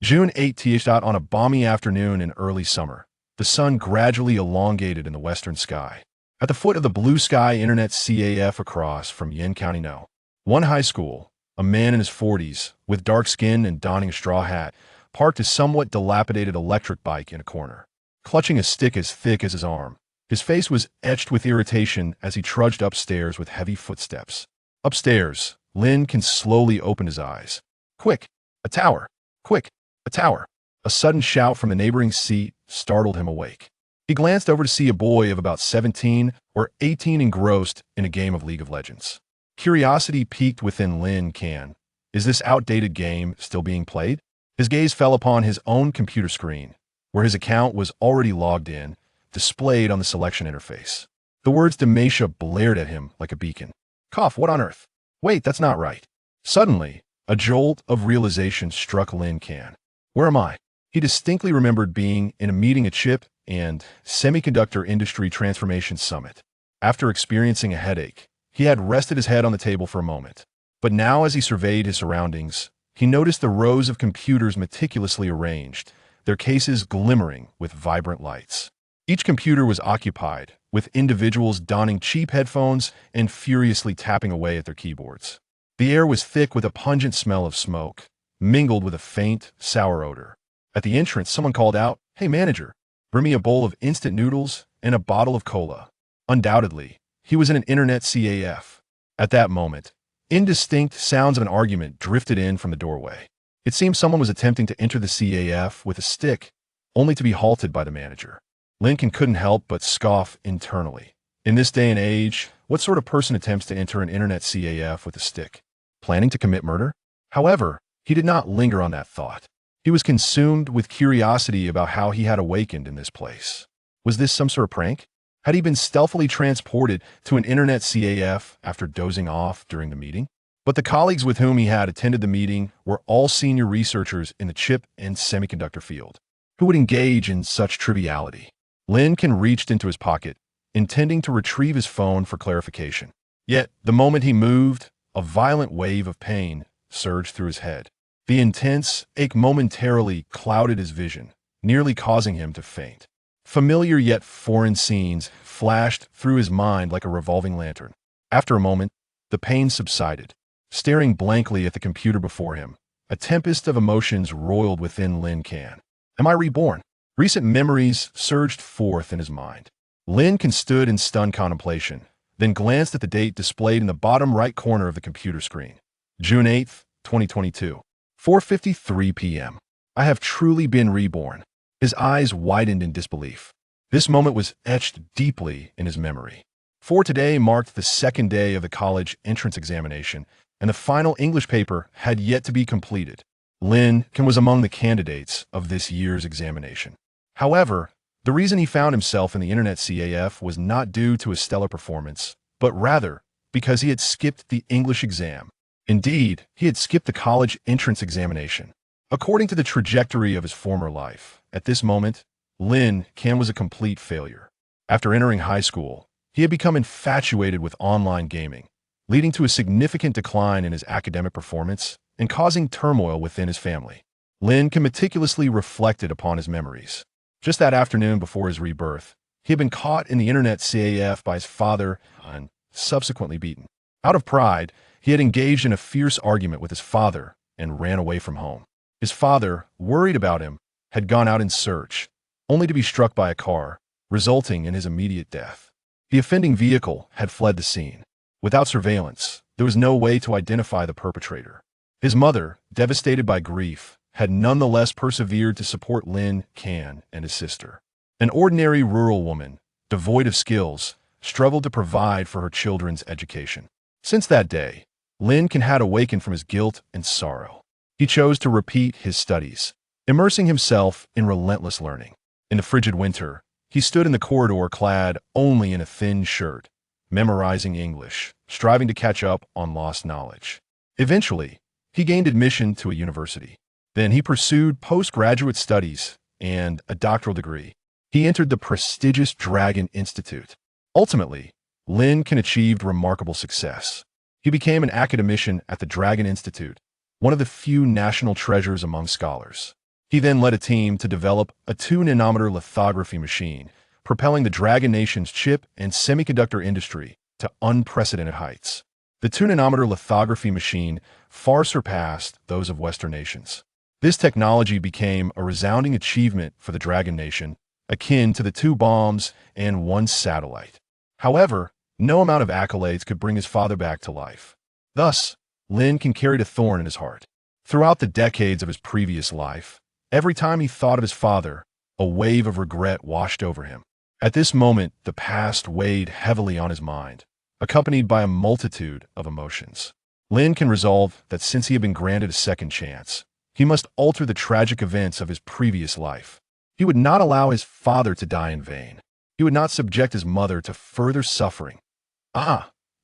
June 18th, on a balmy afternoon in early summer, the sun gradually elongated in the western sky. At the foot of the blue sky internet CAF across from Yin County No. 1 high school, a man in his 40s, with dark skin and donning a straw hat, parked his somewhat dilapidated electric bike in a corner, clutching a stick as thick as his arm. His face was etched with irritation as he trudged upstairs with heavy footsteps. Upstairs, Lin Can slowly opened his eyes. Quick! A tower! Quick! A tower! A sudden shout from the neighboring seat startled him awake. He glanced over to see a boy of about 17 or 18 engrossed in a game of League of Legends. Curiosity piqued within Lin Can. Is this outdated game still being played? His gaze fell upon his own computer screen, where his account was already logged in, displayed on the selection interface. The words Demasha blared at him like a beacon. Cough, what on earth? Wait, that's not right. Suddenly, a jolt of realization struck Lin Can. Where am I? He distinctly remembered being in a meeting at Chip and Semiconductor Industry Transformation Summit. After experiencing a headache, he had rested his head on the table for a moment. But now as he surveyed his surroundings, he noticed the rows of computers meticulously arranged, their cases glimmering with vibrant lights. Each computer was occupied, with individuals donning cheap headphones and furiously tapping away at their keyboards. The air was thick with a pungent smell of smoke, mingled with a faint, sour odor. At the entrance, someone called out, "Hey manager, bring me a bowl of instant noodles and a bottle of cola." Undoubtedly, he was in an internet CAF. At that moment, indistinct sounds of an argument drifted in from the doorway. It seemed someone was attempting to enter the CAF with a stick, only to be halted by the manager. Lin Can couldn't help but scoff internally. In this day and age, what sort of person attempts to enter an internet CAF with a stick? Planning to commit murder? However, he did not linger on that thought. He was consumed with curiosity about how he had awakened in this place. Was this some sort of prank? Had he been stealthily transported to an internet CAF after dozing off during the meeting? But the colleagues with whom he had attended the meeting were all senior researchers in the chip and semiconductor field. Who would engage in such triviality? Lin Can reached into his pocket, intending to retrieve his phone for clarification. Yet, the moment he moved, a violent wave of pain surged through his head. The intense ache momentarily clouded his vision, nearly causing him to faint. Familiar yet foreign scenes flashed through his mind like a revolving lantern. After a moment, the pain subsided. Staring blankly at the computer before him, a tempest of emotions roiled within Lin Can. Am I reborn? Recent memories surged forth in his mind. Lin Can stood in stunned contemplation, then glanced at the date displayed in the bottom right corner of the computer screen. June 8th, 2022. 4:53 p.m. I have truly been reborn. His eyes widened in disbelief. This moment was etched deeply in his memory. For today marked the second day of the college entrance examination, and the final English paper had yet to be completed. Lin Can was among the candidates of this year's examination. However, the reason he found himself in the internet CAF was not due to his stellar performance, but rather because he had skipped the English exam. Indeed, he had skipped the college entrance examination. According to the trajectory of his former life, at this moment, Lin Can was a complete failure. After entering high school, he had become infatuated with online gaming, leading to a significant decline in his academic performance and causing turmoil within his family. Lin Can meticulously reflected upon his memories. Just that afternoon before his rebirth, he had been caught in the internet CAF by his father and subsequently beaten. Out of pride, he had engaged in a fierce argument with his father and ran away from home. His father, worried about him, had gone out in search, only to be struck by a car, resulting in his immediate death. The offending vehicle had fled the scene. Without surveillance, there was no way to identify the perpetrator. His mother, devastated by grief, had nonetheless persevered to support Lin Can and his sister. An ordinary rural woman, devoid of skills, struggled to provide for her children's education. Since that day, Lin Can had awakened from his guilt and sorrow. He chose to repeat his studies, immersing himself in relentless learning. In the frigid winter, he stood in the corridor clad only in a thin shirt, memorizing English, striving to catch up on lost knowledge. Eventually, he gained admission to a university. Then he pursued postgraduate studies and a doctoral degree. He entered the prestigious Dragon Institute. Ultimately, Lin Can achieved remarkable success. He became an academician at the Dragon Institute, one of the few national treasures among scholars. He then led a team to develop a 2 nanometer lithography machine, propelling the Dragon Nation's chip and semiconductor industry to unprecedented heights. The 2 nanometer lithography machine far surpassed those of Western nations. This technology became a resounding achievement for the Dragon Nation, akin to the 2 bombs and 1 satellite. However, no amount of accolades could bring his father back to life. Thus, Lin Can carried a thorn in his heart. Throughout the decades of his previous life, every time he thought of his father, a wave of regret washed over him. At this moment, the past weighed heavily on his mind, accompanied by a multitude of emotions. Lin Can resolved that since he had been granted a second chance, he must alter the tragic events of his previous life. He would not allow his father to die in vain. He would not subject his mother to further suffering.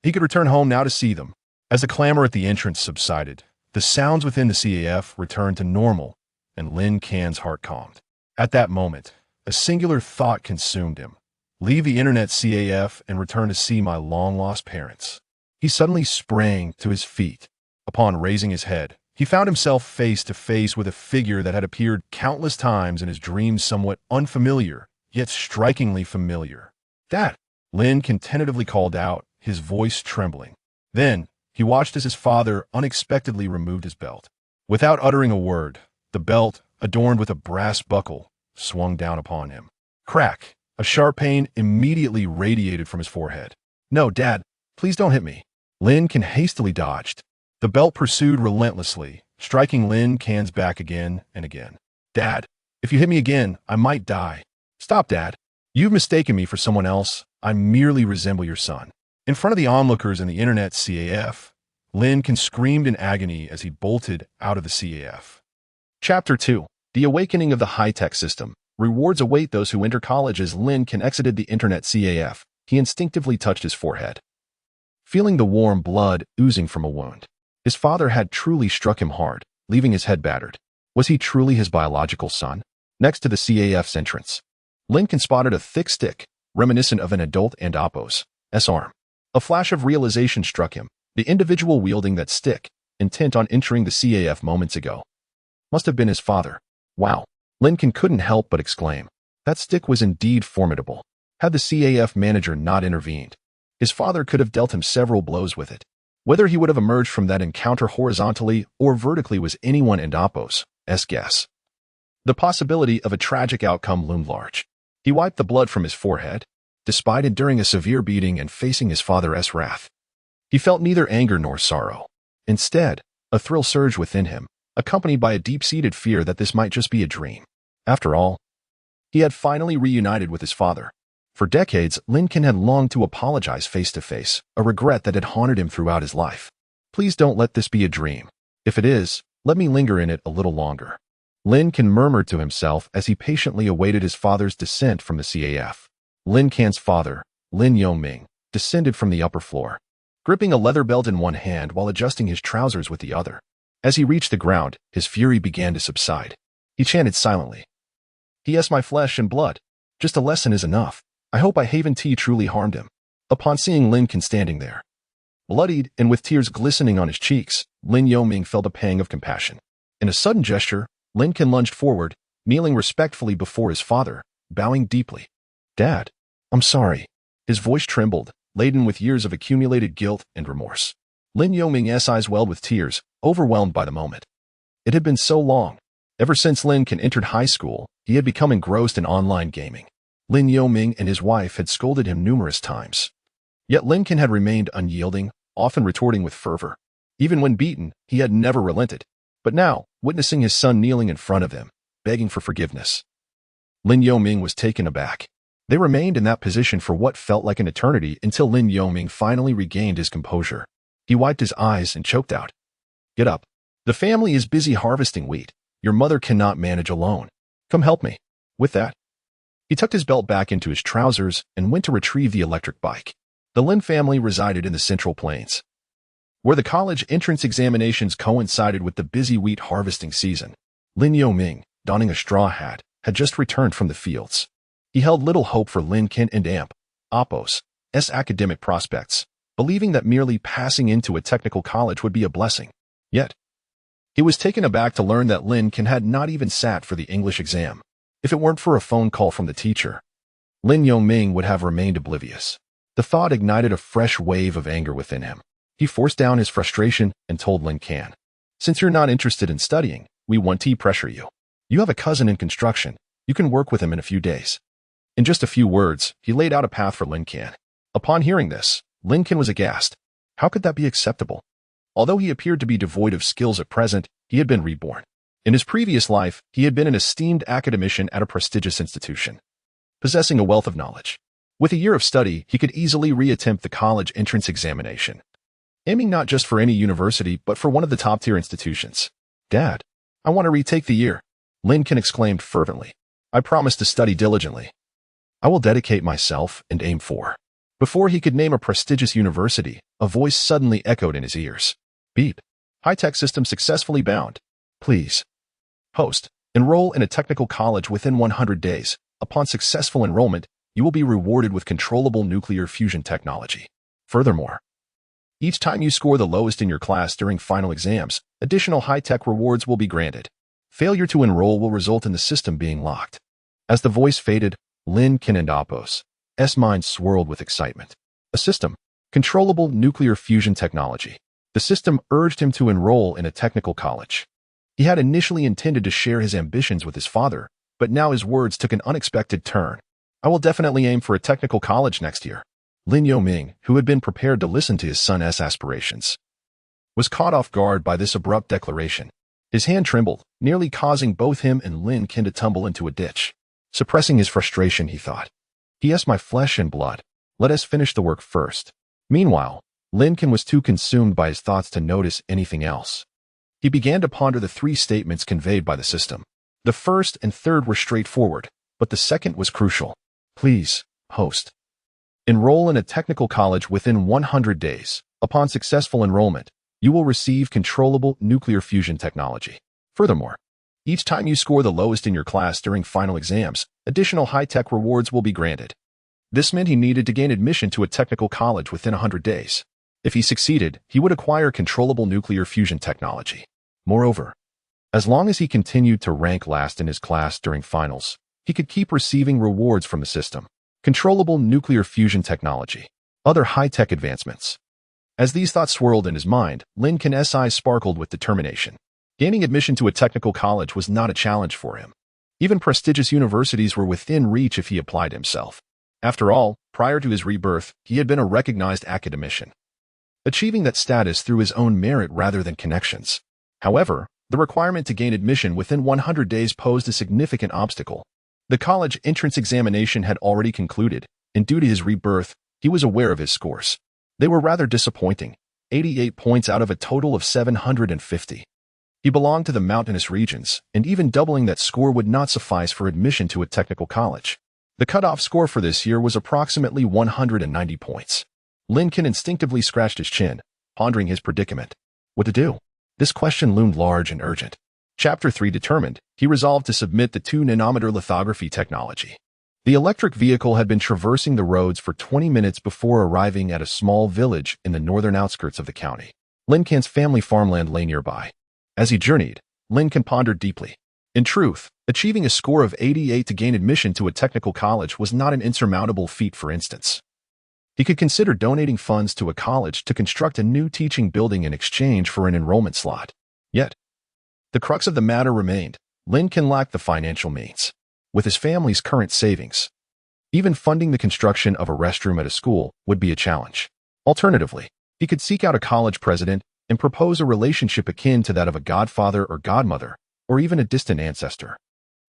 He could return home now to see them. As the clamor at the entrance subsided, the sounds within the CAF returned to normal, and Lin Can's heart calmed. At that moment, a singular thought consumed him. Leave the internet CAF and return to see my long-lost parents. He suddenly sprang to his feet. Upon raising his head, he found himself face to face with a figure that had appeared countless times in his dreams, somewhat unfamiliar, yet strikingly familiar. "Dad!" Lin Can tentatively called out, his voice trembling. Then, he watched as his father unexpectedly removed his belt. Without uttering a word, the belt, adorned with a brass buckle, swung down upon him. Crack! A sharp pain immediately radiated from his forehead. "No, Dad, please don't hit me." Lin Can hastily dodged. The belt pursued relentlessly, striking Lin Can's back again and again. "Dad, if you hit me again, I might die." "Stop, Dad. You've mistaken me for someone else. I merely resemble your son." In front of the onlookers in the internet CAF, Lin Can screamed in agony as he bolted out of the CAF. Chapter 2. The Awakening of the High-Tech System. Rewards await those who enter college. As Lin Can exited the internet CAF, he instinctively touched his forehead, feeling the warm blood oozing from a wound. His father had truly struck him hard, leaving his head battered. Was he truly his biological son? Next to the CAF's entrance, Lin Can spotted a thick stick, reminiscent of an adult Andapos' arm. A flash of realization struck him. The individual wielding that stick, intent on entering the CAF moments ago, must have been his father. Wow! Lin Can couldn't help but exclaim. That stick was indeed formidable. Had the CAF manager not intervened, his father could have dealt him several blows with it. Whether he would have emerged from that encounter horizontally or vertically was anyone Andapos' guess. The possibility of a tragic outcome loomed large. He wiped the blood from his forehead, despite enduring a severe beating and facing his father's wrath. He felt neither anger nor sorrow. Instead, a thrill surged within him, accompanied by a deep-seated fear that this might just be a dream. After all, he had finally reunited with his father. For decades, Lin Can had longed to apologize face-to-face, a regret that had haunted him throughout his life. "Please don't let this be a dream. If it is, let me linger in it a little longer." Lin Can murmured to himself as he patiently awaited his father's descent from the CAF. Lin Can's father, Lin Yongming, descended from the upper floor, gripping a leather belt in one hand while adjusting his trousers with the other. As he reached the ground, his fury began to subside. He chanted silently. "He is my flesh and blood. Just a lesson is enough. I hope I haven't truly harmed him." Upon seeing Lin Can standing there, bloodied and with tears glistening on his cheeks, Lin Yongming felt a pang of compassion. In a sudden gesture, Lin Can lunged forward, kneeling respectfully before his father, bowing deeply. "Dad, I'm sorry." His voice trembled, laden with years of accumulated guilt and remorse. Lin Yongming's eyes welled with tears, overwhelmed by the moment. It had been so long. Ever since Lin Can entered high school, he had become engrossed in online gaming. Lin Yongming and his wife had scolded him numerous times. Yet Lin Can had remained unyielding, often retorting with fervor. Even when beaten, he had never relented. But now, witnessing his son kneeling in front of him, begging for forgiveness, Lin Yongming was taken aback. They remained in that position for what felt like an eternity until Lin Yongming finally regained his composure. He wiped his eyes and choked out, "Get up. The family is busy harvesting wheat. Your mother cannot manage alone. Come help me." With that, he tucked his belt back into his trousers and went to retrieve the electric bike. The Lin family resided in the Central Plains, where the college entrance examinations coincided with the busy wheat harvesting season. Lin Yongming, donning a straw hat, had just returned from the fields. He held little hope for Lin Can and Andapos' academic prospects, believing that merely passing into a technical college would be a blessing. Yet, He was taken aback to learn that Lin Can had not even sat for the English exam. If it weren't for a phone call from the teacher, Lin Yoming would have remained oblivious. The thought ignited a fresh wave of anger within him. He forced down his frustration and told Lin Can, "Since you're not interested in studying, we won't pressure you. You have a cousin in construction. You can work with him in a few days." In just a few words, he laid out a path for Lin Can. Upon hearing this, Lin Can was aghast. How could that be acceptable? Although he appeared to be devoid of skills at present, he had been reborn. In his previous life, he had been an esteemed academician at a prestigious institution, possessing a wealth of knowledge. With a year of study, he could easily reattempt the college entrance examination, aiming not just for any university, but for one of the top-tier institutions. "Dad, I want to retake the year," Lin Can exclaimed fervently. "I promise to study diligently. I will dedicate myself and aim for." Before he could name a prestigious university, a voice suddenly echoed in his ears. "Beep. High-tech system successfully bound. Please. Host. Enroll in a technical college within 100 days. Upon successful enrollment, you will be rewarded with controllable nuclear fusion technology. Furthermore, each time you score the lowest in your class during final exams, additional high-tech rewards will be granted. Failure to enroll will result in the system being locked." As the voice faded, Lin Can and Apos' mind swirled with excitement. A system. Controllable nuclear fusion technology. The system urged him to enroll in a technical college. He had initially intended to share his ambitions with his father, but now his words took an unexpected turn. "I will definitely aim for a technical college next year." Lin Yoming, who had been prepared to listen to his son's aspirations, was caught off guard by this abrupt declaration. His hand trembled, nearly causing both him and Lin Can to tumble into a ditch. Suppressing his frustration, he thought, "He is my flesh and blood. Let us finish the work first." Meanwhile, Lin Can was too consumed by his thoughts to notice anything else. He began to ponder the three statements conveyed by the system. The first and third were straightforward, but the second was crucial. "Please, host. Enroll in a technical college within 100 days. Upon successful enrollment, you will receive controllable nuclear fusion technology. Furthermore, each time you score the lowest in your class during final exams, additional high-tech rewards will be granted." This meant he needed to gain admission to a technical college within 100 days. If he succeeded, he would acquire controllable nuclear fusion technology. Moreover, as long as he continued to rank last in his class during finals, he could keep receiving rewards from the system. Controllable nuclear fusion technology. Other high-tech advancements. As these thoughts swirled in his mind, Lin Can's eyes sparkled with determination. Gaining admission to a technical college was not a challenge for him. Even prestigious universities were within reach if he applied himself. After all, prior to his rebirth, he had been a recognized academician, achieving that status through his own merit rather than connections. However, the requirement to gain admission within 100 days posed a significant obstacle. The college entrance examination had already concluded, and due to his rebirth, he was aware of his scores. They were rather disappointing, 88 points out of a total of 750. He belonged to the mountainous regions, and even doubling that score would not suffice for admission to a technical college. The cutoff score for this year was approximately 190 points. Lin Can instinctively scratched his chin, pondering his predicament. What to do? This question loomed large and urgent. Chapter 3 determined, he resolved to submit the 2 nanometer lithography technology. The electric vehicle had been traversing the roads for 20 minutes before arriving at a small village in the northern outskirts of the county. Lin Can's family farmland lay nearby. As he journeyed, Lin Can pondered deeply. In truth, achieving a score of 88 to gain admission to a technical college was not an insurmountable feat, for instance. He could consider donating funds to a college to construct a new teaching building in exchange for an enrollment slot. Yet, the crux of the matter remained. Lin Can lacked the financial means. With his family's current savings, even funding the construction of a restroom at a school would be a challenge. Alternatively, he could seek out a college president and propose a relationship akin to that of a godfather or godmother, or even a distant ancestor.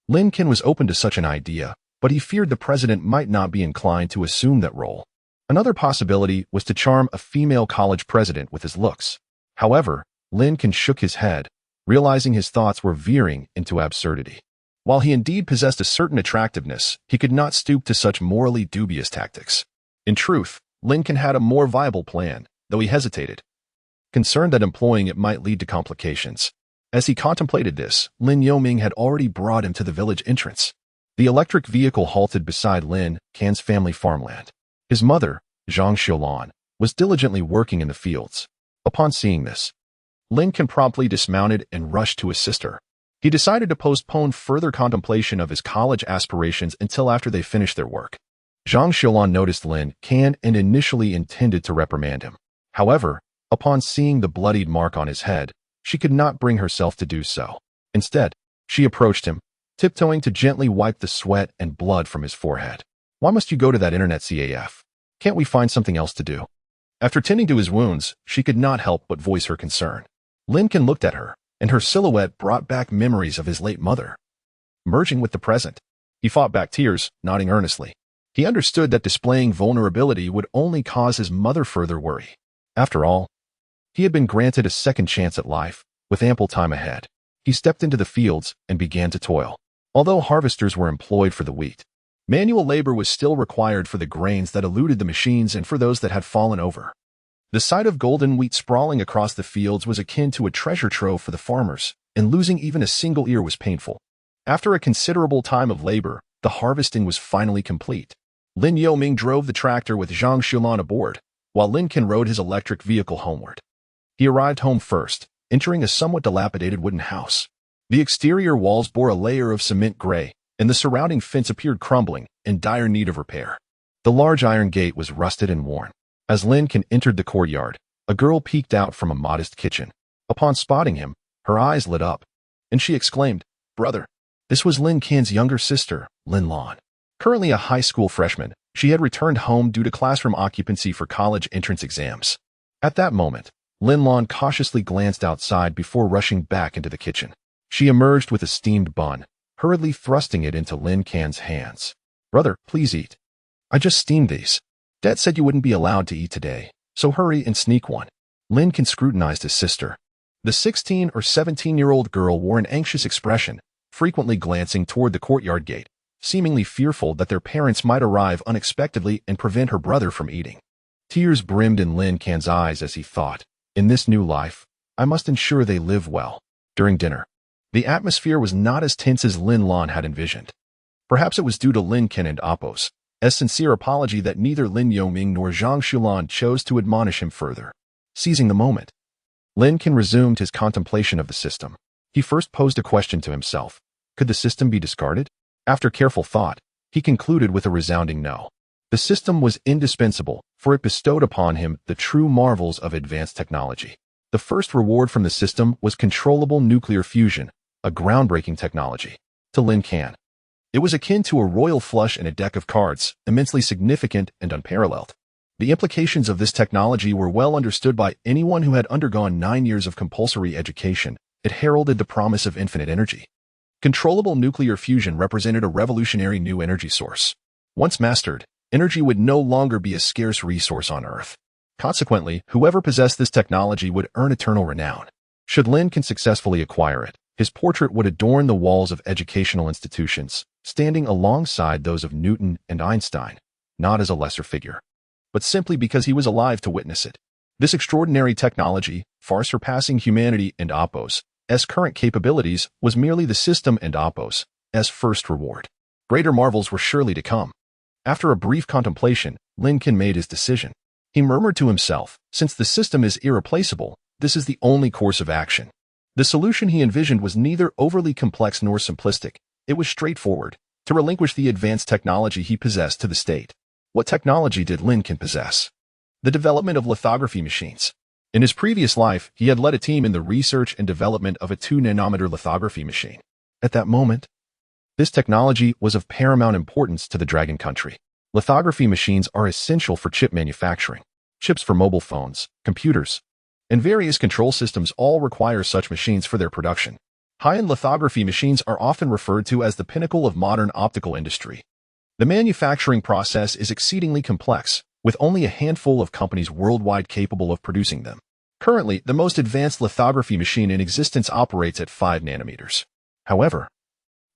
Lin Can was open to such an idea, but he feared the president might not be inclined to assume that role. Another possibility was to charm a female college president with his looks. However, Lin Can shook his head, realizing his thoughts were veering into absurdity. While he indeed possessed a certain attractiveness, he could not stoop to such morally dubious tactics. In truth, Lin Can had a more viable plan, though he hesitated, concerned that employing it might lead to complications. As he contemplated this, Lin Yoming had already brought him to the village entrance. The electric vehicle halted beside Lin Can's family farmland. His mother, Zhang Xiulan, was diligently working in the fields. Upon seeing this, Lin Can promptly dismounted and rushed to his sister. He decided to postpone further contemplation of his college aspirations until after they finished their work. Zhang Xiaolan noticed Lin Can and initially intended to reprimand him. However, upon seeing the bloodied mark on his head, she could not bring herself to do so. Instead, she approached him, tiptoeing to gently wipe the sweat and blood from his forehead. "Why must you go to that internet CAF? Can't we find something else to do?" After tending to his wounds, she could not help but voice her concern. Lin Can looked at her, and her silhouette brought back memories of his late mother. Merging with the present, he fought back tears, nodding earnestly. He understood that displaying vulnerability would only cause his mother further worry. After all, he had been granted a second chance at life, with ample time ahead. He stepped into the fields and began to toil. Although harvesters were employed for the wheat, manual labor was still required for the grains that eluded the machines and for those that had fallen over. The sight of golden wheat sprawling across the fields was akin to a treasure trove for the farmers, and losing even a single ear was painful. After a considerable time of labor, the harvesting was finally complete. Lin Yoming drove the tractor with Zhang Xiaolan aboard, while Lin Can rode his electric vehicle homeward. He arrived home first, entering a somewhat dilapidated wooden house. The exterior walls bore a layer of cement gray, and the surrounding fence appeared crumbling, in dire need of repair. The large iron gate was rusted and worn. As Lin Can entered the courtyard, a girl peeked out from a modest kitchen. Upon spotting him, her eyes lit up, and she exclaimed, "Brother." This was Lin Can's younger sister, Lin Lan. Currently a high school freshman, she had returned home due to classroom occupancy for college entrance exams. At that moment, Lin Lan cautiously glanced outside before rushing back into the kitchen. She emerged with a steamed bun, hurriedly thrusting it into Lin Can's hands. "Brother, please eat. I just steamed these. Dad said you wouldn't be allowed to eat today, so hurry and sneak one." Lin Can scrutinized his sister. The 16 or 17-year-old girl wore an anxious expression, frequently glancing toward the courtyard gate, seemingly fearful that their parents might arrive unexpectedly and prevent her brother from eating. Tears brimmed in Lin Can's eyes as he thought, "In this new life, I must ensure they live well." During dinner, the atmosphere was not as tense as Lin Lan had envisioned. Perhaps it was due to Lin Can and Appo's sincere apology that neither Lin Yoming nor Zhang Xiaolan chose to admonish him further. Seizing the moment, Lin Can resumed his contemplation of the system. He first posed a question to himself. Could the system be discarded? After careful thought, he concluded with a resounding no. The system was indispensable, for it bestowed upon him the true marvels of advanced technology. The first reward from the system was controllable nuclear fusion, a groundbreaking technology. To Lin Can, it was akin to a royal flush in a deck of cards, immensely significant and unparalleled. The implications of this technology were well understood by anyone who had undergone 9 years of compulsory education. It heralded the promise of infinite energy. Controllable nuclear fusion represented a revolutionary new energy source. Once mastered, energy would no longer be a scarce resource on Earth. Consequently, whoever possessed this technology would earn eternal renown. Should Lin Can successfully acquire it, his portrait would adorn the walls of educational institutions, standing alongside those of Newton and Einstein, not as a lesser figure, but simply because he was alive to witness it. This extraordinary technology, far surpassing humanity and Appo's current capabilities, was merely the system and Appo's first reward. Greater marvels were surely to come. After a brief contemplation, Lin Can made his decision. He murmured to himself, "Since the system is irreplaceable, this is the only course of action." The solution he envisioned was neither overly complex nor simplistic. It was straightforward: to relinquish the advanced technology he possessed to the state. What technology did Lin Can possess? The development of lithography machines. In his previous life, he had led a team in the research and development of a 2-nanometer lithography machine. At that moment, this technology was of paramount importance to the Dragon Country. Lithography machines are essential for chip manufacturing. Chips for mobile phones, computers, and various control systems all require such machines for their production. High-end lithography machines are often referred to as the pinnacle of modern optical industry. The manufacturing process is exceedingly complex, with only a handful of companies worldwide capable of producing them. Currently, the most advanced lithography machine in existence operates at 5 nanometers. However,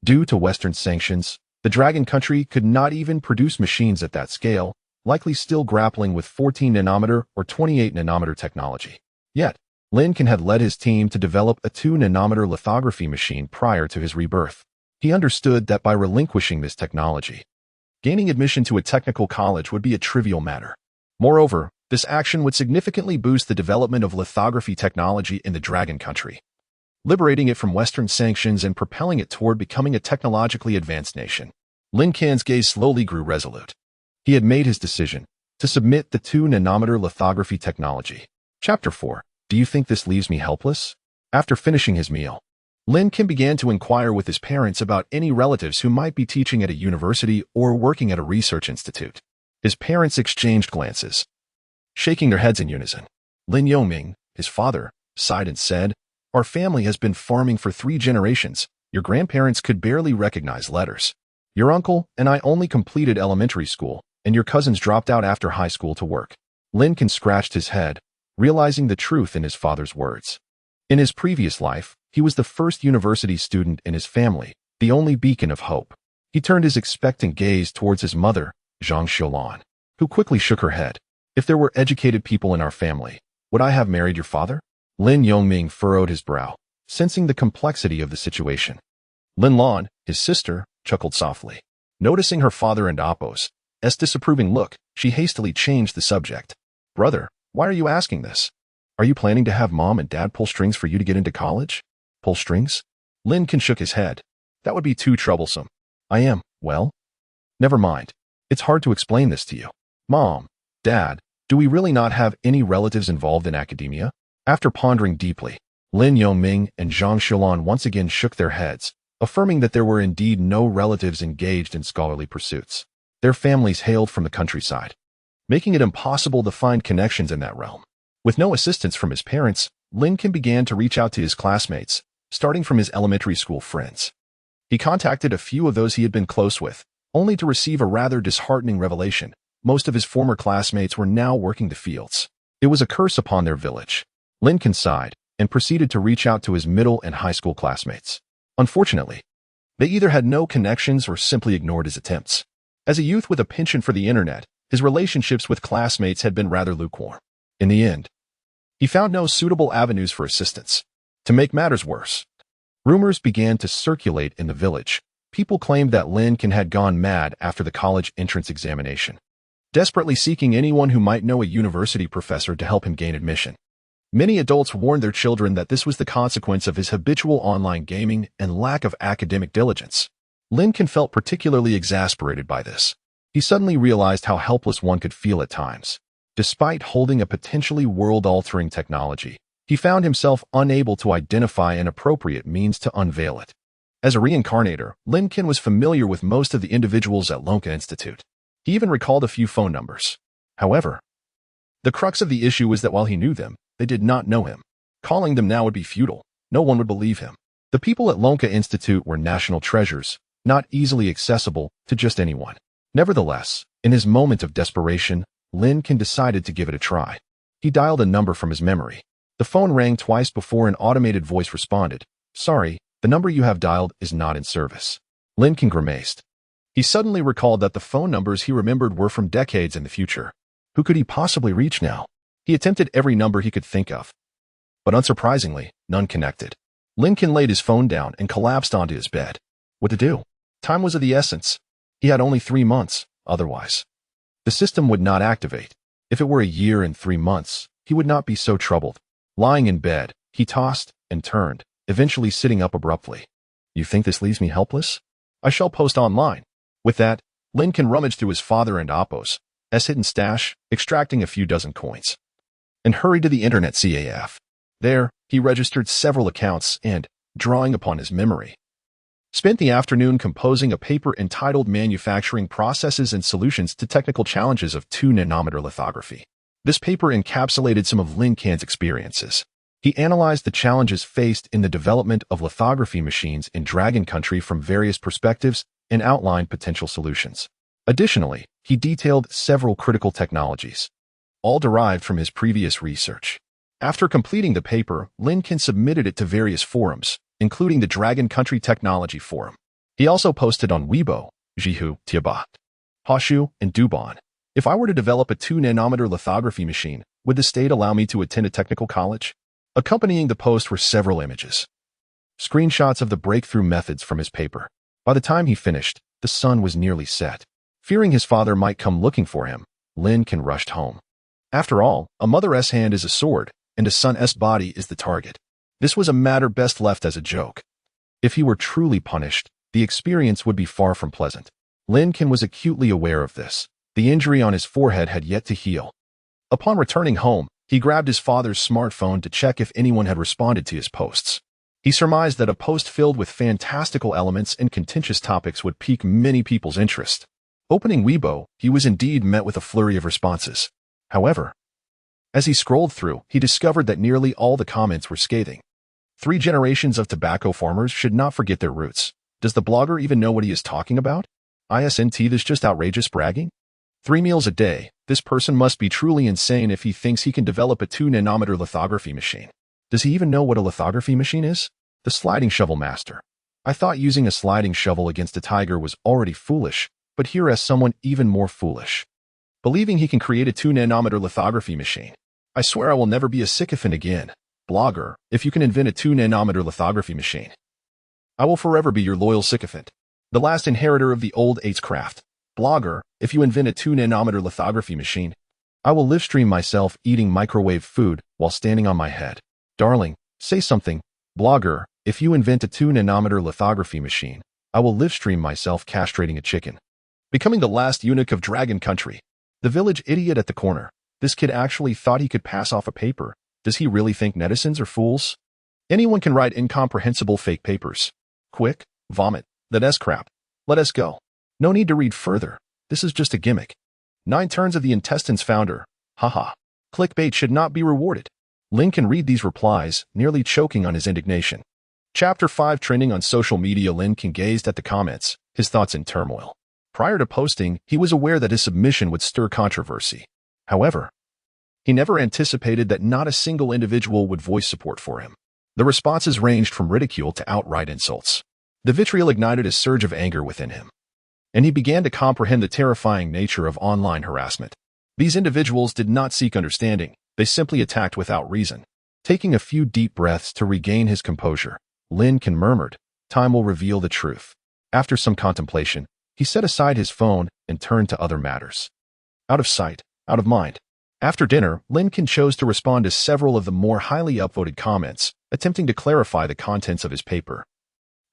due to Western sanctions, the Dragon Country could not even produce machines at that scale, likely still grappling with 14-nanometer or 28-nanometer technology. Yet, Lin Can had led his team to develop a 2-nanometer lithography machine prior to his rebirth. He understood that by relinquishing this technology, gaining admission to a technical college would be a trivial matter. Moreover, This action would significantly boost the development of lithography technology in the Dragon Country, liberating it from Western sanctions and propelling it toward becoming a technologically advanced nation. Lin Can's gaze slowly grew resolute. He had made his decision to submit the 2-nanometer lithography technology. Chapter 4. Do you think this leaves me helpless? After finishing his meal, Lin Can began to inquire with his parents about any relatives who might be teaching at a university or working at a research institute. His parents exchanged glances, shaking their heads in unison. Lin Yongming, his father, sighed and said, "Our family has been farming for 3 generations. Your grandparents could barely recognize letters. Your uncle and I only completed elementary school, and your cousins dropped out after high school to work." Lin Can scratched his head, realizing the truth in his father's words. In his previous life, he was the first university student in his family, the only beacon of hope. He turned his expectant gaze towards his mother, Zhang Xiulan, who quickly shook her head. "If there were educated people in our family, would I have married your father?" Lin Yongming furrowed his brow, sensing the complexity of the situation. Lin Lan, his sister, chuckled softly. Noticing her father and Appo's disapproving look, she hastily changed the subject. "Brother, why are you asking this? Are you planning to have mom and dad pull strings for you to get into college?" "Pull strings?" Lin Can shook his head. "That would be too troublesome. Well, never mind. It's hard to explain this to you. Mom, Dad, do we really not have any relatives involved in academia?" After pondering deeply, Lin Yongming and Zhang Xiulan once again shook their heads, affirming that there were indeed no relatives engaged in scholarly pursuits. Their families hailed from the countryside, making it impossible to find connections in that realm. With no assistance from his parents, Lin Can began to reach out to his classmates, starting from his elementary school friends. He contacted a few of those he had been close with, only to receive a rather disheartening revelation. Most of his former classmates were now working the fields. It was a curse upon their village. Lin Can sighed and proceeded to reach out to his middle and high school classmates. Unfortunately, they either had no connections or simply ignored his attempts. As a youth with a penchant for the internet, his relationships with classmates had been rather lukewarm. In the end, he found no suitable avenues for assistance. To make matters worse, rumors began to circulate in the village. People claimed that Lin Can had gone mad after the college entrance examination, desperately seeking anyone who might know a university professor to help him gain admission. Many adults warned their children that this was the consequence of his habitual online gaming and lack of academic diligence. Lin Can felt particularly exasperated by this. He suddenly realized how helpless one could feel at times. Despite holding a potentially world-altering technology, he found himself unable to identify an appropriate means to unveil it. As a reincarnator, Lin Can was familiar with most of the individuals at Lin Can Institute. He even recalled a few phone numbers. However, the crux of the issue was that while he knew them, they did not know him. Calling them now would be futile. No one would believe him. The people at Lin Can Institute were national treasures, not easily accessible to just anyone. Nevertheless, in his moment of desperation, Lin Can decided to give it a try. He dialed a number from his memory. The phone rang twice before an automated voice responded. "Sorry, the number you have dialed is not in service." Lin Can grimaced. He suddenly recalled that the phone numbers he remembered were from decades in the future. Who could he possibly reach now? He attempted every number he could think of, but unsurprisingly, none connected. Lin Can laid his phone down and collapsed onto his bed. What to do? Time was of the essence. He had only 3 months, otherwise the system would not activate. If it were a year and 3 months, he would not be so troubled. Lying in bed, he tossed and turned, eventually sitting up abruptly. "You think this leaves me helpless? I shall post online." With that, Lin Can rummaged through his father and Appo's hidden stash, extracting a few dozen coins, and hurried to the internet CAF. There, he registered several accounts and, drawing upon his memory, spent the afternoon composing a paper entitled Manufacturing Processes and Solutions to Technical Challenges of 2-nanometer Lithography. This paper encapsulated some of Lin Can's experiences. He analyzed the challenges faced in the development of lithography machines in Dragon Country from various perspectives and outlined potential solutions. Additionally, he detailed several critical technologies, all derived from his previous research. After completing the paper, Lin Can submitted it to various forums, including the Dragon Country Technology Forum. He also posted on Weibo, Zhihu, Tiabat, Hoshu, and Dubon. "If I were to develop a 2-nanometer lithography machine, would the state allow me to attend a technical college?" Accompanying the post were several images, screenshots of the breakthrough methods from his paper. By the time he finished, the sun was nearly set. Fearing his father might come looking for him, Lin Can rushed home. After all, a mother's hand is a sword, and a son's body is the target. This was a matter best left as a joke. If he were truly punished, the experience would be far from pleasant. Lin Can was acutely aware of this. The injury on his forehead had yet to heal. Upon returning home, he grabbed his father's smartphone to check if anyone had responded to his posts. He surmised that a post filled with fantastical elements and contentious topics would pique many people's interest. Opening Weibo, he was indeed met with a flurry of responses. However, as he scrolled through, he discovered that nearly all the comments were scathing. 3 generations of tobacco farmers should not forget their roots. Does the blogger even know what he is talking about? Isn't this just outrageous bragging? 3 meals a day. This person must be truly insane if he thinks he can develop a 2-nanometer lithography machine. Does he even know what a lithography machine is? The sliding shovel master. I thought using a sliding shovel against a tiger was already foolish, but here is someone even more foolish. Believing he can create a 2-nanometer lithography machine. I swear I will never be a sycophant again. Blogger, if you can invent a 2-nanometer lithography machine, I will forever be your loyal sycophant. The last inheritor of the old AIDS craft. Blogger, if you invent a 2-nanometer lithography machine, I will live stream myself eating microwave food while standing on my head. Darling, say something. Blogger, if you invent a 2-nanometer lithography machine, I will live stream myself castrating a chicken. Becoming the last eunuch of Dragon Country. The village idiot at the corner. This kid actually thought he could pass off a paper. Does he really think netizens are fools? Anyone can write incomprehensible fake papers. Quick, vomit. That's crap. Let us go. No need to read further. This is just a gimmick. 9 turns of the intestines founder. Haha. Clickbait should not be rewarded. Lin Can read these replies, nearly choking on his indignation. Chapter 5 Trending on social media. Lin Can gazed at the comments, his thoughts in turmoil. Prior to posting, he was aware that his submission would stir controversy. However, he never anticipated that not a single individual would voice support for him. The responses ranged from ridicule to outright insults. The vitriol ignited a surge of anger within him, and he began to comprehend the terrifying nature of online harassment. These individuals did not seek understanding, they simply attacked without reason. Taking a few deep breaths to regain his composure, Lin Can murmured, "Time will reveal the truth." After some contemplation, he set aside his phone and turned to other matters. Out of sight, out of mind. After dinner, Lin Can chose to respond to several of the more highly upvoted comments, attempting to clarify the contents of his paper,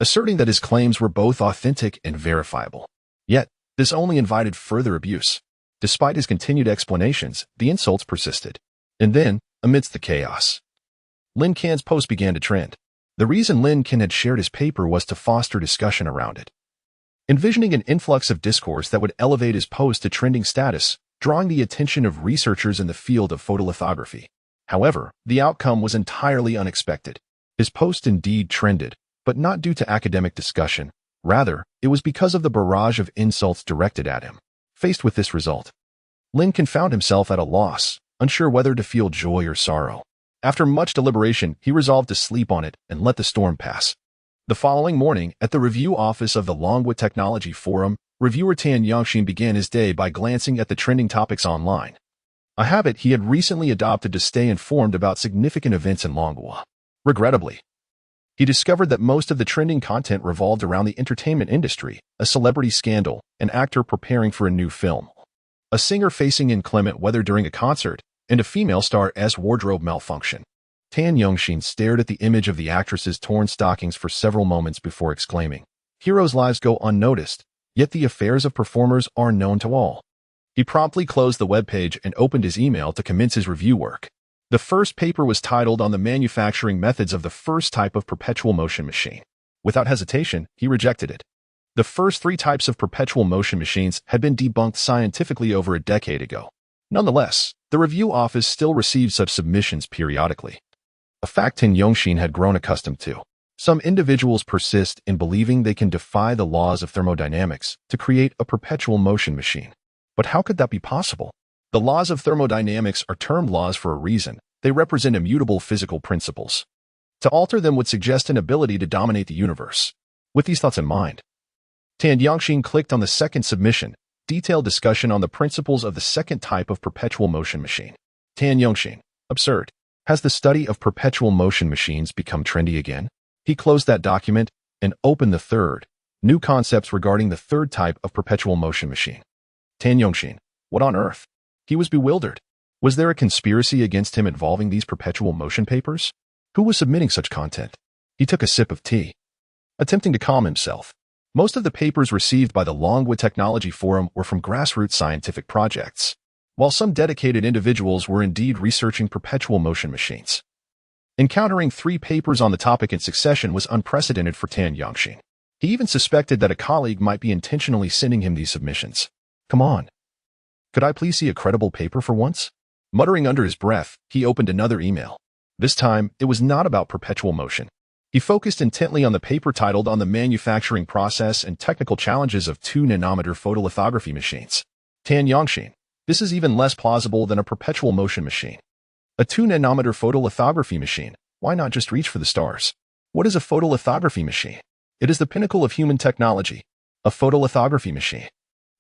asserting that his claims were both authentic and verifiable. Yet, this only invited further abuse. Despite his continued explanations, the insults persisted. And then, amidst the chaos, Lin Can's post began to trend. The reason Lin Can had shared his paper was to foster discussion around it. Envisioning an influx of discourse that would elevate his post to trending status, drawing the attention of researchers in the field of photolithography. However, the outcome was entirely unexpected. His post indeed trended, but not due to academic discussion. Rather, it was because of the barrage of insults directed at him. Faced with this result, Lin Can found himself at a loss, unsure whether to feel joy or sorrow. After much deliberation, he resolved to sleep on it and let the storm pass. The following morning, at the review office of the Longwood Technology Forum, reviewer Tan Yongxin began his day by glancing at the trending topics online. A habit he had recently adopted to stay informed about significant events in Longwood. Regrettably, he discovered that most of the trending content revolved around the entertainment industry, a celebrity scandal, an actor preparing for a new film, a singer facing inclement weather during a concert, and a female star's wardrobe malfunction. Tan Yongxin stared at the image of the actress's torn stockings for several moments before exclaiming, "Heroes' lives go unnoticed, yet the affairs of performers are known to all." He promptly closed the webpage and opened his email to commence his review work. The first paper was titled On the Manufacturing Methods of the First Type of Perpetual Motion Machine. Without hesitation, he rejected it. The first 3 types of perpetual motion machines had been debunked scientifically over a decade ago. Nonetheless, the review office still received such submissions periodically, a fact Tan Yongxin had grown accustomed to. Some individuals persist in believing they can defy the laws of thermodynamics to create a perpetual motion machine. But how could that be possible? The laws of thermodynamics are termed laws for a reason. They represent immutable physical principles. To alter them would suggest an ability to dominate the universe. With these thoughts in mind, Tan Yongxin clicked on the second submission, detailed discussion on the principles of the second type of perpetual motion machine. Tan Yongxin, absurd. Has the study of perpetual motion machines become trendy again? He closed that document and opened the third, new concepts regarding the third type of perpetual motion machine. Tan Yongxin, what on earth? He was bewildered. Was there a conspiracy against him involving these perpetual motion papers? Who was submitting such content? He took a sip of tea, attempting to calm himself. Most of the papers received by the Longwood Technology Forum were from grassroots scientific projects, while some dedicated individuals were indeed researching perpetual motion machines. Encountering 3 papers on the topic in succession was unprecedented for Tan Yongxin. He even suspected that a colleague might be intentionally sending him these submissions. Come on. Could I please see a credible paper for once? Muttering under his breath, he opened another email. This time, it was not about perpetual motion. He focused intently on the paper titled On the Manufacturing Process and Technical Challenges of 2-nanometer Photolithography Machines. Tan Yongxin, this is even less plausible than a perpetual motion machine. A 2-nanometer photolithography machine, why not just reach for the stars? What is a photolithography machine? It is the pinnacle of human technology. A photolithography machine,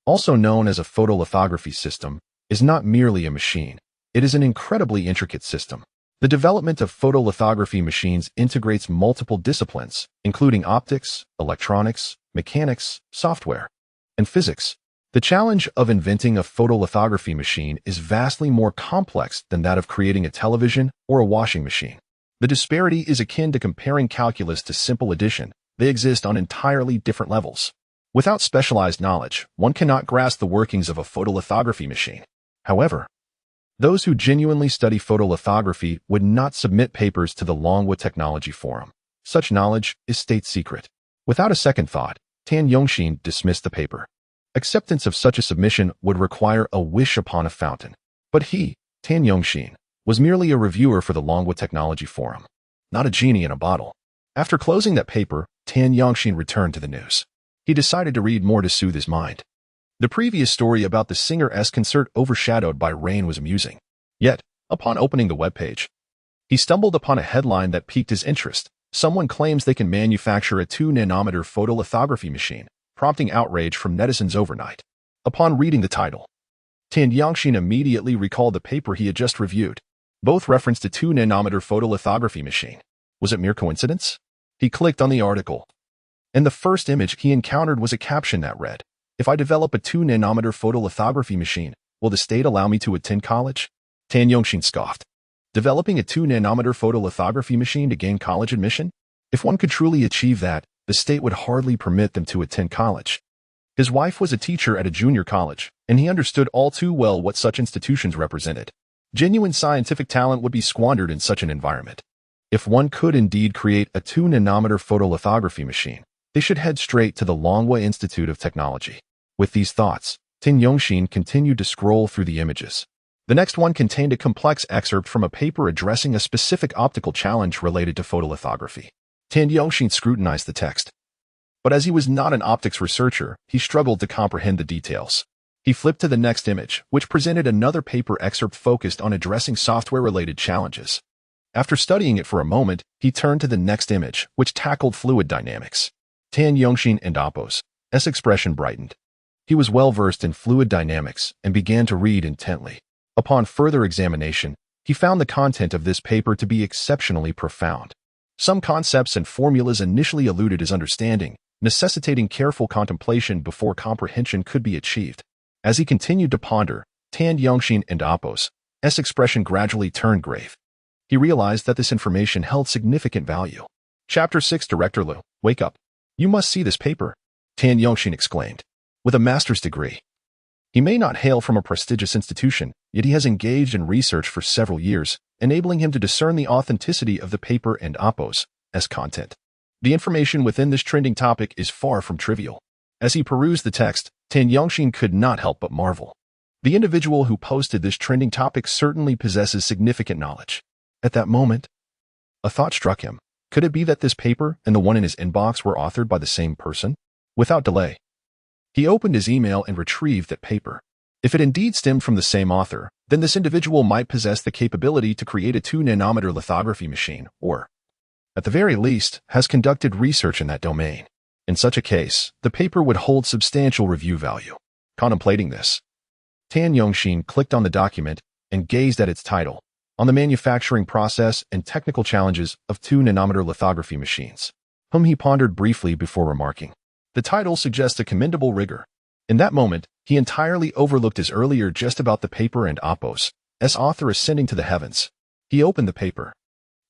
also known as a photolithography system, is not merely a machine. It is an incredibly intricate system. The development of photolithography machines integrates multiple disciplines, including optics, electronics, mechanics, software, and physics. The challenge of inventing a photolithography machine is vastly more complex than that of creating a television or a washing machine. The disparity is akin to comparing calculus to simple addition. They exist on entirely different levels. Without specialized knowledge, one cannot grasp the workings of a photolithography machine. However, those who genuinely study photolithography would not submit papers to the Longwood Technology Forum. Such knowledge is state secret. Without a second thought, Tan Yongxin dismissed the paper. Acceptance of such a submission would require a wish upon a fountain. But he, Tan Yongxin, was merely a reviewer for the Longwood Technology Forum, not a genie in a bottle. After closing that paper, Tan Yongxin returned to the news. He decided to read more to soothe his mind. The previous story about the singer's concert overshadowed by rain was amusing. Yet, upon opening the webpage, he stumbled upon a headline that piqued his interest. Someone claims they can manufacture a 2-nanometer photolithography machine, prompting outrage from netizens overnight. Upon reading the title, Tan Yongxin immediately recalled the paper he had just reviewed. Both referenced a 2-nanometer photolithography machine. Was it mere coincidence? He clicked on the article, and the first image he encountered was a caption that read, "If I develop a 2-nanometer photolithography machine, will the state allow me to attend college?" Tan Yongxin scoffed. Developing a 2-nanometer photolithography machine to gain college admission? If one could truly achieve that, the state would hardly permit them to attend college. His wife was a teacher at a junior college, and he understood all too well what such institutions represented. Genuine scientific talent would be squandered in such an environment. If one could indeed create a 2-nanometer photolithography machine, they should head straight to the Longwood Institute of Technology. With these thoughts, Tan Yongxin continued to scroll through the images. The next one contained a complex excerpt from a paper addressing a specific optical challenge related to photolithography. Tan Yongxin scrutinized the text. But as he was not an optics researcher, he struggled to comprehend the details. He flipped to the next image, which presented another paper excerpt focused on addressing software-related challenges. After studying it for a moment, he turned to the next image, which tackled fluid dynamics. Tan Yongxin and Oppo's expression brightened. He was well-versed in fluid dynamics and began to read intently. Upon further examination, he found the content of this paper to be exceptionally profound. Some concepts and formulas initially eluded his understanding, necessitating careful contemplation before comprehension could be achieved. As he continued to ponder, Tan Yongxin and Oppo's expression gradually turned grave. He realized that this information held significant value. Chapter 6 Director Liu, wake up. You must see this paper, Tan Yongxin exclaimed. With a master's degree, he may not hail from a prestigious institution, yet he has engaged in research for several years, enabling him to discern the authenticity of the paper and Oppo's content. The information within this trending topic is far from trivial. As he perused the text, Tan Yongxin could not help but marvel. The individual who posted this trending topic certainly possesses significant knowledge. At that moment, a thought struck him. Could it be that this paper and the one in his inbox were authored by the same person? Without delay, he opened his email and retrieved that paper. If it indeed stemmed from the same author, then this individual might possess the capability to create a 2-nanometer lithography machine, or, at the very least, has conducted research in that domain. In such a case, the paper would hold substantial review value. Contemplating this, Tan Yongxin clicked on the document and gazed at its title, On the Manufacturing Process and Technical Challenges of 2-nanometer Lithography Machines, whom he pondered briefly before remarking. The title suggests a commendable rigor. In that moment, he entirely overlooked his earlier jest about the paper and Oppo's as author ascending to the heavens. He opened the paper.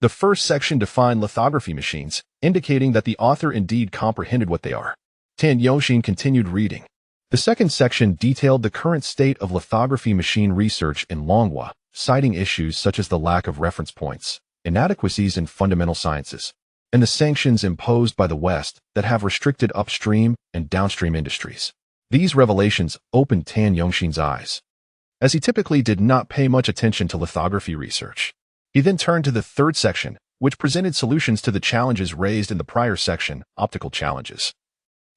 The first section defined lithography machines, indicating that the author indeed comprehended what they are. Tan Yongxin continued reading. The second section detailed the current state of lithography machine research in Longhua, citing issues such as the lack of reference points, inadequacies in fundamental sciences, and the sanctions imposed by the West that have restricted upstream and downstream industries. These revelations opened Tan Yongxin's eyes, as he typically did not pay much attention to lithography research. He then turned to the third section, which presented solutions to the challenges raised in the prior section, optical challenges,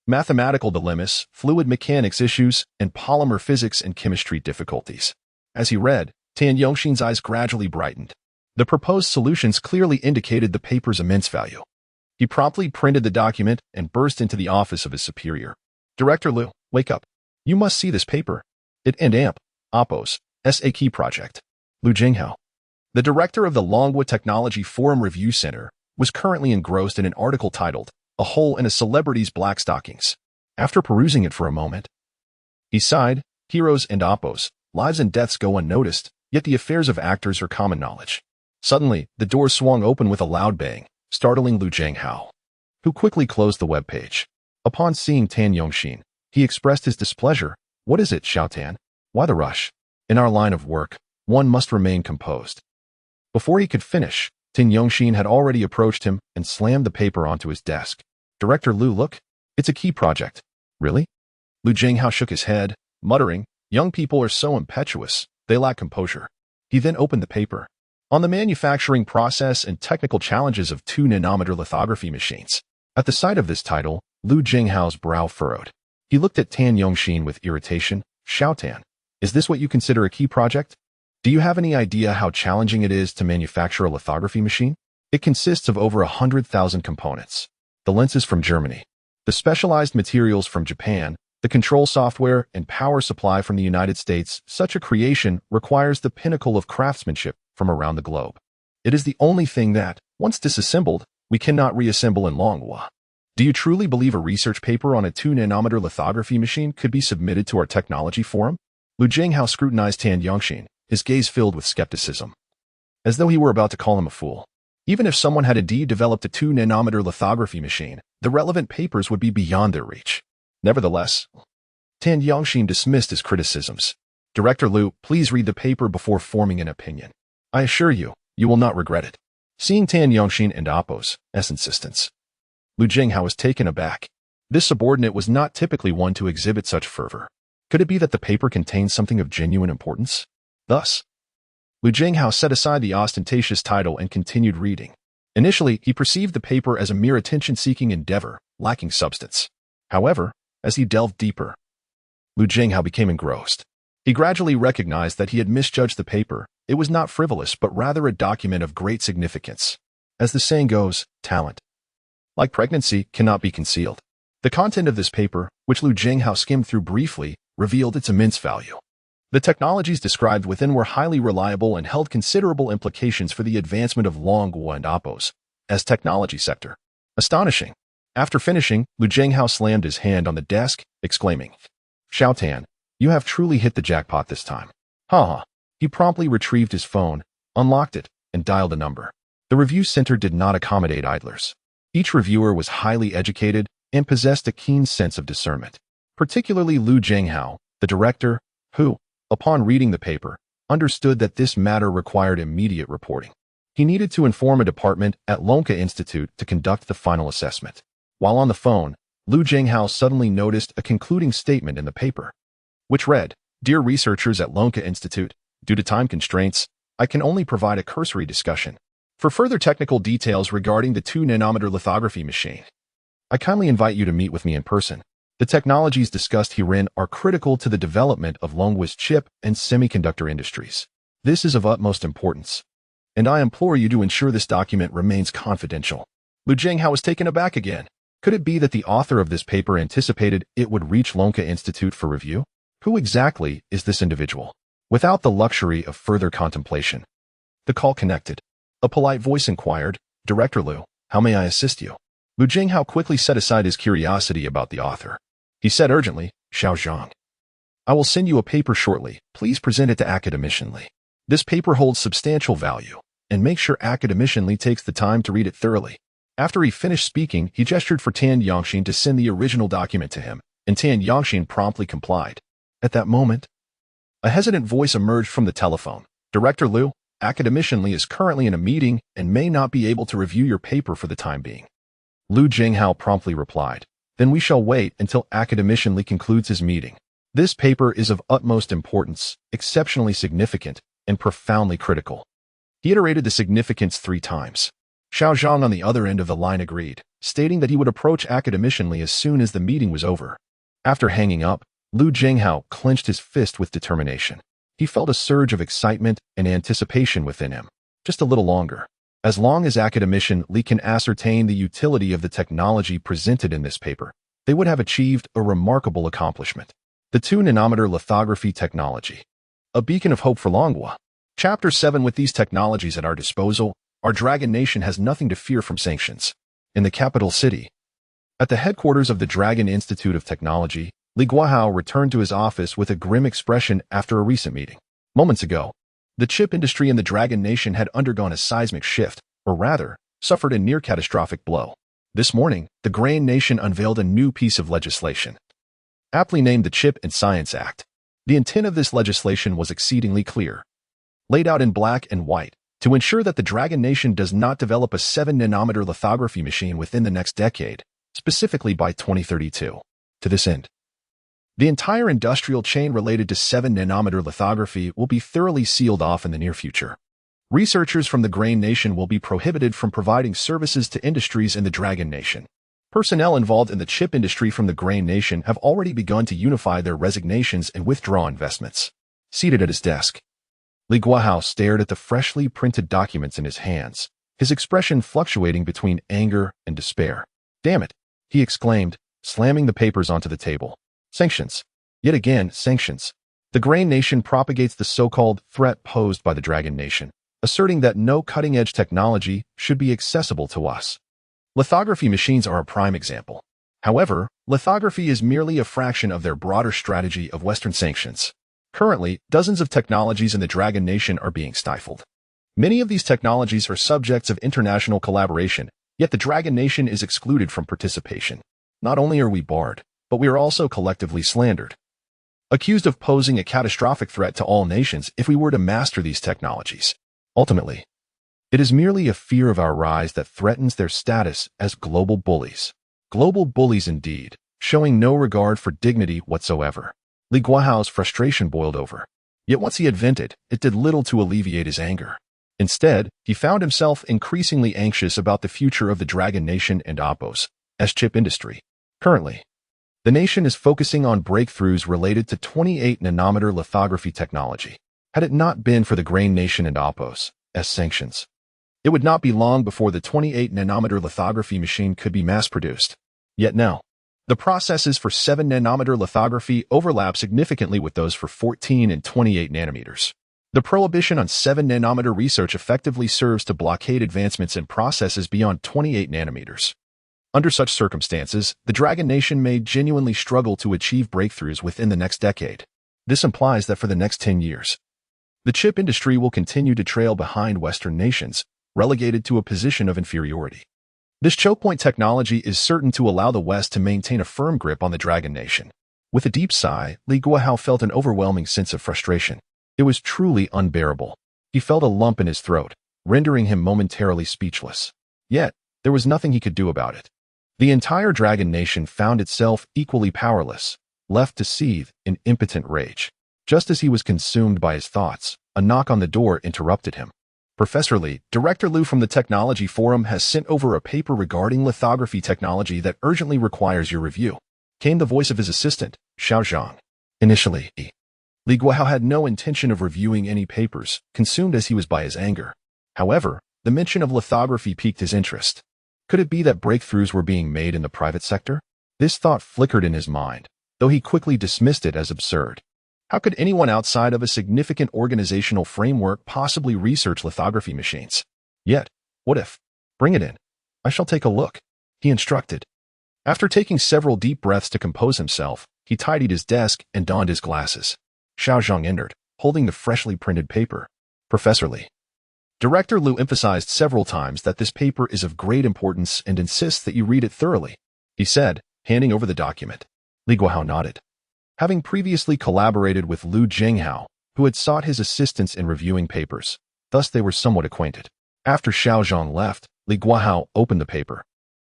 mathematical dilemmas, fluid mechanics issues, and polymer physics and chemistry difficulties. As he read, Tan Yongxin's eyes gradually brightened. The proposed solutions clearly indicated the paper's immense value. He promptly printed the document and burst into the office of his superior. Director Liu, wake up. You must see this paper. It and AMP, Oppo's, SA Key Project. Lu Jinghao, the director of the Longhua Technology Forum Review Center, was currently engrossed in an article titled, "A Hole in a Celebrity's Black Stockings." After perusing it for a moment, he sighed. Heroes and Oppos, lives and deaths go unnoticed, yet the affairs of actors are common knowledge. Suddenly, the door swung open with a loud bang, startling Lu Jinghao, who quickly closed the web page. Upon seeing Tan Yongxin, he expressed his displeasure. What is it, Xiao Tan? Why the rush? In our line of work, one must remain composed. Before he could finish, Tan Yongxin had already approached him and slammed the paper onto his desk. Director Lu, look. It's a key project. Really? Lu Jinghao shook his head, muttering, young people are so impetuous, they lack composure. He then opened the paper. On the manufacturing process and technical challenges of 2-nanometer lithography machines. At the sight of this title, Lu Jinghao's brow furrowed. He looked at Tan Yongxin with irritation. Xiao Tan, is this what you consider a key project? Do you have any idea how challenging it is to manufacture a lithography machine? It consists of over 100,000 components. The lenses from Germany, the specialized materials from Japan, the control software and power supply from the United States. Such a creation requires the pinnacle of craftsmanship from around the globe. It is the only thing that, once disassembled, we cannot reassemble in Longhua. Do you truly believe a research paper on a 2-nanometer lithography machine could be submitted to our technology forum? Lu Jinghao scrutinized Tan Yongxin, his gaze filled with skepticism, as though he were about to call him a fool. Even if someone had indeed developed a 2-nanometer lithography machine, the relevant papers would be beyond their reach. Nevertheless, Tan Yongxin dismissed his criticisms. Director Lu, please read the paper before forming an opinion. I assure you, you will not regret it. Seeing Tan Yongxin and Oppo's insistence, Lu Jinghao was taken aback. This subordinate was not typically one to exhibit such fervor. Could it be that the paper contained something of genuine importance? Thus, Lu Jinghao set aside the ostentatious title and continued reading. Initially, he perceived the paper as a mere attention-seeking endeavor, lacking substance. However, as he delved deeper, Lu Jinghao became engrossed. He gradually recognized that he had misjudged the paper. It was not frivolous, but rather a document of great significance. As the saying goes, talent, like pregnancy, cannot be concealed. The content of this paper, which Lu Jinghao skimmed through briefly, revealed its immense value. The technologies described within were highly reliable and held considerable implications for the advancement of Longhua and Oppo's technology sector. Astonishing. After finishing, Lu Jinghao slammed his hand on the desk, exclaiming, Xiao Tan, you have truly hit the jackpot this time. Ha. He promptly retrieved his phone, unlocked it, and dialed a number. The review center did not accommodate idlers. Each reviewer was highly educated and possessed a keen sense of discernment, particularly Lu Jinghao, the director, who, upon reading the paper, understood that this matter required immediate reporting. He needed to inform a department at Lin Can Institute to conduct the final assessment. While on the phone, Lu Jinghao suddenly noticed a concluding statement in the paper, which read, Dear researchers at Lin Can Institute, due to time constraints, I can only provide a cursory discussion. For further technical details regarding the 2-nanometer lithography machine, I kindly invite you to meet with me in person. The technologies discussed herein are critical to the development of Longhua's chip and semiconductor industries. This is of utmost importance, and I implore you to ensure this document remains confidential. Lu Jinghao was taken aback again. Could it be that the author of this paper anticipated it would reach Lin Can Institute for review? Who exactly is this individual? Without the luxury of further contemplation, the call connected. A polite voice inquired, Director Lu, how may I assist you? Lu Jinghao quickly set aside his curiosity about the author. He said urgently, Xiao Zhang, I will send you a paper shortly. Please present it to academicianly. This paper holds substantial value, and make sure academician Li takes the time to read it thoroughly. After he finished speaking, he gestured for Tan Yongxin to send the original document to him, and Tan Yongxin promptly complied. At that moment, a hesitant voice emerged from the telephone. Director Liu, academician Li is currently in a meeting and may not be able to review your paper for the time being. Lu Jinghao promptly replied. Then we shall wait until academician Li concludes his meeting. This paper is of utmost importance, exceptionally significant, and profoundly critical. He iterated the significance 3 times. Xiao Zhang on the other end of the line agreed, stating that he would approach academician Li as soon as the meeting was over. After hanging up, Lu Jinghao clenched his fist with determination. He felt a surge of excitement and anticipation within him. Just a little longer. As long as academician Li can ascertain the utility of the technology presented in this paper, they would have achieved a remarkable accomplishment. The 2-nanometer lithography technology. A beacon of hope for Longhua. Chapter 7. With these technologies at our disposal, our Dragon Nation has nothing to fear from sanctions. In the capital city, at the headquarters of the Dragon Institute of Technology, Li Guahao returned to his office with a grim expression after a recent meeting. Moments ago, the chip industry in the Dragon Nation had undergone a seismic shift, or rather, suffered a near-catastrophic blow. This morning, the Grain Nation unveiled a new piece of legislation, aptly named the Chip and Science Act. The intent of this legislation was exceedingly clear, laid out in black and white, to ensure that the Dragon Nation does not develop a 7-nanometer lithography machine within the next decade, specifically by 2032. To this end, the entire industrial chain related to 7-nanometer lithography will be thoroughly sealed off in the near future. Researchers from the Grain Nation will be prohibited from providing services to industries in the Dragon Nation. Personnel involved in the chip industry from the Grain Nation have already begun to unify their resignations and withdraw investments. Seated at his desk, Li Guahao stared at the freshly printed documents in his hands, his expression fluctuating between anger and despair. Damn it, he exclaimed, slamming the papers onto the table. Sanctions. Yet again, sanctions. The Grain Nation propagates the so-called threat posed by the Dragon Nation, asserting that no cutting-edge technology should be accessible to us. Lithography machines are a prime example. However, lithography is merely a fraction of their broader strategy of Western sanctions. Currently, dozens of technologies in the Dragon Nation are being stifled. Many of these technologies are subjects of international collaboration, yet the Dragon Nation is excluded from participation. Not only are we barred, but we are also collectively slandered, accused of posing a catastrophic threat to all nations if we were to master these technologies. Ultimately, it is merely a fear of our rise that threatens their status as global bullies. Global bullies indeed, showing no regard for dignity whatsoever. Li Guahao's frustration boiled over. Yet once he had vented, it did little to alleviate his anger. Instead, he found himself increasingly anxious about the future of the Dragon Nation and Oppos, as chip industry. Currently, the nation is focusing on breakthroughs related to 28-nanometer lithography technology. Had it not been for the Grain Nation and Oppos, as sanctions, it would not be long before the 28-nanometer lithography machine could be mass-produced. Yet now, the processes for 7-nanometer lithography overlap significantly with those for 14 and 28 nanometers. The prohibition on 7-nanometer research effectively serves to blockade advancements in processes beyond 28 nanometers. Under such circumstances, the Dragon Nation may genuinely struggle to achieve breakthroughs within the next decade. This implies that for the next 10 years, the chip industry will continue to trail behind Western nations, relegated to a position of inferiority. This choke point technology is certain to allow the West to maintain a firm grip on the Dragon Nation. With a deep sigh, Li Guahao felt an overwhelming sense of frustration. It was truly unbearable. He felt a lump in his throat, rendering him momentarily speechless. Yet, there was nothing he could do about it. The entire Dragon Nation found itself equally powerless, left to seethe in impotent rage. Just as he was consumed by his thoughts, a knock on the door interrupted him. Professor Li, Director Liu from the Technology Forum has sent over a paper regarding lithography technology that urgently requires your review, came the voice of his assistant, Xiao Zhang. Initially, Li Guahao had no intention of reviewing any papers, consumed as he was by his anger. However, the mention of lithography piqued his interest. Could it be that breakthroughs were being made in the private sector? This thought flickered in his mind, though he quickly dismissed it as absurd. How could anyone outside of a significant organizational framework possibly research lithography machines? Yet, what if? Bring it in. I shall take a look, he instructed. After taking several deep breaths to compose himself, he tidied his desk and donned his glasses. Xiao Zhang entered, holding the freshly printed paper. Professor Li. Director Liu emphasized several times that this paper is of great importance and insists that you read it thoroughly, he said, handing over the document. Li Guohao nodded. Having previously collaborated with Liu Jinghao, who had sought his assistance in reviewing papers, thus they were somewhat acquainted. After Xiao Zhang left, Li Guohao opened the paper.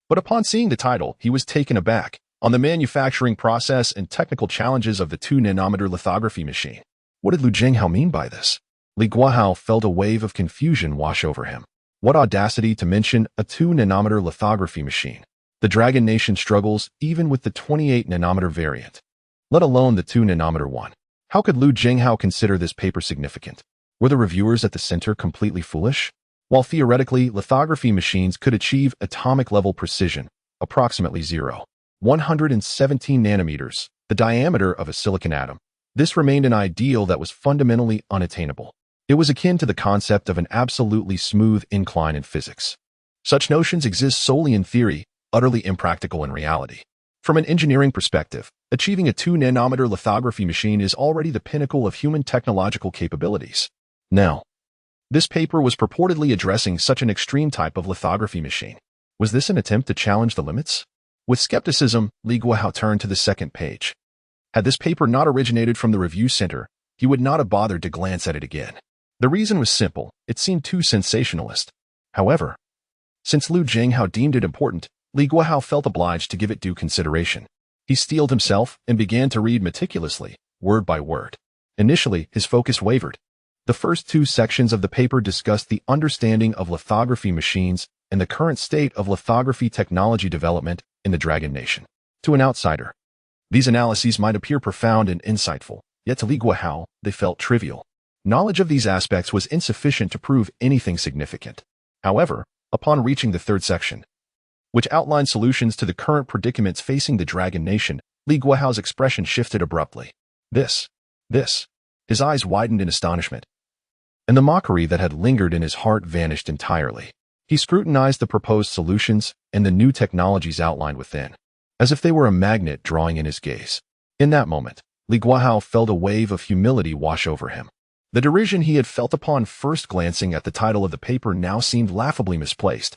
But upon seeing the title, he was taken aback. On the manufacturing process and technical challenges of the 2-nanometer lithography machine. What did Liu Jinghao mean by this? Li Guohao felt a wave of confusion wash over him. What audacity to mention a 2-nanometer lithography machine. The Dragon Nation struggles even with the 28-nanometer variant, let alone the 2-nanometer one. How could Liu Jinghao consider this paper significant? Were the reviewers at the center completely foolish? While theoretically, lithography machines could achieve atomic-level precision, approximately 117 nanometers, the diameter of a silicon atom, this remained an ideal that was fundamentally unattainable. It was akin to the concept of an absolutely smooth incline in physics. Such notions exist solely in theory, utterly impractical in reality. From an engineering perspective, achieving a 2-nanometer lithography machine is already the pinnacle of human technological capabilities. Now, this paper was purportedly addressing such an extreme type of lithography machine. Was this an attempt to challenge the limits? With skepticism, Li Guohao turned to the second page. Had this paper not originated from the review center, he would not have bothered to glance at it again. The reason was simple, it seemed too sensationalist. However, since Liu Jinghao deemed it important, Li Guohao felt obliged to give it due consideration. He steeled himself and began to read meticulously, word by word. Initially, his focus wavered. The first 2 sections of the paper discussed the understanding of lithography machines and the current state of lithography technology development in the Dragon Nation. To an outsider, these analyses might appear profound and insightful, yet to Li Guohao, they felt trivial. Knowledge of these aspects was insufficient to prove anything significant. However, upon reaching the 3rd section, which outlined solutions to the current predicaments facing the Dragon Nation, Li Guohao's expression shifted abruptly. This. His eyes widened in astonishment, and the mockery that had lingered in his heart vanished entirely. He scrutinized the proposed solutions and the new technologies outlined within, as if they were a magnet drawing in his gaze. In that moment, Li Guohao felt a wave of humility wash over him. The derision he had felt upon first glancing at the title of the paper now seemed laughably misplaced.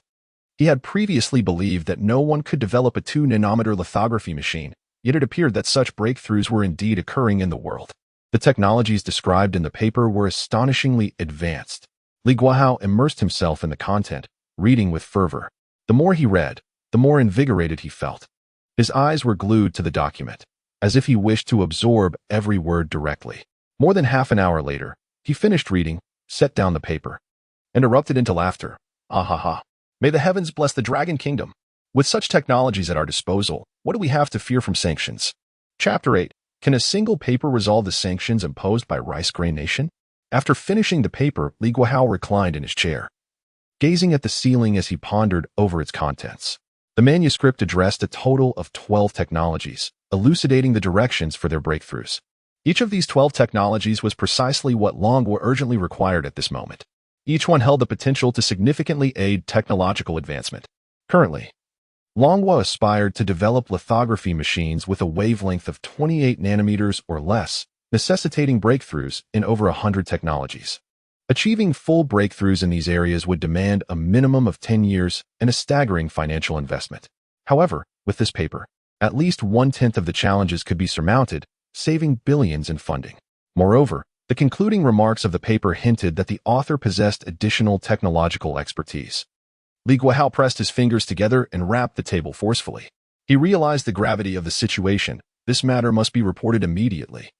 He had previously believed that no one could develop a 2-nanometer lithography machine, yet it appeared that such breakthroughs were indeed occurring in the world. The technologies described in the paper were astonishingly advanced. Li Guohao immersed himself in the content, reading with fervor. The more he read, the more invigorated he felt. His eyes were glued to the document, as if he wished to absorb every word directly. More than half an hour later, he finished reading, set down the paper, and erupted into laughter. Ah ha ha. May the heavens bless the Dragon Kingdom. With such technologies at our disposal, what do we have to fear from sanctions? Chapter 8. Can a single paper resolve the sanctions imposed by Rice Grain Nation? After finishing the paper, Li Guohao reclined in his chair, gazing at the ceiling as he pondered over its contents. The manuscript addressed a total of 12 technologies, elucidating the directions for their breakthroughs. Each of these 12 technologies was precisely what Longhua urgently required at this moment. Each one held the potential to significantly aid technological advancement. Currently, Longhua aspired to develop lithography machines with a wavelength of 28 nanometers or less, necessitating breakthroughs in over 100 technologies. Achieving full breakthroughs in these areas would demand a minimum of 10 years and a staggering financial investment. However, with this paper, at least 1/10 of the challenges could be surmounted, saving billions in funding. Moreover, the concluding remarks of the paper hinted that the author possessed additional technological expertise. Li Guohao pressed his fingers together and rapped the table forcefully. He realized the gravity of the situation. This matter must be reported immediately,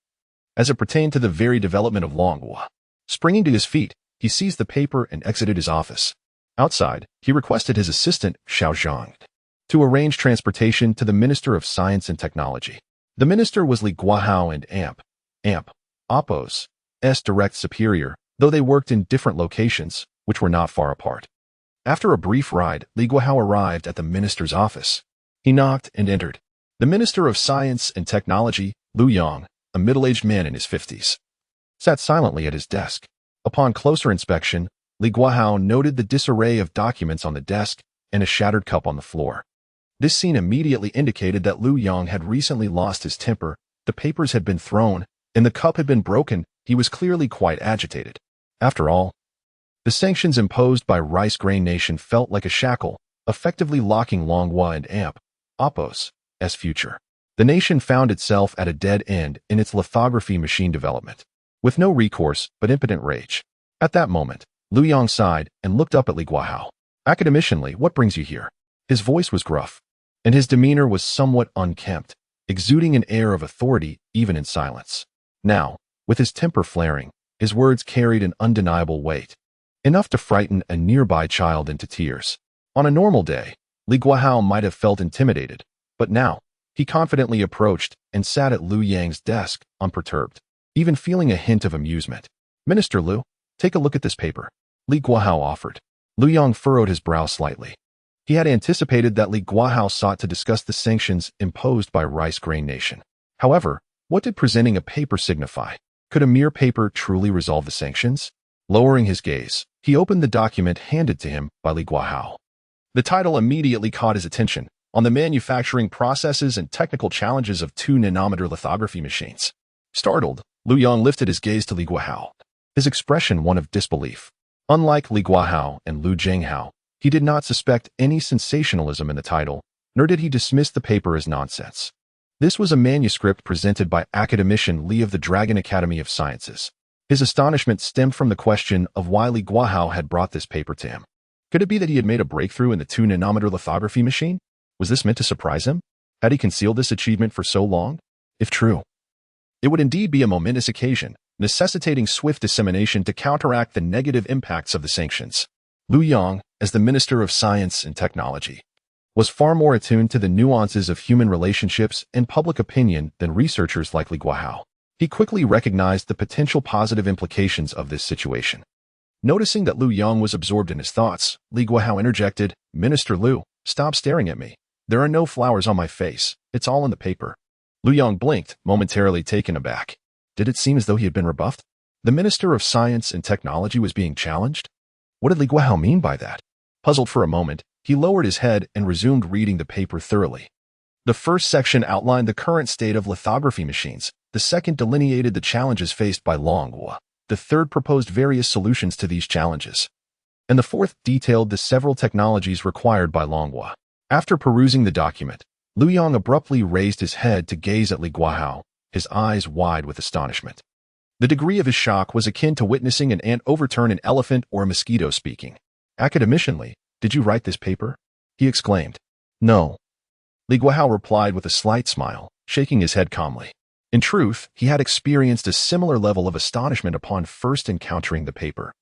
as it pertained to the very development of Longhua. Springing to his feet, he seized the paper and exited his office. Outside, he requested his assistant, Xiao Zhang, to arrange transportation to the Minister of Science and Technology. The minister was Li Guohao and Oppo's direct superior, though they worked in different locations, which were not far apart. After a brief ride, Li Guohao arrived at the minister's office. He knocked and entered. The Minister of Science and Technology, Liu Yang, a middle-aged man in his 50s, sat silently at his desk. Upon closer inspection, Li Guohao noted the disarray of documents on the desk and a shattered cup on the floor. This scene immediately indicated that Liu Yang had recently lost his temper. The papers had been thrown, and the cup had been broken. He was clearly quite agitated. After all, the sanctions imposed by Rice Grain Nation felt like a shackle, effectively locking Longhua and Oppo's future. The nation found itself at a dead end in its lithography machine development, with no recourse but impotent rage. At that moment, Lu Yong sighed and looked up at Li Guahao. Academicianly, what brings you here? His voice was gruff, and his demeanor was somewhat unkempt, exuding an air of authority even in silence. Now, with his temper flaring, his words carried an undeniable weight, enough to frighten a nearby child into tears. On a normal day, Li Guahao might have felt intimidated, but now, he confidently approached and sat at Lu Yang's desk, unperturbed, even feeling a hint of amusement. Minister Lu, take a look at this paper, Li Guahao offered. Lu Yang furrowed his brow slightly. He had anticipated that Li Guahao sought to discuss the sanctions imposed by Rice Grain Nation. However, what did presenting a paper signify? Could a mere paper truly resolve the sanctions? Lowering his gaze, he opened the document handed to him by Li Guahao. The title immediately caught his attention, on the manufacturing processes and technical challenges of 2-nanometer lithography machines. Startled, Lu Yang lifted his gaze to Li Guahao, his expression one of disbelief. Unlike Li Guahao and Lu Zhenghao, he did not suspect any sensationalism in the title, nor did he dismiss the paper as nonsense. This was a manuscript presented by academician Li of the Dragon Academy of Sciences. His astonishment stemmed from the question of why Li Guahao had brought this paper to him. Could it be that he had made a breakthrough in the 2-nanometer lithography machine? Was this meant to surprise him? Had he concealed this achievement for so long? If true, it would indeed be a momentous occasion, necessitating swift dissemination to counteract the negative impacts of the sanctions. Lu Yang, as the Minister of Science and Technology, was far more attuned to the nuances of human relationships and public opinion than researchers like Li Guahao. He quickly recognized the potential positive implications of this situation. Noticing that Lu Yang was absorbed in his thoughts, Li Guahao interjected, Minister Lu, stop staring at me. There are no flowers on my face. It's all in the paper. Lu Yang blinked, momentarily taken aback. Did it seem as though he had been rebuffed? The Minister of Science and Technology was being challenged? What did Li Guahao mean by that? Puzzled for a moment, he lowered his head and resumed reading the paper thoroughly. The first section outlined the current state of lithography machines. The second delineated the challenges faced by Longhua. The third proposed various solutions to these challenges. And the fourth detailed the several technologies required by Longhua. After perusing the document, Lu Yang abruptly raised his head to gaze at Li Guahao, his eyes wide with astonishment. The degree of his shock was akin to witnessing an ant overturn an elephant or a mosquito speaking. Academicianly, did you write this paper? He exclaimed. No. Li Guahao replied with a slight smile, shaking his head calmly. In truth, he had experienced a similar level of astonishment upon first encountering the paper.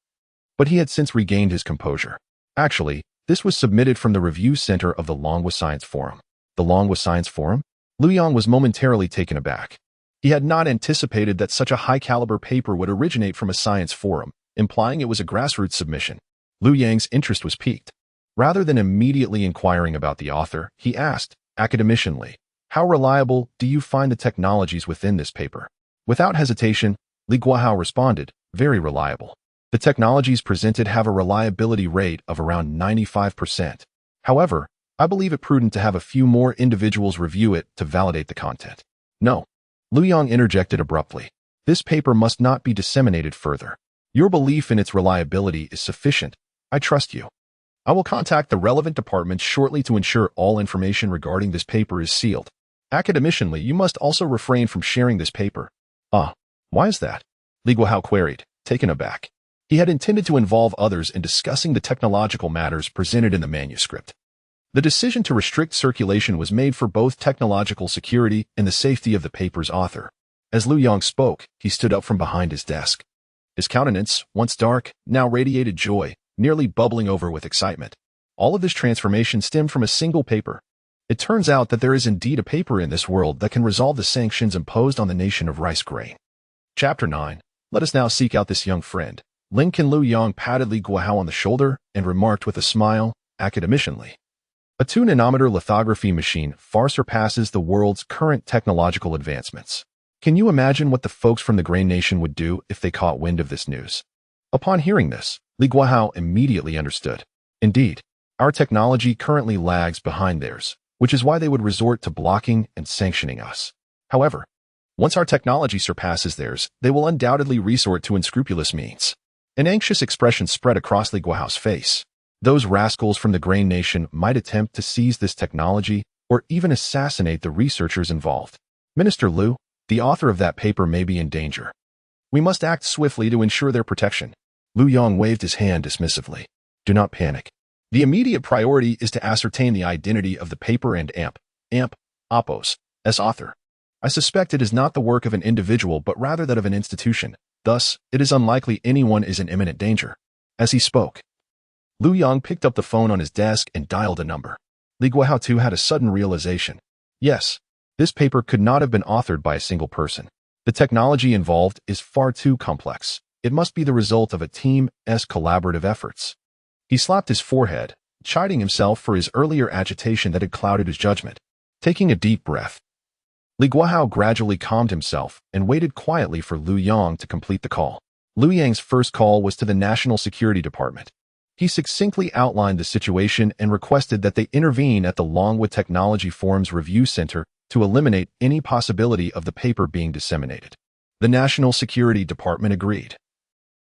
But he had since regained his composure. Actually, this was submitted from the review center of the Longhua Science Forum. The Longhua Science Forum? Lu Yang was momentarily taken aback. He had not anticipated that such a high-caliber paper would originate from a science forum, implying it was a grassroots submission. Lu Yang's interest was piqued. Rather than immediately inquiring about the author, he asked, academicianly, how reliable do you find the technologies within this paper? Without hesitation, Li Guahao responded, very reliable. The technologies presented have a reliability rate of around 95%. However, I believe it prudent to have a few more individuals review it to validate the content. No. Lu Yang interjected abruptly. This paper must not be disseminated further. Your belief in its reliability is sufficient. I trust you. I will contact the relevant departments shortly to ensure all information regarding this paper is sealed. Academicianly, you must also refrain from sharing this paper. Why is that? Li Guahao queried, taken aback. He had intended to involve others in discussing the technological matters presented in the manuscript. The decision to restrict circulation was made for both technological security and the safety of the paper's author. As Lu Yang spoke, he stood up from behind his desk. His countenance, once dark, now radiated joy, nearly bubbling over with excitement. All of this transformation stemmed from a single paper. It turns out that there is indeed a paper in this world that can resolve the sanctions imposed on the nation of rice grain. Chapter 9. Let us now seek out this young friend. Lin Can. Lu Yang patted Li Guahao on the shoulder and remarked with a smile, academicianly. A 2-nanometer lithography machine far surpasses the world's current technological advancements. Can you imagine what the folks from the Grain Nation would do if they caught wind of this news? Upon hearing this, Li Guahao immediately understood. Indeed, our technology currently lags behind theirs, which is why they would resort to blocking and sanctioning us. However, once our technology surpasses theirs, they will undoubtedly resort to unscrupulous means. An anxious expression spread across Li Guohao's face. Those rascals from the Grain Nation might attempt to seize this technology or even assassinate the researchers involved. Minister Liu, the author of that paper may be in danger. We must act swiftly to ensure their protection. Lu Yong waved his hand dismissively. Do not panic. The immediate priority is to ascertain the identity of the paper and Oppos, as author. I suspect it is not the work of an individual but rather that of an institution. Thus, it is unlikely anyone is in imminent danger. As he spoke, Lu Yong picked up the phone on his desk and dialed a number. Li Guohao too had a sudden realization. Yes, this paper could not have been authored by a single person. The technology involved is far too complex. It must be the result of a team's collaborative efforts. He slapped his forehead, chiding himself for his earlier agitation that had clouded his judgment. Taking a deep breath, Li Guohao gradually calmed himself and waited quietly for Lu Yong to complete the call. Lu Yang's first call was to the National Security Department. He succinctly outlined the situation and requested that they intervene at the Longwood Technology Forum's Review Center to eliminate any possibility of the paper being disseminated. The National Security Department agreed,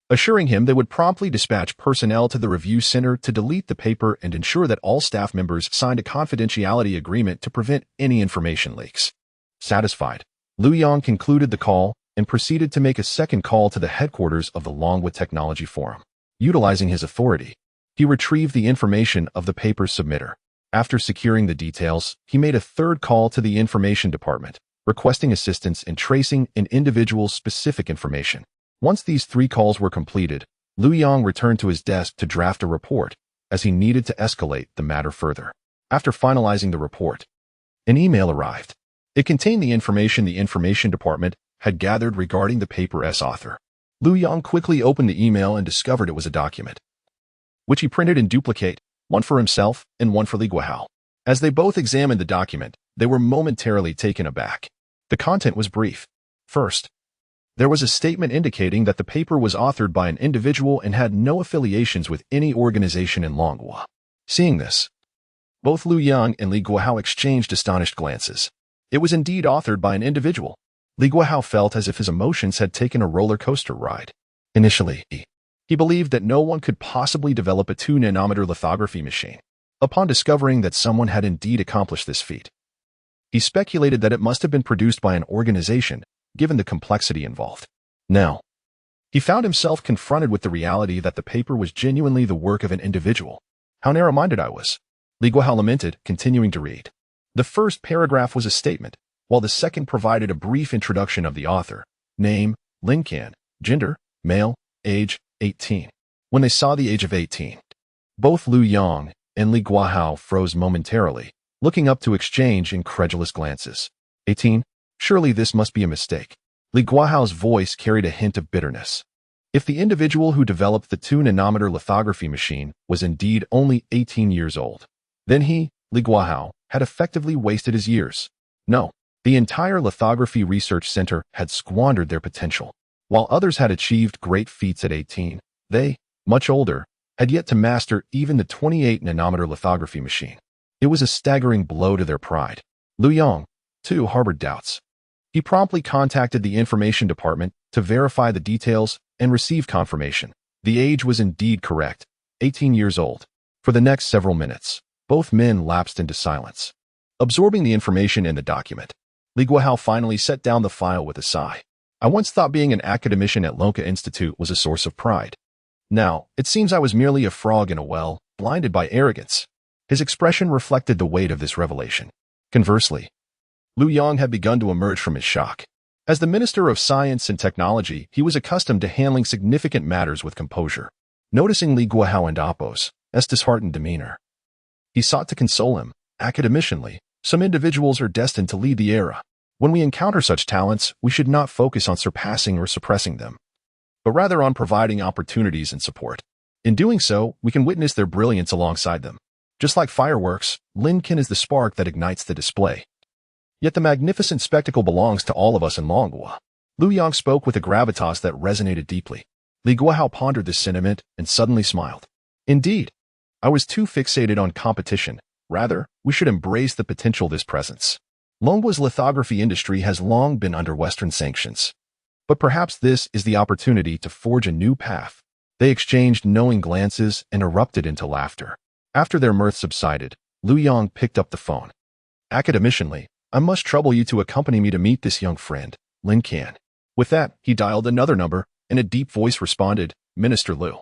assuring him they would promptly dispatch personnel to the Review Center to delete the paper and ensure that all staff members signed a confidentiality agreement to prevent any information leaks. Satisfied, Lu Yong concluded the call and proceeded to make a second call to the headquarters of the Longwood Technology Forum. Utilizing his authority, he retrieved the information of the paper's submitter. After securing the details, he made a third call to the Information Department, requesting assistance in tracing an individual's specific information. Once these 3 calls were completed, Lu Yong returned to his desk to draft a report, as he needed to escalate the matter further. After finalizing the report, an email arrived. It contained the information the Information Department had gathered regarding the paper's author. Lu Yong quickly opened the email and discovered it was a document, which he printed in duplicate, one for himself and one for Li Guohao. As they both examined the document, they were momentarily taken aback. The content was brief. First, there was a statement indicating that the paper was authored by an individual and had no affiliations with any organization in Longwood. Seeing this, both Lu Yong and Li Guohao exchanged astonished glances. It was indeed authored by an individual. Li Guohao felt as if his emotions had taken a roller coaster ride. Initially, he believed that no one could possibly develop a 2-nanometer lithography machine. Upon discovering that someone had indeed accomplished this feat, he speculated that it must have been produced by an organization, given the complexity involved. Now, he found himself confronted with the reality that the paper was genuinely the work of an individual. How narrow-minded I was, Li Guohao lamented, continuing to read. The first paragraph was a statement, while the second provided a brief introduction of the author. Name, Lin Can. Gender, male. Age, 18. When they saw the age of 18, both Lu Yong and Li Guohao froze momentarily, looking up to exchange incredulous glances. 18? Surely this must be a mistake. Li Guohao's voice carried a hint of bitterness. If the individual who developed the 2-nanometer lithography machine was indeed only 18 years old, then he, Li Guohao, had effectively wasted his years. No, the entire lithography research center had squandered their potential. While others had achieved great feats at 18, they, much older, had yet to master even the 28-nanometer lithography machine. It was a staggering blow to their pride. Lu Yong, too, harbored doubts. He promptly contacted the Information Department to verify the details and receive confirmation. The age was indeed correct, 18 years old. For the next several minutes, both men lapsed into silence, absorbing the information in the document. Li Guohao finally set down the file with a sigh. I once thought being an academician at Lonka Institute was a source of pride. Now, it seems I was merely a frog in a well, blinded by arrogance. His expression reflected the weight of this revelation. Conversely, Lu Yong had begun to emerge from his shock. As the Minister of Science and Technology, he was accustomed to handling significant matters with composure. Noticing Li Guohao and Oppos' disheartened demeanor, he sought to console him. Academicianly, some individuals are destined to lead the era. When we encounter such talents, we should not focus on surpassing or suppressing them, but rather on providing opportunities and support. In doing so, we can witness their brilliance alongside them. Just like fireworks, Lin Can is the spark that ignites the display. Yet the magnificent spectacle belongs to all of us in Longwood. Lu Yong spoke with a gravitas that resonated deeply. Li Guohao pondered this sentiment and suddenly smiled. Indeed, I was too fixated on competition. Rather, we should embrace the potential this presents. Longwood's lithography industry has long been under Western sanctions, but perhaps this is the opportunity to forge a new path. They exchanged knowing glances and erupted into laughter. After their mirth subsided, Lu Yong picked up the phone. Academicianly, I must trouble you to accompany me to meet this young friend, Lin Can. With that, he dialed another number, and a deep voice responded, Minister Liu.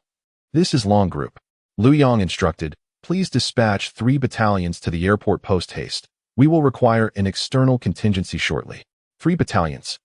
This is Long Group. Lu Yong instructed, please dispatch 3 battalions to the airport post-haste. We will require an external contingency shortly. 3 battalions.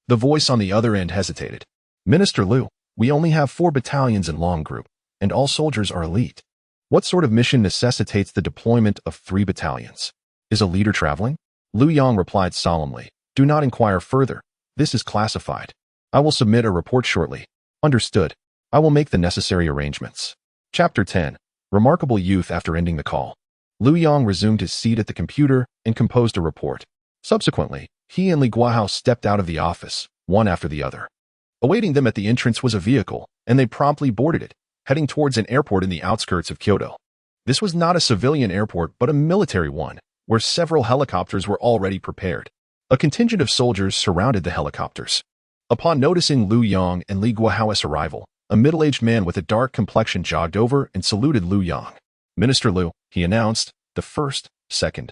The voice on the other end hesitated. Minister Liu, we only have 4 battalions in Long Group, and all soldiers are elite. What sort of mission necessitates the deployment of 3 battalions? Is a leader traveling? Lu Yong replied solemnly, do not inquire further. This is classified. I will submit a report shortly. Understood. I will make the necessary arrangements. Chapter 10. Remarkable Youth. After ending the call, Lu Yong resumed his seat at the computer and composed a report. Subsequently, he and Li Guahao stepped out of the office, one after the other. Awaiting them at the entrance was a vehicle, and they promptly boarded it, heading towards an airport in the outskirts of Kyoto. This was not a civilian airport but a military one, where several helicopters were already prepared. A contingent of soldiers surrounded the helicopters. Upon noticing Lu Yong and Li Guahao's arrival, a middle-aged man with a dark complexion jogged over and saluted Lu Yong. Minister Liu, he announced, the 1st, 2nd,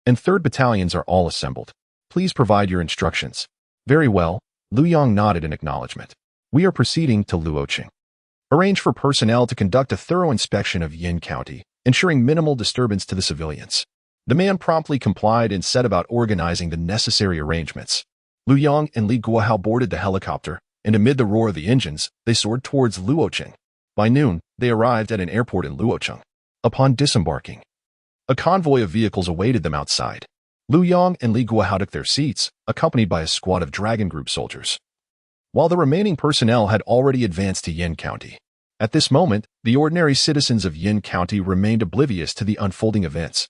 and 3rd battalions are all assembled. Please provide your instructions. Very well, Lu Yong nodded in acknowledgement. We are proceeding to Luoqing. Arrange for personnel to conduct a thorough inspection of Yin County, ensuring minimal disturbance to the civilians. The man promptly complied and set about organizing the necessary arrangements. Lu Yong and Li Guahao boarded the helicopter, and amid the roar of the engines, they soared towards Luoqing. By noon, they arrived at an airport in Luoqing. Upon disembarking, a convoy of vehicles awaited them outside. Lu Yong and Li Guahao took their seats, accompanied by a squad of Dragon Group soldiers, while the remaining personnel had already advanced to Yin County. At this moment, the ordinary citizens of Yin County remained oblivious to the unfolding events,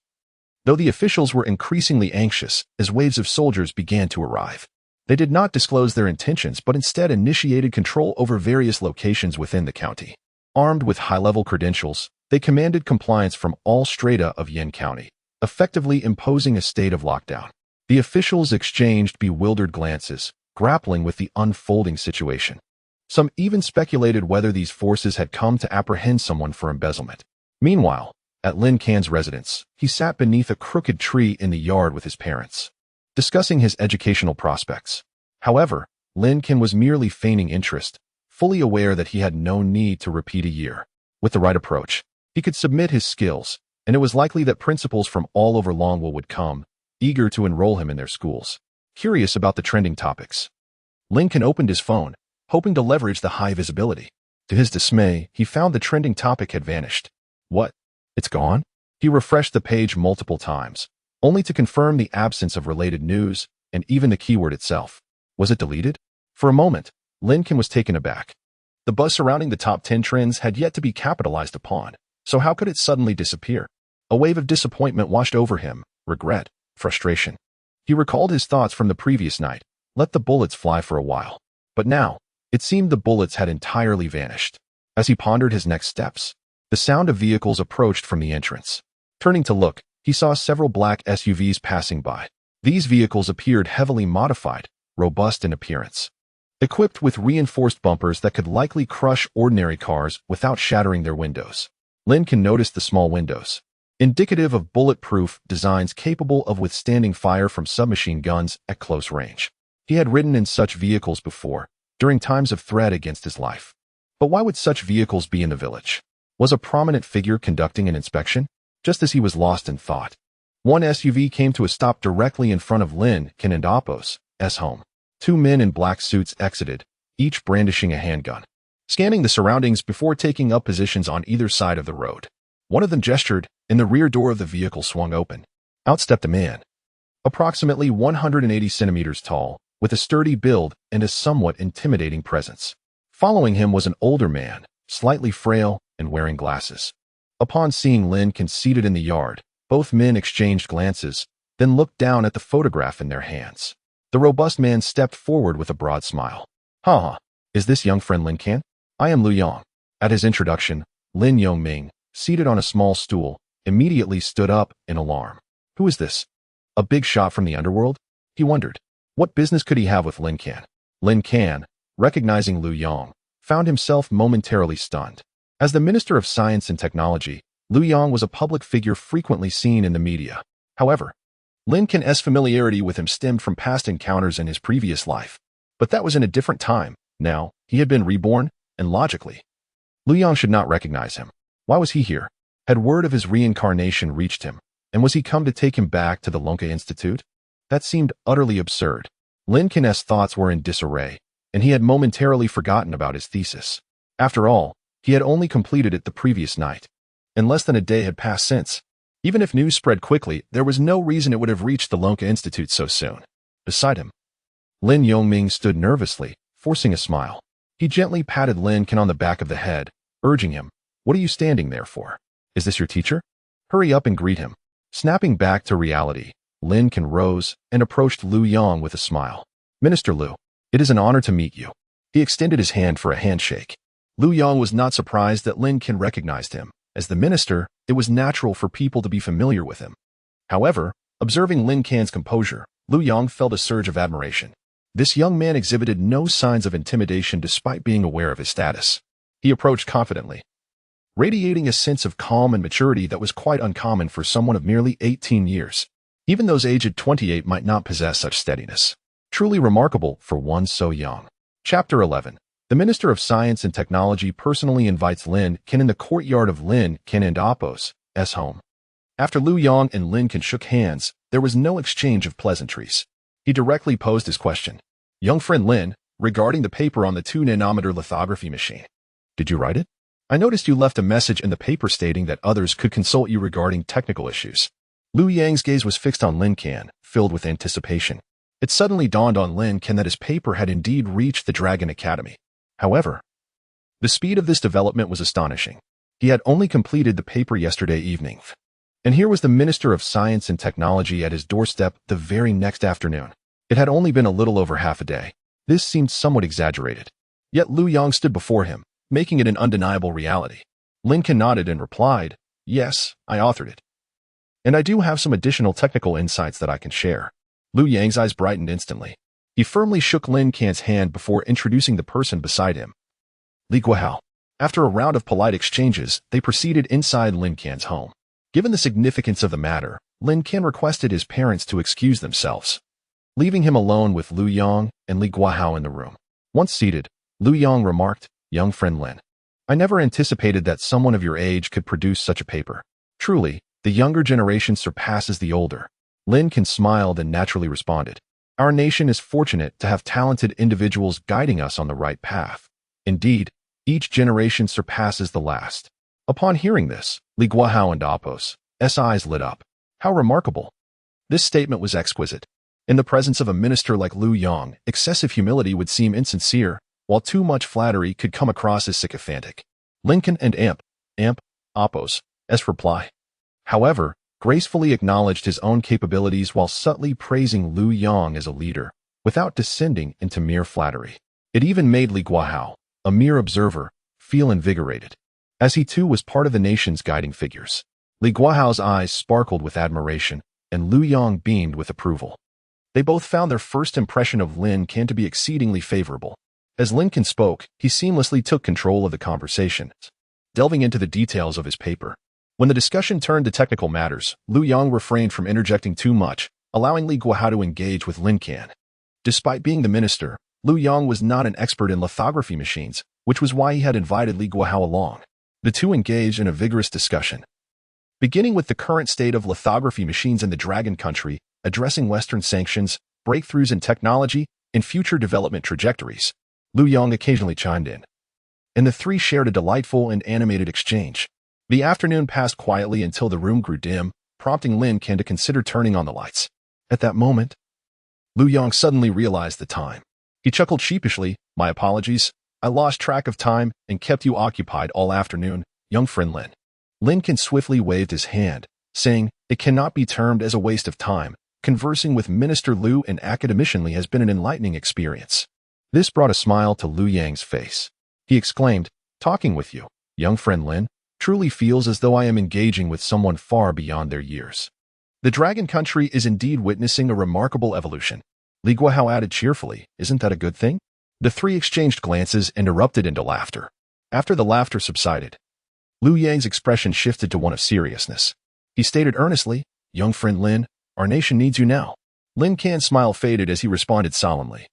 though the officials were increasingly anxious as waves of soldiers began to arrive. They did not disclose their intentions but instead initiated control over various locations within the county. Armed with high-level credentials, they commanded compliance from all strata of Yin County, effectively imposing a state of lockdown. The officials exchanged bewildered glances, grappling with the unfolding situation. Some even speculated whether these forces had come to apprehend someone for embezzlement. Meanwhile, at Lin Can's residence, he sat beneath a crooked tree in the yard with his parents, discussing his educational prospects. However, Lin Can was merely feigning interest, fully aware that he had no need to repeat a year. With the right approach, he could submit his skills, and it was likely that principals from all over Longwood would come, eager to enroll him in their schools. Curious about the trending topics, Lin Can opened his phone, hoping to leverage the high visibility. To his dismay, he found the trending topic had vanished. What? It's gone? He refreshed the page multiple times, only to confirm the absence of related news and even the keyword itself. Was it deleted? For a moment, Lin Can was taken aback. The buzz surrounding the top 10 trends had yet to be capitalized upon, so how could it suddenly disappear? A wave of disappointment washed over him, regret, frustration. He recalled his thoughts from the previous night, let the bullets fly for a while. But now, it seemed the bullets had entirely vanished. As he pondered his next steps, the sound of vehicles approached from the entrance. Turning to look, he saw several black SUVs passing by. These vehicles appeared heavily modified, robust in appearance, equipped with reinforced bumpers that could likely crush ordinary cars without shattering their windows. Lin Can noticed the small windows, indicative of bulletproof designs capable of withstanding fire from submachine guns at close range. He had ridden in such vehicles before, during times of threat against his life. But why would such vehicles be in the village? Was a prominent figure conducting an inspection? Just as he was lost in thought, one SUV came to a stop directly in front of Lin Can and Appo's home. 2 men in black suits exited, each brandishing a handgun, scanning the surroundings before taking up positions on either side of the road. One of them gestured, and the rear door of the vehicle swung open. Out stepped a man, approximately 180 centimeters tall, with a sturdy build and a somewhat intimidating presence. Following him was an older man, slightly frail and wearing glasses. Upon seeing Lin Can seated in the yard, both men exchanged glances, then looked down at the photograph in their hands. The robust man stepped forward with a broad smile. "Ha! Is this young friend Lin Can? I am Lu Yong." At his introduction, Lin Yongming, seated on a small stool, immediately stood up in alarm. Who is this? A big shot from the underworld? He wondered. What business could he have with Lin Can? Lin Can, recognizing Lu Yong, found himself momentarily stunned. As the Minister of Science and Technology, Liu Yang was a public figure frequently seen in the media. However, Lin Can's familiarity with him stemmed from past encounters in his previous life. But that was in a different time. Now, he had been reborn, and logically, Liu Yang should not recognize him. Why was he here? Had word of his reincarnation reached him, and was he come to take him back to the Lin Can Institute? That seemed utterly absurd. Lin Can's thoughts were in disarray, and he had momentarily forgotten about his thesis. After all, he had only completed it the previous night, and less than a day had passed since. Even if news spread quickly, there was no reason it would have reached the Lin Can Institute so soon. Beside him, Lin Yongming stood nervously, forcing a smile. He gently patted Lin Can on the back of the head, urging him, "What are you standing there for? Is this your teacher? Hurry up and greet him." Snapping back to reality, Lin Can rose and approached Liu Yang with a smile. "Minister Liu, it is an honor to meet you." He extended his hand for a handshake. Liu Yang was not surprised that Lin Can recognized him. As the minister, it was natural for people to be familiar with him. However, observing Lin Can's composure, Liu Yang felt a surge of admiration. This young man exhibited no signs of intimidation despite being aware of his status. He approached confidently, radiating a sense of calm and maturity that was quite uncommon for someone of merely 18 years. Even those aged 28 might not possess such steadiness. Truly remarkable for one so young. Chapter 11. The Minister of Science and Technology personally invites Lin Can in the courtyard of Lin Can and Apos' home. After Liu Yang and Lin Can shook hands, there was no exchange of pleasantries. He directly posed his question. "Young friend Lin, regarding the paper on the 2-nanometer lithography machine. Did you write it? I noticed you left a message in the paper stating that others could consult you regarding technical issues." Liu Yang's gaze was fixed on Lin Can, filled with anticipation. It suddenly dawned on Lin Can that his paper had indeed reached the Dragon Academy. However, the speed of this development was astonishing. He had only completed the paper yesterday evening. And here was the Minister of Science and Technology at his doorstep the very next afternoon. It had only been a little over half a day. This seemed somewhat exaggerated. Yet Liu Yang stood before him, making it an undeniable reality. Lin Can nodded and replied, "Yes, I authored it. And I do have some additional technical insights that I can share." Liu Yang's eyes brightened instantly. He firmly shook Lin Can's hand before introducing the person beside him. Li Guohao. After a round of polite exchanges, they proceeded inside Lin Can's home. Given the significance of the matter, Lin Can requested his parents to excuse themselves, leaving him alone with Liu Yang and Li Guohao in the room. Once seated, Liu Yang remarked, "Young friend Lin, I never anticipated that someone of your age could produce such a paper. Truly, the younger generation surpasses the older." Lin Can smiled and naturally responded, "Our nation is fortunate to have talented individuals guiding us on the right path. Indeed, each generation surpasses the last." Upon hearing this, Li Guohao and Apos' eyes lit up. How remarkable! This statement was exquisite. In the presence of a minister like Liu Yang, excessive humility would seem insincere, while too much flattery could come across as sycophantic. Lin Can and Apos' reply, however, gracefully acknowledged his own capabilities while subtly praising Liu Yang as a leader, without descending into mere flattery. It even made Li Guohao, a mere observer, feel invigorated, as he too was part of the nation's guiding figures. Li Guohao's eyes sparkled with admiration, and Liu Yang beamed with approval. They both found their first impression of Lin Can to be exceedingly favorable. As Lin Can spoke, he seamlessly took control of the conversation, delving into the details of his paper. When the discussion turned to technical matters, Liu Yang refrained from interjecting too much, allowing Li Guohao to engage with Lin Can. Despite being the minister, Liu Yang was not an expert in lithography machines, which was why he had invited Li Guohao along. The two engaged in a vigorous discussion, beginning with the current state of lithography machines in the Dragon Country, addressing Western sanctions, breakthroughs in technology, and future development trajectories. Liu Yang occasionally chimed in, and the three shared a delightful and animated exchange. The afternoon passed quietly until the room grew dim, prompting Lin Can to consider turning on the lights. At that moment, Liu Yang suddenly realized the time. He chuckled sheepishly, "My apologies. I lost track of time and kept you occupied all afternoon, young friend Lin." Lin Can swiftly waved his hand, saying, "It cannot be termed as a waste of time. Conversing with Minister Liu and academicianly has been an enlightening experience." This brought a smile to Liu Yang's face. He exclaimed, "Talking with you, young friend Lin, truly feels as though I am engaging with someone far beyond their years." The Dragon Country is indeed witnessing a remarkable evolution. Li Guohao added cheerfully, "Isn't that a good thing?" The three exchanged glances and erupted into laughter. After the laughter subsided, Liu Yang's expression shifted to one of seriousness. He stated earnestly, "Young friend Lin, our nation needs you now." Lin Can's smile faded as he responded solemnly,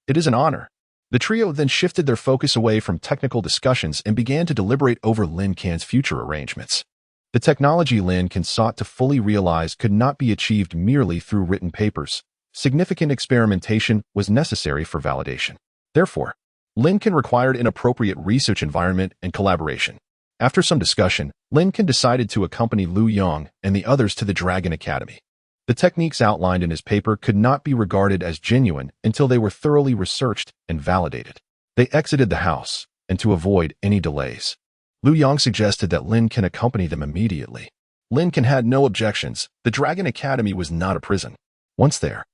"It is an honor." The trio then shifted their focus away from technical discussions and began to deliberate over Lin Can's future arrangements. The technology Lin Can sought to fully realize could not be achieved merely through written papers. Significant experimentation was necessary for validation. Therefore, Lin Can required an appropriate research environment and collaboration. After some discussion, Lin Can decided to accompany Liu Yang and the others to the Dragon Academy. The techniques outlined in his paper could not be regarded as genuine until they were thoroughly researched and validated. They exited the house, and to avoid any delays, Liu Yang suggested that Lin Can accompany them immediately. Lin Can had no objections. The Dragon Academy was not a prison. Once there,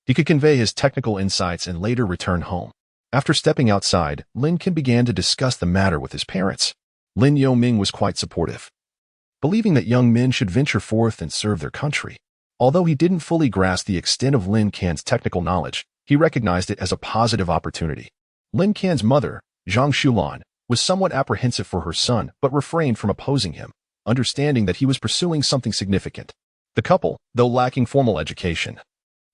he could convey his technical insights and later return home. After stepping outside, Lin Can began to discuss the matter with his parents. Lin Yoming was quite supportive, believing that young men should venture forth and serve their country. Although he didn't fully grasp the extent of Lin Can's technical knowledge, he recognized it as a positive opportunity. Lin Can's mother, Zhang Shulan, was somewhat apprehensive for her son but refrained from opposing him, understanding that he was pursuing something significant. The couple, though lacking formal education,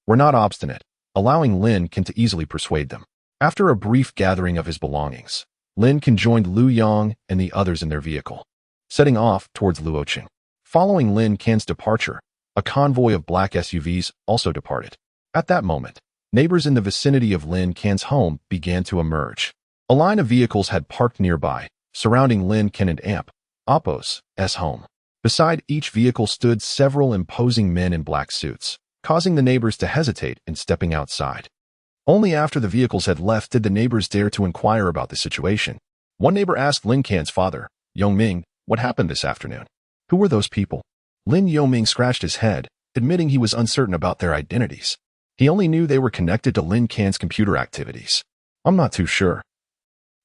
were not obstinate, allowing Lin Can to easily persuade them. After a brief gathering of his belongings, Lin Can joined Liu Yang and the others in their vehicle, setting off towards Luoqing. Following Lin Can's departure, a convoy of black SUVs also departed. At that moment, neighbors in the vicinity of Lin Can's home began to emerge. A line of vehicles had parked nearby, surrounding Lin Can and Oppo's home. Beside each vehicle stood several imposing men in black suits, causing the neighbors to hesitate in stepping outside. Only after the vehicles had left did the neighbors dare to inquire about the situation. One neighbor asked Lin Can's father, Yoming, what happened this afternoon? Who were those people? Lin Yoming scratched his head, admitting he was uncertain about their identities. He only knew they were connected to Lin Can's computer activities. I'm not too sure.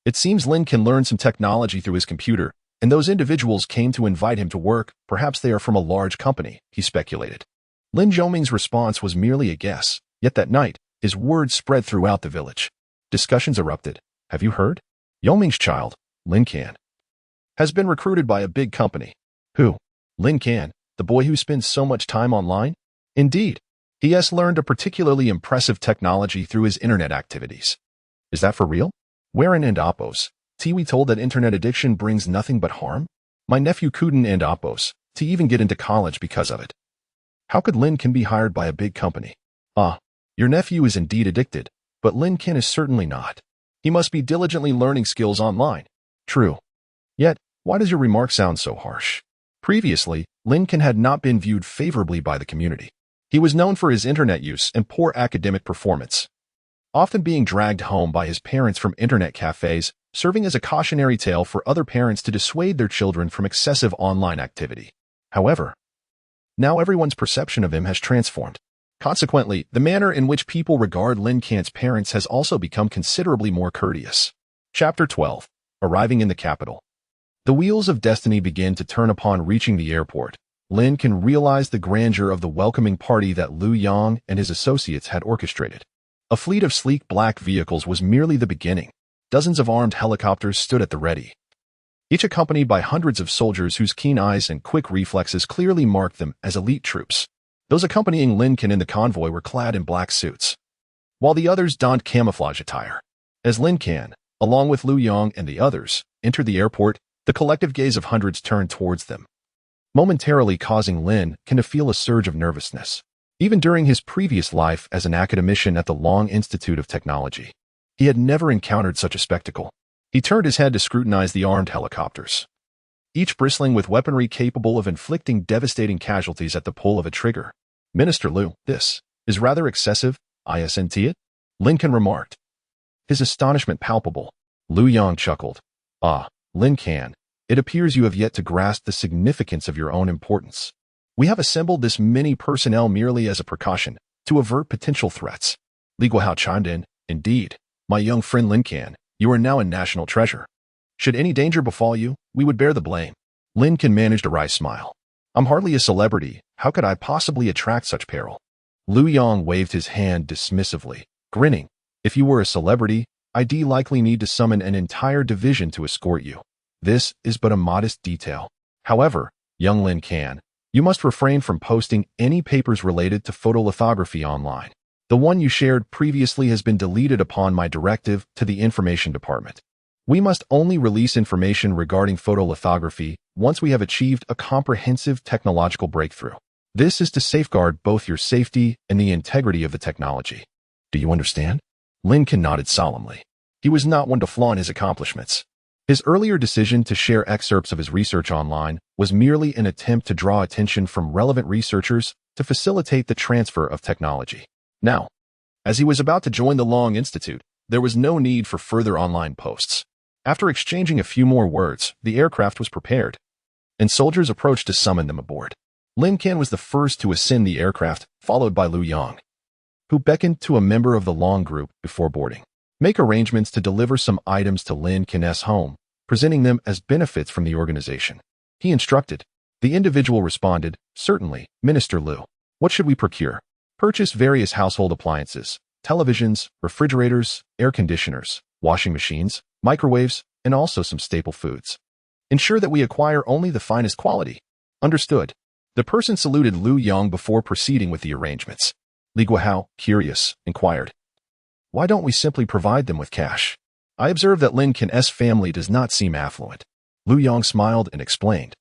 It seems Lin Can learned some technology through his computer, and those individuals came to invite him to work. Perhaps they are from a large company, he speculated. Lin Yoming's response was merely a guess, yet that night, his words spread throughout the village. Discussions erupted. Have you heard? Yoming's child, Lin Can, has been recruited by a big company. Who? Lin Can, the boy who spends so much time online? Indeed. He has learned a particularly impressive technology through his internet activities. Is that for real? Wherein and Oppos, we told that internet addiction brings nothing but harm? My nephew couldn't and Oppos, to even get into college because of it. How could Lin Can be hired by a big company? Your nephew is indeed addicted, but Lin Can is certainly not. He must be diligently learning skills online. True. Yet, why does your remark sound so harsh? Previously, Lin Can had not been viewed favorably by the community. He was known for his internet use and poor academic performance, often being dragged home by his parents from internet cafes, serving as a cautionary tale for other parents to dissuade their children from excessive online activity. However, now everyone's perception of him has transformed. Consequently, the manner in which people regard Lin Can's parents has also become considerably more courteous. Chapter 12. Arriving in the capital. The wheels of destiny begin to turn upon reaching the airport. Lin Can realize the grandeur of the welcoming party that Liu Yang and his associates had orchestrated. A fleet of sleek black vehicles was merely the beginning. Dozens of armed helicopters stood at the ready, each accompanied by hundreds of soldiers whose keen eyes and quick reflexes clearly marked them as elite troops. Those accompanying Lin Can in the convoy were clad in black suits, while the others donned camouflage attire. As Lin Can, along with Liu Yang and the others, entered the airport, the collective gaze of hundreds turned towards them, momentarily causing Lin Can to feel a surge of nervousness. Even during his previous life as an academician at the Long Institute of Technology, he had never encountered such a spectacle. He turned his head to scrutinize the armed helicopters, each bristling with weaponry capable of inflicting devastating casualties at the pull of a trigger. Minister Liu, this is rather excessive, isn't it? Lin Can remarked, his astonishment palpable. Liu Yang chuckled. Lin Can, it appears you have yet to grasp the significance of your own importance. We have assembled this many personnel merely as a precaution, to avert potential threats. Li Guohao chimed in, indeed, my young friend Lin Can, you are now a national treasure. Should any danger befall you, we would bear the blame. Lin Can managed a wry smile. I'm hardly a celebrity, how could I possibly attract such peril? Liu Yang waved his hand dismissively, grinning. If you were a celebrity, I'd likely need to summon an entire division to escort you. This is but a modest detail. However, young Lin Can, you must refrain from posting any papers related to photolithography online. The one you shared previously has been deleted upon my directive to the information department. We must only release information regarding photolithography once we have achieved a comprehensive technological breakthrough. This is to safeguard both your safety and the integrity of the technology. Do you understand? Lin Can nodded solemnly. He was not one to flaunt his accomplishments. His earlier decision to share excerpts of his research online was merely an attempt to draw attention from relevant researchers to facilitate the transfer of technology. Now, as he was about to join the Long Institute, there was no need for further online posts. After exchanging a few more words, the aircraft was prepared, and soldiers approached to summon them aboard. Lin Can was the first to ascend the aircraft, followed by Lu Yang, who beckoned to a member of the Long group before boarding. Make arrangements to deliver some items to Lin Can's home, presenting them as benefits from the organization. He instructed. The individual responded, "Certainly, Minister Lu. What should we procure?" Purchase various household appliances, televisions, refrigerators, air conditioners, washing machines, microwaves, and also some staple foods. Ensure that we acquire only the finest quality. Understood. The person saluted Lu Yang before proceeding with the arrangements. Li Guohao, curious, inquired, "Why don't we simply provide them with cash? I observe that Lin Can's family does not seem affluent." Lu Yang smiled and explained,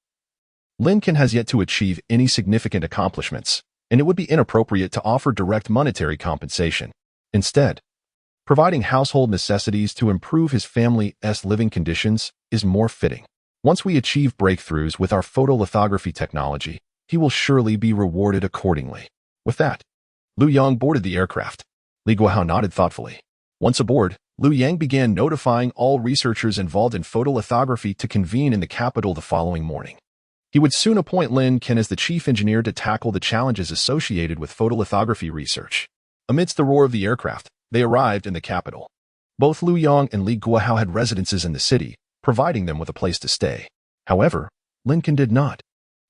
"Lin Can has yet to achieve any significant accomplishments, and it would be inappropriate to offer direct monetary compensation. Instead, providing household necessities to improve his family's living conditions is more fitting. Once we achieve breakthroughs with our photolithography technology, he will surely be rewarded accordingly." With that, Lu Yang boarded the aircraft. Li Guohao nodded thoughtfully. Once aboard, Lu Yang began notifying all researchers involved in photolithography to convene in the capital the following morning. He would soon appoint Lin Can as the chief engineer to tackle the challenges associated with photolithography research. Amidst the roar of the aircraft, they arrived in the capital. Both Lu Yang and Li Guohao had residences in the city, providing them with a place to stay. However, Lin Can did not.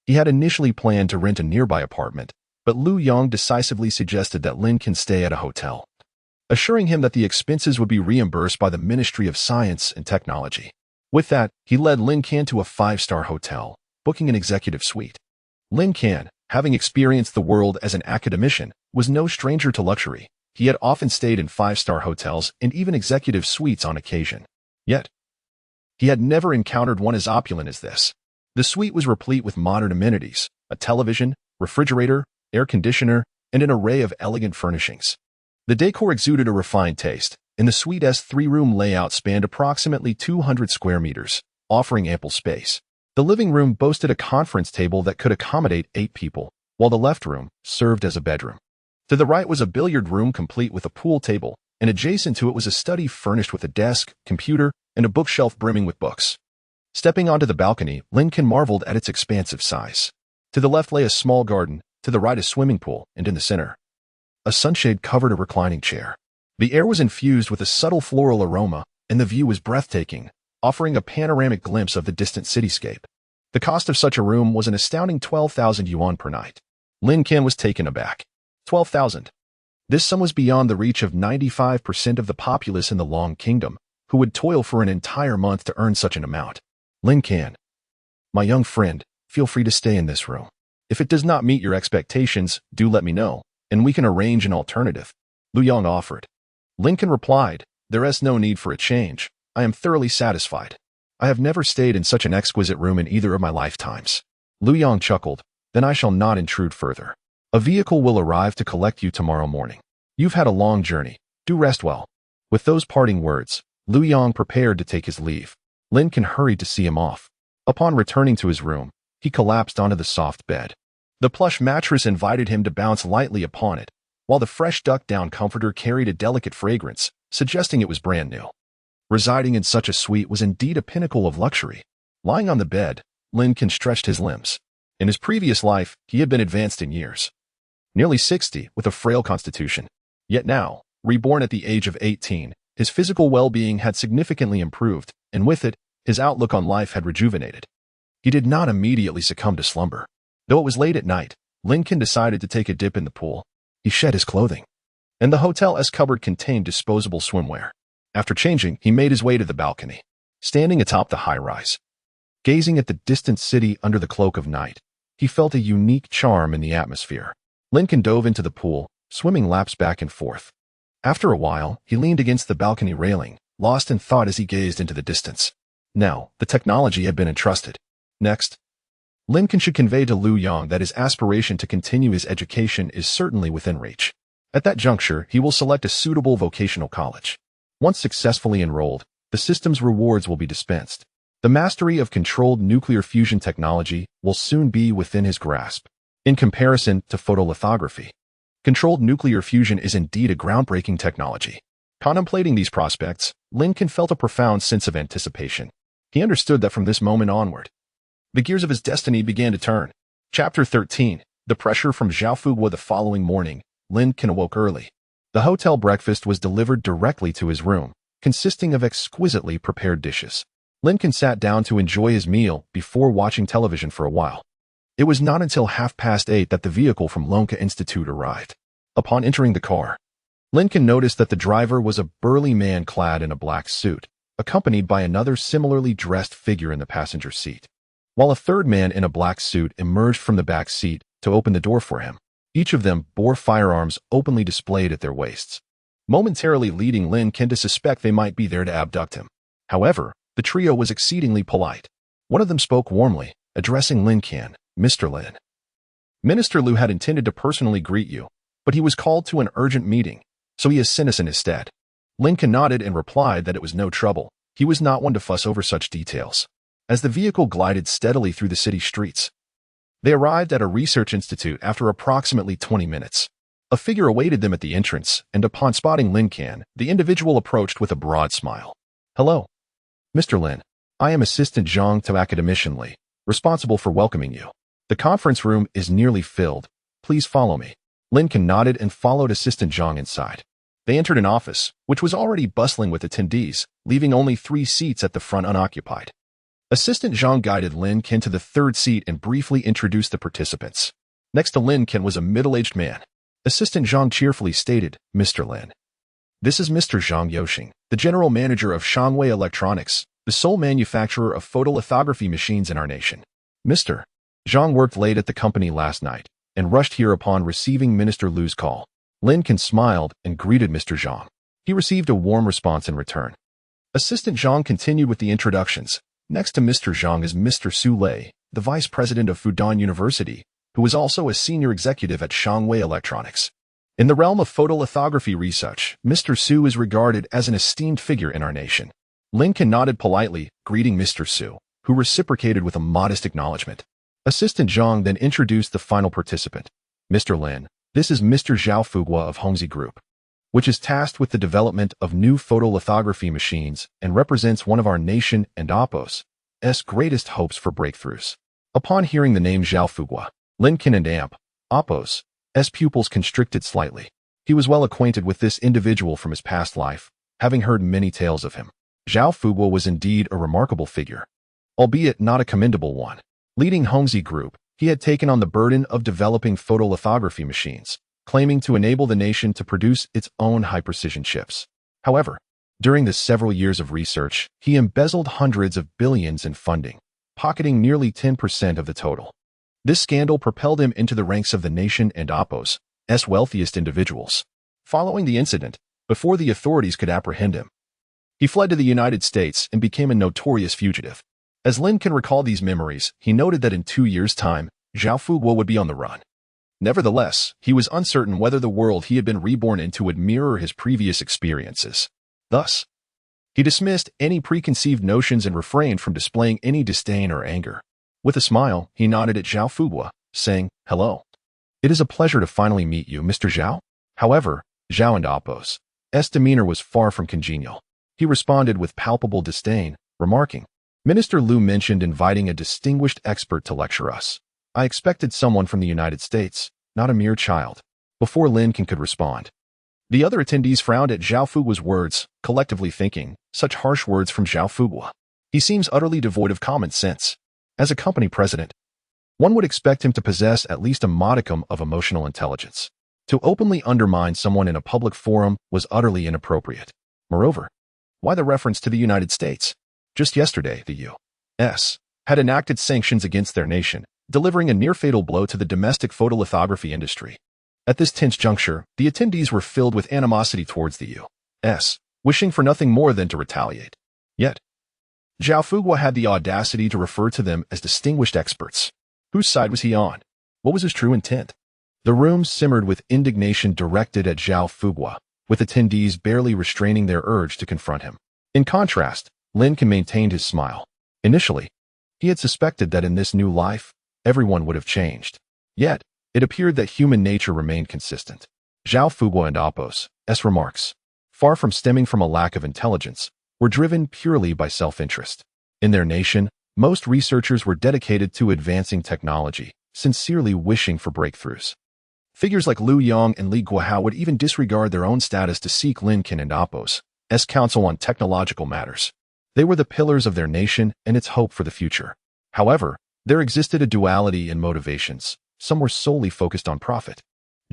He had initially planned to rent a nearby apartment, but Lu Yang decisively suggested that Lin Can stay at a hotel, assuring him that the expenses would be reimbursed by the Ministry of Science and Technology. With that, he led Lin Can to a 5-star hotel, booking an executive suite. Lin Can, having experienced the world as an academician, was no stranger to luxury. He had often stayed in 5-star hotels and even executive suites on occasion. Yet, he had never encountered one as opulent as this. The suite was replete with modern amenities, a television, refrigerator, air conditioner, and an array of elegant furnishings. The decor exuded a refined taste, and the suite's 3-room layout spanned approximately 200 square meters, offering ample space. The living room boasted a conference table that could accommodate 8 people, while the left room served as a bedroom. To the right was a billiard room complete with a pool table, and adjacent to it was a study furnished with a desk, computer, and a bookshelf brimming with books. Stepping onto the balcony, Lin Can marveled at its expansive size. To the left lay a small garden, to the right a swimming pool, and in the center, a sunshade covered a reclining chair. The air was infused with a subtle floral aroma, and the view was breathtaking, offering a panoramic glimpse of the distant cityscape. The cost of such a room was an astounding 12,000 yuan per night. Lin Can was taken aback. 12,000. This sum was beyond the reach of 95% of the populace in the Long Kingdom, who would toil for an entire month to earn such an amount. Lin Can, my young friend, feel free to stay in this room. If it does not meet your expectations, do let me know, and we can arrange an alternative. Lu Yang offered. Lin Can replied, "There is no need for a change. I am thoroughly satisfied. I have never stayed in such an exquisite room in either of my lifetimes." Lu Yang chuckled, "Then I shall not intrude further. A vehicle will arrive to collect you tomorrow morning. You've had a long journey. Do rest well." With those parting words, Lu Yang prepared to take his leave. Lin Can hurried to see him off. Upon returning to his room, he collapsed onto the soft bed. The plush mattress invited him to bounce lightly upon it, while the fresh duck-down comforter carried a delicate fragrance, suggesting it was brand new. Residing in such a suite was indeed a pinnacle of luxury. Lying on the bed, Lin Can stretched his limbs. In his previous life, he had been advanced in years, nearly 60, with a frail constitution. Yet now, reborn at the age of 18, his physical well-being had significantly improved, and with it, his outlook on life had rejuvenated. He did not immediately succumb to slumber. Though it was late at night, Lin Can decided to take a dip in the pool. He shed his clothing, and the hotel's cupboard contained disposable swimwear. After changing, he made his way to the balcony. Standing atop the high-rise, gazing at the distant city under the cloak of night, he felt a unique charm in the atmosphere. Lin Can dove into the pool, swimming laps back and forth. After a while, he leaned against the balcony railing, lost in thought as he gazed into the distance. Now, the technology had been entrusted. Next, Lin Can should convey to Liu Yang that his aspiration to continue his education is certainly within reach. At that juncture, he will select a suitable vocational college. Once successfully enrolled, the system's rewards will be dispensed. The mastery of controlled nuclear fusion technology will soon be within his grasp. In comparison to photolithography, controlled nuclear fusion is indeed a groundbreaking technology. Contemplating these prospects, Lin Can felt a profound sense of anticipation. He understood that from this moment onward, the gears of his destiny began to turn. Chapter 13. The pressure from Zhao Fugua. The following morning, Lin Can awoke early. The hotel breakfast was delivered directly to his room, consisting of exquisitely prepared dishes. Lin Can sat down to enjoy his meal before watching television for a while. It was not until 8:30 that the vehicle from Lin Can Institute arrived. Upon entering the car, Lin Can noticed that the driver was a burly man clad in a black suit, accompanied by another similarly dressed figure in the passenger seat, while a third man in a black suit emerged from the back seat to open the door for him. Each of them bore firearms openly displayed at their waists, momentarily leading Lin Can to suspect they might be there to abduct him. However, the trio was exceedingly polite. One of them spoke warmly, addressing Lin Can, "Mr. Lin. Minister Liu had intended to personally greet you, but he was called to an urgent meeting, so he has sent us in his stead." Lin Can nodded and replied that it was no trouble. He was not one to fuss over such details. As the vehicle glided steadily through the city streets, they arrived at a research institute after approximately 20 minutes. A figure awaited them at the entrance, and upon spotting Lin Can, the individual approached with a broad smile. "Hello, Mr. Lin. I am Assistant Zhang to Academician Li, responsible for welcoming you. The conference room is nearly filled. Please follow me." Lin Can nodded and followed Assistant Zhang inside. They entered an office, which was already bustling with attendees, leaving only 3 seats at the front unoccupied. Assistant Zhang guided Lin Can to the third seat and briefly introduced the participants. Next to Lin Can was a middle-aged man. Assistant Zhang cheerfully stated, "Mr. Lin. This is Mr. Zhang Yoxing, the general manager of Shangwei Electronics, the sole manufacturer of photolithography machines in our nation." Mr. Zhang worked late at the company last night and rushed here upon receiving Minister Liu's call. Lin Can smiled and greeted Mr. Zhang. He received a warm response in return. Assistant Zhang continued with the introductions. Next to Mr. Zhang is Mr. Su Lei, the vice president of Fudan University, who was also a senior executive at Shangwei Electronics. In the realm of photolithography research, Mr. Su is regarded as an esteemed figure in our nation. Lin Can nodded politely, greeting Mr. Su, who reciprocated with a modest acknowledgement. Assistant Zhang then introduced the final participant. "Mr. Lin, this is Mr. Zhao Fugua of Hongxi Group, which is tasked with the development of new photolithography machines and represents one of our nation and Oppo's greatest hopes for breakthroughs." Upon hearing the name Zhao Fugua, Lin Can and Oppo's pupils constricted slightly. He was well acquainted with this individual from his past life, having heard many tales of him. Zhao Fugua was indeed a remarkable figure, albeit not a commendable one. Leading Hongxi Group, he had taken on the burden of developing photolithography machines, claiming to enable the nation to produce its own high-precision chips. However, during the several years of research, he embezzled hundreds of billions in funding, pocketing nearly 10% of the total. This scandal propelled him into the ranks of the nation and Oppo's wealthiest individuals. Following the incident, before the authorities could apprehend him, he fled to the United States and became a notorious fugitive. As Lin Can recalled these memories, he noted that in 2 years' time, Zhao Fugua would be on the run. Nevertheless, he was uncertain whether the world he had been reborn into would mirror his previous experiences. Thus, he dismissed any preconceived notions and refrained from displaying any disdain or anger. With a smile, he nodded at Zhao Fugua, saying, "Hello. It is a pleasure to finally meet you, Mr. Zhao." However, Zhao and Oppo's demeanor was far from congenial. He responded with palpable disdain, remarking, "Minister Liu mentioned inviting a distinguished expert to lecture us. I expected someone from the United States, not a mere child." Before Lin Can could respond, the other attendees frowned at Zhao Fugua's words, collectively thinking, such harsh words from Zhao Fugua. He seems utterly devoid of common sense. As a company president, one would expect him to possess at least a modicum of emotional intelligence. To openly undermine someone in a public forum was utterly inappropriate. Moreover, Why the reference to the United States? Just yesterday, the U.S. had enacted sanctions against their nation, delivering a near-fatal blow to the domestic photolithography industry. At this tense juncture, the attendees were filled with animosity towards the U.S., wishing for nothing more than to retaliate. Yet, Zhao Fugua had the audacity to refer to them as distinguished experts. Whose side was he on? What was his true intent? The room simmered with indignation directed at Zhao Fugua, with attendees barely restraining their urge to confront him. In contrast, Lin Can maintained his smile. Initially, he had suspected that in this new life, everyone would have changed. Yet, it appeared that human nature remained consistent. Zhao Fugua and Apos' remarks, far from stemming from a lack of intelligence, were driven purely by self-interest. In their nation, most researchers were dedicated to advancing technology, sincerely wishing for breakthroughs. Figures like Liu Yang and Li Guohao would even disregard their own status to seek Lin Can and Apos' counsel on technological matters. They were the pillars of their nation and its hope for the future. However, there existed a duality in motivations. Some were solely focused on profit.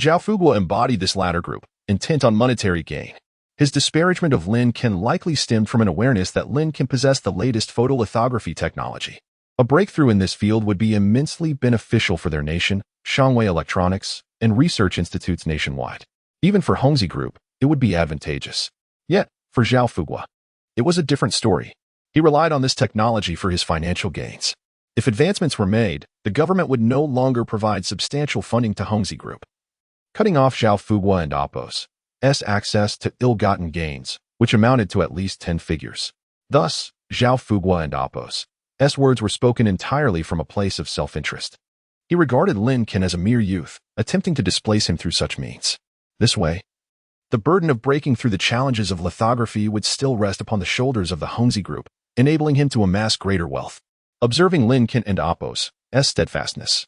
Zhao Fugua embodied this latter group, intent on monetary gain. His disparagement of Lin Can likely stemmed from an awareness that Lin Can possessed the latest photolithography technology. A breakthrough in this field would be immensely beneficial for their nation, Shanghai Electronics, and research institutes nationwide. Even for Hongxi Group, it would be advantageous. Yet, for Zhao Fugua, it was a different story. He relied on this technology for his financial gains. If advancements were made, the government would no longer provide substantial funding to Hongxi Group, cutting off Zhao Fugua and Apos' access to ill-gotten gains, which amounted to at least 10 figures. Thus, Zhao Fugua and Apos' words were spoken entirely from a place of self-interest. He regarded Lin Can as a mere youth, attempting to displace him through such means. This way, the burden of breaking through the challenges of lithography would still rest upon the shoulders of the Hongxi Group, enabling him to amass greater wealth. Observing Lin Can and Apos' steadfastness,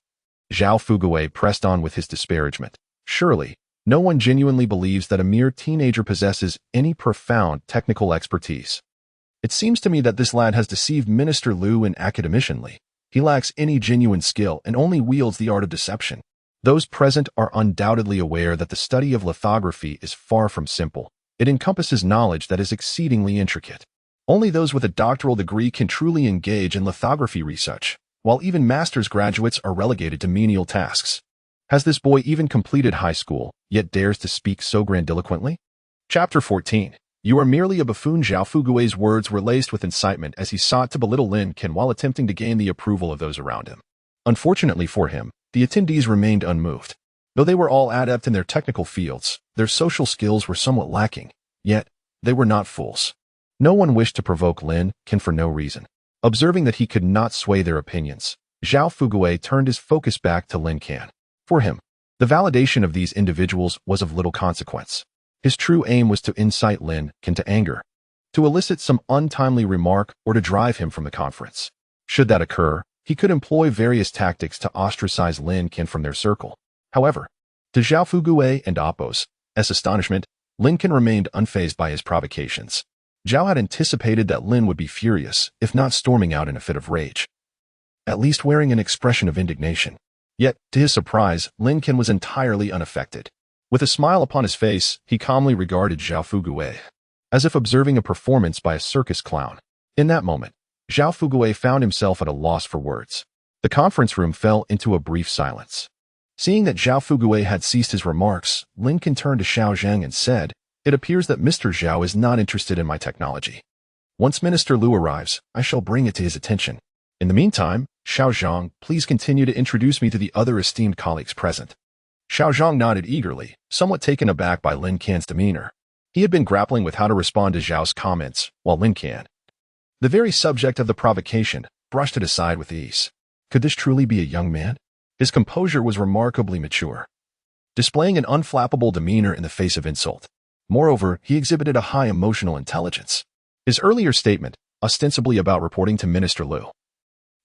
Zhao Fugua pressed on with his disparagement. Surely, no one genuinely believes that a mere teenager possesses any profound technical expertise. It seems to me that this lad has deceived Minister Liu and Academician Li. He lacks any genuine skill and only wields the art of deception. Those present are undoubtedly aware that the study of lithography is far from simple. It encompasses knowledge that is exceedingly intricate. Only those with a doctoral degree can truly engage in lithography research, while even master's graduates are relegated to menial tasks. Has this boy even completed high school, yet dares to speak so grandiloquently? Chapter 14. You are merely a buffoon. Zhao Fugua's words were laced with incitement as he sought to belittle Lin Can while attempting to gain the approval of those around him. Unfortunately for him, the attendees remained unmoved. Though they were all adept in their technical fields, their social skills were somewhat lacking. Yet, they were not fools. No one wished to provoke Lin Can for no reason. Observing that he could not sway their opinions, Zhao Fugua turned his focus back to Lin Can. For him, the validation of these individuals was of little consequence. His true aim was to incite Lin Can to anger, to elicit some untimely remark or to drive him from the conference. Should that occur, he could employ various tactics to ostracize Lin Can from their circle. However, to Zhao Fugua and Apos' astonishment, Lin Can remained unfazed by his provocations. Zhao had anticipated that Lin would be furious, if not storming out in a fit of rage, at least wearing an expression of indignation. Yet, to his surprise, Lin Can was entirely unaffected. With a smile upon his face, he calmly regarded Zhao Fugua, as if observing a performance by a circus clown. In that moment, Zhao Fugua found himself at a loss for words. The conference room fell into a brief silence. Seeing that Zhao Fugua had ceased his remarks, Lin Can turned to Xiao Zhang and said, "It appears that Mr. Zhao is not interested in my technology. Once Minister Liu arrives, I shall bring it to his attention. In the meantime, Xiao Zhang, please continue to introduce me to the other esteemed colleagues present." Xiao Zhang nodded eagerly, somewhat taken aback by Lin Can's demeanor. He had been grappling with how to respond to Zhao's comments, while Lin Can, the very subject of the provocation, brushed it aside with ease. Could this truly be a young man? His composure was remarkably mature, displaying an unflappable demeanor in the face of insult. Moreover, he exhibited a high emotional intelligence. His earlier statement, ostensibly about reporting to Minister Liu,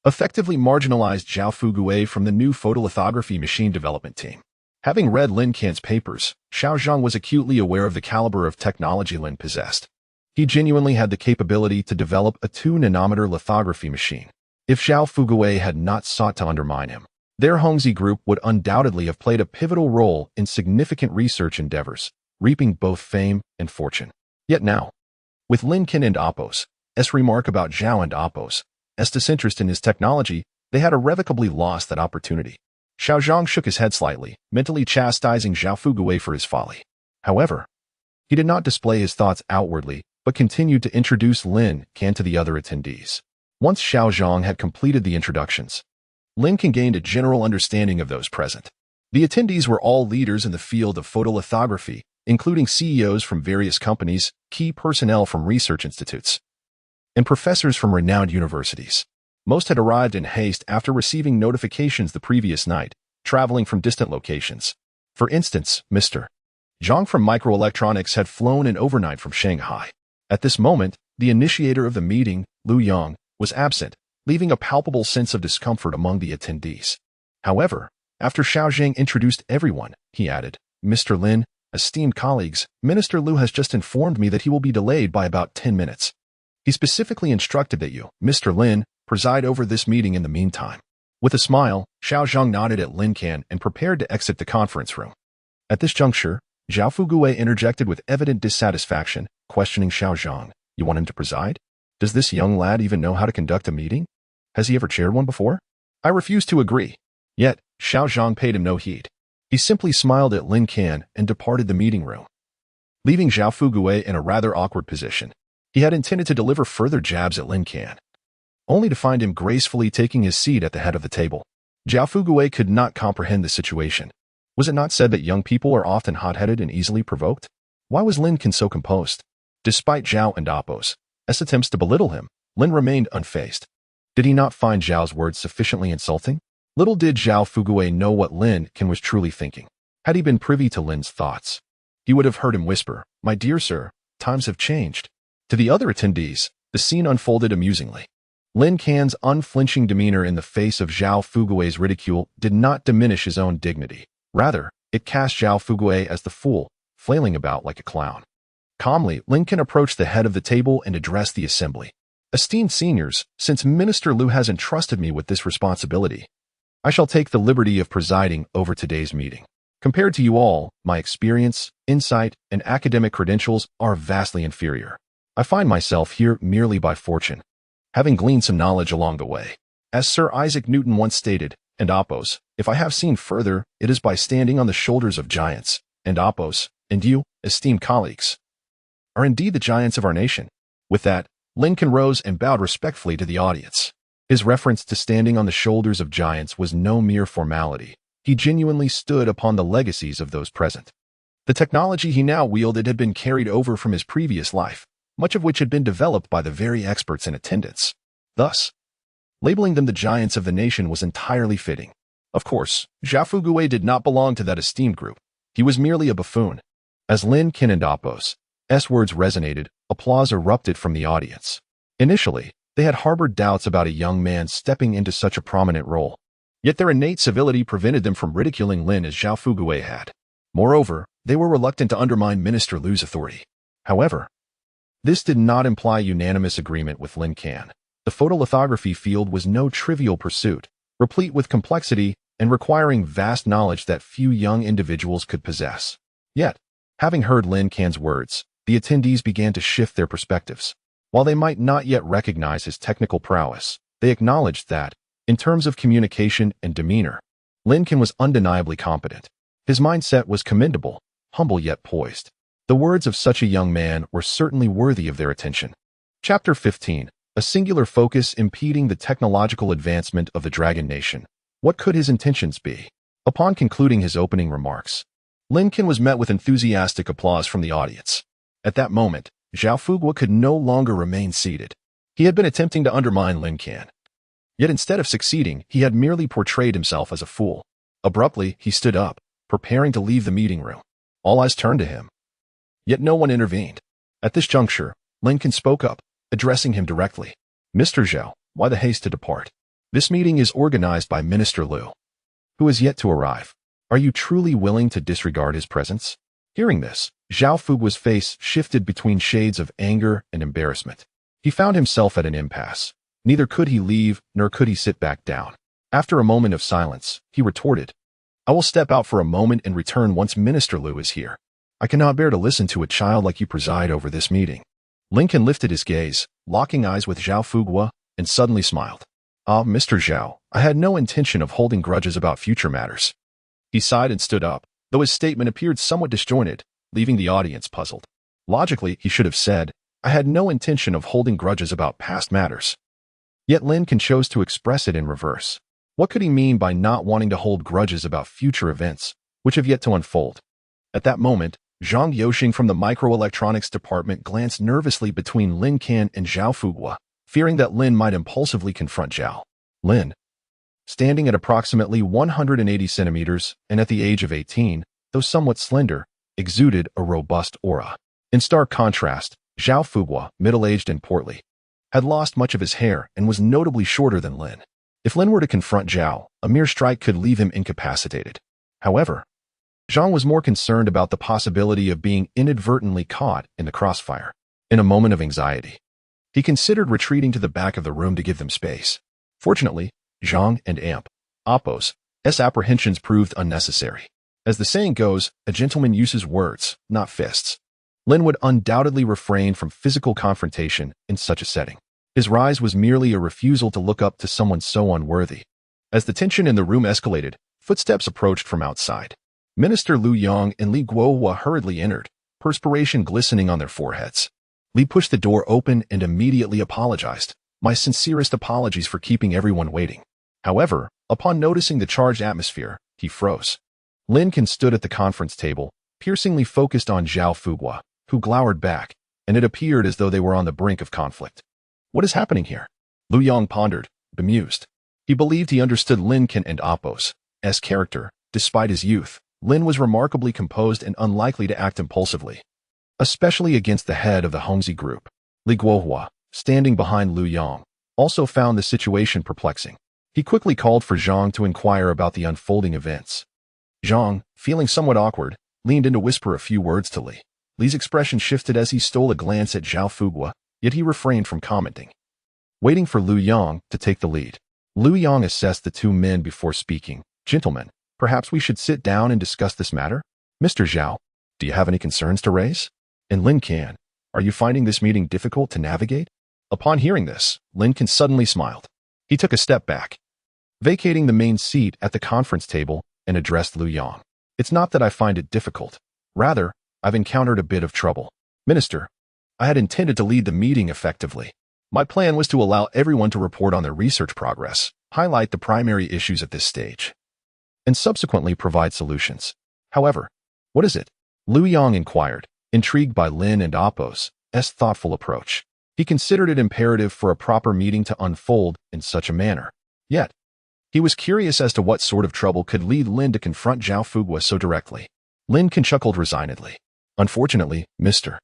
effectively marginalized Zhao Fugua from the new photolithography machine development team. Having read Lin Can's papers, Xiao Zhang was acutely aware of the caliber of technology Lin possessed. He genuinely had the capability to develop a 2-nanometer lithography machine. If Zhao Fugua had not sought to undermine him, their Hongxi Group would undoubtedly have played a pivotal role in significant research endeavors, reaping both fame and fortune. Yet now, With Lin Can and Apos' remark about Zhao and Apos' disinterest in his technology, they had irrevocably lost that opportunity. Xiao Zhang shook his head slightly, mentally chastising Zhao Fugui for his folly. However, he did not display his thoughts outwardly, but continued to introduce Lin Can to the other attendees. Once Xiao Zhang had completed the introductions, Lin Can gained a general understanding of those present. The attendees were all leaders in the field of photolithography, including CEOs from various companies, key personnel from research institutes, and professors from renowned universities. Most had arrived in haste after receiving notifications the previous night, traveling from distant locations. For instance, Mr. Zhang from Microelectronics had flown in overnight from Shanghai. At this moment, the initiator of the meeting, Lu Yang, was absent, leaving a palpable sense of discomfort among the attendees. However, after Xiao Zhang introduced everyone, he added, "Mr. Lin, esteemed colleagues, Minister Lu has just informed me that he will be delayed by about 10 minutes. He specifically instructed that you, Mr. Lin, preside over this meeting in the meantime." With a smile, Xiao Zhang nodded at Lin Can and prepared to exit the conference room. At this juncture, Zhao Fugui interjected with evident dissatisfaction, questioning Xiao Zhang. "You want him to preside? Does this young lad even know how to conduct a meeting? Has he ever chaired one before?" I refused to agree. Yet, Xiao Zhang paid him no heed. He simply smiled at Lin Can and departed the meeting room, leaving Zhao Fugui in a rather awkward position. He had intended to deliver further jabs at Lin Can, only to find him gracefully taking his seat at the head of the table. Zhao Fugui could not comprehend the situation. Was it not said that young people are often hot-headed and easily provoked? Why was Lin Can so composed? Despite Zhao and Apos' attempts to belittle him, Lin remained unfazed. Did he not find Zhao's words sufficiently insulting? Little did Zhao Fugui know what Lin Can was truly thinking. Had he been privy to Lin's thoughts, he would have heard him whisper, "My dear sir, times have changed." To the other attendees, the scene unfolded amusingly. Lin Can's unflinching demeanor in the face of Zhao Fugui's ridicule did not diminish his own dignity. Rather, it cast Zhao Fugui as the fool, flailing about like a clown. Calmly, Lin Can approached the head of the table and addressed the assembly. "Esteemed seniors, since Minister Lu has entrusted me with this responsibility, I shall take the liberty of presiding over today's meeting. Compared to you all, my experience, insight, and academic credentials are vastly inferior. I find myself here merely by fortune, having gleaned some knowledge along the way. As Sir Isaac Newton once stated, and Apos, if I have seen further, it is by standing on the shoulders of giants, and Apos, and you, esteemed colleagues, are indeed the giants of our nation." With that, Lin Can rose and bowed respectfully to the audience. His reference to standing on the shoulders of giants was no mere formality. He genuinely stood upon the legacies of those present. The technology he now wielded had been carried over from his previous life, much of which had been developed by the very experts in attendance. Thus, labeling them the giants of the nation was entirely fitting. Of course, Zhao Fugui did not belong to that esteemed group. He was merely a buffoon. As Lin Can and Apos' words resonated, applause erupted from the audience. Initially, they had harbored doubts about a young man stepping into such a prominent role. Yet their innate civility prevented them from ridiculing Lin as Zhao Fugui had. Moreover, they were reluctant to undermine Minister Lu's authority. However, this did not imply unanimous agreement with Lin Can. The photolithography field was no trivial pursuit, replete with complexity and requiring vast knowledge that few young individuals could possess. Yet, having heard Lin Can's words, the attendees began to shift their perspectives. While they might not yet recognize his technical prowess, they acknowledged that, in terms of communication and demeanor, Lin Can was undeniably competent. His mindset was commendable, humble yet poised. The words of such a young man were certainly worthy of their attention. Chapter 15. A singular focus impeding the technological advancement of the Dragon Nation. What could his intentions be? Upon concluding his opening remarks, Lin Can was met with enthusiastic applause from the audience. At that moment, Zhao Fugui could no longer remain seated. He had been attempting to undermine Lin Can. Yet instead of succeeding, he had merely portrayed himself as a fool. Abruptly, he stood up, preparing to leave the meeting room. All eyes turned to him. Yet no one intervened. At this juncture, Lin Can spoke up, addressing him directly. "Mr. Zhao, why the haste to depart? This meeting is organized by Minister Lu, who is yet to arrive. Are you truly willing to disregard his presence?" Hearing this, Zhao Fugui's face shifted between shades of anger and embarrassment. He found himself at an impasse. Neither could he leave, nor could he sit back down. After a moment of silence, he retorted, "I will step out for a moment and return once Minister Lu is here. I cannot bear to listen to a child like you preside over this meeting." Lin Can lifted his gaze, locking eyes with Zhao Fugua, and suddenly smiled. "Ah, Mr. Zhao, I had no intention of holding grudges about future matters." He sighed and stood up, though his statement appeared somewhat disjointed, leaving the audience puzzled. Logically, he should have said, "I had no intention of holding grudges about past matters." Yet Lin Can chose to express it in reverse. What could he mean by not wanting to hold grudges about future events, which have yet to unfold? At that moment, Zhang Yoxing from the microelectronics department glanced nervously between Lin Can and Zhao Fugua, fearing that Lin might impulsively confront Zhao. Lin, standing at approximately 180 centimeters and at the age of 18, though somewhat slender, exuded a robust aura. In stark contrast, Zhao Fugua, middle-aged and portly, had lost much of his hair and was notably shorter than Lin. If Lin were to confront Zhao, a mere strike could leave him incapacitated. However, Zhang was more concerned about the possibility of being inadvertently caught in the crossfire. In a moment of anxiety, he considered retreating to the back of the room to give them space. Fortunately, Zhang and Appo's apprehensions proved unnecessary. As the saying goes, a gentleman uses words, not fists. Lin would undoubtedly refrain from physical confrontation in such a setting. His rise was merely a refusal to look up to someone so unworthy. As the tension in the room escalated, footsteps approached from outside. Minister Lu Yong and Li Guohua hurriedly entered, perspiration glistening on their foreheads. Li pushed the door open and immediately apologized. "My sincerest apologies for keeping everyone waiting." However, upon noticing the charged atmosphere, he froze. Lin Can stood at the conference table, piercingly focused on Zhao Fugua, who glowered back, and it appeared as though they were on the brink of conflict. What is happening here? Lu Yong pondered, bemused. He believed he understood Lin Can and Appo's character. Despite his youth, Lin was remarkably composed and unlikely to act impulsively, especially against the head of the Hongzi group. Li Guohua, standing behind Lu Yong, also found the situation perplexing. He quickly called for Zhang to inquire about the unfolding events. Zhang, feeling somewhat awkward, leaned in to whisper a few words to Li. Li's expression shifted as he stole a glance at Zhao Fugua, yet he refrained from commenting. Waiting for Lu Yong to take the lead, Lu Yong assessed the two men before speaking. "Gentlemen, perhaps we should sit down and discuss this matter? Mr. Zhao, do you have any concerns to raise? And Lin Can, are you finding this meeting difficult to navigate?" Upon hearing this, Lin Can suddenly smiled. He took a step back, vacating the main seat at the conference table, and addressed Lu Yong. "It's not that I find it difficult. Rather, I've encountered a bit of trouble. Minister, I had intended to lead the meeting effectively. My plan was to allow everyone to report on their research progress, highlight the primary issues at this stage, and subsequently provide solutions. However, what is it?" Lu Yong inquired, intrigued by Lin and Appo's thoughtful approach. He considered it imperative for a proper meeting to unfold in such a manner. Yet, he was curious as to what sort of trouble could lead Lin to confront Zhao Fugua so directly. Lin Can chuckled resignedly. "Unfortunately, Mr.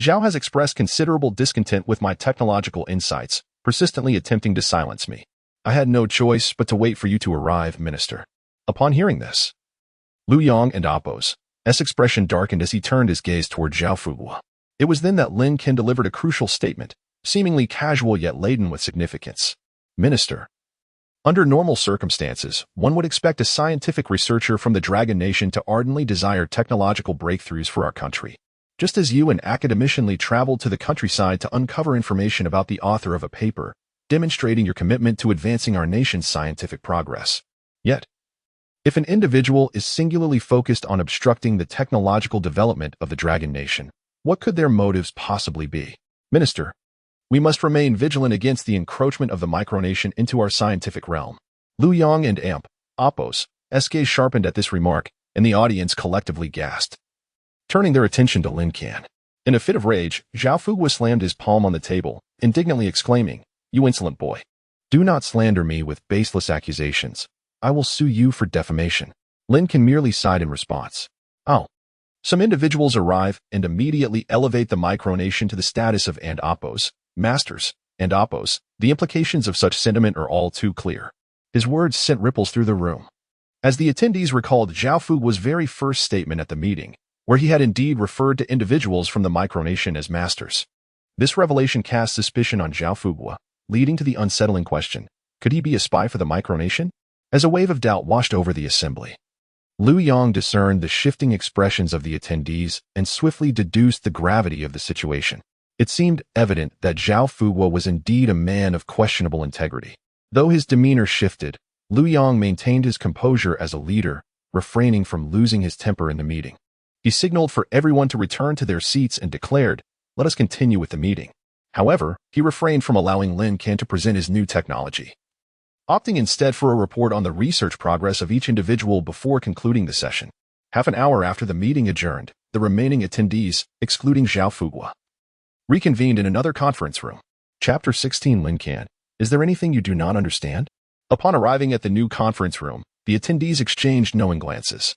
Zhao has expressed considerable discontent with my technological insights, persistently attempting to silence me. I had no choice but to wait for you to arrive, Minister." Upon hearing this, Lu Yong and Appo's expression darkened as he turned his gaze toward Zhao Fugua. It was then that Lin Can delivered a crucial statement, seemingly casual yet laden with significance. "Minister, under normal circumstances, one would expect a scientific researcher from the Dragon Nation to ardently desire technological breakthroughs for our country. Just as you an academicianly traveled to the countryside to uncover information about the author of a paper, demonstrating your commitment to advancing our nation's scientific progress. Yet, if an individual is singularly focused on obstructing the technological development of the Dragon Nation, what could their motives possibly be? Minister, we must remain vigilant against the encroachment of the micronation into our scientific realm." Lu Yong and Appo's gaze sharpened at this remark, and the audience collectively gasped, turning their attention to Lin Can. In a fit of rage, Zhao Fugua slammed his palm on the table, indignantly exclaiming, "You insolent boy! Do not slander me with baseless accusations. I will sue you for defamation." Lin Can merely sighed in response. "Oh." Some individuals arrive and immediately elevate the micronation to the status of Appo's masters, and Appo's. The implications of such sentiment are all too clear. His words sent ripples through the room. As the attendees recalled Zhao Fugua's very first statement at the meeting, where he had indeed referred to individuals from the micronation as masters. This revelation cast suspicion on Zhao Fugua, leading to the unsettling question, could he be a spy for the micronation? As a wave of doubt washed over the assembly, Lu Yong discerned the shifting expressions of the attendees and swiftly deduced the gravity of the situation. It seemed evident that Zhao Fuguo was indeed a man of questionable integrity. Though his demeanor shifted, Liu Yang maintained his composure as a leader, refraining from losing his temper in the meeting. He signaled for everyone to return to their seats and declared, "Let us continue with the meeting." However, he refrained from allowing Lin Can to present his new technology, opting instead for a report on the research progress of each individual before concluding the session. Half an hour after the meeting adjourned, the remaining attendees, excluding Zhao Fuguo, reconvened in another conference room. Chapter 16 Lin Can, is there anything you do not understand? Upon arriving at the new conference room, the attendees exchanged knowing glances,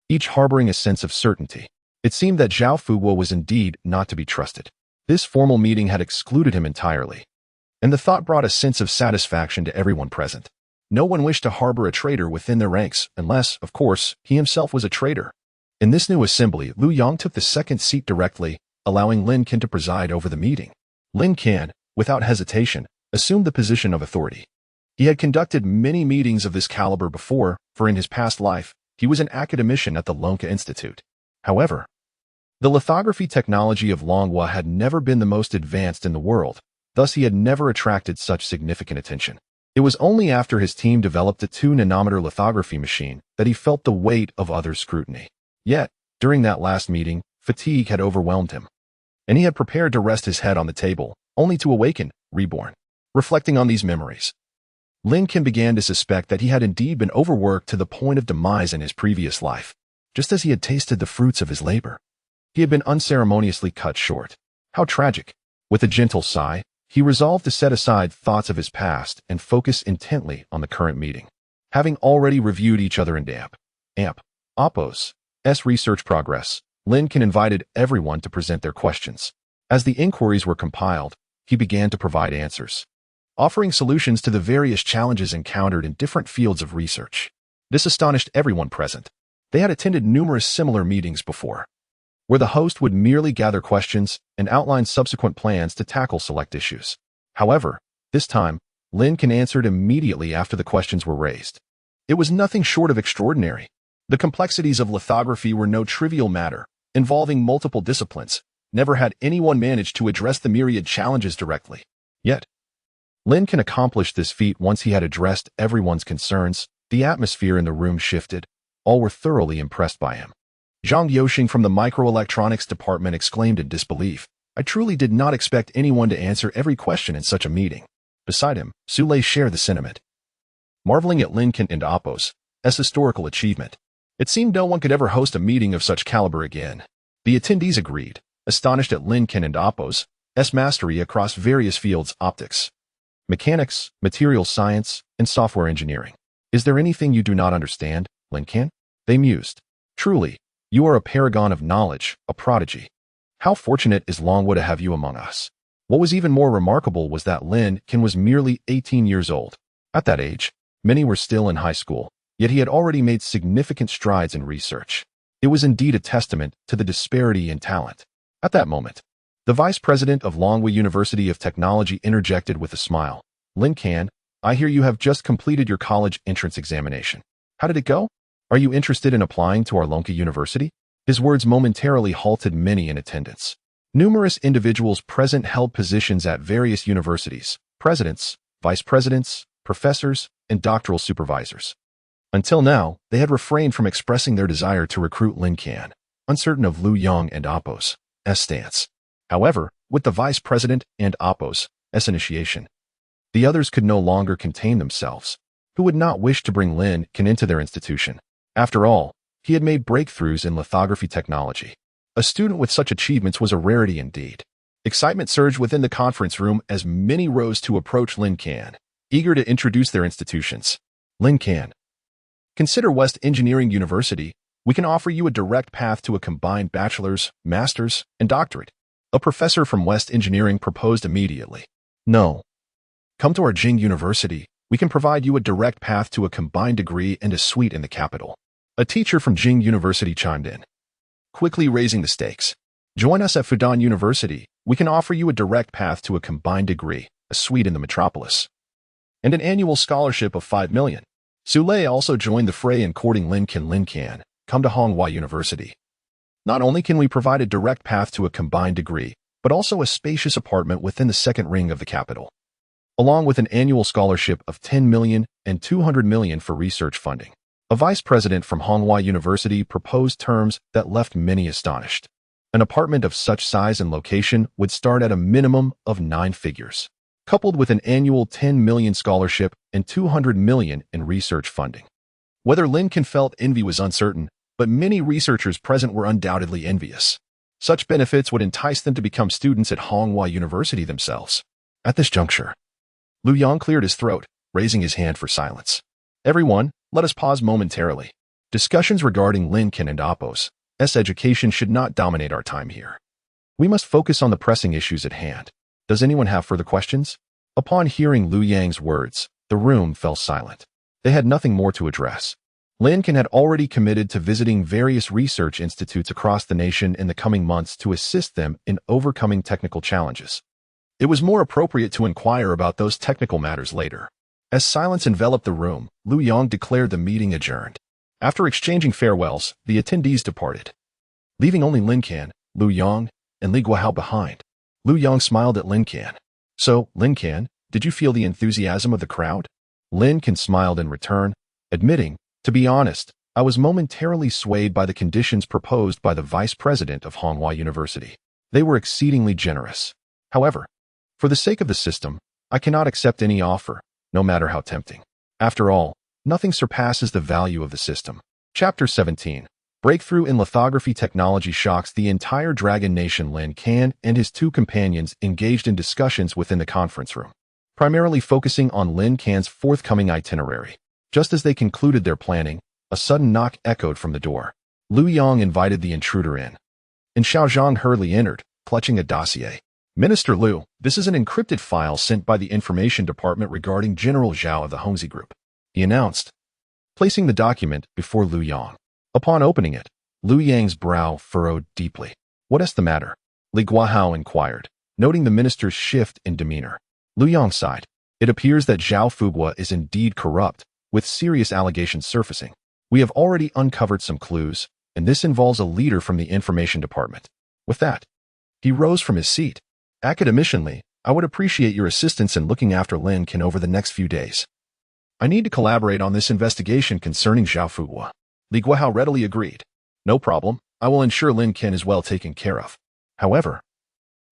each harboring a sense of certainty. It seemed that Zhao Fuguo was indeed not to be trusted. This formal meeting had excluded him entirely, and the thought brought a sense of satisfaction to everyone present. No one wished to harbor a traitor within their ranks, unless, of course, he himself was a traitor. In this new assembly, Liu Yang took the second seat directly, allowing Lin Can to preside over the meeting. Lin Can, without hesitation, assumed the position of authority. He had conducted many meetings of this caliber before, for in his past life, he was an academician at the Lin Can Institute. However, the lithography technology of Longhua had never been the most advanced in the world, thus he had never attracted such significant attention. It was only after his team developed a 2-nanometer lithography machine that he felt the weight of others' scrutiny. Yet, during that last meeting, fatigue had overwhelmed him, and he had prepared to rest his head on the table, only to awaken, reborn. Reflecting on these memories, Lin Can began to suspect that he had indeed been overworked to the point of demise in his previous life. Just as he had tasted the fruits of his labor, he had been unceremoniously cut short. How tragic! With a gentle sigh, he resolved to set aside thoughts of his past and focus intently on the current meeting. Having already reviewed each other in Oppo's research progress, Lin Can invited everyone to present their questions. As the inquiries were compiled, he began to provide answers, offering solutions to the various challenges encountered in different fields of research. This astonished everyone present. They had attended numerous similar meetings before, where the host would merely gather questions and outline subsequent plans to tackle select issues. However, this time, Lin Can answered immediately after the questions were raised. It was nothing short of extraordinary. The complexities of lithography were no trivial matter, involving multiple disciplines. Never had anyone managed to address the myriad challenges directly. Yet, Lin Can accomplished this feat once he had addressed everyone's concerns. The atmosphere in the room shifted. All were thoroughly impressed by him. Zhang Yoxing from the microelectronics department exclaimed in disbelief. I truly did not expect anyone to answer every question in such a meeting. Beside him, Su Lei shared the sentiment, marveling at Lin Can and Oppo's historical achievement. It seemed no one could ever host a meeting of such caliber again. The attendees agreed, astonished at Lin Can and Oppo's mastery across various fields: optics, mechanics, material science, and software engineering. Is there anything you do not understand, Lin Can? They mused. Truly, you are a paragon of knowledge, a prodigy. How fortunate is Longhua to have you among us. What was even more remarkable was that Lin Can was merely 18 years old. At that age, many were still in high school, yet he had already made significant strides in research. It was indeed a testament to the disparity in talent. At that moment, the vice president of Longhua University of Technology interjected with a smile. Lin Can, I hear you have just completed your college entrance examination. How did it go? Are you interested in applying to our Lin Can University? His words momentarily halted many in attendance. Numerous individuals present held positions at various universities: presidents, vice presidents, professors, and doctoral supervisors. Until now, they had refrained from expressing their desire to recruit Lin Can, uncertain of Liu Yang and Oppo's stance. However, with the vice president and Oppo's initiation, the others could no longer contain themselves. Who would not wish to bring Lin Can into their institution? After all, he had made breakthroughs in lithography technology. A student with such achievements was a rarity indeed. Excitement surged within the conference room as many rose to approach Lin Can, eager to introduce their institutions. Lin Can, consider West Engineering University. We can offer you a direct path to a combined bachelor's, master's, and doctorate. A professor from West Engineering proposed immediately. No. Come to our Jing University. We can provide you a direct path to a combined degree and a suite in the capital. A teacher from Jing University chimed in, quickly raising the stakes. Join us at Fudan University. We can offer you a direct path to a combined degree, a suite in the metropolis, and an annual scholarship of 5 million. Su Lei also joined the fray in courting Lin Can. Lin Can, come to Honghua University. Not only can we provide a direct path to a combined degree, but also a spacious apartment within the second ring of the capital, along with an annual scholarship of 10 million and 200 million for research funding. A vice president from Honghua University proposed terms that left many astonished. An apartment of such size and location would start at a minimum of 9 figures, coupled with an annual 10 million scholarship and 200 million in research funding. Whether Lin Can felt envy was uncertain, but many researchers present were undoubtedly envious. Such benefits would entice them to become students at Honghua University themselves. At this juncture, Lu Yang cleared his throat, raising his hand for silence. Everyone, let us pause momentarily. Discussions regarding Lin Can and Appos' education should not dominate our time here. We must focus on the pressing issues at hand. Does anyone have further questions? Upon hearing Lu Yang's words, the room fell silent. They had nothing more to address. Lin Can had already committed to visiting various research institutes across the nation in the coming months to assist them in overcoming technical challenges. It was more appropriate to inquire about those technical matters later. As silence enveloped the room, Lu Yang declared the meeting adjourned. After exchanging farewells, the attendees departed, leaving only Lin Can, Lu Yang, and Li Guohao behind. Lu Yang smiled at Lin Can. So, Lin Can, did you feel the enthusiasm of the crowd? Lin Can smiled in return, admitting, to be honest, I was momentarily swayed by the conditions proposed by the vice president of Honghua University. They were exceedingly generous. However, for the sake of the system, I cannot accept any offer, no matter how tempting. After all, nothing surpasses the value of the system. Chapter 17. Breakthrough in lithography technology shocks the entire Dragon Nation. Lin Can and his 2 companions engaged in discussions within the conference room, primarily focusing on Lin Can's forthcoming itinerary. Just as they concluded their planning, a sudden knock echoed from the door. Lu Yang invited the intruder in, and Xiao Zhang hurriedly entered, clutching a dossier. Minister Lu, this is an encrypted file sent by the Information Department regarding General Zhao of the Hongzi Group, he announced, placing the document before Lu Yang. Upon opening it, Lu Yang's brow furrowed deeply. What is the matter? Li Guohao inquired, noting the minister's shift in demeanor. Lu Yang sighed. It appears that Zhao Fuguo is indeed corrupt, with serious allegations surfacing. We have already uncovered some clues, and this involves a leader from the Information Department. With that, he rose from his seat. Academicianly, I would appreciate your assistance in looking after Lin Can over the next few days. I need to collaborate on this investigation concerning Zhao Fuguo. Li Guohao readily agreed. No problem, I will ensure Lin Can is well taken care of. However,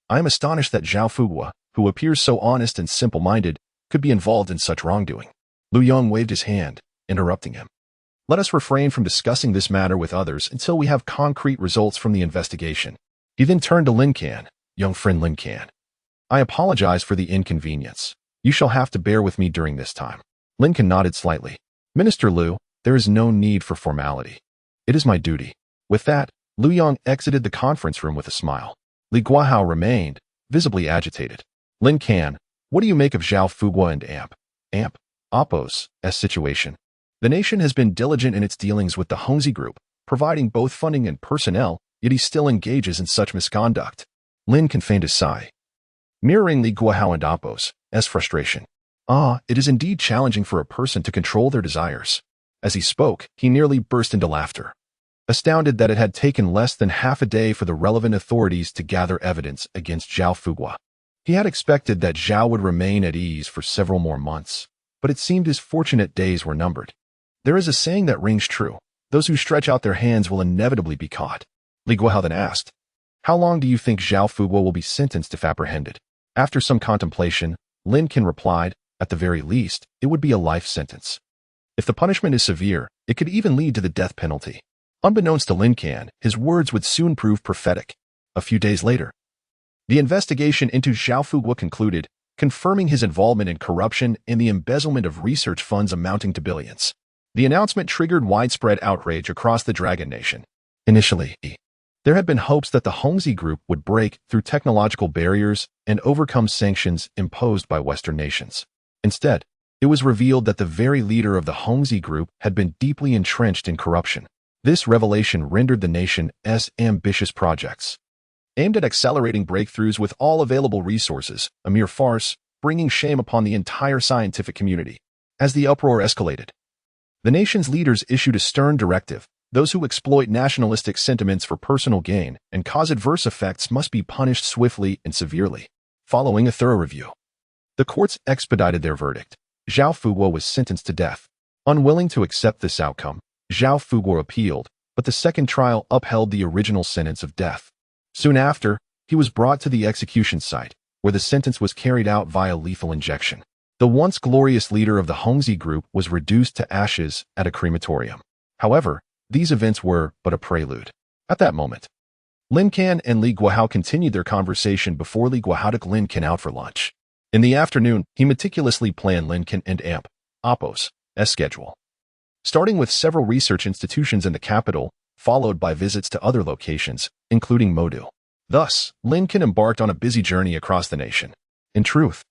I am astonished that Zhao Fuguo, who appears so honest and simple-minded, could be involved in such wrongdoing. Lu Yang waved his hand, interrupting him. Let us refrain from discussing this matter with others until we have concrete results from the investigation. He then turned to Lin Can. Young friend Lin Can, I apologize for the inconvenience. You shall have to bear with me during this time. Lin Can nodded slightly. Minister Lu, there is no need for formality. It is my duty. With that, Lu Yang exited the conference room with a smile. Li Guohao remained, visibly agitated. Lin Can, what do you make of Zhao Fuguo and Appos' situation? The nation has been diligent in its dealings with the Hongzi Group, providing both funding and personnel, yet he still engages in such misconduct. Lin Can feigned a sigh, mirroring Li Guohao and Appos' frustration. It is indeed challenging for a person to control their desires. As he spoke, he nearly burst into laughter, astounded that it had taken less than half a day for the relevant authorities to gather evidence against Zhao Fuguo. He had expected that Zhao would remain at ease for several more months, but it seemed his fortunate days were numbered. There is a saying that rings true. Those who stretch out their hands will inevitably be caught. Li Guohao then asked, how long do you think Zhao Fuguo will be sentenced if apprehended? After some contemplation, Lin Can replied, at the very least, it would be a life sentence. If the punishment is severe, it could even lead to the death penalty. Unbeknownst to Lin Can, his words would soon prove prophetic. A few days later, the investigation into Zhao Fuguo concluded, confirming his involvement in corruption and the embezzlement of research funds amounting to billions. The announcement triggered widespread outrage across the Dragon Nation. Initially, there had been hopes that the Hongzi Group would break through technological barriers and overcome sanctions imposed by Western nations. Instead, it was revealed that the very leader of the Hongzi Group had been deeply entrenched in corruption. This revelation rendered the nation's ambitious projects, aimed at accelerating breakthroughs with all available resources, a mere farce, bringing shame upon the entire scientific community. As the uproar escalated, the nation's leaders issued a stern directive, Those who exploit nationalistic sentiments for personal gain and cause adverse effects must be punished swiftly and severely. Following a thorough review, the courts expedited their verdict. Zhao Fuguo was sentenced to death. Unwilling to accept this outcome, Zhao Fuguo appealed, but the second trial upheld the original sentence of death. Soon after, he was brought to the execution site, where the sentence was carried out via lethal injection. The once glorious leader of the Hongzhi group was reduced to ashes at a crematorium. However, these events were but a prelude. At that moment, Lin Can and Li Guohao continued their conversation before Li Guohao took Lin Can out for lunch. In the afternoon, he meticulously planned Lin Can and Oppo's schedule, starting with several research institutions in the capital, followed by visits to other locations, including Modu. Thus, Lin Can embarked on a busy journey across the nation. In truth,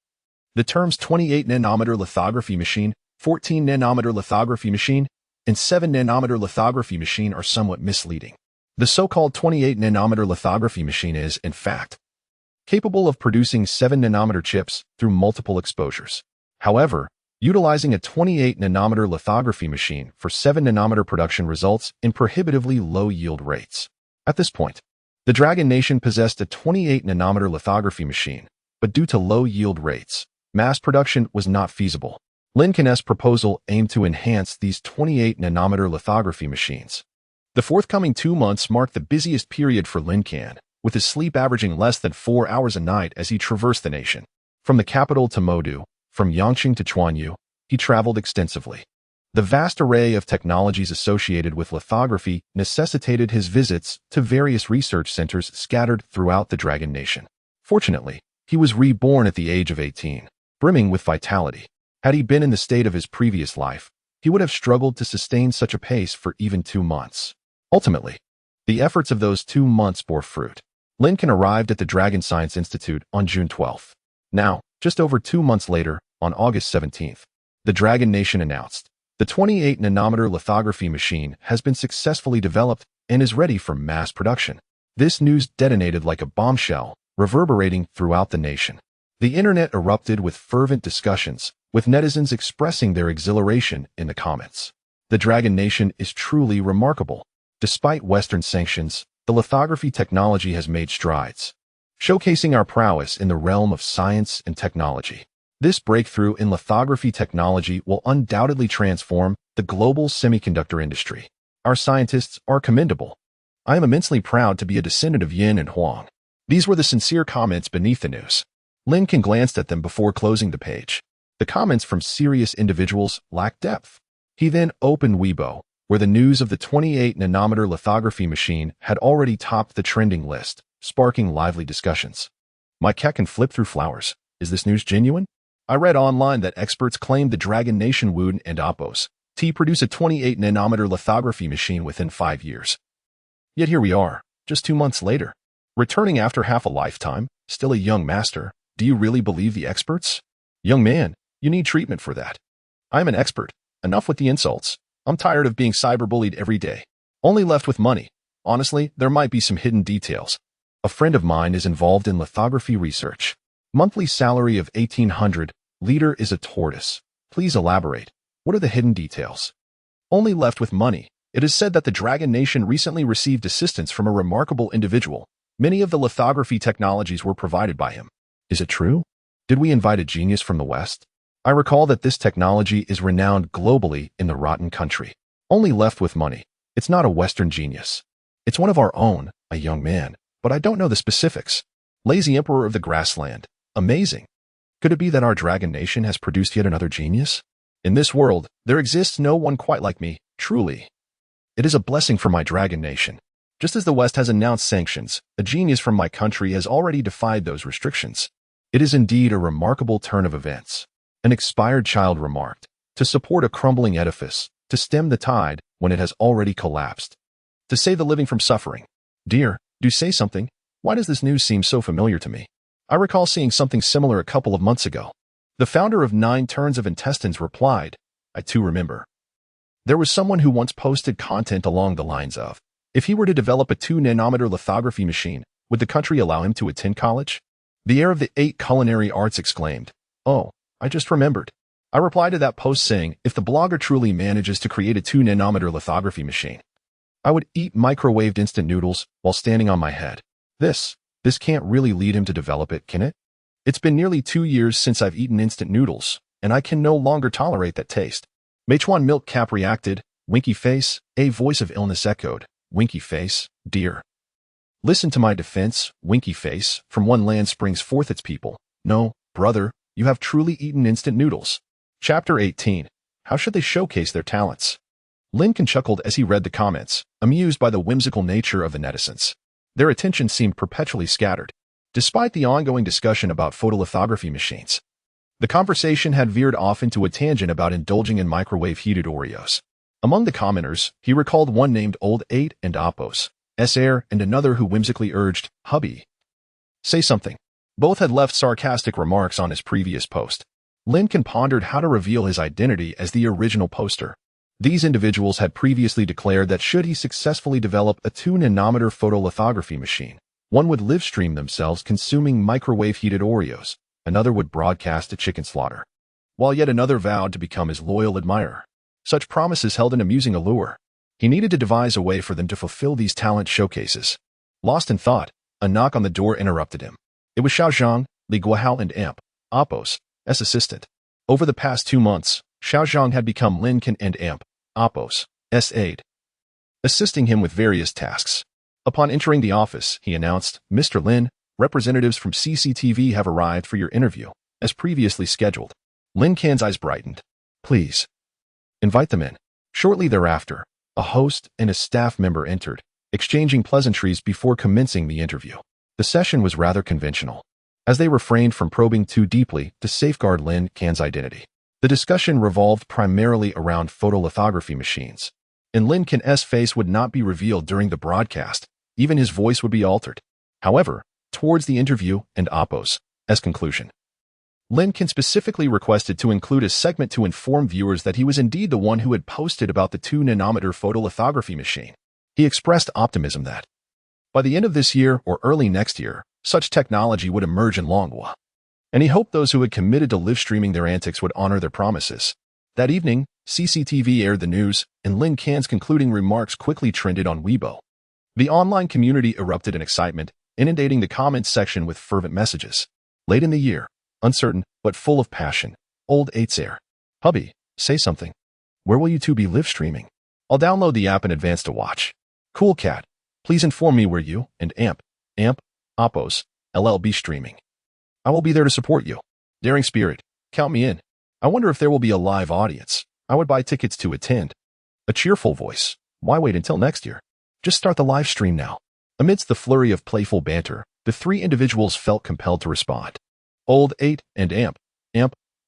the terms 28-nanometer lithography machine, 14-nanometer lithography machine, and 7-nanometer lithography machine are somewhat misleading. The so-called 28-nanometer lithography machine is, in fact, capable of producing 7-nanometer chips through multiple exposures. However, utilizing a 28-nanometer lithography machine for 7-nanometer production results in prohibitively low yield rates. At this point, the Dragon Nation possessed a 28-nanometer lithography machine, but due to low yield rates, mass production was not feasible. Lin Can's proposal aimed to enhance these 28-nanometer lithography machines. The forthcoming 2 months marked the busiest period for Lin Can, with his sleep averaging less than 4 hours a night as he traversed the nation. From the capital to Modu, from Yangqing to Chuanyu, he traveled extensively. The vast array of technologies associated with lithography necessitated his visits to various research centers scattered throughout the Dragon Nation. Fortunately, he was reborn at the age of 18, brimming with vitality. Had he been in the state of his previous life, he would have struggled to sustain such a pace for even 2 months. Ultimately, the efforts of those 2 months bore fruit. Lin Can arrived at the Dragon Science Institute on June 12th. Now, just over 2 months later, on August 17th, the Dragon Nation announced, the 28-nanometer lithography machine has been successfully developed and is ready for mass production. This news detonated like a bombshell, reverberating throughout the nation. The internet erupted with fervent discussions, with netizens expressing their exhilaration in the comments. The Dragon Nation is truly remarkable. Despite Western sanctions, the lithography technology has made strides, showcasing our prowess in the realm of science and technology. This breakthrough in lithography technology will undoubtedly transform the global semiconductor industry. Our scientists are commendable. I am immensely proud to be a descendant of Yin and Huang. These were the sincere comments beneath the news. Lin Can glanced at them before closing the page. The comments from serious individuals lacked depth. He then opened Weibo, where the news of the 28-nanometer lithography machine had already topped the trending list, sparking lively discussions. My cat can flip through flowers. Is this news genuine? I read online that experts claimed the Dragon Nation would and Oppo's produce a 28-nanometer lithography machine within 5 years. Yet here we are, just 2 months later. Returning after half a lifetime, still a young master. Do you really believe the experts? Young man, you need treatment for that. I'm an expert. Enough with the insults. I'm tired of being cyberbullied every day. Only left with money. Honestly, there might be some hidden details. A friend of mine is involved in lithography research. Monthly salary of 1,800. Leader is a tortoise. Please elaborate. What are the hidden details? Only left with money. It is said that the Dragon Nation recently received assistance from a remarkable individual. Many of the lithography technologies were provided by him. Is it true? Did we invite a genius from the West? I recall that this technology is renowned globally in the rotten country. Only left with money. It's not a Western genius. It's one of our own, a young man, but I don't know the specifics. Lazy Emperor of the Grassland. Amazing. Could it be that our Dragon Nation has produced yet another genius? In this world, there exists no one quite like me, truly. It is a blessing for my Dragon Nation. Just as the West has announced sanctions, a genius from my country has already defied those restrictions. It is indeed a remarkable turn of events. An expired child remarked, to support a crumbling edifice, to stem the tide when it has already collapsed, to save the living from suffering. Dear, do say something. Why does this news seem so familiar to me? I recall seeing something similar a couple of months ago. The founder of 9 Turns of Intestines replied, I too remember. There was someone who once posted content along the lines of, if he were to develop a 2-nanometer lithography machine, would the country allow him to attend college? The heir of the 8 culinary arts exclaimed, oh, I just remembered. I replied to that post saying, if the blogger truly manages to create a 2-nanometer lithography machine, I would eat microwaved instant noodles while standing on my head. This can't really lead him to develop it, can it? It's been nearly 2 years since I've eaten instant noodles, and I can no longer tolerate that taste. Meituan Milk Cap reacted, winky face, a voice of illness echoed, winky face, dear. Listen to my defense, winky face, from one land springs forth its people. No, brother, you have truly eaten instant noodles. Chapter 18. How should they showcase their talents? Lin Can chuckled as he read the comments, amused by the whimsical nature of the netizens. Their attention seemed perpetually scattered, despite the ongoing discussion about photolithography machines. The conversation had veered off into a tangent about indulging in microwave-heated Oreos. Among the commenters, he recalled one named Old 8 and Appos, S-Air, and another who whimsically urged, hubby, say something. Both had left sarcastic remarks on his previous post. Lin Can pondered how to reveal his identity as the original poster. These individuals had previously declared that should he successfully develop a 2-nanometer photolithography machine, one would live-stream themselves consuming microwave-heated Oreos, another would broadcast a chicken slaughter, while yet another vowed to become his loyal admirer. Such promises held an amusing allure. He needed to devise a way for them to fulfill these talent showcases. Lost in thought, a knock on the door interrupted him. It was Xiaozhang, Li Guohao and Amp, Appos, S assistant. Over the past 2 months, Xiaozhang had become Lin Can and Amp, Appos, S aide, assisting him with various tasks. Upon entering the office, he announced, Mr. Lin, representatives from CCTV have arrived for your interview, as previously scheduled. Lin Can's eyes brightened. Please, invite them in. Shortly thereafter, a host and a staff member entered, exchanging pleasantries before commencing the interview. The session was rather conventional, as they refrained from probing too deeply to safeguard Lin Can's identity. The discussion revolved primarily around photolithography machines, and Lin Can's face would not be revealed during the broadcast, even his voice would be altered. However, towards the interview and Appos' conclusion, Lin Can specifically requested to include a segment to inform viewers that he was indeed the one who had posted about the 2-nanometer photolithography machine. He expressed optimism that, by the end of this year or early next year, such technology would emerge in Longwa, and he hoped those who had committed to live-streaming their antics would honor their promises. That evening, CCTV aired the news, and Lin Can's concluding remarks quickly trended on Weibo. The online community erupted in excitement, inundating the comments section with fervent messages. Late in the year, uncertain, but full of passion, Old 8's air. Hubby, say something. Where will you two be live-streaming? I'll download the app in advance to watch. Cool Cat, please inform me where you and Amp, Appos, LLB streaming. I will be there to support you. Daring Spirit, count me in. I wonder if there will be a live audience. I would buy tickets to attend. A cheerful voice. Why wait until next year? Just start the live stream now. Amidst the flurry of playful banter, the 3 individuals felt compelled to respond. Old 8 and Amp,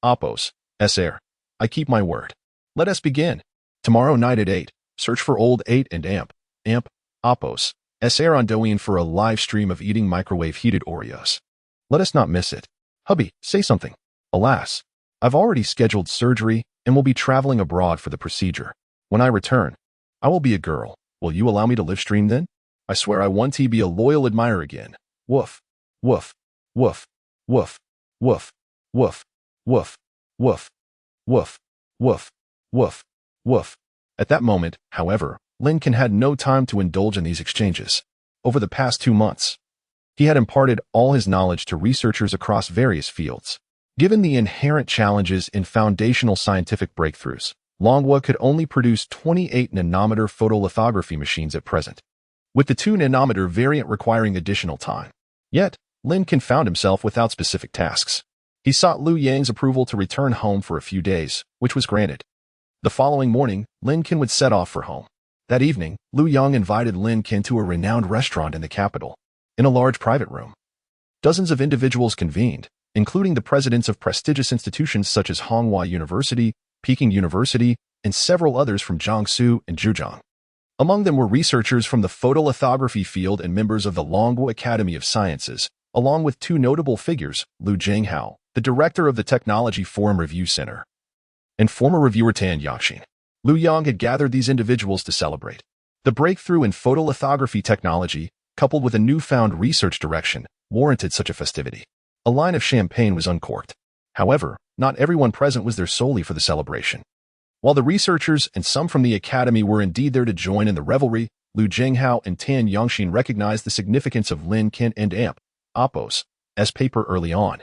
Appos, S-Air. I keep my word. Let us begin. Tomorrow night at 8, search for Old 8 and Amp, Appos, S-Air on Douyin for a live stream of eating microwave-heated Oreos. Let us not miss it. Hubby, say something. Alas, I've already scheduled surgery and will be traveling abroad for the procedure. When I return, I will be a girl. Will you allow me to live stream then? I swear I want to be a loyal admirer again. Woof, woof, woof, woof, woof, woof, woof, woof, woof, woof, woof, woof. At that moment, however, Lin Can had no time to indulge in these exchanges. Over the past 2 months, he had imparted all his knowledge to researchers across various fields. Given the inherent challenges in foundational scientific breakthroughs, Longwa could only produce 28-nanometer photolithography machines at present, with the 2-nanometer variant requiring additional time. Yet, Lin Can found himself without specific tasks. He sought Liu Yang's approval to return home for a few days, which was granted. The following morning, Lin Can would set off for home. That evening, Liu Yang invited Lin Can to a renowned restaurant in the capital. In a large private room, dozens of individuals convened, including the presidents of prestigious institutions such as Honghua University, Peking University, and several others from Jiangsu and Zhejiang. Among them were researchers from the photolithography field and members of the Longwa Academy of Sciences, along with 2 notable figures, Liu Jinghao, the director of the Technology Forum Review Center, and former reviewer Tan Yaxin. Liu Yang had gathered these individuals to celebrate the breakthrough in photolithography technology, coupled with a newfound research direction, warranted such a festivity. A line of champagne was uncorked. However, not everyone present was there solely for the celebration. While the researchers and some from the academy were indeed there to join in the revelry, Liu Jinghao and Tan Yongxin recognized the significance of Lin Can and Oppos as paper early on,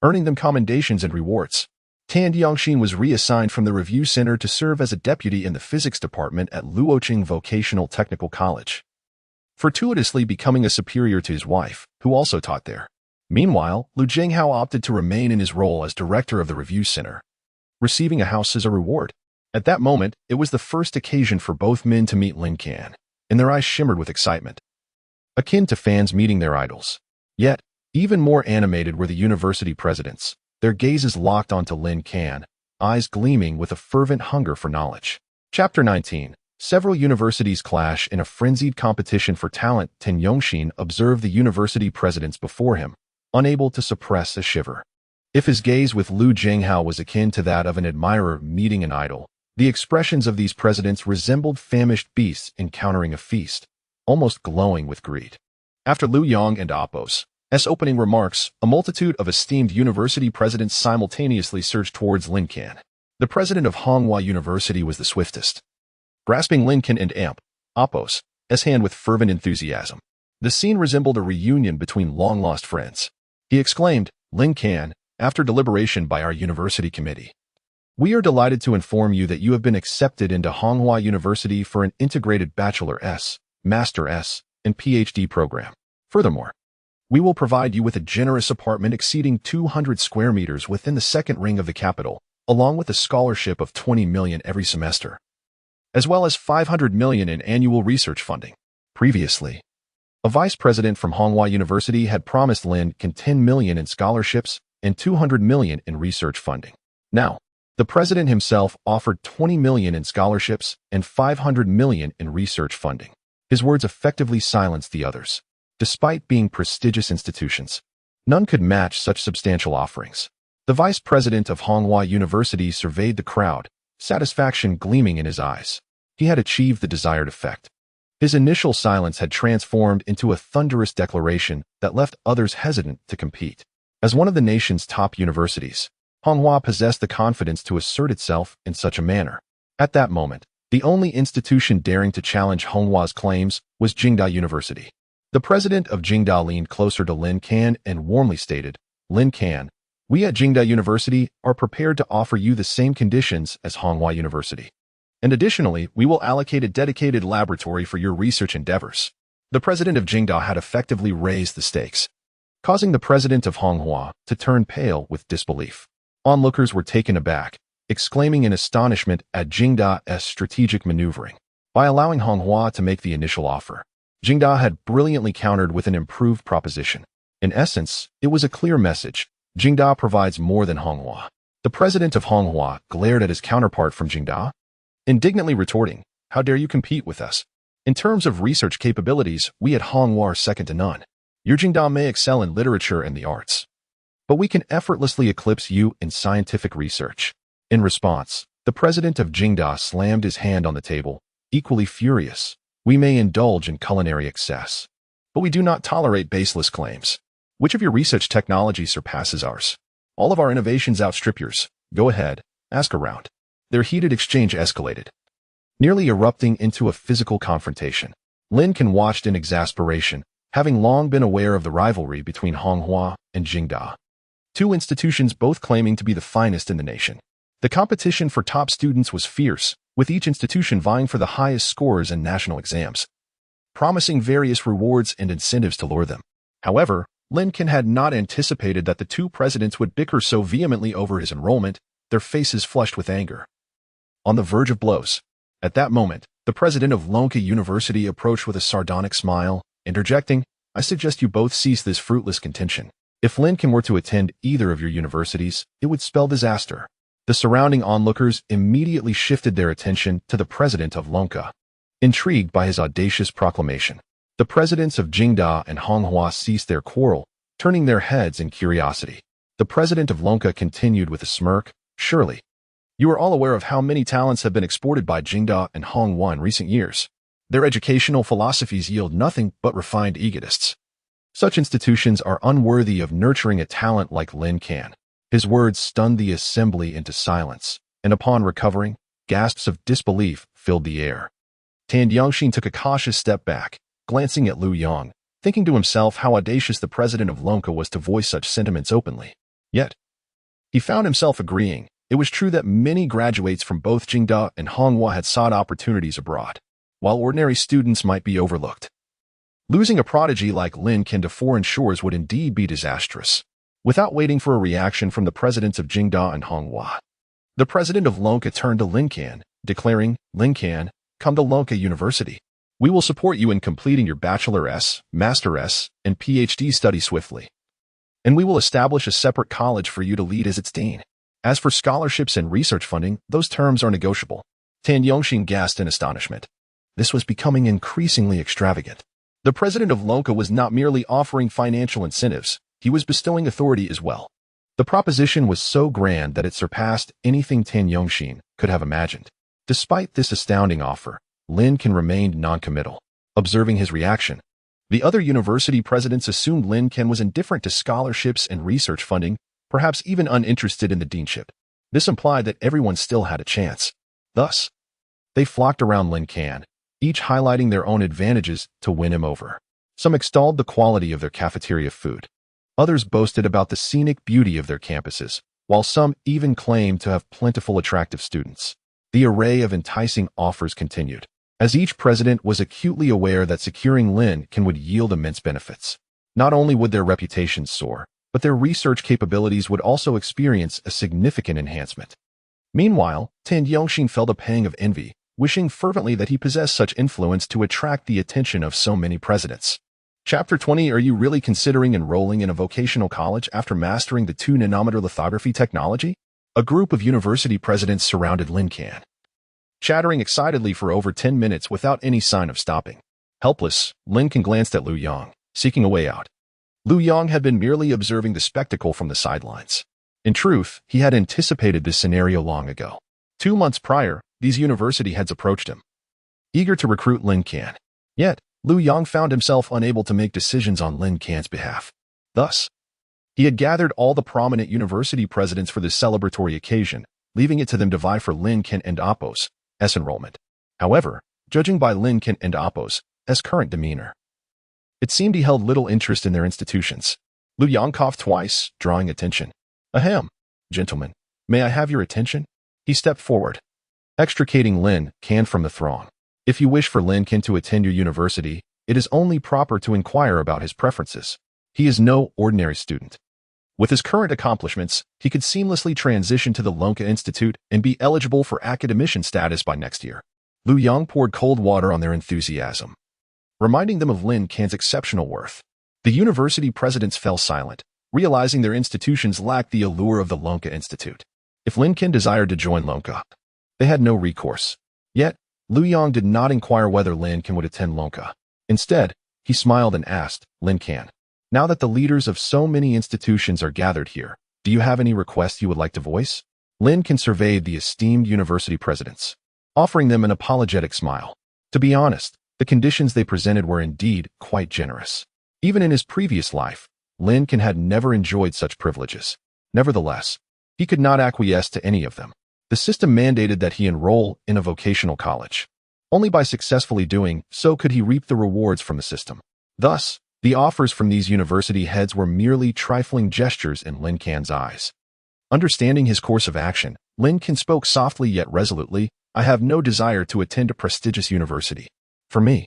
earning them commendations and rewards. Tan Yongxin was reassigned from the Review Center to serve as a deputy in the physics department at Luoqing Vocational Technical College, fortuitously becoming a superior to his wife, who also taught there. Meanwhile, Liu Jinghao opted to remain in his role as director of the Review Center, receiving a house as a reward. At that moment, it was the first occasion for both men to meet Lin Can, and their eyes shimmered with excitement, akin to fans meeting their idols. Yet, even more animated were the university presidents, their gazes locked onto Lin Can, eyes gleaming with a fervent hunger for knowledge. Chapter 19. Several universities clash in a frenzied competition for talent. Tan Yongxin observed the university presidents before him, unable to suppress a shiver. If his gaze with Liu Jinghao was akin to that of an admirer meeting an idol, the expressions of these presidents resembled famished beasts encountering a feast, almost glowing with greed. After Liu Yang and Oppos' opening remarks, a multitude of esteemed university presidents simultaneously surged towards Lin Can. The president of Honghua University was the swiftest, grasping Lin Can and Oppos' hand with fervent enthusiasm. The scene resembled a reunion between long-lost friends. He exclaimed, "Lin Can, after deliberation by our university committee, we are delighted to inform you that you have been accepted into Honghua University for an integrated Bachelor S, Master S, and PhD program. Furthermore, we will provide you with a generous apartment exceeding 200 square meters within the second ring of the capital, along with a scholarship of 20 million every semester, as well as 500 million in annual research funding." Previously, a vice president from Honghua University had promised Lin Can 10 million in scholarships and 200 million in research funding. Now, the president himself offered 20 million in scholarships and 500 million in research funding. His words effectively silenced the others. Despite being prestigious institutions, none could match such substantial offerings. The vice president of Honghua University surveyed the crowd, satisfaction gleaming in his eyes. He had achieved the desired effect. His initial silence had transformed into a thunderous declaration that left others hesitant to compete. As one of the nation's top universities, Honghua possessed the confidence to assert itself in such a manner. At that moment, the only institution daring to challenge Honghua's claims was Jingda University. The president of Jingda leaned closer to Lin Can and warmly stated, "Lin Can, we at Jingda University are prepared to offer you the same conditions as Honghua University. And additionally, we will allocate a dedicated laboratory for your research endeavors." The president of Jingda had effectively raised the stakes, causing the president of Honghua to turn pale with disbelief. Onlookers were taken aback, exclaiming in astonishment at Jingda's strategic maneuvering. By allowing Honghua to make the initial offer, Jingda had brilliantly countered with an improved proposition. In essence, it was a clear message: Jingda provides more than Honghua. The president of Honghua glared at his counterpart from Jingda, indignantly retorting, "How dare you compete with us? In terms of research capabilities, we at Honghua are second to none. Your Jingda may excel in literature and the arts, but we can effortlessly eclipse you in scientific research." In response, the president of Jingda slammed his hand on the table, equally furious. "We may indulge in culinary excess, but we do not tolerate baseless claims. Which of your research technology surpasses ours? All of our innovations outstrip yours. Go ahead, ask around." Their heated exchange escalated, nearly erupting into a physical confrontation. Lin Can watched in exasperation, having long been aware of the rivalry between Honghua and Jingda, two institutions both claiming to be the finest in the nation. The competition for top students was fierce, with each institution vying for the highest scores in national exams, promising various rewards and incentives to lure them. However, Lin Can had not anticipated that the two presidents would bicker so vehemently over his enrollment, their faces flushed with anger, on the verge of blows. At that moment, the president of Lonka University approached with a sardonic smile, interjecting, "I suggest you both cease this fruitless contention. If Lin Can were to attend either of your universities, it would spell disaster." The surrounding onlookers immediately shifted their attention to the president of Lonka, intrigued by his audacious proclamation. The presidents of Jingda and Honghua ceased their quarrel, turning their heads in curiosity. The president of Lonka continued with a smirk, "Surely, you are all aware of how many talents have been exported by Jingda and Honghua in recent years. Their educational philosophies yield nothing but refined egotists. Such institutions are unworthy of nurturing a talent like Lin Can." His words stunned the assembly into silence, and upon recovering, gasps of disbelief filled the air. Tan Yongxin took a cautious step back, glancing at Lu Yong, thinking to himself how audacious the president of Lin Can was to voice such sentiments openly. Yet, he found himself agreeing. It was true that many graduates from both Jingda and Honghua had sought opportunities abroad, while ordinary students might be overlooked. Losing a prodigy like Lin Can to foreign shores would indeed be disastrous. Without waiting for a reaction from the presidents of Jingda and Honghua, the president of Lin Can turned to Lin Can, declaring, "Lin Can, come to Lin Can University. We will support you in completing your bachelor's, master's, and PhD study swiftly. And we will establish a separate college for you to lead as its dean. As for scholarships and research funding, those terms are negotiable." Tan Yongxin gasped in astonishment. This was becoming increasingly extravagant. The president of Lin Can was not merely offering financial incentives, he was bestowing authority as well. The proposition was so grand that it surpassed anything Tan Yongxin could have imagined. Despite this astounding offer, Lin Can remained non-committal. Observing his reaction, the other university presidents assumed Lin Can was indifferent to scholarships and research funding, perhaps even uninterested in the deanship. This implied that everyone still had a chance. Thus, they flocked around Lin Can, each highlighting their own advantages to win him over. Some extolled the quality of their cafeteria food. Others boasted about the scenic beauty of their campuses, while some even claimed to have plentiful attractive students. The array of enticing offers continued, as each president was acutely aware that securing Lin Can would yield immense benefits. Not only would their reputations soar, but their research capabilities would also experience a significant enhancement. Meanwhile, Tan Yongxin felt a pang of envy, wishing fervently that he possessed such influence to attract the attention of so many presidents. Chapter 20. Are you really considering enrolling in a vocational college after mastering the 2-nanometer lithography technology? A group of university presidents surrounded Lin Can, chattering excitedly for over 10 minutes without any sign of stopping. Helpless, Lin Can glanced at Lu Yong, seeking a way out. Lu Yong had been merely observing the spectacle from the sidelines. In truth, he had anticipated this scenario long ago. 2 months prior, these university heads approached him, eager to recruit Lin Can. Yet, Lu Yong found himself unable to make decisions on Lin Can's behalf. Thus, he had gathered all the prominent university presidents for this celebratory occasion, leaving it to them to vie for Lin Can and Appo's enrollment. However, judging by Lin Can and Appo's current demeanor, it seemed he held little interest in their institutions. Lu Yong coughed twice, drawing attention. "Ahem, gentlemen, may I have your attention?" He stepped forward, extricating Lin Can from the throng. "If you wish for Lin Can to attend your university, it is only proper to inquire about his preferences. He is no ordinary student. With his current accomplishments, he could seamlessly transition to the Lin Can Institute and be eligible for academician status by next year." Lu Yong poured cold water on their enthusiasm, reminding them of Lin Can's exceptional worth. The university presidents fell silent, realizing their institutions lacked the allure of the Lin Can Institute. If Lin Can desired to join Lin Can, they had no recourse. Yet, Lu Yong did not inquire whether Lin Can would attend Lin Can. Instead, he smiled and asked, "Lin Can, now that the leaders of so many institutions are gathered here, do you have any requests you would like to voice?" Lin Can surveyed the esteemed university presidents, offering them an apologetic smile. To be honest, the conditions they presented were indeed quite generous. Even in his previous life, Lin Can had never enjoyed such privileges. Nevertheless, he could not acquiesce to any of them. The system mandated that he enroll in a vocational college. Only by successfully doing so could he reap the rewards from the system. Thus, the offers from these university heads were merely trifling gestures in Lin Can's eyes. Understanding his course of action, Lin Can spoke softly yet resolutely, "I have no desire to attend a prestigious university. For me,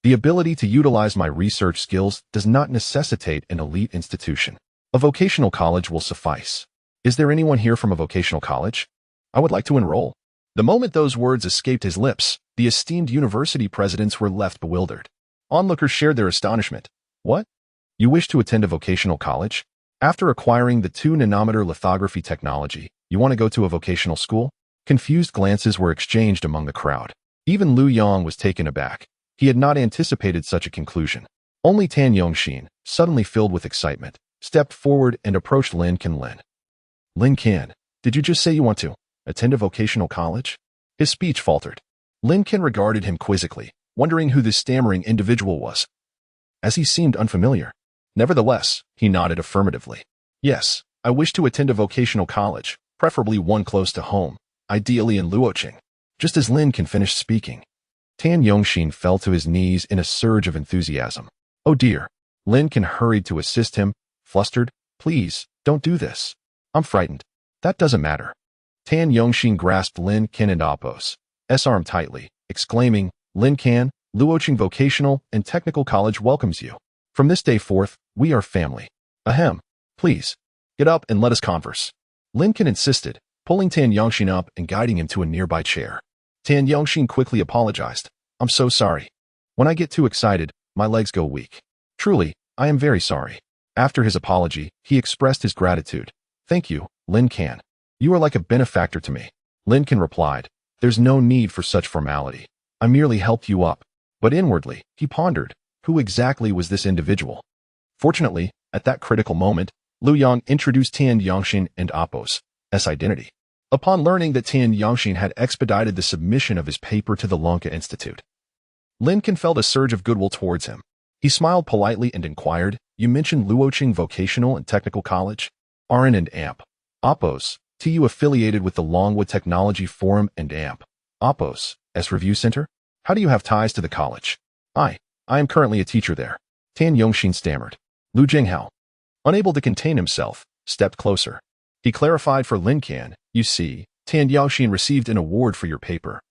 the ability to utilize my research skills does not necessitate an elite institution. A vocational college will suffice. Is there anyone here from a vocational college? I would like to enroll." The moment those words escaped his lips, the esteemed university presidents were left bewildered. Onlookers shared their astonishment. "What? You wish to attend a vocational college? After acquiring the 2-nanometer lithography technology, you want to go to a vocational school?" Confused glances were exchanged among the crowd. Even Lu Yong was taken aback. He had not anticipated such a conclusion. Only Tan Yongxin, suddenly filled with excitement, stepped forward and approached Lin Can. "Lin Can, did you just say you want to attend a vocational college?" His speech faltered. Lin Can regarded him quizzically, wondering who this stammering individual was, as he seemed unfamiliar. Nevertheless, he nodded affirmatively. "Yes, I wish to attend a vocational college, preferably one close to home, ideally in Luoqing." Just as Lin Can finished speaking, Tan Yongxin fell to his knees in a surge of enthusiasm. Oh dear. Lin Can hurried to assist him, flustered. Please, don't do this. I'm frightened. That doesn't matter. Tan Yongxin grasped Lin Can and Appo's arm tightly, exclaiming, Lin Can, Luoqing Vocational and Technical College welcomes you. From this day forth, we are family. Ahem. Please, get up and let us converse. Lin Can insisted, pulling Tan Yongxin up and guiding him to a nearby chair. Tan Yongxin quickly apologized. I'm so sorry. When I get too excited, my legs go weak. Truly, I am very sorry. After his apology, he expressed his gratitude. Thank you, Lin Can. You are like a benefactor to me. Lin Can replied, There's no need for such formality. I merely helped you up. But inwardly, he pondered, who exactly was this individual? Fortunately, at that critical moment, Lu Yang introduced Tan Yongxin and Appo's identity. Upon learning that Tan Yongxin had expedited the submission of his paper to the Lin Can Institute, Lin Can felt a surge of goodwill towards him. He smiled politely and inquired, You mentioned Luoqing Vocational and Technical College? RN and AMP. Appo's. TU affiliated with the Longwood Technology Forum and AMP. Appo's. Review Center? How do you have ties to the college? I am currently a teacher there. Tan Yongxin stammered. Lu Jinghao, unable to contain himself, stepped closer. He clarified for Lin Can, You see, Tan Yongxin received an award for your paper,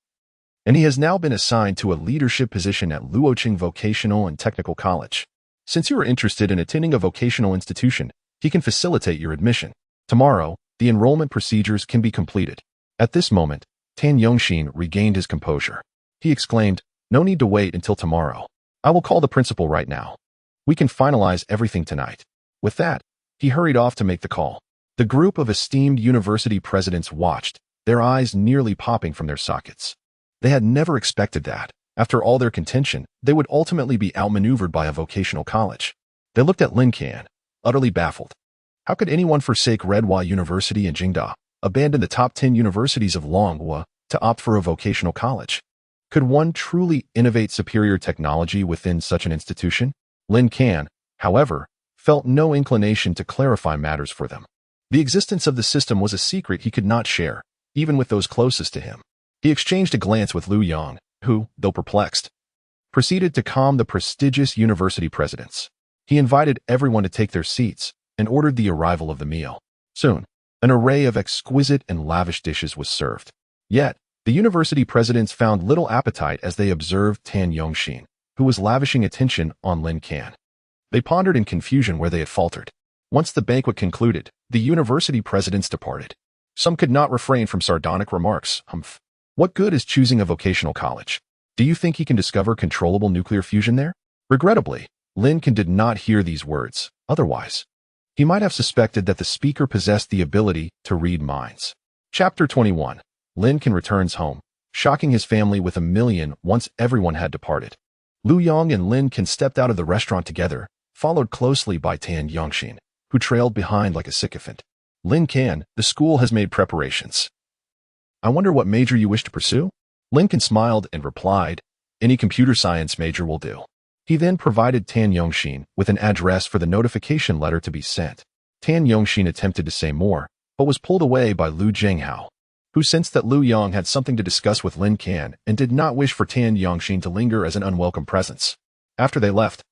and he has now been assigned to a leadership position at Luoqing Vocational and Technical College. Since you are interested in attending a vocational institution, he can facilitate your admission. Tomorrow, the enrollment procedures can be completed. At this moment, Tan Yongxin regained his composure. He exclaimed, No need to wait until tomorrow. I will call the principal right now. We can finalize everything tonight. With that, he hurried off to make the call. The group of esteemed university presidents watched, their eyes nearly popping from their sockets. They had never expected that, after all their contention, they would ultimately be outmaneuvered by a vocational college. They looked at Lin Can, utterly baffled. How could anyone forsake Redhua University and Jingda, abandon the top 10 universities of Longhua, to opt for a vocational college? Could one truly innovate superior technology within such an institution? Lin Can, however, felt no inclination to clarify matters for them. The existence of the system was a secret he could not share, even with those closest to him. He exchanged a glance with Lu Yang, who, though perplexed, proceeded to calm the prestigious university presidents. He invited everyone to take their seats and ordered the arrival of the meal. Soon, an array of exquisite and lavish dishes was served. Yet, the university presidents found little appetite as they observed Tan Yongxin, who was lavishing attention on Lin Can. They pondered in confusion where they had faltered. Once the banquet concluded, the university presidents departed. Some could not refrain from sardonic remarks. Humph. What good is choosing a vocational college? Do you think he can discover controllable nuclear fusion there? Regrettably, Lin Can did not hear these words. Otherwise, he might have suspected that the speaker possessed the ability to read minds. Chapter 21. Lin Can returns home, shocking his family with a million once everyone had departed. Lu Yang and Lin Can stepped out of the restaurant together, followed closely by Tan Yongxin, who trailed behind like a sycophant. Lin Can, the school has made preparations. I wonder what major you wish to pursue? Lin Can smiled and replied, Any computer science major will do. He then provided Tan Yongxin with an address for the notification letter to be sent. Tan Yongxin attempted to say more, but was pulled away by Lu Jinghao, who sensed that Lu Yang had something to discuss with Lin Can and did not wish for Tan Yongxin to linger as an unwelcome presence. After they left,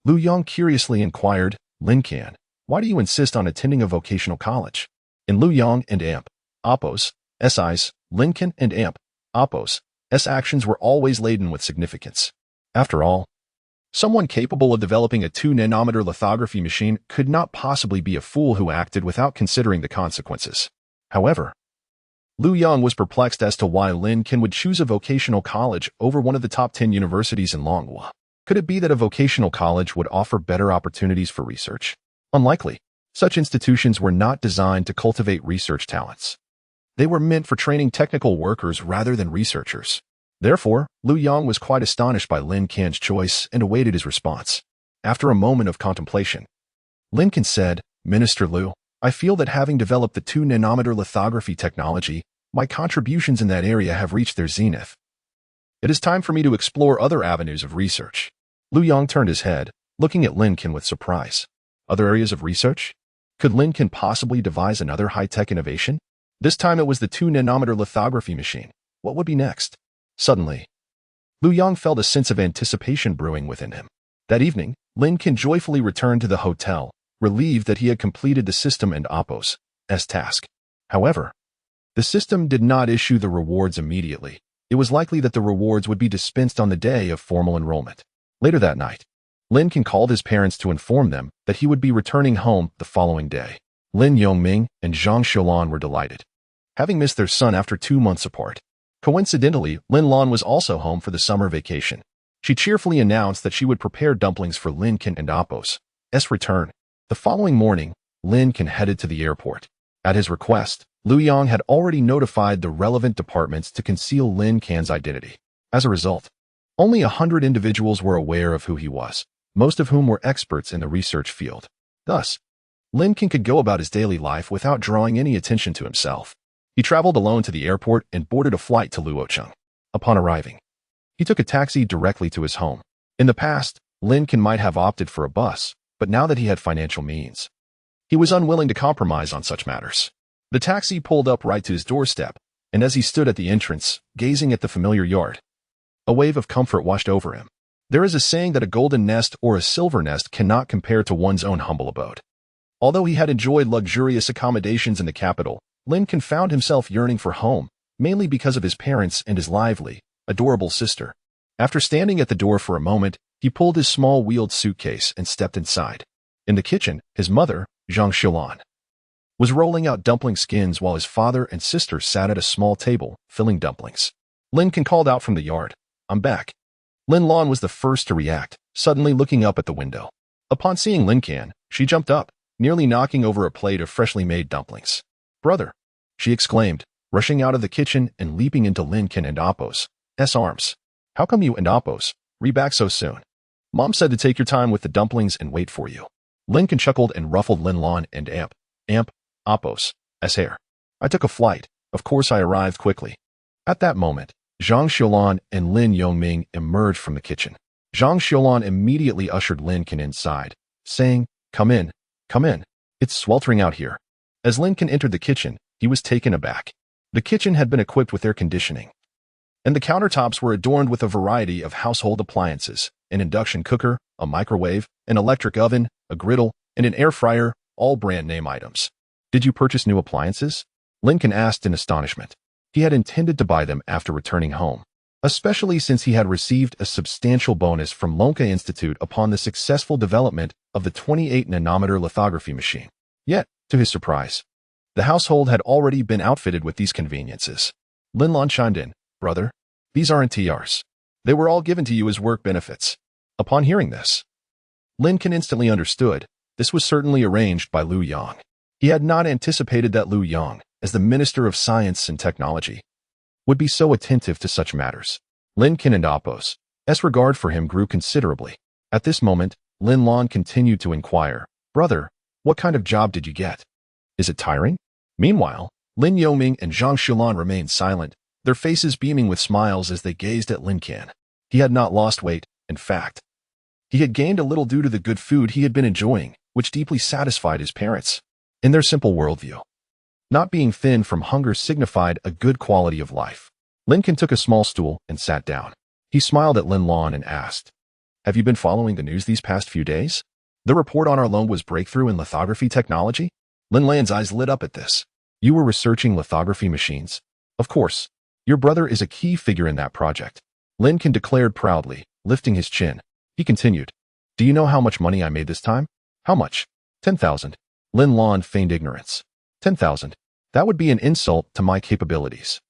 Lu Yang curiously inquired, Lin Can, why do you insist on attending a vocational college? In Lu Yang and AMP, Appo's, SI's, Lin Can and AMP, Appo's, S actions were always laden with significance. After all, someone capable of developing a 2-nanometer lithography machine could not possibly be a fool who acted without considering the consequences. However, Lu Yang was perplexed as to why Lin Can would choose a vocational college over one of the top 10 universities in Longhua. Could it be that a vocational college would offer better opportunities for research? Unlikely. Such institutions were not designed to cultivate research talents. They were meant for training technical workers rather than researchers. Therefore, Lu Yang was quite astonished by Lin Can's choice and awaited his response. After a moment of contemplation, Lin Can said, Minister Lu, I feel that having developed the 2-nanometer lithography technology, my contributions in that area have reached their zenith. It is time for me to explore other avenues of research. Lu Yang turned his head, looking at Lin Can with surprise. Other areas of research? Could Lin Can possibly devise another high-tech innovation? This time it was the 2-nanometer lithography machine. What would be next? Suddenly, Lu Yang felt a sense of anticipation brewing within him. That evening, Lin Can joyfully returned to the hotel, relieved that he had completed the system and Oppo's task. However, the system did not issue the rewards immediately. It was likely that the rewards would be dispensed on the day of formal enrollment. Later that night, Lin Can called his parents to inform them that he would be returning home the following day. Lin Yongming and Zhang Xiulan were delighted, having missed their son after 2 months apart. Coincidentally, Lin Lan was also home for the summer vacation. She cheerfully announced that she would prepare dumplings for Lin Can and Oppo's return. The following morning, Lin Can headed to the airport. At his request, Lu Yang had already notified the relevant departments to conceal Lin Can's identity. As a result, only 100 individuals were aware of who he was, most of whom were experts in the research field. Thus, Lin Can could go about his daily life without drawing any attention to himself. He traveled alone to the airport and boarded a flight to Luocheng. Upon arriving, he took a taxi directly to his home. In the past, Lin Can might have opted for a bus, but now that he had financial means, he was unwilling to compromise on such matters. The taxi pulled up right to his doorstep, and as he stood at the entrance, gazing at the familiar yard, a wave of comfort washed over him. There is a saying that a golden nest or a silver nest cannot compare to one's own humble abode. Although he had enjoyed luxurious accommodations in the capital, Lin Can found himself yearning for home, mainly because of his parents and his lively, adorable sister. After standing at the door for a moment, he pulled his small wheeled suitcase and stepped inside. In the kitchen, his mother, Zhang Xiulan, was rolling out dumpling skins while his father and sister sat at a small table, filling dumplings. Lin Can called out from the yard, "I'm back." Lin Lan was the first to react, suddenly looking up at the window. Upon seeing Lin Can, she jumped up, nearly knocking over a plate of freshly made dumplings. "Brother," she exclaimed, rushing out of the kitchen and leaping into Lin Can and Oppo's arms. "How come you and Oppo's back so soon? Mom said to take your time with the dumplings and wait for you." Lin Can chuckled and ruffled Lin Lan and Oppo's hair. "I took a flight. Of course I arrived quickly." At that moment, Zhang Xiulan and Lin Yongming emerged from the kitchen. Zhang Xiulan immediately ushered Lin Can inside, saying, "Come in, come in. It's sweltering out here." As Lin Can entered the kitchen, he was taken aback. The kitchen had been equipped with air conditioning, and the countertops were adorned with a variety of household appliances: an induction cooker, a microwave, an electric oven, a griddle, and an air fryer, all brand-name items. "Did you purchase new appliances?" Lin Can asked in astonishment. He had intended to buy them after returning home, especially since he had received a substantial bonus from Lin Can Institute upon the successful development of the 28-nanometer lithography machine. Yet, to his surprise, the household had already been outfitted with these conveniences. Lin Lan chimed in, "Brother, these aren't TRs. They were all given to you as work benefits." Upon hearing this, Lin Can instantly understood. This was certainly arranged by Lu Yang. He had not anticipated that Lu Yang, as the Minister of Science and Technology, would be so attentive to such matters. Lin Can and Oppo's regard for him grew considerably. At this moment, Lin Lan continued to inquire, "Brother, what kind of job did you get? Is it tiring?" Meanwhile, Lin Yongming and Zhang Xiulan remained silent, their faces beaming with smiles as they gazed at Lin Can. He had not lost weight. In fact, he had gained a little due to the good food he had been enjoying, which deeply satisfied his parents. In their simple worldview, not being thin from hunger signified a good quality of life. Lin Can took a small stool and sat down. He smiled at Lin Lan and asked, "Have you been following the news these past few days? The report on our loan was breakthrough in lithography technology?" Lin Lan's eyes lit up at this. "You were researching lithography machines? Of course. Your brother is a key figure in that project," Lin Can declared proudly, lifting his chin. He continued, "Do you know how much money I made this time?" "How much?" 10,000. Lin Lan feigned ignorance. 10,000. That would be an insult to my capabilities.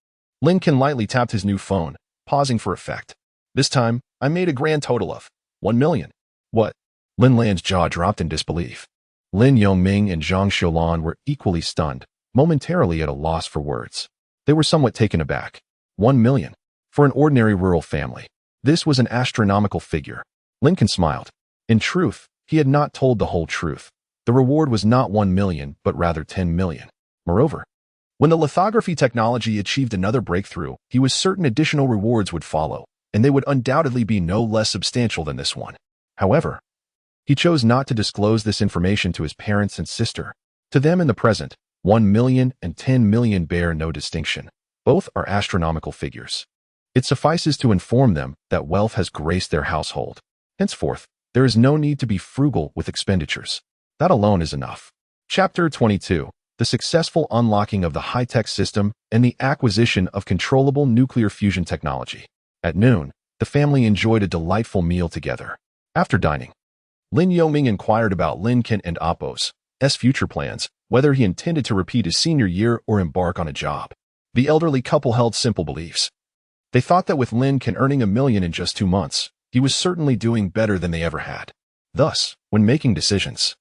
Lin Can lightly tapped his new phone, pausing for effect. "This time, I made a grand total of 1 million. What?" Lin Lan's jaw dropped in disbelief. Lin Yongming and Zhang Xiulan were equally stunned, momentarily at a loss for words. They were somewhat taken aback. 1 million. For an ordinary rural family, this was an astronomical figure. Lin Can smiled. In truth, he had not told the whole truth. The reward was not 1 million, but rather 10 million. Moreover, when the lithography technology achieved another breakthrough, he was certain additional rewards would follow, and they would undoubtedly be no less substantial than this one. However, he chose not to disclose this information to his parents and sister. To them in the present, 1 million and 10 million bear no distinction. Both are astronomical figures. It suffices to inform them that wealth has graced their household. Henceforth, there is no need to be frugal with expenditures. That alone is enough. Chapter 22. The successful unlocking of the high-tech system and the acquisition of controllable nuclear fusion technology. At noon, the family enjoyed a delightful meal together. After dining, Lin Yoming inquired about Lin Can and Appo's future plans, whether he intended to repeat his senior year or embark on a job. The elderly couple held simple beliefs. They thought that with Lin Can earning $1 million in just 2 months, he was certainly doing better than they ever had. Thus, when making decisions,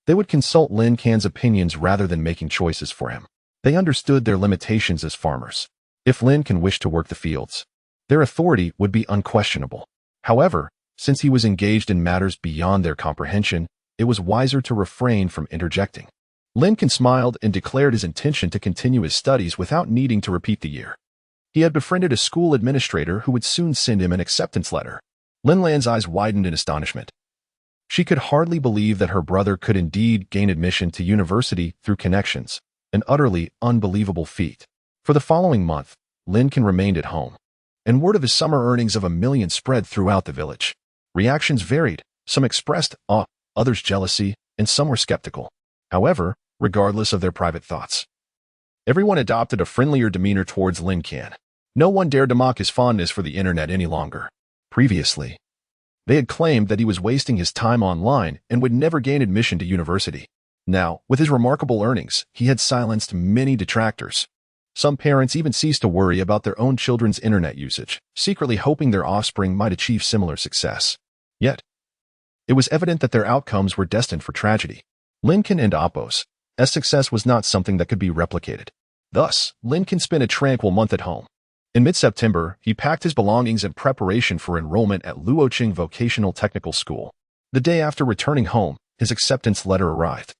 they would consult Lin Can's opinions rather than making choices for him. They understood their limitations as farmers. If Lin Can wished to work the fields, their authority would be unquestionable. However, since he was engaged in matters beyond their comprehension, it was wiser to refrain from interjecting. Lin Can smiled and declared his intention to continue his studies without needing to repeat the year. He had befriended a school administrator who would soon send him an acceptance letter. Lin Lan's eyes widened in astonishment. She could hardly believe that her brother could indeed gain admission to university through connections, an utterly unbelievable feat. For the following month, Lin Can remained at home, and word of his summer earnings of $1 million spread throughout the village. Reactions varied. Some expressed awe, others jealousy, and some were skeptical. However, regardless of their private thoughts, everyone adopted a friendlier demeanor towards Lin Can. No one dared to mock his fondness for the internet any longer. Previously, they had claimed that he was wasting his time online and would never gain admission to university. Now, with his remarkable earnings, he had silenced many detractors. Some parents even ceased to worry about their own children's internet usage, secretly hoping their offspring might achieve similar success. Yet, it was evident that their outcomes were destined for tragedy. Lin Can and Appo's success was not something that could be replicated. Thus, Lin Can spent a tranquil month at home. In mid-September, he packed his belongings in preparation for enrollment at Luoqing Vocational Technical School. The day after returning home, his acceptance letter arrived,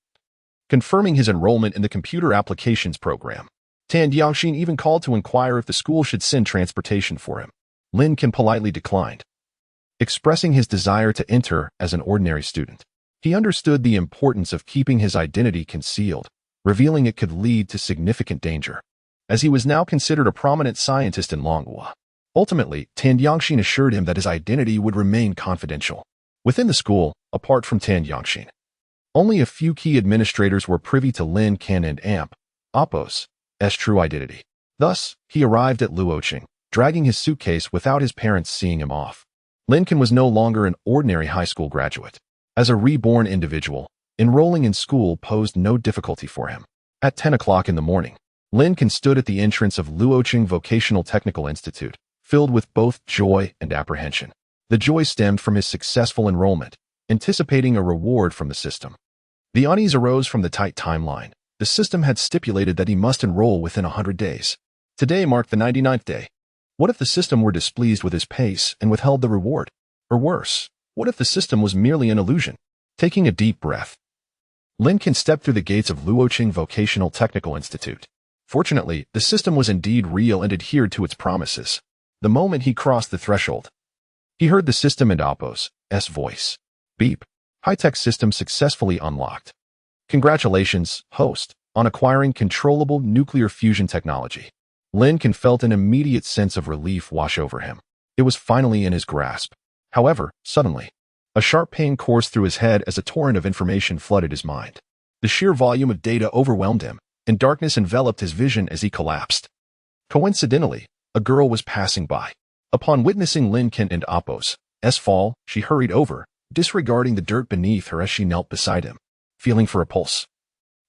confirming his enrollment in the computer applications program. Tan Jiangxin even called to inquire if the school should send transportation for him. Lin Can politely declined, expressing his desire to enter as an ordinary student. He understood the importance of keeping his identity concealed, revealing it could lead to significant danger, as he was now considered a prominent scientist in Longhua. Ultimately, Tan Jiangxin assured him that his identity would remain confidential. Within the school, apart from Tan Jiangxin, only a few key administrators were privy to Lin Can and Appo's true identity. Thus, he arrived at Luoqing, dragging his suitcase without his parents seeing him off. Lin Can was no longer an ordinary high school graduate. As a reborn individual, enrolling in school posed no difficulty for him. At 10 o'clock in the morning, Lin Can stood at the entrance of Luoqing Vocational Technical Institute, filled with both joy and apprehension. The joy stemmed from his successful enrollment, anticipating a reward from the system. The unease arose from the tight timeline. The system had stipulated that he must enroll within 100 days. Today marked the 99th day. What if the system were displeased with his pace and withheld the reward? Or worse, what if the system was merely an illusion? Taking a deep breath, Lin Can stepped through the gates of Luoqing Vocational Technical Institute. Fortunately, the system was indeed real and adhered to its promises. The moment he crossed the threshold, he heard the system and Appo's voice. Beep. High-tech system successfully unlocked. Congratulations, host, on acquiring controllable nuclear fusion technology. Lin Can felt an immediate sense of relief wash over him. It was finally in his grasp. However, suddenly, a sharp pain coursed through his head as a torrent of information flooded his mind. The sheer volume of data overwhelmed him, and darkness enveloped his vision as he collapsed. Coincidentally, a girl was passing by. Upon witnessing Lin Can and Appo's fall, she hurried over, disregarding the dirt beneath her as she knelt beside him, feeling for a pulse.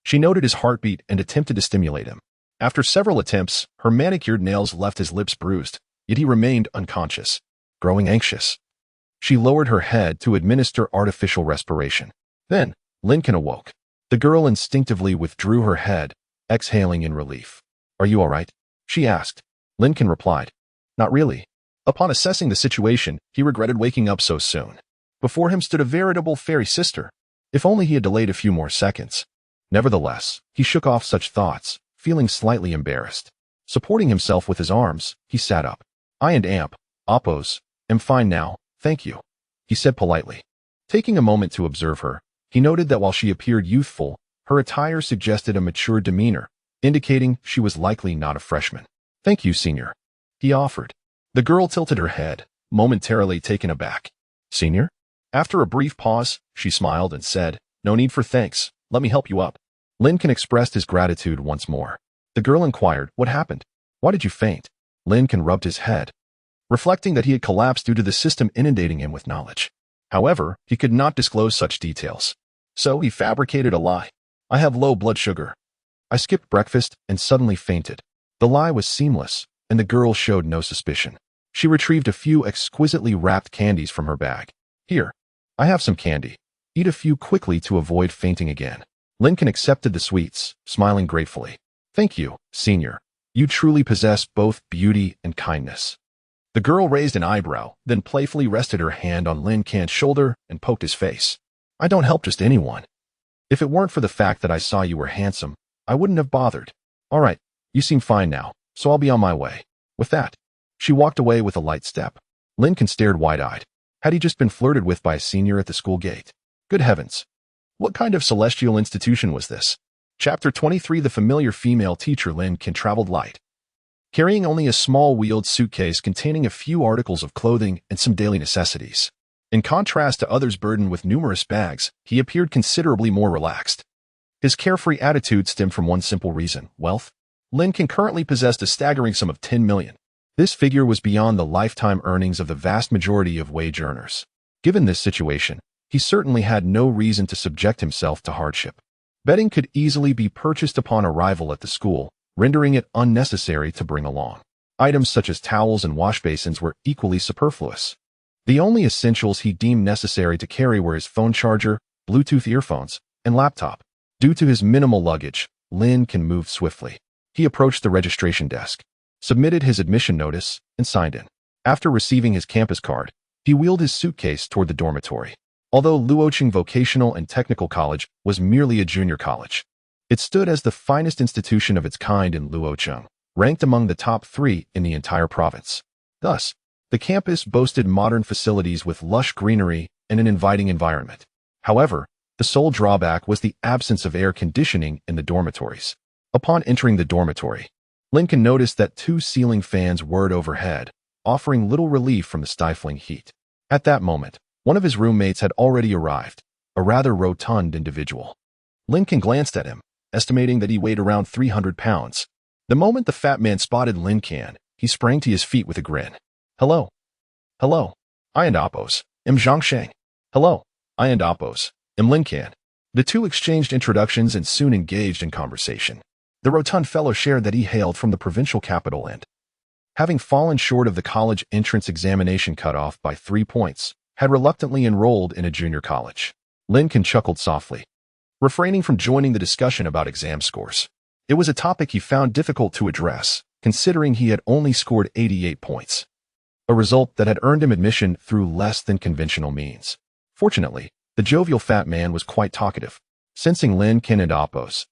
She noted his heartbeat and attempted to stimulate him. After several attempts, her manicured nails left his lips bruised, yet he remained unconscious. Growing anxious, she lowered her head to administer artificial respiration. Then, Lin Can awoke. The girl instinctively withdrew her head, exhaling in relief. "Are you all right?" she asked. Lin Can replied, "Not really." Upon assessing the situation, he regretted waking up so soon. Before him stood a veritable fairy sister. If only he had delayed a few more seconds. Nevertheless, he shook off such thoughts, feeling slightly embarrassed. Supporting himself with his arms, he sat up. "I and Appo's, am fine now, thank you," he said politely. Taking a moment to observe her, he noted that while she appeared youthful, her attire suggested a mature demeanor, indicating she was likely not a freshman. "Thank you, senior," he offered. The girl tilted her head, momentarily taken aback. Senior? After a brief pause, she smiled and said, No need for thanks. Let me help you up. Lin Can expressed his gratitude once more. The girl inquired, What happened? Why did you faint? Lin Can rubbed his head, reflecting that he had collapsed due to the system inundating him with knowledge. However, he could not disclose such details. So he fabricated a lie. I have low blood sugar. I skipped breakfast and suddenly fainted. The lie was seamless, and the girl showed no suspicion. She retrieved a few exquisitely wrapped candies from her bag. Here, I have some candy. Eat a few quickly to avoid fainting again. Lin Can accepted the sweets, smiling gratefully. Thank you, Senior. You truly possess both beauty and kindness. The girl raised an eyebrow, then playfully rested her hand on Lin Can's shoulder and poked his face. I don't help just anyone. If it weren't for the fact that I saw you were handsome, I wouldn't have bothered. All right, you seem fine now, so I'll be on my way. With that, she walked away with a light step. Lin Can stared wide-eyed. Had he just been flirted with by a senior at the school gate? Good heavens. What kind of celestial institution was this? Chapter 23. The familiar female teacher Lin Can traveled light, carrying only a small wheeled suitcase containing a few articles of clothing and some daily necessities. In contrast to others burdened with numerous bags, he appeared considerably more relaxed. His carefree attitude stemmed from one simple reason: wealth. Lin Can currently possessed a staggering sum of 10 million. This figure was beyond the lifetime earnings of the vast majority of wage earners. Given this situation, he certainly had no reason to subject himself to hardship. Bedding could easily be purchased upon arrival at the school, rendering it unnecessary to bring along. Items such as towels and wash basins were equally superfluous. The only essentials he deemed necessary to carry were his phone charger, Bluetooth earphones, and laptop. Due to his minimal luggage, Lin Can move swiftly. He approached the registration desk, submitted his admission notice, and signed in. After receiving his campus card, he wheeled his suitcase toward the dormitory. Although Luoqing Vocational and Technical College was merely a junior college, it stood as the finest institution of its kind in Luocheng, ranked among the top 3 in the entire province. Thus, the campus boasted modern facilities with lush greenery and an inviting environment. However, the sole drawback was the absence of air conditioning in the dormitories. Upon entering the dormitory, Lin Can noticed that 2 ceiling fans whirred overhead, offering little relief from the stifling heat. At that moment, one of his roommates had already arrived, a rather rotund individual. Lin Can glanced at him, estimating that he weighed around 300 pounds. The moment the fat man spotted Lin Can, he sprang to his feet with a grin. Hello. Hello. I and Oppos. I'm Zhangsheng. Hello. I and Oppos. I'm Lin Can. The two exchanged introductions and soon engaged in conversation. The rotund fellow shared that he hailed from the provincial capital and, having fallen short of the college entrance examination cutoff by 3 points, had reluctantly enrolled in a junior college. Lin Can chuckled softly, refraining from joining the discussion about exam scores. It was a topic he found difficult to address, considering he had only scored 88 points, a result that had earned him admission through less than conventional means. Fortunately, the jovial fat man was quite talkative. Sensing Lin Can and Oppos'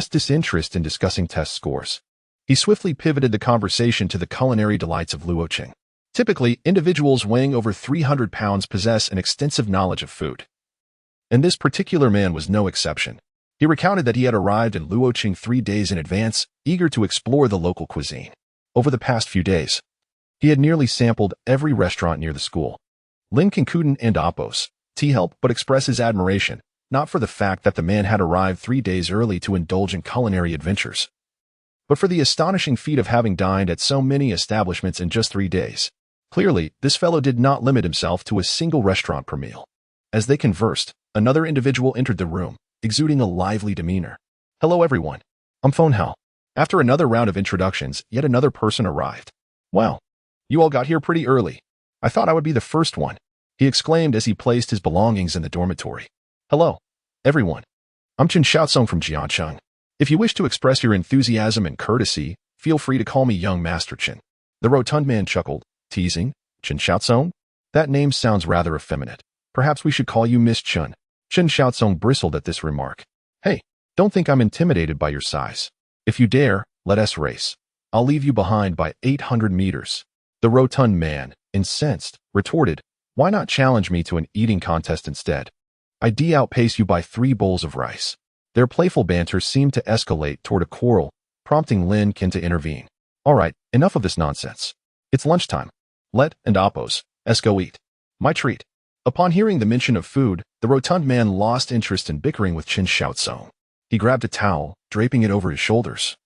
disinterest in discussing test scores, he swiftly pivoted the conversation to the culinary delights of Luoqing. Typically, individuals weighing over 300 pounds possess an extensive knowledge of food, and this particular man was no exception. He recounted that he had arrived in Luoqing 3 days in advance, eager to explore the local cuisine. Over the past few days, he had nearly sampled every restaurant near the school. Lin Can and Oppos help but express his admiration, not for the fact that the man had arrived 3 days early to indulge in culinary adventures, but for the astonishing feat of having dined at so many establishments in just 3 days. Clearly, this fellow did not limit himself to a single restaurant per meal. As they conversed, another individual entered the room, exuding a lively demeanor. Hello everyone. I'm Phone Hal. After another round of introductions, yet another person arrived. Wow. You all got here pretty early. I thought I would be the first one, he exclaimed as he placed his belongings in the dormitory. Hello, everyone. I'm Chen Xiaosong from Jiancheng. If you wish to express your enthusiasm and courtesy, feel free to call me Young Master Chen. The rotund man chuckled, teasing, Chen Xiaosong? That name sounds rather effeminate. Perhaps we should call you Miss Chen. Chen Xiaosong bristled at this remark. Hey, don't think I'm intimidated by your size. If you dare, let us race. I'll leave you behind by 800 meters. The rotund man, incensed, retorted, why not challenge me to an eating contest instead? I'd outpace you by 3 bowls of rice. Their playful banter seemed to escalate toward a quarrel, prompting Lin Can to intervene. All right, enough of this nonsense. It's lunchtime. Let and Oppos, let's go eat. My treat. Upon hearing the mention of food, the rotund man lost interest in bickering with Qin Xiaotsong. He grabbed a towel, draping it over his shoulders,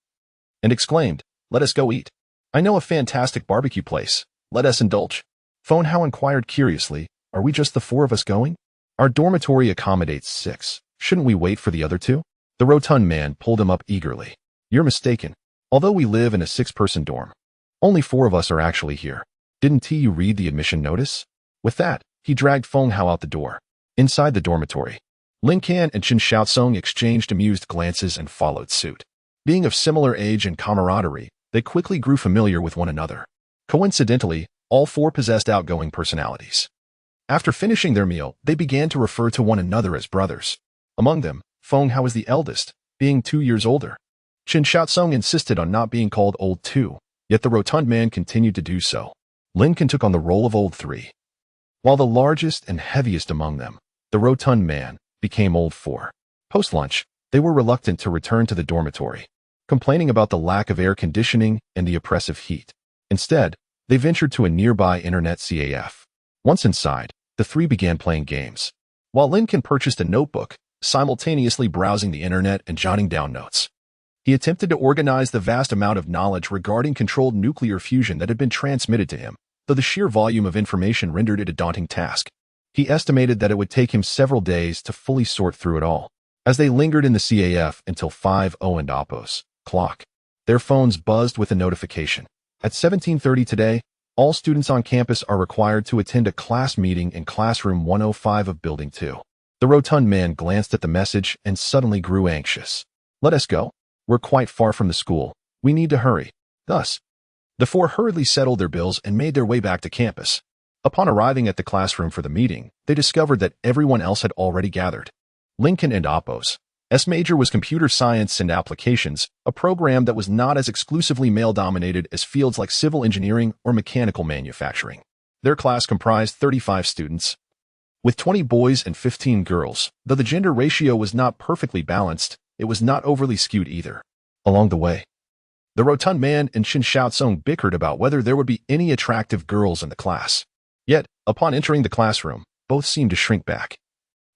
and exclaimed, "Let us go eat. I know a fantastic barbecue place. Let us indulge." Feng Hao inquired curiously, "Are we just the four of us going? Our dormitory accommodates 6. Shouldn't we wait for the other 2? The rotund man pulled him up eagerly. "You're mistaken. Although we live in a 6-person dorm, only 4 of us are actually here. Didn't you read the admission notice?" With that, he dragged Feng Hao out the door. Inside the dormitory, Lin Can and Qin Xiaotsong exchanged amused glances and followed suit. Being of similar age and camaraderie, they quickly grew familiar with one another. Coincidentally, all 4 possessed outgoing personalities. After finishing their meal, they began to refer to one another as brothers. Among them, Feng Hao was the eldest, being 2 years older. Qin Xiaotsong insisted on not being called old 2, yet the rotund man continued to do so. Lin Can took on the role of old 3. While the largest and heaviest among them, the rotund man, became old 4. Post-lunch, they were reluctant to return to the dormitory, complaining about the lack of air conditioning and the oppressive heat. Instead, they ventured to a nearby internet CAF. Once inside, the 3 began playing games, while Lin Can purchased a notebook, simultaneously browsing the internet and jotting down notes. He attempted to organize the vast amount of knowledge regarding controlled nuclear fusion that had been transmitted to him, though the sheer volume of information rendered it a daunting task. He estimated that it would take him several days to fully sort through it all. As they lingered in the CAF until 5:00 and Oppos clock, their phones buzzed with a notification. At 17:30 today, all students on campus are required to attend a class meeting in classroom 105 of Building 2. The rotund man glanced at the message and suddenly grew anxious. "Let us go. We're quite far from the school. We need to hurry." Thus, the 4 hurriedly settled their bills and made their way back to campus. Upon arriving at the classroom for the meeting, they discovered that everyone else had already gathered. Lin Can and Oppos' major was computer science and applications, a program that was not as exclusively male-dominated as fields like civil engineering or mechanical manufacturing. Their class comprised 35 students, with 20 boys and 15 girls. Though the gender ratio was not perfectly balanced, it was not overly skewed either. Along the way, the rotund man and Qin Xiaotsong bickered about whether there would be any attractive girls in the class. Yet, upon entering the classroom, both seemed to shrink back,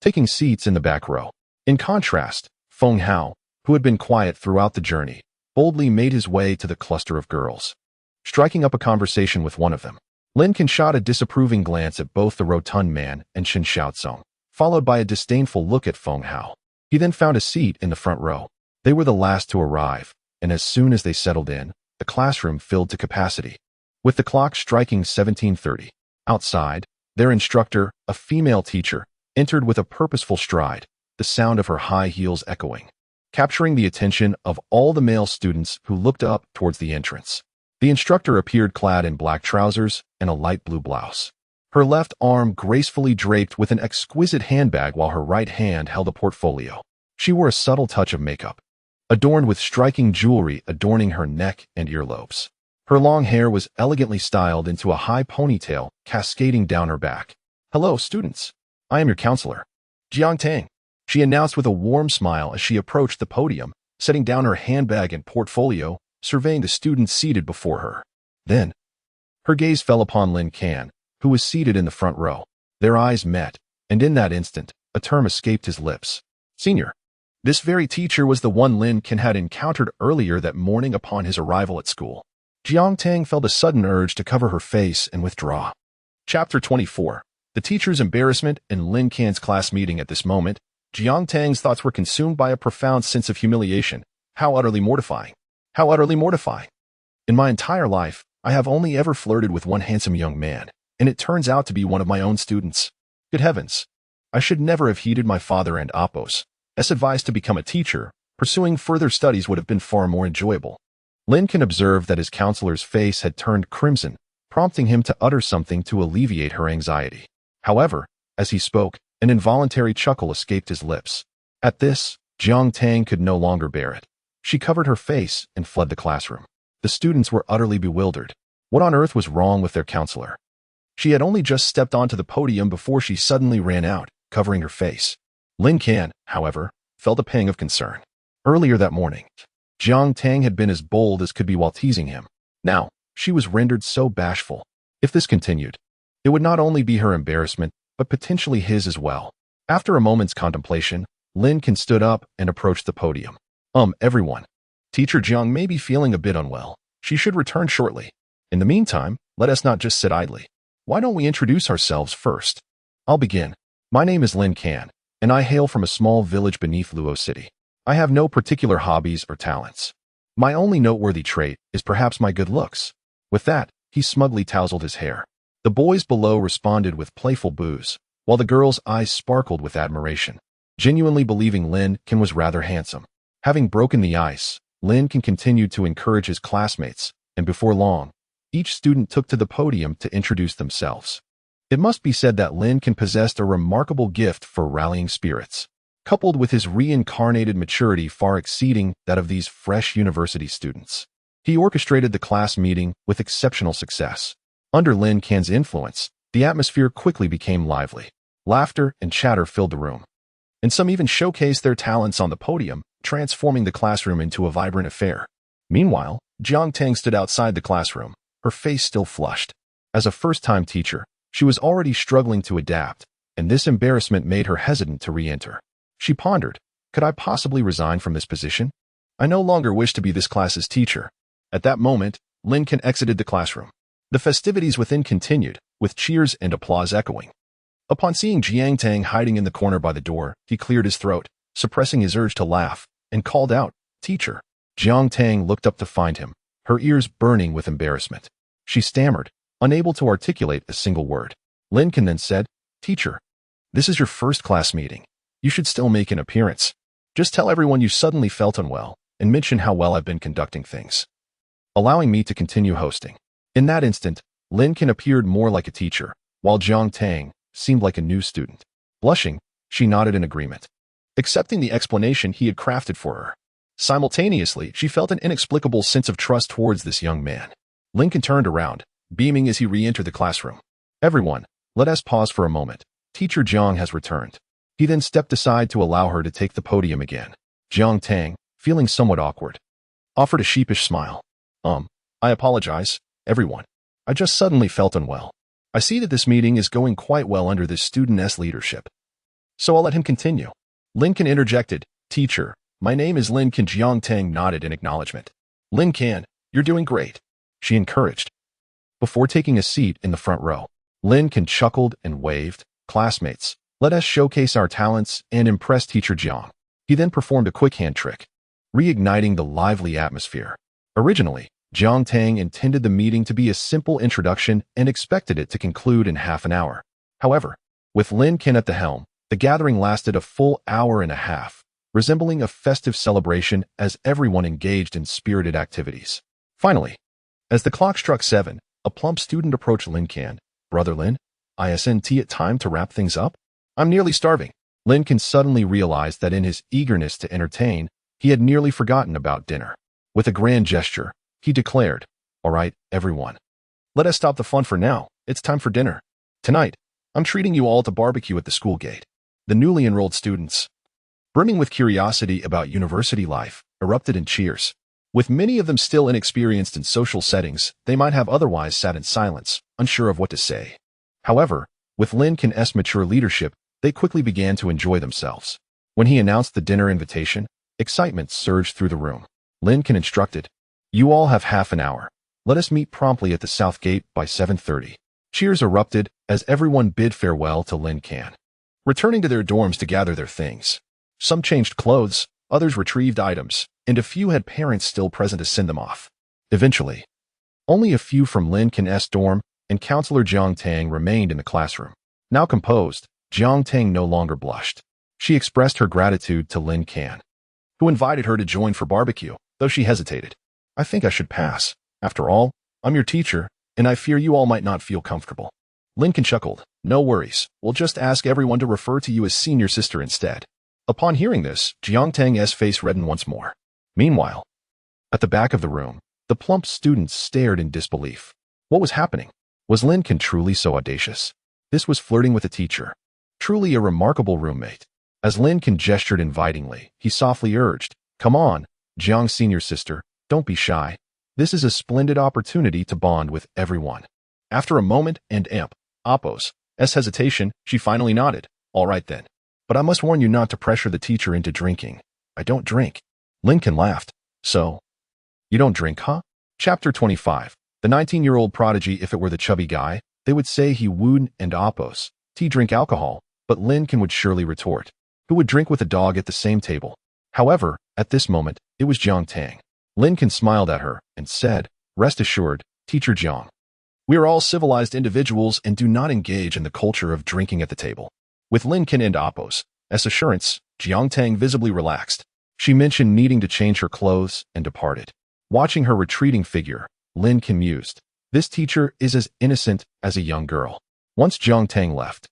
taking seats in the back row. In contrast, Feng Hao, who had been quiet throughout the journey, boldly made his way to the cluster of girls, striking up a conversation with one of them. Lin Can shot a disapproving glance at both the rotund man and Qin Xiaotsong, followed by a disdainful look at Feng Hao. He then found a seat in the front row. They were the last to arrive, and as soon as they settled in, the classroom filled to capacity. With the clock striking 17:30, outside, their instructor, a female teacher, entered with a purposeful stride, the sound of her high heels echoing, capturing the attention of all the male students who looked up towards the entrance. The instructor appeared clad in black trousers and a light blue blouse, her left arm gracefully draped with an exquisite handbag while her right hand held a portfolio. She wore a subtle touch of makeup, adorned with striking jewelry adorning her neck and earlobes. Her long hair was elegantly styled into a high ponytail cascading down her back. "Hello, students. I am your counselor, Jiang Tang," she announced with a warm smile as she approached the podium, setting down her handbag and portfolio, surveying the students seated before her. Then, her gaze fell upon Lin Can, who was seated in the front row. Their eyes met, and in that instant, a term escaped his lips. "Senior." This very teacher was the one Lin Can had encountered earlier that morning upon his arrival at school. Jiang Tang felt a sudden urge to cover her face and withdraw. Chapter 24. The teacher's embarrassment in Lin Can's class meeting. At this moment, Jiang Tang's thoughts were consumed by a profound sense of humiliation. How utterly mortifying. How utterly mortifying. In my entire life, I have only ever flirted with one handsome young man, and it turns out to be one of my own students. Good heavens. I should never have heeded my father and Oppos' advice to become a teacher. Pursuing further studies would have been far more enjoyable. Lin Can observed that his counselor's face had turned crimson, prompting him to utter something to alleviate her anxiety. However, as he spoke, an involuntary chuckle escaped his lips. At this, Jiang Tang could no longer bear it. She covered her face and fled the classroom. The students were utterly bewildered. What on earth was wrong with their counselor? She had only just stepped onto the podium before she suddenly ran out, covering her face. Lin Can, however, felt a pang of concern. Earlier that morning, Jiang Tang had been as bold as could be while teasing him. Now, she was rendered so bashful. If this continued, it would not only be her embarrassment, but potentially his as well. After a moment's contemplation, Lin Can stood up and approached the podium. Everyone. Teacher Jiang may be feeling a bit unwell. She should return shortly. In the meantime, let us not just sit idly. Why don't we introduce ourselves first? I'll begin. My name is Lin Can, and I hail from a small village beneath Luo City. I have no particular hobbies or talents. My only noteworthy trait is perhaps my good looks. With that, he smugly tousled his hair. The boys below responded with playful boos, while the girls' eyes sparkled with admiration, genuinely believing Lin Can was rather handsome. Having broken the ice, Lin Can continued to encourage his classmates, and before long, each student took to the podium to introduce themselves. It must be said that Lin Can possessed a remarkable gift for rallying spirits, coupled with his reincarnated maturity far exceeding that of these fresh university students. He orchestrated the class meeting with exceptional success. Under Lin Can's influence, the atmosphere quickly became lively. Laughter and chatter filled the room, and some even showcased their talents on the podium, transforming the classroom into a vibrant affair. Meanwhile, Jiang Tang stood outside the classroom, her face still flushed. As a first-time teacher, she was already struggling to adapt, and this embarrassment made her hesitant to re-enter. She pondered, could I possibly resign from this position? I no longer wish to be this class's teacher. At that moment, Lin Can exited the classroom. The festivities within continued, with cheers and applause echoing. Upon seeing Jiang Tang hiding in the corner by the door, he cleared his throat, suppressing his urge to laugh, and called out, "Teacher." Jiang Tang looked up to find him, her ears burning with embarrassment. She stammered, unable to articulate a single word. Lin Can then said, "Teacher, this is your first class meeting. You should still make an appearance. Just tell everyone you suddenly felt unwell, and mention how well I've been conducting things, allowing me to continue hosting." In that instant, Lin Can appeared more like a teacher, while Jiang Tang seemed like a new student. Blushing, she nodded in agreement, accepting the explanation he had crafted for her. Simultaneously, she felt an inexplicable sense of trust towards this young man. Lin Can turned around, beaming as he re-entered the classroom. "Everyone, let us pause for a moment. Teacher Jiang has returned." He then stepped aside to allow her to take the podium again. Jiang Tang, feeling somewhat awkward, offered a sheepish smile. I apologize, everyone. I just suddenly felt unwell. I see that this meeting is going quite well under this student's leadership, so I'll let him continue." Lin Can interjected, "Teacher, my name is Lin Can." Jiang Tang nodded in acknowledgement. "Lin Can, you're doing great," she encouraged. Before taking a seat in the front row, Lin Can chuckled and waved, "Classmates, let us showcase our talents and impress Teacher Jiang." He then performed a quick hand trick, reigniting the lively atmosphere. Originally, Jiang Tang intended the meeting to be a simple introduction and expected it to conclude in half an hour. However, with Lin Can at the helm, the gathering lasted a full hour and a half, resembling a festive celebration as everyone engaged in spirited activities. Finally, as the clock struck 7, a plump student approached Lin Can. "Brother Lin, isn't it time to wrap things up? I'm nearly starving." Lin Can suddenly realized that in his eagerness to entertain, he had nearly forgotten about dinner. With a grand gesture, he declared, "All right, everyone. Let us stop the fun for now. It's time for dinner. Tonight, I'm treating you all to barbecue at the school gate." The newly enrolled students, brimming with curiosity about university life, erupted in cheers. With many of them still inexperienced in social settings, they might have otherwise sat in silence, unsure of what to say. However, with Lin Can's mature leadership, they quickly began to enjoy themselves. When he announced the dinner invitation, excitement surged through the room. Lin Can instructed, "You all have half an hour. Let us meet promptly at the south gate by 7:30. Cheers erupted as everyone bid farewell to Lin Can, returning to their dorms to gather their things. Some changed clothes, others retrieved items, and a few had parents still present to send them off. Eventually, only a few from Lin Can's dorm and Counselor Jiang Tang remained in the classroom. Now composed, Jiang Tang no longer blushed. She expressed her gratitude to Lin Can, who invited her to join for barbecue, though she hesitated. "I think I should pass. After all, I'm your teacher, and I fear you all might not feel comfortable." Lin Can chuckled. "No worries. We'll just ask everyone to refer to you as senior sister instead." Upon hearing this, Jiang Tang's face reddened once more. Meanwhile, at the back of the room, the plump students stared in disbelief. What was happening? Was Lin Can truly so audacious? This was flirting with a teacher. Truly a remarkable roommate. As Lin Can gestured invitingly, he softly urged, "Come on, Jiang senior sister, don't be shy. This is a splendid opportunity to bond with everyone." After a moment and Appo's hesitation, she finally nodded. All right then. But I must warn you not to pressure the teacher into drinking. I don't drink. Lin Can laughed. So, you don't drink, huh? Chapter 25. The 19-year-old prodigy. If it were the chubby guy, they would say he would and Appo's drink alcohol, but Lin Can would surely retort, who would drink with a dog at the same table. However, at this moment, it was Jiang Tang. Lin Can smiled at her and said, rest assured, Teacher Jiang. We are all civilized individuals and do not engage in the culture of drinking at the table. With Lin Can and Appo's assurance, Jiang Tang visibly relaxed. She mentioned needing to change her clothes and departed. Watching her retreating figure, Lin Can mused, this teacher is as innocent as a young girl. Once Jiang Tang left,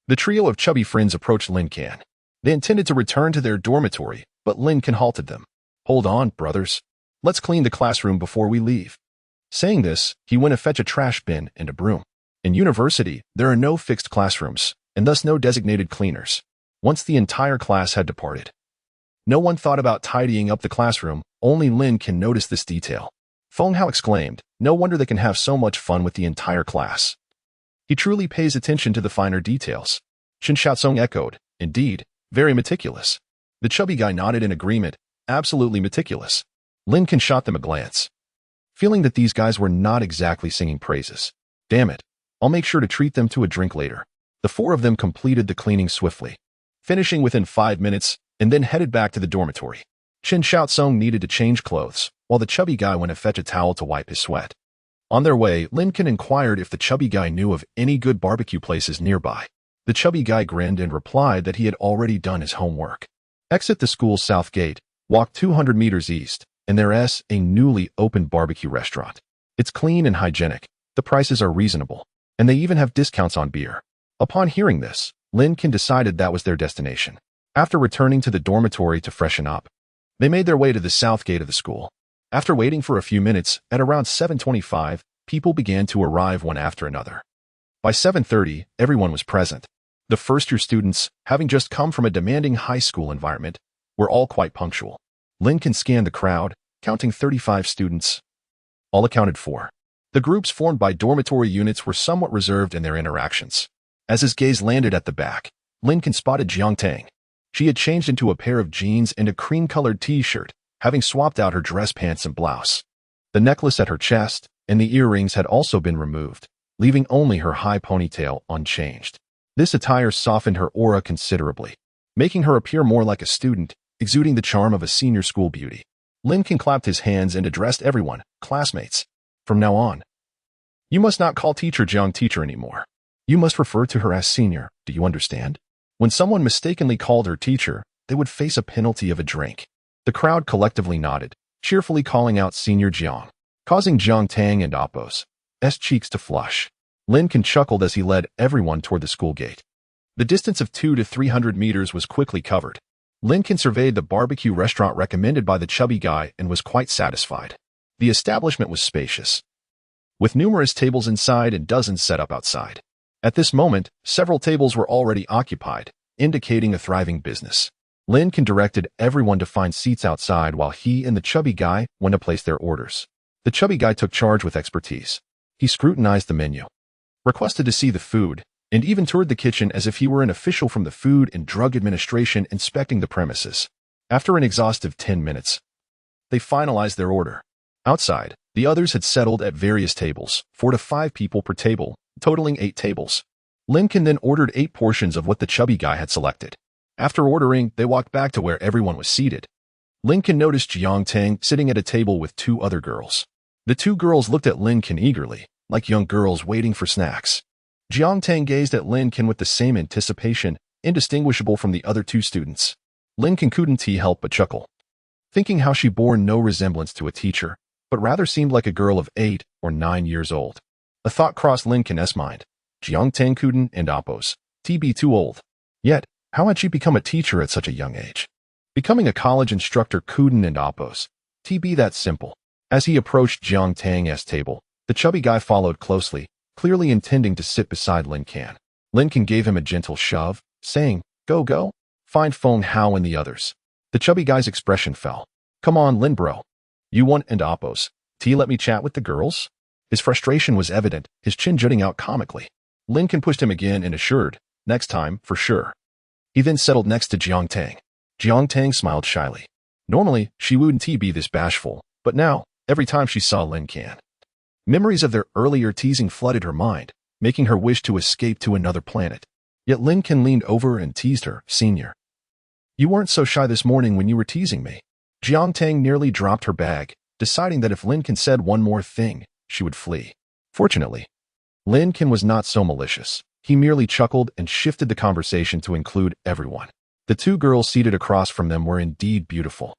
the trio of chubby friends approached Lin Can. They intended to return to their dormitory, but Lin Can halted them. Hold on, brothers. Let's clean the classroom before we leave. Saying this, he went to fetch a trash bin and a broom. In university, there are no fixed classrooms, and thus no designated cleaners. Once the entire class had departed, no one thought about tidying up the classroom. Only Lin Can notice this detail. Feng Hao exclaimed, no wonder they can have so much fun with the entire class. He truly pays attention to the finer details. Chen Xiaosong echoed, indeed, very meticulous. The chubby guy nodded in agreement, absolutely meticulous. Lin Can shot them a glance, feeling that these guys were not exactly singing praises. Damn it, I'll make sure to treat them to a drink later. The four of them completed the cleaning swiftly, finishing within 5 minutes, and then headed back to the dormitory. Chen Xiaosong needed to change clothes, while the chubby guy went to fetch a towel to wipe his sweat. On their way, Lin Can inquired if the chubby guy knew of any good barbecue places nearby. The chubby guy grinned and replied that he had already done his homework. Exit the school's south gate, walk 200 meters east, and there's a newly opened barbecue restaurant. It's clean and hygienic, the prices are reasonable, and they even have discounts on beer. Upon hearing this, Lin Can decided that was their destination. After returning to the dormitory to freshen up, they made their way to the south gate of the school. After waiting for a few minutes, at around 7:25, people began to arrive one after another. By 7:30, everyone was present. The first-year students, having just come from a demanding high school environment, were all quite punctual. Lin Can scanned the crowd, counting 35 students. All accounted for. The groups formed by dormitory units were somewhat reserved in their interactions. As his gaze landed at the back, Lin Can spotted Jiang Tang. She had changed into a pair of jeans and a cream-colored t-shirt, having swapped out her dress pants and blouse. The necklace at her chest and the earrings had also been removed, leaving only her high ponytail unchanged. This attire softened her aura considerably, making her appear more like a student, exuding the charm of a senior school beauty. Lin Can clapped his hands and addressed everyone, classmates. From now on, you must not call Teacher Jiang teacher anymore. You must refer to her as senior, do you understand? When someone mistakenly called her teacher, they would face a penalty of a drink. The crowd collectively nodded, cheerfully calling out Senior Jiang, causing Jiang Tang and Appo's cheeks to flush. Lin Can chuckled as he led everyone toward the school gate. The distance of 200 to 300 meters was quickly covered. Lin Can surveyed the barbecue restaurant recommended by the chubby guy and was quite satisfied. The establishment was spacious, with numerous tables inside and dozens set up outside. At this moment, several tables were already occupied, indicating a thriving business. Lin Can directed everyone to find seats outside while he and the chubby guy went to place their orders. The chubby guy took charge with expertise. He scrutinized the menu, requested to see the food, and even toured the kitchen as if he were an official from the Food and Drug Administration inspecting the premises. After an exhaustive 10 minutes, they finalized their order. Outside, the others had settled at various tables, 4 to 5 people per table, totaling 8 tables. Lin Can then ordered 8 portions of what the chubby guy had selected. After ordering, they walked back to where everyone was seated. Lin Can noticed Jiang Tang sitting at a table with 2 other girls. The 2 girls looked at Lin Can eagerly, like young girls waiting for snacks. Jiang Tang gazed at Lin Can with the same anticipation, indistinguishable from the other 2 students. Lin Can couldn't help but chuckle, thinking how she bore no resemblance to a teacher, but rather seemed like a girl of 8 or 9 years old. A thought crossed Lin Can's mind. Jiang Tang couldn't and Appo's be too old. Yet, how had she become a teacher at such a young age? Becoming a college instructor couldn't and Appo's be that simple. As he approached Jiang Tang's table, the chubby guy followed closely, clearly intending to sit beside Lin Can. Lin Can gave him a gentle shove, saying, Go, find Feng Hao and the others. The chubby guy's expression fell. Come on, Lin bro. You want and Appo's let me chat with the girls? His frustration was evident, his chin jutting out comically. Lin Can pushed him again and assured, next time, for sure. He then settled next to Jiang Tang. Jiang Tang smiled shyly. Normally, she wouldn't be this bashful, but now, every time she saw Lin Can, memories of their earlier teasing flooded her mind, making her wish to escape to another planet. Yet Lin Can leaned over and teased her, "Senior, you weren't so shy this morning when you were teasing me." Jiang Tang nearly dropped her bag, deciding that if Lin Can said one more thing, she would flee. Fortunately, Lin Can was not so malicious. He merely chuckled and shifted the conversation to include everyone. The two girls seated across from them were indeed beautiful.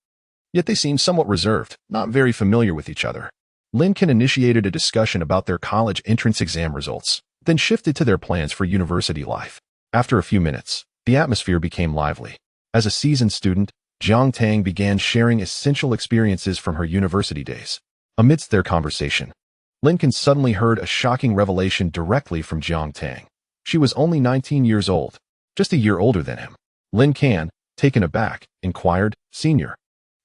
Yet they seemed somewhat reserved, not very familiar with each other. Lin Can initiated a discussion about their college entrance exam results, then shifted to their plans for university life. After a few minutes, the atmosphere became lively. As a seasoned student, Jiang Tang began sharing essential experiences from her university days. Amidst their conversation, Lin Can suddenly heard a shocking revelation directly from Jiang Tang. She was only 19 years old, just a year older than him. Lin Can, taken aback, inquired, "Senior,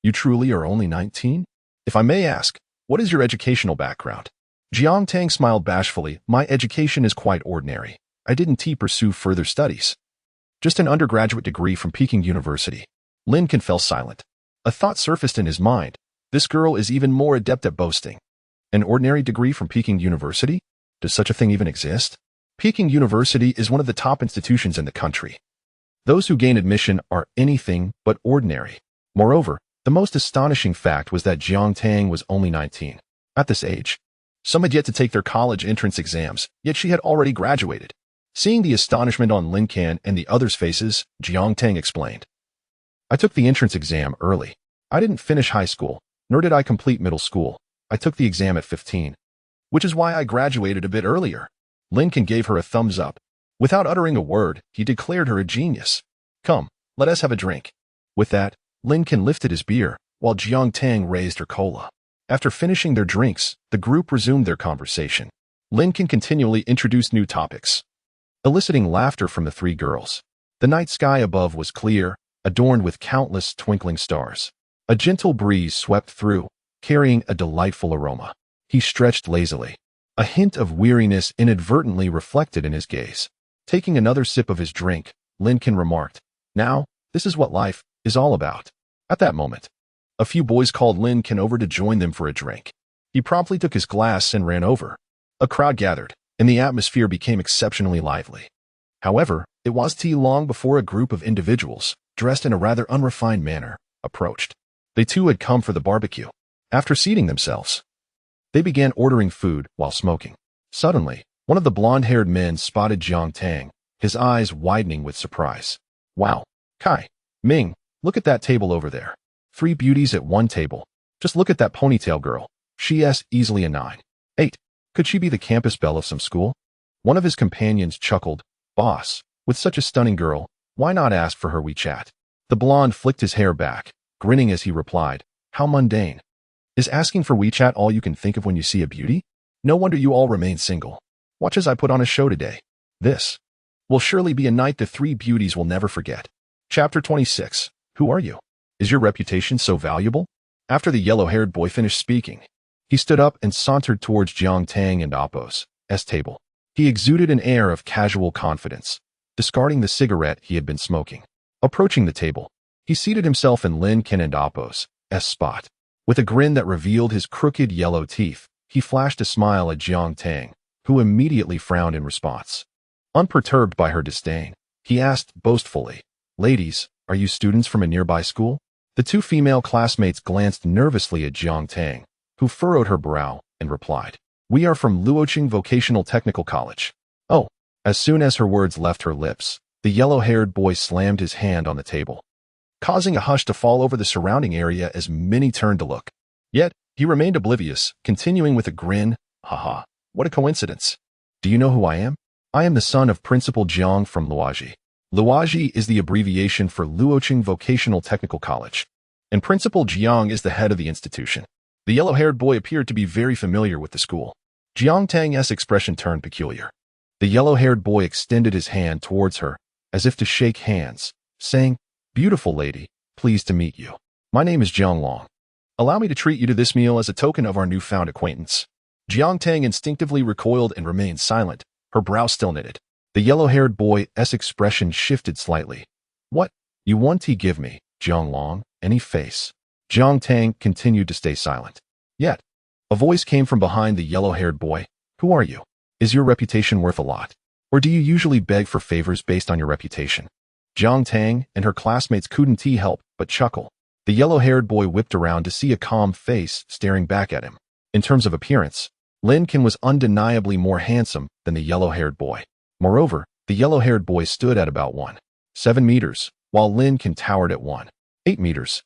you truly are only 19? If I may ask, what is your educational background?" Jiang Tang smiled bashfully. "My education is quite ordinary. I didn't pursue further studies. Just an undergraduate degree from Peking University." Lin Can fell silent. A thought surfaced in his mind. This girl is even more adept at boasting. An ordinary degree from Peking University? Does such a thing even exist? Peking University is one of the top institutions in the country. Those who gain admission are anything but ordinary. Moreover, the most astonishing fact was that Jiang Tang was only 19. At this age, some had yet to take their college entrance exams, yet she had already graduated. Seeing the astonishment on Lin Can and the others' faces, Jiang Tang explained, "I took the entrance exam early. I didn't finish high school, nor did I complete middle school. I took the exam at 15, which is why I graduated a bit earlier." Lin Can gave her a thumbs up. Without uttering a word, he declared her a genius. "Come, let us have a drink." With that, Lin Can lifted his beer, while Jiang Tang raised her cola. After finishing their drinks, the group resumed their conversation. Lin Can continually introduced new topics, eliciting laughter from the three girls. The night sky above was clear, adorned with countless twinkling stars. A gentle breeze swept through, carrying a delightful aroma. He stretched lazily, a hint of weariness inadvertently reflected in his gaze. Taking another sip of his drink, Lin Can remarked, "Now, this is what life is all about." At that moment, a few boys called Lin Can over to join them for a drink. He promptly took his glass and ran over. A crowd gathered, and the atmosphere became exceptionally lively. However, it was too long before a group of individuals, dressed in a rather unrefined manner, approached. They too had come for the barbecue. After seating themselves, they began ordering food while smoking. Suddenly, one of the blonde-haired men spotted Jiang Tang, his eyes widening with surprise. "Wow, Kai, Ming, look at that table over there. 3 beauties at one table. Just look at that ponytail girl. She's easily a 9. 8. Could she be the campus belle of some school?" One of his companions chuckled, "Boss, with such a stunning girl, why not ask for her WeChat?" The blonde flicked his hair back, grinning as he replied, "How mundane. Is asking for WeChat all you can think of when you see a beauty? No wonder you all remain single. Watch as I put on a show today. This will surely be a night the 3 beauties will never forget." Chapter 26. Who are you? Is your reputation so valuable? After the yellow-haired boy finished speaking, he stood up and sauntered towards Jiang Tang and Appo's table. He exuded an air of casual confidence, discarding the cigarette he had been smoking. Approaching the table, he seated himself in Lin Can and Appo's spot. With a grin that revealed his crooked yellow teeth, he flashed a smile at Jiang Tang, who immediately frowned in response. Unperturbed by her disdain, he asked boastfully, "Ladies, are you students from a nearby school?" The 2 female classmates glanced nervously at Jiang Tang, who furrowed her brow and replied, "We are from Luoqing Vocational Technical College." "Oh." As soon as her words left her lips, the yellow-haired boy slammed his hand on the table, causing a hush to fall over the surrounding area as many turned to look. Yet, he remained oblivious, continuing with a grin, "Haha, what a coincidence. Do you know who I am? I am the son of Principal Jiang from Luoji. Luoji is the abbreviation for Luoqing Vocational Technical College, and Principal Jiang is the head of the institution." The yellow-haired boy appeared to be very familiar with the school. Jiang Tang's expression turned peculiar. The yellow-haired boy extended his hand towards her, as if to shake hands, saying, "Beautiful lady, pleased to meet you. My name is Jiang Long. Allow me to treat you to this meal as a token of our newfound acquaintance." Jiang Tang instinctively recoiled and remained silent, her brow still knitted. The yellow-haired boy's expression shifted slightly. What? You want to give me, Jiang Long, any face? Jiang Tang continued to stay silent. Yet, a voice came from behind the yellow-haired boy. Who are you? Is your reputation worth a lot? Or do you usually beg for favors based on your reputation? Jiang Tang and her classmates couldn't help but chuckle. The yellow-haired boy whipped around to see a calm face staring back at him. In terms of appearance, Lin Can was undeniably more handsome than the yellow-haired boy. Moreover, the yellow-haired boy stood at about 1.7 meters, while Lin Can towered at 1.8 meters.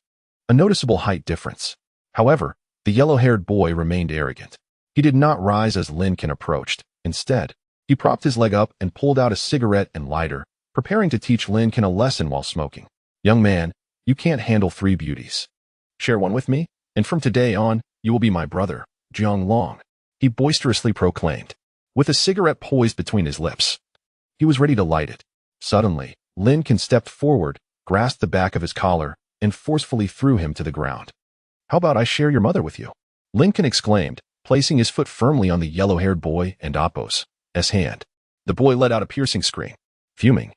A noticeable height difference. However, the yellow-haired boy remained arrogant. He did not rise as Lin Can approached. Instead, he propped his leg up and pulled out a cigarette and lighter, preparing to teach Lin Can a lesson while smoking. Young man, you can't handle 3 beauties. Share one with me, and from today on, you will be my brother, Jiang Long, he boisterously proclaimed. With a cigarette poised between his lips, he was ready to light it. Suddenly, Lin Can stepped forward, grasped the back of his collar, and forcefully threw him to the ground. How about I share your mother with you? Lin Can exclaimed, placing his foot firmly on the yellow-haired boy and Appo's hand. The boy let out a piercing scream. Fuming,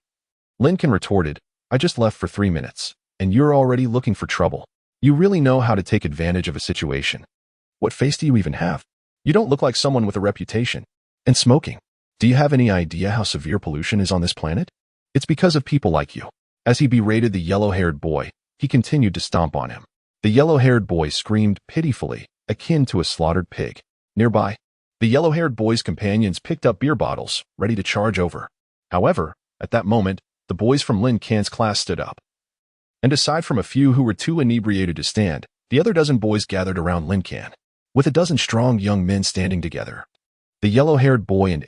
Lin Can retorted, I just left for 3 minutes, and you're already looking for trouble. You really know how to take advantage of a situation. What face do you even have? You don't look like someone with a reputation. And smoking. Do you have any idea how severe pollution is on this planet? It's because of people like you. As he berated the yellow-haired boy, he continued to stomp on him. The yellow-haired boy screamed pitifully, akin to a slaughtered pig. Nearby, the yellow-haired boy's companions picked up beer bottles, ready to charge over. However, at that moment, the boys from Lin Can's class stood up. And aside from a few who were too inebriated to stand, the other dozen boys gathered around Lin Can, with a dozen strong young men standing together. The yellow-haired boy and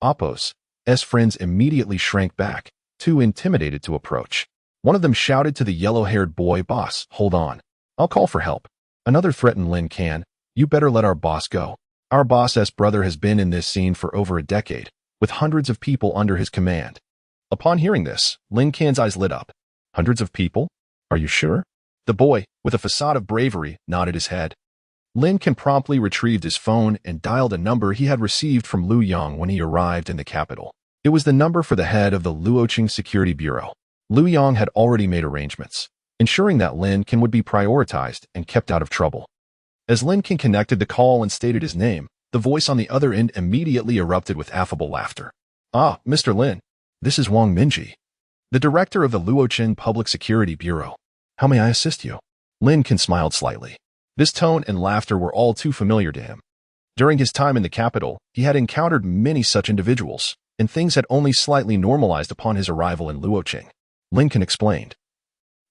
Appo's friends immediately shrank back, too intimidated to approach. One of them shouted to the yellow-haired boy, Boss, hold on. I'll call for help. Another threatened Lin Can, you better let our boss go. Our boss's brother has been in this scene for over a decade, with hundreds of people under his command. Upon hearing this, Lin Can's eyes lit up. Hundreds of people? Are you sure? The boy, with a facade of bravery, nodded his head. Lin Can promptly retrieved his phone and dialed a number he had received from Lu Yang when he arrived in the capital. It was the number for the head of the Luoqing Security Bureau. Lu Yang had already made arrangements, ensuring that Lin Can would be prioritized and kept out of trouble. As Lin Can connected the call and stated his name, the voice on the other end immediately erupted with affable laughter. Ah, Mr. Lin, this is Wang Minji, the director of the Luoqing Public Security Bureau. How may I assist you? Lin Can smiled slightly. This tone and laughter were all too familiar to him. During his time in the capital, he had encountered many such individuals, and things had only slightly normalized upon his arrival in Luoqing. Lin Can explained.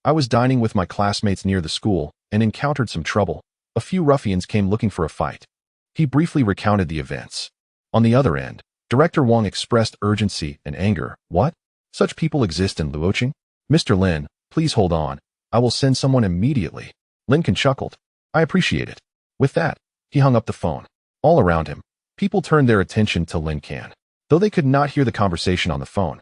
I was dining with my classmates near the school and encountered some trouble. A few ruffians came looking for a fight. He briefly recounted the events. On the other end, Director Wang expressed urgency and anger. What? Such people exist in Luoqing? Mr. Lin, please hold on. I will send someone immediately. Lin Can chuckled. I appreciate it. With that, he hung up the phone. All around him, people turned their attention to Lin Can. Though they could not hear the conversation on the phone,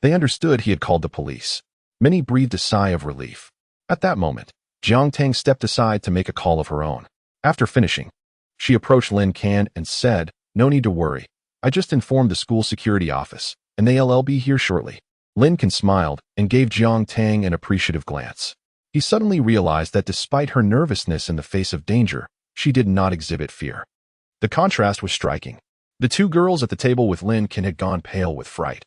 they understood he had called the police. Many breathed a sigh of relief. At that moment, Jiang Tang stepped aside to make a call of her own. After finishing, she approached Lin Can and said, No need to worry. I just informed the school security office, and they'll be here shortly. Lin Can smiled and gave Jiang Tang an appreciative glance. He suddenly realized that despite her nervousness in the face of danger, she did not exhibit fear. The contrast was striking. The two girls at the table with Lin Can had gone pale with fright.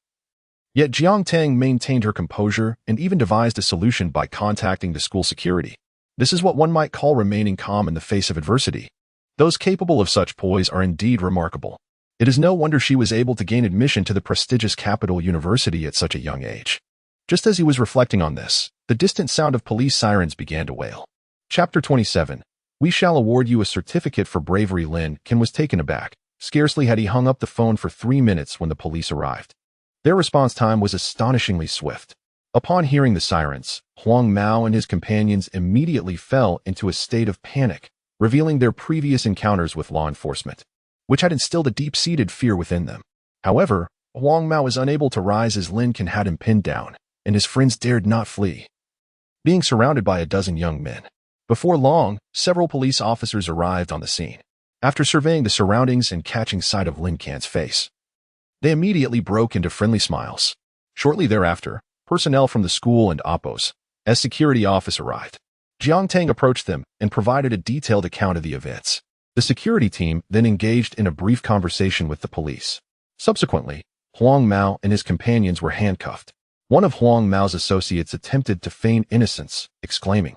Yet Jiang Tang maintained her composure and even devised a solution by contacting the school security. This is what one might call remaining calm in the face of adversity. Those capable of such poise are indeed remarkable. It is no wonder she was able to gain admission to the prestigious capital university at such a young age. Just as he was reflecting on this, the distant sound of police sirens began to wail. Chapter 27. We shall award you a certificate for bravery. Lin Can was taken aback. Scarcely had he hung up the phone for 3 minutes when the police arrived. Their response time was astonishingly swift. Upon hearing the sirens, Huang Mao and his companions immediately fell into a state of panic, revealing their previous encounters with law enforcement, which had instilled a deep-seated fear within them. However, Huang Mao was unable to rise as Lin Can had him pinned down, and his friends dared not flee. Being surrounded by a dozen young men. Before long, several police officers arrived on the scene. After surveying the surroundings and catching sight of Lin Can's face, they immediately broke into friendly smiles. Shortly thereafter, personnel from the school and Oppo's security office arrived. Jiang Tang approached them and provided a detailed account of the events. The security team then engaged in a brief conversation with the police. Subsequently, Huang Mao and his companions were handcuffed. One of Huang Mao's associates attempted to feign innocence, exclaiming,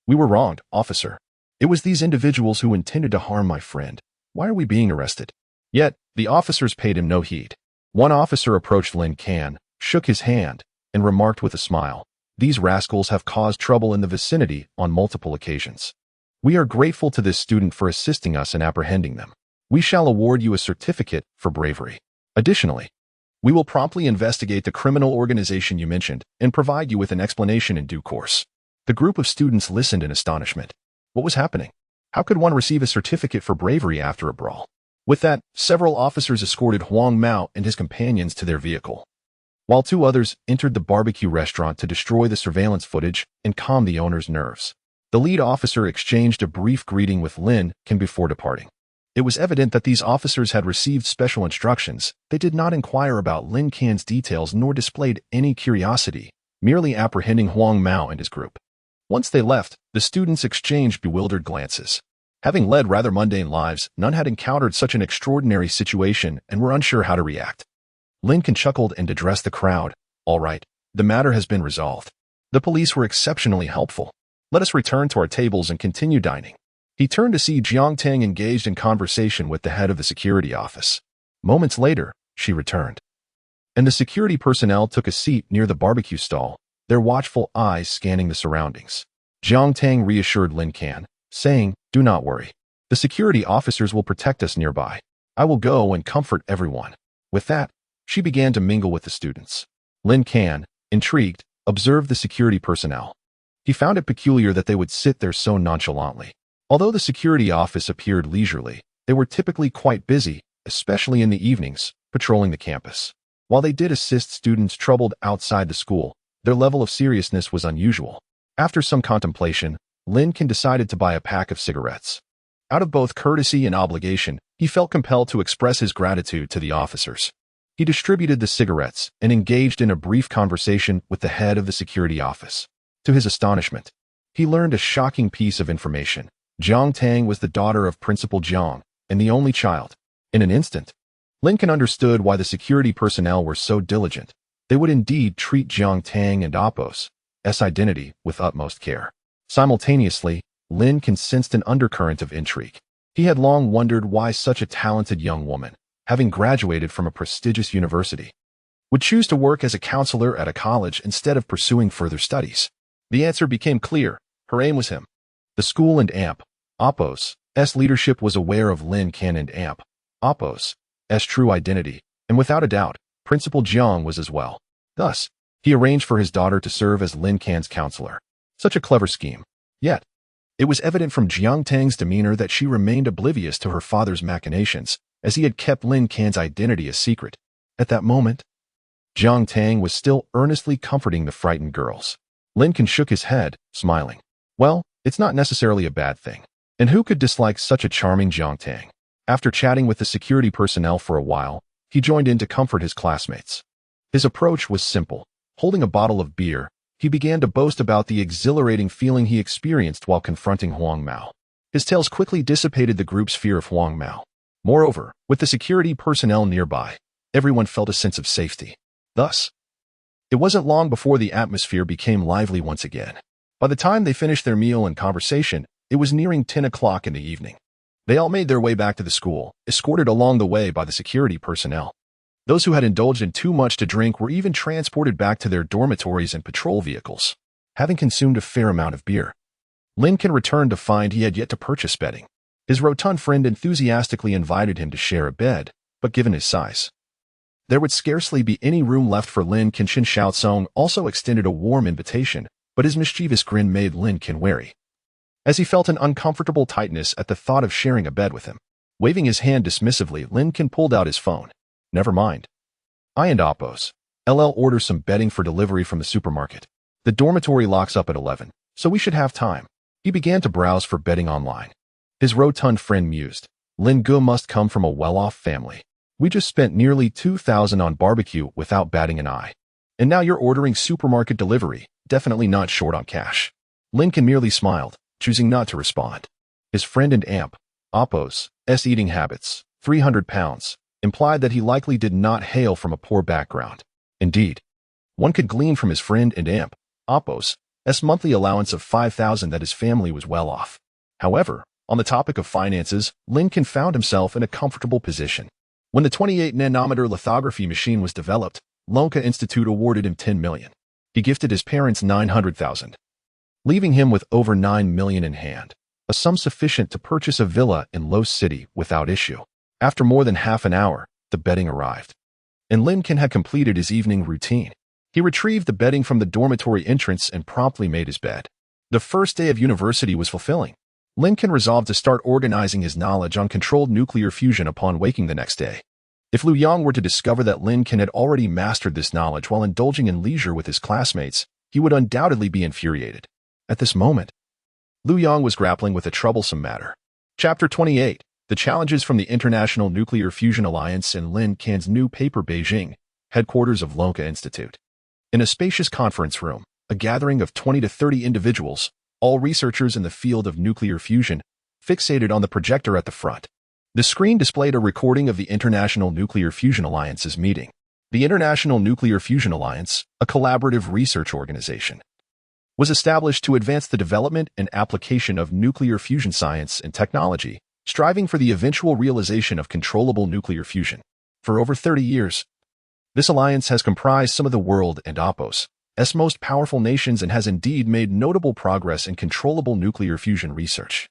"We were wronged, officer. It was these individuals who intended to harm my friend. Why are we being arrested?" Yet, the officers paid him no heed. One officer approached Lin Can, shook his hand, and remarked with a smile, "These rascals have caused trouble in the vicinity on multiple occasions. We are grateful to this student for assisting us in apprehending them. We shall award you a certificate for bravery. Additionally, we will promptly investigate the criminal organization you mentioned and provide you with an explanation in due course." The group of students listened in astonishment. What was happening? How could one receive a certificate for bravery after a brawl? With that, several officers escorted Huang Mao and his companions to their vehicle, while two others entered the barbecue restaurant to destroy the surveillance footage and calm the owner's nerves. The lead officer exchanged a brief greeting with Lin Can before departing. It was evident that these officers had received special instructions. They did not inquire about Lin Can's details nor displayed any curiosity, merely apprehending Huang Mao and his group. Once they left, the students exchanged bewildered glances. Having led rather mundane lives, none had encountered such an extraordinary situation and were unsure how to react. Lin Can chuckled and addressed the crowd. "All right, the matter has been resolved. The police were exceptionally helpful. Let us return to our tables and continue dining." He turned to see Jiang Tang engaged in conversation with the head of the security office. Moments later, she returned, and the security personnel took a seat near the barbecue stall, their watchful eyes scanning the surroundings. Jiang Tang reassured Lin Can, saying, "Do not worry. The security officers will protect us nearby. I will go and comfort everyone." With that, she began to mingle with the students. Lin Can, intrigued, observed the security personnel. He found it peculiar that they would sit there so nonchalantly. Although the security office appeared leisurely, they were typically quite busy, especially in the evenings, patrolling the campus. While they did assist students troubled outside the school, their level of seriousness was unusual. After some contemplation, Lin Can decided to buy a pack of cigarettes. Out of both courtesy and obligation, he felt compelled to express his gratitude to the officers. He distributed the cigarettes and engaged in a brief conversation with the head of the security office. To his astonishment, he learned a shocking piece of information. Jiang Tang was the daughter of Principal Jiang and the only child. In an instant, Lin Can understood why the security personnel were so diligent. They would indeed treat Jiang Tang and Oppo's identity with utmost care. Simultaneously, Lin Can sensed an undercurrent of intrigue. He had long wondered why such a talented young woman, having graduated from a prestigious university, would choose to work as a counselor at a college instead of pursuing further studies. The answer became clear. Her aim was him. The school and Oppo's leadership was aware of Lin Can and Oppo's true identity, and without a doubt, Principal Jiang was as well. Thus, he arranged for his daughter to serve as Lin Can's counselor. Such a clever scheme. Yet, it was evident from Jiang Tang's demeanor that she remained oblivious to her father's machinations, as he had kept Lin Can's identity a secret. At that moment, Jiang Tang was still earnestly comforting the frightened girls. Lin Can shook his head, smiling. "Well, it's not necessarily a bad thing. And who could dislike such a charming Jiang Tang?" After chatting with the security personnel for a while, he joined in to comfort his classmates. His approach was simple. Holding a bottle of beer, he began to boast about the exhilarating feeling he experienced while confronting Huang Mao. His tales quickly dissipated the group's fear of Huang Mao. Moreover, with the security personnel nearby, everyone felt a sense of safety. Thus, it wasn't long before the atmosphere became lively once again. By the time they finished their meal and conversation, it was nearing 10 o'clock in the evening. They all made their way back to the school, escorted along the way by the security personnel. Those who had indulged in too much to drink were even transported back to their dormitories and patrol vehicles. Having consumed a fair amount of beer, Lin Can returned to find he had yet to purchase bedding. His rotund friend enthusiastically invited him to share a bed, but given his size, there would scarcely be any room left for Lin Can. Shin Xiaocong also extended a warm invitation, but his mischievous grin made Lin Can wary, as he felt an uncomfortable tightness at the thought of sharing a bed with him. Waving his hand dismissively, Lin Can pulled out his phone. "Never mind. I and Oppo's order some bedding for delivery from the supermarket. The dormitory locks up at 11, so we should have time." He began to browse for bedding online. His rotund friend mused, Lin Can must come from a well-off family. We just spent nearly 2,000 on barbecue without batting an eye. And now you're ordering supermarket delivery, definitely not short on cash. Lin Can merely smiled, choosing not to respond. His friend and amp, Oppo's eating habits, 300 pounds, implied that he likely did not hail from a poor background. Indeed, one could glean from his friend and amp, Oppo's monthly allowance of 5,000 that his family was well off. However, on the topic of finances, Lin Can found himself in a comfortable position. When the 28 nanometer lithography machine was developed, Lin Can Institute awarded him 10 million. He gifted his parents 900,000, leaving him with over 9 million in hand, a sum sufficient to purchase a villa in Los City without issue. After more than half an hour, the bedding arrived, and Lin Can had completed his evening routine. He retrieved the bedding from the dormitory entrance and promptly made his bed. The first day of university was fulfilling. Lin Can resolved to start organizing his knowledge on controlled nuclear fusion upon waking the next day. If Lu Yang were to discover that Lin Can had already mastered this knowledge while indulging in leisure with his classmates, he would undoubtedly be infuriated. At this moment, Lu Yang was grappling with a troublesome matter. Chapter 28. The Challenges from the International Nuclear Fusion Alliance and Lin Can's new paper Beijing, headquarters of Lin Can Institute. In a spacious conference room, a gathering of 20 to 30 individuals, all researchers in the field of nuclear fusion, fixated on the projector at the front. The screen displayed a recording of the International Nuclear Fusion Alliance's meeting. The International Nuclear Fusion Alliance, a collaborative research organization, was established to advance the development and application of nuclear fusion science and technology, striving for the eventual realization of controllable nuclear fusion. For over 30 years, this alliance has comprised some of the world and Oppo's most powerful nations and has indeed made notable progress in controllable nuclear fusion research,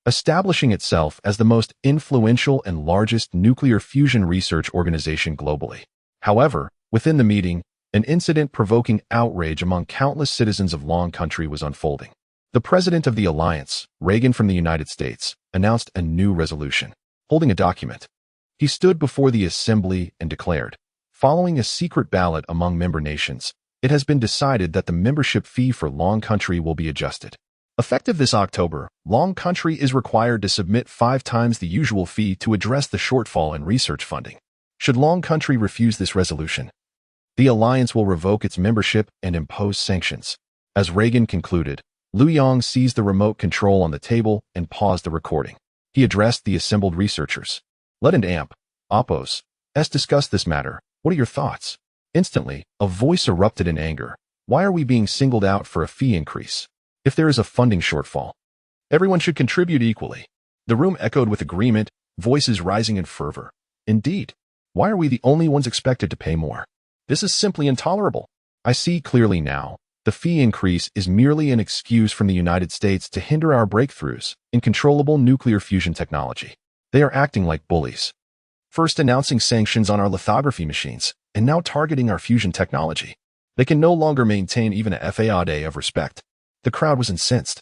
establishing itself as the most influential and largest nuclear fusion research organization globally. However, within the meeting, an incident provoking outrage among countless citizens of Lin Country was unfolding. The president of the alliance, Reagan from the United States, announced a new resolution. Holding a document, he stood before the assembly and declared, following a secret ballot among member nations, it has been decided that the membership fee for Lin Country will be adjusted. Effective this October, Lin Country is required to submit 5 times the usual fee to address the shortfall in research funding. Should Lin Country refuse this resolution, the alliance will revoke its membership and impose sanctions. As Reagan concluded, Lu Yang seized the remote control on the table and paused the recording. He addressed the assembled researchers. Let and amp, Oppo's discuss this matter. What are your thoughts? Instantly, a voice erupted in anger. Why are we being singled out for a fee increase? If there is a funding shortfall, everyone should contribute equally. The room echoed with agreement, voices rising in fervor. Indeed, why are we the only ones expected to pay more? This is simply intolerable. I see clearly now. The fee increase is merely an excuse from the United States to hinder our breakthroughs in controllable nuclear fusion technology. They are acting like bullies. First announcing sanctions on our lithography machines, and now targeting our fusion technology. They can no longer maintain even a faade of respect. The crowd was incensed.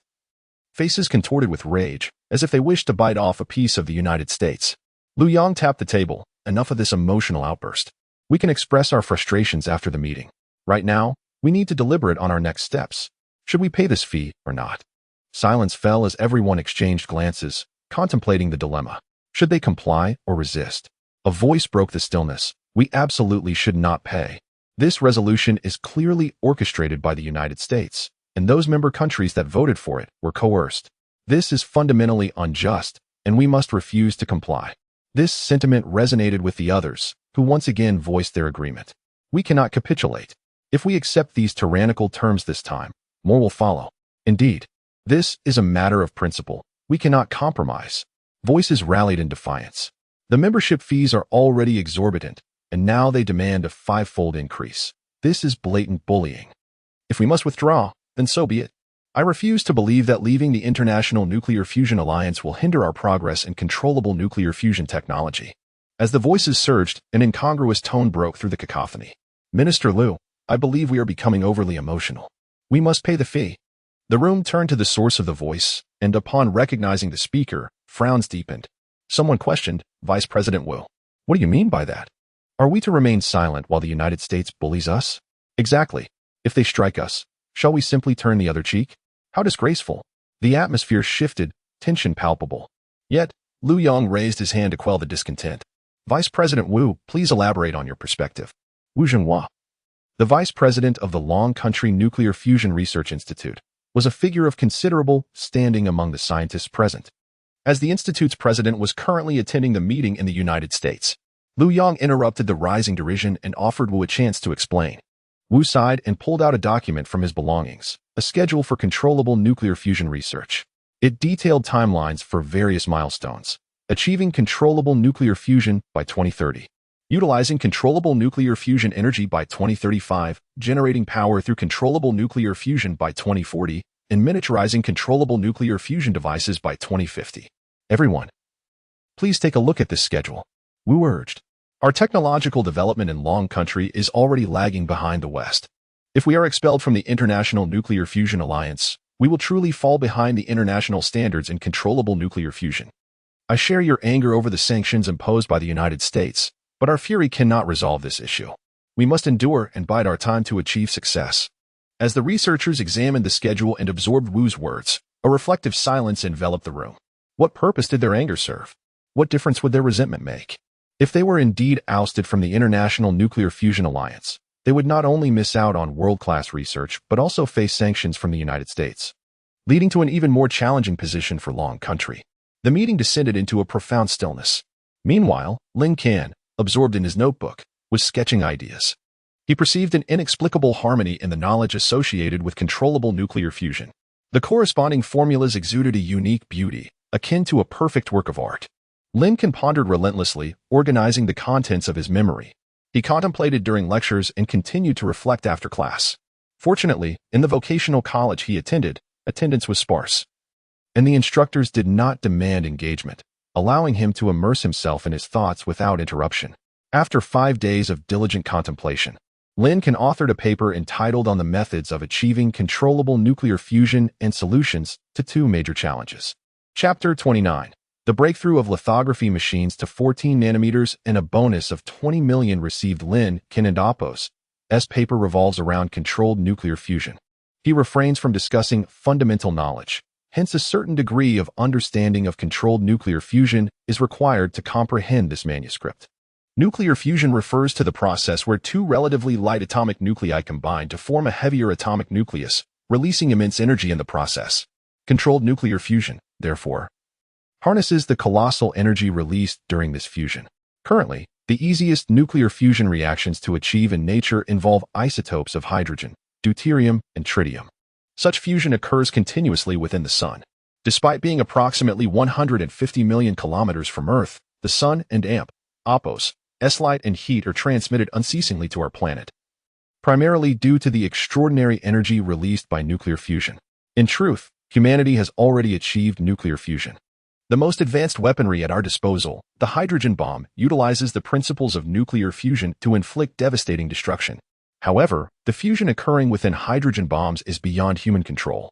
Faces contorted with rage, as if they wished to bite off a piece of the United States. Lu Yang tapped the table. Enough of this emotional outburst. We can express our frustrations after the meeting. Right now, we need to deliberate on our next steps. Should we pay this fee or not? Silence fell as everyone exchanged glances, contemplating the dilemma. Should they comply or resist? A voice broke the stillness. We absolutely should not pay. This resolution is clearly orchestrated by the United States, and those member countries that voted for it were coerced. This is fundamentally unjust, and we must refuse to comply. This sentiment resonated with the others, who once again voiced their agreement. We cannot capitulate. If we accept these tyrannical terms this time, more will follow. Indeed, this is a matter of principle. We cannot compromise. Voices rallied in defiance. The membership fees are already exorbitant, and now they demand a 5-fold increase. This is blatant bullying. If we must withdraw, then so be it. I refuse to believe that leaving the International Nuclear Fusion Alliance will hinder our progress in controllable nuclear fusion technology. As the voices surged, an incongruous tone broke through the cacophony. Minister Liu, I believe we are becoming overly emotional. We must pay the fee. The room turned to the source of the voice, and upon recognizing the speaker, frowns deepened. Someone questioned, Vice President Wu. What do you mean by that? Are we to remain silent while the United States bullies us? Exactly. If they strike us, shall we simply turn the other cheek? How disgraceful. The atmosphere shifted, tension palpable. Yet, Liu Yong raised his hand to quell the discontent. Vice President Wu, please elaborate on your perspective. Wu Zhenhua, the vice president of the Lin Can Nuclear Fusion Research Institute, was a figure of considerable standing among the scientists present. As the institute's president was currently attending the meeting in the United States, Liu Yong interrupted the rising derision and offered Wu a chance to explain. Wu sighed and pulled out a document from his belongings, a schedule for controllable nuclear fusion research. It detailed timelines for various milestones, achieving controllable nuclear fusion by 2030, utilizing controllable nuclear fusion energy by 2035, generating power through controllable nuclear fusion by 2040, and miniaturizing controllable nuclear fusion devices by 2050. Everyone, please take a look at this schedule, Wu urged. Our technological development in Lin Can is already lagging behind the West. If we are expelled from the International Nuclear Fusion Alliance, we will truly fall behind the international standards in controllable nuclear fusion. I share your anger over the sanctions imposed by the United States, but our fury cannot resolve this issue. We must endure and bide our time to achieve success. As the researchers examined the schedule and absorbed Wu's words, a reflective silence enveloped the room. What purpose did their anger serve? What difference would their resentment make? If they were indeed ousted from the International Nuclear Fusion Alliance, they would not only miss out on world-class research, but also face sanctions from the United States, leading to an even more challenging position for Lin Can. The meeting descended into a profound stillness. Meanwhile, Lin Can, absorbed in his notebook, was sketching ideas. He perceived an inexplicable harmony in the knowledge associated with controllable nuclear fusion. The corresponding formulas exuded a unique beauty, akin to a perfect work of art. Lin Can pondered relentlessly, organizing the contents of his memory. He contemplated during lectures and continued to reflect after class. Fortunately, in the vocational college he attended, attendance was sparse, and the instructors did not demand engagement, allowing him to immerse himself in his thoughts without interruption. After 5 days of diligent contemplation, Lin Can authored a paper entitled On the Methods of Achieving Controllable Nuclear Fusion and Solutions to Two Major Challenges. Chapter 29. The breakthrough of lithography machines to 14 nanometers and a bonus of 20 million received. Lin Can and Oppo's paper revolves around controlled nuclear fusion. He refrains from discussing fundamental knowledge, hence a certain degree of understanding of controlled nuclear fusion is required to comprehend this manuscript. Nuclear fusion refers to the process where two relatively light atomic nuclei combine to form a heavier atomic nucleus, releasing immense energy in the process. Controlled nuclear fusion, therefore, harnesses the colossal energy released during this fusion. Currently, the easiest nuclear fusion reactions to achieve in nature involve isotopes of hydrogen, deuterium, and tritium. Such fusion occurs continuously within the Sun. Despite being approximately 150 million kilometers from Earth, the Sun and Oppo's light and heat are transmitted unceasingly to our planet, primarily due to the extraordinary energy released by nuclear fusion. In truth, humanity has already achieved nuclear fusion. The most advanced weaponry at our disposal, the hydrogen bomb, utilizes the principles of nuclear fusion to inflict devastating destruction. However, the fusion occurring within hydrogen bombs is beyond human control.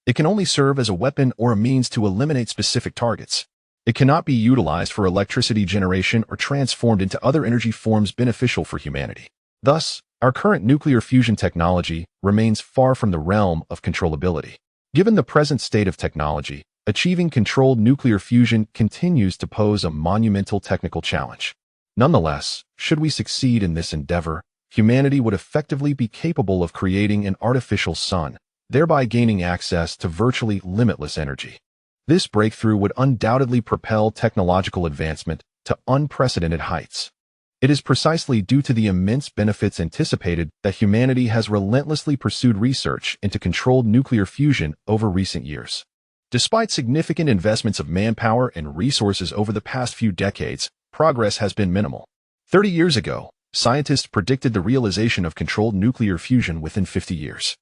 It can only serve as a weapon or a means to eliminate specific targets. It cannot be utilized for electricity generation or transformed into other energy forms beneficial for humanity. Thus, our current nuclear fusion technology remains far from the realm of controllability. Given the present state of technology, achieving controlled nuclear fusion continues to pose a monumental technical challenge. Nonetheless, should we succeed in this endeavor, humanity would effectively be capable of creating an artificial sun, thereby gaining access to virtually limitless energy. This breakthrough would undoubtedly propel technological advancement to unprecedented heights. It is precisely due to the immense benefits anticipated that humanity has relentlessly pursued research into controlled nuclear fusion over recent years. Despite significant investments of manpower and resources over the past few decades, progress has been minimal. 30 years ago, scientists predicted the realization of controlled nuclear fusion within 50 years.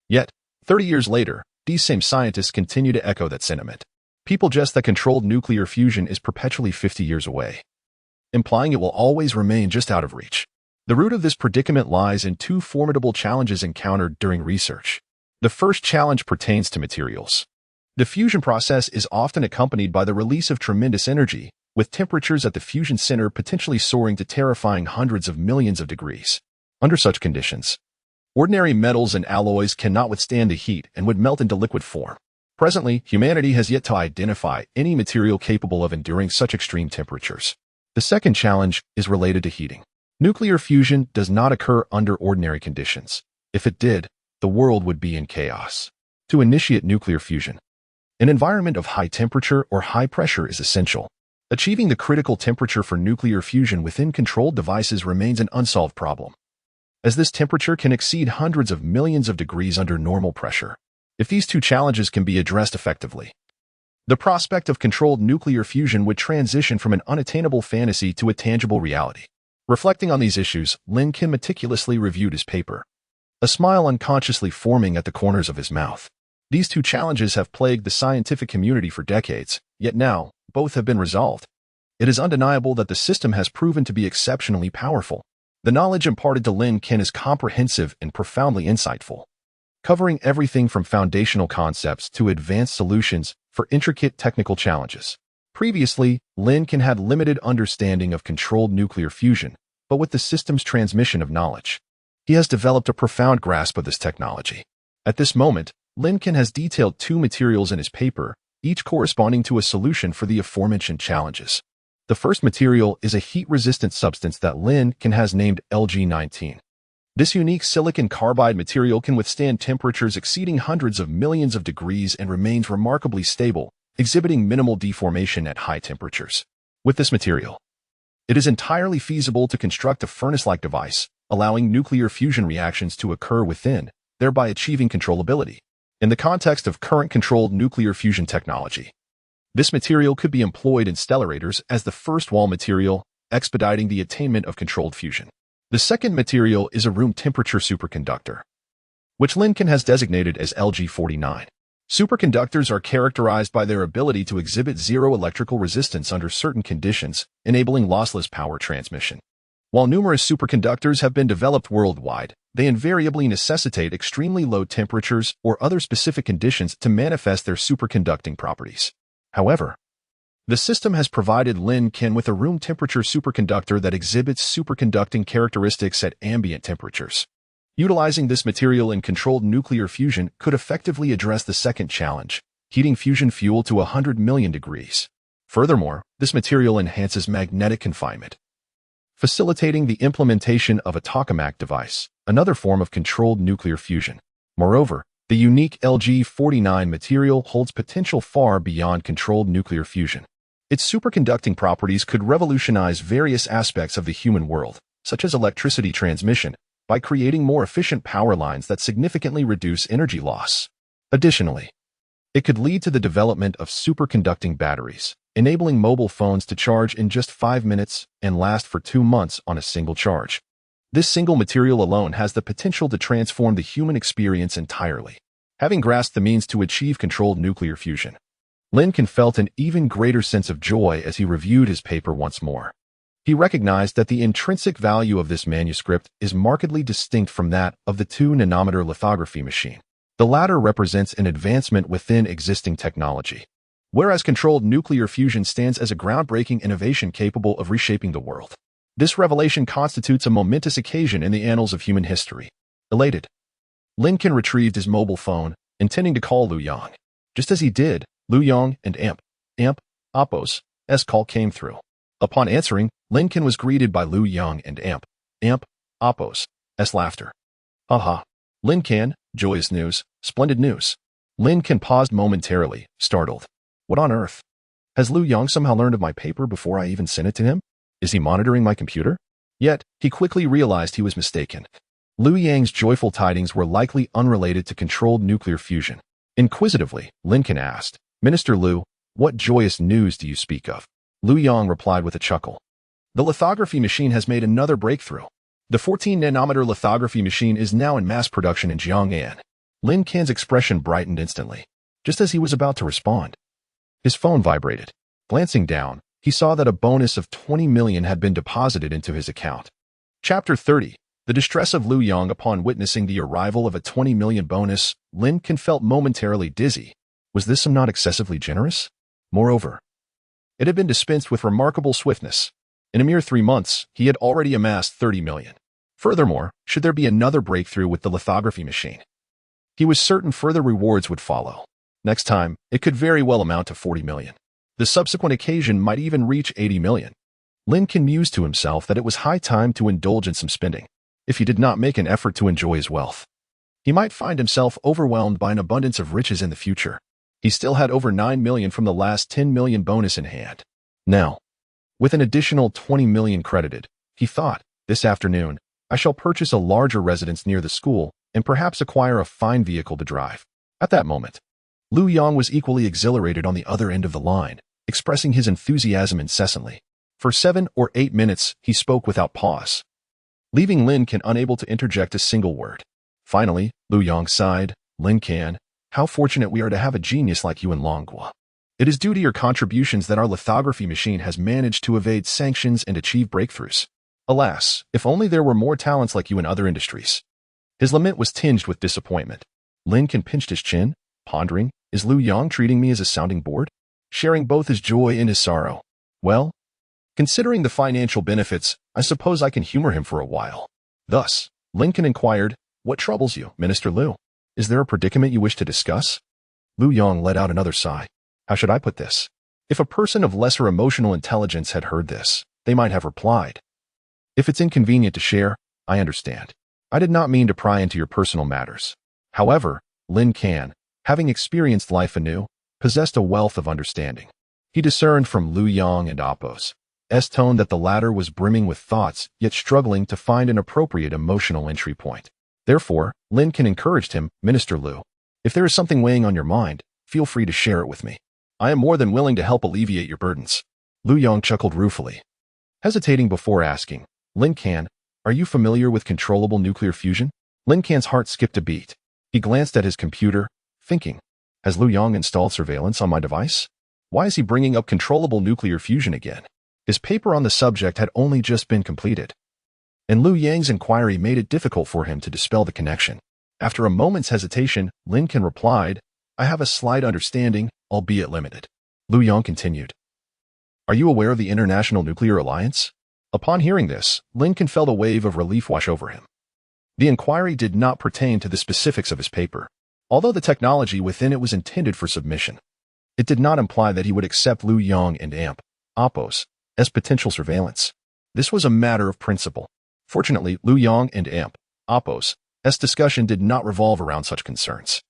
Yet, 30 years later, these same scientists continue to echo that sentiment. People jest that controlled nuclear fusion is perpetually 50 years away, implying it will always remain just out of reach. The root of this predicament lies in two formidable challenges encountered during research. The first challenge pertains to materials. The fusion process is often accompanied by the release of tremendous energy, with temperatures at the fusion center potentially soaring to terrifying hundreds of millions of degrees. Under such conditions, ordinary metals and alloys cannot withstand the heat and would melt into liquid form. Presently, humanity has yet to identify any material capable of enduring such extreme temperatures. The second challenge is related to heating. Nuclear fusion does not occur under ordinary conditions. If it did, the world would be in chaos. To initiate nuclear fusion, an environment of high temperature or high pressure is essential. Achieving the critical temperature for nuclear fusion within controlled devices remains an unsolved problem, as this temperature can exceed hundreds of millions of degrees under normal pressure. If these two challenges can be addressed effectively, the prospect of controlled nuclear fusion would transition from an unattainable fantasy to a tangible reality. Reflecting on these issues, Lin Can meticulously reviewed his paper, a smile unconsciously forming at the corners of his mouth. These two challenges have plagued the scientific community for decades, yet now, both have been resolved. It is undeniable that the system has proven to be exceptionally powerful. The knowledge imparted to Lin Can is comprehensive and profoundly insightful, covering everything from foundational concepts to advanced solutions for intricate technical challenges. Previously, Lin Can had limited understanding of controlled nuclear fusion, but with the system's transmission of knowledge, he has developed a profound grasp of this technology. At this moment, Lin Can has detailed two materials in his paper, each corresponding to a solution for the aforementioned challenges. The first material is a heat-resistant substance that Lin Can has named LG19. This unique silicon carbide material can withstand temperatures exceeding hundreds of millions of degrees and remains remarkably stable, exhibiting minimal deformation at high temperatures. With this material, it is entirely feasible to construct a furnace-like device, allowing nuclear fusion reactions to occur within, thereby achieving controllability. In the context of current controlled nuclear fusion technology, this material could be employed in stellarators as the first wall material, expediting the attainment of controlled fusion. The second material is a room temperature superconductor, which Lin Can has designated as LG49. Superconductors are characterized by their ability to exhibit zero electrical resistance under certain conditions, enabling lossless power transmission. While numerous superconductors have been developed worldwide, they invariably necessitate extremely low temperatures or other specific conditions to manifest their superconducting properties. However, the system has provided Lin Can with a room temperature superconductor that exhibits superconducting characteristics at ambient temperatures. Utilizing this material in controlled nuclear fusion could effectively address the second challenge, heating fusion fuel to 100 million degrees. Furthermore, this material enhances magnetic confinement, facilitating the implementation of a tokamak device, another form of controlled nuclear fusion. Moreover, the unique LG49 material holds potential far beyond controlled nuclear fusion. Its superconducting properties could revolutionize various aspects of the human world, such as electricity transmission, by creating more efficient power lines that significantly reduce energy loss. Additionally, it could lead to the development of superconducting batteries, enabling mobile phones to charge in just 5 minutes and last for 2 months on a single charge. This single material alone has the potential to transform the human experience entirely. Having grasped the means to achieve controlled nuclear fusion, Lin Can felt an even greater sense of joy as he reviewed his paper once more. He recognized that the intrinsic value of this manuscript is markedly distinct from that of the 2-nanometer lithography machine. The latter represents an advancement within existing technology, whereas controlled nuclear fusion stands as a groundbreaking innovation capable of reshaping the world. This revelation constitutes a momentous occasion in the annals of human history. Elated, Lin Can retrieved his mobile phone, intending to call Lu Yang. Just as he did, Lu Yang and Appos' call came through. Upon answering, Lin Can was greeted by Lu Yang and Appos' laughter. Haha. Lin Can, joyous news, splendid news. Lin Can paused momentarily, startled. What on earth? Has Lu Yang somehow learned of my paper before I even sent it to him? Is he monitoring my computer? Yet, he quickly realized he was mistaken. Lu Yang's joyful tidings were likely unrelated to controlled nuclear fusion. Inquisitively, Lin Can asked, Minister Lu, what joyous news do you speak of? Lu Yang replied with a chuckle. The lithography machine has made another breakthrough. The 14-nanometer lithography machine is now in mass production in Jiang'an. Lin Can's expression brightened instantly. Just as he was about to respond, his phone vibrated. Glancing down, he saw that a bonus of 20 million had been deposited into his account. Chapter 30. The distress of Lu Yang upon witnessing the arrival of a 20 million bonus. Lin Can felt momentarily dizzy. Was this sum not excessively generous? Moreover, it had been dispensed with remarkable swiftness. In a mere 3 months, he had already amassed 30 million. Furthermore, should there be another breakthrough with the lithography machine, he was certain further rewards would follow. Next time, it could very well amount to 40 million. The subsequent occasion might even reach 80 million. Lin Can mused to himself that it was high time to indulge in some spending. If he did not make an effort to enjoy his wealth, he might find himself overwhelmed by an abundance of riches in the future. He still had over 9 million from the last 10 million bonus in hand. Now, with an additional 20 million credited, he thought, this afternoon, I shall purchase a larger residence near the school and perhaps acquire a fine vehicle to drive. At that moment, Lu Yang was equally exhilarated on the other end of the line, expressing his enthusiasm incessantly. For 7 or 8 minutes, he spoke without pause, leaving Lin Can unable to interject a single word. Finally, Lu Yang sighed, Lin Can, how fortunate we are to have a genius like you in Longhua. It is due to your contributions that our lithography machine has managed to evade sanctions and achieve breakthroughs. Alas, if only there were more talents like you in other industries. His lament was tinged with disappointment. Lin Can pinched his chin, pondering, is Lu Yang treating me as a sounding board? Sharing both his joy and his sorrow. Well, considering the financial benefits, I suppose I can humor him for a while. Thus, Lin Can inquired, what troubles you, Minister Lu? Is there a predicament you wish to discuss? Lu Yang let out another sigh. How should I put this? If a person of lesser emotional intelligence had heard this, they might have replied, if it's inconvenient to share, I understand. I did not mean to pry into your personal matters. However, Lin Can, having experienced life anew, possessed a wealth of understanding. He discerned from Lu Yang and Appo's tone that the latter was brimming with thoughts, yet struggling to find an appropriate emotional entry point. Therefore, Lin Can encouraged him, Minister Lu, if there is something weighing on your mind, feel free to share it with me. I am more than willing to help alleviate your burdens. Lu Yang chuckled ruefully, hesitating before asking, Lin Can, are you familiar with controllable nuclear fusion? Lin Can's heart skipped a beat. He glanced at his computer, thinking, has Lu Yang installed surveillance on my device? Why is he bringing up controllable nuclear fusion again? His paper on the subject had only just been completed, and Lu Yang's inquiry made it difficult for him to dispel the connection. After a moment's hesitation, Lin Can replied, I have a slight understanding, albeit limited. Lu Yang continued, are you aware of the International Nuclear Alliance? Upon hearing this, Lin Can felt a wave of relief wash over him. The inquiry did not pertain to the specifics of his paper. Although the technology within it was intended for submission, it did not imply that he would accept Lu Yang and Appo's as potential surveillance. This was a matter of principle. Fortunately, Lu Yang and Appo's discussion did not revolve around such concerns.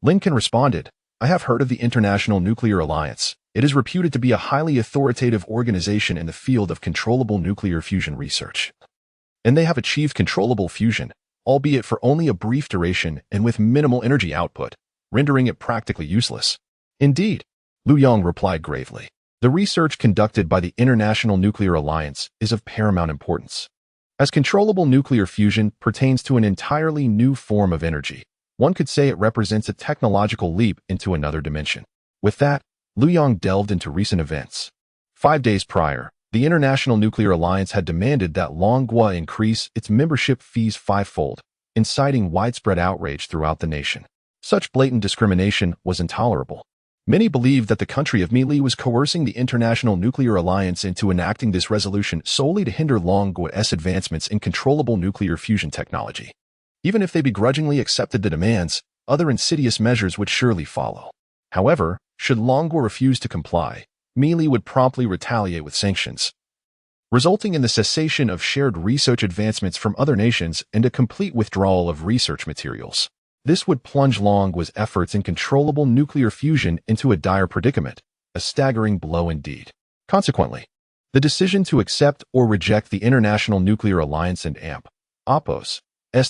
Lin Can responded, I have heard of the International Nuclear Alliance. It is reputed to be a highly authoritative organization in the field of controllable nuclear fusion research. And they have achieved controllable fusion, albeit for only a brief duration and with minimal energy output, rendering it practically useless. Indeed, Lu Yang replied gravely. The research conducted by the International Nuclear Alliance is of paramount importance. As controllable nuclear fusion pertains to an entirely new form of energy, one could say it represents a technological leap into another dimension. With that, Lu Yang delved into recent events. 5 days prior, the International Nuclear Alliance had demanded that Longhua increase its membership fees 5-fold, inciting widespread outrage throughout the nation. Such blatant discrimination was intolerable. Many believed that the country of Meili was coercing the International Nuclear Alliance into enacting this resolution solely to hinder Longhua's advancements in controllable nuclear fusion technology. Even if they begrudgingly accepted the demands, other insidious measures would surely follow. However, should Longhua refuse to comply, Meili would promptly retaliate with sanctions, resulting in the cessation of shared research advancements from other nations and a complete withdrawal of research materials. This would plunge Longhua's efforts in controllable nuclear fusion into a dire predicament, a staggering blow indeed. Consequently, the decision to accept or reject the International Nuclear Alliance and Appo's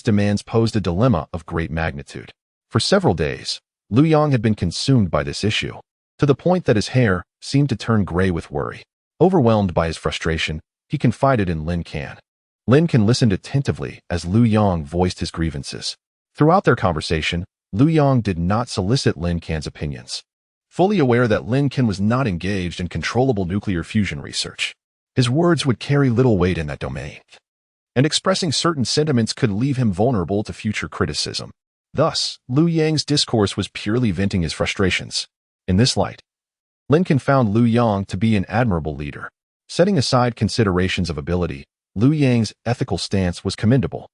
demands posed a dilemma of great magnitude. For several days, Lu Yang had been consumed by this issue, to the point that his hair seemed to turn gray with worry. Overwhelmed by his frustration, he confided in Lin Can. Lin Can listened attentively as Lu Yang voiced his grievances. Throughout their conversation, Lu Yang did not solicit Lin Can's opinions, fully aware that Lin Can was not engaged in controllable nuclear fusion research. His words would carry little weight in that domain, and expressing certain sentiments could leave him vulnerable to future criticism. Thus, Lu Yang's discourse was purely venting his frustrations. In this light, Lin Can found Lu Yang to be an admirable leader. Setting aside considerations of ability, Lu Yang's ethical stance was commendable.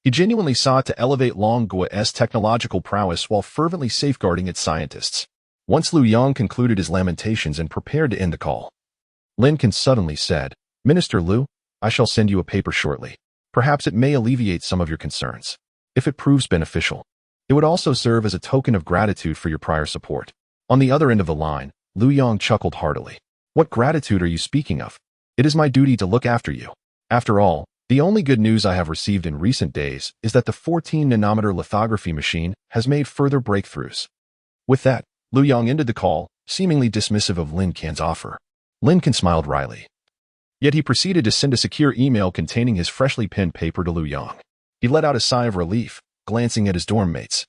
He genuinely sought to elevate Longhua's technological prowess while fervently safeguarding its scientists. Once Liu Yang concluded his lamentations and prepared to end the call, Lin Can suddenly said, "Minister Liu, I shall send you a paper shortly. Perhaps it may alleviate some of your concerns. If it proves beneficial, it would also serve as a token of gratitude for your prior support." On the other end of the line, Liu Yang chuckled heartily. "What gratitude are you speaking of? It is my duty to look after you. After all, the only good news I have received in recent days is that the 14-nanometer lithography machine has made further breakthroughs." With that, Liu Yang ended the call, seemingly dismissive of Lin Can's offer. Lin Can smiled wryly. Yet he proceeded to send a secure email containing his freshly penned paper to Liu Yang. He let out a sigh of relief, glancing at his dorm mates,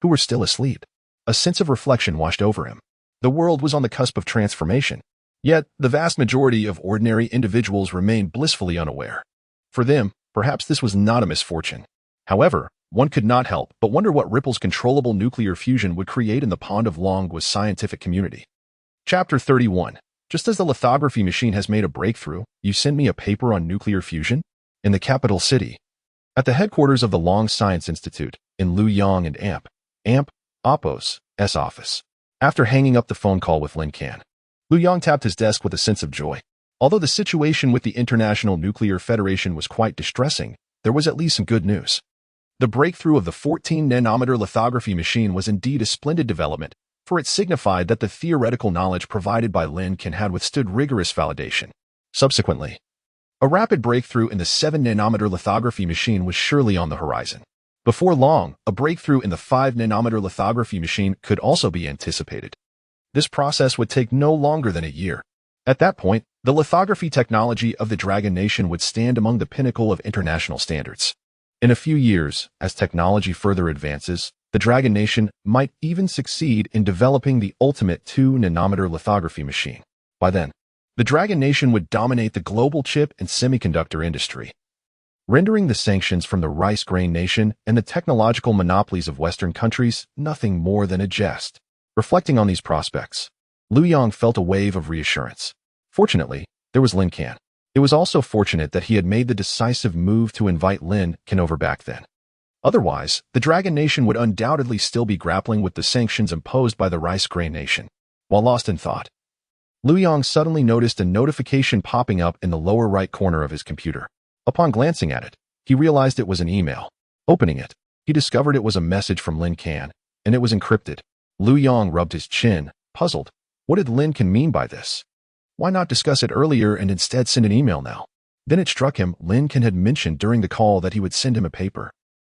who were still asleep. A sense of reflection washed over him. The world was on the cusp of transformation. Yet, the vast majority of ordinary individuals remained blissfully unaware. For them, perhaps this was not a misfortune. However, one could not help but wonder what ripples controllable nuclear fusion would create in the pond of Longgua's scientific community. Chapter 31. Just as the lithography machine has made a breakthrough, you sent me a paper on nuclear fusion? In the capital city, at the headquarters of the Long Science Institute, in Liu Yang and Oppo's office. After hanging up the phone call with Lin Can, Liu Yang tapped his desk with a sense of joy. Although the situation with the International Nuclear Federation was quite distressing, there was at least some good news. The breakthrough of the 14-nanometer lithography machine was indeed a splendid development, for it signified that the theoretical knowledge provided by Lin Can had withstood rigorous validation. Subsequently, a rapid breakthrough in the 7-nanometer lithography machine was surely on the horizon. Before long, a breakthrough in the 5-nanometer lithography machine could also be anticipated. This process would take no longer than a year. At that point, the lithography technology of the Dragon Nation would stand among the pinnacle of international standards. In a few years, as technology further advances, the Dragon Nation might even succeed in developing the ultimate 2-nanometer lithography machine. By then, the Dragon Nation would dominate the global chip and semiconductor industry, rendering the sanctions from the Rice Grain Nation and the technological monopolies of Western countries nothing more than a jest. Reflecting on these prospects, Liu Yang felt a wave of reassurance. Fortunately, there was Lin Can. It was also fortunate that he had made the decisive move to invite Lin Can over back then. Otherwise, the Dragon Nation would undoubtedly still be grappling with the sanctions imposed by the Rice Grain Nation. While lost in thought, Liu Yang suddenly noticed a notification popping up in the lower right corner of his computer. Upon glancing at it, he realized it was an email. Opening it, he discovered it was a message from Lin Can, and it was encrypted. Liu Yang rubbed his chin, puzzled. What did Lin Can mean by this? Why not discuss it earlier and instead send an email now? Then it struck him Lin Can had mentioned during the call that he would send him a paper.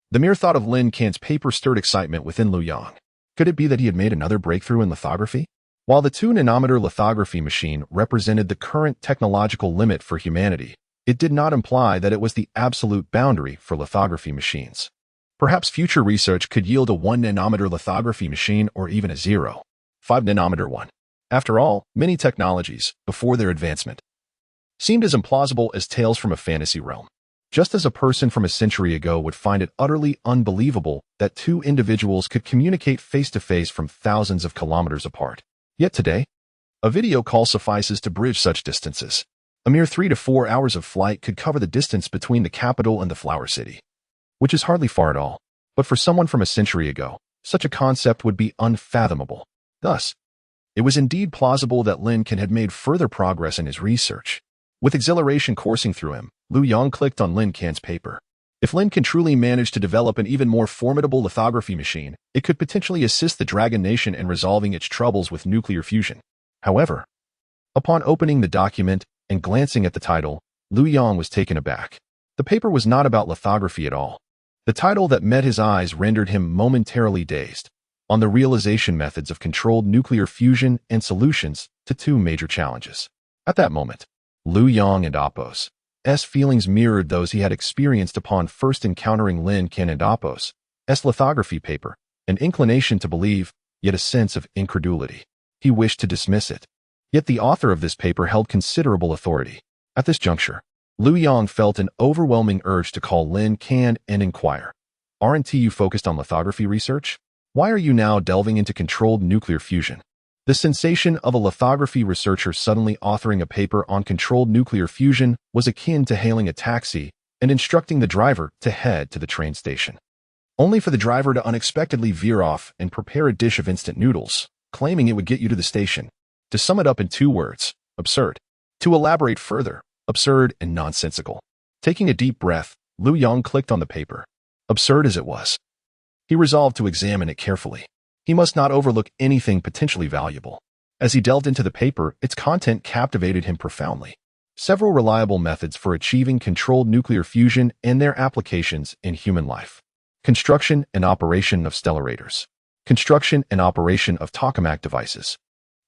The mere thought of Lin Can's paper stirred excitement within Liu Yang. Could it be that he had made another breakthrough in lithography? While the 2-nanometer lithography machine represented the current technological limit for humanity, it did not imply that it was the absolute boundary for lithography machines. Perhaps future research could yield a 1-nanometer lithography machine or even a 0.5-nanometer one. After all, many technologies, before their advancement, seemed as implausible as tales from a fantasy realm. Just as a person from a century ago would find it utterly unbelievable that two individuals could communicate face-to-face from thousands of kilometers apart. Yet today, a video call suffices to bridge such distances. A mere 3 to 4 hours of flight could cover the distance between the capital and the flower city, which is hardly far at all. But for someone from a century ago, such a concept would be unfathomable. Thus, it was indeed plausible that Lin Can had made further progress in his research. With exhilaration coursing through him, Liu Yang clicked on Lin Can's paper. If Lin Can truly managed to develop an even more formidable lithography machine, it could potentially assist the Dragon Nation in resolving its troubles with nuclear fusion. However, upon opening the document and glancing at the title, Liu Yang was taken aback. The paper was not about lithography at all. The title that met his eyes rendered him momentarily dazed. On the realization methods of controlled nuclear fusion and solutions to two major challenges. At that moment, Liu Yang and Oppo's feelings mirrored those he had experienced upon first encountering Lin Can and Oppo's lithography paper, an inclination to believe, yet a sense of incredulity. He wished to dismiss it. Yet the author of this paper held considerable authority. At this juncture, Liu Yang felt an overwhelming urge to call Lin Can and inquire. Aren't you focused on lithography research? Why are you now delving into controlled nuclear fusion? The sensation of a lithography researcher suddenly authoring a paper on controlled nuclear fusion was akin to hailing a taxi and instructing the driver to head to the train station, only for the driver to unexpectedly veer off and prepare a dish of instant noodles. claiming it would get you to the station. To sum it up in 2 words, absurd. To elaborate further, absurd and nonsensical. Taking a deep breath, Liu Yang clicked on the paper. Absurd as it was, he resolved to examine it carefully. He must not overlook anything potentially valuable. As he delved into the paper, its content captivated him profoundly. Several reliable methods for achieving controlled nuclear fusion and their applications in human life. Construction and operation of stellarators. Construction and operation of tokamak devices.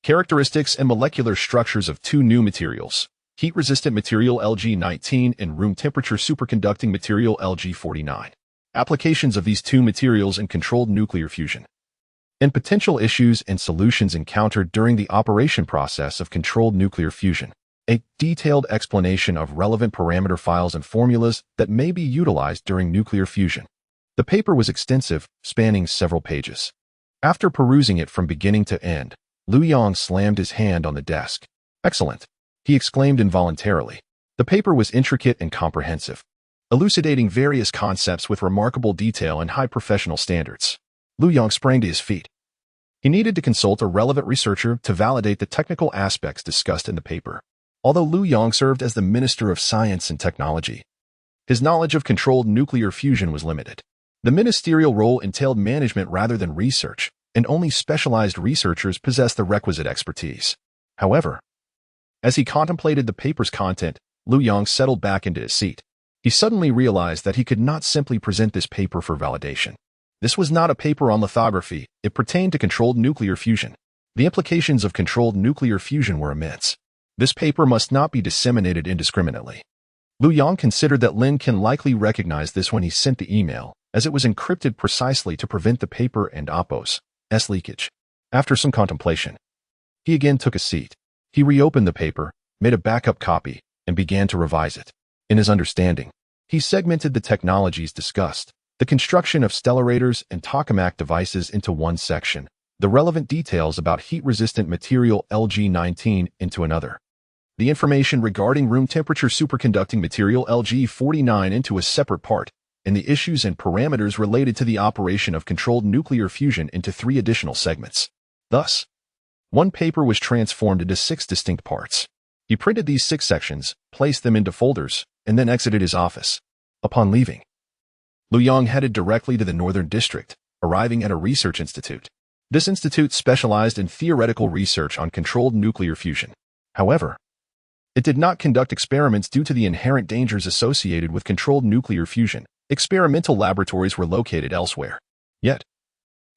Characteristics and molecular structures of 2 new materials. Heat-resistant material Lg-19 and room-temperature superconducting material Lg-49. Applications of these 2 materials in controlled nuclear fusion. And potential issues and solutions encountered during the operation process of controlled nuclear fusion. A detailed explanation of relevant parameter files and formulas that may be utilized during nuclear fusion. The paper was extensive, spanning several pages. After perusing it from beginning to end, Liu Yang slammed his hand on the desk. Excellent, he exclaimed involuntarily. The paper was intricate and comprehensive, elucidating various concepts with remarkable detail and high professional standards. Liu Yang sprang to his feet. He needed to consult a relevant researcher to validate the technical aspects discussed in the paper. Although Liu Yang served as the Minister of Science and Technology, his knowledge of controlled nuclear fusion was limited. The ministerial role entailed management rather than research, and only specialized researchers possessed the requisite expertise. However, as he contemplated the paper's content, Liu Yang settled back into his seat. He suddenly realized that he could not simply present this paper for validation. This was not a paper on lithography, it pertained to controlled nuclear fusion. The implications of controlled nuclear fusion were immense. This paper must not be disseminated indiscriminately. Liu Yang considered that Lin Can likely recognize this when he sent the email, as it was encrypted precisely to prevent the paper and Oppo's leakage. After some contemplation, he again took a seat. He reopened the paper, made a backup copy, and began to revise it. In his understanding, he segmented the technologies discussed, the construction of stellarators and tokamak devices into one section, the relevant details about heat-resistant material Lg-19 into another, the information regarding room-temperature superconducting material Lg-49 into a separate part, and the issues and parameters related to the operation of controlled nuclear fusion into 3 additional segments. Thus, one paper was transformed into 6 distinct parts. He printed these 6 sections, placed them into folders, and then exited his office. Upon leaving, Liu Yang headed directly to the Northern District, arriving at a research institute. This institute specialized in theoretical research on controlled nuclear fusion. However, it did not conduct experiments due to the inherent dangers associated with controlled nuclear fusion. Experimental laboratories were located elsewhere. Yet,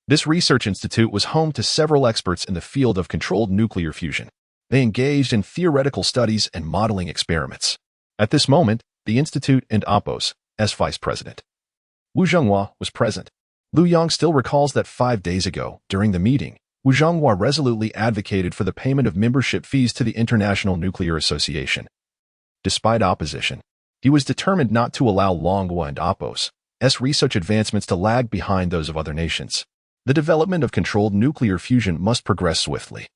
this research institute was home to several experts in the field of controlled nuclear fusion. They engaged in theoretical studies and modeling experiments. At this moment, the institute and Oppo's vice president, Wu Zhenghua, was present. Liu Yang still recalls that 5 days ago, during the meeting, Wu Zhenghua resolutely advocated for the payment of membership fees to the International Nuclear Association. Despite opposition, he was determined not to allow Longhua and Oppo's research advancements to lag behind those of other nations. The development of controlled nuclear fusion must progress swiftly.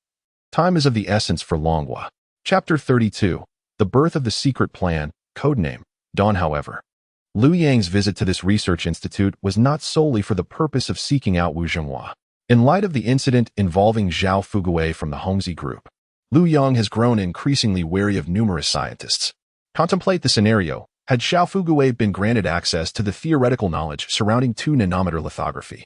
Time is of the essence for Longhua. Chapter 32. The Birth of the Secret Plan, codename Dawn. However, Liu Yang's visit to this research institute was not solely for the purpose of seeking out Wu Zhenghua. In light of the incident involving Zhao Fuguwei from the Hongzhi group, Liu Yang has grown increasingly wary of numerous scientists. Contemplate the scenario, had Zhao Fuguwei been granted access to the theoretical knowledge surrounding 2-nanometer lithography.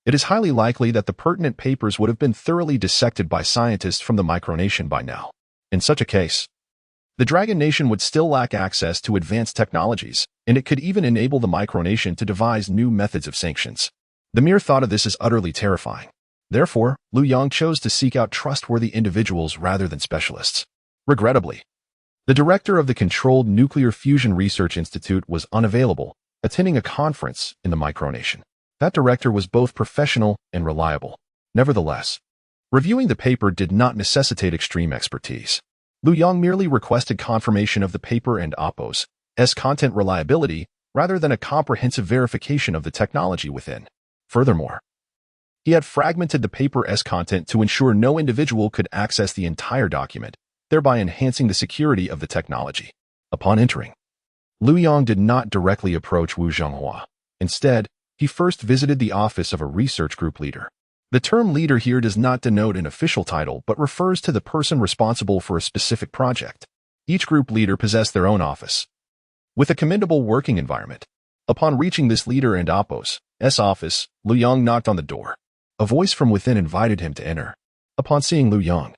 It is highly likely that the pertinent papers would have been thoroughly dissected by scientists from the micronation by now. In such a case, the Dragon Nation would still lack access to advanced technologies, and it could even enable the micronation to devise new methods of sanctions. The mere thought of this is utterly terrifying. Therefore, Liu Yang chose to seek out trustworthy individuals rather than specialists. Regrettably, the director of the Controlled Nuclear Fusion Research Institute was unavailable, attending a conference in the micronation. That director was both professional and reliable. Nevertheless, reviewing the paper did not necessitate extreme expertise. Liu Yang merely requested confirmation of the paper and Oppo's content reliability rather than a comprehensive verification of the technology within. Furthermore, he had fragmented the paper's content to ensure no individual could access the entire document, thereby enhancing the security of the technology. Upon entering, Liu Yang did not directly approach Wu Zhenghua. Instead, he first visited the office of a research group leader. The term leader here does not denote an official title, but refers to the person responsible for a specific project. Each group leader possessed their own office, with a commendable working environment. Upon reaching this leader and Apos' office, Lu Yong knocked on the door. A voice from within invited him to enter. Upon seeing Lu Yong,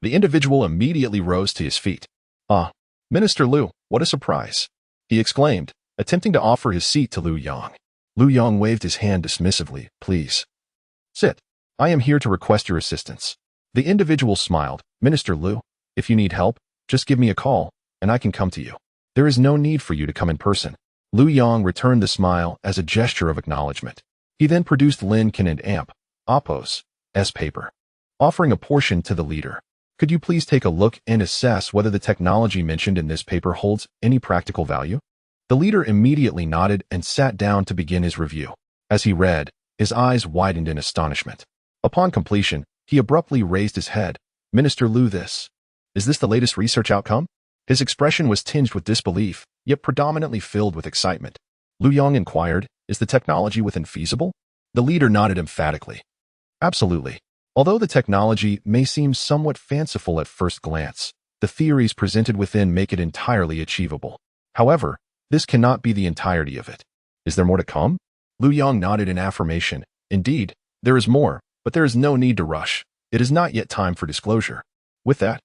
the individual immediately rose to his feet. "Ah, Minister Lu, what a surprise!" he exclaimed, attempting to offer his seat to Lu Yong. Lu Yong waved his hand dismissively. "Please sit. I am here to request your assistance." The individual smiled. "Minister Lu, if you need help, just give me a call, and I can come to you. There is no need for you to come in person." Lu Yong returned the smile as a gesture of acknowledgement. He then produced Lin Can and Apos' paper, offering a portion to the leader. "Could you please take a look and assess whether the technology mentioned in this paper holds any practical value?" The leader immediately nodded and sat down to begin his review. As he read, his eyes widened in astonishment. Upon completion, he abruptly raised his head. "Minister Lu, is this the latest research outcome?" His expression was tinged with disbelief, yet predominantly filled with excitement. Lu Yong inquired, "Is the technology within feasible?" The leader nodded emphatically. "Absolutely. Although the technology may seem somewhat fanciful at first glance, the theories presented within make it entirely achievable. However, this cannot be the entirety of it. Is there more to come?" Lu Yong nodded in affirmation. "Indeed, there is more, but there is no need to rush. It is not yet time for disclosure." With that,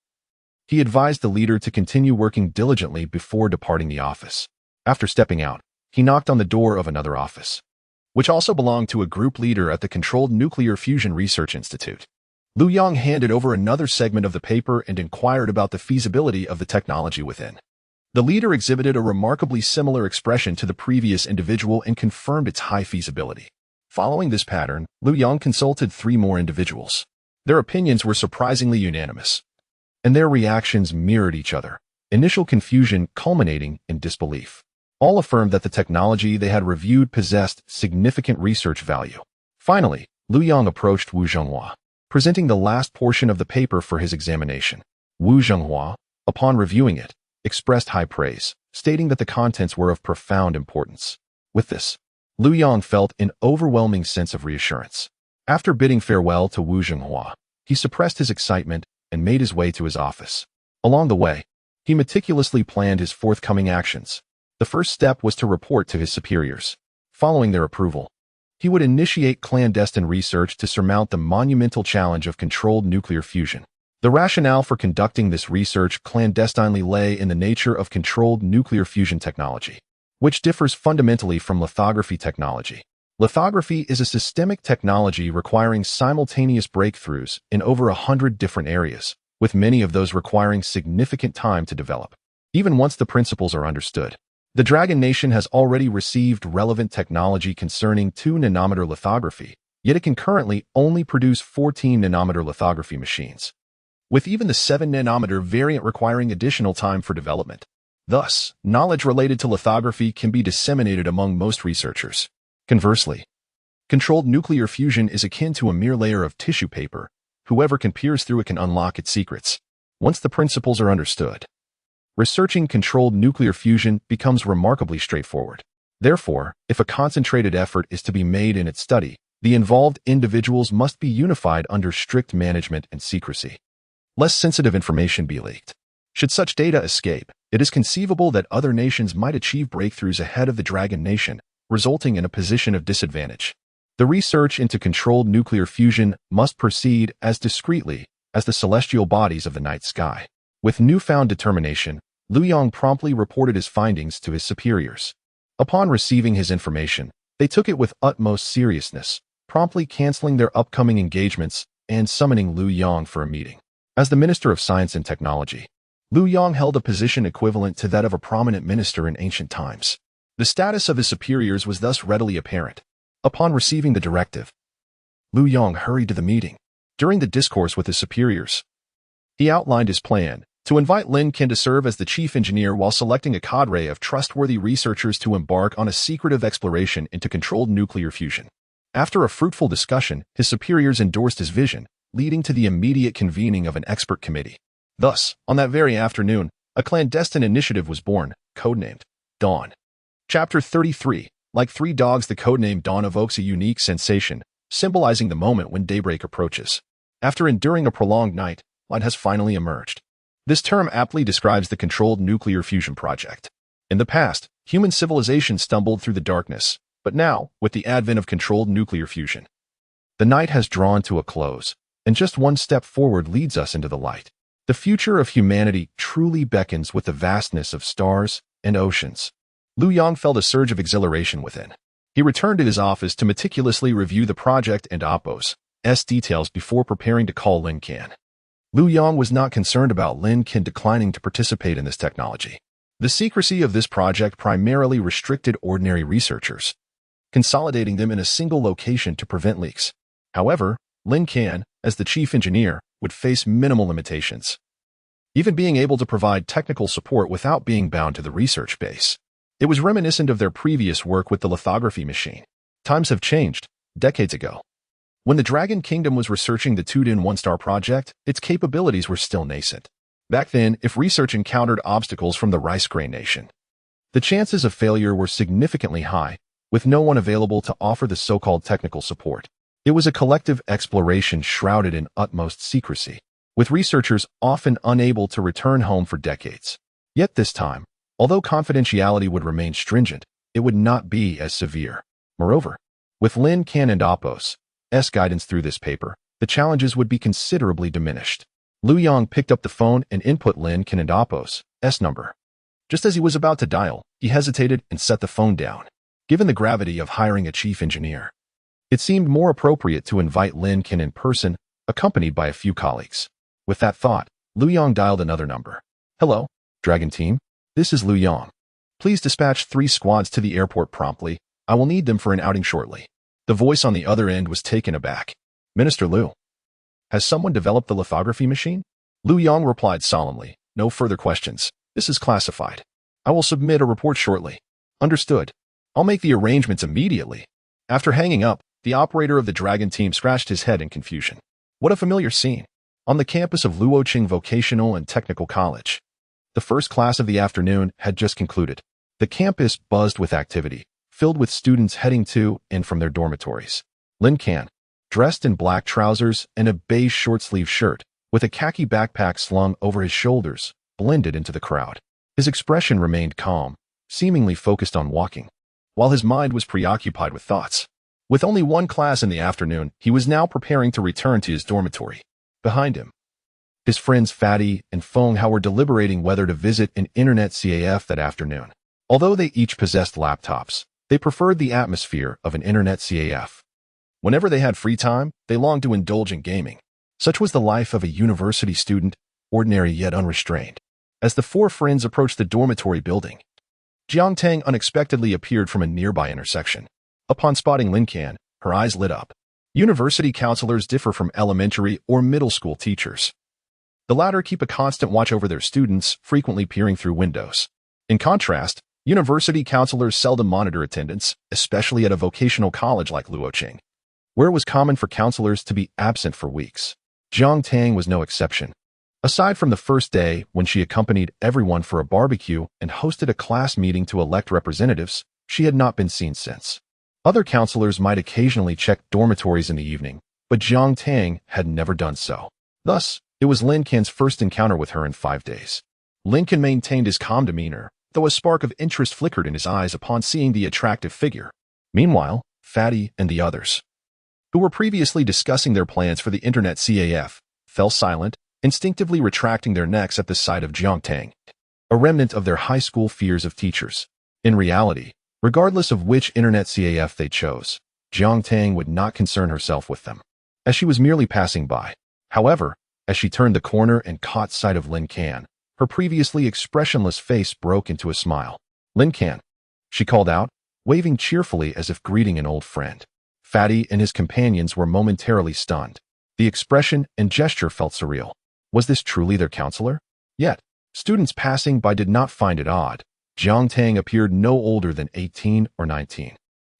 he advised the leader to continue working diligently before departing the office. After stepping out, he knocked on the door of another office, which also belonged to a group leader at the Controlled Nuclear Fusion Research Institute. Lu Yong handed over another segment of the paper and inquired about the feasibility of the technology within. The leader exhibited a remarkably similar expression to the previous individual and confirmed its high feasibility. Following this pattern, Lu Yong consulted 3 more individuals. Their opinions were surprisingly unanimous, and their reactions mirrored each other, initial confusion culminating in disbelief. All affirmed that the technology they had reviewed possessed significant research value. Finally, Lu Yong approached Wu Zhenghua, presenting the last portion of the paper for his examination. Wu Zhenghua, upon reviewing it, expressed high praise, stating that the contents were of profound importance. With this, Lu Yong felt an overwhelming sense of reassurance. After bidding farewell to Wu Zhenghua, he suppressed his excitement and made his way to his office. Along the way, he meticulously planned his forthcoming actions. The first step was to report to his superiors. Following their approval, he would initiate clandestine research to surmount the monumental challenge of controlled nuclear fusion. The rationale for conducting this research clandestinely lay in the nature of controlled nuclear fusion technology, which differs fundamentally from lithography technology. Lithography is a systemic technology requiring simultaneous breakthroughs in over 100 different areas, with many of those requiring significant time to develop. Even once the principles are understood, the Dragon Nation has already received relevant technology concerning 2 nanometer lithography, yet it can currently only produce 14 nanometer lithography machines, with even the 7 nanometer variant requiring additional time for development. Thus, knowledge related to lithography can be disseminated among most researchers. Conversely, controlled nuclear fusion is akin to a mere layer of tissue paper. Whoever can peers through it can unlock its secrets. Once the principles are understood, researching controlled nuclear fusion becomes remarkably straightforward. Therefore, if a concentrated effort is to be made in its study, the involved individuals must be unified under strict management and secrecy, lest sensitive information be leaked. Should such data escape, it is conceivable that other nations might achieve breakthroughs ahead of the Dragon Nation, resulting in a position of disadvantage. The research into controlled nuclear fusion must proceed as discreetly as the celestial bodies of the night sky. With newfound determination, Lu Yong promptly reported his findings to his superiors. Upon receiving his information, they took it with utmost seriousness, promptly canceling their upcoming engagements and summoning Lu Yong for a meeting. As the Minister of Science and Technology, Lu Yong held a position equivalent to that of a prominent minister in ancient times. The status of his superiors was thus readily apparent. Upon receiving the directive, Lu Yong hurried to the meeting. During the discourse with his superiors, he outlined his plan to invite Lin Can to serve as the chief engineer while selecting a cadre of trustworthy researchers to embark on a secretive exploration into controlled nuclear fusion. After a fruitful discussion, his superiors endorsed his vision, leading to the immediate convening of an expert committee. Thus, on that very afternoon, a clandestine initiative was born, codenamed Dawn. Chapter 33. Like 3 dogs, the codename Dawn evokes a unique sensation, symbolizing the moment when daybreak approaches. After enduring a prolonged night, light has finally emerged. This term aptly describes the controlled nuclear fusion project. In the past, human civilization stumbled through the darkness, but now, with the advent of controlled nuclear fusion, the night has drawn to a close, and just one step forward leads us into the light. The future of humanity truly beckons with the vastness of stars and oceans. Lu Yang felt a surge of exhilaration within. He returned to his office to meticulously review the project and Oppo's details before preparing to call Lin Can. Lu Yang was not concerned about Lin Can declining to participate in this technology. The secrecy of this project primarily restricted ordinary researchers, consolidating them in a single location to prevent leaks. However, Lin Can, as the chief engineer, would face minimal limitations, even being able to provide technical support without being bound to the research base. It was reminiscent of their previous work with the lithography machine. Times have changed. Decades ago, when the Dragon Kingdom was researching the 2-in-1-star project, its capabilities were still nascent. Back then, if research encountered obstacles from the rice grain nation, the chances of failure were significantly high, with no one available to offer the so-called technical support. It was a collective exploration shrouded in utmost secrecy, with researchers often unable to return home for decades. Yet this time, although confidentiality would remain stringent, it would not be as severe. Moreover, with Lin Can and Oppo's guidance through this paper, the challenges would be considerably diminished. Lu Yang picked up the phone and input Lin Can and Oppo's number. Just as he was about to dial, he hesitated and set the phone down. Given the gravity of hiring a chief engineer, it seemed more appropriate to invite Lin Can in person, accompanied by a few colleagues. With that thought, Lu Yang dialed another number. Hello, Dragon Team. This is Lu Yang. Please dispatch 3 squads to the airport promptly. I will need them for an outing shortly. The voice on the other end was taken aback. Minister Lu, has someone developed the lithography machine? Lu Yang replied solemnly. No further questions. This is classified. I will submit a report shortly. Understood. I'll make the arrangements immediately. After hanging up, the operator of the Dragon Team scratched his head in confusion. What a familiar scene. On the campus of Luoqing Vocational and Technical College, the first class of the afternoon had just concluded. The campus buzzed with activity, filled with students heading to and from their dormitories. Lin Can, dressed in black trousers and a beige short-sleeved shirt, with a khaki backpack slung over his shoulders, blended into the crowd. His expression remained calm, seemingly focused on walking, while his mind was preoccupied with thoughts. With only one class in the afternoon, he was now preparing to return to his dormitory. Behind him, his friends Fatty and Feng Hao were deliberating whether to visit an internet CAF that afternoon. Although they each possessed laptops, they preferred the atmosphere of an internet CAF. Whenever they had free time, they longed to indulge in gaming. Such was the life of a university student, ordinary yet unrestrained. As the 4 friends approached the dormitory building, Jiang Tang unexpectedly appeared from a nearby intersection. Upon spotting Lin Can, her eyes lit up. University counselors differ from elementary or middle school teachers. The latter keep a constant watch over their students, frequently peering through windows. In contrast, university counselors seldom monitor attendance, especially at a vocational college like Luoqing, where it was common for counselors to be absent for weeks. Jiang Tang was no exception. Aside from the first day when she accompanied everyone for a barbecue and hosted a class meeting to elect representatives, she had not been seen since. Other counselors might occasionally check dormitories in the evening, but Jiang Tang had never done so. Thus, it was Lin Can's first encounter with her in 5 days. Lin Can maintained his calm demeanor, though a spark of interest flickered in his eyes upon seeing the attractive figure. Meanwhile, Fatty and the others, who were previously discussing their plans for the internet CAF, fell silent, instinctively retracting their necks at the sight of Jiang Tang, a remnant of their high school fears of teachers. In reality, regardless of which internet CAF they chose, Jiang Tang would not concern herself with them, as she was merely passing by. However, as she turned the corner and caught sight of Lin Can, her previously expressionless face broke into a smile. Lin Can, she called out, waving cheerfully as if greeting an old friend. Fatty and his companions were momentarily stunned. The expression and gesture felt surreal. Was this truly their counselor? Yet, students passing by did not find it odd. Jiang Tang appeared no older than 18 or 19.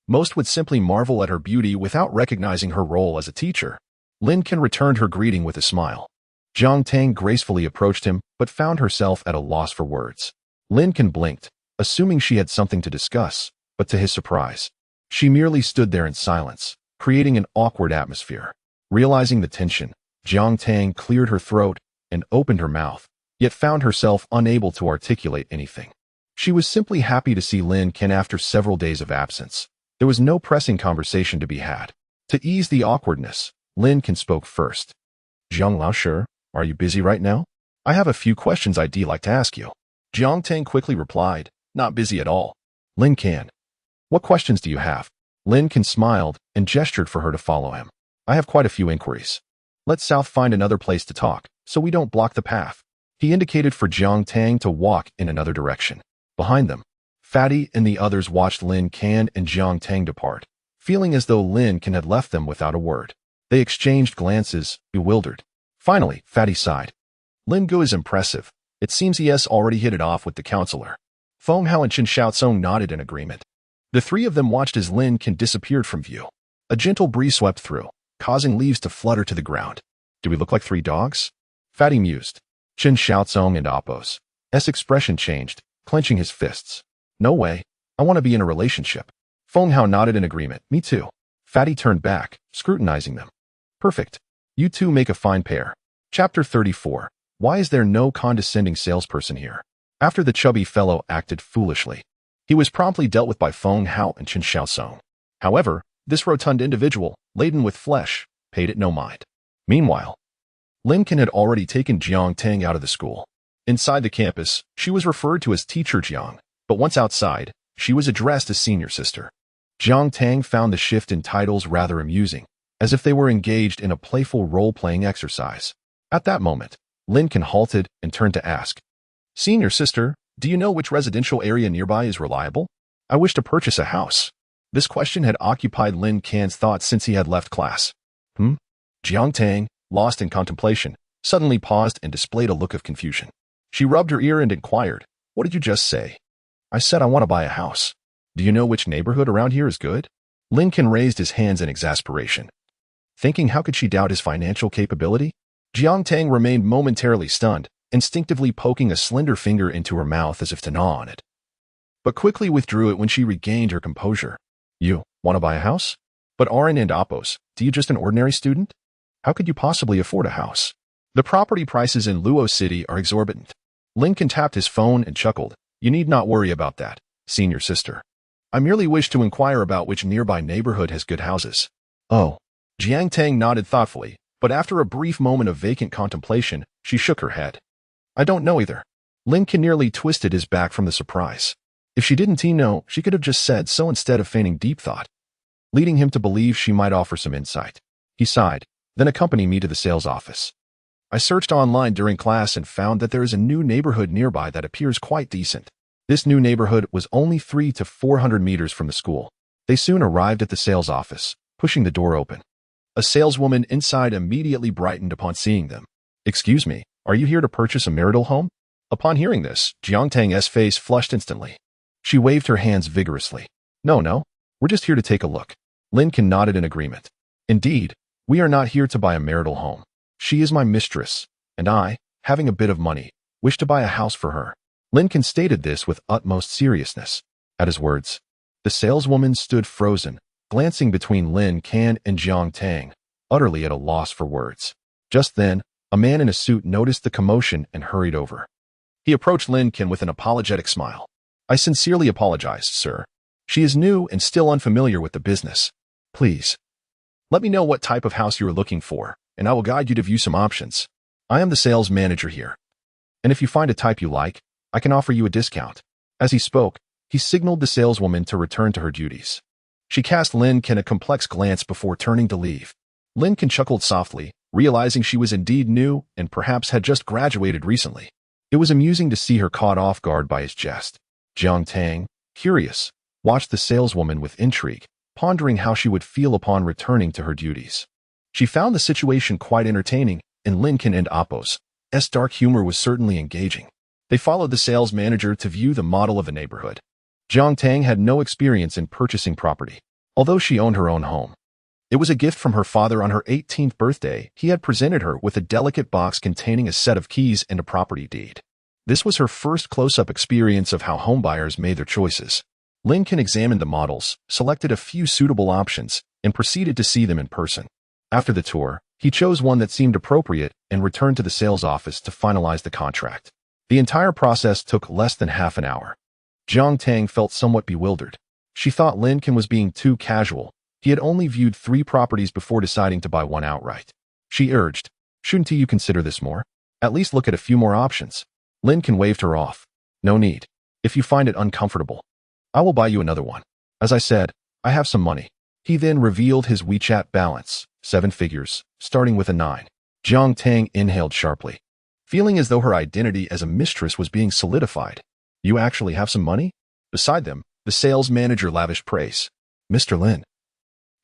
Most would simply marvel at her beauty without recognizing her role as a teacher. Lin Can returned her greeting with a smile. Jiang Tang gracefully approached him, but found herself at a loss for words. Lin Can blinked, assuming she had something to discuss, but to his surprise, she merely stood there in silence, creating an awkward atmosphere. Realizing the tension, Jiang Tang cleared her throat and opened her mouth, yet found herself unable to articulate anything. She was simply happy to see Lin Can after several days of absence. There was no pressing conversation to be had. To ease the awkwardness, Lin Can spoke first. Jiang Lao, sure, are you busy right now? I have a few questions I'd like to ask you. Jiang Tang quickly replied, not busy at all. Lin Can, what questions do you have? Lin Can smiled and gestured for her to follow him. I have quite a few inquiries. Let's South find another place to talk, so we don't block the path. He indicated for Jiang Tang to walk in another direction. Behind them, Fatty and the others watched Lin Can and Jiang Tang depart, feeling as though Lin Can had left them without a word. They exchanged glances, bewildered. Finally, Fatty sighed. Lin Gu is impressive. It seems he has already hit it off with the counselor. Feng Hao and Chen Xiaozong nodded in agreement. The three of them watched as Lin Can disappeared from view. A gentle breeze swept through, causing leaves to flutter to the ground. Do we look like three dogs? Fatty mused. Chen Xiaozong and Appo's expression changed, clenching his fists. No way. I want to be in a relationship. Feng Hao nodded in agreement. Me too. Fatty turned back, scrutinizing them. Perfect. You two make a fine pair. Chapter 34. Why is there no condescending salesperson here? After the chubby fellow acted foolishly, he was promptly dealt with by Feng Hao and Chen Xiaozong. However, this rotund individual, laden with flesh, paid it no mind. Meanwhile, Lin Can had already taken Jiang Tang out of the school. Inside the campus, she was referred to as Teacher Jiang, but once outside, she was addressed as Senior Sister. Jiang Tang found the shift in titles rather amusing, as if they were engaged in a playful role-playing exercise. At that moment, Lin Can halted and turned to ask, Senior Sister, do you know which residential area nearby is reliable? I wish to purchase a house. This question had occupied Lin Can's thoughts since he had left class. Jiang Tang, lost in contemplation, suddenly paused and displayed a look of confusion. She rubbed her ear and inquired, What did you just say? I said I want to buy a house. Do you know which neighborhood around here is good? Lin Can raised his hands in exasperation. Thinking how could she doubt his financial capability? Jiang Tang remained momentarily stunned, instinctively poking a slender finger into her mouth as if to gnaw on it, but quickly withdrew it when she regained her composure. You want to buy a house? But Arin and Apos, do you just an ordinary student? How could you possibly afford a house? The property prices in Luo City are exorbitant. Lin Can tapped his phone and chuckled. You need not worry about that, Senior Sister. I merely wish to inquire about which nearby neighborhood has good houses. Oh. Jiang Tang nodded thoughtfully, but after a brief moment of vacant contemplation, she shook her head. I don't know either. Lin Can nearly twisted his back from the surprise. If she didn't know, she could have just said so instead of feigning deep thought, leading him to believe she might offer some insight. He sighed, then accompanied me to the sales office. I searched online during class and found that there is a new neighborhood nearby that appears quite decent. This new neighborhood was only 300 to 400 meters from the school. They soon arrived at the sales office, pushing the door open. A saleswoman inside immediately brightened upon seeing them. Excuse me, are you here to purchase a marital home? Upon hearing this, Jiang Tang's face flushed instantly. She waved her hands vigorously. No, we're just here to take a look. Lin Can nodded in agreement. Indeed, we are not here to buy a marital home. She is my mistress, and I, having a bit of money, wish to buy a house for her. Lin Can stated this with utmost seriousness. At his words, the saleswoman stood frozen, glancing between Lin Can and Jiang Tang, utterly at a loss for words. Just then, a man in a suit noticed the commotion and hurried over. He approached Lin Can with an apologetic smile. I sincerely apologize, sir. She is new and still unfamiliar with the business. Please, let me know what type of house you are looking for, and I will guide you to view some options. I am the sales manager here. And if you find a type you like, I can offer you a discount. As he spoke, he signaled the saleswoman to return to her duties. She cast Lin Can a complex glance before turning to leave. Lin Can chuckled softly, realizing she was indeed new and perhaps had just graduated recently. It was amusing to see her caught off guard by his jest. Jiang Tang, curious, watched the saleswoman with intrigue, pondering how she would feel upon returning to her duties. She found the situation quite entertaining, and Lin Can and Appo's dark humor was certainly engaging. They followed the sales manager to view the model of the neighborhood. Jiang Tang had no experience in purchasing property, although she owned her own home. It was a gift from her father on her 18th birthday. He had presented her with a delicate box containing a set of keys and a property deed. This was her first close-up experience of how homebuyers made their choices. Lin Can examined the models, selected a few suitable options, and proceeded to see them in person. After the tour, he chose one that seemed appropriate and returned to the sales office to finalize the contract. The entire process took less than half an hour. Jiang Tang felt somewhat bewildered. She thought Lin Can was being too casual. He had only viewed 3 properties before deciding to buy one outright. She urged, "Shouldn't you consider this more? At least look at a few more options." Lin Can waved her off. "No need. If you find it uncomfortable, I will buy you another one. As I said, I have some money." He then revealed his WeChat balance, 7 figures, starting with a 9. Jiang Tang inhaled sharply, feeling as though her identity as a mistress was being solidified. "You actually have some money?" Beside them, the sales manager lavished praise. "Mr. Lin,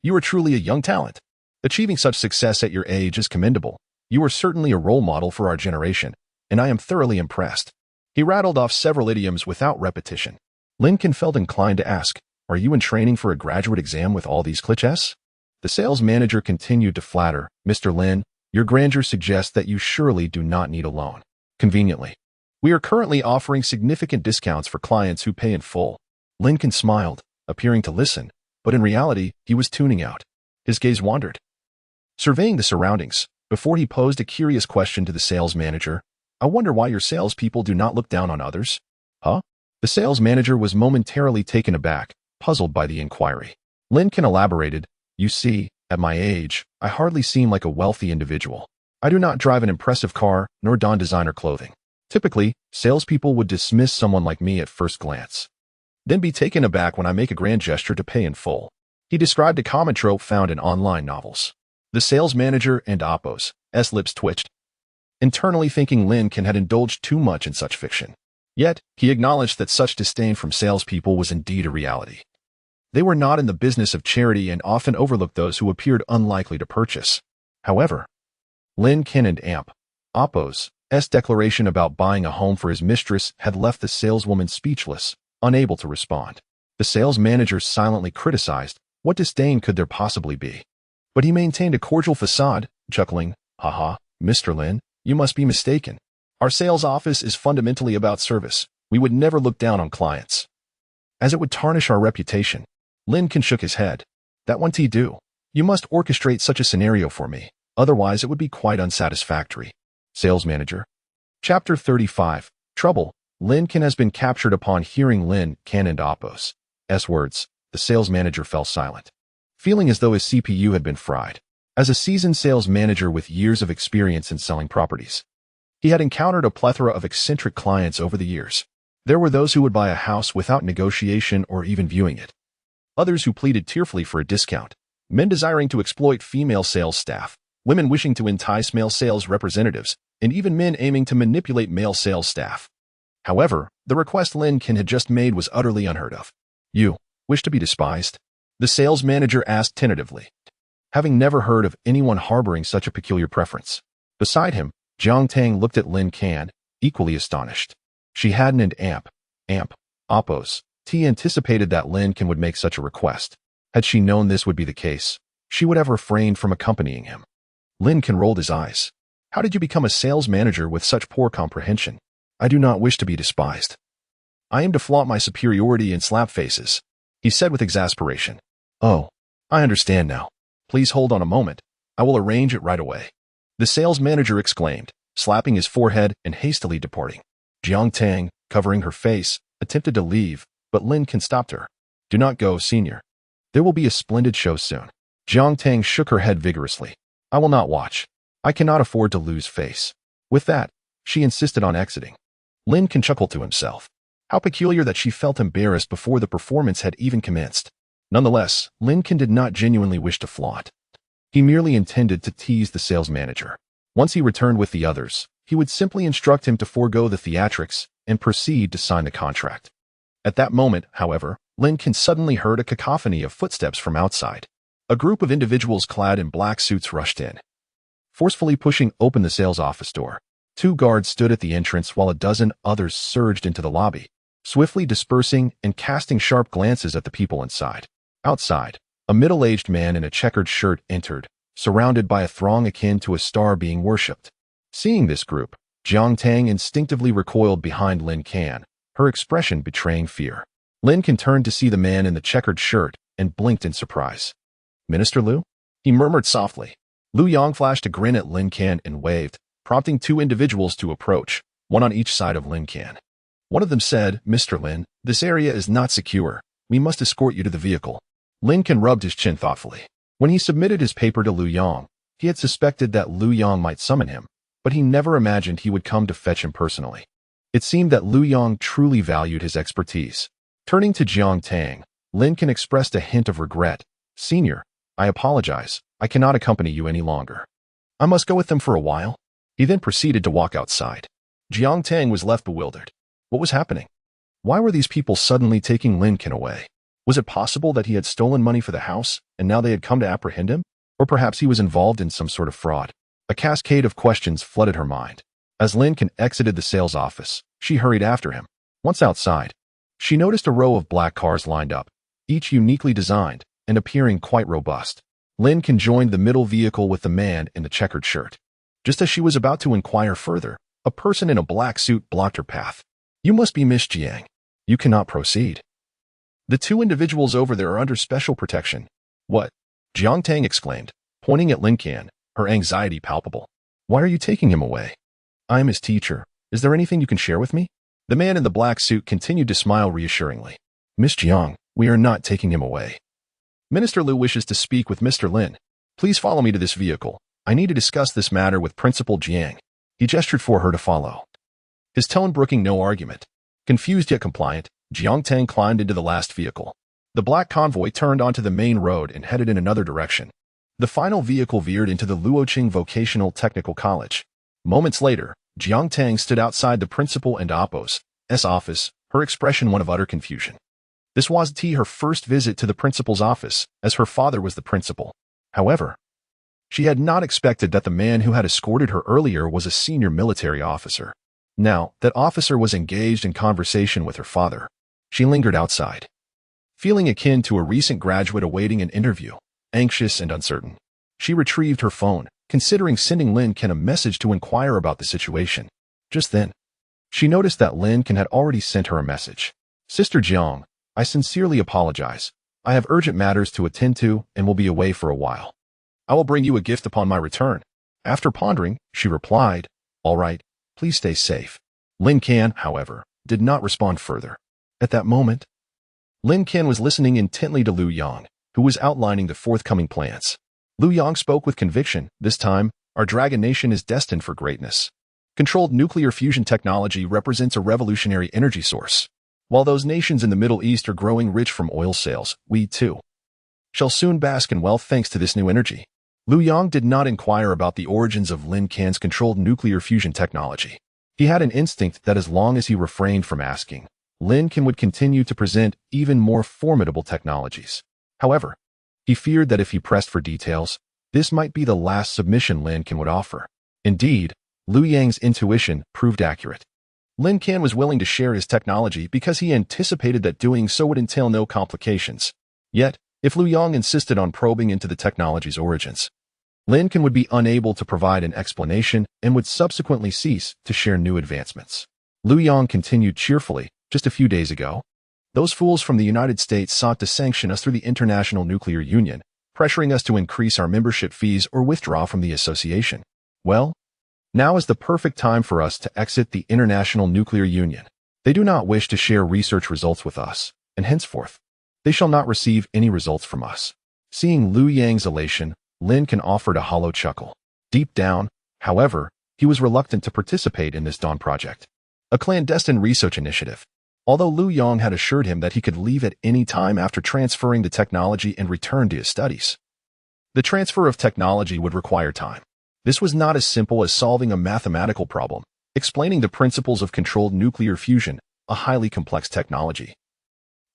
you are truly a young talent. Achieving such success at your age is commendable. You are certainly a role model for our generation, and I am thoroughly impressed." He rattled off several idioms without repetition. Lin Can felt inclined to ask, "Are you in training for a graduate exam with all these clichés?" The sales manager continued to flatter, "Mr. Lin, your grandeur suggests that you surely do not need a loan. Conveniently, we are currently offering significant discounts for clients who pay in full." Lin Can smiled, appearing to listen, but in reality, he was tuning out. His gaze wandered, surveying the surroundings, before he posed a curious question to the sales manager. "I wonder why your salespeople do not look down on others?" "Huh?" The sales manager was momentarily taken aback, puzzled by the inquiry. Lin Can elaborated, "You see, at my age, I hardly seem like a wealthy individual. I do not drive an impressive car, nor don designer clothing. Typically, salespeople would dismiss someone like me at first glance, then be taken aback when I make a grand gesture to pay in full." He described a common trope found in online novels. The sales manager and Oppo's lips twitched, internally thinking Lin Can had indulged too much in such fiction. Yet, he acknowledged that such disdain from salespeople was indeed a reality. They were not in the business of charity and often overlooked those who appeared unlikely to purchase. However, Lin Can and Oppo's declaration about buying a home for his mistress had left the saleswoman speechless, unable to respond. The sales manager silently criticized, what disdain could there possibly be? But he maintained a cordial facade, chuckling, "Haha, Mr. Lin, you must be mistaken. Our sales office is fundamentally about service. We would never look down on clients, as it would tarnish our reputation." Lin Can shook his head. "That won't do. You must orchestrate such a scenario for me. Otherwise, it would be quite unsatisfactory." Sales Manager. Chapter 35. Trouble. Lin Can has been captured. Upon hearing Lin Can and Oppo's words, the sales manager fell silent, feeling as though his CPU had been fried. As a seasoned sales manager with years of experience in selling properties, he had encountered a plethora of eccentric clients over the years. There were those who would buy a house without negotiation or even viewing it. Others who pleaded tearfully for a discount. Men desiring to exploit female sales staff. Women wishing to entice male sales representatives. And even men aiming to manipulate male sales staff. However, the request Lin Can had just made was utterly unheard of. "You wish to be despised?" the sales manager asked tentatively, having never heard of anyone harboring such a peculiar preference. Beside him, Jiang Tang looked at Lin Can, equally astonished. She hadn't Oppo's anticipated that Lin Can would make such a request. Had she known this would be the case, she would have refrained from accompanying him. Lin Can rolled his eyes. "How did you become a sales manager with such poor comprehension?" "I do not wish to be despised. I aim to flaunt my superiority and slap faces," he said with exasperation. "Oh, I understand now. Please hold on a moment. I will arrange it right away," the sales manager exclaimed, slapping his forehead and hastily departing. Jiang Tang, covering her face, attempted to leave, but Lin Can stopped her. "Do not go, senior. There will be a splendid show soon." Jiang Tang shook her head vigorously. "I will not watch. I cannot afford to lose face." With that, she insisted on exiting. Lin Can chuckled to himself. How peculiar that she felt embarrassed before the performance had even commenced. Nonetheless, Lin Can did not genuinely wish to flaunt. He merely intended to tease the sales manager. Once he returned with the others, he would simply instruct him to forego the theatrics and proceed to sign the contract. At that moment, however, Lin Can suddenly heard a cacophony of footsteps from outside. A group of individuals clad in black suits rushed in, forcefully pushing open the sales office door. 2 guards stood at the entrance while a dozen others surged into the lobby, swiftly dispersing and casting sharp glances at the people inside. Outside, a middle-aged man in a checkered shirt entered, surrounded by a throng akin to a star being worshipped. Seeing this group, Jiang Tang instinctively recoiled behind Lin Can, her expression betraying fear. Lin Can turned to see the man in the checkered shirt and blinked in surprise. Minister Liu? He murmured softly. Liu Yang flashed a grin at Lin Can and waved, prompting two individuals to approach, one on each side of Lin Can. One of them said, "Mr. Lin, this area is not secure. We must escort you to the vehicle." Lin Can rubbed his chin thoughtfully. When he submitted his paper to Liu Yang, he had suspected that Liu Yang might summon him, but he never imagined he would come to fetch him personally. It seemed that Liu Yang truly valued his expertise. Turning to Jiang Tang, Lin Can expressed a hint of regret. "Senior, I apologize. I cannot accompany you any longer. I must go with them for a while." He then proceeded to walk outside. Jiang Tang was left bewildered. What was happening? Why were these people suddenly taking Lin Can away? Was it possible that he had stolen money for the house, and now they had come to apprehend him? Or perhaps he was involved in some sort of fraud? A cascade of questions flooded her mind. As Lin Can exited the sales office, she hurried after him. Once outside, she noticed a row of black cars lined up, each uniquely designed and appearing quite robust. Lin Can joined the middle vehicle with the man in the checkered shirt. Just as she was about to inquire further, a person in a black suit blocked her path. "You must be Miss Jiang. You cannot proceed. The two individuals over there are under special protection." "What?" Jiang Tang exclaimed, pointing at Lin Can, her anxiety palpable. "Why are you taking him away?" "I am his teacher. Is there anything you can share with me?" The man in the black suit continued to smile reassuringly. "Miss Jiang, we are not taking him away. Minister Liu wishes to speak with Mr. Lin. Please follow me to this vehicle. I need to discuss this matter with Principal Jiang." He gestured for her to follow, his tone brooking no argument. Confused yet compliant, Jiang Tang climbed into the last vehicle. The black convoy turned onto the main road and headed in another direction. The final vehicle veered into the Luoqing Vocational Technical College. Moments later, Jiang Tang stood outside the principal and Oppo's office, her expression one of utter confusion. This was her first visit to the principal's office, as her father was the principal. However, she had not expected that the man who had escorted her earlier was a senior military officer. Now, that officer was engaged in conversation with her father. She lingered outside, feeling akin to a recent graduate awaiting an interview, anxious and uncertain. She retrieved her phone, considering sending Lin Can a message to inquire about the situation. Just then, she noticed that Lin Can had already sent her a message. "Sister Jiang, I sincerely apologize. I have urgent matters to attend to and will be away for a while. I will bring you a gift upon my return." After pondering, she replied, "All right, please stay safe." Lin Can, however, did not respond further. At that moment, Lin Can was listening intently to Liu Yang, who was outlining the forthcoming plans. Liu Yang spoke with conviction. "This time, our Dragon Nation is destined for greatness. Controlled nuclear fusion technology represents a revolutionary energy source. While those nations in the Middle East are growing rich from oil sales, we, too, shall soon bask in wealth thanks to this new energy." Liu Yang did not inquire about the origins of Lin Can's controlled nuclear fusion technology. He had an instinct that as long as he refrained from asking, Lin Can would continue to present even more formidable technologies. However, he feared that if he pressed for details, this might be the last submission Lin Can would offer. Indeed, Liu Yang's intuition proved accurate. Lin Can was willing to share his technology because he anticipated that doing so would entail no complications. Yet, if Liu Yang insisted on probing into the technology's origins, Lin Can would be unable to provide an explanation and would subsequently cease to share new advancements. Liu Yang continued cheerfully. "Just a few days ago, those fools from the United States sought to sanction us through the International Nuclear Union, pressuring us to increase our membership fees or withdraw from the association. Well, now is the perfect time for us to exit the International Nuclear Union. They do not wish to share research results with us, and henceforth, they shall not receive any results from us." Seeing Liu Yang's elation, Lin Can offered a hollow chuckle. Deep down, however, he was reluctant to participate in this dawn project, a clandestine research initiative. Although Liu Yang had assured him that he could leave at any time after transferring the technology and return to his studies, the transfer of technology would require time. This was not as simple as solving a mathematical problem. Explaining the principles of controlled nuclear fusion, a highly complex technology,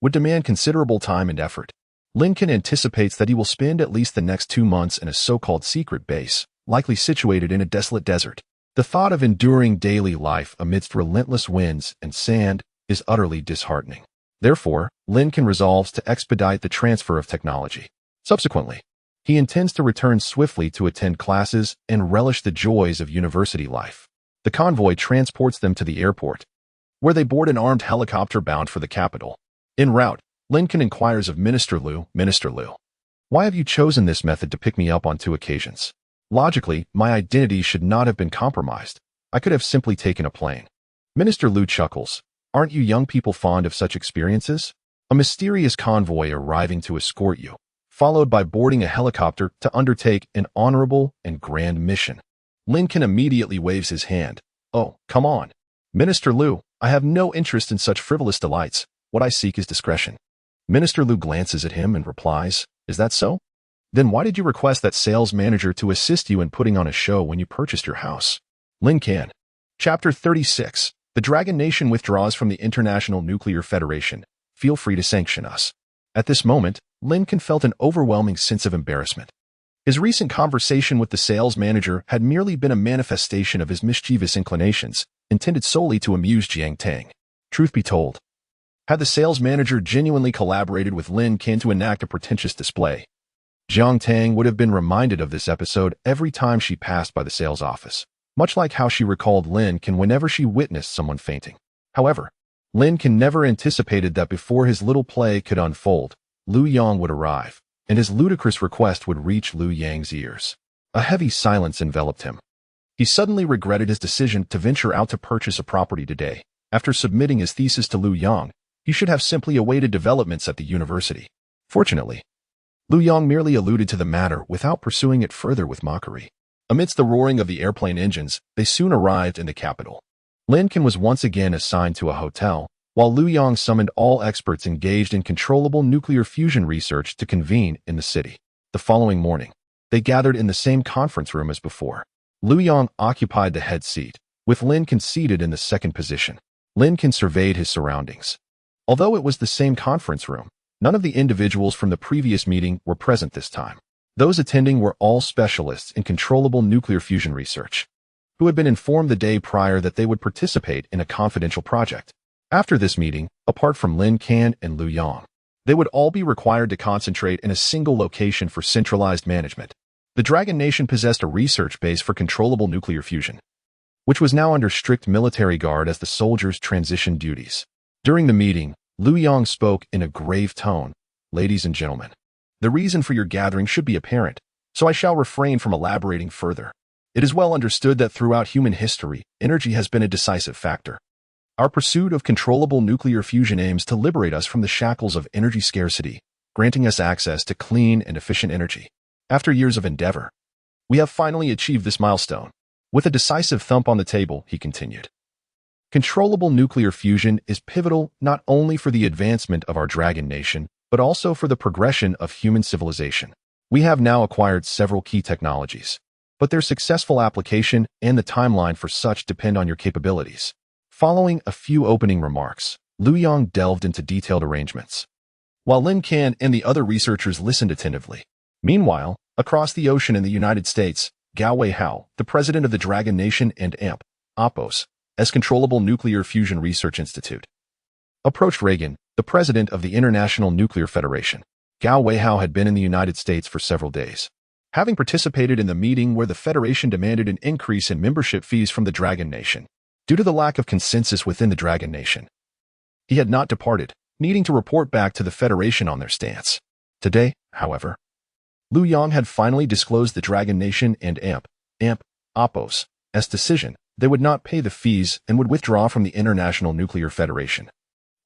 would demand considerable time and effort. Lin Can anticipates that he will spend at least the next 2 months in a so-called secret base, likely situated in a desolate desert. The thought of enduring daily life amidst relentless winds and sand is utterly disheartening. Therefore, Lin Can resolves to expedite the transfer of technology. Subsequently, he intends to return swiftly to attend classes and relish the joys of university life. The convoy transports them to the airport, where they board an armed helicopter bound for the capital. En route, Lin Can inquires of Minister Liu. "Minister Liu, Why have you chosen this method to pick me up on 2 occasions? Logically, my identity should not have been compromised. I could have simply taken a plane. Minister Liu chuckles. Aren't you young people fond of such experiences? A mysterious convoy arriving to escort you, followed by boarding a helicopter to undertake an honorable and grand mission. Lin Can immediately waves his hand. Oh, come on. Minister Liu, I have no interest in such frivolous delights. What I seek is discretion. Minister Liu glances at him and replies, Is that so? Then why did you request that sales manager to assist you in putting on a show when you purchased your house? Lin Can. Chapter 36. The Dragon Nation withdraws from the International Nuclear Federation. Feel free to sanction us. At this moment, Lin Can felt an overwhelming sense of embarrassment. His recent conversation with the sales manager had merely been a manifestation of his mischievous inclinations, intended solely to amuse Jiang Tang. Truth be told, had the sales manager genuinely collaborated with Lin Can to enact a pretentious display, Jiang Tang would have been reminded of this episode every time she passed by the sales office, much like how she recalled Lin Can whenever she witnessed someone fainting. However, Lin Can never anticipated that before his little play could unfold, Liu Yang would arrive, and his ludicrous request would reach Liu Yang's ears. A heavy silence enveloped him. He suddenly regretted his decision to venture out to purchase a property today. After submitting his thesis to Liu Yang, he should have simply awaited developments at the university. Fortunately, Liu Yang merely alluded to the matter without pursuing it further with mockery. Amidst the roaring of the airplane engines, they soon arrived in the capital. Lin Can was once again assigned to a hotel, while Liu Yang summoned all experts engaged in controllable nuclear fusion research to convene in the city. The following morning, they gathered in the same conference room as before. Liu Yang occupied the head seat, with Lin Can seated in the second position. Lin Can surveyed his surroundings. Although it was the same conference room, none of the individuals from the previous meeting were present this time. Those attending were all specialists in controllable nuclear fusion research, who had been informed the day prior that they would participate in a confidential project. After this meeting, apart from Lin Can and Liu Yang, they would all be required to concentrate in a single location for centralized management. The Dragon Nation possessed a research base for controllable nuclear fusion, which was now under strict military guard as the soldiers transitioned duties. During the meeting, Liu Yang spoke in a grave tone. Ladies and gentlemen, the reason for your gathering should be apparent, so I shall refrain from elaborating further. It is well understood that throughout human history, energy has been a decisive factor. Our pursuit of controllable nuclear fusion aims to liberate us from the shackles of energy scarcity, granting us access to clean and efficient energy. After years of endeavor, we have finally achieved this milestone. With a decisive thump on the table, he continued. Controllable nuclear fusion is pivotal not only for the advancement of our Dragon Nation, but also for the progression of human civilization. We have now acquired several key technologies, but their successful application and the timeline for such depend on your capabilities. Following a few opening remarks, Liu Yang delved into detailed arrangements, while Lin Can and the other researchers listened attentively. Meanwhile, across the ocean in the United States, Gao Weihao, the president of the Dragon Nation and APOS, as Controllable Nuclear Fusion Research Institute, approached Reagan, the president of the International Nuclear Federation. Gao Weihao had been in the United States for several days, having participated in the meeting where the Federation demanded an increase in membership fees from the Dragon Nation. Due to the lack of consensus within the Dragon Nation, he had not departed, needing to report back to the Federation on their stance. Today, however, Liu Yang had finally disclosed the Dragon Nation and APOS' decision. They would not pay the fees and would withdraw from the International Nuclear Federation,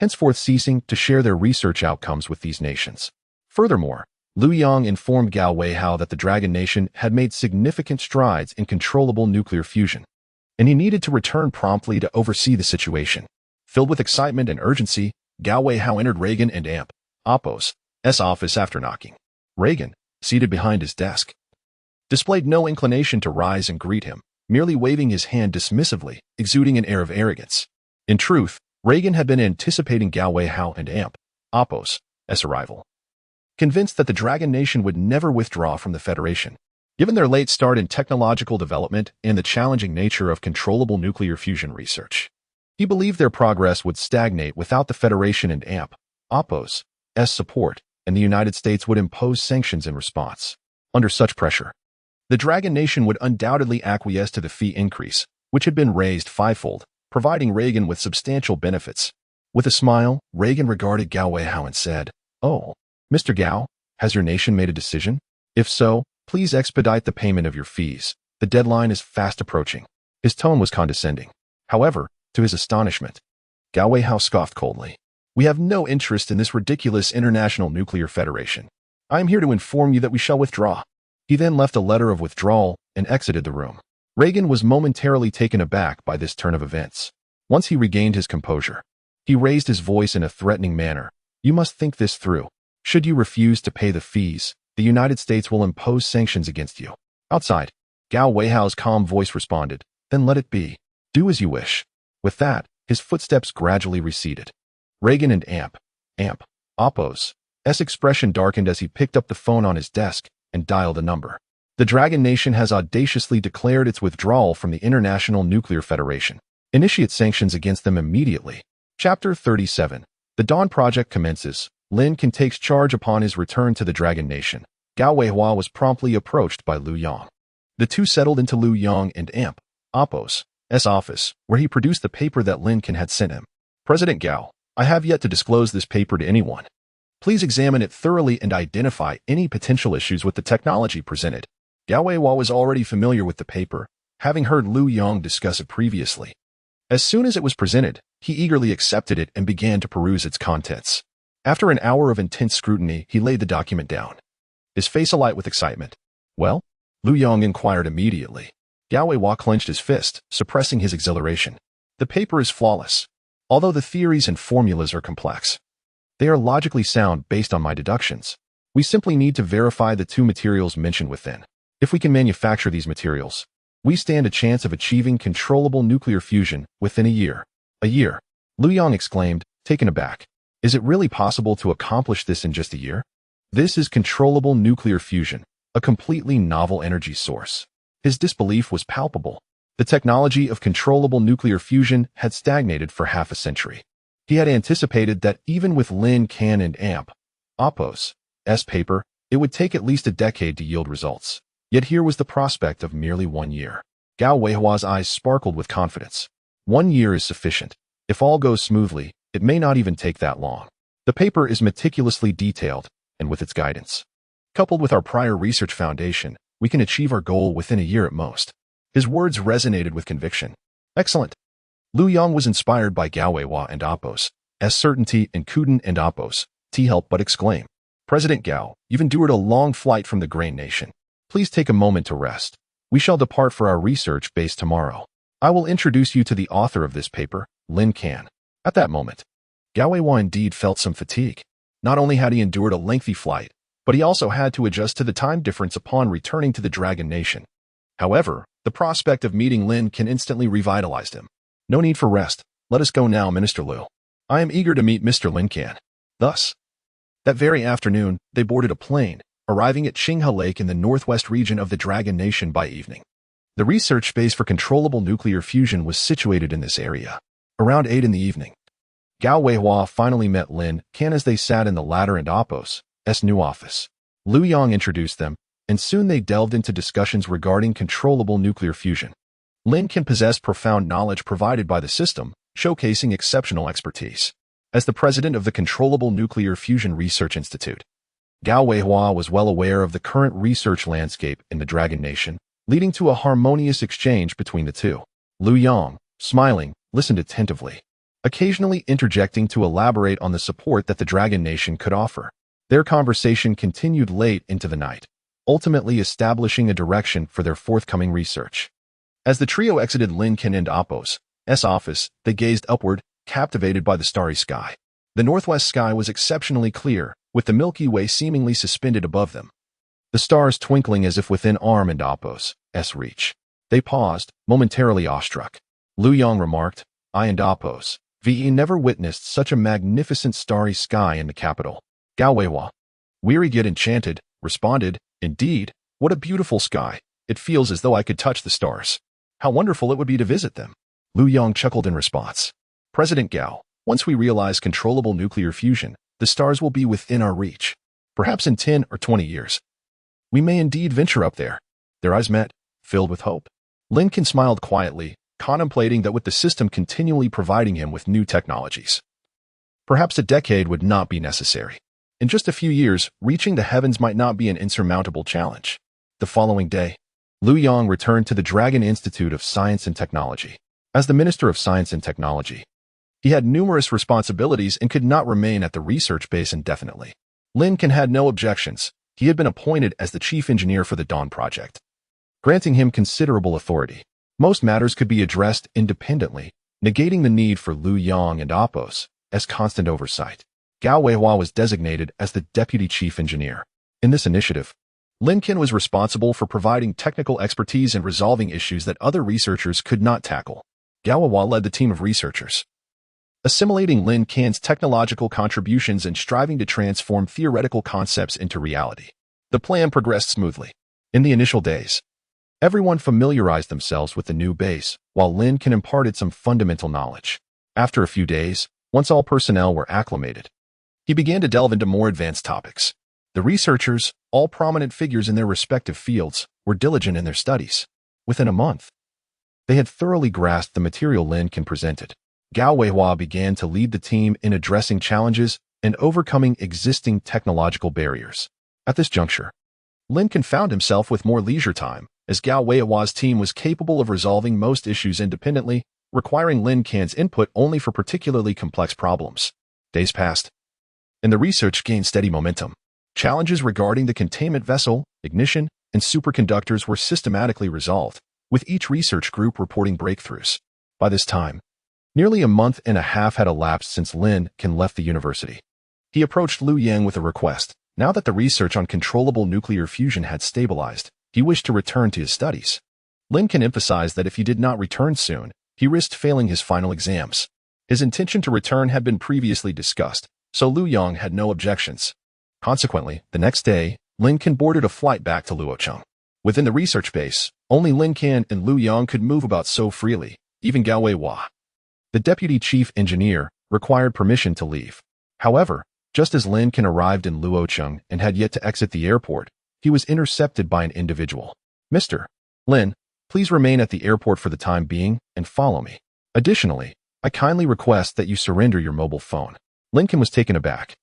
henceforth ceasing to share their research outcomes with these nations. Furthermore, Liu Yang informed Gao Weihao that the Dragon Nation had made significant strides in controllable nuclear fusion, and he needed to return promptly to oversee the situation. Filled with excitement and urgency, Gao Weihao entered Reagan and APOS' office after knocking. Reagan, seated behind his desk, displayed no inclination to rise and greet him, merely waving his hand dismissively, exuding an air of arrogance. In truth, Reagan had been anticipating Gao Weihao and APOS' arrival, convinced that the Dragon Nation would never withdraw from the Federation. Given their late start in technological development and the challenging nature of controllable nuclear fusion research, he believed their progress would stagnate without the Federation and APOS' support, and the United States would impose sanctions in response. Under such pressure, the Dragon Nation would undoubtedly acquiesce to the fee increase, which had been raised fivefold, providing Reagan with substantial benefits. With a smile, Reagan regarded Gao Weihao and said, "Oh, Mr. Gao, Has your nation made a decision? If so, please expedite the payment of your fees. The deadline is fast approaching. His tone was condescending. However, to his astonishment, Gao Weihao scoffed coldly. We have no interest in this ridiculous International Nuclear Federation. I am here to inform you that we shall withdraw. He then left a letter of withdrawal and exited the room. Reagan was momentarily taken aback by this turn of events. Once he regained his composure, he raised his voice in a threatening manner. You must think this through. Should you refuse to pay the fees, the United States will impose sanctions against you. Outside, Gao Weihao's calm voice responded, Then let it be. Do as you wish. With that, his footsteps gradually receded. Reagan and Oppo's expression darkened as he picked up the phone on his desk and dialed a number. The Dragon Nation has audaciously declared its withdrawal from the International Nuclear Federation. Initiate sanctions against them immediately. Chapter 37. The Dawn Project commences. Lin Can takes charge upon his return to the Dragon Nation. Gao Weihua was promptly approached by Liu Yang. The two settled into Liu Yang and Oppo's office, where he produced the paper that Lin Can had sent him. President Gao, I have yet to disclose this paper to anyone. Please examine it thoroughly and identify any potential issues with the technology presented. Gao Weihua was already familiar with the paper, having heard Liu Yang discuss it previously. As soon as it was presented, he eagerly accepted it and began to peruse its contents. After an hour of intense scrutiny, he laid the document down, his face alight with excitement. Well? Liu Yang inquired immediately. Gao Weihua clenched his fist, suppressing his exhilaration. The paper is flawless. Although the theories and formulas are complex, they are logically sound based on my deductions. We simply need to verify the two materials mentioned within. If we can manufacture these materials, we stand a chance of achieving controllable nuclear fusion within a year. A year? Liu Yang exclaimed, taken aback. Is it really possible to accomplish this in just a year? This is controllable nuclear fusion, a completely novel energy source. His disbelief was palpable. The technology of controllable nuclear fusion had stagnated for half a century. He had anticipated that even with Lin Can and Oppo's paper, it would take at least a decade to yield results. Yet here was the prospect of merely 1 year. Gao Weihua's eyes sparkled with confidence. 1 year is sufficient. If all goes smoothly, it may not even take that long. The paper is meticulously detailed, and with its guidance, coupled with our prior research foundation, we can achieve our goal within a year at most. His words resonated with conviction. Excellent. Liu Yang was inspired by Gao Weihua and Oppo's certainty, and couldn't and Oppo's help but exclaim, President Gao, you've endured a long flight from the Grain Nation. Please take a moment to rest. We shall depart for our research base tomorrow. I will introduce you to the author of this paper, Lin Can. At that moment, Gao Weihua indeed felt some fatigue. Not only had he endured a lengthy flight, but he also had to adjust to the time difference upon returning to the Dragon Nation. However, the prospect of meeting Lin Can instantly revitalized him. No need for rest. Let us go now, Minister Liu. I am eager to meet Mr. Lin Can. Thus, that very afternoon, they boarded a plane, arriving at Qinghe Lake in the northwest region of the Dragon Nation by evening. The research base for controllable nuclear fusion was situated in this area. Around 8 in the evening, Gao Weihua finally met Lin Can as they sat in the latter and Oppo's new office. Liu Yang introduced them, and soon they delved into discussions regarding controllable nuclear fusion. Lin Can possessed profound knowledge provided by the system, showcasing exceptional expertise. As the president of the Controllable Nuclear Fusion Research Institute, Gao Weihua was well aware of the current research landscape in the Dragon Nation, leading to a harmonious exchange between the two. Liu Yang, smiling, listened attentively, occasionally interjecting to elaborate on the support that the Dragon Nation could offer. Their conversation continued late into the night, ultimately establishing a direction for their forthcoming research. As the trio exited Lin Can and Oppo's office, they gazed upward, captivated by the starry sky. The northwest sky was exceptionally clear, with the Milky Way seemingly suspended above them, the stars twinkling as if within arm and Oppo's reach. They paused, momentarily awestruck. Liu Yang remarked, I and Oppo's never witnessed such a magnificent starry sky in the capital. Gao Weihua, weary yet enchanted, responded, Indeed, what a beautiful sky. It feels as though I could touch the stars. How wonderful it would be to visit them. Liu Yang chuckled in response. President Gao, once we realize controllable nuclear fusion, the stars will be within our reach. Perhaps in 10 or 20 years, we may indeed venture up there. Their eyes met, filled with hope. Lin Can smiled quietly, contemplating that with the system continually providing him with new technologies, perhaps a decade would not be necessary. In just a few years, reaching the heavens might not be an insurmountable challenge. The following day, Liu Yang returned to the Dragon Institute of Science and Technology. As the Minister of Science and Technology, he had numerous responsibilities and could not remain at the research base indefinitely. Lin Can had no objections. He had been appointed as the chief engineer for the Dawn project, granting him considerable authority. Most matters could be addressed independently, negating the need for Liu Yang and Appos as constant oversight. Gao Weihua was designated as the deputy chief engineer. In this initiative, Lin Can was responsible for providing technical expertise and resolving issues that other researchers could not tackle. Gao Weihua led the team of researchers, assimilating Lin Can's technological contributions and striving to transform theoretical concepts into reality. The plan progressed smoothly. In the initial days, everyone familiarized themselves with the new base, while Lin Can imparted some fundamental knowledge. After a few days, once all personnel were acclimated, he began to delve into more advanced topics. The researchers, all prominent figures in their respective fields, were diligent in their studies. Within a month, they had thoroughly grasped the material Lin Can presented. Gao Weihua began to lead the team in addressing challenges and overcoming existing technological barriers. At this juncture, Lin Can found himself with more leisure time, as Gao Weihua's team was capable of resolving most issues independently, requiring Lin Can's input only for particularly complex problems. Days passed, and the research gained steady momentum. Challenges regarding the containment vessel, ignition, and superconductors were systematically resolved, with each research group reporting breakthroughs. By this time, nearly a month and a half had elapsed since Lin Can left the university. He approached Liu Yang with a request. Now that the research on controllable nuclear fusion had stabilized, he wished to return to his studies. Lin Can emphasized that if he did not return soon, he risked failing his final exams. His intention to return had been previously discussed, so Liu Yang had no objections. Consequently, the next day, Lin Can boarded a flight back to Luocheng. Within the research base, only Lin Can and Liu Yang could move about so freely, even Gao Weihua, the deputy chief engineer, required permission to leave. However, just as Lin Can arrived in Luocheng and had yet to exit the airport, he was intercepted by an individual. "Mr. Lin, please remain at the airport for the time being and follow me. Additionally, I kindly request that you surrender your mobile phone." Lin Can was taken aback.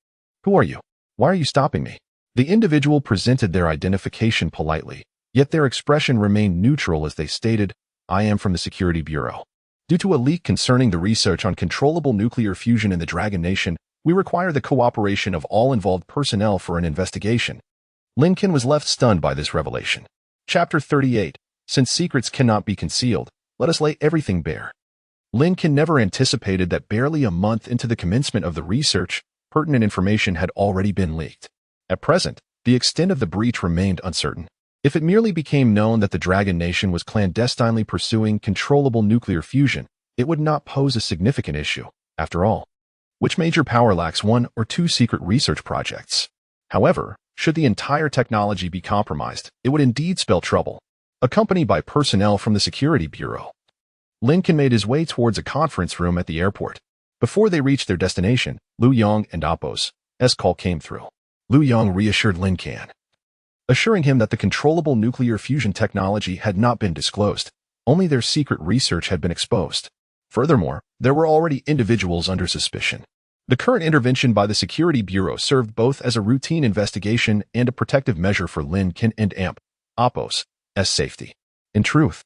"Who are you? Why are you stopping me?" The individual presented their identification politely, yet their expression remained neutral as they stated, "I am from the Security Bureau. Due to a leak concerning the research on controllable nuclear fusion in the Dragon Nation, we require the cooperation of all involved personnel for an investigation." Lin Can was left stunned by this revelation. Chapter 38. Since secrets cannot be concealed, let us lay everything bare. Lin Can never anticipated that barely a month into the commencement of the research, pertinent information had already been leaked. At present, the extent of the breach remained uncertain. If it merely became known that the Dragon Nation was clandestinely pursuing controllable nuclear fusion, it would not pose a significant issue. After all, which major power lacks one or two secret research projects? However, should the entire technology be compromised, it would indeed spell trouble. Accompanied by personnel from the Security Bureau, Lin Can made his way towards a conference room at the airport. Before they reached their destination, Liu Yang and Appos' call came through. Liu Yang reassured Lin Can, assuring him that the controllable nuclear fusion technology had not been disclosed. Only their secret research had been exposed. Furthermore, there were already individuals under suspicion. The current intervention by the Security Bureau served both as a routine investigation and a protective measure for Lin Can and Appos' safety. In truth,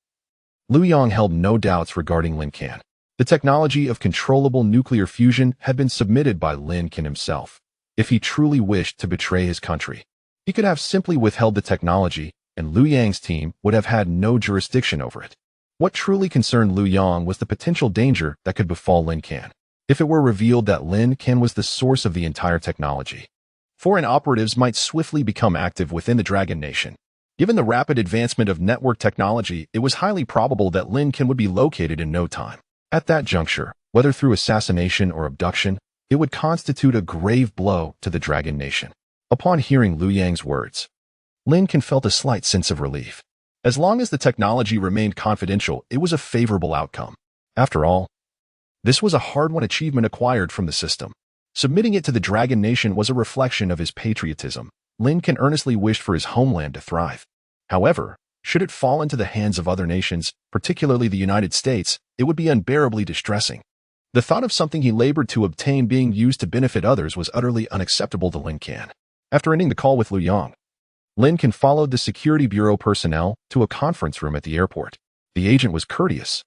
Liu Yang held no doubts regarding Lin Can. The technology of controllable nuclear fusion had been submitted by Lin Can himself. If he truly wished to betray his country, he could have simply withheld the technology, and Liu Yang's team would have had no jurisdiction over it. What truly concerned Liu Yang was the potential danger that could befall Lin Can if it were revealed that Lin Can was the source of the entire technology. Foreign operatives might swiftly become active within the Dragon Nation. Given the rapid advancement of network technology, it was highly probable that Lin Can would be located in no time. At that juncture, whether through assassination or abduction, it would constitute a grave blow to the Dragon Nation. Upon hearing Liu Yang's words, Lin Can felt a slight sense of relief. As long as the technology remained confidential, it was a favorable outcome. After all, this was a hard-won achievement acquired from the system. Submitting it to the Dragon Nation was a reflection of his patriotism. Lin Can earnestly wished for his homeland to thrive. However, should it fall into the hands of other nations, particularly the United States, it would be unbearably distressing. The thought of something he labored to obtain being used to benefit others was utterly unacceptable to Lin Can. After ending the call with Lu Yang, Lin Can followed the security bureau personnel to a conference room at the airport. The agent was courteous,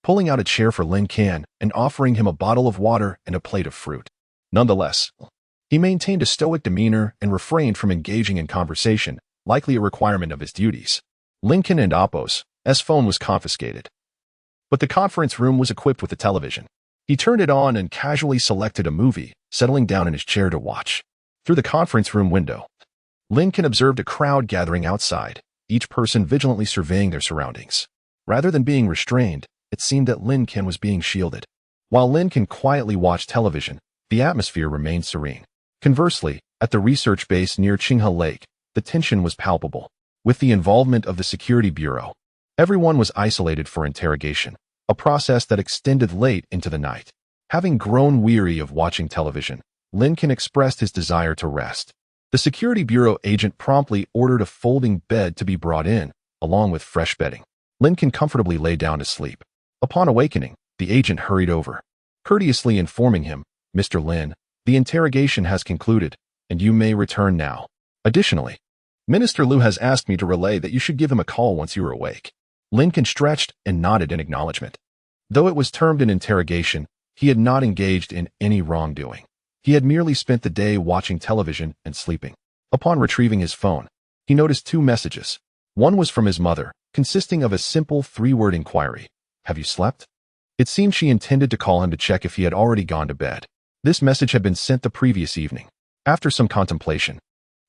pulling out a chair for Lin Can and offering him a bottle of water and a plate of fruit. Nonetheless, he maintained a stoic demeanor and refrained from engaging in conversation, likely a requirement of his duties. Lin Can and Appo's phone was confiscated, but the conference room was equipped with a television. He turned it on and casually selected a movie, settling down in his chair to watch. Through the conference room window, Lin Can observed a crowd gathering outside, each person vigilantly surveying their surroundings. Rather than being restrained, it seemed that Lin Can was being shielded. While Lin Can quietly watched television, the atmosphere remained serene. Conversely, at the research base near Qinghe Lake, the tension was palpable. With the involvement of the security bureau, everyone was isolated for interrogation, a process that extended late into the night. Having grown weary of watching television, Lin Can expressed his desire to rest. The security bureau agent promptly ordered a folding bed to be brought in, along with fresh bedding. Lin Can comfortably lay down to sleep. Upon awakening, the agent hurried over, courteously informing him, "Mr. Lin, the interrogation has concluded, and you may return now. Additionally, Minister Liu has asked me to relay that you should give him a call once you are awake." Lin Can stretched and nodded in acknowledgement. Though it was termed an interrogation, he had not engaged in any wrongdoing. He had merely spent the day watching television and sleeping. Upon retrieving his phone, he noticed 2 messages. One was from his mother, consisting of a simple 3-word inquiry. "Have you slept?" It seemed she intended to call him to check if he had already gone to bed. This message had been sent the previous evening. After some contemplation,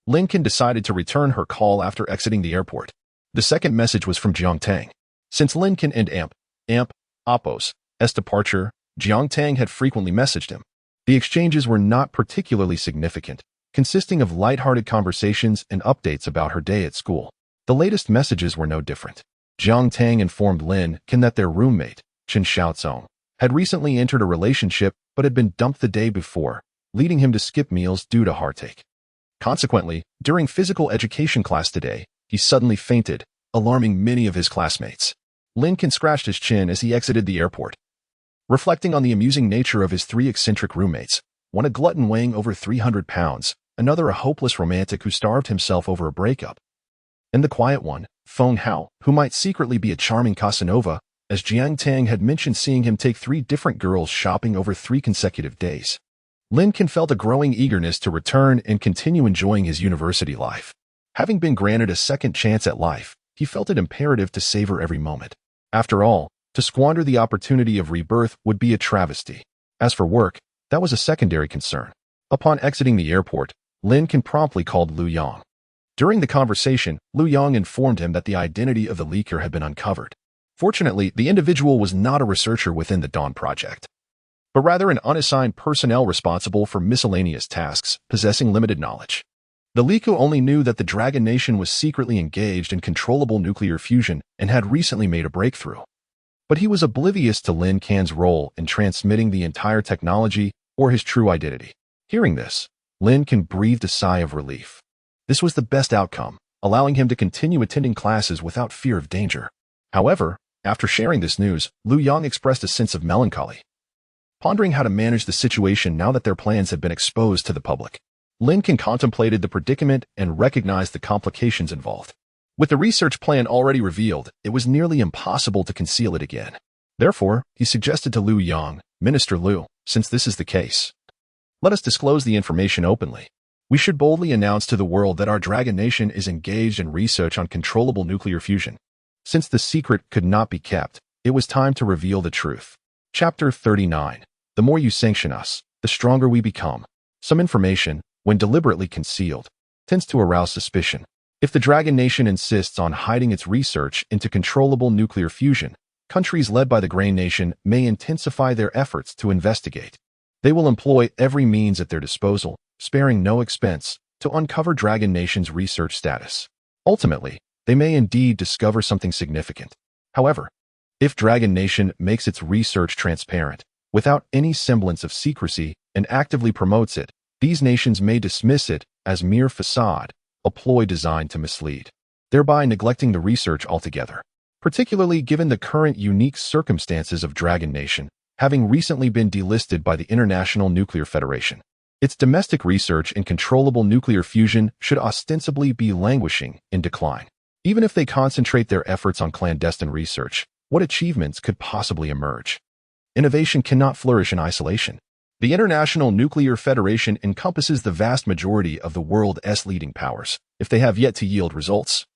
Lin Can decided to return her call after exiting the airport. The second message was from Jiang Tang. Since Lin Can and Appo's departure, Jiang Tang had frequently messaged him. The exchanges were not particularly significant, consisting of light-hearted conversations and updates about her day at school. The latest messages were no different. Jiang Tang informed Lin Can that their roommate, Chen Xiaozong, had recently entered a relationship but had been dumped the day before, leading him to skip meals due to heartache. Consequently, during physical education class today, he suddenly fainted, alarming many of his classmates. Lin Can scratched his chin as he exited the airport, reflecting on the amusing nature of his 3 eccentric roommates, one a glutton weighing over 300 pounds, another a hopeless romantic who starved himself over a breakup, and the quiet one, Feng Hao, who might secretly be a charming Casanova, as Jiang Tang had mentioned seeing him take 3 different girls shopping over 3 consecutive days. Lin Can felt a growing eagerness to return and continue enjoying his university life. Having been granted a second chance at life, he felt it imperative to savor every moment. After all, to squander the opportunity of rebirth would be a travesty. As for work, that was a secondary concern. Upon exiting the airport, Lin Can promptly called Lu Yang. During the conversation, Lu Yang informed him that the identity of the leaker had been uncovered. Fortunately, the individual was not a researcher within the Dawn Project, but rather an unassigned personnel responsible for miscellaneous tasks, possessing limited knowledge. The leaker only knew that the Dragon Nation was secretly engaged in controllable nuclear fusion and had recently made a breakthrough. But he was oblivious to Lin Can's role in transmitting the entire technology or his true identity. Hearing this, Lin Can breathed a sigh of relief. This was the best outcome, allowing him to continue attending classes without fear of danger. However, after sharing this news, Lu Yang expressed a sense of melancholy, pondering how to manage the situation now that their plans had been exposed to the public. Lin Can contemplated the predicament and recognized the complications involved. With the research plan already revealed, it was nearly impossible to conceal it again. Therefore, he suggested to Lu Yang, "Minister Liu, since this is the case, let us disclose the information openly. We should boldly announce to the world that our Dragon Nation is engaged in research on controllable nuclear fusion. Since the secret could not be kept, it was time to reveal the truth." Chapter 39. The more you sanction us, the stronger we become. Some information, when deliberately concealed, tends to arouse suspicion. If the Dragon Nation insists on hiding its research into controllable nuclear fusion, countries led by the Grain Nation may intensify their efforts to investigate. They will employ every means at their disposal, sparing no expense, to uncover Dragon Nation's research status. Ultimately, they may indeed discover something significant. However, if Dragon Nation makes its research transparent, without any semblance of secrecy, and actively promotes it, these nations may dismiss it as mere facade, a ploy designed to mislead, thereby neglecting the research altogether. Particularly given the current unique circumstances of Dragon Nation, having recently been delisted by the International Nuclear Federation. Its domestic research in controllable nuclear fusion should ostensibly be languishing in decline. Even if they concentrate their efforts on clandestine research, what achievements could possibly emerge? Innovation cannot flourish in isolation. The International Nuclear Federation encompasses the vast majority of the world's leading powers. If they have yet to yield results,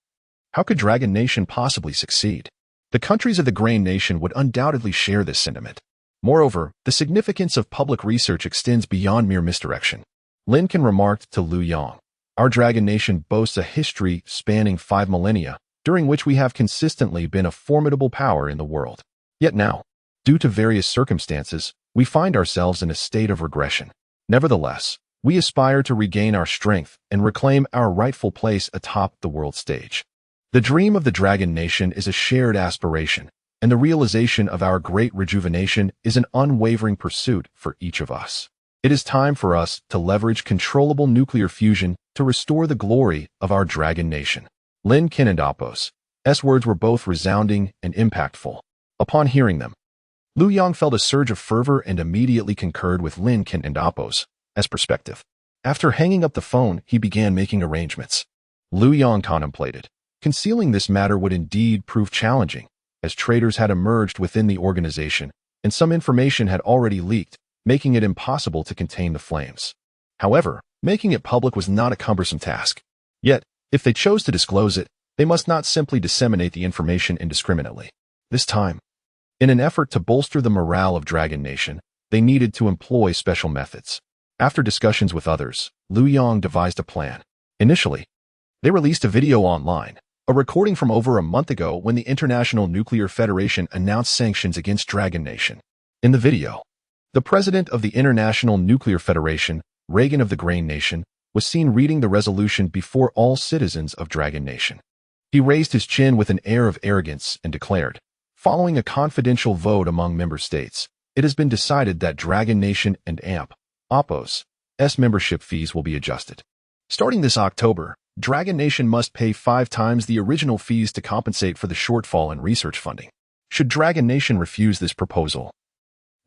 how could Dragon Nation possibly succeed? The countries of the Grain Nation would undoubtedly share this sentiment. Moreover, the significance of public research extends beyond mere misdirection. Lin Can remarked to Liu Yang, "Our Dragon Nation boasts a history spanning 5 millennia, during which we have consistently been a formidable power in the world. Yet now, due to various circumstances, we find ourselves in a state of regression. Nevertheless, we aspire to regain our strength and reclaim our rightful place atop the world stage. The dream of the Dragon Nation is a shared aspiration, and the realization of our great rejuvenation is an unwavering pursuit for each of us. It is time for us to leverage controllable nuclear fusion to restore the glory of our Dragon Nation." Lin Can and Apos' words were both resounding and impactful. Upon hearing them, Liu Yang felt a surge of fervor and immediately concurred with Lin Can and Apos' perspective. After hanging up the phone, he began making arrangements. Liu Yang contemplated. Concealing this matter would indeed prove challenging, as traitors had emerged within the organization, and some information had already leaked, making it impossible to contain the flames. However, making it public was not a cumbersome task. Yet, if they chose to disclose it, they must not simply disseminate the information indiscriminately. This time, in an effort to bolster the morale of Dragon Nation, they needed to employ special methods. After discussions with others, Liu Yang devised a plan. Initially, they released a video online, a recording from over a month ago when the International Nuclear Federation announced sanctions against Dragon Nation. In the video, the president of the International Nuclear Federation, Reagan of the Grain Nation, was seen reading the resolution before all citizens of Dragon Nation. He raised his chin with an air of arrogance and declared, "Following a confidential vote among member states, it has been decided that Dragon Nation and Apos' membership fees will be adjusted. Starting this October, Dragon Nation must pay 5 times the original fees to compensate for the shortfall in research funding. Should Dragon Nation refuse this proposal,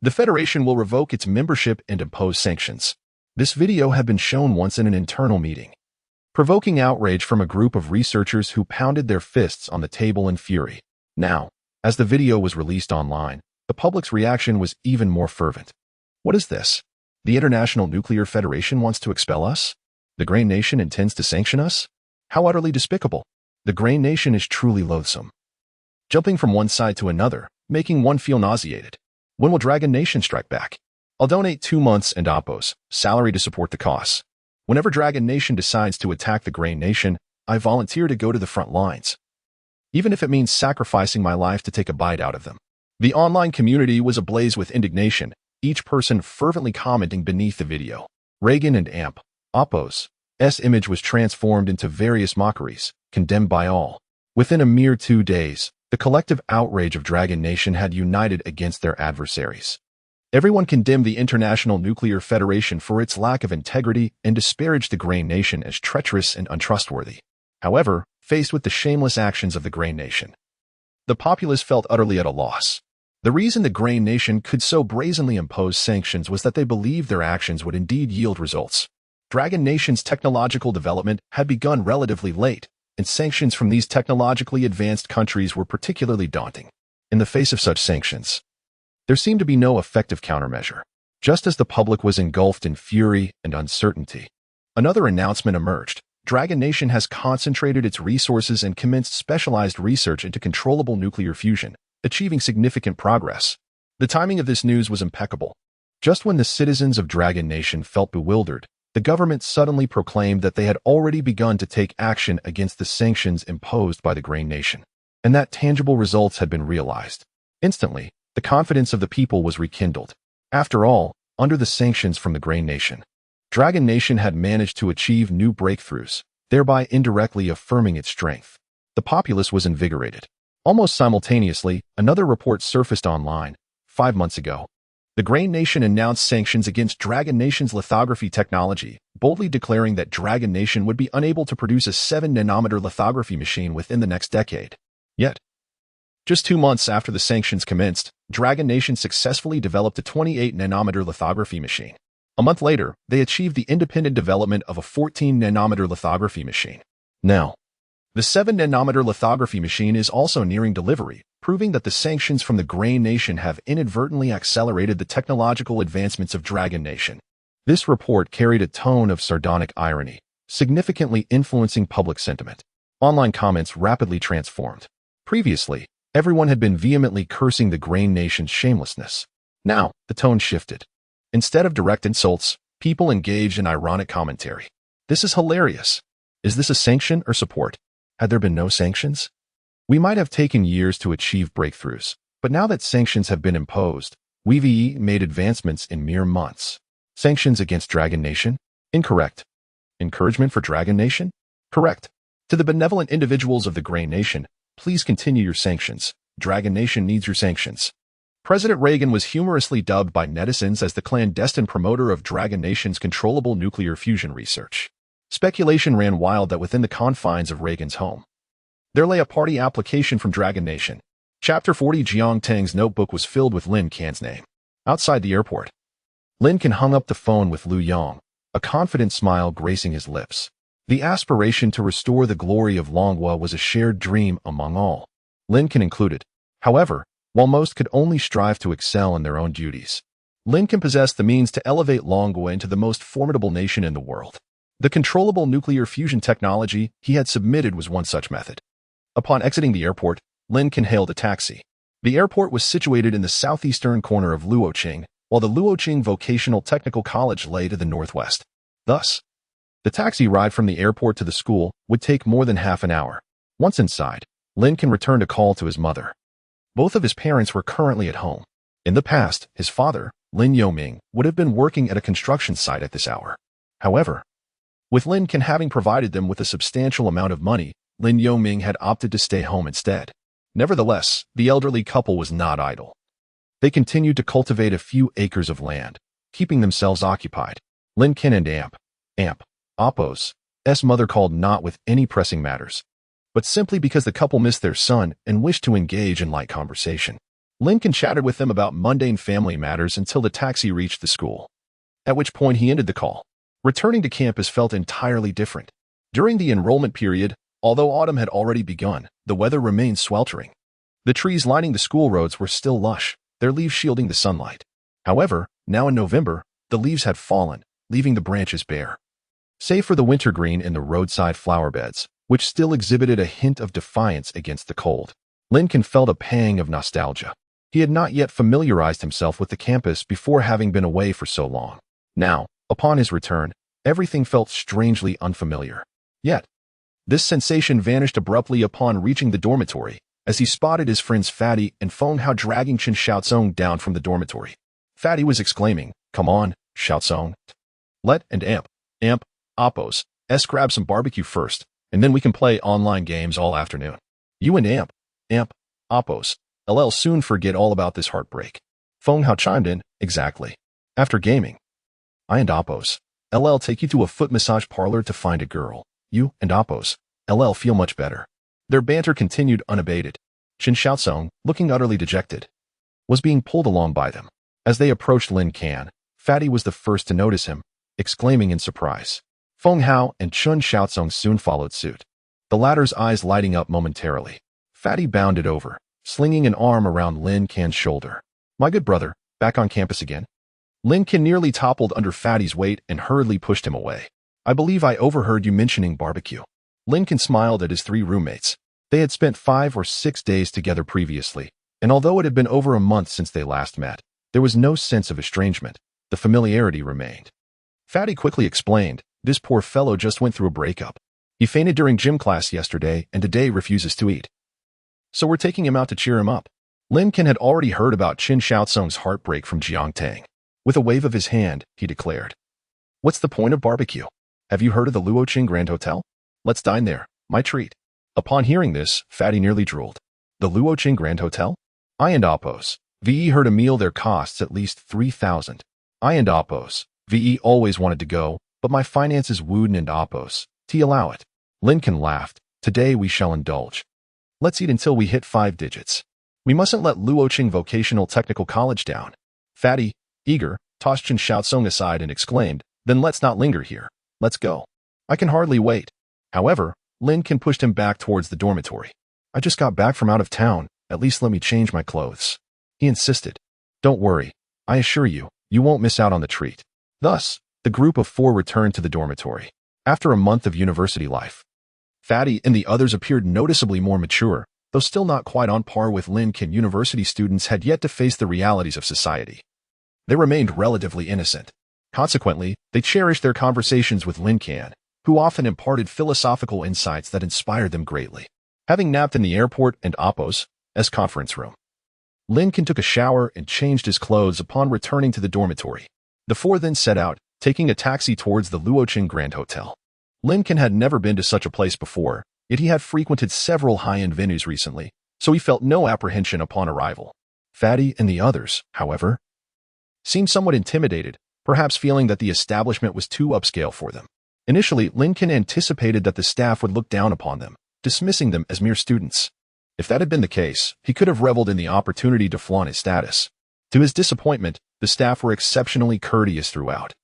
the Federation will revoke its membership and impose sanctions." This video had been shown once in an internal meeting, provoking outrage from a group of researchers who pounded their fists on the table in fury. Now, as the video was released online, the public's reaction was even more fervent. What is this? The International Nuclear Federation wants to expel us? The Grain Nation intends to sanction us? How utterly despicable. The Grain Nation is truly loathsome, jumping from one side to another, making one feel nauseated. When will Dragon Nation strike back? I'll donate 2 months and Apos' salary to support the costs. Whenever Dragon Nation decides to attack the Grain Nation, I volunteer to go to the front lines, even if it means sacrificing my life to take a bite out of them. The online community was ablaze with indignation, each person fervently commenting beneath the video. Reagan and Apos' image was transformed into various mockeries, condemned by all. Within a mere 2 days, the collective outrage of Dragon Nation had united against their adversaries. Everyone condemned the International Nuclear Federation for its lack of integrity and disparaged the Grain Nation as treacherous and untrustworthy. However, faced with the shameless actions of the Grain Nation, the populace felt utterly at a loss. The reason the Grain Nation could so brazenly impose sanctions was that they believed their actions would indeed yield results. Dragon Nation's technological development had begun relatively late, and sanctions from these technologically advanced countries were particularly daunting. In the face of such sanctions, there seemed to be no effective countermeasure. Just as the public was engulfed in fury and uncertainty, another announcement emerged. Dragon Nation has concentrated its resources and commenced specialized research into controllable nuclear fusion, achieving significant progress. The timing of this news was impeccable. Just when the citizens of Dragon Nation felt bewildered, the government suddenly proclaimed that they had already begun to take action against the sanctions imposed by the Grain Nation, and that tangible results had been realized. Instantly, the confidence of the people was rekindled. After all, under the sanctions from the Grain Nation, Dragon Nation had managed to achieve new breakthroughs, thereby indirectly affirming its strength. The populace was invigorated. Almost simultaneously, another report surfaced online. 5 months ago, the Grain Nation announced sanctions against Dragon Nation's lithography technology, boldly declaring that Dragon Nation would be unable to produce a 7 nanometer lithography machine within the next decade. Yet, Just 2 months after the sanctions commenced, Dragon Nation successfully developed a 28-nanometer lithography machine. A month later, they achieved the independent development of a 14-nanometer lithography machine. Now, the 7-nanometer lithography machine is also nearing delivery, proving that the sanctions from the Dragon Nation have inadvertently accelerated the technological advancements of Dragon Nation. This report carried a tone of sardonic irony, significantly influencing public sentiment. Online comments rapidly transformed. Previously, everyone had been vehemently cursing the Dragon Nation's shamelessness. Now, the tone shifted. Instead of direct insults, people engaged in ironic commentary. This is hilarious. Is this a sanction or support? Had there been no sanctions? We might have taken years to achieve breakthroughs, but now that sanctions have been imposed, we've made advancements in mere months. Sanctions against Dragon Nation? Incorrect. Encouragement for Dragon Nation? Correct. To the benevolent individuals of the Dragon Nation, please continue your sanctions. Dragon Nation needs your sanctions. President Reagan was humorously dubbed by netizens as the clandestine promoter of Dragon Nation's controllable nuclear fusion research. Speculation ran wild that within the confines of Reagan's home, there lay a party application from Dragon Nation. Chapter 40 Jiang Tang's notebook was filled with Lin Can's name. Outside the airport, Lin Can hung up the phone with Lu Yong, a confident smile gracing his lips. The aspiration to restore the glory of Longhua was a shared dream among all, Lin Can included. However, while most could only strive to excel in their own duties, Lin Can possessed the means to elevate Longhua into the most formidable nation in the world. The controllable nuclear fusion technology he had submitted was one such method. Upon exiting the airport, Lin Can hailed a taxi. The airport was situated in the southeastern corner of Luoqing, while the Luoqing Vocational Technical College lay to the northwest. Thus, the taxi ride from the airport to the school would take more than half an hour. Once inside, Lin Can returned a call to his mother. Both of his parents were currently at home. In the past, his father, Lin Yoming, would have been working at a construction site at this hour. However, with Lin Can having provided them with a substantial amount of money, Lin Yoming had opted to stay home instead. Nevertheless, the elderly couple was not idle. They continued to cultivate a few acres of land, keeping themselves occupied. Lin Can and Appo's mother called not with any pressing matters, but simply because the couple missed their son and wished to engage in light conversation. Lin Can chatted with them about mundane family matters until the taxi reached the school, at which point he ended the call. Returning to campus felt entirely different. During the enrollment period, although autumn had already begun, the weather remained sweltering. The trees lining the school roads were still lush, their leaves shielding the sunlight. However, now in November, the leaves had fallen, leaving the branches bare. Save for the wintergreen in the roadside flower beds, which still exhibited a hint of defiance against the cold, Lin Can felt a pang of nostalgia. He had not yet familiarized himself with the campus before having been away for so long. Now, upon his return, everything felt strangely unfamiliar. Yet, this sensation vanished abruptly upon reaching the dormitory, as he spotted his friends Fatty and Feng Hao dragging Chen Xiaozong down from the dormitory. Fatty was exclaiming, "Come on, Xiaozong. Let and Appo's grab some barbecue first, and then we can play online games all afternoon. You and Appo's LL soon forget all about this heartbreak." Feng Hao chimed in, "Exactly. After gaming, I and Appo's LL take you to a foot massage parlor to find a girl. You and Appo's LL feel much better." Their banter continued unabated. Chen Xiaozong, looking utterly dejected, was being pulled along by them. As they approached Lin Can, Fatty was the first to notice him, exclaiming in surprise. Feng Hao and Chen Xiaozong soon followed suit, the latter's eyes lighting up momentarily. Fatty bounded over, slinging an arm around Lin Can's shoulder. "My good brother, back on campus again?" Lin Can nearly toppled under Fatty's weight and hurriedly pushed him away. "I believe I overheard you mentioning barbecue." Lin Can smiled at his three roommates. They had spent 5 or 6 days together previously, and although it had been over a month since they last met, there was no sense of estrangement. The familiarity remained. Fatty quickly explained, "This poor fellow just went through a breakup. He fainted during gym class yesterday and today refuses to eat. So we're taking him out to cheer him up." Lin Can had already heard about Chen Xiaozong's heartbreak from Jiang Tang. With a wave of his hand, he declared, "What's the point of barbecue? Have you heard of the Luoqing Grand Hotel? Let's dine there, my treat." Upon hearing this, Fatty nearly drooled. "The Luoqing Grand Hotel? I and Appo's heard a meal there costs at least 3,000. I and Appo's always wanted to go, but my finances wouldn't and Appo's allow it." Lin Can laughed. "Today we shall indulge. Let's eat until we hit 5 digits." We mustn't let Luoqing Vocational Technical College down. Fatty, eager, tossed Chen Xiaosong aside and exclaimed, then let's not linger here. Let's go. I can hardly wait. However, Lin Can pushed him back towards the dormitory. I just got back from out of town. At least let me change my clothes. He insisted. Don't worry. I assure you, you won't miss out on the treat. Thus, the group of 4 returned to the dormitory. After a month of university life, Fatty and the others appeared noticeably more mature, though still not quite on par with Lin Can. University students had yet to face the realities of society. They remained relatively innocent. Consequently, they cherished their conversations with Lin Can, who often imparted philosophical insights that inspired them greatly. Having napped in the airport and Oppo's conference room, Lin Can took a shower and changed his clothes upon returning to the dormitory. The 4 then set out, taking a taxi towards the Luoqing Grand Hotel. Lin Can had never been to such a place before, yet he had frequented several high-end venues recently, so he felt no apprehension upon arrival. Fatty and the others, however, seemed somewhat intimidated, perhaps feeling that the establishment was too upscale for them. Initially, Lin Can anticipated that the staff would look down upon them, dismissing them as mere students. If that had been the case, he could have reveled in the opportunity to flaunt his status. To his disappointment, the staff were exceptionally courteous throughout.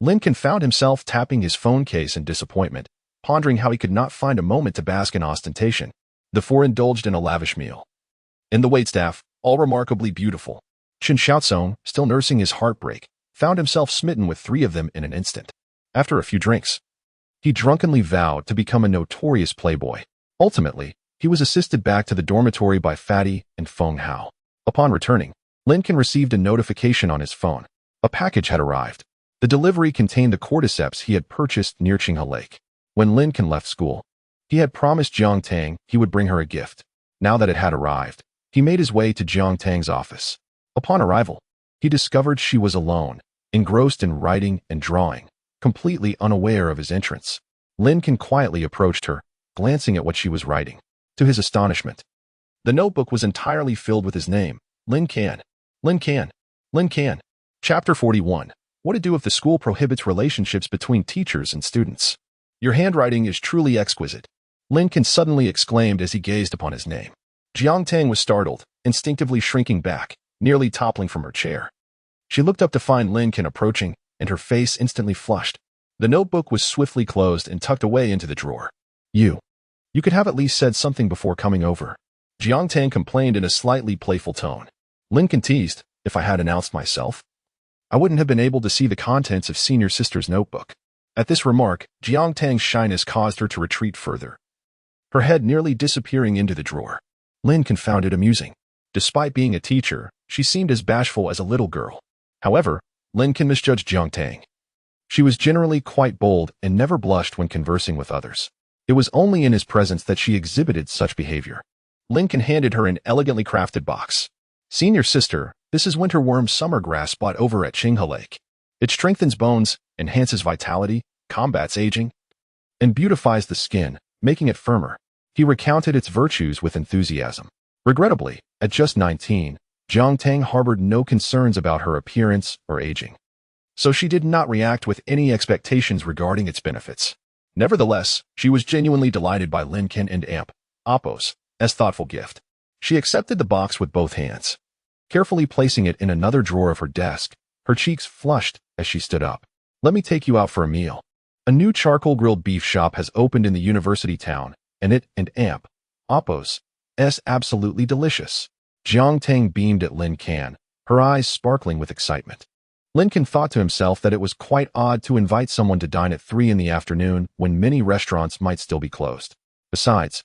Lin Can found himself tapping his phone case in disappointment, pondering how he could not find a moment to bask in ostentation. The 4 indulged in a lavish meal. In the waitstaff, all remarkably beautiful, Chen Xiaosong, still nursing his heartbreak, found himself smitten with 3 of them in an instant. After a few drinks, he drunkenly vowed to become a notorious playboy. Ultimately, he was assisted back to the dormitory by Fatty and Feng Hao. Upon returning, Lin Can received a notification on his phone. A package had arrived. The delivery contained the cordyceps he had purchased near Qinghe Lake. When Lin Can left school, he had promised Jiang Tang he would bring her a gift. Now that it had arrived, he made his way to Jiang Tang's office. Upon arrival, he discovered she was alone, engrossed in writing and drawing, completely unaware of his entrance. Lin Can quietly approached her, glancing at what she was writing. To his astonishment, the notebook was entirely filled with his name, Lin Can. Lin Can. Lin Can. Chapter 41. What to do if the school prohibits relationships between teachers and students. Your handwriting is truly exquisite, Lin Can suddenly exclaimed as he gazed upon his name. Jiang Tang was startled, instinctively shrinking back, nearly toppling from her chair. She looked up to find Lin Can approaching, and her face instantly flushed. The notebook was swiftly closed and tucked away into the drawer. You could have at least said something before coming over, Jiang Tang complained in a slightly playful tone. Lin Can teased, if I had announced myself, I wouldn't have been able to see the contents of senior sister's notebook. At this remark, Jiang Tang's shyness caused her to retreat further, her head nearly disappearing into the drawer. Lin Can found it amusing. Despite being a teacher, she seemed as bashful as a little girl. However, Lin Can misjudged Jiang Tang. She was generally quite bold and never blushed when conversing with others. It was only in his presence that she exhibited such behavior. Lin Can handed her an elegantly crafted box. Senior sister, this is winterworm summer grass bought over at Qinghe Lake. It strengthens bones, enhances vitality, combats aging, and beautifies the skin, making it firmer. He recounted its virtues with enthusiasm. Regrettably, at just 19, Jiang Tang harbored no concerns about her appearance or aging, so she did not react with any expectations regarding its benefits. Nevertheless, she was genuinely delighted by Lin Can and Oppo's thoughtful gift. She accepted the box with both hands, carefully placing it in another drawer of her desk. Her cheeks flushed as she stood up. Let me take you out for a meal. A new charcoal grilled beef shop has opened in the university town, and it and Oppo's absolutely delicious. Jiang Tang beamed at Lin Can, her eyes sparkling with excitement. Lin Can thought to himself that it was quite odd to invite someone to dine at 3 in the afternoon when many restaurants might still be closed. Besides,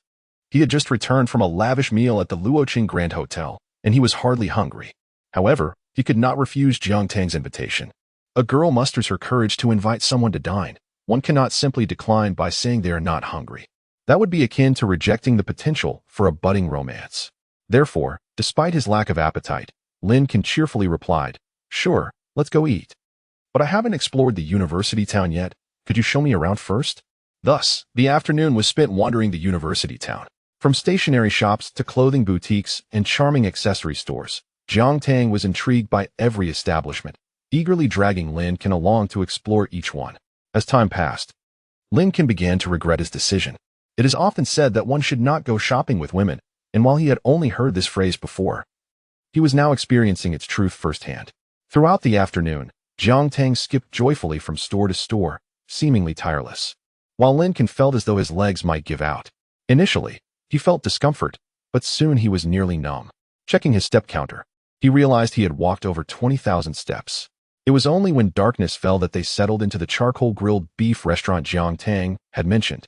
he had just returned from a lavish meal at the Luoqing Grand Hotel, and he was hardly hungry. However, he could not refuse Jiang Tang's invitation. A girl musters her courage to invite someone to dine. One cannot simply decline by saying they are not hungry. That would be akin to rejecting the potential for a budding romance. Therefore, despite his lack of appetite, Lin Can cheerfully replied, Sure, let's go eat. But I haven't explored the university town yet. Could you show me around first? Thus, the afternoon was spent wandering the university town. From stationery shops to clothing boutiques and charming accessory stores, Jiang Tang was intrigued by every establishment, eagerly dragging Lin Can along to explore each one. As time passed, Lin Can began to regret his decision. It is often said that one should not go shopping with women, And while he had only heard this phrase before, he was now experiencing its truth firsthand. Throughout the afternoon, Jiang Tang skipped joyfully from store to store, seemingly tireless, while Lin Can felt as though his legs might give out. Initially, he felt discomfort, but soon he was nearly numb. Checking his step counter, he realized he had walked over 20,000 steps. It was only when darkness fell that they settled into the charcoal-grilled beef restaurant Jiang Tang had mentioned.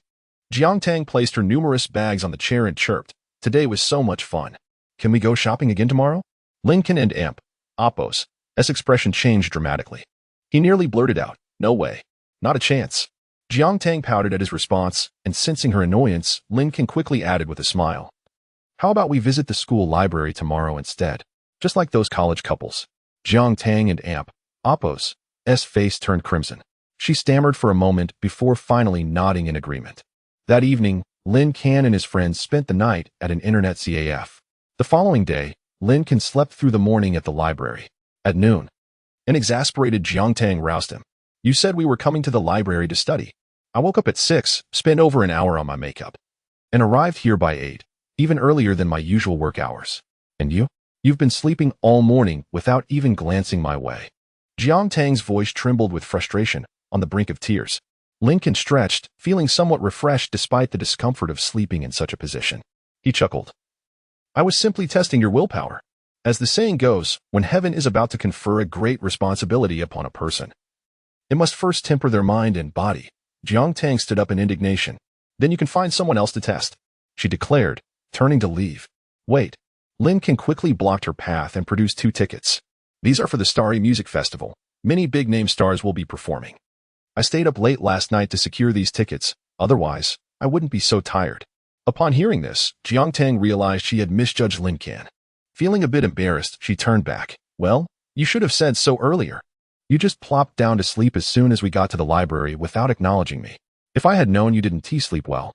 Jiang Tang placed her numerous bags on the chair and chirped, "Today was so much fun. Can we go shopping again tomorrow?" Lin Can and Appo's expression changed dramatically. He nearly blurted out, "No way. Not a chance." Jiang Tang pouted at his response, and sensing her annoyance, Lin Can quickly added with a smile, "How about we visit the school library tomorrow instead? Just like those college couples." Jiang Tang and Appo's face turned crimson. She stammered for a moment before finally nodding in agreement. That evening, Lin Can and his friends spent the night at an internet cafe. The following day, Lin Can slept through the morning at the library. At noon, an exasperated Jiang Tang roused him. "You said we were coming to the library to study. I woke up at 6, spent over an hour on my makeup, and arrived here by 8, even earlier than my usual work hours. And you? You've been sleeping all morning without even glancing my way." Jiang Tang's voice trembled with frustration, on the brink of tears. Lin Can stretched, feeling somewhat refreshed despite the discomfort of sleeping in such a position. He chuckled. "I was simply testing your willpower. As the saying goes, when heaven is about to confer a great responsibility upon a person, it must first temper their mind and body." Jiang Tang stood up in indignation. "Then you can find someone else to test," she declared, turning to leave. "Wait." Lin Can quickly blocked her path and produced 2 tickets. "These are for the Starry Music Festival. Many big-name stars will be performing. I stayed up late last night to secure these tickets, otherwise, I wouldn't be so tired." Upon hearing this, Jiang Tang realized she had misjudged Lin Can. Feeling a bit embarrassed, she turned back. "Well, you should have said so earlier. You just plopped down to sleep as soon as we got to the library without acknowledging me. If I had known you didn't sleep well,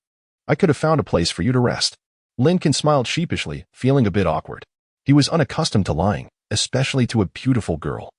I could have found a place for you to rest." Lin Can smiled sheepishly, feeling a bit awkward. He was unaccustomed to lying, especially to a beautiful girl,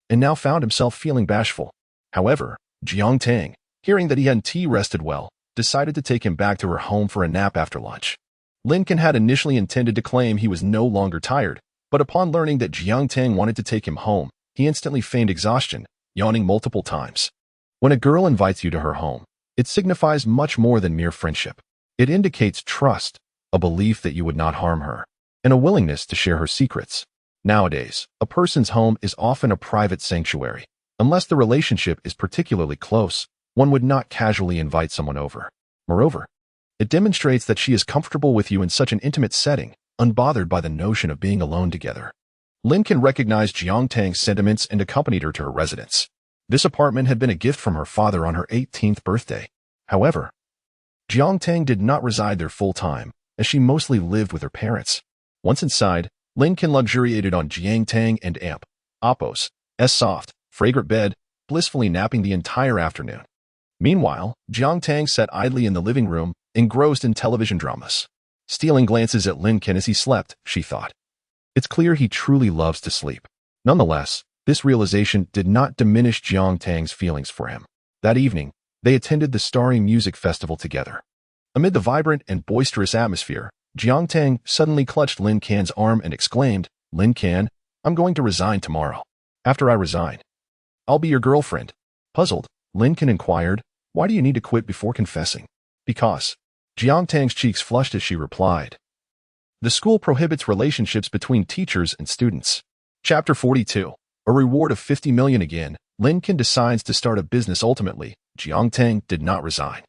and now found himself feeling bashful. However, Jiang Tang, hearing that he hadn't rested well, decided to take him back to her home for a nap after lunch. Lin Can had initially intended to claim he was no longer tired, but upon learning that Jiang Tang wanted to take him home, he instantly feigned exhaustion, yawning multiple times. When a girl invites you to her home, it signifies much more than mere friendship. It indicates trust, a belief that you would not harm her, and a willingness to share her secrets. Nowadays, a person's home is often a private sanctuary. Unless the relationship is particularly close, one would not casually invite someone over. Moreover, it demonstrates that she is comfortable with you in such an intimate setting, unbothered by the notion of being alone together. Lin Can recognized Jiang Tang's sentiments and accompanied her to her residence. This apartment had been a gift from her father on her 18th birthday. However, Jiang Tang did not reside there full-time, as she mostly lived with her parents. Once inside, Lin Can luxuriated on Jiang Tang and Appo's soft, fragrant bed, blissfully napping the entire afternoon. Meanwhile, Jiang Tang sat idly in the living room, engrossed in television dramas. Stealing glances at Lin Can as he slept, she thought, "It's clear he truly loves to sleep." Nonetheless, this realization did not diminish Jiang Tang's feelings for him. That evening, they attended the Starry Music Festival together. Amid the vibrant and boisterous atmosphere, Jiang Tang suddenly clutched Lin Can's arm and exclaimed, "Lin Can, I'm going to resign tomorrow. After I resign, I'll be your girlfriend." Puzzled, Lin Can inquired, "Why do you need to quit before confessing?" "Because." Jiang Tang's cheeks flushed as she replied, "The school prohibits relationships between teachers and students." Chapter 42. A reward of 50 million again. Lin Can decides to start a business. Ultimately, Jiang Tang did not resign.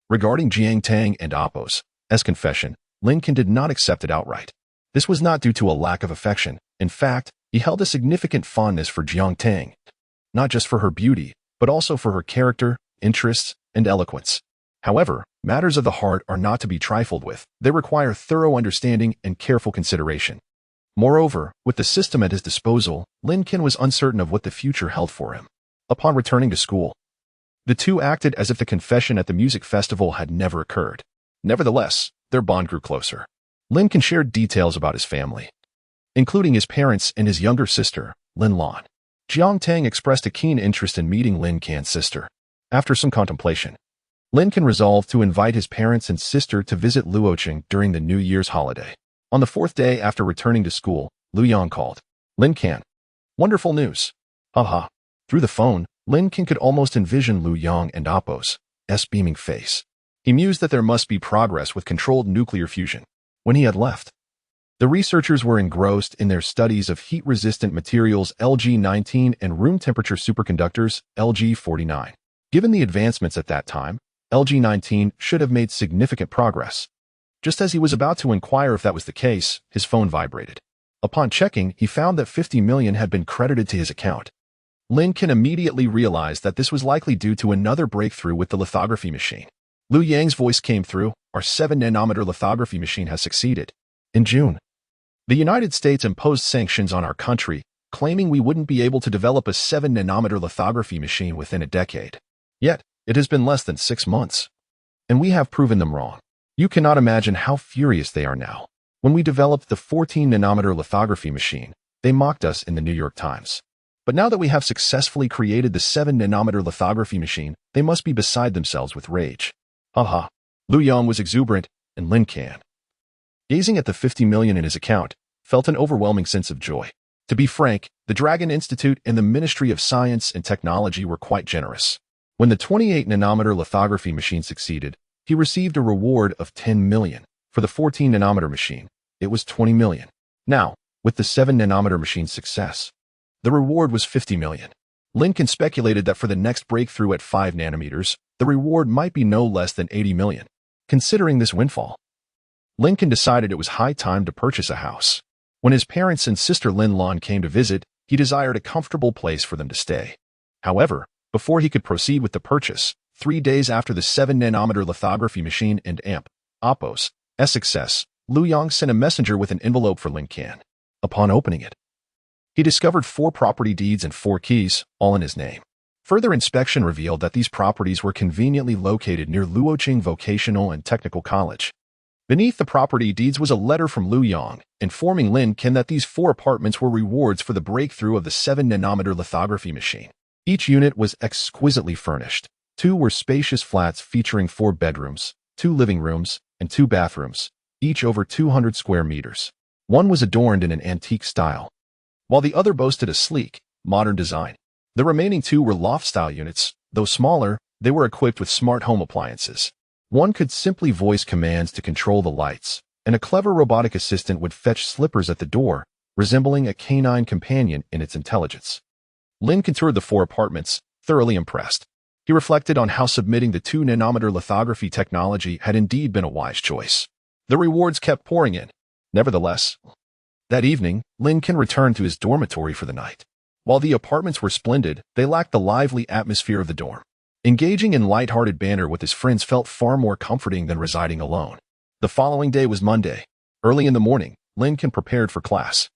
Regarding Jiang Tang and Appo's confession, Lin Can did not accept it outright. This was not due to a lack of affection. In fact, he held a significant fondness for Jiang Tang, not just for her beauty, but also for her character, interests, and eloquence. However, matters of the heart are not to be trifled with. They require thorough understanding and careful consideration. Moreover, with the system at his disposal, Lin Can was uncertain of what the future held for him. Upon returning to school, the two acted as if the confession at the music festival had never occurred. Nevertheless, their bond grew closer. Lin Can shared details about his family, including his parents and his younger sister, Lin Lan. Jiang Tang expressed a keen interest in meeting Lin Can's sister. After some contemplation, Lin Can resolved to invite his parents and sister to visit Luocheng during the New Year's holiday. On the fourth day after returning to school, Lin called. Lin Can. Wonderful news. Haha. Through the phone, Lin Can could almost envision Lin and Appo's beaming face. He mused that there must be progress with controlled nuclear fusion. When he had left, the researchers were engrossed in their studies of heat-resistant materials Lg-19 and room-temperature superconductors Lg-49. Given the advancements at that time, Lg-19 should have made significant progress. Just as he was about to inquire if that was the case, his phone vibrated. Upon checking, he found that 50 million had been credited to his account. Lin Can immediately realized that this was likely due to another breakthrough with the lithography machine. Liu Yang's voice came through. Our 7-nanometer lithography machine has succeeded. In June, the United States imposed sanctions on our country, claiming we wouldn't be able to develop a 7-nanometer lithography machine within a decade. Yet, it has been less than 6 months. And we have proven them wrong. You cannot imagine how furious they are now. When we developed the 14-nanometer lithography machine, they mocked us in the New York Times. But now that we have successfully created the 7-nanometer lithography machine, they must be beside themselves with rage. Haha. Liu Yang was exuberant, and Lin Can, gazing at the 50 million in his account, felt an overwhelming sense of joy. To be frank, the Dragon Institute and the Ministry of Science and Technology were quite generous. When the 28-nanometer lithography machine succeeded, he received a reward of 10 million. For the 14-nanometer machine, it was 20 million. Now, with the 7-nanometer machine's success, the reward was 50 million. Lin Can speculated that for the next breakthrough at 5 nanometers, the reward might be no less than 80 million. Considering this windfall, Lin Can decided it was high time to purchase a house. When his parents and sister Lin came to visit, he desired a comfortable place for them to stay. However, before he could proceed with the purchase, 3 days after the 7-nanometer lithography machine and Appo's success, Liu Yang sent a messenger with an envelope for Lin Can. Upon opening it, he discovered 4 property deeds and 4 keys, all in his name. Further inspection revealed that these properties were conveniently located near Luoqing Vocational and Technical College. Beneath the property deeds was a letter from Liu Yang, informing Lin Can that these 4 apartments were rewards for the breakthrough of the 7-nanometer lithography machine. Each unit was exquisitely furnished. 2 were spacious flats featuring 4 bedrooms, 2 living rooms, and 2 bathrooms, each over 200 square meters. One was adorned in an antique style, while the other boasted a sleek, modern design. The remaining 2 were loft-style units. Though smaller, they were equipped with smart home appliances. One could simply voice commands to control the lights, and a clever robotic assistant would fetch slippers at the door, resembling a canine companion in its intelligence. Lin Can toured the 4 apartments, thoroughly impressed. He reflected on how submitting the 2-nanometer lithography technology had indeed been a wise choice. The rewards kept pouring in. Nevertheless, that evening, Lin Can returned to his dormitory for the night. While the apartments were splendid, they lacked the lively atmosphere of the dorm. Engaging in light-hearted banter with his friends felt far more comforting than residing alone. The following day was Monday. Early in the morning, Lin Can prepared for class.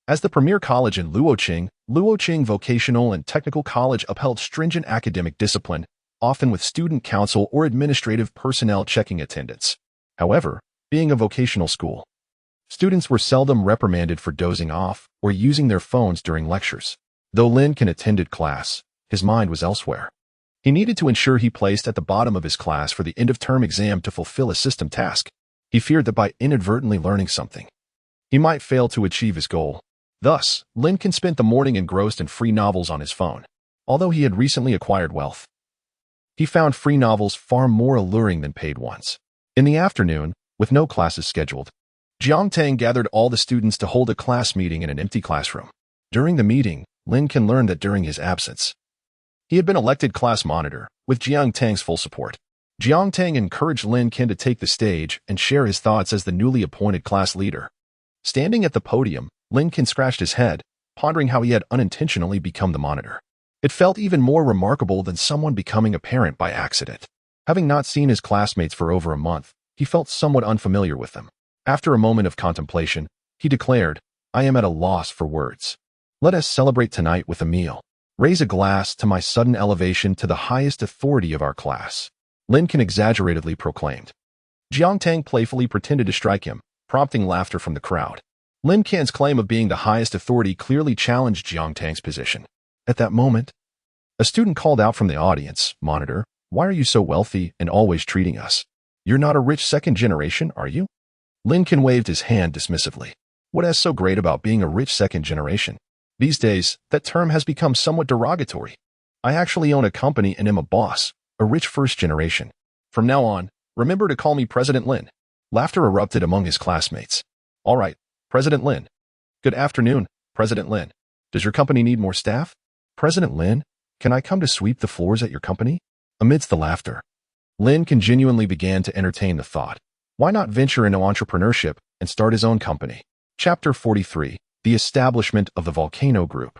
As the premier college in Luoqing Vocational and Technical College upheld stringent academic discipline, often with student council or administrative personnel checking attendance. However, being a vocational school, students were seldom reprimanded for dozing off or using their phones during lectures. Though Lin Can attended class, his mind was elsewhere. He needed to ensure he placed at the bottom of his class for the end-of-term exam to fulfill a system task. He feared that by inadvertently learning something, he might fail to achieve his goal. Thus, Lin Can spent the morning engrossed in free novels on his phone. Although he had recently acquired wealth, he found free novels far more alluring than paid ones. In the afternoon, with no classes scheduled, Jiang Tang gathered all the students to hold a class meeting in an empty classroom. During the meeting, Lin Can learned that during his absence, he had been elected class monitor, with Jiang Tang's full support. Jiang Tang encouraged Lin Can to take the stage and share his thoughts as the newly appointed class leader. Standing at the podium, Lin Can scratched his head, pondering how he had unintentionally become the monitor. It felt even more remarkable than someone becoming a parent by accident. Having not seen his classmates for over a month, he felt somewhat unfamiliar with them. After a moment of contemplation, he declared, "I am at a loss for words. Let us celebrate tonight with a meal. Raise a glass to my sudden elevation to the highest authority of our class," Lin Can exaggeratedly proclaimed. Jiang Tang playfully pretended to strike him, prompting laughter from the crowd. Lin Can's claim of being the highest authority clearly challenged Jiang Tang's position. At that moment, a student called out from the audience, "Monitor, why are you so wealthy and always treating us? You're not a rich second generation, are you?" Lin Can waved his hand dismissively. What is so great about being a rich second generation? These days, that term has become somewhat derogatory. I actually own a company and am a boss, a rich first generation. From now on, remember to call me President Lin. Laughter erupted among his classmates. All right, President Lin. Good afternoon, President Lin. Does your company need more staff? President Lin, can I come to sweep the floors at your company? Amidst the laughter, Lin Can genuinely began to entertain the thought. Why not venture into entrepreneurship and start his own company? Chapter 43, The Establishment of the Volcano Group.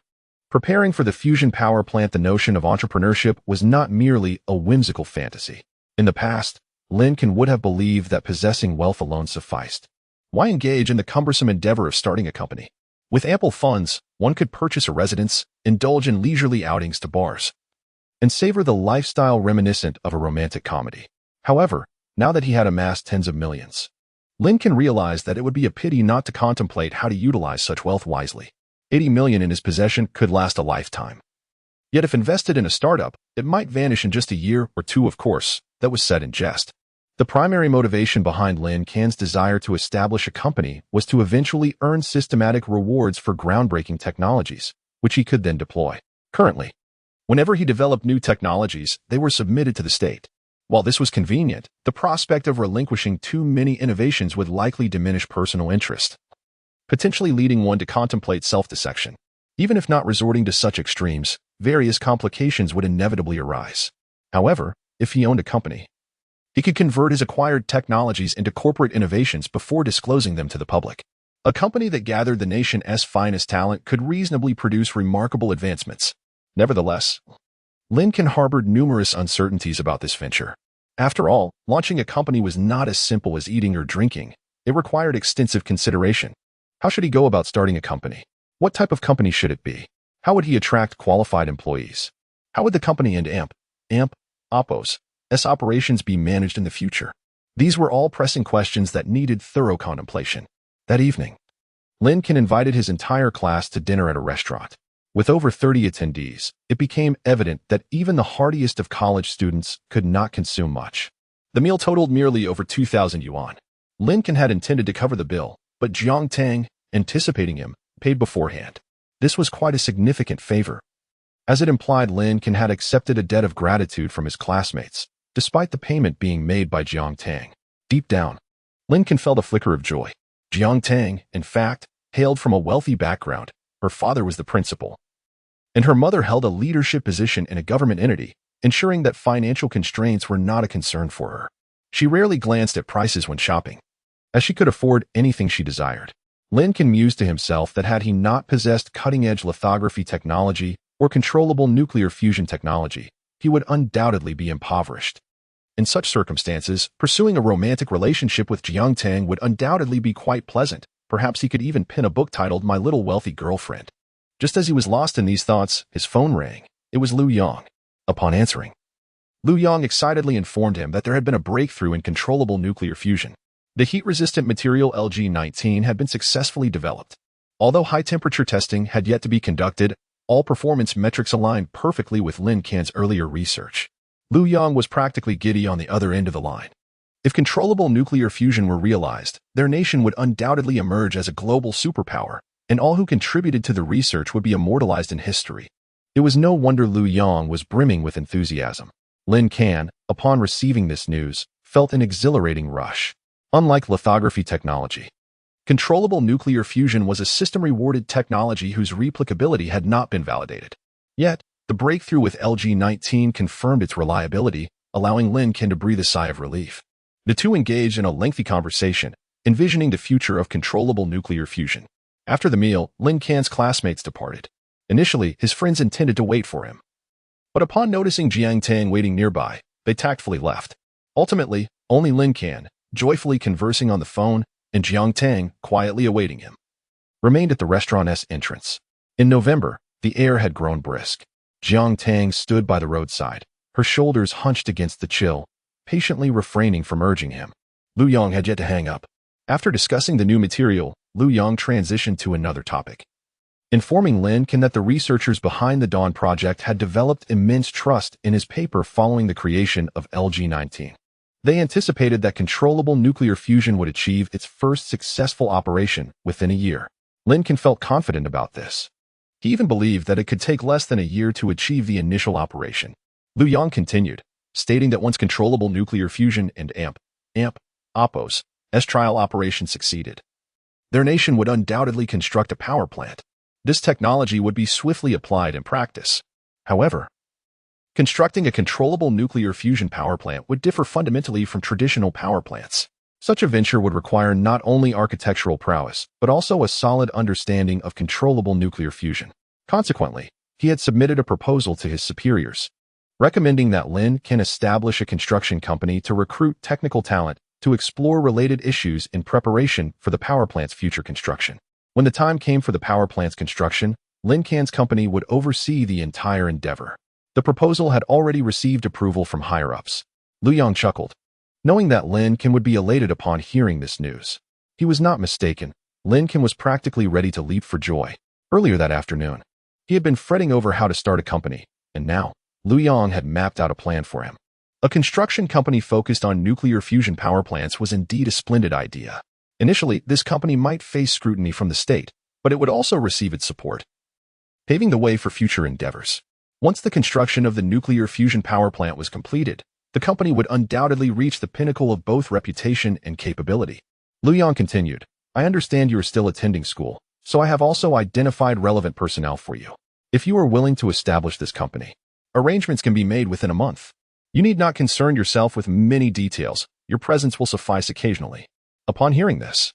Preparing for the fusion power plant, the notion of entrepreneurship was not merely a whimsical fantasy. In the past, Lin Can would have believed that possessing wealth alone sufficed. Why engage in the cumbersome endeavor of starting a company? With ample funds, one could purchase a residence, indulge in leisurely outings to bars, and savor the lifestyle reminiscent of a romantic comedy. However, now that he had amassed tens of millions, Lin Can realized that it would be a pity not to contemplate how to utilize such wealth wisely. 80 million in his possession could last a lifetime. Yet if invested in a startup, it might vanish in just a year or two. Of course, that was said in jest. The primary motivation behind Lin Can's desire to establish a company was to eventually earn systematic rewards for groundbreaking technologies, which he could then deploy. Currently, whenever he developed new technologies, they were submitted to the state. While this was convenient, the prospect of relinquishing too many innovations would likely diminish personal interest, potentially leading one to contemplate self-dissection. Even if not resorting to such extremes, various complications would inevitably arise. However, if he owned a company, he could convert his acquired technologies into corporate innovations before disclosing them to the public. A company that gathered the nation's finest talent could reasonably produce remarkable advancements. Nevertheless, Lin Can harbored numerous uncertainties about this venture. After all, launching a company was not as simple as eating or drinking. It required extensive consideration. How should he go about starting a company? What type of company should it be? How would he attract qualified employees? How would the company and Oppos' operations be managed in the future? These were all pressing questions that needed thorough contemplation. That evening, Lin Can invited his entire class to dinner at a restaurant. With over 30 attendees, it became evident that even the hardiest of college students could not consume much. The meal totaled merely over 2,000 yuan. Lin Can had intended to cover the bill, but Jiang Tang, anticipating him, paid beforehand. This was quite a significant favor, as it implied Lin Can had accepted a debt of gratitude from his classmates, despite the payment being made by Jiang Tang. Deep down, Lin Can felt a flicker of joy. Jiang Tang, in fact, hailed from a wealthy background. Her father was the principal, and her mother held a leadership position in a government entity, ensuring that financial constraints were not a concern for her. She rarely glanced at prices when shopping, as she could afford anything she desired. Lin Can mused to himself that had he not possessed cutting-edge lithography technology or controllable nuclear fusion technology, he would undoubtedly be impoverished. In such circumstances, pursuing a romantic relationship with Jiang Tang would undoubtedly be quite pleasant. Perhaps he could even pen a book titled My Little Wealthy Girlfriend. Just as he was lost in these thoughts, his phone rang. It was Lu Yang. Upon answering, Lu Yang excitedly informed him that there had been a breakthrough in controllable nuclear fusion. The heat-resistant material LG-19 had been successfully developed. Although high-temperature testing had yet to be conducted, all performance metrics aligned perfectly with Lin Can's earlier research. Lu Yang was practically giddy on the other end of the line. If controllable nuclear fusion were realized, their nation would undoubtedly emerge as a global superpower, and all who contributed to the research would be immortalized in history. It was no wonder Lu Yang was brimming with enthusiasm. Lin Can, upon receiving this news, felt an exhilarating rush. Unlike lithography technology, controllable nuclear fusion was a system-rewarded technology whose replicability had not been validated. Yet, the breakthrough with LG-19 confirmed its reliability, allowing Lin Can to breathe a sigh of relief. The two engaged in a lengthy conversation, envisioning the future of controllable nuclear fusion. After the meal, Lin Can's classmates departed. Initially, his friends intended to wait for him, but upon noticing Jiang Tang waiting nearby, they tactfully left. Ultimately, only Lin Can, joyfully conversing on the phone, and Jiang Tang, quietly awaiting him, remained at the restaurant's entrance. In November, the air had grown brisk. Jiang Tang stood by the roadside, her shoulders hunched against the chill, patiently refraining from urging him. Lu Yang had yet to hang up. After discussing the new material, Lu Yang transitioned to another topic, informing Lin Can that the researchers behind the Dawn project had developed immense trust in his paper following the creation of LG-19. They anticipated that controllable nuclear fusion would achieve its first successful operation within a year. Lin Can felt confident about this. He even believed that it could take less than a year to achieve the initial operation. Luoyang continued, stating that once controllable nuclear fusion and AMP-OPPO's trial operation succeeded, their nation would undoubtedly construct a power plant. This technology would be swiftly applied in practice. However, constructing a controllable nuclear fusion power plant would differ fundamentally from traditional power plants. Such a venture would require not only architectural prowess, but also a solid understanding of controllable nuclear fusion. Consequently, he had submitted a proposal to his superiors, recommending that Lin Can establish a construction company to recruit technical talent to explore related issues in preparation for the power plant's future construction. When the time came for the power plant's construction, Lin Can's company would oversee the entire endeavor. The proposal had already received approval from higher-ups. Luoyang chuckled, knowing that Lin Can would be elated upon hearing this news. He was not mistaken. Lin Can was practically ready to leap for joy. Earlier that afternoon, he had been fretting over how to start a company, and now, Luoyang had mapped out a plan for him. A construction company focused on nuclear fusion power plants was indeed a splendid idea. Initially, this company might face scrutiny from the state, but it would also receive its support, paving the way for future endeavors. Once the construction of the nuclear fusion power plant was completed, the company would undoubtedly reach the pinnacle of both reputation and capability. Luoyang continued, I understand you are still attending school, so I have also identified relevant personnel for you. If you are willing to establish this company, arrangements can be made within a month. You need not concern yourself with many details. Your presence will suffice occasionally. Upon hearing this,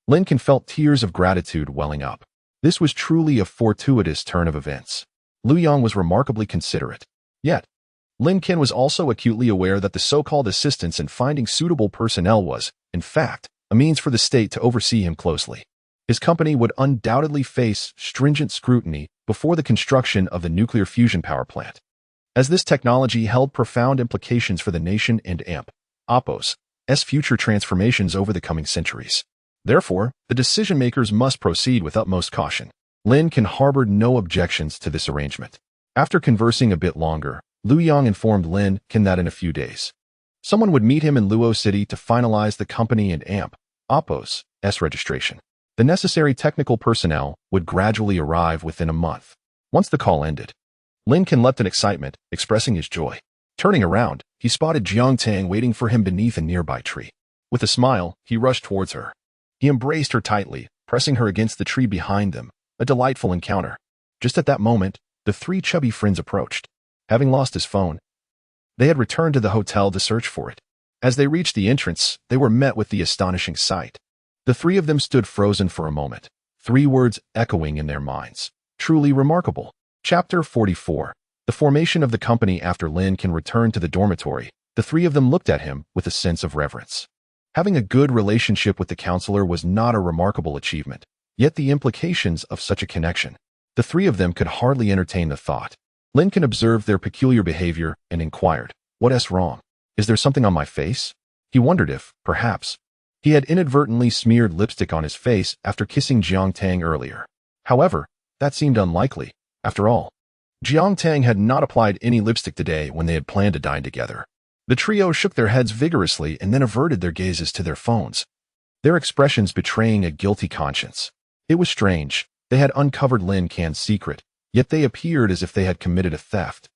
Lin Can felt tears of gratitude welling up. This was truly a fortuitous turn of events. Luoyang was remarkably considerate. Yet, Lin Can was also acutely aware that the so-called assistance in finding suitable personnel was, in fact, a means for the state to oversee him closely. His company would undoubtedly face stringent scrutiny before the construction of the nuclear fusion power plant, as this technology held profound implications for the nation and AMP-OPPO's future transformations over the coming centuries. Therefore, the decision-makers must proceed with utmost caution. Lin Can harbored no objections to this arrangement. After conversing a bit longer, Luoyang informed Lin Can that in a few days, someone would meet him in Luo City to finalize the company and AMP-OPPO's registration. The necessary technical personnel would gradually arrive within a month. Once the call ended, Lin Can leapt in excitement, expressing his joy. Turning around, he spotted Jiang Tang waiting for him beneath a nearby tree. With a smile, he rushed towards her. He embraced her tightly, pressing her against the tree behind them, a delightful encounter. Just at that moment, the three chubby friends approached. Having lost his phone, they had returned to the hotel to search for it. As they reached the entrance, they were met with the astonishing sight. The three of them stood frozen for a moment, 3 words echoing in their minds. Truly remarkable. Chapter 44. The formation of the company. After Lin Can returned to the dormitory, the three of them looked at him with a sense of reverence. Having a good relationship with the counselor was not a remarkable achievement, yet the implications of such a connection. The three of them could hardly entertain the thought. Lin Can observed their peculiar behavior and inquired, "What's wrong? Is there something on my face?" He wondered if, perhaps, he had inadvertently smeared lipstick on his face after kissing Jiang Tang earlier. However, that seemed unlikely. After all, Jiang Tang had not applied any lipstick today when they had planned to dine together. The trio shook their heads vigorously and then averted their gazes to their phones, their expressions betraying a guilty conscience. It was strange. They had uncovered Lin Can's secret, yet they appeared as if they had committed a theft,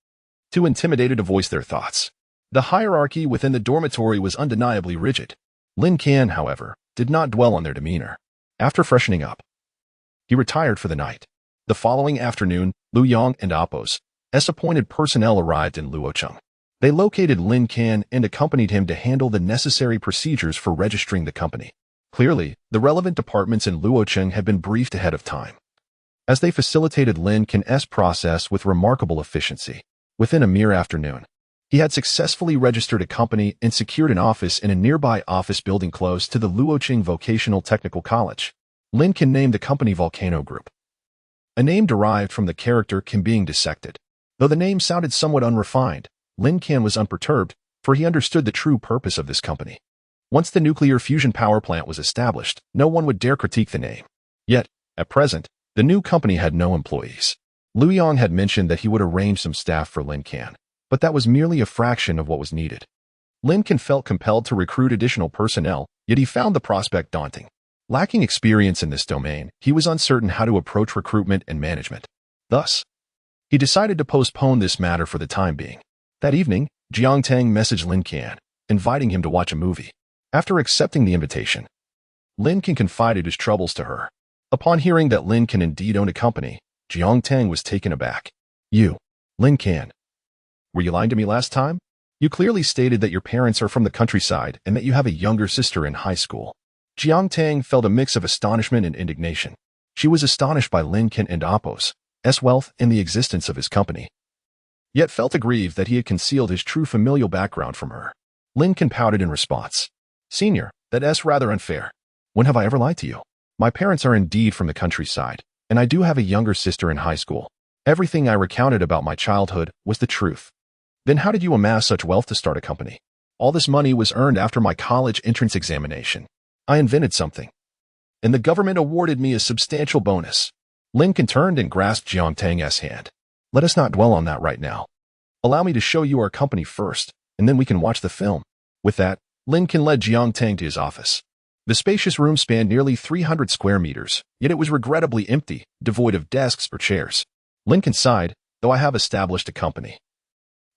too intimidated to voice their thoughts. The hierarchy within the dormitory was undeniably rigid. Lin Can, however, did not dwell on their demeanor. After freshening up, he retired for the night. The following afternoon, Luoyang and Oppo's appointed personnel arrived in Luocheng. They located Lin Can and accompanied him to handle the necessary procedures for registering the company. Clearly, the relevant departments in Luocheng had been briefed ahead of time, as they facilitated Lin Can's process with remarkable efficiency. Within a mere afternoon, he had successfully registered a company and secured an office in a nearby office building close to the Luocheng Vocational Technical College. Lin Can named the company Volcano Group, a name derived from the character Can being dissected. Though the name sounded somewhat unrefined, Lin Can was unperturbed, for he understood the true purpose of this company. Once the nuclear fusion power plant was established, no one would dare critique the name. Yet, at present, the new company had no employees. Luoyang had mentioned that he would arrange some staff for Lin Can, but that was merely a fraction of what was needed. Lin Can felt compelled to recruit additional personnel, yet he found the prospect daunting. Lacking experience in this domain, he was uncertain how to approach recruitment and management. Thus, he decided to postpone this matter for the time being. That evening, Jiang Tang messaged Lin Can, inviting him to watch a movie. After accepting the invitation, Lin Can confided his troubles to her. Upon hearing that Lin Can indeed owned a company, Jiang Tang was taken aback. You, Lin Can, were you lying to me last time? You clearly stated that your parents are from the countryside and that you have a younger sister in high school. Jiang Tang felt a mix of astonishment and indignation. She was astonished by Lin Can and Appo's wealth and the existence of his company, yet felt aggrieved that he had concealed his true familial background from her. Lin Can pouted in response. Senior, that's rather unfair. When have I ever lied to you? My parents are indeed from the countryside, and I do have a younger sister in high school. Everything I recounted about my childhood was the truth. Then how did you amass such wealth to start a company? All this money was earned after my college entrance examination. I invented something, and the government awarded me a substantial bonus. Lin Can turned and grasped Jiang Tang's hand. Let us not dwell on that right now. Allow me to show you our company first, and then we can watch the film. With that, Lin Can led Jiang Tang to his office. The spacious room spanned nearly 300 square meters, yet it was regrettably empty, devoid of desks or chairs. Lin Can sighed, though I have established a company.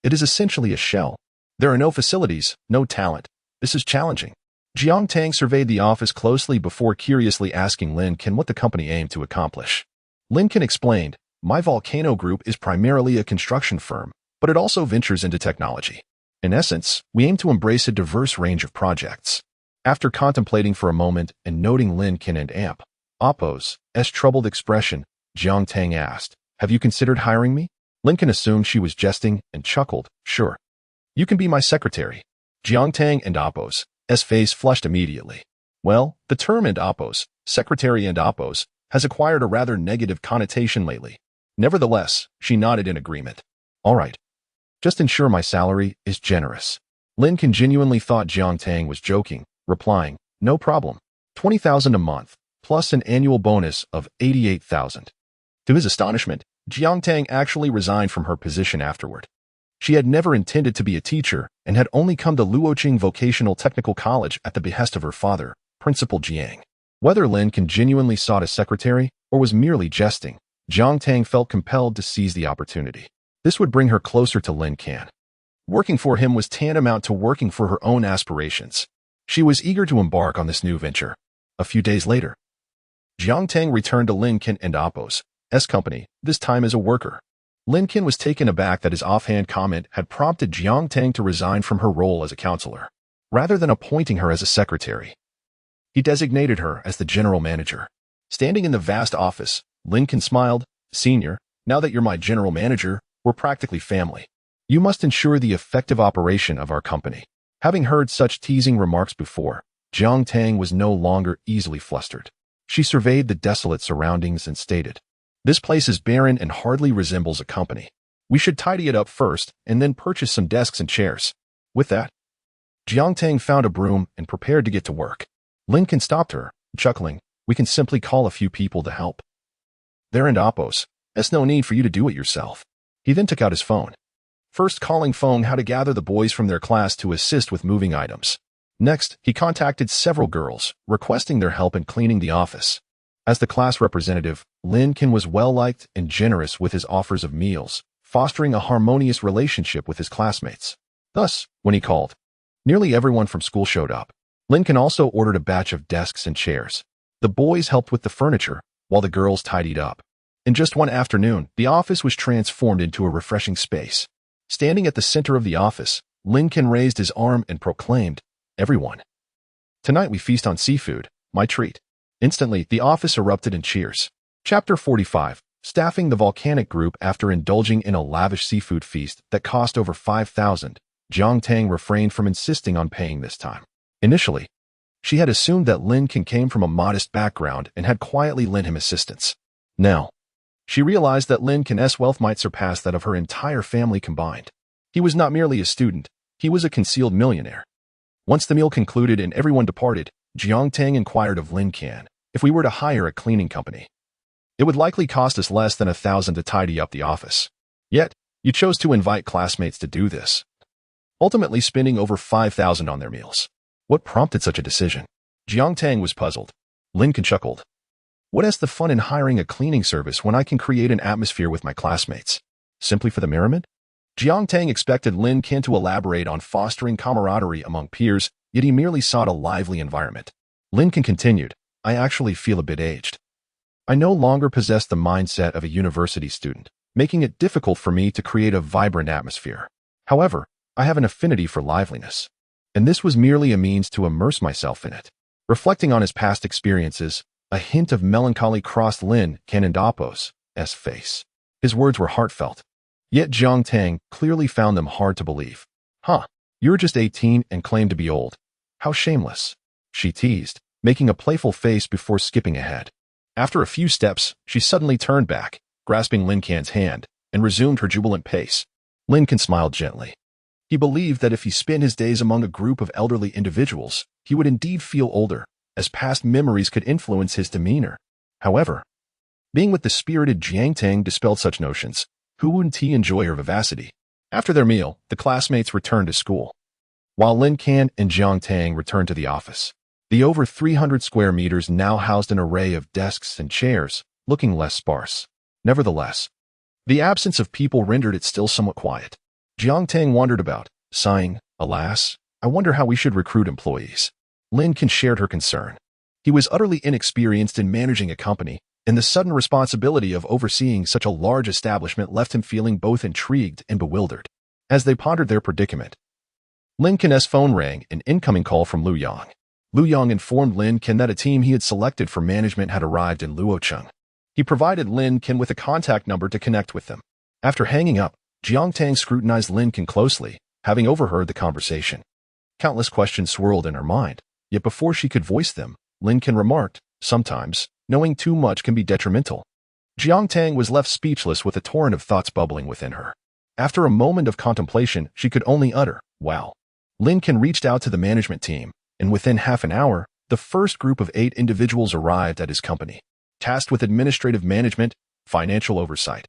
It is essentially a shell. There are no facilities, no talent. This is challenging. Jiang Tang surveyed the office closely before curiously asking Lin Can what the company aimed to accomplish. Lin Can explained, my Volcano Group is primarily a construction firm, but it also ventures into technology. In essence, we aim to embrace a diverse range of projects. After contemplating for a moment and noting Lin Can and Appo's troubled expression, Jiang Tang asked, have you considered hiring me? Lin Can assumed she was jesting and chuckled, sure. You can be my secretary. Jiang Tang and Appo's face flushed immediately. Well, the term and Appo's, secretary and Appo's, has acquired a rather negative connotation lately. Nevertheless, she nodded in agreement. All right. Just ensure my salary is generous. Lin Can genuinely thought Jiang Tang was joking, replying, no problem. 20,000 a month, plus an annual bonus of 88,000. To his astonishment, Jiang Tang actually resigned from her position afterward. She had never intended to be a teacher and had only come to Luoqing Vocational Technical College at the behest of her father, Principal Jiang. Whether Lin Can genuinely sought a secretary or was merely jesting, Jiang Tang felt compelled to seize the opportunity. This would bring her closer to Lin Can. Working for him was tantamount to working for her own aspirations. She was eager to embark on this new venture. A few days later, Jiang Tang returned to Lin Can and Appo's company, this time as a worker. Lin Can was taken aback that his offhand comment had prompted Jiang Tang to resign from her role as a counselor. Rather than appointing her as a secretary, he designated her as the general manager. Standing in the vast office, Lin Can smiled, Senior, now that you're my general manager, we're practically family. You must ensure the effective operation of our company. Having heard such teasing remarks before, Jiang Tang was no longer easily flustered. She surveyed the desolate surroundings and stated, this place is barren and hardly resembles a company. We should tidy it up first and then purchase some desks and chairs. With that, Jiang Tang found a broom and prepared to get to work. Lin Can stopped her, chuckling, we can simply call a few people to help. There and Appo's, there's no need for you to do it yourself. He then took out his phone. First calling Feng how to gather the boys from their class to assist with moving items. Next, he contacted several girls, requesting their help in cleaning the office. As the class representative, Lin Can was well-liked and generous with his offers of meals, fostering a harmonious relationship with his classmates. Thus, when he called, nearly everyone from school showed up. Lin Can also ordered a batch of desks and chairs. The boys helped with the furniture, while the girls tidied up. In just one afternoon, the office was transformed into a refreshing space. Standing at the center of the office, Lin Can raised his arm and proclaimed, everyone. Tonight we feast on seafood, my treat. Instantly, the office erupted in cheers. Chapter 45. Staffing the volcanic group. After indulging in a lavish seafood feast that cost over 5,000, Jiang Tang refrained from insisting on paying this time. Initially, she had assumed that Lin Can came from a modest background and had quietly lent him assistance. Now, she realized that Lin Can's wealth might surpass that of her entire family combined. He was not merely a student, he was a concealed millionaire. Once the meal concluded and everyone departed, Jiang Tang inquired of Lin Can, if we were to hire a cleaning company, it would likely cost us less than 1,000 to tidy up the office. Yet, you chose to invite classmates to do this. ultimately spending over $5,000 on their meals. What prompted such a decision? Jiang Tang was puzzled. Lin Can chuckled. What is the fun in hiring a cleaning service when I can create an atmosphere with my classmates? Simply for the merriment? Jiang Tang expected Lin Can to elaborate on fostering camaraderie among peers, yet he merely sought a lively environment. Lin Can continued, I actually feel a bit aged. I no longer possess the mindset of a university student, making it difficult for me to create a vibrant atmosphere. However, I have an affinity for liveliness, and this was merely a means to immerse myself in it. Reflecting on his past experiences, a hint of melancholy crossed Lin Can's face. His words were heartfelt. Yet Jiang Tang clearly found them hard to believe. Huh, you're just 18 and claim to be old. How shameless, she teased, making a playful face before skipping ahead. After a few steps, she suddenly turned back, grasping Lin Can's hand, and resumed her jubilant pace. Lin Can smiled gently. He believed that if he spent his days among a group of elderly individuals, he would indeed feel older, as past memories could influence his demeanor. However, being with the spirited Jiang Tang dispelled such notions. Who wouldn't he enjoy her vivacity? After their meal, the classmates returned to school, while Lin Can and Jiang Tang returned to the office. The over 300 square meters now housed an array of desks and chairs, looking less sparse. Nevertheless, the absence of people rendered it still somewhat quiet. Jiang Tang wandered about, sighing, alas, I wonder how we should recruit employees. Lin Can shared her concern. He was utterly inexperienced in managing a company, and the sudden responsibility of overseeing such a large establishment left him feeling both intrigued and bewildered. As they pondered their predicament, Lin Can's phone rang, an incoming call from Lu Yang. Lu Yang informed Lin Can that a team he had selected for management had arrived in Luocheng. He provided Lin Can with a contact number to connect with them. After hanging up, Jiang Tang scrutinized Lin Can closely, having overheard the conversation. Countless questions swirled in her mind, yet before she could voice them, Lin Can remarked, sometimes, knowing too much can be detrimental. Jiang Tang was left speechless with a torrent of thoughts bubbling within her. After a moment of contemplation, she could only utter, wow. Lin Can reached out to the management team, and within half an hour, the first group of 8 individuals arrived at his company, tasked with administrative management, financial oversight,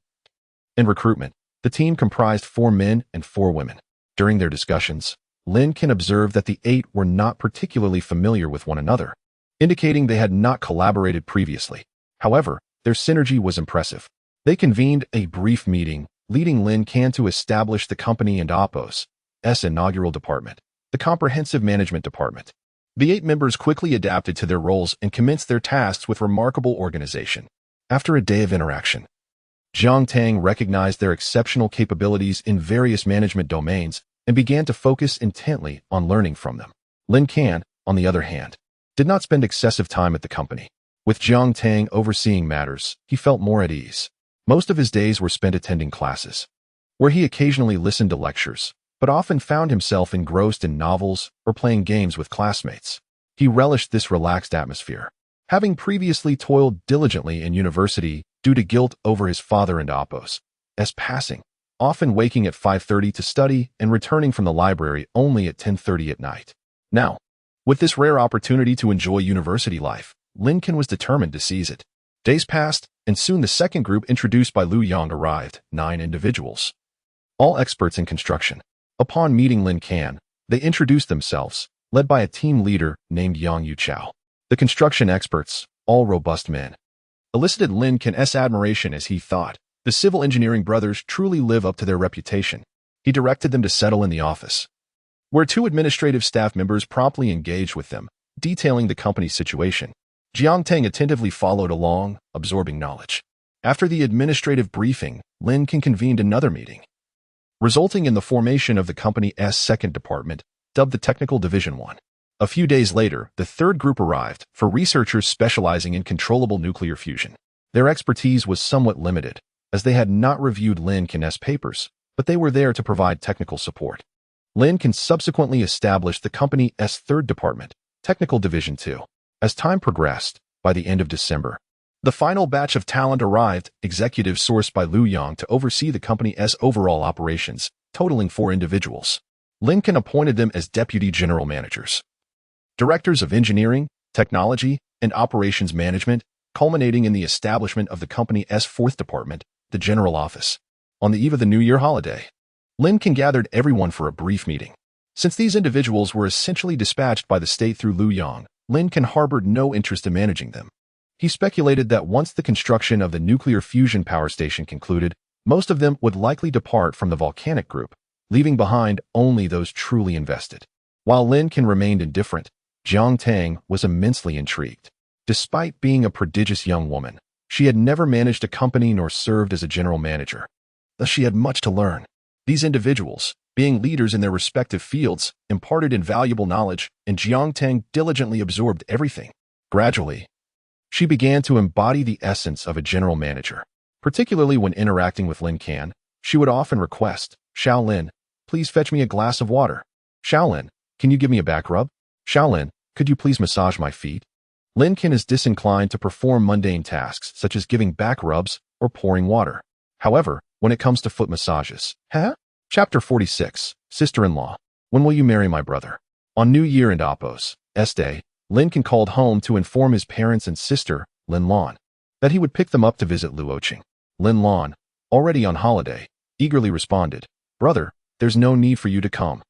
and recruitment. The team comprised 4 men and 4 women. During their discussions, Lin Can observed that the 8 were not particularly familiar with one another, indicating they had not collaborated previously. However, their synergy was impressive. They convened a brief meeting, leading Lin Can to establish the company and Oppo's inaugural department, the Comprehensive Management Department. The 8 members quickly adapted to their roles and commenced their tasks with remarkable organization. After a day of interaction, Jiang Tang recognized their exceptional capabilities in various management domains and began to focus intently on learning from them. Lin Can, on the other hand, did not spend excessive time at the company. With Jiang Tang overseeing matters, he felt more at ease. Most of his days were spent attending classes, where he occasionally listened to lectures, but often found himself engrossed in novels or playing games with classmates. He relished this relaxed atmosphere, having previously toiled diligently in university due to guilt over his father and Oppo's passing, often waking at 5:30 to study and returning from the library only at 10:30 at night. Now, with this rare opportunity to enjoy university life, Lin Can was determined to seize it. Days passed, and soon the second group introduced by Lu Yang arrived, 9 individuals, all experts in construction. Upon meeting Lin Can, they introduced themselves, led by a team leader named Yang Yuchao. The construction experts, all robust men, elicited Lin Can's admiration as he thought, the civil engineering brothers truly live up to their reputation. He directed them to settle in the office, where 2 administrative staff members promptly engaged with them, detailing the company's situation. Jiang Tang attentively followed along, absorbing knowledge. After the administrative briefing, Lin Can convened another meeting, resulting in the formation of the company's second department, dubbed the Technical Division 1. A few days later, the third group arrived, for researchers specializing in controllable nuclear fusion. Their expertise was somewhat limited, as they had not reviewed Lin Can's papers, but they were there to provide technical support. Lin Can subsequently established the company's third department, Technical Division 2. As time progressed, by the end of December, the final batch of talent arrived, executives sourced by Lu Yang to oversee the company's overall operations, totaling 4 individuals. Lin Can appointed them as deputy general managers, directors of engineering, technology, and operations management, culminating in the establishment of the company's 4th department, the general office. On the eve of the New Year holiday, Lin Can gathered everyone for a brief meeting. Since these individuals were essentially dispatched by the state through Luoyang, Lin Can harbored no interest in managing them. He speculated that once the construction of the nuclear fusion power station concluded, most of them would likely depart from the volcanic group, leaving behind only those truly invested. While Lin Can remained indifferent, Jiang Tang was immensely intrigued. Despite being a prodigious young woman, she had never managed a company nor served as a general manager. Thus she had much to learn. These individuals, being leaders in their respective fields, imparted invaluable knowledge, and Jiang Tang diligently absorbed everything. Gradually, she began to embody the essence of a general manager. Particularly when interacting with Lin Can, she would often request, "Shaolin, please fetch me a glass of water. Shaolin, can you give me a back rub? Shaolin, could you please massage my feet?" Lin Can is disinclined to perform mundane tasks such as giving back rubs or pouring water. However, when it comes to foot massages, Chapter 46, Sister-in-Law. When will you marry my brother? On New Year and Appo's Day, Lin Can called home to inform his parents and sister, Lin Lan, that he would pick them up to visit Luocheng. Lin Lan, already on holiday, eagerly responded, "Brother, there's no need for you to come.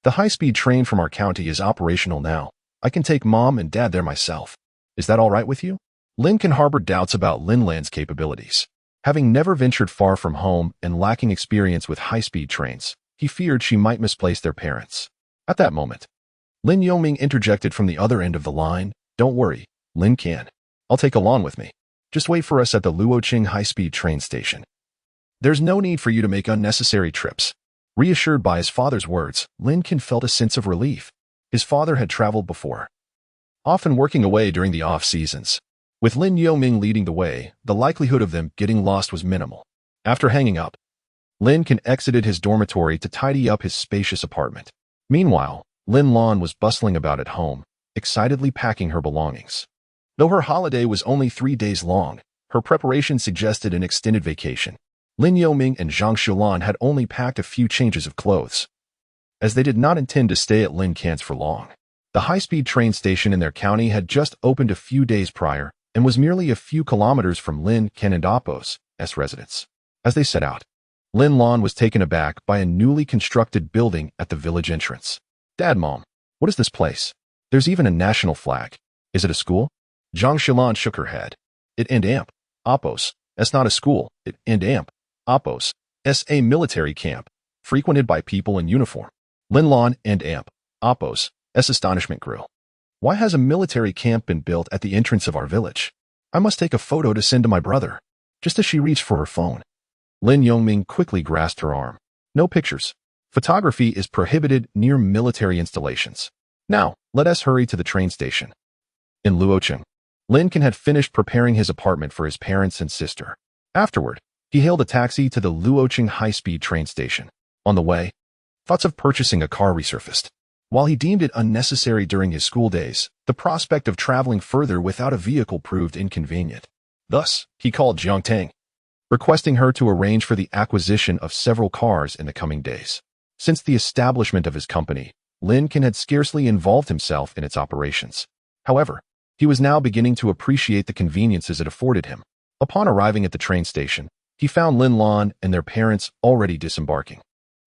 The high-speed train from our county is operational now. I can take Mom and Dad there myself. Is that all right with you?" Lin Can harbored doubts about Lin Lan's capabilities. Having never ventured far from home and lacking experience with high-speed trains, he feared she might misplace their parents. At that moment, Lin Yoming interjected from the other end of the line, "Don't worry, Lin Can. I'll take Alon with me. Just wait for us at the Luocheng high-speed train station. There's no need for you to make unnecessary trips." Reassured by his father's words, Lin Can felt a sense of relief. His father had traveled before, often working away during the off-seasons. With Lin Yoming leading the way, the likelihood of them getting lost was minimal. After hanging up, Lin Can exited his dormitory to tidy up his spacious apartment. Meanwhile, Lin Lan was bustling about at home, excitedly packing her belongings. Though her holiday was only 3 days long, her preparation suggested an extended vacation. Lin Yoming and Zhang Xiulan had only packed a few changes of clothes, as they did not intend to stay at Lin Can's for long. The high-speed train station in their county had just opened a few days prior, and was merely a few kilometers from Lin Can and Appo's residence. As they set out, Lin Lan was taken aback by a newly constructed building at the village entrance. "Dad, Mom, what is this place? There's even a national flag. Is it a school?" Zhang Xilan shook her head. "It and amp. Appo's. It's not a school. It and amp. Appo's. It's a military camp, frequented by people in uniform." Lin Lan and amp. Appo's. Astonishment grew. "Why has a military camp been built at the entrance of our village? I must take a photo to send to my brother." Just as she reached for her phone, Lin Yongming quickly grasped her arm. "No pictures. Photography is prohibited near military installations. Now, let us hurry to the train station." In Luocheng, Lin Can had finished preparing his apartment for his parents and sister. Afterward, he hailed a taxi to the Luocheng high-speed train station. On the way, thoughts of purchasing a car resurfaced. While he deemed it unnecessary during his school days, the prospect of traveling further without a vehicle proved inconvenient. Thus, he called Jiang Tang, requesting her to arrange for the acquisition of several cars in the coming days. Since the establishment of his company, Lin Can had scarcely involved himself in its operations. However, he was now beginning to appreciate the conveniences it afforded him. Upon arriving at the train station, he found Lin Lan and their parents already disembarking.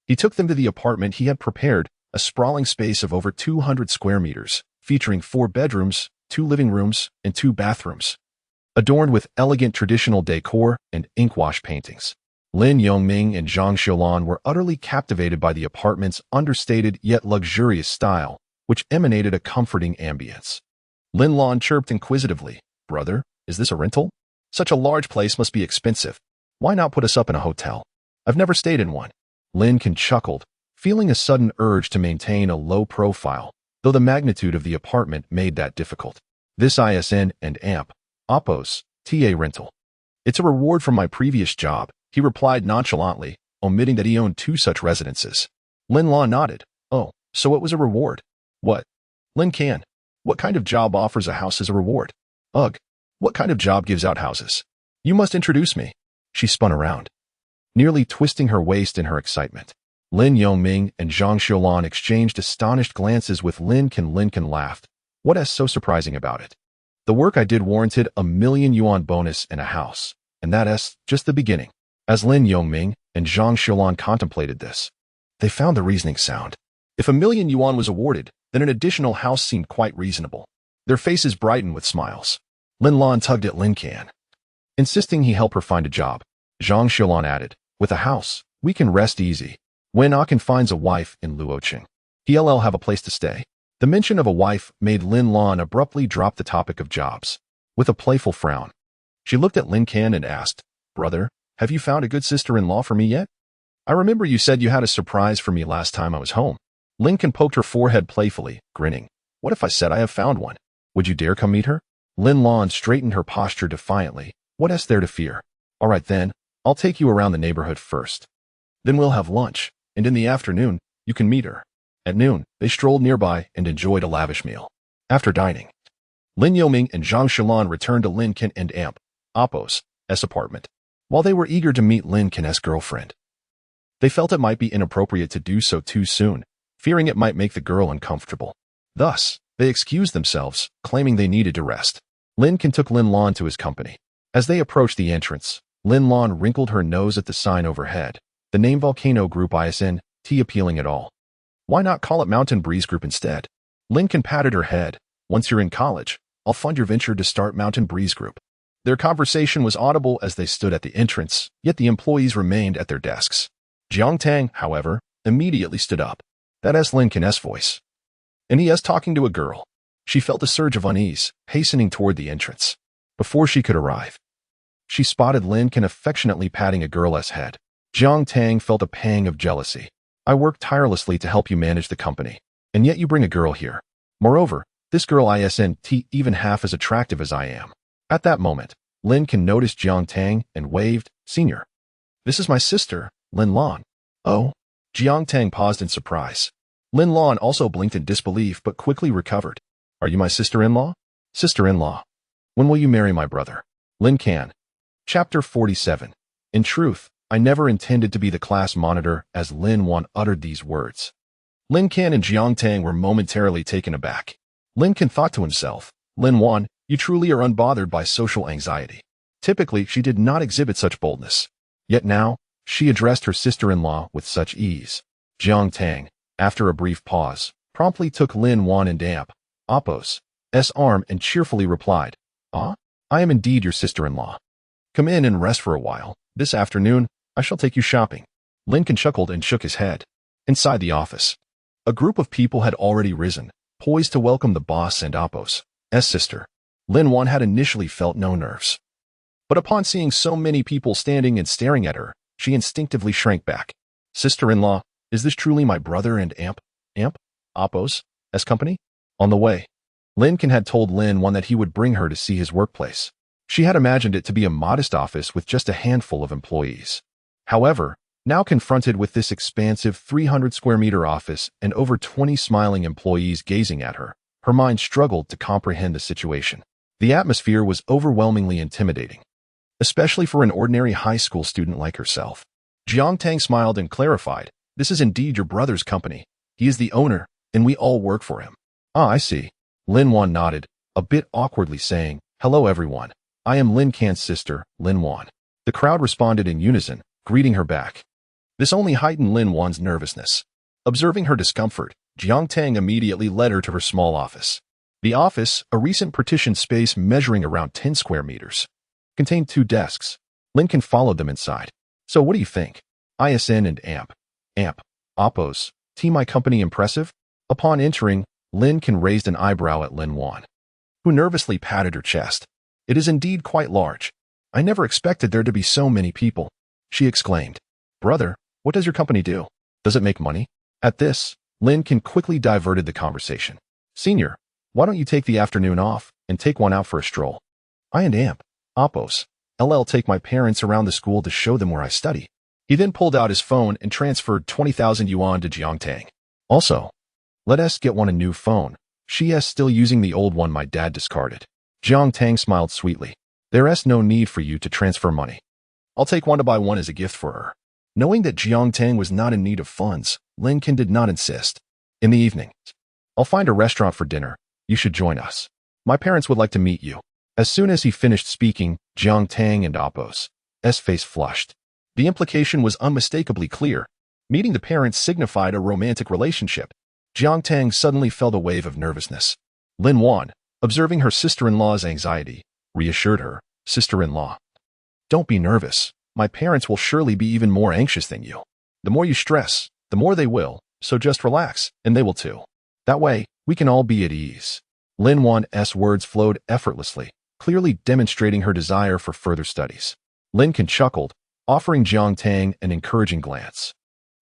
He took them to the apartment he had prepared, a sprawling space of over 200 square meters, featuring 4 bedrooms, 2 living rooms, and 2 bathrooms, adorned with elegant traditional decor and inkwash paintings. Lin Yongming and Zhang Xiulan were utterly captivated by the apartment's understated yet luxurious style, which emanated a comforting ambience. Lin Lan chirped inquisitively, "Brother, is this a rental? Such a large place must be expensive. Why not put us up in a hotel? I've never stayed in one." Lin Can chuckled, feeling a sudden urge to maintain a low profile, though the magnitude of the apartment made that difficult. "This ISN and AMP, Appo's, TA rental. It's a reward from my previous job," he replied nonchalantly, omitting that he owned 2 such residences. Lin Lan nodded. "Oh, so it was a reward. What? Lin Can, what kind of job offers a house as a reward? Ugh, what kind of job gives out houses? You must introduce me." She spun around, nearly twisting her waist in her excitement. Lin Yongming and Zhang Xiulan exchanged astonished glances with Lin Can. Lin Can laughed. "What is so surprising about it? The work I did warranted a 1,000,000 yuan bonus and a house, and that is just the beginning." As Lin Yongming and Zhang Xiulan contemplated this, they found the reasoning sound. If 1 million yuan was awarded, then an additional house seemed quite reasonable. Their faces brightened with smiles. Lin tugged at Lin Can, insisting he help her find a job. Zhang Xilan added, with a house, we can rest easy. When Akin finds a wife in Luoqing, he'll have a place to stay. The mention of a wife made Lin abruptly drop the topic of jobs. With a playful frown, she looked at Lin Can and asked, brother, have you found a good sister-in-law for me yet? I remember you said you had a surprise for me last time I was home. Lin Can poked her forehead playfully, grinning. What if I said I have found one? Would you dare come meet her? Lin straightened her posture defiantly. What is there to fear? All right then, I'll take you around the neighborhood first. Then we'll have lunch, and in the afternoon, you can meet her. At noon, they strolled nearby and enjoyed a lavish meal. After dining, Lin Yoming and Zhang Xilan returned to Lin Can and Appo's apartment. While they were eager to meet Lin Can's girlfriend, they felt it might be inappropriate to do so too soon, fearing it might make the girl uncomfortable. Thus, they excused themselves, claiming they needed to rest. Lin Can took Lin to his company. As they approached the entrance, Lin wrinkled her nose at the sign overhead, the name Volcano Group ISN, appealing at all. Why not call it Mountain Breeze Group instead? Lin Can patted her head. Once you're in college, I'll fund your venture to start Mountain Breeze Group. Their conversation was audible as they stood at the entrance, yet the employees remained at their desks. Jiang Tang, however, immediately stood up. That's Lin Can's voice. And he is talking to a girl. She felt a surge of unease, hastening toward the entrance. Before she could arrive, she spotted Lin Can affectionately patting a girl's head. Jiang Tang felt a pang of jealousy. I worked tirelessly to help you manage the company, and yet you bring a girl here. Moreover, this girl isn't even half as attractive as I am. At that moment, Lin Can noticed Jiang Tang and waved, Senior. This is my sister, Lin Lan. Oh? Jiang Tang paused in surprise. Lin Lan also blinked in disbelief but quickly recovered. Are you my sister-in-law? Sister-in-law. When will you marry my brother? Lin Can. Chapter 47. In truth, I never intended to be the class monitor as Lin uttered these words. Lin Can and Jiang Tang were momentarily taken aback. Lin Can thought to himself, Lin, you truly are unbothered by social anxiety. Typically, she did not exhibit such boldness. Yet now, she addressed her sister-in-law with such ease. Jiang Tang, after a brief pause, promptly took Lin and Appo's arm and cheerfully replied, I am indeed your sister-in-law. Come in and rest for a while. This afternoon, I shall take you shopping. Lin Can chuckled and shook his head. Inside the office, a group of people had already risen, poised to welcome the boss and Appo's sister. Lin had initially felt no nerves. But upon seeing so many people standing and staring at her, she instinctively shrank back. Sister-in-law, is this truly my brother and Appo's company? On the way, Lin Can had told Lin that he would bring her to see his workplace. She had imagined it to be a modest office with just a handful of employees. However, now confronted with this expansive 300-square-meter office and over 20 smiling employees gazing at her, her mind struggled to comprehend the situation. The atmosphere was overwhelmingly intimidating, especially for an ordinary high school student like herself. Jiang Tang smiled and clarified, this is indeed your brother's company. He is the owner, and we all work for him. I see. Lin nodded, a bit awkwardly saying, hello everyone. I am Lin Can's sister, Lin. The crowd responded in unison, greeting her back. This only heightened Lin nervousness. Observing her discomfort, Jiang Tang immediately led her to her small office. The office, a recent partitioned space measuring around 10 square meters, contained 2 desks. Lin Can followed them inside. So what do you think? ISN and Appo's my company impressive? Upon entering, Lin Can raised an eyebrow at Lin, who nervously patted her chest. It is indeed quite large. I never expected there to be so many people, she exclaimed. Brother, what does your company do? Does it make money? At this, Lin Can quickly diverted the conversation. Senior, why don't you take the afternoon off and take one out for a stroll? I and Appo's take my parents around the school to show them where I study. He then pulled out his phone and transferred 20,000 yuan to Jiang Tang. Also, let us get one a new phone. She is still using the old one my dad discarded. Jiang Tang smiled sweetly. There is no need for you to transfer money. I'll take one to buy one as a gift for her. Knowing that Jiang Tang was not in need of funds, Lin Can did not insist. In the evening, I'll find a restaurant for dinner. You should join us. My parents would like to meet you. As soon as he finished speaking, Jiang Tang and Appo's face flushed. The implication was unmistakably clear. Meeting the parents signified a romantic relationship. Jiang Tang suddenly felt a wave of nervousness. Lin Wan, observing her sister-in-law's anxiety, reassured her, "Sister-in-law, don't be nervous. My parents will surely be even more anxious than you. The more you stress, the more they will, so just relax, and they will too. That way, we can all be at ease." Lin Wan's words flowed effortlessly, clearly demonstrating her desire for further studies. Lin Can chuckled, offering Jiang Tang an encouraging glance.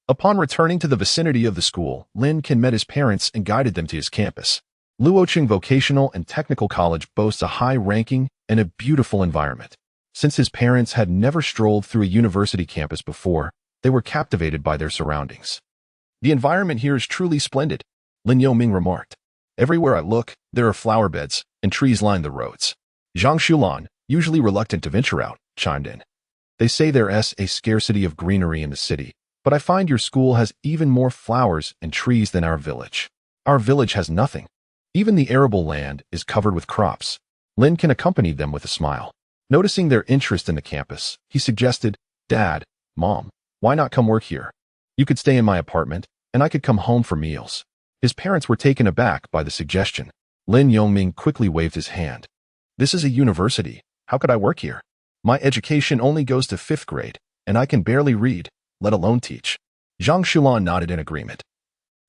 Upon returning to the vicinity of the school, Lin Can met his parents and guided them to his campus. Luoqing Vocational and Technical College boasts a high ranking and a beautiful environment. Since his parents had never strolled through a university campus before, they were captivated by their surroundings. "The environment here is truly splendid," Lin Yoming remarked. "Everywhere I look, there are flower beds, and trees line the roads." Zhang Xulan, usually reluctant to venture out, chimed in. "They say there's a scarcity of greenery in the city, but I find your school has even more flowers and trees than our village. Our village has nothing. Even the arable land is covered with crops." Lin Can accompanied them with a smile. Noticing their interest in the campus, he suggested, "Dad, Mom, why not come work here? You could stay in my apartment, and I could come home for meals." His parents were taken aback by the suggestion. Lin Yongming quickly waved his hand. "This is a university. How could I work here? My education only goes to 5th grade, and I can barely read, let alone teach." Zhang Xulan nodded in agreement,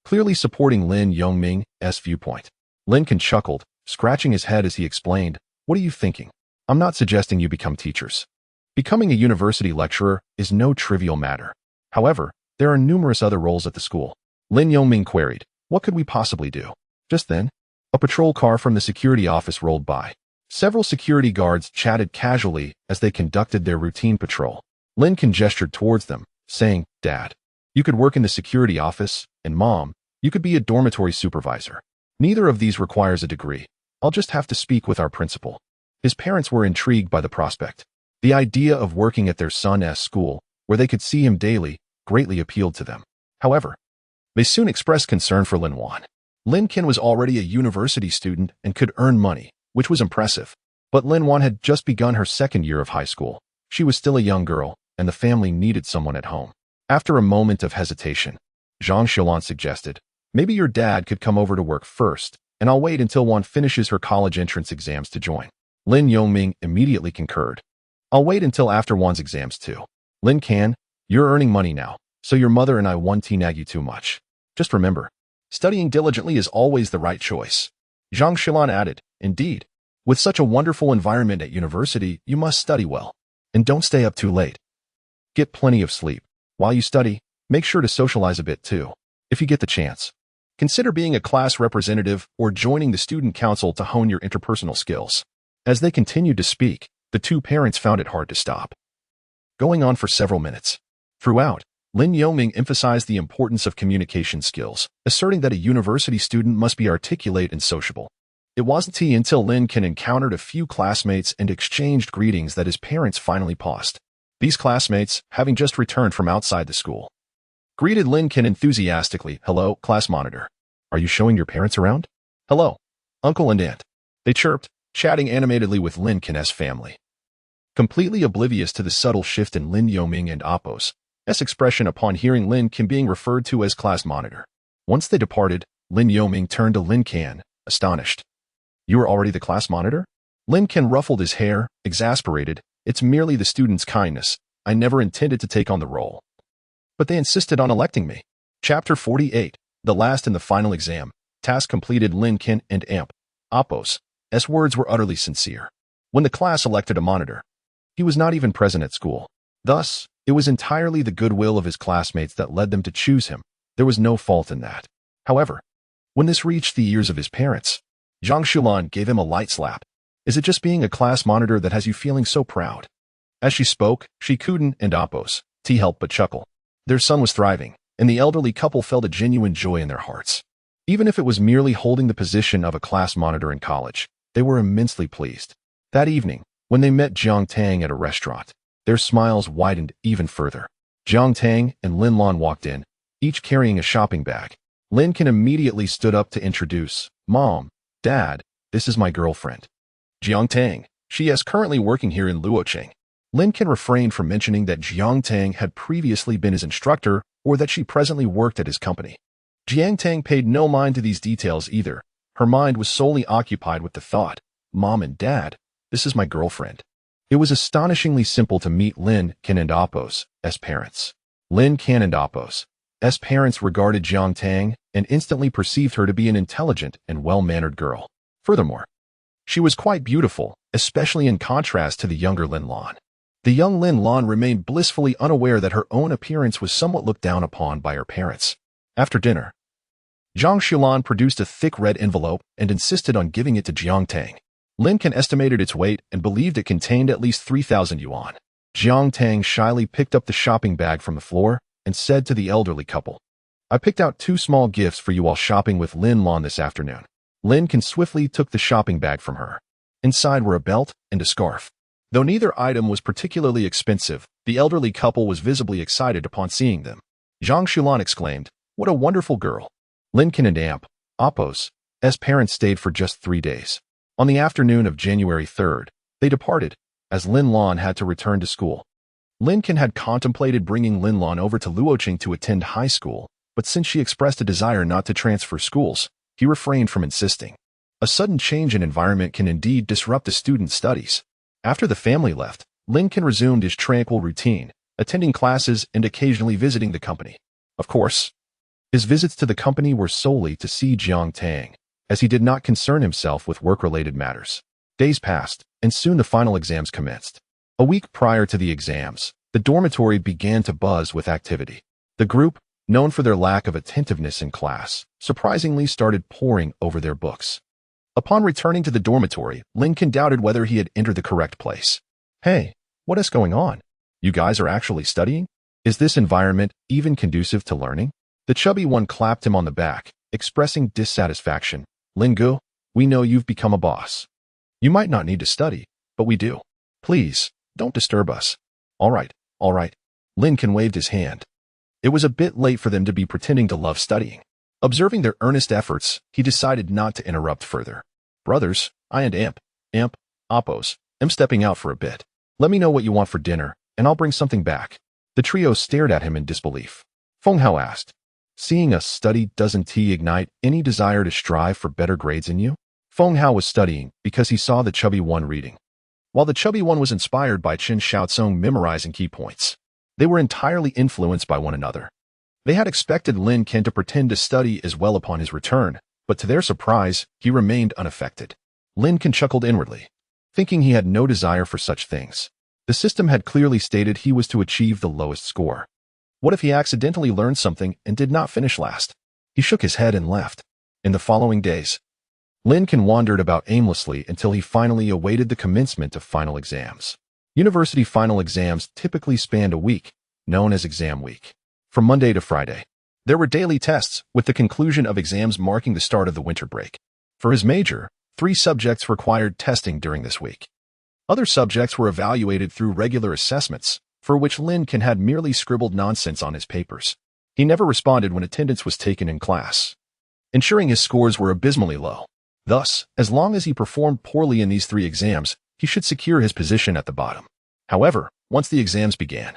clearly supporting Lin Yongming's viewpoint. Lin Can chuckled, scratching his head as he explained, "What are you thinking? I'm not suggesting you become teachers. Becoming a university lecturer is no trivial matter. However, there are numerous other roles at the school." Lin Yongming queried, "What could we possibly do?" Just then, a patrol car from the security office rolled by. Several security guards chatted casually as they conducted their routine patrol. Lin Can gestured towards them, saying, "Dad, you could work in the security office, and Mom, you could be a dormitory supervisor. Neither of these requires a degree. I'll just have to speak with our principal." His parents were intrigued by the prospect. The idea of working at their son's school, where they could see him daily, greatly appealed to them. However, they soon expressed concern for Lin Wan. Lin Can was already a university student and could earn money, which was impressive. But Lin Wan had just begun her 2nd year of high school. She was still a young girl, and the family needed someone at home. After a moment of hesitation, Zhang Xulan suggested, "Maybe your dad could come over to work first, and I'll wait until Wan finishes her college entrance exams to join." Lin Yongming immediately concurred. "I'll wait until after Wan's exams too. Lin Can, you're earning money now, so your mother and I won't nag you too much. Just remember, studying diligently is always the right choice." Zhang Xulan added, "Indeed, with such a wonderful environment at university, you must study well. And don't stay up too late. Get plenty of sleep. While you study, make sure to socialize a bit too, if you get the chance. Consider being a class representative or joining the student council to hone your interpersonal skills." As they continued to speak, the two parents found it hard to stop. Going on for several minutes. Throughout, Lin Yoming emphasized the importance of communication skills, asserting that a university student must be articulate and sociable. It wasn't until Lin Can encountered a few classmates and exchanged greetings that his parents finally paused. These classmates, having just returned from outside the school, greeted Lin Can enthusiastically. "Hello, class monitor. Are you showing your parents around?" "Hello, uncle and aunt," they chirped, chatting animatedly with Lin Can's family. Completely oblivious to the subtle shift in Lin Yoming and Appo's expression upon hearing Lin Can being referred to as class monitor. Once they departed, Lin Yoming turned to Lin Can, astonished. "You are already the class monitor?" Lin Can ruffled his hair, exasperated. "It's merely the students' kindness. I never intended to take on the role. But they insisted on electing me." Chapter 48, the last and the final exam. Task completed. Lin Can and Appo's words were utterly sincere. When the class elected a monitor, he was not even present at school. Thus, it was entirely the goodwill of his classmates that led them to choose him. There was no fault in that. However, when this reached the ears of his parents, Zhang Xulan gave him a light slap. "Is it just being a class monitor that has you feeling so proud?" As she spoke, she couldn't and Appo's helped but chuckle. Their son was thriving, and the elderly couple felt a genuine joy in their hearts. Even if it was merely holding the position of a class monitor in college, they were immensely pleased. That evening, when they met Jiang Tang at a restaurant, their smiles widened even further. Jiang Tang and Lin Lan walked in, each carrying a shopping bag. Lin Can immediately stood up to introduce, "Mom, Dad, this is my girlfriend, Jiang Tang. She is currently working here in Luoqing." Lin Can refrained from mentioning that Jiang Tang had previously been his instructor or that she presently worked at his company. Jiang Tang paid no mind to these details either. Her mind was solely occupied with the thought, Mom and Dad, this is my girlfriend. It was astonishingly simple to meet Lin Can and Apos as parents. Lin Can and Apos as parents regarded Jiang Tang and instantly perceived her to be an intelligent and well-mannered girl. Furthermore, she was quite beautiful, especially in contrast to the younger Lin Lan. The young Lin Lan remained blissfully unaware that her own appearance was somewhat looked down upon by her parents. After dinner, Zhang Xilan produced a thick red envelope and insisted on giving it to Jiang Tang. Lin Can estimated its weight and believed it contained at least 3,000 yuan. Jiang Tang shyly picked up the shopping bag from the floor and said to the elderly couple, I picked out 2 small gifts for you while shopping with Lin Lan this afternoon. Lin Can swiftly took the shopping bag from her. Inside were a belt and a scarf. Though neither item was particularly expensive, the elderly couple was visibly excited upon seeing them. Zhang Xilan exclaimed, What a wonderful girl. Lin Can and Apos as parents stayed for just 3 days. On the afternoon of January 3rd, they departed, as Lin Lan had to return to school. Lin Can had contemplated bringing Lin Lan over to Luoqing to attend high school, but since she expressed a desire not to transfer schools, he refrained from insisting. A sudden change in environment can indeed disrupt a student's studies. After the family left, Lin Can resumed his tranquil routine, attending classes and occasionally visiting the company. Of course, his visits to the company were solely to see Jiang Tang, as he did not concern himself with work-related matters. Days passed, and soon the final exams commenced. A week prior to the exams, the dormitory began to buzz with activity. The group, known for their lack of attentiveness in class, surprisingly started poring over their books. Upon returning to the dormitory, Lin Can doubted whether he had entered the correct place. Hey, what is going on? You guys are actually studying? Is this environment even conducive to learning? The chubby one clapped him on the back, expressing dissatisfaction. Lin Gu, we know you've become a boss. You might not need to study, but we do. Please, don't disturb us. All right. Lin Can waved his hand. It was a bit late for them to be pretending to love studying. Observing their earnest efforts, he decided not to interrupt further. Brothers, I and Apos, am stepping out for a bit. Let me know what you want for dinner, and I'll bring something back. The trio stared at him in disbelief. Feng Hao asked, Seeing us study doesn't ignite any desire to strive for better grades in you? Feng Hao was studying because he saw the chubby one reading, while the chubby one was inspired by Qin Shaotsong memorizing key points. They were entirely influenced by one another. They had expected Lin Can to pretend to study as well upon his return, but to their surprise, he remained unaffected. Lin Can chuckled inwardly, thinking he had no desire for such things. The system had clearly stated he was to achieve the lowest score. What if he accidentally learned something and did not finish last? He shook his head and left. In the following days, Lin Can wandered about aimlessly until he finally awaited the commencement of final exams. University final exams typically spanned a week, known as exam week. From Monday to Friday, there were daily tests, with the conclusion of exams marking the start of the winter break. For his major, 3 subjects required testing during this week. Other subjects were evaluated through regular assessments, for which Lin Can had merely scribbled nonsense on his papers. He never responded when attendance was taken in class, ensuring his scores were abysmally low. Thus, as long as he performed poorly in these 3 exams, he should secure his position at the bottom. However, once the exams began,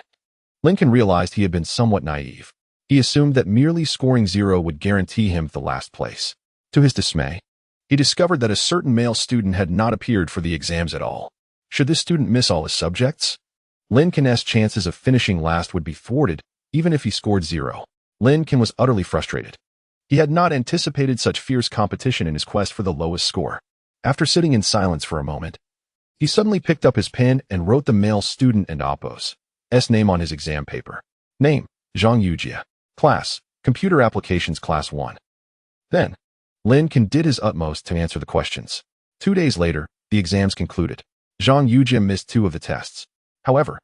Lin Can realized he had been somewhat naive. He assumed that merely scoring 0 would guarantee him the last place. To his dismay, he discovered that a certain male student had not appeared for the exams at all. Should this student miss all his subjects? Lin Can's chances of finishing last would be thwarted, even if he scored 0. Lin Can was utterly frustrated. He had not anticipated such fierce competition in his quest for the lowest score. After sitting in silence for a moment, he suddenly picked up his pen and wrote the male student and Apos' name on his exam paper. Name, Zhang Yujie. Class, Computer Applications Class 1. Then, Lin Can did his utmost to answer the questions. 2 days later, the exams concluded. Zhang Yujie missed 2 of the tests. However,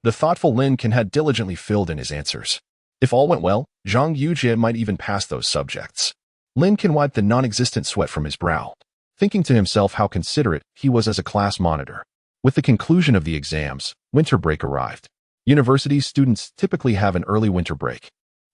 the thoughtful Lin Can had diligently filled in his answers. If all went well, Zhang Yujie might even pass those subjects. Lin Can wiped the non-existent sweat from his brow, thinking to himself how considerate he was as a class monitor. With the conclusion of the exams, winter break arrived. University students typically have an early winter break.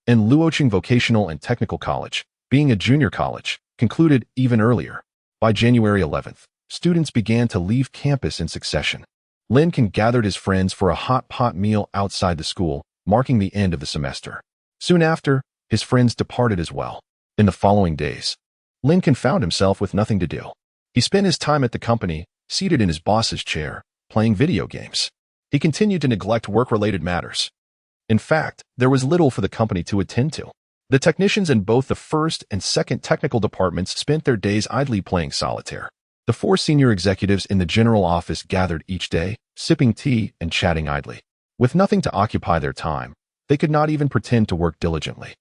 And Luoqing Vocational and Technical College, being a junior college, concluded even earlier. By January 11th, students began to leave campus in succession. Lin Can gathered his friends for a hot pot meal outside the school, marking the end of the semester. Soon after, his friends departed as well. In the following days, Lin Can found himself with nothing to do. He spent his time at the company, seated in his boss's chair, playing video games. He continued to neglect work-related matters. In fact, there was little for the company to attend to. The technicians in both the first and second technical departments spent their days idly playing solitaire. The 4 senior executives in the general office gathered each day, sipping tea and chatting idly. With nothing to occupy their time, they could not even pretend to work diligently.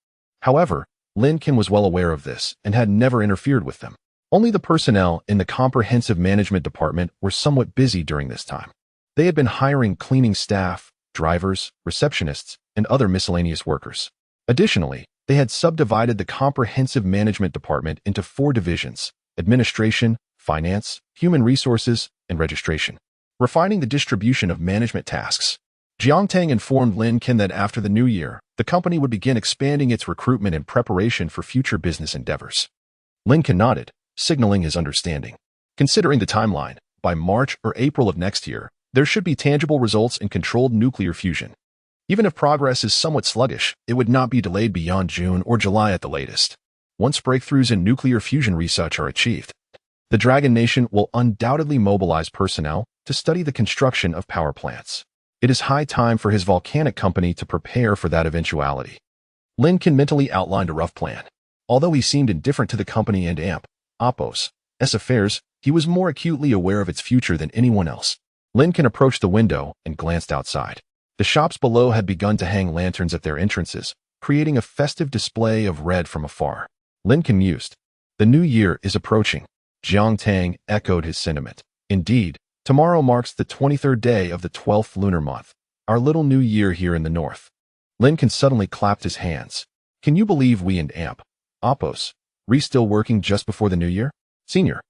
However, Lin Can was well aware of this and had never interfered with them. Only the personnel in the comprehensive management department were somewhat busy during this time. They had been hiring cleaning staff, drivers, receptionists, and other miscellaneous workers. Additionally, they had subdivided the comprehensive management department into 4 divisions: administration, finance, human resources, and registration. Refining the distribution of management tasks, Jiangtang informed Lin Can that after the new year, the company would begin expanding its recruitment in preparation for future business endeavors. Lin Can nodded, signaling his understanding. Considering the timeline, by March or April of next year, there should be tangible results in controlled nuclear fusion. Even if progress is somewhat sluggish, it would not be delayed beyond June or July at the latest. Once breakthroughs in nuclear fusion research are achieved, the Dragon Nation will undoubtedly mobilize personnel to study the construction of power plants. It is high time for his volcanic company to prepare for that eventuality. Lin Can mentally outlined a rough plan. Although he seemed indifferent to the company and Oppo's affairs, he was more acutely aware of its future than anyone else. Lin Can approached the window and glanced outside. The shops below had begun to hang lanterns at their entrances, creating a festive display of red from afar. Lin Can mused. The new year is approaching. Jiangtang echoed his sentiment. Indeed, tomorrow marks the 23rd day of the 12th lunar month, our little new year here in the north. Lin Can suddenly clapped his hands. Can you believe we and Oppo's still working just before the new year? Senior,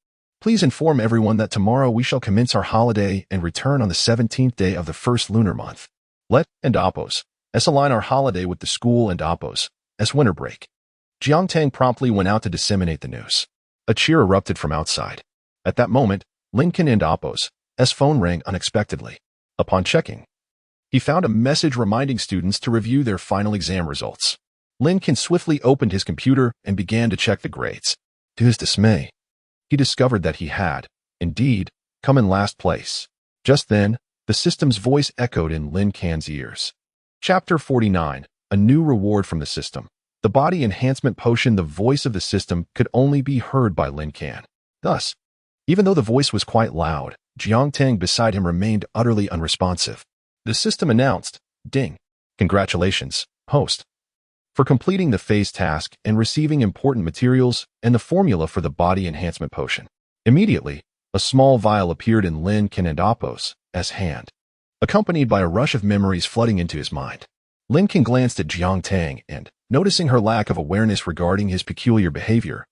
please inform everyone that tomorrow we shall commence our holiday and return on the 17th day of the 1st lunar month. Let Oppo's align our holiday with the school and Oppo's winter break. Jiangtang promptly went out to disseminate the news. A cheer erupted from outside. At that moment, Lin Can and Oppo's phone rang unexpectedly. Upon checking, he found a message reminding students to review their final exam results. Lin Can swiftly opened his computer and began to check the grades. To his dismay, he discovered that he had, indeed, come in last place. Just then, the system's voice echoed in Lin Can's ears. Chapter 49, A New Reward from the System. The body enhancement potion. The voice of the system could only be heard by Lin Can. Thus, even though the voice was quite loud, Jiangtang beside him remained utterly unresponsive. The system announced, "Ding. Congratulations, host, for completing the phase task and receiving important materials and the formula for the body enhancement potion." Immediately, a small vial appeared in Lin Can and Oppo's hand, accompanied by a rush of memories flooding into his mind. Lin Can glanced at Jiangtang and, noticing her lack of awareness regarding his peculiar behavior,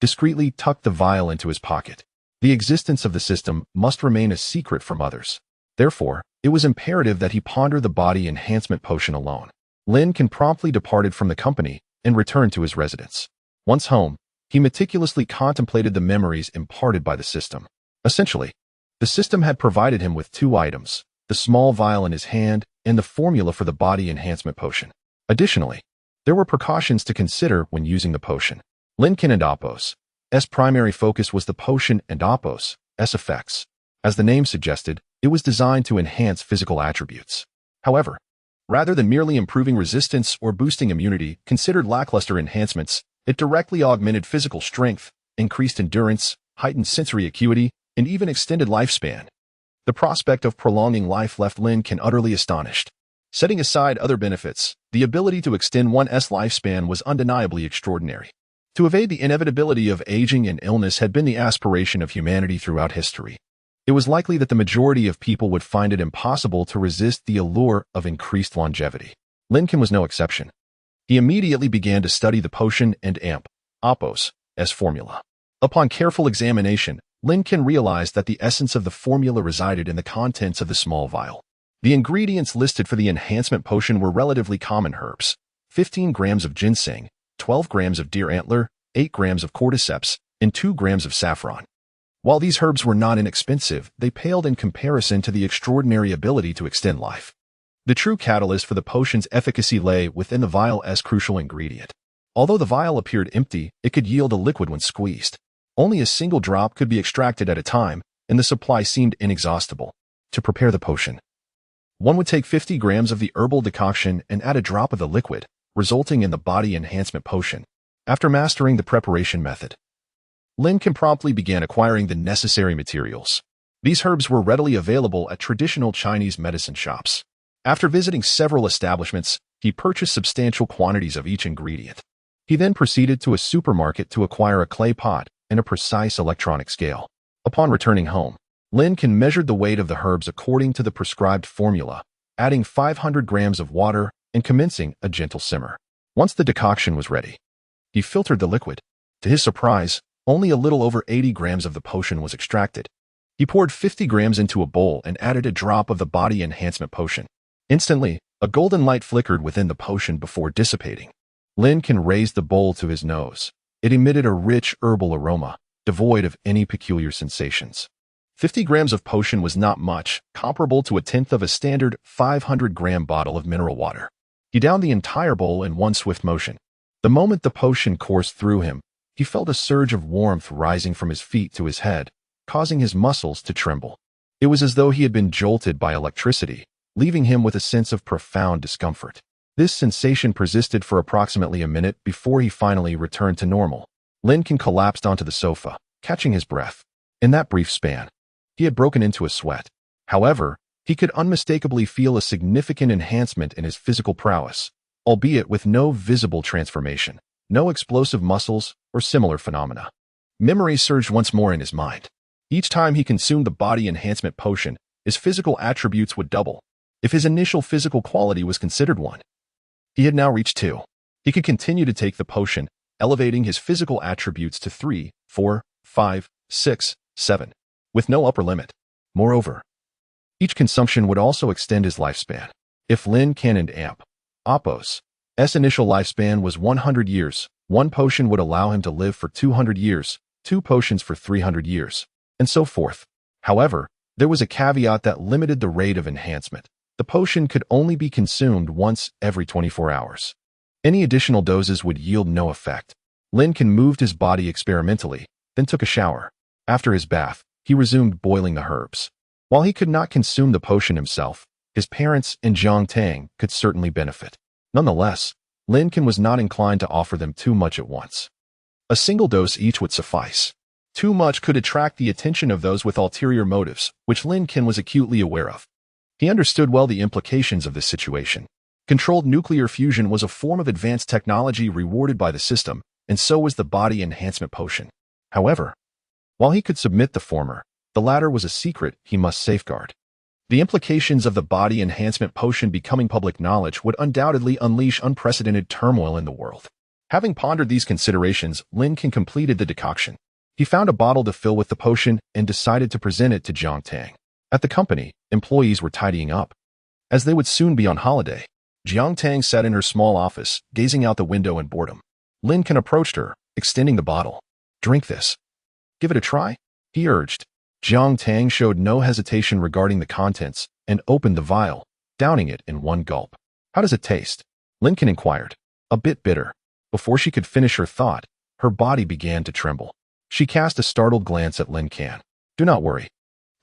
discreetly tucked the vial into his pocket. The existence of the system must remain a secret from others. Therefore, it was imperative that he ponder the body enhancement potion alone. Lin Can promptly departed from the company and returned to his residence. Once home, he meticulously contemplated the memories imparted by the system. Essentially, the system had provided him with 2 items, the small vial in his hand and the formula for the body enhancement potion. Additionally, there were precautions to consider when using the potion. Lin Can and Oppo's primary focus was the potion and Oppo's effects. As the name suggested, it was designed to enhance physical attributes. However, rather than merely improving resistance or boosting immunity considered lackluster enhancements, it directly augmented physical strength, increased endurance, heightened sensory acuity, and even extended lifespan. The prospect of prolonging life left Lin Can utterly astonished. Setting aside other benefits, the ability to extend one's lifespan was undeniably extraordinary. To evade the inevitability of aging and illness had been the aspiration of humanity throughout history. It was likely that the majority of people would find it impossible to resist the allure of increased longevity. Lin Can was no exception. He immediately began to study the potion and Oppo's formula. Upon careful examination, Lin Can realized that the essence of the formula resided in the contents of the small vial. The ingredients listed for the enhancement potion were relatively common herbs: 15 grams of ginseng, 12 grams of deer antler, 8 grams of cordyceps, and 2 grams of saffron. While these herbs were not inexpensive, they paled in comparison to the extraordinary ability to extend life. The true catalyst for the potion's efficacy lay within the vial's crucial ingredient. Although the vial appeared empty, it could yield a liquid when squeezed. Only a single drop could be extracted at a time, and the supply seemed inexhaustible. To prepare the potion, one would take 50 grams of the herbal decoction and add a drop of the liquid, resulting in the body enhancement potion. After mastering the preparation method, Lin Can promptly began acquiring the necessary materials. These herbs were readily available at traditional Chinese medicine shops. After visiting several establishments, he purchased substantial quantities of each ingredient. He then proceeded to a supermarket to acquire a clay pot and a precise electronic scale. Upon returning home, Lin Can measured the weight of the herbs according to the prescribed formula, adding 500 grams of water and commencing a gentle simmer. Once the decoction was ready, he filtered the liquid. To his surprise, only a little over 80 grams of the potion was extracted. He poured 50 grams into a bowl and added a drop of the body enhancement potion. Instantly, a golden light flickered within the potion before dissipating. Lin Can raised the bowl to his nose. It emitted a rich herbal aroma, devoid of any peculiar sensations. 50 grams of potion was not much, comparable to a tenth of a standard 500-gram bottle of mineral water. He downed the entire bowl in one swift motion. The moment the potion coursed through him, he felt a surge of warmth rising from his feet to his head, causing his muscles to tremble. It was as though he had been jolted by electricity, leaving him with a sense of profound discomfort. This sensation persisted for approximately a minute before he finally returned to normal. Lin Can collapsed onto the sofa, catching his breath. In that brief span, he had broken into a sweat. However, he could unmistakably feel a significant enhancement in his physical prowess, albeit with no visible transformation, no explosive muscles, or similar phenomena. Memory surged once more in his mind. Each time he consumed the body enhancement potion, his physical attributes would double. If his initial physical quality was considered 1, he had now reached 2. He could continue to take the potion, elevating his physical attributes to 3, 4, 5, 6, 7, with no upper limit. Moreover, each consumption would also extend his lifespan. If Lin Can and Appos' initial lifespan was 100 years, one potion would allow him to live for 200 years, 2 potions for 300 years, and so forth. However, there was a caveat that limited the rate of enhancement. The potion could only be consumed once every 24 hours. Any additional doses would yield no effect. Lin Can moved his body experimentally, then took a shower. After his bath, he resumed boiling the herbs. While he could not consume the potion himself, his parents and Jiang Tang could certainly benefit. Nonetheless, Lin Can was not inclined to offer them too much at once. A single dose each would suffice. Too much could attract the attention of those with ulterior motives, which Lin Can was acutely aware of. He understood well the implications of this situation. Controlled nuclear fusion was a form of advanced technology rewarded by the system, and so was the body enhancement potion. However, while he could submit the former, the latter was a secret he must safeguard. The implications of the body enhancement potion becoming public knowledge would undoubtedly unleash unprecedented turmoil in the world. Having pondered these considerations, Lin Can completed the decoction. He found a bottle to fill with the potion and decided to present it to Jiang Tang. At the company, employees were tidying up. As they would soon be on holiday, Jiang Tang sat in her small office, gazing out the window in boredom. Lin Can approached her, extending the bottle. "Drink this. Give it a try," he urged. Jiang Tang showed no hesitation regarding the contents and opened the vial, downing it in one gulp. "How does it taste?" Lin Can inquired. "A bit bitter." Before she could finish her thought, her body began to tremble. She cast a startled glance at Lin Can. "Do not worry.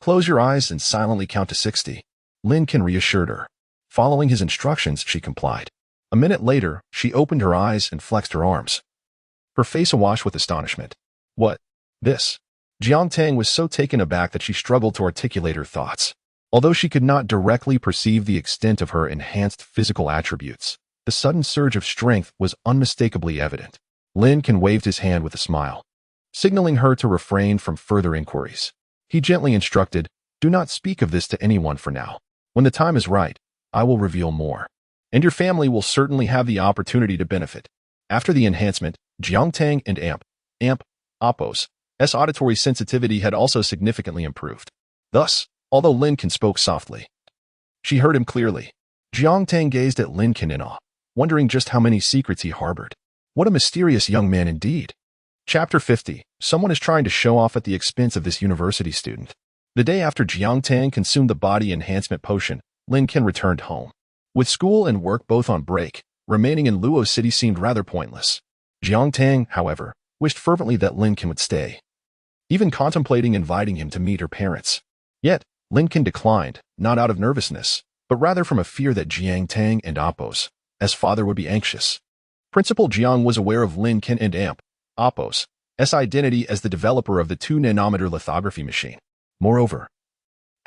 Close your eyes and silently count to 60. Lin Can reassured her. Following his instructions, she complied. A minute later, she opened her eyes and flexed her arms, her face awash with astonishment. "What? This?" Jiang Tang was so taken aback that she struggled to articulate her thoughts. Although she could not directly perceive the extent of her enhanced physical attributes, the sudden surge of strength was unmistakably evident. Lin Can waved his hand with a smile, signaling her to refrain from further inquiries. He gently instructed, "Do not speak of this to anyone for now. When the time is right, I will reveal more, and your family will certainly have the opportunity to benefit." After the enhancement, Jiang Tang and Appos' auditory sensitivity had also significantly improved. Thus, although Lin Can spoke softly, she heard him clearly. Jiang Tang gazed at Lin Can in awe, wondering just how many secrets he harbored. What a mysterious young man indeed. Chapter 50. Someone is trying to show off at the expense of this university student. The day after Jiang Tang consumed the body enhancement potion, Lin Can returned home. With school and work both on break, remaining in Luo City seemed rather pointless. Jiang Tang, however, wished fervently that Lin Can would stay, even contemplating inviting him to meet her parents. Yet, Lin Can declined, not out of nervousness, but rather from a fear that Jiang Tang and Appo's father would be anxious. Principal Jiang was aware of Lin Can and Appo's identity as the developer of the 2-nanometer lithography machine. Moreover,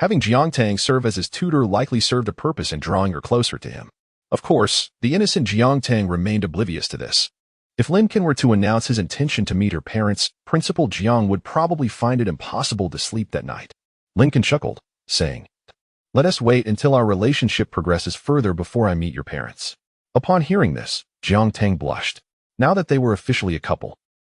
having Jiang Tang serve as his tutor likely served a purpose in drawing her closer to him. Of course, the innocent Jiang Tang remained oblivious to this. If Lin Can were to announce his intention to meet her parents, Principal Jiang would probably find it impossible to sleep that night. Lin Can chuckled, saying, "Let us wait until our relationship progresses further before I meet your parents." Upon hearing this, Jiang Tang blushed. Now that they were officially a couple,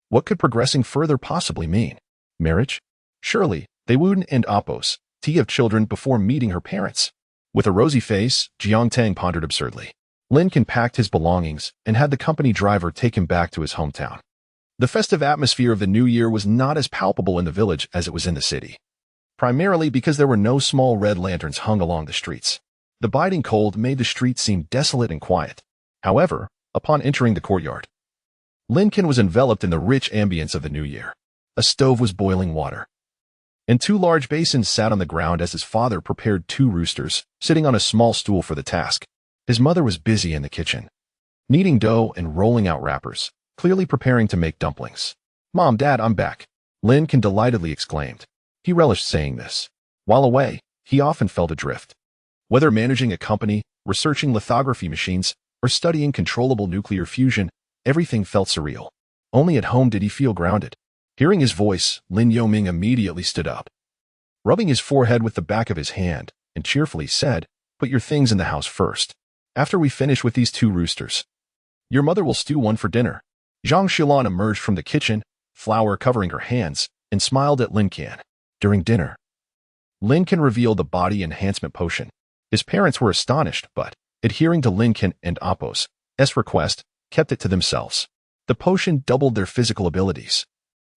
what could progressing further possibly mean? Marriage? Surely, they wouldn't and Appo's have children before meeting her parents. With a rosy face, Jiang Tang pondered absurdly. Lin Can packed his belongings and had the company driver take him back to his hometown. The festive atmosphere of the new year was not as palpable in the village as it was in the city, primarily because there were no small red lanterns hung along the streets. The biting cold made the streets seem desolate and quiet. However, upon entering the courtyard, Lin Can was enveloped in the rich ambience of the new year. A stove was boiling water, and 2 large basins sat on the ground as his father prepared 2 roosters, sitting on a small stool for the task. His mother was busy in the kitchen, kneading dough and rolling out wrappers, clearly preparing to make dumplings. "Mom, Dad, I'm back," Lin Can delightedly exclaimed. He relished saying this. While away, he often felt adrift. Whether managing a company, researching lithography machines, or studying controllable nuclear fusion, everything felt surreal. Only at home did he feel grounded. Hearing his voice, Lin Yoming immediately stood up, rubbing his forehead with the back of his hand, and cheerfully said, "Put your things in the house first. After we finish with these 2 roosters, your mother will stew one for dinner." Zhang Xilan emerged from the kitchen, flour covering her hands, and smiled at Lin Can. During dinner, Lin Can revealed the body enhancement potion. His parents were astonished, but, adhering to Lin Can and Appo's request, kept it to themselves. The potion doubled their physical abilities,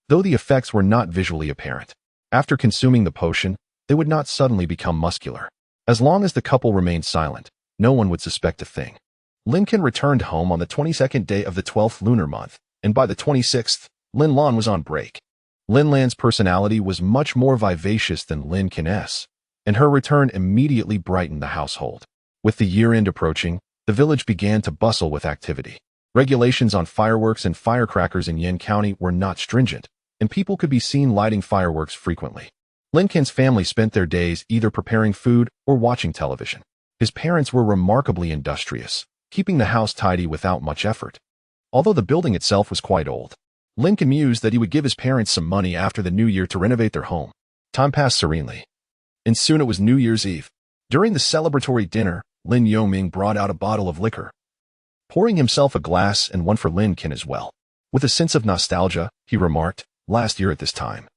though the effects were not visually apparent. After consuming the potion, they would not suddenly become muscular. As long as the couple remained silent, no one would suspect a thing. Lin Can returned home on the 22nd day of the 12th lunar month, and by the 26th, Lin Lan was on break. Lin Lan's personality was much more vivacious than Lin Can's, and her return immediately brightened the household. With the year-end approaching, the village began to bustle with activity. Regulations on fireworks and firecrackers in Yin County were not stringent, and people could be seen lighting fireworks frequently. Lin Can's family spent their days either preparing food or watching television. His parents were remarkably industrious, keeping the house tidy without much effort. Although the building itself was quite old, Lin Can mused that he would give his parents some money after the new year to renovate their home. Time passed serenely, and soon it was New Year's Eve. During the celebratory dinner, Lin Yoming brought out a bottle of liquor, pouring himself a glass and one for Lin Can as well. With a sense of nostalgia, he remarked, "Last year at this time,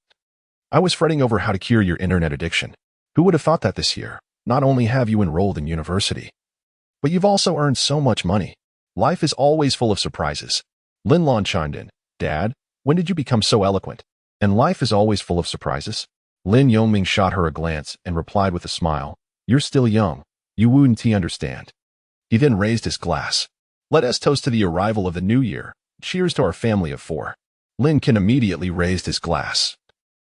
I was fretting over how to cure your internet addiction. Who would have thought that this year, not only have you enrolled in university, but you've also earned so much money. Life is always full of surprises." Lin Lan chimed in, "Dad, when did you become so eloquent? And life is always full of surprises?" Lin Yoming shot her a glance and replied with a smile, "You're still young. You wouldn't understand." He then raised his glass. "Let us toast to the arrival of the new year. Cheers to our family of 4. Lin Can immediately raised his glass,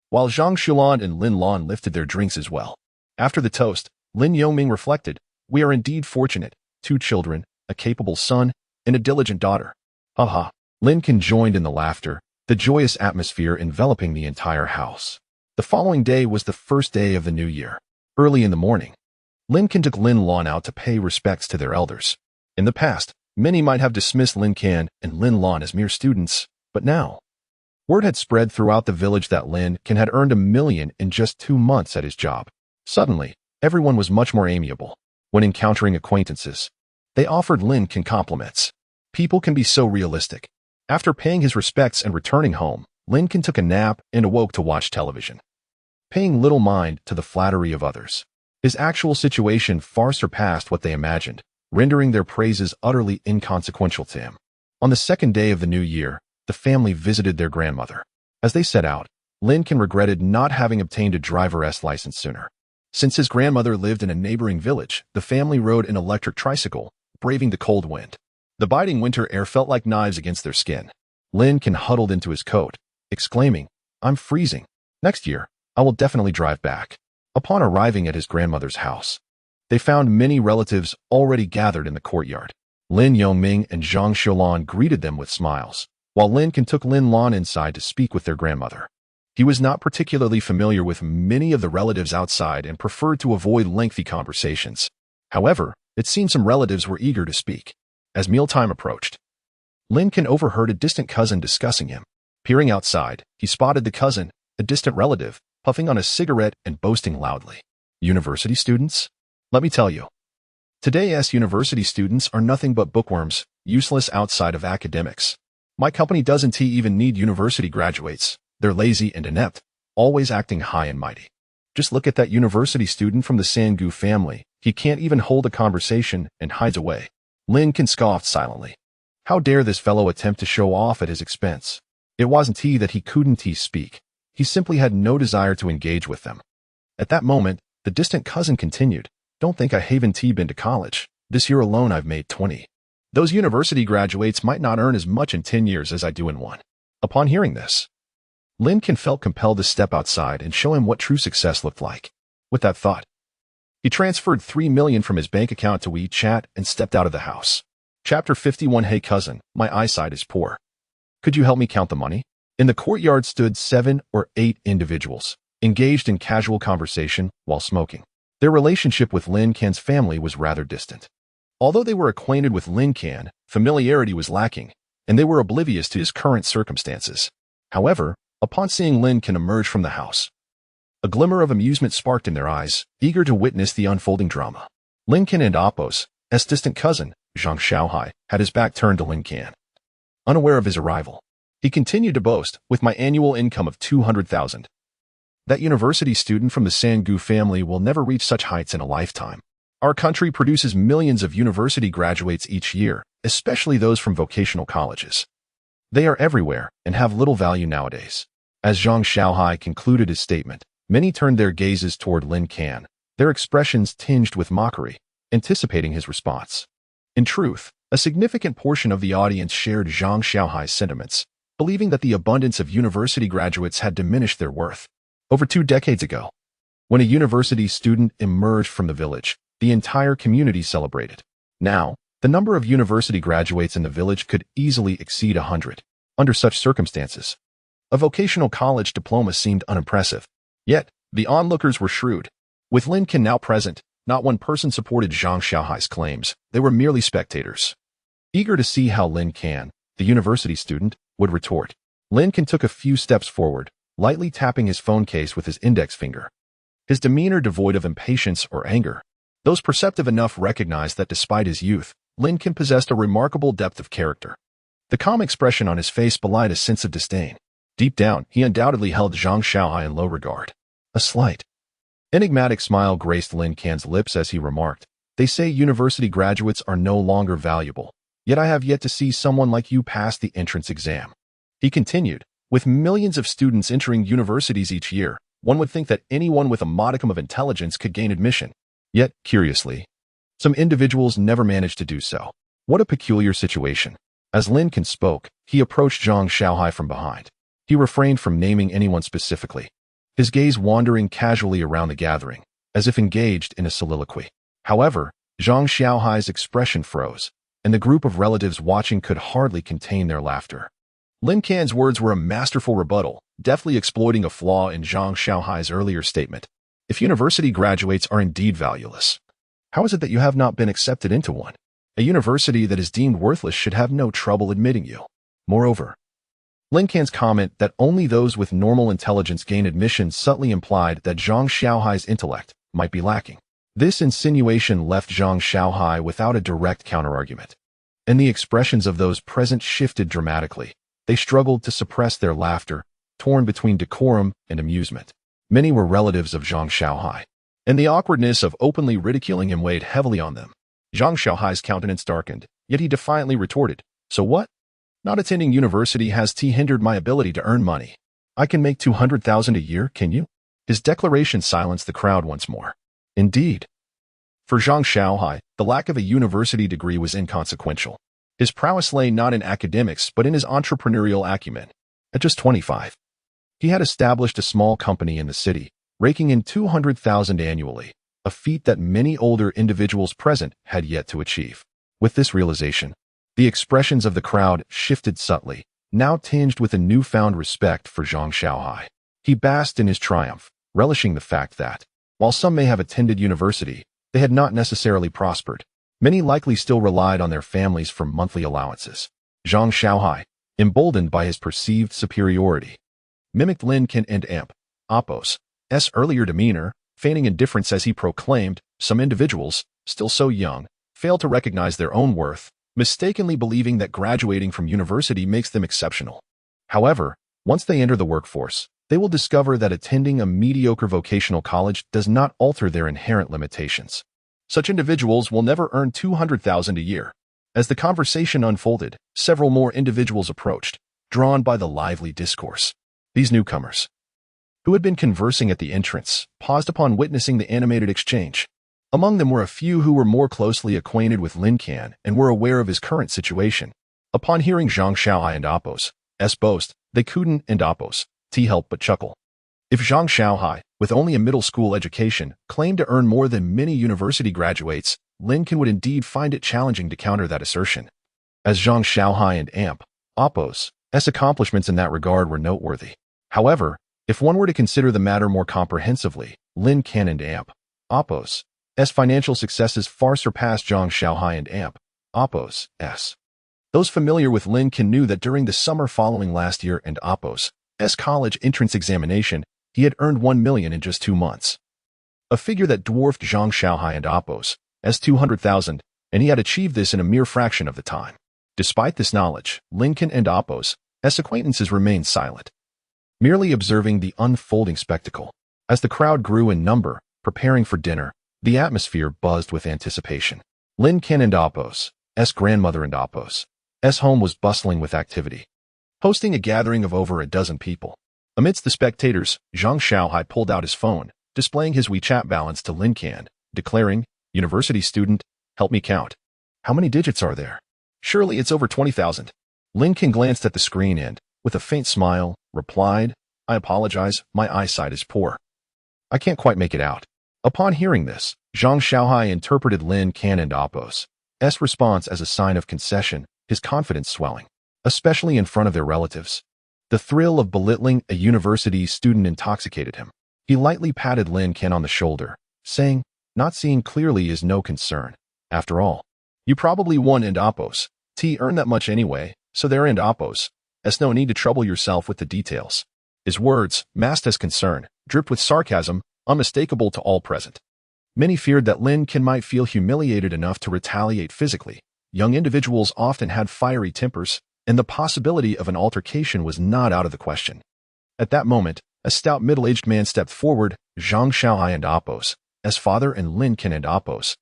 while Zhang Xilan and Lin Lan lifted their drinks as well. After the toast, Lin Yoming reflected, "We are indeed fortunate. 2 children, a capable son, and a diligent daughter." Haha. Lin Can joined in the laughter, the joyous atmosphere enveloping the entire house. The following day was the first day of the new year. Early in the morning, Lin Can took Lin Lan out to pay respects to their elders. In the past, many might have dismissed Lin Can and Lin Lan as mere students, but now, word had spread throughout the village that Lin Can had earned $1 million in just 2 months at his job. Suddenly, everyone was much more amiable. When encountering acquaintances, they offered Lin Can compliments. People can be so realistic. After paying his respects and returning home, Lin Can took a nap and awoke to watch television, paying little mind to the flattery of others. His actual situation far surpassed what they imagined, rendering their praises utterly inconsequential to him. On the 2nd day of the new year, the family visited their grandmother. As they set out, Lin Can regretted not having obtained a driver's license sooner. Since his grandmother lived in a neighboring village, the family rode an electric tricycle, braving the cold wind. The biting winter air felt like knives against their skin. Lin Can huddled into his coat, exclaiming, "I'm freezing. Next year, I will definitely drive back." Upon arriving at his grandmother's house, they found many relatives already gathered in the courtyard. Lin Yongming and Zhang Xiulan greeted them with smiles, while Lin Can took Lin Lan inside to speak with their grandmother. He was not particularly familiar with many of the relatives outside and preferred to avoid lengthy conversations. However, it seemed some relatives were eager to speak. As mealtime approached, Lin Can overheard a distant cousin discussing him. Peering outside, he spotted the cousin, a distant relative, puffing on a cigarette and boasting loudly. "University students? Let me tell you. Today's university students are nothing but bookworms, useless outside of academics. My company doesn't even need university graduates. They're lazy and inept, always acting high and mighty. Just look at that university student from the Sangu family. He can't even hold a conversation and hides away." Lin Can scoffed silently. How dare this fellow attempt to show off at his expense? It wasn't that he couldn't speak. He simply had no desire to engage with them. At that moment, the distant cousin continued, "Don't think I haven't been to college. This year alone I've made 20. Those university graduates might not earn as much in 10 years as I do in one." Upon hearing this, Lin Can felt compelled to step outside and show him what true success looked like. With that thought, he transferred 3 million from his bank account to WeChat and stepped out of the house. Chapter 51. Hey cousin, my eyesight is poor. Could you help me count the money? In the courtyard stood 7 or 8 individuals, engaged in casual conversation while smoking. Their relationship with Lin Can's family was rather distant. Although they were acquainted with Lin Can, familiarity was lacking, and they were oblivious to his current circumstances. However, upon seeing Lin Can emerge from the house, a glimmer of amusement sparked in their eyes, eager to witness the unfolding drama. Lin Can and Appo's distant cousin, Zhang Xiaohai, had his back turned to Lin Can. Unaware of his arrival, he continued to boast, "With my annual income of 200,000, that university student from the Sangu family will never reach such heights in a lifetime. Our country produces millions of university graduates each year, especially those from vocational colleges. They are everywhere and have little value nowadays." As Zhang Xiaohai concluded his statement, many turned their gazes toward Lin Can, their expressions tinged with mockery, anticipating his response. In truth, a significant portion of the audience shared Zhang Xiaohai's sentiments, believing that the abundance of university graduates had diminished their worth. Over 2 decades ago, when a university student emerged from the village, the entire community celebrated. Now, the number of university graduates in the village could easily exceed 100. Under such circumstances, a vocational college diploma seemed unimpressive. Yet, the onlookers were shrewd. With Lin Can now present, not one person supported Zhang Xiaohai's claims. They were merely spectators, eager to see how Lin Can, the university student, would retort. Lin Can took a few steps forward, lightly tapping his phone case with his index finger. His demeanor devoid of impatience or anger. Those perceptive enough recognized that despite his youth, Lin Can possessed a remarkable depth of character. The calm expression on his face belied a sense of disdain. Deep down, he undoubtedly held Zhang Xiaohai in low regard. A slight, enigmatic smile graced Lin Can's lips as he remarked, "They say university graduates are no longer valuable, yet I have yet to see someone like you pass the entrance exam." He continued, "With millions of students entering universities each year, one would think that anyone with a modicum of intelligence could gain admission. Yet, curiously, some individuals never manage to do so. What a peculiar situation." As Lin Can spoke, he approached Zhang Xiaohai from behind. He refrained from naming anyone specifically, his gaze wandering casually around the gathering, as if engaged in a soliloquy. However, Zhang Xiaohai's expression froze, and the group of relatives watching could hardly contain their laughter. Lin Can's words were a masterful rebuttal, deftly exploiting a flaw in Zhang Xiaohai's earlier statement. If university graduates are indeed valueless, how is it that you have not been accepted into one? A university that is deemed worthless should have no trouble admitting you. Moreover, Lin Can's comment that only those with normal intelligence gain admission subtly implied that Zhang Xiaohai's intellect might be lacking. This insinuation left Zhang Xiaohai without a direct counterargument, and the expressions of those present shifted dramatically. They struggled to suppress their laughter, torn between decorum and amusement. Many were relatives of Zhang Xiaohai, and the awkwardness of openly ridiculing him weighed heavily on them. Zhang Xiaohai's countenance darkened, yet he defiantly retorted, "So what? Not attending university has hindered my ability to earn money. I can make 200,000 a year, can you?" His declaration silenced the crowd once more. Indeed, for Zhang Xiaohai, the lack of a university degree was inconsequential. His prowess lay not in academics but in his entrepreneurial acumen. At just 25, he had established a small company in the city, raking in $200,000 annually, a feat that many older individuals present had yet to achieve. With this realization, the expressions of the crowd shifted subtly, now tinged with a newfound respect for Zhang Xiaohai. He basked in his triumph, relishing the fact that, while some may have attended university, they had not necessarily prospered. Many likely still relied on their families for monthly allowances. Zhang Xiaohai, emboldened by his perceived superiority, mimicked Lin Can and Apos' earlier demeanor, feigning indifference as he proclaimed, "Some individuals, still so young, fail to recognize their own worth, mistakenly believing that graduating from university makes them exceptional. However, once they enter the workforce, they will discover that attending a mediocre vocational college does not alter their inherent limitations. Such individuals will never earn $200,000 a year." As the conversation unfolded, several more individuals approached, drawn by the lively discourse. These newcomers, who had been conversing at the entrance, paused upon witnessing the animated exchange. Among them were a few who were more closely acquainted with Lin Can and were aware of his current situation. Upon hearing Zhang Xiaohai and Apos' boast, they couldn't and Apos' help but chuckle. If Zhang Xiaohai, with only a middle school education, claimed to earn more than many university graduates, Lin Can would indeed find it challenging to counter that assertion. As Zhang Xiaohai and Apos' accomplishments in that regard were noteworthy. However, if one were to consider the matter more comprehensively, Lin Can and Apos' financial successes far surpassed Zhang Xiaohai and Apos'. Those familiar with Lin Can knew that during the summer following last year and Apos' college entrance examination, he had earned $1 million in just 2 months. A figure that dwarfed Zhang Xiaohai and Apos' $200,000, and he had achieved this in a mere fraction of the time. Despite this knowledge, Lin Can and Apos' acquaintances remained silent, merely observing the unfolding spectacle. As the crowd grew in number, preparing for dinner, the atmosphere buzzed with anticipation. Lin Can and Apos' grandmother and Apos' home was bustling with activity, hosting a gathering of over a dozen people. Amidst the spectators, Zhang Xiaohai pulled out his phone, displaying his WeChat balance to Lin Can, declaring, "University student, help me count. How many digits are there? Surely it's over 20,000. Lin Can glanced at the screen and, with a faint smile, replied, "I apologize, my eyesight is poor. I can't quite make it out." Upon hearing this, Zhang Xiaohai interpreted Lin Can and Apos' response as a sign of concession, his confidence swelling, especially in front of their relatives. The thrill of belittling a university student intoxicated him. He lightly patted Lin Can on the shoulder, saying, "Not seeing clearly is no concern. After all, you probably won and Apos' earn that much anyway, so there and Apos' no need to trouble yourself with the details." His words, masked as concern, dripped with sarcasm, unmistakable to all present. Many feared that Lin Can might feel humiliated enough to retaliate physically. Young individuals often had fiery tempers, and the possibility of an altercation was not out of the question. At that moment, a stout middle-aged man stepped forward, Zhang Xiaohai and Apos' father and Lin Can and Apos'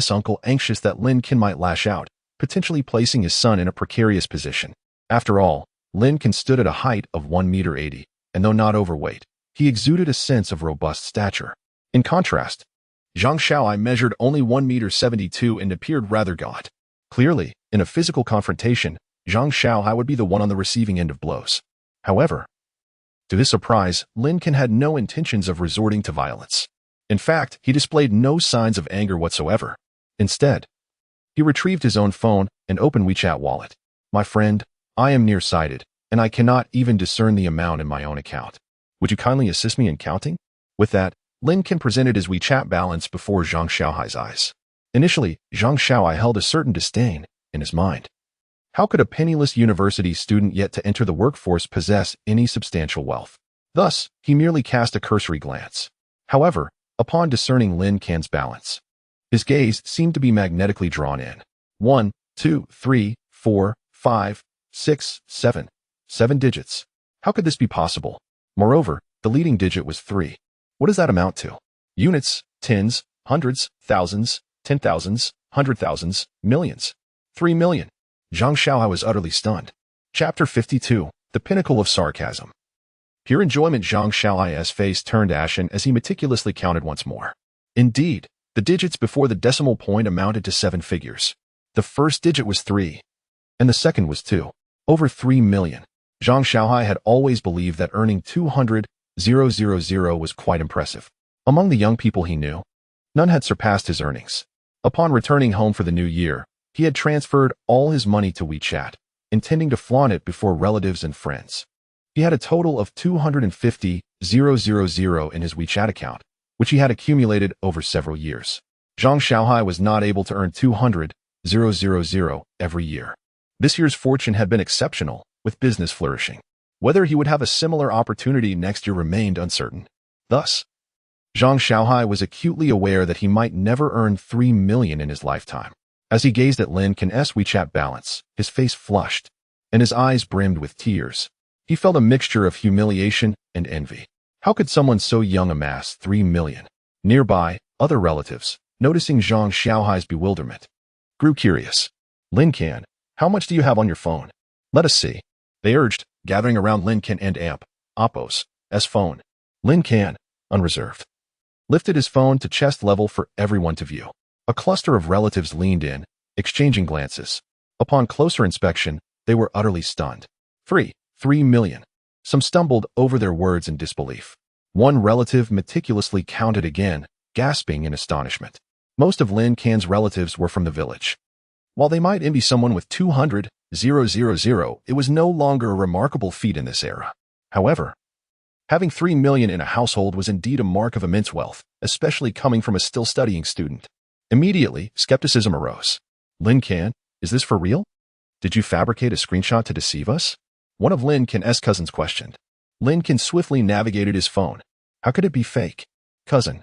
uncle, anxious that Lin Can might lash out, potentially placing his son in a precarious position. After all, Lin Can stood at a height of 1.80 m, and though not overweight, he exuded a sense of robust stature. In contrast, Zhang Xiaohai measured only 1.72 m and appeared rather gaunt. Clearly, in a physical confrontation, Zhang Xiaohai would be the one on the receiving end of blows. However, to his surprise, Lin Can had no intentions of resorting to violence. In fact, he displayed no signs of anger whatsoever. Instead, he retrieved his own phone and opened WeChat wallet. "My friend, I am nearsighted, and I cannot even discern the amount in my own account. Would you kindly assist me in counting?" With that, Lin Can presented his WeChat balance before Zhang Xiaohai's eyes. Initially, Zhang Xiaohai held a certain disdain in his mind. How could a penniless university student yet to enter the workforce possess any substantial wealth? Thus, he merely cast a cursory glance. However, upon discerning Lin Can's balance, his gaze seemed to be magnetically drawn in. 1, 2, 3, 4, 5, 6, 7. 7 digits. How could this be possible? Moreover, the leading digit was 3. What does that amount to? Units, tens, hundreds, thousands, 10,000s, 100,000s, millions. 3 million. Zhang Xiaohai was utterly stunned. Chapter 52. The Pinnacle of Sarcasm. Pure enjoyment. Zhang Xiaohai's face turned ashen as he meticulously counted once more. Indeed, the digits before the decimal point amounted to 7 figures. The first digit was 3. and the second was over 3 million. Zhang Xiaohai had always believed that earning 200,000 was quite impressive. Among the young people he knew, none had surpassed his earnings. Upon returning home for the new year, he had transferred all his money to WeChat, intending to flaunt it before relatives and friends. He had a total of 250,000 in his WeChat account, which he had accumulated over several years. Zhang Xiaohai was not able to earn 200,000 every year. This year's fortune had been exceptional, with business flourishing. Whether he would have a similar opportunity next year remained uncertain. Thus, Zhang Xiaohai was acutely aware that he might never earn 3 million in his lifetime. As he gazed at Lin Can's WeChat balance, his face flushed, and his eyes brimmed with tears. He felt a mixture of humiliation and envy. How could someone so young amass 3 million? Nearby, other relatives, noticing Zhang Xiaohai's bewilderment, grew curious. Lin Can, how much do you have on your phone? Let us see, they urged, gathering around Lin Can and Oppo's phone. Lin Can, unreserved, lifted his phone to chest level for everyone to view. A cluster of relatives leaned in, exchanging glances. Upon closer inspection, they were utterly stunned. 3 million. Some stumbled over their words in disbelief. One relative meticulously counted again, gasping in astonishment. Most of Lin Can's relatives were from the village. While they might envy someone with 200,000, it was no longer a remarkable feat in this era. However, having 3 million in a household was indeed a mark of immense wealth, especially coming from a still studying student. Immediately, skepticism arose. Lin Can, is this for real? Did you fabricate a screenshot to deceive us? One of Lin Can's cousins questioned. Lin Can swiftly navigated his phone. How could it be fake? Cousin,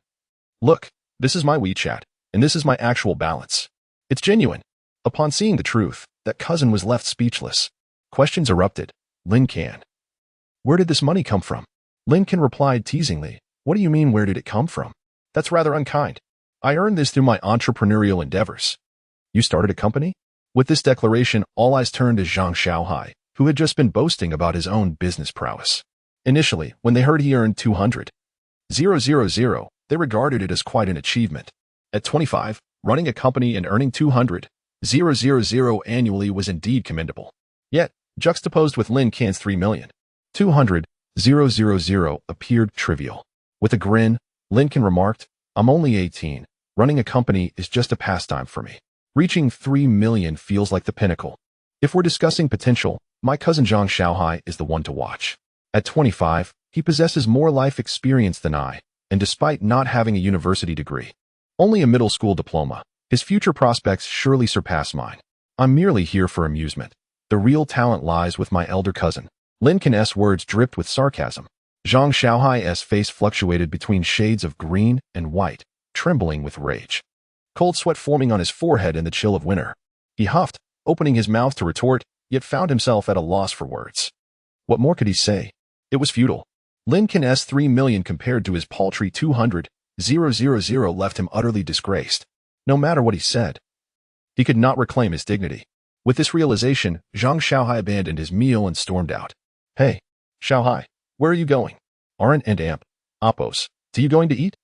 look, this is my WeChat, and this is my actual balance. It's genuine. Upon seeing the truth, that cousin was left speechless. Questions erupted. Lin Can, where did this money come from? Lin Can replied teasingly, what do you mean where did it come from? That's rather unkind. I earned this through my entrepreneurial endeavors. You started a company? With this declaration, all eyes turned to Zhang Xiaohai, who had just been boasting about his own business prowess. Initially, when they heard he earned 200,000, they regarded it as quite an achievement. At 25, running a company and earning 200,000 annually was indeed commendable. Yet, juxtaposed with Lin Can's 3 million, 200,000 appeared trivial. With a grin, Lin Can remarked, I'm only 18. Running a company is just a pastime for me. Reaching 3 million feels like the pinnacle. If we're discussing potential, my cousin Zhang Xiaohai is the one to watch. At 25, he possesses more life experience than I, and despite not having a university degree, only a middle school diploma, his future prospects surely surpass mine. I'm merely here for amusement. The real talent lies with my elder cousin. Lin Can's words dripped with sarcasm. Zhang Xiaohai's face fluctuated between shades of green and white, trembling with rage. Cold sweat forming on his forehead in the chill of winter. He huffed, opening his mouth to retort, yet found himself at a loss for words. What more could he say? It was futile. Lin Can's 3 million compared to his paltry 200,000 left him utterly disgraced. No matter what he said, he could not reclaim his dignity. With this realization, Zhang Xiaohai abandoned his meal and stormed out. Hey, Xiaohai, where are you going? Aren't Oppo's, are you going to eat?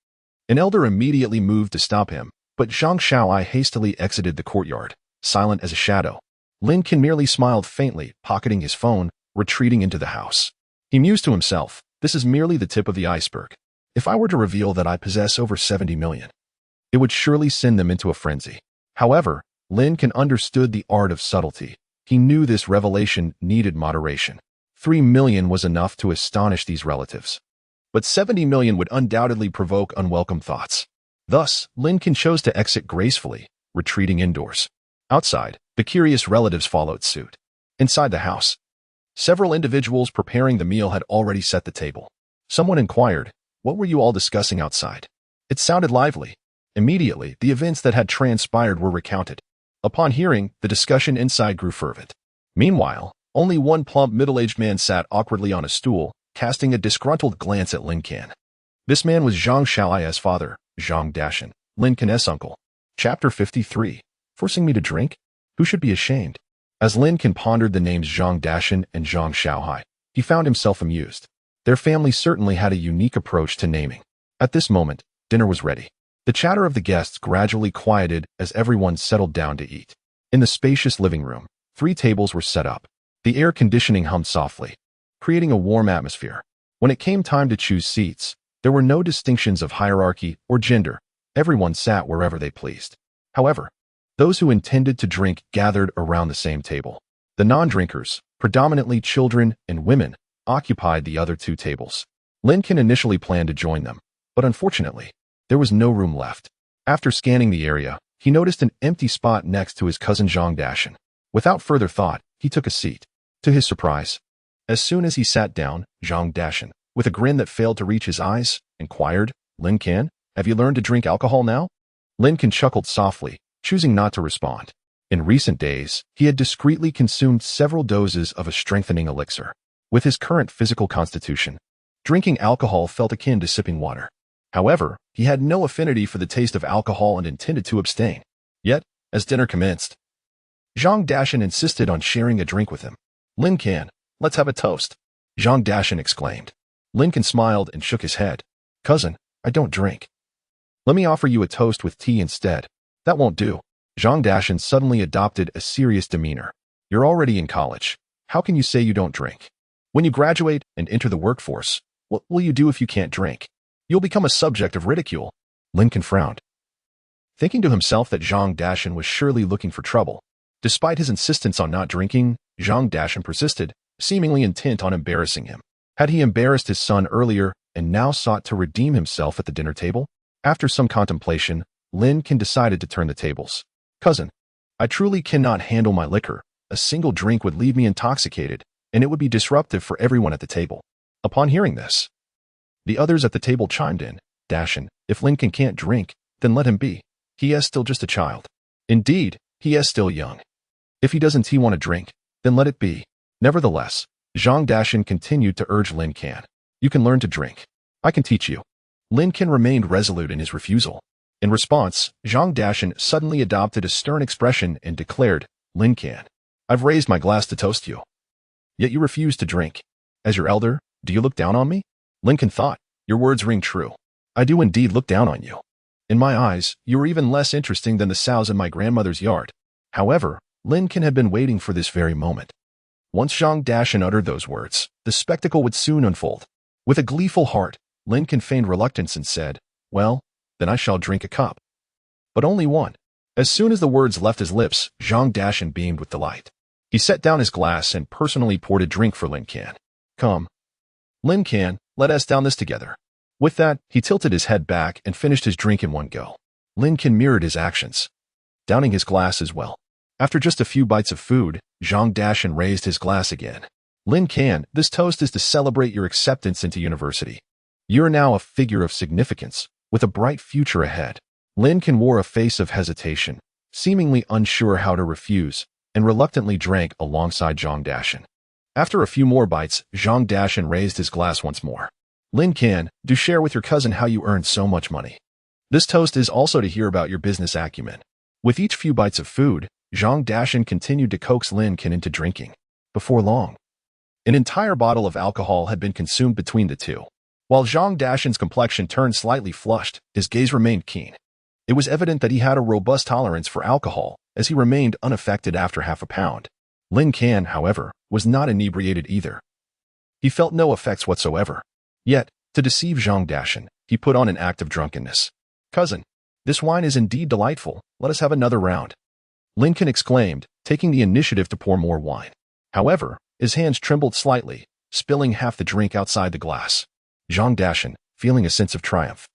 An elder immediately moved to stop him, but Zhang Xiaohai hastily exited the courtyard, silent as a shadow. Lin Can merely smiled faintly, pocketing his phone, retreating into the house. He mused to himself, this is merely the tip of the iceberg. If I were to reveal that I possess over 70 million, it would surely send them into a frenzy. However, Lin Can understood the art of subtlety. He knew this revelation needed moderation. 3 million was enough to astonish these relatives. But 70 million would undoubtedly provoke unwelcome thoughts. Thus, Lin Can chose to exit gracefully, retreating indoors. Outside, the curious relatives followed suit. Inside the house, several individuals preparing the meal had already set the table. Someone inquired, what were you all discussing outside? It sounded lively. Immediately, the events that had transpired were recounted. Upon hearing, the discussion inside grew fervent. Meanwhile, only one plump middle-aged man sat awkwardly on a stool, casting a disgruntled glance at Lin Can. This man was Zhang Xiaohai's father, Zhang Dashan, Lin Can's uncle. Chapter 53. Forcing me to drink? Who should be ashamed? As Lin Can pondered the names Zhang Dashan and Zhang Xiaohai, he found himself amused. Their family certainly had a unique approach to naming. At this moment, dinner was ready. The chatter of the guests gradually quieted as everyone settled down to eat. In the spacious living room, 3 tables were set up. The air conditioning hummed softly, creating a warm atmosphere. When it came time to choose seats, there were no distinctions of hierarchy or gender. Everyone sat wherever they pleased. However, those who intended to drink gathered around the same table. The non-drinkers, predominantly children and women, occupied the other 2 tables. Lin Can initially planned to join them, but unfortunately, there was no room left. After scanning the area, he noticed an empty spot next to his cousin Zhang Dashan. Without further thought, he took a seat. To his surprise, as soon as he sat down, Zhang Dashan, with a grin that failed to reach his eyes, inquired, "Lin Can, have you learned to drink alcohol now?" Lin Can chuckled softly, choosing not to respond. In recent days, he had discreetly consumed several doses of a strengthening elixir. With his current physical constitution, drinking alcohol felt akin to sipping water. However, he had no affinity for the taste of alcohol and intended to abstain. Yet, as dinner commenced, Zhang Dashan insisted on sharing a drink with him. "Lin Can, let's have a toast," Zhang Dashan exclaimed. Lin Can smiled and shook his head. "Cousin, I don't drink. Let me offer you a toast with tea instead." "That won't do." Zhang Dashan suddenly adopted a serious demeanor. "You're already in college. How can you say you don't drink? When you graduate and enter the workforce, what will you do if you can't drink? You'll become a subject of ridicule." Lin Can frowned, thinking to himself that Zhang Dashan was surely looking for trouble. Despite his insistence on not drinking, Zhang Dashan persisted, seemingly intent on embarrassing him. Had he embarrassed his son earlier and now sought to redeem himself at the dinner table? After some contemplation, Lin Can decided to turn the tables. "Cousin, I truly cannot handle my liquor. A single drink would leave me intoxicated, and it would be disruptive for everyone at the table." Upon hearing this, the others at the table chimed in. "Dashan, if Lin Can can't drink, then let him be. He is still just a child. Indeed, he is still young. If he doesn't want to drink, then let it be." Nevertheless, Zhang Dashan continued to urge Lin Can. "You can learn to drink. I can teach you." Lin Can remained resolute in his refusal. In response, Zhang Dashan suddenly adopted a stern expression and declared, "Lin Can, I've raised my glass to toast you. Yet you refuse to drink. As your elder, do you look down on me?" Lin Can thought, "Your words ring true. I do indeed look down on you. In my eyes, you are even less interesting than the sows in my grandmother's yard." However, Lin Can had been waiting for this very moment. Once Zhang Dashan uttered those words, the spectacle would soon unfold. With a gleeful heart, Lin Can feigned reluctance and said, "Well, then I shall drink a cup. But only one." As soon as the words left his lips, Zhang Dashan beamed with delight. He set down his glass and personally poured a drink for Lin Can. "Come, Lin Can, let us down this together." With that, he tilted his head back and finished his drink in one go. Lin Can mirrored his actions, downing his glass as well. After just a few bites of food, Zhang Dashan raised his glass again. "Lin Can, this toast is to celebrate your acceptance into university. You are now a figure of significance, with a bright future ahead." Lin Can wore a face of hesitation, seemingly unsure how to refuse, and reluctantly drank alongside Zhang Dashan. After a few more bites, Zhang Dashan raised his glass once more. "Lin Can, do share with your cousin how you earned so much money. This toast is also to hear about your business acumen." With each few bites of food, Zhang Dashan continued to coax Lin Can into drinking. Before long, an entire bottle of alcohol had been consumed between the two. While Zhang Dashan's complexion turned slightly flushed, his gaze remained keen. It was evident that he had a robust tolerance for alcohol, as he remained unaffected after half a pound. Lin Can, however, was not inebriated either. He felt no effects whatsoever. Yet, to deceive Zhang Dashan, he put on an act of drunkenness. "Cousin, this wine is indeed delightful. Let us have another round." Lin Can exclaimed, taking the initiative to pour more wine. However, his hands trembled slightly, spilling half the drink outside the glass. Zhang Dashan, feeling a sense of triumph,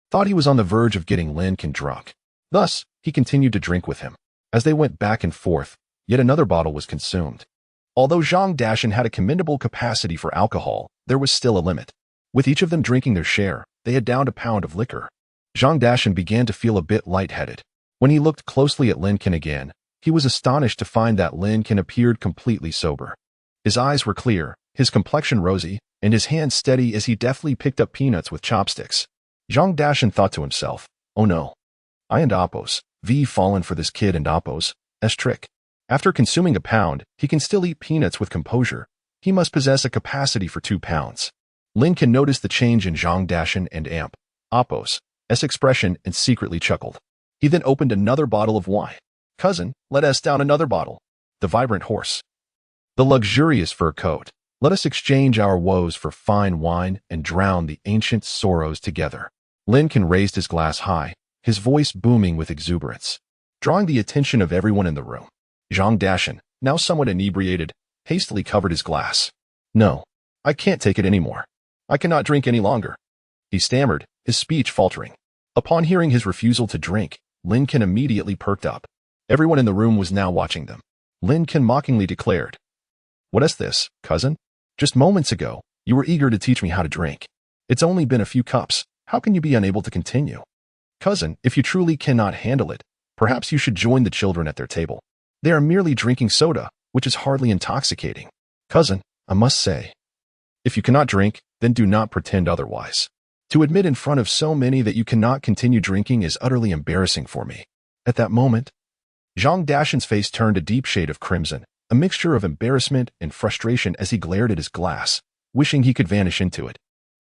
thought he was on the verge of getting Lin Can drunk. Thus, he continued to drink with him. As they went back and forth, yet another bottle was consumed. Although Zhang Dashan had a commendable capacity for alcohol, there was still a limit. With each of them drinking their share, they had downed a pound of liquor. Zhang Dashan began to feel a bit lightheaded. When he looked closely at Lin Can again, he was astonished to find that Lin Can appeared completely sober. His eyes were clear, his complexion rosy, and his hands steady as he deftly picked up peanuts with chopsticks. Zhang Dashan thought to himself, "Oh no, I and Appos, fallen for this kid and Appos' trick." After consuming a pound, he can still eat peanuts with composure. He must possess a capacity for 2 pounds. Lin Can noticed the change in Zhang Dashan and Appos' expression and secretly chuckled. He then opened another bottle of wine. "Cousin, let us down another bottle." the vibrant horse, the luxurious fur coat. Let us exchange our woes for fine wine and drown the ancient sorrows together. Lin Can raised his glass high, his voice booming with exuberance, drawing the attention of everyone in the room. Zhang Dashan, now somewhat inebriated, hastily covered his glass. No, I can't take it anymore. I cannot drink any longer, he stammered, his speech faltering. Upon hearing his refusal to drink, Lin Can immediately perked up. Everyone in the room was now watching them. Lin Can mockingly declared, "What is this, cousin? Just moments ago, you were eager to teach me how to drink. It's only been a few cups. How can you be unable to continue? Cousin, if you truly cannot handle it, perhaps you should join the children at their table. They are merely drinking soda, which is hardly intoxicating. Cousin, I must say, if you cannot drink, then do not pretend otherwise. To admit in front of so many that you cannot continue drinking is utterly embarrassing for me." At that moment, Zhang Dashan's face turned a deep shade of crimson, a mixture of embarrassment and frustration as he glared at his glass, wishing he could vanish into it.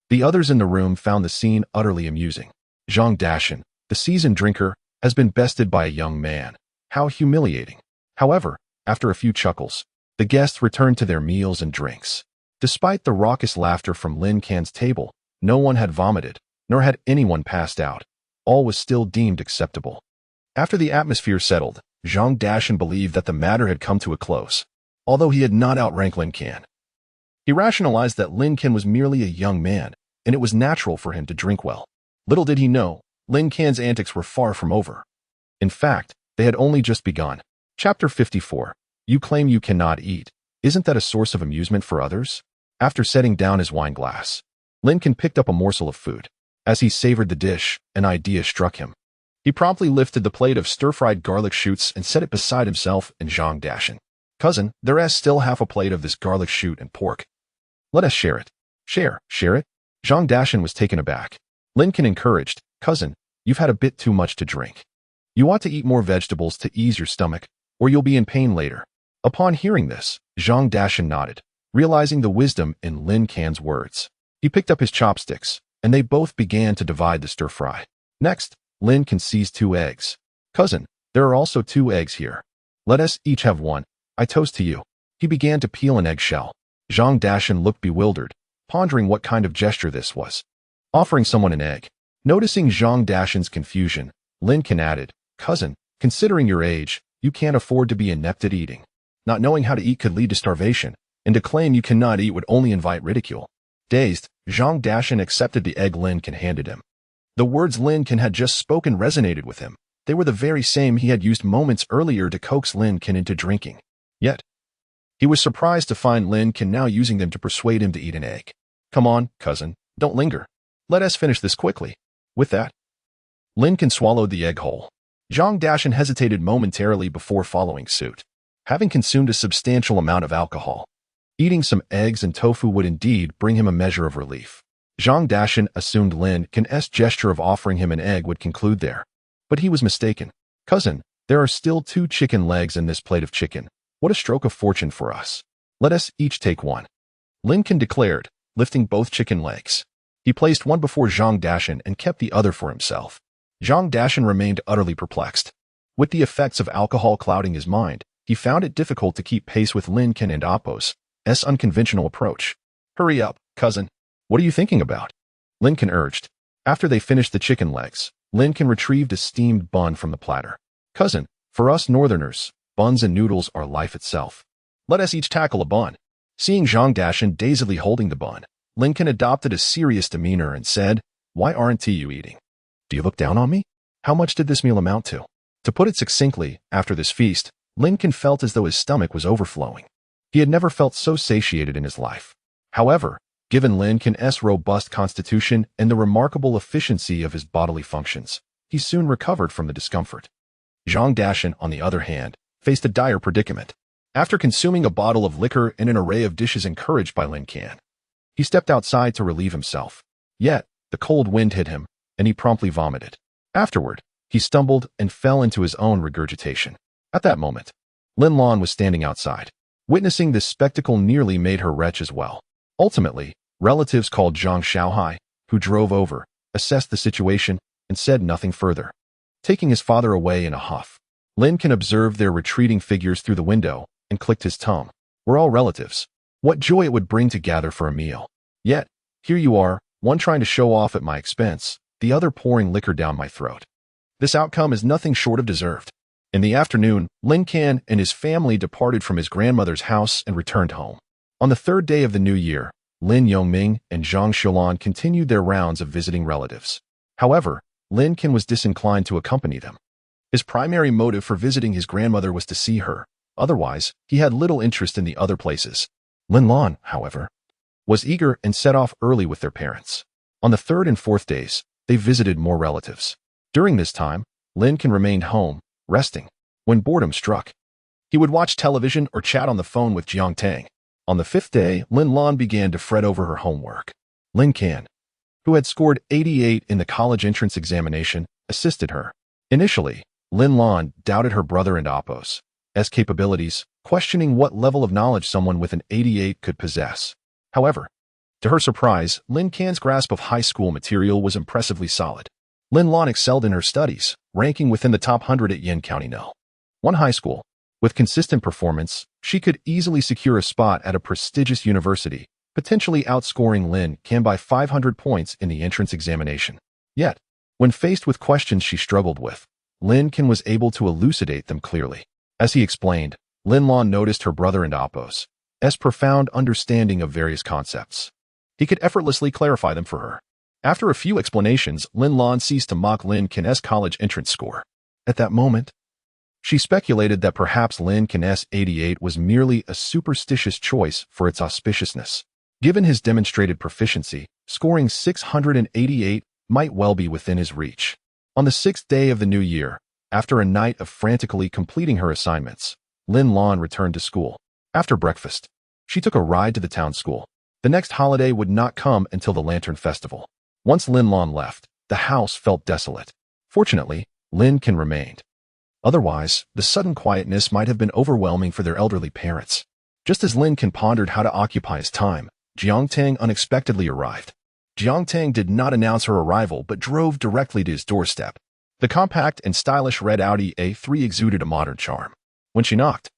The others in the room found the scene utterly amusing. Zhang Dashan, the seasoned drinker, has been bested by a young man. How humiliating. However, after a few chuckles, the guests returned to their meals and drinks. Despite the raucous laughter from Lin Can's table, no one had vomited, nor had anyone passed out. All was still deemed acceptable. After the atmosphere settled, Zhang Dashan believed that the matter had come to a close, although he had not outranked Lin Can. He rationalized that Lin Can was merely a young man, and it was natural for him to drink well. Little did he know, Lin Can's antics were far from over. In fact, they had only just begun. Chapter 54. You claim you cannot eat. Isn't that a source of amusement for others? After setting down his wine glass, Lin Can picked up a morsel of food. As he savored the dish, an idea struck him. He promptly lifted the plate of stir-fried garlic shoots and set it beside himself and Zhang Dashan. Cousin, there is still half a plate of this garlic shoot and pork. Let us share it. Share it? Zhang Dashan was taken aback. Lin Can encouraged, Cousin, you've had a bit too much to drink. You ought to eat more vegetables to ease your stomach, or you'll be in pain later. Upon hearing this, Zhang Dashan nodded, realizing the wisdom in Lin Can's words. He picked up his chopsticks, and they both began to divide the stir-fry. Next, Lin Can seized 2 eggs. Cousin, there are also 2 eggs here. Let us each have one. I toast to you. He began to peel an eggshell. Zhang Dashan looked bewildered, pondering what kind of gesture this was. Offering someone an egg. Noticing Zhang Dashan's confusion, Lin Can added, Cousin, considering your age, you can't afford to be inept at eating. Not knowing how to eat could lead to starvation, and to claim you cannot eat would only invite ridicule. Dazed, Zhang Dashan accepted the egg Lin Can handed him. The words Lin Can had just spoken resonated with him. They were the very same he had used moments earlier to coax Lin Can into drinking. Yet, he was surprised to find Lin Can now using them to persuade him to eat an egg. Come on, cousin, don't linger. Let us finish this quickly. With that, Lin Can swallowed the egg whole. Zhang Dashan hesitated momentarily before following suit. Having consumed a substantial amount of alcohol, eating some eggs and tofu would indeed bring him a measure of relief. Zhang Dashan assumed Lin Can's gesture of offering him an egg would conclude there. But he was mistaken. Cousin, there are still 2 chicken legs in this plate of chicken. What a stroke of fortune for us. Let us each take one. Lin Can declared, lifting both chicken legs. He placed one before Zhang Dashan and kept the other for himself. Zhang Dashan remained utterly perplexed. With the effects of alcohol clouding his mind, he found it difficult to keep pace with Lin Can and Appo's unconventional approach. Hurry up, cousin. What are you thinking about? Lin Can urged. After they finished the chicken legs, Lin Can retrieved a steamed bun from the platter. Cousin, for us northerners, buns and noodles are life itself. Let us each tackle a bun. Seeing Zhang Dashan dazedly holding the bun, Lin Can adopted a serious demeanor and said, Why aren't you eating? Do you look down on me? How much did this meal amount to? To put it succinctly, after this feast, Lin Can felt as though his stomach was overflowing. He had never felt so satiated in his life. However, given Lin Can's robust constitution and the remarkable efficiency of his bodily functions, he soon recovered from the discomfort. Zhang Dashan, on the other hand, faced a dire predicament. After consuming a bottle of liquor and an array of dishes encouraged by Lin Can, he stepped outside to relieve himself. Yet, the cold wind hit him, and he promptly vomited. Afterward, he stumbled and fell into his own regurgitation. At that moment, Lin Lan was standing outside. Witnessing this spectacle nearly made her retch as well. Ultimately, relatives called Zhang Xiaohai, who drove over, assessed the situation, and said nothing further. Taking his father away in a huff, Lin Can observed their retreating figures through the window and clicked his tongue. We're all relatives. What joy it would bring to gather for a meal. Yet, here you are, one trying to show off at my expense, the other pouring liquor down my throat. This outcome is nothing short of deserved. In the afternoon, Lin Can and his family departed from his grandmother's house and returned home. On the third day of the new year, Lin Yongming and Zhang Xiulan continued their rounds of visiting relatives. However, Lin Can was disinclined to accompany them. His primary motive for visiting his grandmother was to see her. Otherwise, he had little interest in the other places. Lin Lan, however, was eager and set off early with their parents. On the third and fourth days, they visited more relatives. During this time, Lin Can remained home, resting. When boredom struck, he would watch television or chat on the phone with Jiang Tang. On the fifth day, Lin Lan began to fret over her homework. Lin Can, who had scored 88 in the college entrance examination, assisted her. Initially, Lin Lan doubted her brother and Appo's capabilities, questioning what level of knowledge someone with an 88 could possess. However, to her surprise, Lin Can's grasp of high school material was impressively solid. Lin Lan excelled in her studies, ranking within the top 100 at Yin County No. 1 high school. With consistent performance, she could easily secure a spot at a prestigious university, potentially outscoring Lin Can by 500 points in the entrance examination. Yet, when faced with questions she struggled with, Lin Can was able to elucidate them clearly. As he explained, Lin Lan noticed her brother and Appo's profound understanding of various concepts. He could effortlessly clarify them for her. After a few explanations, Lin Lan ceased to mock Lin Can's college entrance score. At that moment, she speculated that perhaps Lin Can's 88 was merely a superstitious choice for its auspiciousness. Given his demonstrated proficiency, scoring 688 might well be within his reach. On the sixth day of the new year, after a night of frantically completing her assignments, Lin Lan returned to school. After breakfast, she took a ride to the town school. The next holiday would not come until the Lantern Festival. Once Lin Lan left, the house felt desolate. Fortunately, Lin Can remained. Otherwise, the sudden quietness might have been overwhelming for their elderly parents. Just as Lin Can pondered how to occupy his time, Jiang Tang unexpectedly arrived. Jiang Tang did not announce her arrival but drove directly to his doorstep. The compact and stylish red Audi A3 exuded a modern charm. When she knocked,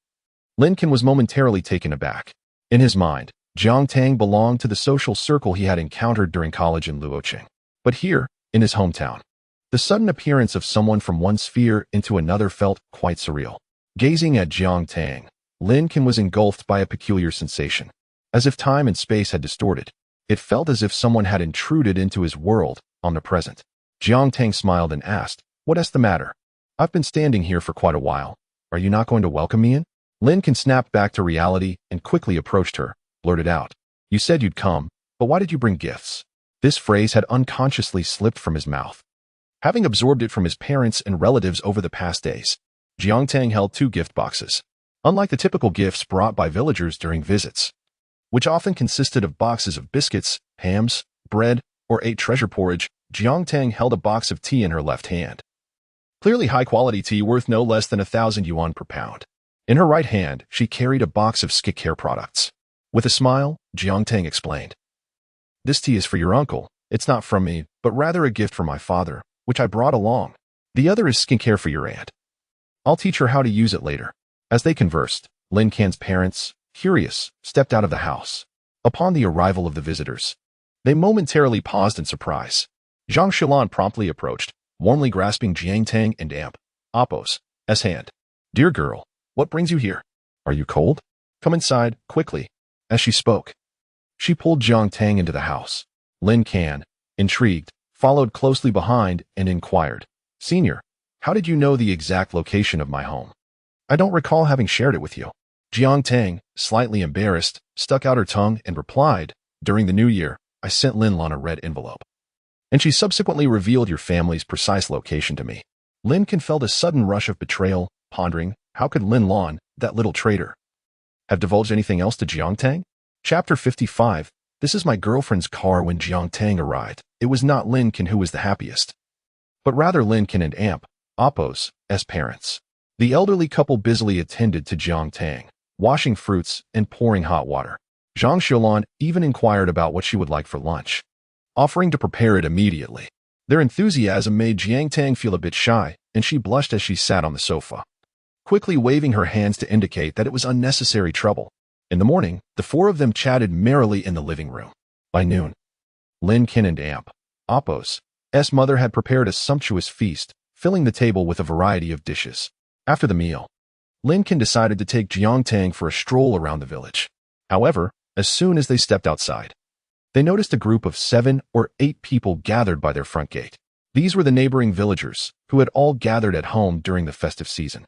Lin Can was momentarily taken aback. In his mind, Jiang Tang belonged to the social circle he had encountered during college in Luoqing. But here, in his hometown, the sudden appearance of someone from one sphere into another felt quite surreal. Gazing at Jiang Tang, Lin Can was engulfed by a peculiar sensation. As if time and space had distorted, it felt as if someone had intruded into his world, omnipresent. Jiang Tang smiled and asked, "What's the matter? I've been standing here for quite a while. Are you not going to welcome me in?" Lin Can snapped back to reality and quickly approached her, blurted out, "You said you'd come, but why did you bring gifts?" This phrase had unconsciously slipped from his mouth. Having absorbed it from his parents and relatives over the past days, Jiang Tang held 2 gift boxes. Unlike the typical gifts brought by villagers during visits, which often consisted of boxes of biscuits, hams, bread, or ate treasure porridge, Jiang Tang held a box of tea in her left hand. Clearly high-quality tea worth no less than 1,000 yuan per pound. In her right hand, she carried a box of skincare products. With a smile, Jiang Tang explained, "This tea is for your uncle. It's not from me, but rather a gift from my father, which I brought along. The other is skincare for your aunt. I'll teach her how to use it later." As they conversed, Lin Can's parents, curious, stepped out of the house. Upon the arrival of the visitors, they momentarily paused in surprise. Zhang Xiulan promptly approached, warmly grasping Jiang Tang and Appo's hand. "Dear girl, what brings you here? Are you cold? Come inside, quickly." As she spoke, she pulled Jiang Tang into the house. Lin Can, intrigued, followed closely behind and inquired, "Senior, how did you know the exact location of my home? I don't recall having shared it with you." Jiang Tang, slightly embarrassed, stuck out her tongue and replied, "During the new year, I sent Lin Lan a red envelope, and she subsequently revealed your family's precise location to me." Lin Can felt a sudden rush of betrayal, pondering, how could Lin Lan, that little traitor, have divulged anything else to Jiang Tang? Chapter 55. This is my girlfriend's car. When Jiang Tang arrived, it was not Lin Can who was the happiest, but rather Lin Can and Appo's parents. The elderly couple busily attended to Jiang Tang, washing fruits and pouring hot water. Zhang Xiulan even inquired about what she would like for lunch, offering to prepare it immediately. Their enthusiasm made Jiang Tang feel a bit shy, and she blushed as she sat on the sofa. quickly waving her hands to indicate that it was unnecessary trouble. In the morning, the four of them chatted merrily in the living room. By noon, Lin Can and Apos' mother had prepared a sumptuous feast, filling the table with a variety of dishes. After the meal, Lin Can decided to take Jiangtang for a stroll around the village. However, as soon as they stepped outside, they noticed a group of 7 or 8 people gathered by their front gate. These were the neighboring villagers, who had all gathered at home during the festive season.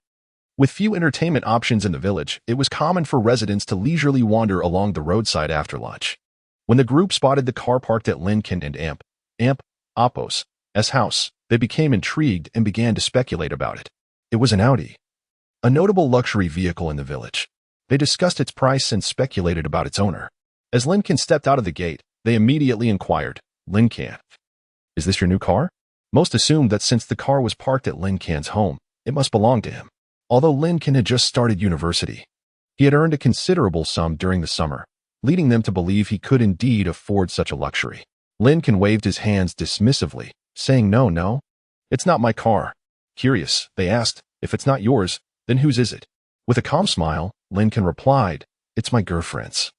With few entertainment options in the village, it was common for residents to leisurely wander along the roadside after lunch. When the group spotted the car parked at Lin Can and Apos' house, they became intrigued and began to speculate about it. It was an Audi, a notable luxury vehicle in the village. They discussed its price and speculated about its owner. As Lin Can stepped out of the gate, they immediately inquired, "Lin Can, is this your new car?" Most assumed that since the car was parked at Lin Can's home, it must belong to him. Although Lin Can had just started university, he had earned a considerable sum during the summer, leading them to believe he could indeed afford such a luxury. Lin Can waved his hands dismissively, saying, No, it's not my car." Curious, they asked, "If it's not yours, then whose is it?" With a calm smile, Lin Can replied, "It's my girlfriend's.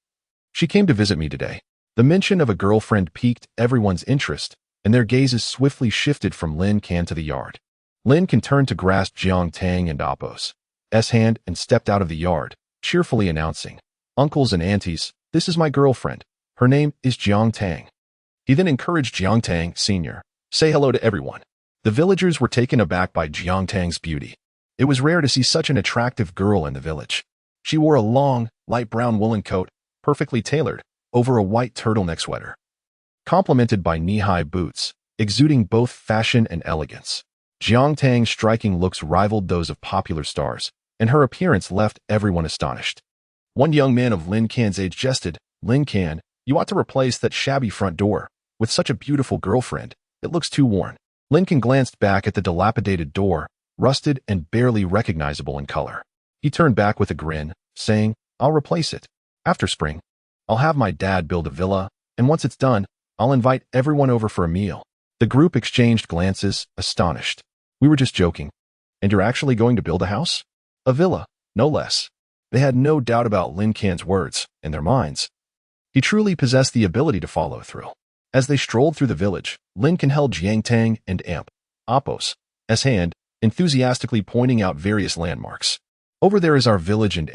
She came to visit me today." The mention of a girlfriend piqued everyone's interest, and their gazes swiftly shifted from Lin Can to the yard. Lin Can turned to grasp Jiangtang and Apos' hand and stepped out of the yard, cheerfully announcing, "Uncles and aunties, this is my girlfriend. Her name is Jiangtang." He then encouraged Jiangtang, Sr., "Say hello to everyone." The villagers were taken aback by Jiangtang's beauty. It was rare to see such an attractive girl in the village. She wore a long, light brown woolen coat, perfectly tailored, over a white turtleneck sweater, complemented by knee-high boots, exuding both fashion and elegance. Jiangtang's striking looks rivaled those of popular stars, and her appearance left everyone astonished. One young man of Lin Can's age jested, "Lin Can, you ought to replace that shabby front door. With such a beautiful girlfriend, it looks too worn." Lin Can glanced back at the dilapidated door, rusted and barely recognizable in color. He turned back with a grin, saying, "I'll replace it. After spring, I'll have my dad build a villa, and once it's done, I'll invite everyone over for a meal." The group exchanged glances, astonished. "We were just joking. And you're actually going to build a house? A villa, no less." They had no doubt about Lin Can's words in their minds. He truly possessed the ability to follow through. As they strolled through the village, Lin Can held Jiangtang and Apos' hand, enthusiastically pointing out various landmarks. "Over there is our village and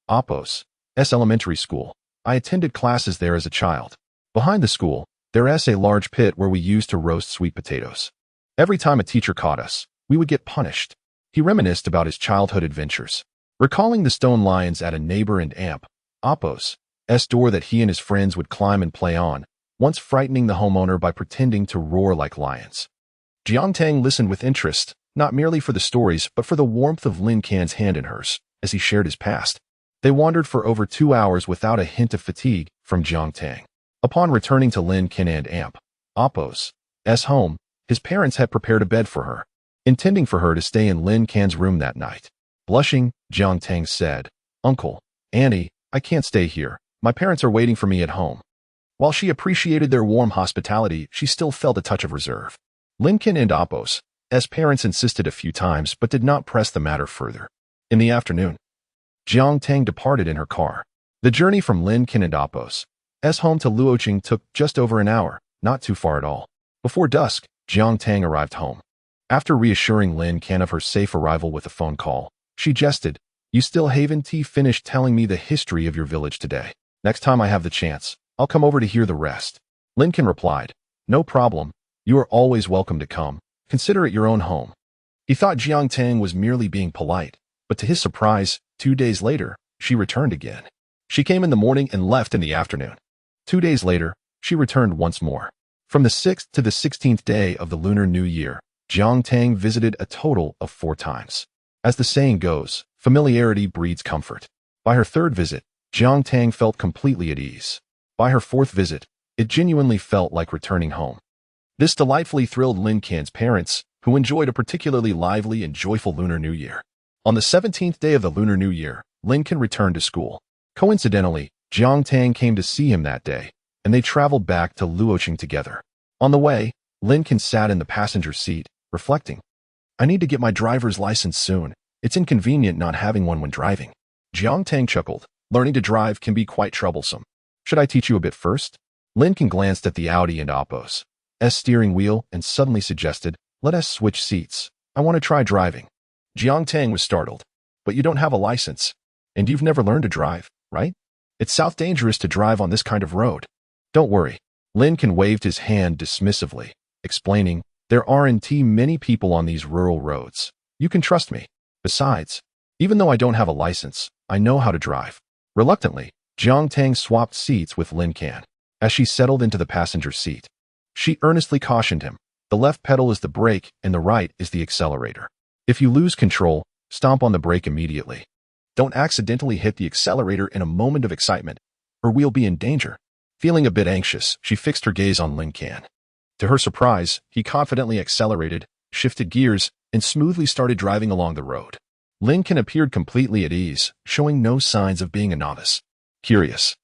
Apos' elementary school. I attended classes there as a child. Behind the school, there is a large pit where we used to roast sweet potatoes. Every time a teacher caught us, we would get punished." He reminisced about his childhood adventures, recalling the stone lions at a neighbor and Apos' door that he and his friends would climb and play on, once frightening the homeowner by pretending to roar like lions. Jiangtang listened with interest, not merely for the stories but for the warmth of Lin Can's hand in hers, as he shared his past. They wandered for over 2 hours without a hint of fatigue from Jiangtang. Upon returning to Lin Can and Apos' home, his parents had prepared a bed for her, intending for her to stay in Lin Can's room that night. Blushing, Jiangtang said, "Uncle, Auntie, I can't stay here. My parents are waiting for me at home." While she appreciated their warm hospitality, she still felt a touch of reserve. Lin Can and Apos' parents insisted a few times but did not press the matter further. In the afternoon, Jiangtang departed in her car. The journey from Lin Can and Apos' home to Luoqing took just over an hour, not too far at all. Before dusk, Jiangtang arrived home. After reassuring Lin Can of her safe arrival with a phone call, she jested, "You still haven't finished telling me the history of your village today. Next time I have the chance, I'll come over to hear the rest." Lin Can replied, "No problem. You are always welcome to come. Consider it your own home." He thought Jiangtang was merely being polite, but to his surprise, 2 days later, she returned again. She came in the morning and left in the afternoon. 2 days later, she returned once more. From the 6th to the 16th day of the Lunar New Year, Jiangtang visited a total of 4 times. As the saying goes, familiarity breeds comfort. By her 3rd visit, Jiangtang felt completely at ease. By her 4th visit, it genuinely felt like returning home. This delightfully thrilled Lin Can's parents, who enjoyed a particularly lively and joyful Lunar New Year. On the 17th day of the Lunar New Year, Lin Can returned to school. Coincidentally, Jiangtang came to see him that day, and they traveled back to Luoqing together. On the way, Lin Can sat in the passenger seat, reflecting, "I need to get my driver's license soon. It's inconvenient not having one when driving. Jiang Tang chuckled. Learning to drive can be quite troublesome. Should I teach you a bit first? Lin Can glanced at the Audi and Oppo's steering wheel and suddenly suggested, let us switch seats. I want to try driving. Jiang Tang was startled. But you don't have a license. And you've never learned to drive, right? It's south dangerous to drive on this kind of road. Don't worry. Lin Can waved his hand dismissively, explaining, there aren't many people on these rural roads. You can trust me. Besides, even though I don't have a license, I know how to drive. Reluctantly, Jiang Tang swapped seats with Lin Can. As she settled into the passenger seat, she earnestly cautioned him, the left pedal is the brake and the right is the accelerator. If you lose control, stomp on the brake immediately. Don't accidentally hit the accelerator in a moment of excitement, or we'll be in danger. Feeling a bit anxious, she fixed her gaze on Lin Can. To her surprise, he confidently accelerated, shifted gears, and smoothly started driving along the road. Lin Can appeared completely at ease, showing no signs of being a novice. Curious.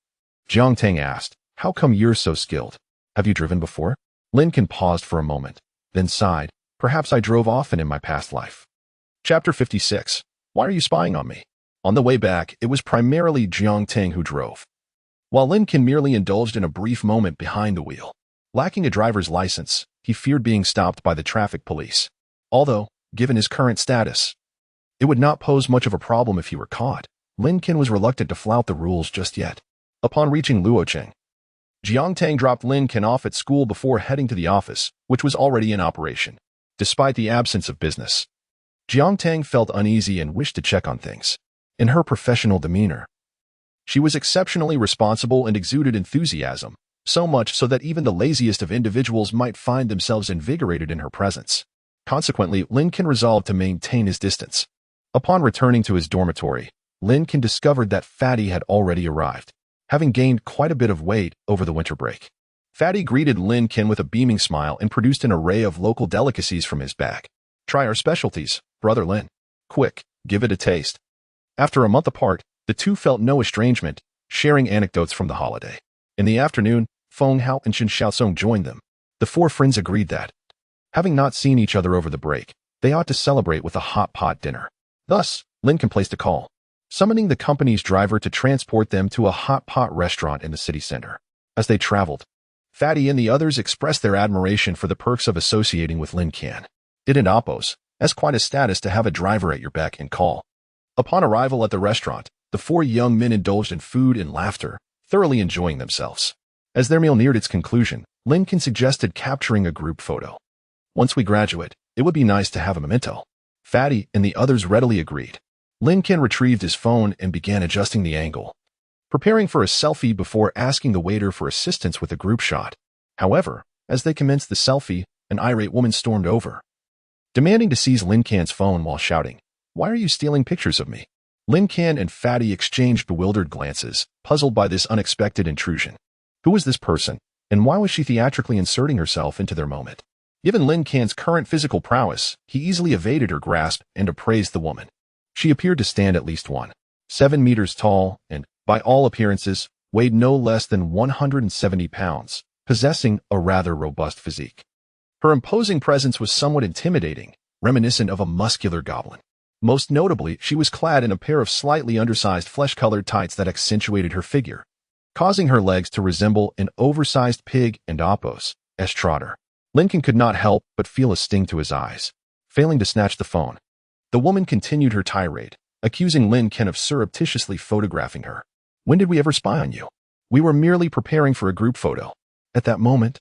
Jiang Tang asked, how come you're so skilled? Have you driven before? Lin Can paused for a moment, then sighed, perhaps I drove often in my past life. Chapter 56. Why are you spying on me? On the way back, it was primarily Jiang Tang who drove, while Lin Can merely indulged in a brief moment behind the wheel. Lacking a driver's license, he feared being stopped by the traffic police. Although, given his current status, it would not pose much of a problem if he were caught. Lin Can was reluctant to flout the rules just yet. Upon reaching Luocheng, Jiang Tang dropped Lin Can off at school before heading to the office, which was already in operation. Despite the absence of business, Jiang Tang felt uneasy and wished to check on things. In her professional demeanor, she was exceptionally responsible and exuded enthusiasm, so much so that even the laziest of individuals might find themselves invigorated in her presence. Consequently, Lin Can resolved to maintain his distance. Upon returning to his dormitory, Lin Can discovered that Fatty had already arrived, having gained quite a bit of weight over the winter break. Fatty greeted Lin Can with a beaming smile and produced an array of local delicacies from his bag. Try our specialties, brother Lin. Quick, give it a taste. After a month apart, the two felt no estrangement, sharing anecdotes from the holiday. In the afternoon, Feng Hao and Chen Xiaosong joined them. The four friends agreed that, having not seen each other over the break, they ought to celebrate with a hot pot dinner. Thus, Lin Can placed a call, summoning the company's driver to transport them to a hot pot restaurant in the city center. As they traveled, Fatty and the others expressed their admiration for the perks of associating with Lin Can. It and Oppos has quite a status to have a driver at your beck and call. Upon arrival at the restaurant, the four young men indulged in food and laughter, thoroughly enjoying themselves. As their meal neared its conclusion, Lin Can suggested capturing a group photo. Once we graduate, it would be nice to have a memento. Fatty and the others readily agreed. Lin Can retrieved his phone and began adjusting the angle, preparing for a selfie before asking the waiter for assistance with a group shot. However, as they commenced the selfie, an irate woman stormed over, demanding to seize Lin Can's phone while shouting, "Why are you stealing pictures of me?" Lin Can and Fatty exchanged bewildered glances, puzzled by this unexpected intrusion. Who was this person, and why was she theatrically inserting herself into their moment? Given Lin Can's current physical prowess, he easily evaded her grasp and appraised the woman. She appeared to stand at least 1.7 meters tall and, by all appearances, weighed no less than 170 pounds, possessing a rather robust physique. Her imposing presence was somewhat intimidating, reminiscent of a muscular goblin. Most notably, she was clad in a pair of slightly undersized flesh-colored tights that accentuated her figure, causing her legs to resemble an oversized pig and Oppos' trotter. Lin Can could not help but feel a sting to his eyes. Failing to snatch the phone, the woman continued her tirade, accusing Lin Can of surreptitiously photographing her. When did we ever spy on you? We were merely preparing for a group photo. At that moment,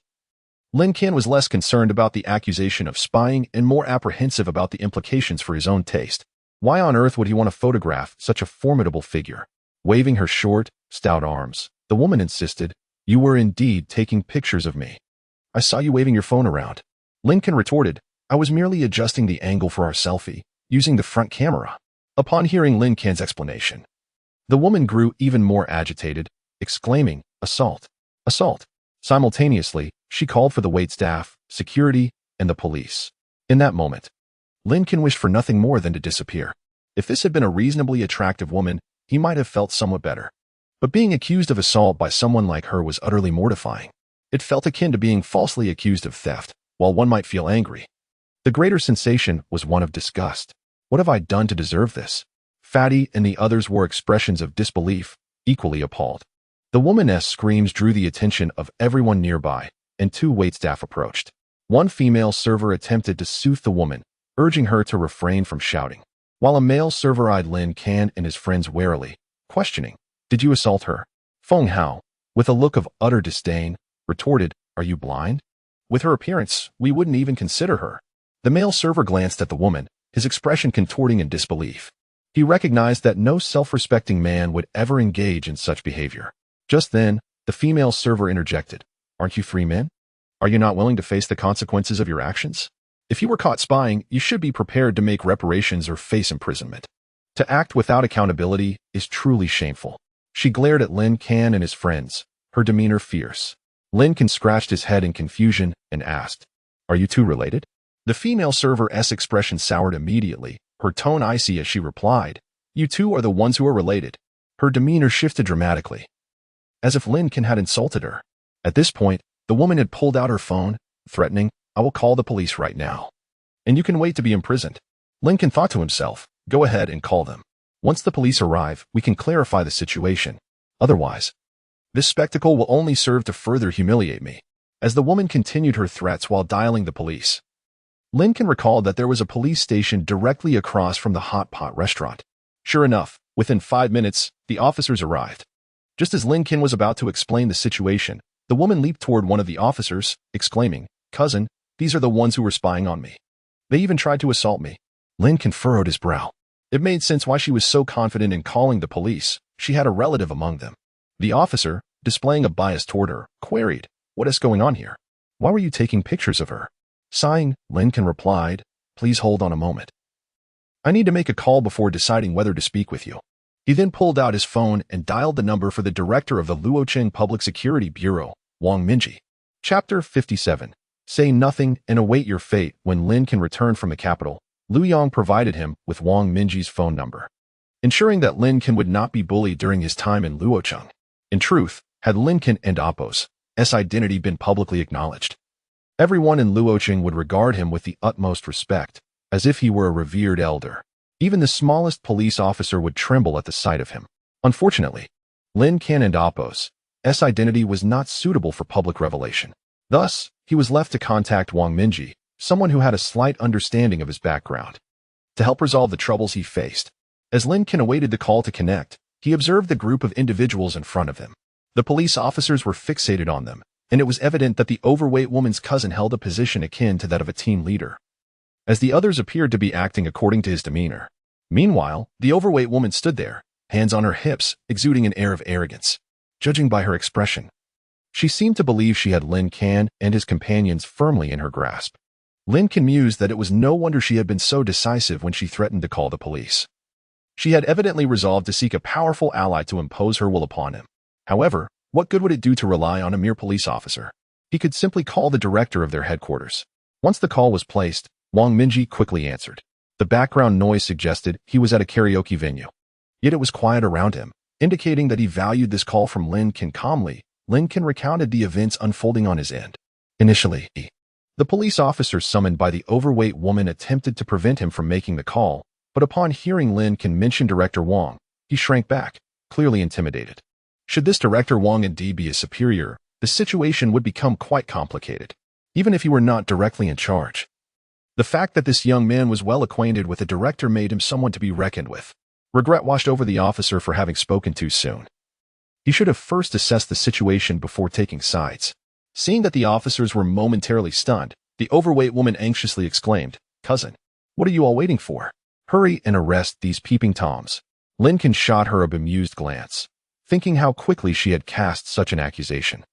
Lin Can was less concerned about the accusation of spying and more apprehensive about the implications for his own taste. Why on earth would he want to photograph such a formidable figure? Waving her short, stout arms, the woman insisted, "You were indeed taking pictures of me. I saw you waving your phone around." Lin Can retorted, "I was merely adjusting the angle for our selfie, using the front camera." Upon hearing Lin Can's explanation, the woman grew even more agitated, exclaiming, "Assault! Assault!" Simultaneously, she called for the waitstaff, security, and the police. In that moment, Lin Can wished for nothing more than to disappear. If this had been a reasonably attractive woman, he might have felt somewhat better. But being accused of assault by someone like her was utterly mortifying. It felt akin to being falsely accused of theft, while one might feel angry. The greater sensation was one of disgust. What have I done to deserve this? Fatty and the others wore expressions of disbelief, equally appalled. The woman's screams drew the attention of everyone nearby, and two waitstaff approached. One female server attempted to soothe the woman, urging her to refrain from shouting, while a male server eyed Lin Can and his friends warily, questioning, "Did you assault her?" Feng Hao, with a look of utter disdain, retorted, "Are you blind? With her appearance, we wouldn't even consider her." The male server glanced at the woman, his expression contorting in disbelief. He recognized that no self-respecting man would ever engage in such behavior. Just then, the female server interjected, "Aren't you free men? Are you not willing to face the consequences of your actions? If you were caught spying, you should be prepared to make reparations or face imprisonment. To act without accountability is truly shameful." She glared at Lin Can and his friends, her demeanor fierce. Lin Can scratched his head in confusion and asked, "Are you two related?" The female server's expression soured immediately, her tone icy as she replied, "You two are the ones who are related." Her demeanor shifted dramatically, as if Lin Can had insulted her. At this point, the woman had pulled out her phone, threatening, "I will call the police right now. And you can wait to be imprisoned." Lin Can thought to himself, "Go ahead and call them. Once the police arrive, we can clarify the situation. Otherwise, this spectacle will only serve to further humiliate me." As the woman continued her threats while dialing the police, Lin Can recalled that there was a police station directly across from the hot pot restaurant. Sure enough, within 5 minutes, the officers arrived. Just as Lin Can was about to explain the situation, the woman leaped toward one of the officers, exclaiming, "Cousin, these are the ones who were spying on me. They even tried to assault me." Lin Can furrowed his brow. It made sense why she was so confident in calling the police. She had a relative among them. The officer, displaying a bias toward her, queried, "What is going on here? Why were you taking pictures of her?" Sighing, Lin Can replied, "Please hold on a moment. I need to make a call before deciding whether to speak with you." He then pulled out his phone and dialed the number for the director of the Luocheng Public Security Bureau, Wang Minji. Chapter 57. Say nothing and await your fate. When Lin Can returned from the capital, Liu Yang provided him with Wang Minji's phone number, ensuring that Lin Can would not be bullied during his time in Luocheng. In truth, had Lin Can and Appo's identity been publicly acknowledged, everyone in Luocheng would regard him with the utmost respect, as if he were a revered elder. Even the smallest police officer would tremble at the sight of him. Unfortunately, Lin Can and Appo's identity was not suitable for public revelation. Thus, he was left to contact Wang Minji, someone who had a slight understanding of his background, to help resolve the troubles he faced. As Lin Can awaited the call to connect, he observed the group of individuals in front of him. The police officers were fixated on them, and it was evident that the overweight woman's cousin held a position akin to that of a team leader, as the others appeared to be acting according to his demeanor. Meanwhile, the overweight woman stood there, hands on her hips, exuding an air of arrogance. Judging by her expression, she seemed to believe she had Lin Can and his companions firmly in her grasp. Lin Can mused that it was no wonder she had been so decisive when she threatened to call the police. She had evidently resolved to seek a powerful ally to impose her will upon him. However, what good would it do to rely on a mere police officer? He could simply call the director of their headquarters. Once the call was placed, Wang Minji quickly answered. The background noise suggested he was at a karaoke venue. Yet it was quiet around him, indicating that he valued this call from Lin Can. Calmly, Lin Can recounted the events unfolding on his end. Initially, the police officer summoned by the overweight woman attempted to prevent him from making the call, but upon hearing Lin Can mention Director Wang, he shrank back, clearly intimidated. Should this Director Wang indeed be his superior, the situation would become quite complicated, even if he were not directly in charge. The fact that this young man was well acquainted with the director made him someone to be reckoned with. Regret washed over the officer for having spoken too soon. He should have first assessed the situation before taking sides. Seeing that the officers were momentarily stunned, the overweight woman anxiously exclaimed, "Cousin, what are you all waiting for? Hurry and arrest these peeping toms." Lin Can shot her a bemused glance, thinking how quickly she had cast such an accusation,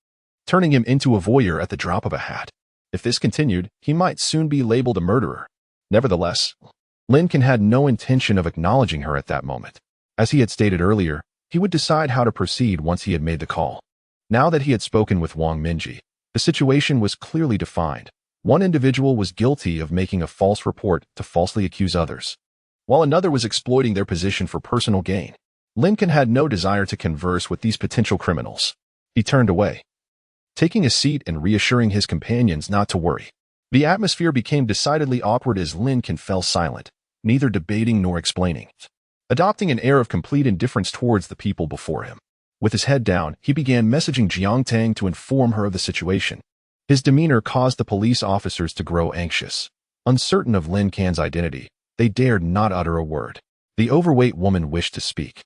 turning him into a voyeur at the drop of a hat. If this continued, he might soon be labeled a murderer. Nevertheless, Lin Can had no intention of acknowledging her at that moment. As he had stated earlier, he would decide how to proceed once he had made the call. Now that he had spoken with Wang Minji, the situation was clearly defined. One individual was guilty of making a false report to falsely accuse others, while another was exploiting their position for personal gain. Lin Can had no desire to converse with these potential criminals. He turned away, taking a seat and reassuring his companions not to worry. The atmosphere became decidedly awkward as Lin Can fell silent, neither debating nor explaining, adopting an air of complete indifference towards the people before him. With his head down, he began messaging Jiang Tang to inform her of the situation. His demeanor caused the police officers to grow anxious. Uncertain of Lin Can's identity, they dared not utter a word. The overweight woman wished to speak,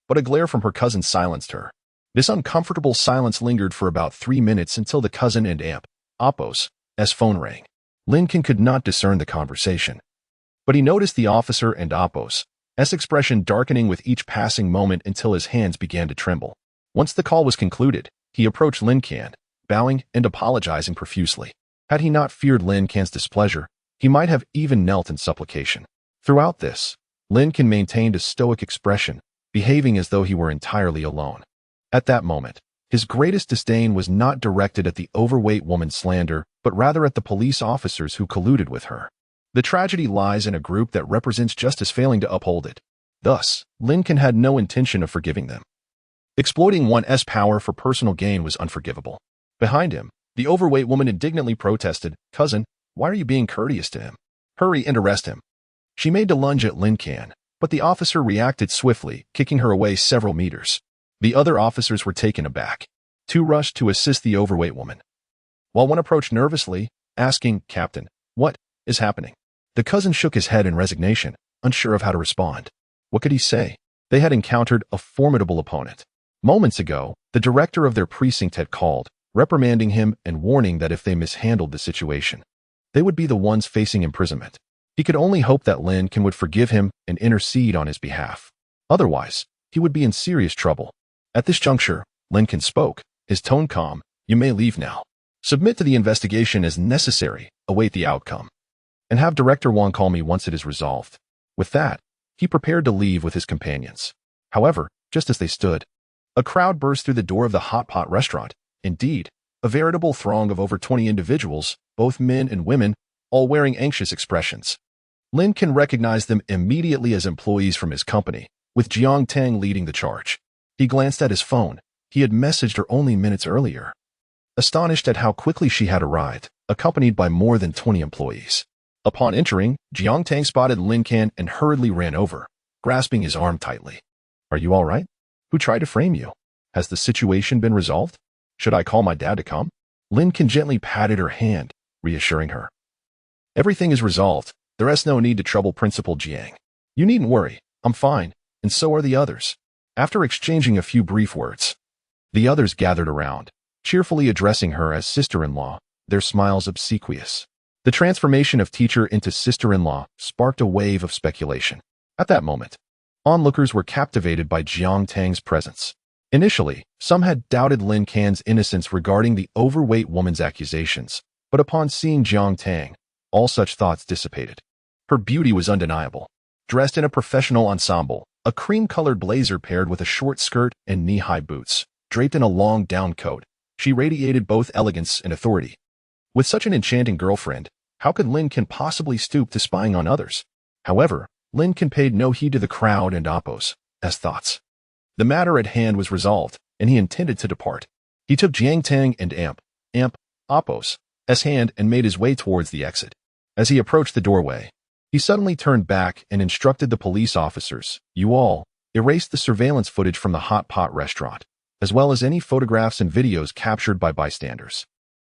but a glare from her cousin silenced her. This uncomfortable silence lingered for about 3 minutes until the cousin and aunt, Apos, S phone rang. Lin Can could not discern the conversation, but he noticed the officer and Apos, S expression darkening with each passing moment until his hands began to tremble. Once the call was concluded, he approached Lin Can, bowing and apologizing profusely. Had he not feared Lin Can's displeasure, he might have even knelt in supplication. Throughout this, Lin Can maintained a stoic expression, behaving as though he were entirely alone. At that moment, his greatest disdain was not directed at the overweight woman's slander, but rather at the police officers who colluded with her. The tragedy lies in a group that represents justice failing to uphold it. Thus, Lin Can had no intention of forgiving them. Exploiting one's power for personal gain was unforgivable. Behind him, the overweight woman indignantly protested, "Cousin, why are you being courteous to him? Hurry and arrest him." She made to lunge at Lin Can, but the officer reacted swiftly, kicking her away several meters. The other officers were taken aback. Two rushed to assist the overweight woman, while one approached nervously, asking, "Captain, what is happening?" The cousin shook his head in resignation, unsure of how to respond. What could he say? They had encountered a formidable opponent. Moments ago, the director of their precinct had called, reprimanding him and warning that if they mishandled the situation, they would be the ones facing imprisonment. He could only hope that Lin Can would forgive him and intercede on his behalf. Otherwise, he would be in serious trouble. At this juncture, Lin Can spoke, his tone calm. "You may leave now. Submit to the investigation as necessary, await the outcome, and have Director Wang call me once it is resolved." With that, he prepared to leave with his companions. However, just as they stood, a crowd burst through the door of the hot pot restaurant. Indeed, a veritable throng of over 20 individuals, both men and women, all wearing anxious expressions. Lin Can recognized them immediately as employees from his company, with Jiang Tang leading the charge. He glanced at his phone. He had messaged her only minutes earlier. Astonished at how quickly she had arrived, accompanied by more than 20 employees. Upon entering, Jiang Tang spotted Lin Can and hurriedly ran over, grasping his arm tightly. "Are you all right? Who tried to frame you? Has the situation been resolved? Should I call my dad to come?" Lin Can gently patted her hand, reassuring her. "Everything is resolved. There's no need to trouble Principal Jiang. You needn't worry. I'm fine, and so are the others." After exchanging a few brief words, the others gathered around, cheerfully addressing her as sister-in-law, their smiles obsequious. The transformation of teacher into sister-in-law sparked a wave of speculation. At that moment, onlookers were captivated by Jiang Tang's presence. Initially, some had doubted Lin Can's innocence regarding the overweight woman's accusations, but upon seeing Jiang Tang, all such thoughts dissipated. Her beauty was undeniable. Dressed in a professional ensemble, a cream-colored blazer paired with a short skirt and knee-high boots, draped in a long down coat, she radiated both elegance and authority. With such an enchanting girlfriend, how could Lin Can possibly stoop to spying on others? However, Lin Can paid no heed to the crowd and Apos, as thoughts. The matter at hand was resolved, and he intended to depart. He took Jiang Tang and Apos, S hand and made his way towards the exit. As he approached the doorway, he suddenly turned back and instructed the police officers, "You all, erase the surveillance footage from the hot pot restaurant, as well as any photographs and videos captured by bystanders.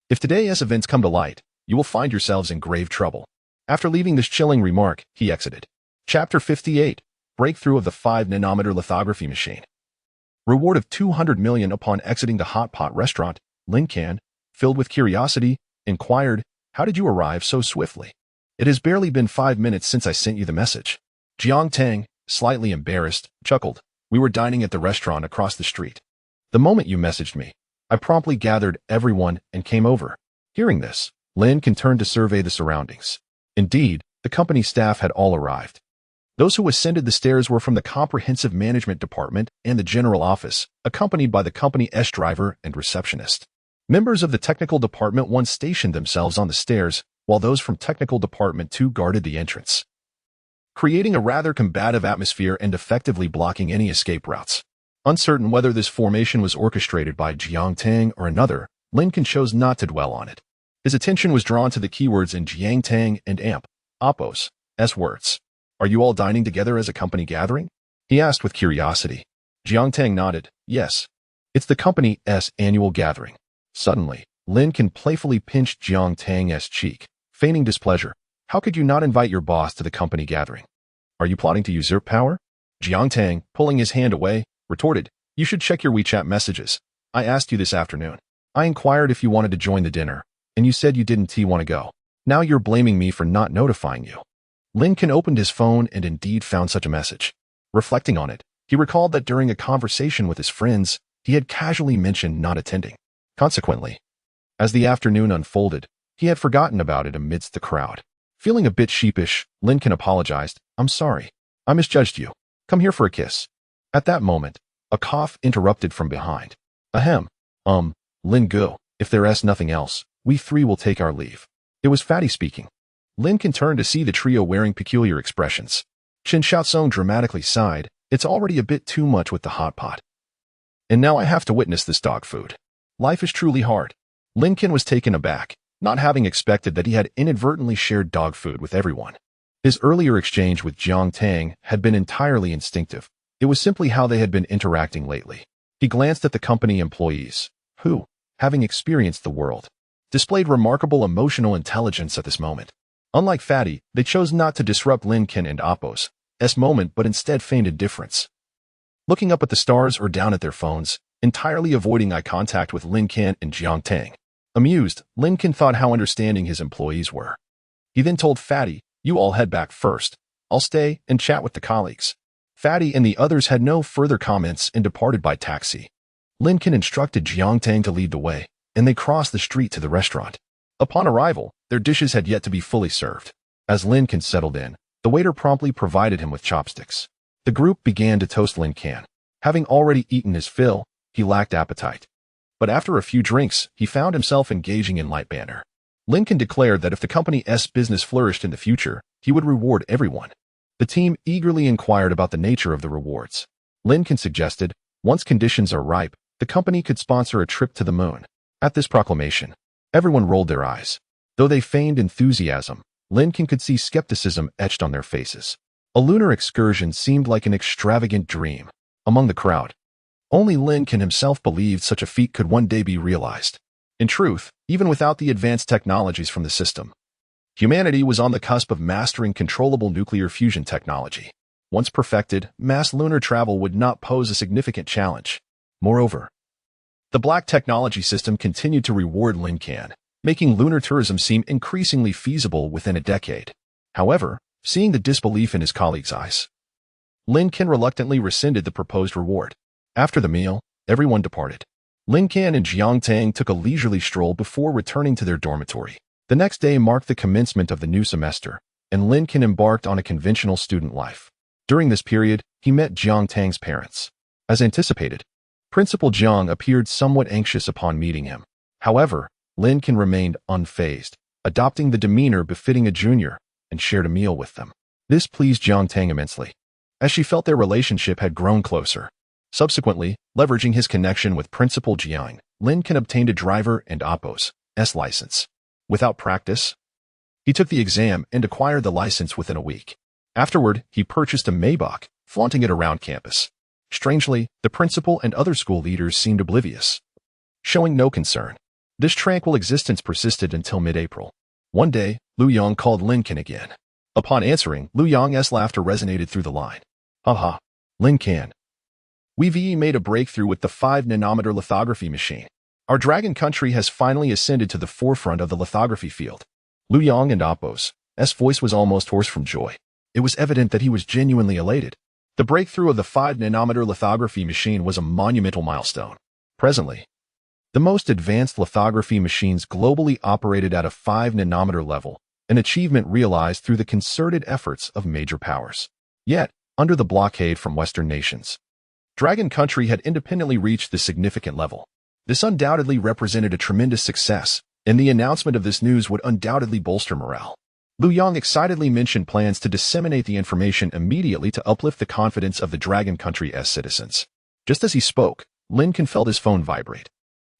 If today's events come to light, you will find yourselves in grave trouble." After leaving this chilling remark, he exited. Chapter 58. Breakthrough of the 5-nanometer lithography machine. Reward of 200 million upon exiting the hot pot restaurant, Lin Can, filled with curiosity, inquired, "How did you arrive so swiftly? It has barely been 5 minutes since I sent you the message." Jiang Tang, slightly embarrassed, chuckled. "We were dining at the restaurant across the street. The moment you messaged me, I promptly gathered everyone and came over." Hearing this, Lin Can turned to survey the surroundings. Indeed, the company staff had all arrived. Those who ascended the stairs were from the Comprehensive Management Department and the General Office, accompanied by the company's driver and receptionist. Members of the Technical Department 1 stationed themselves on the stairs, while those from Technical Department 2 guarded the entrance, creating a rather combative atmosphere and effectively blocking any escape routes. Uncertain whether this formation was orchestrated by Jiang Tang or another, Lin Can chose not to dwell on it. His attention was drawn to the keywords in Jiang Tang and Apos' words. Are you all dining together as a company gathering? He asked with curiosity. Jiang Tang nodded. Yes. It's the company's annual gathering. Suddenly, Lin Can playfully pinched Jiang Tang's cheek, feigning displeasure. How could you not invite your boss to the company gathering? Are you plotting to usurp power? Jiang Tang, pulling his hand away, retorted. You should check your WeChat messages. I asked you this afternoon. I inquired if you wanted to join the dinner, and you said you didn't want to go. Now you're blaming me for not notifying you. Lin Can opened his phone and indeed found such a message. Reflecting on it, he recalled that during a conversation with his friends, he had casually mentioned not attending. Consequently, as the afternoon unfolded, he had forgotten about it amidst the crowd. Feeling a bit sheepish, Lin Can apologized. I'm sorry. I misjudged you. Come here for a kiss. At that moment, a cough interrupted from behind. Ahem. Lin Go, if there's nothing else, we three will take our leave. It was Fatty speaking. Lin Can turned to see the trio wearing peculiar expressions. Chen Xiaosong dramatically sighed. It's already a bit too much with the hot pot. And now I have to witness this dog food. Life is truly hard. Lin Can was taken aback, not having expected that he had inadvertently shared dog food with everyone. His earlier exchange with Jiang Tang had been entirely instinctive. It was simply how they had been interacting lately. He glanced at the company employees, who, having experienced the world, displayed remarkable emotional intelligence at this moment. Unlike Fatty, they chose not to disrupt Lin Can and Appo's moment but instead feigned indifference. Looking up at the stars or down at their phones, entirely avoiding eye contact with Lin Can and Jiang Tang. Amused, Lin Can thought how understanding his employees were. He then told Fatty, you all head back first. I'll stay and chat with the colleagues. Fatty and the others had no further comments and departed by taxi. Lin Can instructed Jiang Tang to lead the way, and they crossed the street to the restaurant. Upon arrival, their dishes had yet to be fully served. As Lin Can settled in, the waiter promptly provided him with chopsticks. The group began to toast Lin Can. Having already eaten his fill, he lacked appetite. But after a few drinks, he found himself engaging in light banter. Lin Can declared that if the company's business flourished in the future, he would reward everyone. The team eagerly inquired about the nature of the rewards. Lin Can suggested, once conditions are ripe, the company could sponsor a trip to the moon. At this proclamation, everyone rolled their eyes. Though they feigned enthusiasm, Lin Can could see skepticism etched on their faces. A lunar excursion seemed like an extravagant dream. Among the crowd, only Lin Can himself believed such a feat could one day be realized. In truth, even without the advanced technologies from the system, humanity was on the cusp of mastering controllable nuclear fusion technology. Once perfected, mass lunar travel would not pose a significant challenge. Moreover, the black technology system continued to reward Lin Can, making lunar tourism seem increasingly feasible within a decade. However, seeing the disbelief in his colleagues' eyes, Lin Can reluctantly rescinded the proposed reward. After the meal, everyone departed. Lin Can and Jiang Tang took a leisurely stroll before returning to their dormitory. The next day marked the commencement of the new semester, and Lin Can embarked on a conventional student life. During this period, he met Jiang Tang's parents. As anticipated, Principal Jiang appeared somewhat anxious upon meeting him. However, Lin Can remained unfazed, adopting the demeanor befitting a junior, and shared a meal with them. This pleased Jiang Tang immensely, as she felt their relationship had grown closer. Subsequently, leveraging his connection with Principal Jiang, Lin Can obtained a driver and Appo's license. Without practice, he took the exam and acquired the license within a week. Afterward, he purchased a Maybach, flaunting it around campus. Strangely, the principal and other school leaders seemed oblivious, showing no concern. This tranquil existence persisted until mid-April. One day, Lu Yang called Lin Can again. Upon answering, Lu Yang's laughter resonated through the line. Haha, Lin Can. We've made a breakthrough with the 5-nanometer lithography machine. Our dragon country has finally ascended to the forefront of the lithography field. Lu Yang and Appo's voice was almost hoarse from joy. It was evident that he was genuinely elated. The breakthrough of the 5-nanometer lithography machine was a monumental milestone. Presently, the most advanced lithography machines globally operated at a 5-nanometer level, an achievement realized through the concerted efforts of major powers. Yet, under the blockade from Western nations, Dragon Country had independently reached this significant level. This undoubtedly represented a tremendous success, and the announcement of this news would undoubtedly bolster morale. Lu Yang excitedly mentioned plans to disseminate the information immediately to uplift the confidence of the Dragon Country's citizens. Just as he spoke, Lin Can felt his phone vibrate.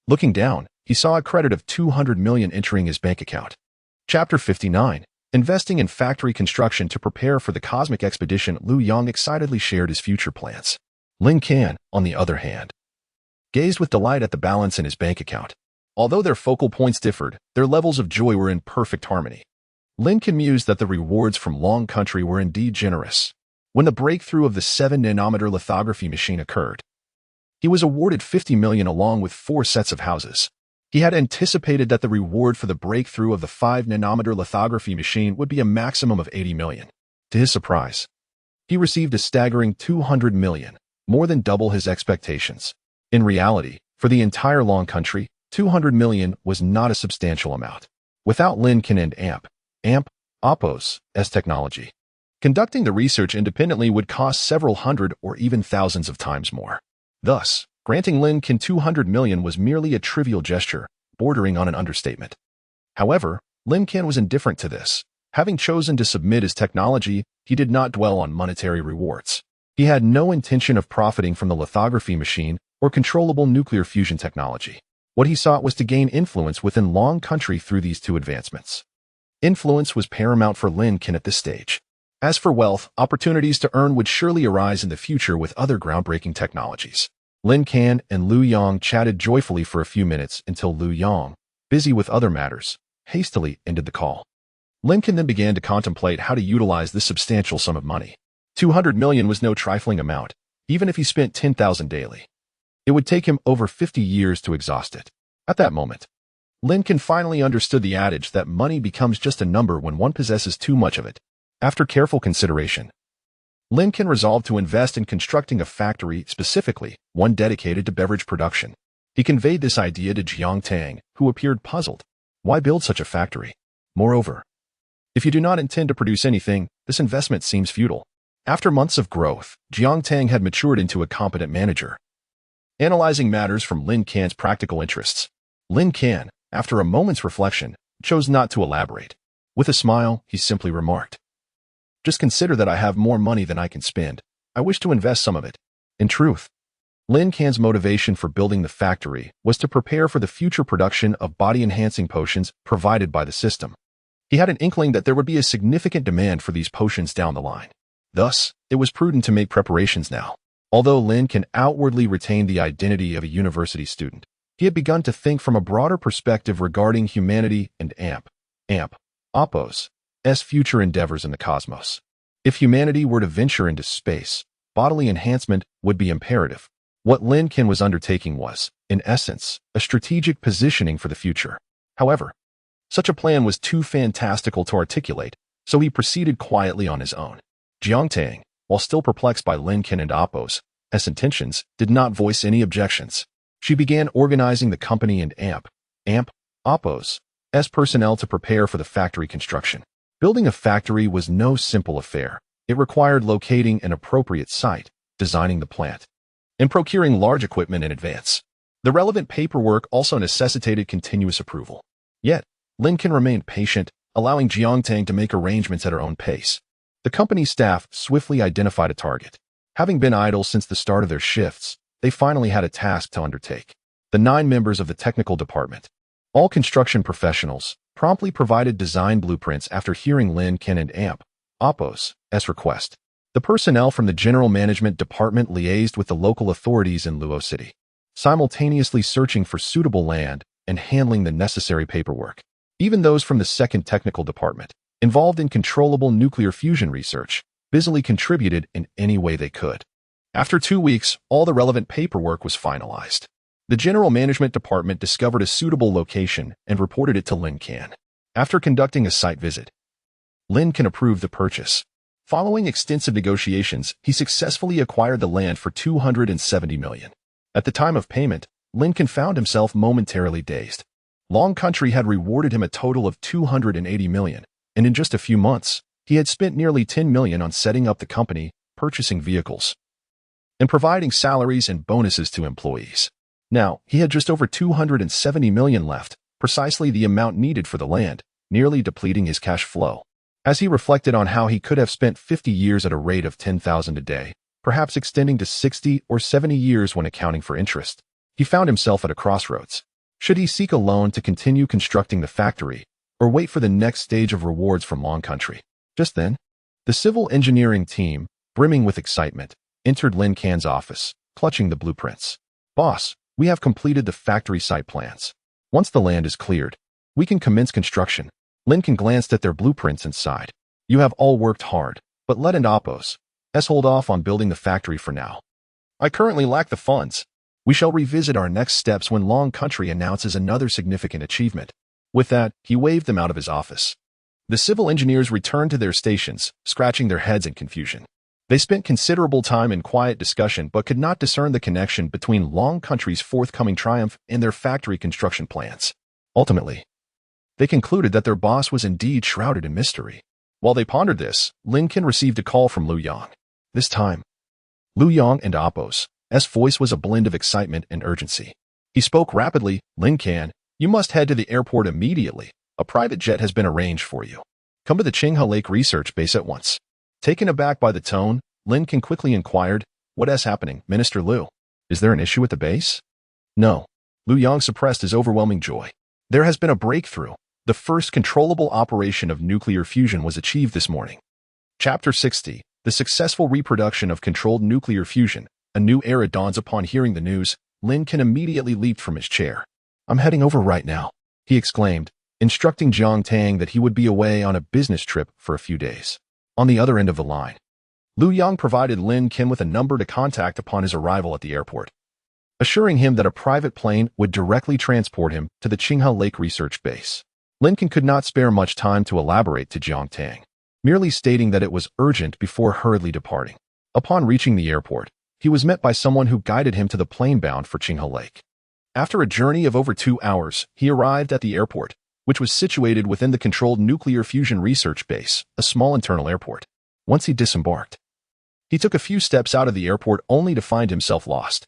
Looking down, he saw a credit of 200 million entering his bank account. Chapter 59. Investing in factory construction to prepare for the cosmic expedition, Liu Yang excitedly shared his future plans. Lin Can, on the other hand, gazed with delight at the balance in his bank account. Although their focal points differed, their levels of joy were in perfect harmony. Lin Can mused that the rewards from Long Country were indeed generous. When the breakthrough of the 7-nanometer lithography machine occurred, he was awarded $50 million along with 4 sets of houses. He had anticipated that the reward for the breakthrough of the 5-nanometer lithography machine would be a maximum of $80 million. To his surprise, he received a staggering $200 million, more than double his expectations. In reality, for the entire Long Country, $200 million was not a substantial amount. Without Lin Can and Oppo's technology, conducting the research independently would cost several hundred or even thousands of times more. Thus, granting Lin Can $200 million was merely a trivial gesture, bordering on an understatement. However, Lin Can was indifferent to this. Having chosen to submit his technology, he did not dwell on monetary rewards. He had no intention of profiting from the lithography machine or controllable nuclear fusion technology. What he sought was to gain influence within Long Country through these 2 advancements. Influence was paramount for Lin Can at this stage. As for wealth, opportunities to earn would surely arise in the future with other groundbreaking technologies. Lin Can and Liu Yang chatted joyfully for a few minutes until Liu Yang, busy with other matters, hastily ended the call. Lin Can then began to contemplate how to utilize this substantial sum of money. $200 million was no trifling amount, even if he spent $10,000 daily. It would take him over 50 years to exhaust it. At that moment, Lin Can finally understood the adage that money becomes just a number when one possesses too much of it. After careful consideration, Lin Can resolved to invest in constructing a factory, specifically one dedicated to beverage production. He conveyed this idea to Jiang Tang, who appeared puzzled. Why build such a factory? Moreover, if you do not intend to produce anything, this investment seems futile. After months of growth, Jiang Tang had matured into a competent manager, analyzing matters from Lin Can's practical interests. Lin Can, after a moment's reflection, chose not to elaborate. With a smile, he simply remarked, "Just consider that I have more money than I can spend. I wish to invest some of it." In truth, Lin Can's motivation for building the factory was to prepare for the future production of body-enhancing potions provided by the system. He had an inkling that there would be a significant demand for these potions down the line. Thus, it was prudent to make preparations now. Although Lin Can outwardly retained the identity of a university student, he had begun to think from a broader perspective regarding humanity and Oppo's future endeavors in the cosmos. If humanity were to venture into space, bodily enhancement would be imperative. What Lin Can was undertaking was, in essence, a strategic positioning for the future. However, such a plan was too fantastical to articulate, so he proceeded quietly on his own. Jiang Tang, while still perplexed by Lin Can and Oppo's intentions, did not voice any objections. She began organizing the company and Oppo's personnel to prepare for the factory construction. Building a factory was no simple affair. It required locating an appropriate site, designing the plant, and procuring large equipment in advance. The relevant paperwork also necessitated continuous approval. Yet, Lin Can remained patient, allowing Jiang Tang to make arrangements at her own pace. The company's staff swiftly identified a target. Having been idle since the start of their shifts, they finally had a task to undertake. The 9 members of the technical department, all construction professionals, promptly provided design blueprints after hearing Lin Can and Oppo's request. The personnel from the general management department liaised with the local authorities in Luo City, simultaneously searching for suitable land and handling the necessary paperwork. Even those from the second technical department, involved in controllable nuclear fusion research, busily contributed in any way they could. After 2 weeks, all the relevant paperwork was finalized. The general management department discovered a suitable location and reported it to Lin Can. After conducting a site visit, Lin Can approved the purchase. Following extensive negotiations, he successfully acquired the land for $270 million. At the time of payment, Lin Can found himself momentarily dazed. Long Country had rewarded him a total of $280 million, and in just a few months, he had spent nearly $10 million on setting up the company, purchasing vehicles, and providing salaries and bonuses to employees. Now, he had just over $270 million left, precisely the amount needed for the land, nearly depleting his cash flow. As he reflected on how he could have spent 50 years at a rate of $10,000 a day, perhaps extending to 60 or 70 years when accounting for interest, he found himself at a crossroads. Should he seek a loan to continue constructing the factory, or wait for the next stage of rewards from Long Country. Just then, the civil engineering team, brimming with excitement, entered Lin Can's office, clutching the blueprints. "Boss, we have completed the factory site plans. Once the land is cleared, we can commence construction." Lin Can glanced at their blueprints and sighed. "You have all worked hard, but Lin and Appos hold off on building the factory for now. I currently lack the funds. We shall revisit our next steps when Long Country announces another significant achievement." With that, he waved them out of his office. The civil engineers returned to their stations, scratching their heads in confusion. They spent considerable time in quiet discussion but could not discern the connection between Long Country's forthcoming triumph and their factory construction plans. Ultimately, they concluded that their boss was indeed shrouded in mystery. While they pondered this, Lin Can received a call from Lu Yang. This time, Lu Yang and Appos' voice was a blend of excitement and urgency. He spoke rapidly. "Lin Can, you must head to the airport immediately. A private jet has been arranged for you. Come to the Qinghe Lake Research Base at once." Taken aback by the tone, Lin Can quickly inquired, "What is happening, Minister Lu? Is there an issue at the base?" "No." Lu Yang suppressed his overwhelming joy. "There has been a breakthrough. The first controllable operation of nuclear fusion was achieved this morning." Chapter 60. The successful reproduction of controlled nuclear fusion. A new era dawns upon hearing the news. Lin Can immediately leaped from his chair. "I'm heading over right now," he exclaimed, instructing Jiang Tang that he would be away on a business trip for a few days. On the other end of the line, Lu Yang provided Lin Can with a number to contact upon his arrival at the airport, assuring him that a private plane would directly transport him to the Qinghe Lake Research Base. Lin Can could not spare much time to elaborate to Jiang Tang, merely stating that it was urgent before hurriedly departing. Upon reaching the airport, he was met by someone who guided him to the plane bound for Qinghe Lake. After a journey of over 2 hours, he arrived at the airport, which was situated within the Controlled Nuclear Fusion Research Base, a small internal airport. Once he disembarked, he took a few steps out of the airport only to find himself lost.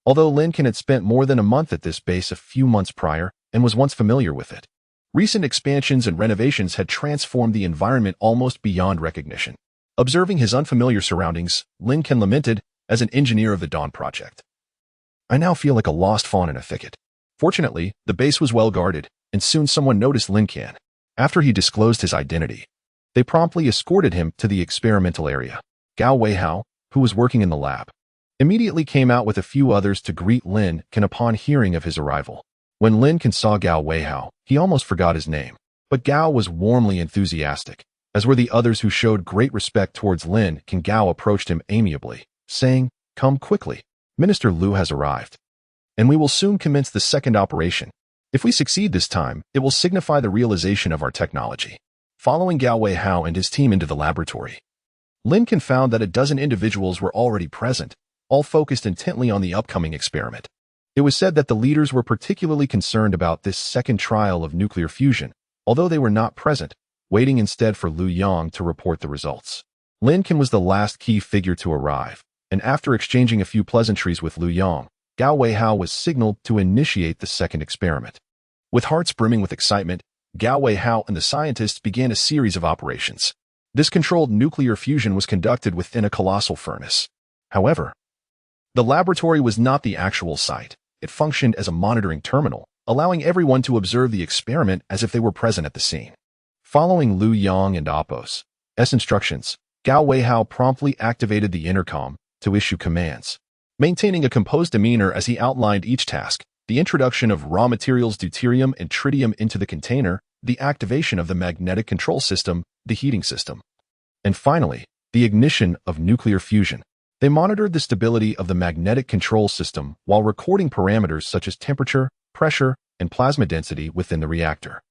Although Lin Can had spent more than a month at this base a few months prior and was once familiar with it, recent expansions and renovations had transformed the environment almost beyond recognition. Observing his unfamiliar surroundings, Lin Can lamented, as an engineer of the Dawn Project, "I now feel like a lost fawn in a thicket." Fortunately, the base was well guarded, and soon someone noticed Lin Can. After he disclosed his identity, they promptly escorted him to the experimental area. Gao Weihao, who was working in the lab, immediately came out with a few others to greet Lin Can upon hearing of his arrival. When Lin Can saw Gao Weihao, he almost forgot his name. But Gao was warmly enthusiastic, as were the others who showed great respect towards Lin Can. Gao approached him amiably, saying, "Come quickly. Minister Lu has arrived, and we will soon commence the second operation. If we succeed this time, it will signify the realization of our technology." Following Gao Weihao and his team into the laboratory, Lin Can found that a dozen individuals were already present, all focused intently on the upcoming experiment. It was said that the leaders were particularly concerned about this second trial of nuclear fusion, although they were not present, waiting instead for Lu Yang to report the results. Lin Can was the last key figure to arrive, and after exchanging a few pleasantries with Lu Yang, Gao Weihao was signaled to initiate the second experiment. With hearts brimming with excitement, Gao Weihao and the scientists began a series of operations. This controlled nuclear fusion was conducted within a colossal furnace. However, the laboratory was not the actual site. It functioned as a monitoring terminal, allowing everyone to observe the experiment as if they were present at the scene. Following Lu Yang and Appos' instructions, Gao Weihao promptly activated the intercom to issue commands. Maintaining a composed demeanor as he outlined each task, the introduction of raw materials deuterium and tritium into the container, the activation of the magnetic control system, the heating system, and finally, the ignition of nuclear fusion. They monitored the stability of the magnetic control system while recording parameters such as temperature, pressure, and plasma density within the reactor.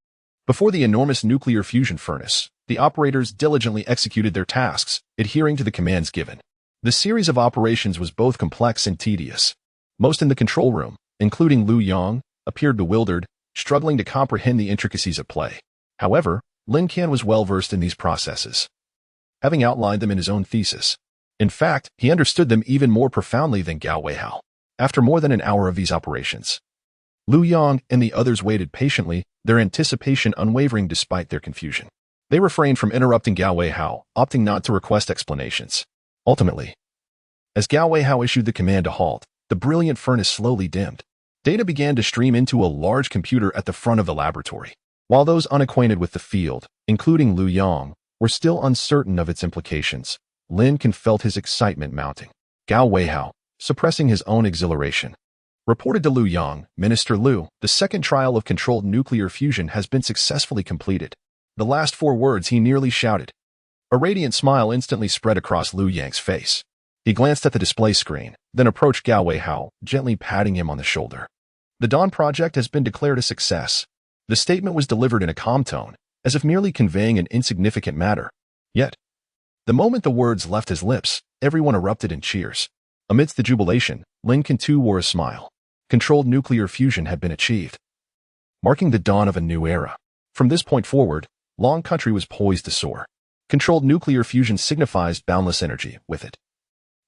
Before the enormous nuclear fusion furnace, the operators diligently executed their tasks, adhering to the commands given. The series of operations was both complex and tedious. Most in the control room, including Lu Yang, appeared bewildered, struggling to comprehend the intricacies at play. However, Lin Can was well versed in these processes, having outlined them in his own thesis. In fact, he understood them even more profoundly than Gao Weihao. After more than an hour of these operations, Lu Yang and the others waited patiently, their anticipation unwavering despite their confusion. They refrained from interrupting Gao Weihao, opting not to request explanations. Ultimately, as Gao Weihao issued the command to halt, the brilliant furnace slowly dimmed. Data began to stream into a large computer at the front of the laboratory. While those unacquainted with the field, including Liu Yang, were still uncertain of its implications, Lin Can felt his excitement mounting. Gao Weihao, suppressing his own exhilaration, reported to Liu Yang, Minister Liu, the second trial of controlled nuclear fusion has been successfully completed. The last 4 words he nearly shouted. A radiant smile instantly spread across Liu Yang's face. He glanced at the display screen, then approached Gao Weihao, gently patting him on the shoulder. The Dawn project has been declared a success. The statement was delivered in a calm tone, as if merely conveying an insignificant matter. Yet, the moment the words left his lips, everyone erupted in cheers. Amidst the jubilation, Lin Can too wore a smile. Controlled nuclear fusion had been achieved, marking the dawn of a new era. From this point forward, Long Country was poised to soar. Controlled nuclear fusion signifies boundless energy. With it,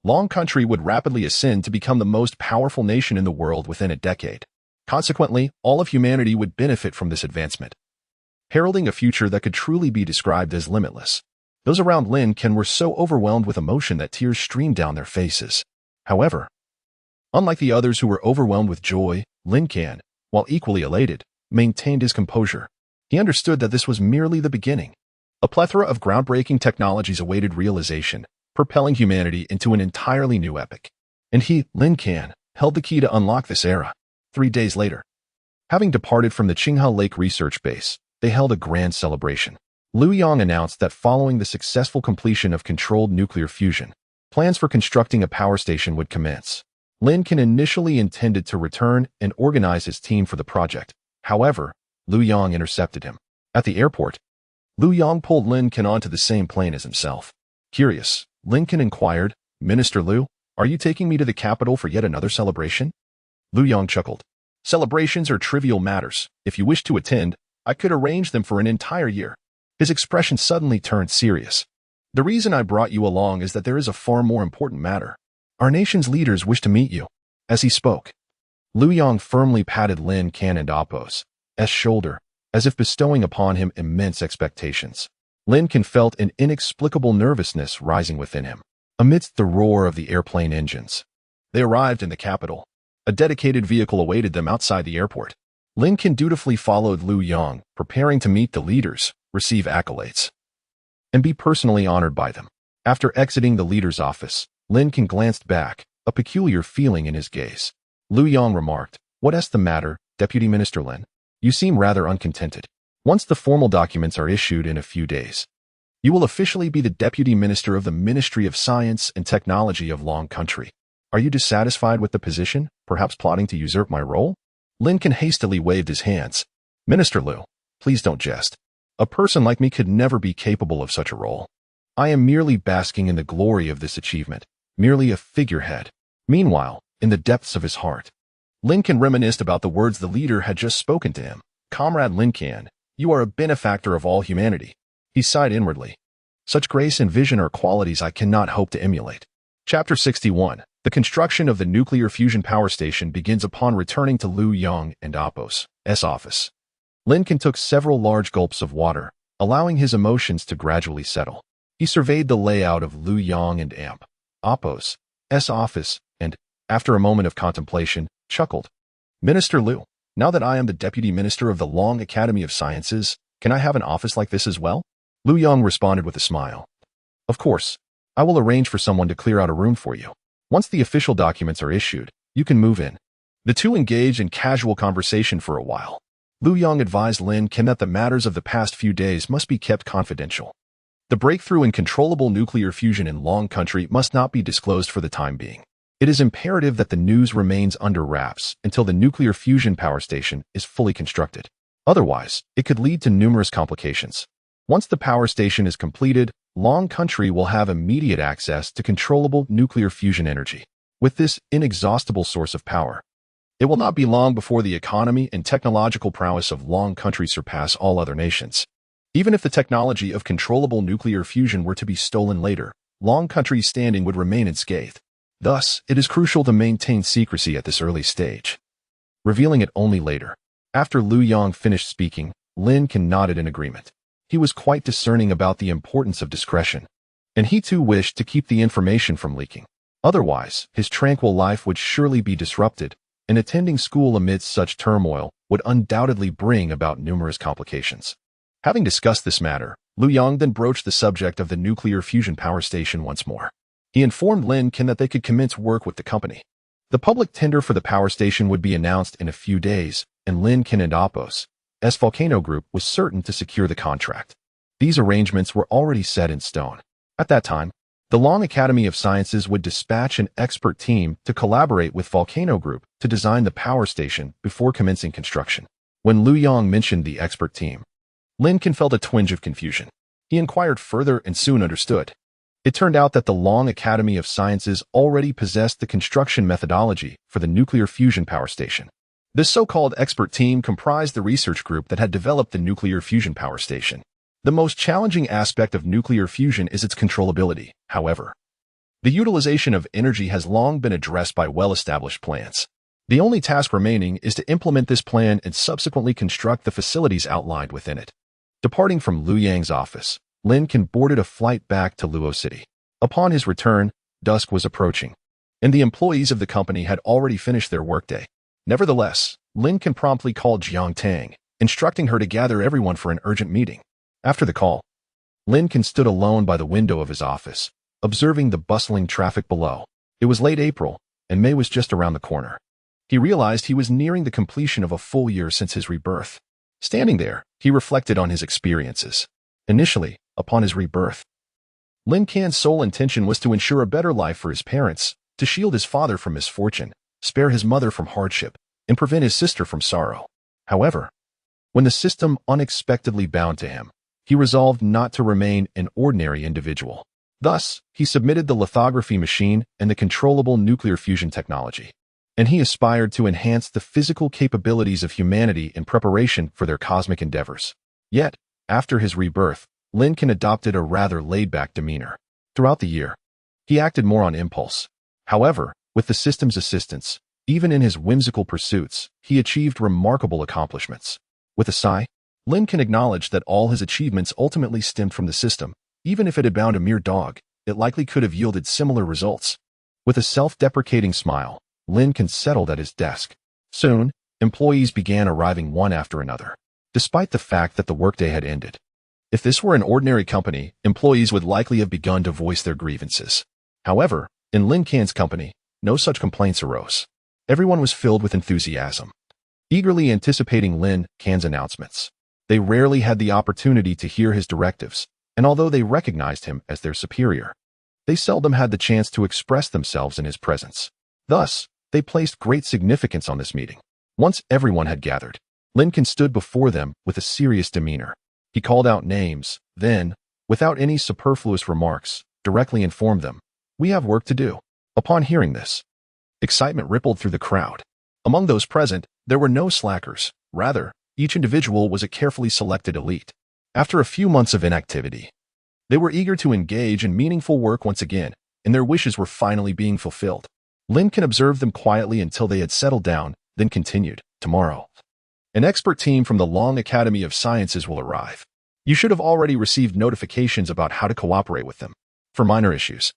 Long Country would rapidly ascend to become the most powerful nation in the world within a decade. Consequently, all of humanity would benefit from this advancement, heralding a future that could truly be described as limitless. Those around Lin Can were so overwhelmed with emotion that tears streamed down their faces. However, unlike the others who were overwhelmed with joy, Lin Can, while equally elated, maintained his composure. He understood that this was merely the beginning. A plethora of groundbreaking technologies awaited realization, propelling humanity into an entirely new epoch. And he, Lin Can, held the key to unlock this era. 3 days later, having departed from the Qinghao Lake Research Base, they held a grand celebration. Liu Yang announced that following the successful completion of controlled nuclear fusion, plans for constructing a power station would commence. Lin Can initially intended to return and organize his team for the project. However, Liu Yang intercepted him. At the airport, Liu Yang pulled Lin Can onto the same plane as himself. Curious, Lin Can inquired, "Minister Liu, are you taking me to the capital for yet another celebration?" Liu Yang chuckled. "Celebrations are trivial matters. If you wish to attend, I could arrange them for an entire year." His expression suddenly turned serious. "The reason I brought you along is that there is a far more important matter. Our nation's leaders wish to meet you." As he spoke, Liu Yang firmly patted Lin Can and Appo's shoulder, as if bestowing upon him immense expectations. Lin Can felt an inexplicable nervousness rising within him. Amidst the roar of the airplane engines, they arrived in the capital. A dedicated vehicle awaited them outside the airport. Lin Can dutifully followed Liu Yang, preparing to meet the leaders, receive accolades, and be personally honored by them. After exiting the leader's office, Lin Can glanced back, a peculiar feeling in his gaze. Liu Yang remarked, "What's the matter, Deputy Minister Lin? You seem rather uncontented. Once the formal documents are issued in a few days, you will officially be the Deputy Minister of the Ministry of Science and Technology of Long Country. Are you dissatisfied with the position, perhaps plotting to usurp my role?" Lin Can hastily waved his hands. "Minister Liu, please don't jest. A person like me could never be capable of such a role. I am merely basking in the glory of this achievement, merely a figurehead." Meanwhile, in the depths of his heart, Lin Can reminisced about the words the leader had just spoken to him. "Comrade Lin Can, you are a benefactor of all humanity." He sighed inwardly. "Such grace and vision are qualities I cannot hope to emulate." Chapter 61. The construction of the nuclear fusion power station begins upon returning to Liu Yang and Appo's office. Lin Can took several large gulps of water, allowing his emotions to gradually settle. He surveyed the layout of Liu Yang and Appo's office and, after a moment of contemplation, chuckled. "Minister Liu, now that I am the Deputy Minister of the Long Academy of Sciences, can I have an office like this as well?" Liu Yang responded with a smile. "Of course. I will arrange for someone to clear out a room for you. Once the official documents are issued, you can move in." The two engaged in casual conversation for a while. Liu Yang advised Lin Can that the matters of the past few days must be kept confidential. The breakthrough in controllable nuclear fusion in Long Country must not be disclosed for the time being. It is imperative that the news remains under wraps until the nuclear fusion power station is fully constructed. Otherwise, it could lead to numerous complications. Once the power station is completed, Long Country will have immediate access to controllable nuclear fusion energy. With this inexhaustible source of power, it will not be long before the economy and technological prowess of Long Country surpass all other nations. Even if the technology of controllable nuclear fusion were to be stolen later, Long Country's standing would remain unscathed. Thus, it is crucial to maintain secrecy at this early stage, revealing it only later. After Liu Yang finished speaking, Lin Can nodded in agreement. He was quite discerning about the importance of discretion, and he too wished to keep the information from leaking. Otherwise, his tranquil life would surely be disrupted, and attending school amidst such turmoil would undoubtedly bring about numerous complications. Having discussed this matter, Lu Yang then broached the subject of the nuclear fusion power station once more. He informed Lin Can that they could commence work with the company. The public tender for the power station would be announced in a few days, and Lin Can and Appos, Volcano Group, was certain to secure the contract. These arrangements were already set in stone. At that time, the Long Academy of Sciences would dispatch an expert team to collaborate with Volcano Group to design the power station before commencing construction. When Lu Yang mentioned the expert team, Lin Can felt a twinge of confusion. He inquired further and soon understood. It turned out that the Long Academy of Sciences already possessed the construction methodology for the nuclear fusion power station. This so-called expert team comprised the research group that had developed the nuclear fusion power station. The most challenging aspect of nuclear fusion is its controllability, however. The utilization of energy has long been addressed by well-established plans. The only task remaining is to implement this plan and subsequently construct the facilities outlined within it. Departing from Lu Yang's office, Lin Can boarded a flight back to Luo City. Upon his return, dusk was approaching, and the employees of the company had already finished their workday. Nevertheless, Lin Can promptly called Jiang Tang, instructing her to gather everyone for an urgent meeting. After the call, Lin Can stood alone by the window of his office, observing the bustling traffic below. It was late April, and May was just around the corner. He realized he was nearing the completion of a full year since his rebirth. Standing there, he reflected on his experiences. Initially, upon his rebirth, Lin Can's sole intention was to ensure a better life for his parents, to shield his father from misfortune, spare his mother from hardship, and prevent his sister from sorrow. However, when the system unexpectedly bound to him, he resolved not to remain an ordinary individual. Thus, he submitted the lithography machine and the controllable nuclear fusion technology, and he aspired to enhance the physical capabilities of humanity in preparation for their cosmic endeavors. Yet, after his rebirth, Lin Can adopted a rather laid-back demeanor. Throughout the year, he acted more on impulse. However, with the system's assistance, even in his whimsical pursuits, he achieved remarkable accomplishments. With a sigh, Lin Can acknowledged that all his achievements ultimately stemmed from the system. Even if it had bound a mere dog, it likely could have yielded similar results. With a self-deprecating smile, Lin Can settled at his desk. Soon, employees began arriving one after another, despite the fact that the workday had ended. If this were an ordinary company, employees would likely have begun to voice their grievances. However, in Lin Can's company, no such complaints arose. Everyone was filled with enthusiasm, eagerly anticipating Lin Can's announcements. They rarely had the opportunity to hear his directives, and although they recognized him as their superior, they seldom had the chance to express themselves in his presence. Thus, they placed great significance on this meeting. Once everyone had gathered, Lin Can stood before them with a serious demeanor. He called out names, then, without any superfluous remarks, directly informed them, "We have work to do." Upon hearing this, excitement rippled through the crowd. Among those present, there were no slackers. Rather, each individual was a carefully selected elite. After a few months of inactivity, they were eager to engage in meaningful work once again, and their wishes were finally being fulfilled. Lin Can observed them quietly until they had settled down, then continued, "Tomorrow, an expert team from the Long Academy of Sciences will arrive. You should have already received notifications about how to cooperate with them. For minor issues,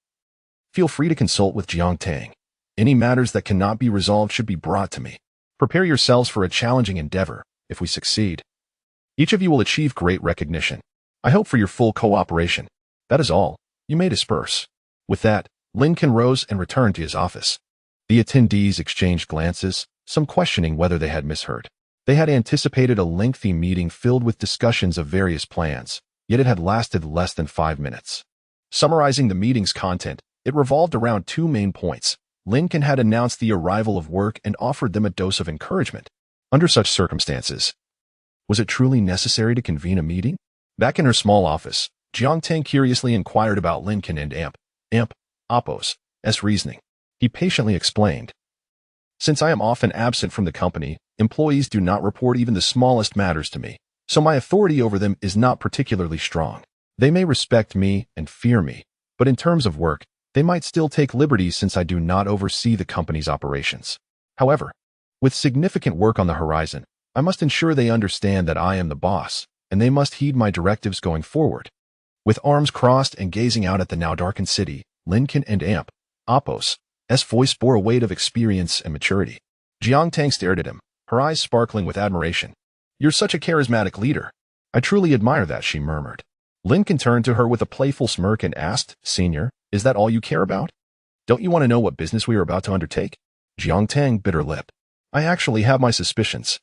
feel free to consult with Jiang Tang. Any matters that cannot be resolved should be brought to me. Prepare yourselves for a challenging endeavor. If we succeed, each of you will achieve great recognition. I hope for your full cooperation. That is all. You may disperse." With that, Lin Can rose and returned to his office. The attendees exchanged glances, some questioning whether they had misheard. They had anticipated a lengthy meeting filled with discussions of various plans, yet it had lasted less than 5 minutes. Summarizing the meeting's content, it revolved around 2 main points. Lin Can had announced the arrival of work and offered them a dose of encouragement. Under such circumstances, was it truly necessary to convene a meeting? Back in her small office, Jiang Tang curiously inquired about Lin Can and Appos' reasoning. He patiently explained, "Since I am often absent from the company, employees do not report even the smallest matters to me, so my authority over them is not particularly strong. They may respect me and fear me, but in terms of work, they might still take liberties since I do not oversee the company's operations. However, with significant work on the horizon, I must ensure they understand that I am the boss, and they must heed my directives going forward." With arms crossed and gazing out at the now darkened city, Lin Can and Appos' voice bore a weight of experience and maturity. Jiang Tang stared at him, her eyes sparkling with admiration. "You're such a charismatic leader. I truly admire that," she murmured. Lin Can turned to her with a playful smirk and asked, "Senior, is that all you care about? Don't you want to know what business we are about to undertake?" Jiang Tang bit her lip. "I actually have my suspicions.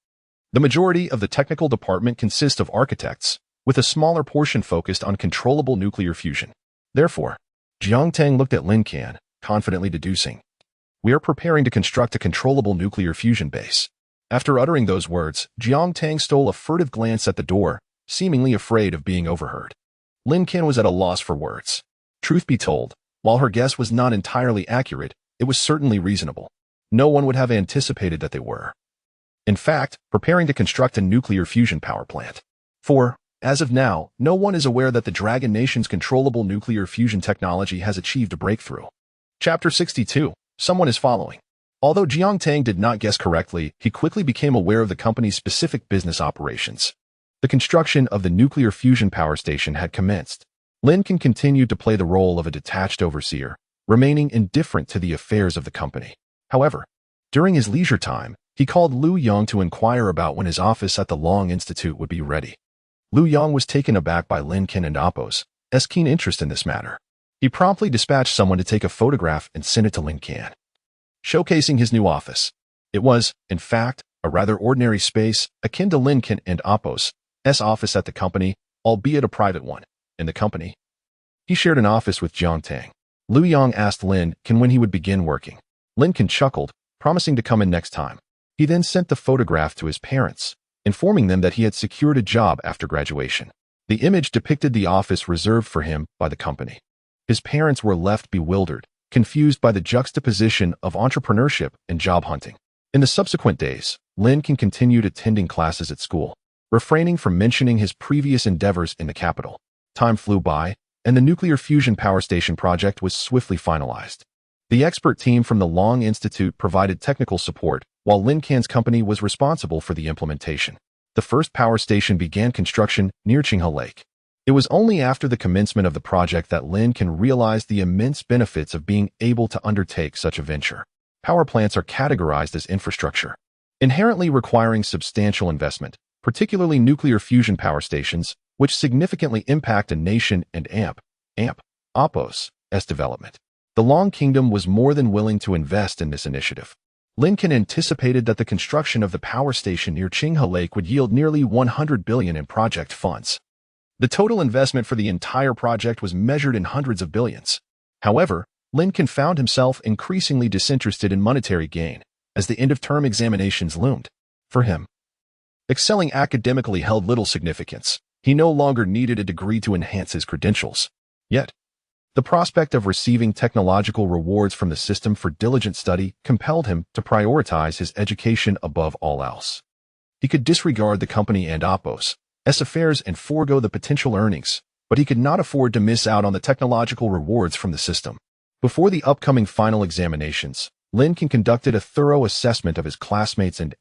The majority of the technical department consists of architects, with a smaller portion focused on controllable nuclear fusion. Therefore," Jiang Tang looked at Lin Can, confidently deducing, "we are preparing to construct a controllable nuclear fusion base." After uttering those words, Jiang Tang stole a furtive glance at the door, seemingly afraid of being overheard. Lin Can was at a loss for words. Truth be told, while her guess was not entirely accurate, it was certainly reasonable. No one would have anticipated that they were, in fact, preparing to construct a nuclear fusion power plant. For, as of now, no one is aware that the Dragon Nation's controllable nuclear fusion technology has achieved a breakthrough. Chapter 62. Someone is following. Although Jiang Tang did not guess correctly, he quickly became aware of the company's specific business operations. The construction of the nuclear fusion power station had commenced. Lin Can continued to play the role of a detached overseer, remaining indifferent to the affairs of the company. However, during his leisure time, he called Liu Yang to inquire about when his office at the Long Institute would be ready. Liu Yang was taken aback by Lin Can and Appo's keen interest in this matter. He promptly dispatched someone to take a photograph and send it to Lin Can, showcasing his new office. It was, in fact, a rather ordinary space, akin to Lin Can and Appo's office at the company, albeit a private one. In the company, he shared an office with Jiang Tang. Liu Yang asked Lin Can when he would begin working. Lin Can chuckled, promising to come in next time. He then sent the photograph to his parents, informing them that he had secured a job after graduation. The image depicted the office reserved for him by the company. His parents were left bewildered, confused by the juxtaposition of entrepreneurship and job hunting. In the subsequent days, Lin Can continued attending classes at school, refraining from mentioning his previous endeavors in the capital. Time flew by, and the nuclear fusion power station project was swiftly finalized. The expert team from the Long Institute provided technical support, while Lin Can's company was responsible for the implementation. The first power station began construction near Qinghe Lake. It was only after the commencement of the project that Lin Can realized the immense benefits of being able to undertake such a venture. Power plants are categorized as infrastructure, inherently requiring substantial investment, particularly nuclear fusion power stations, which significantly impact a nation and Appo's development. The Long Kingdom was more than willing to invest in this initiative. Lin Can anticipated that the construction of the power station near Qinghe Lake would yield nearly 100 billion in project funds. The total investment for the entire project was measured in hundreds of billions. However, Lin Can found himself increasingly disinterested in monetary gain as the end-of-term examinations loomed. For him, excelling academically held little significance. He no longer needed a degree to enhance his credentials. Yet, the prospect of receiving technological rewards from the system for diligent study compelled him to prioritize his education above all else. He could disregard the company and Appo's affairs and forego the potential earnings, but he could not afford to miss out on the technological rewards from the system. Before the upcoming final examinations, Lin Can conducted a thorough assessment of his classmates and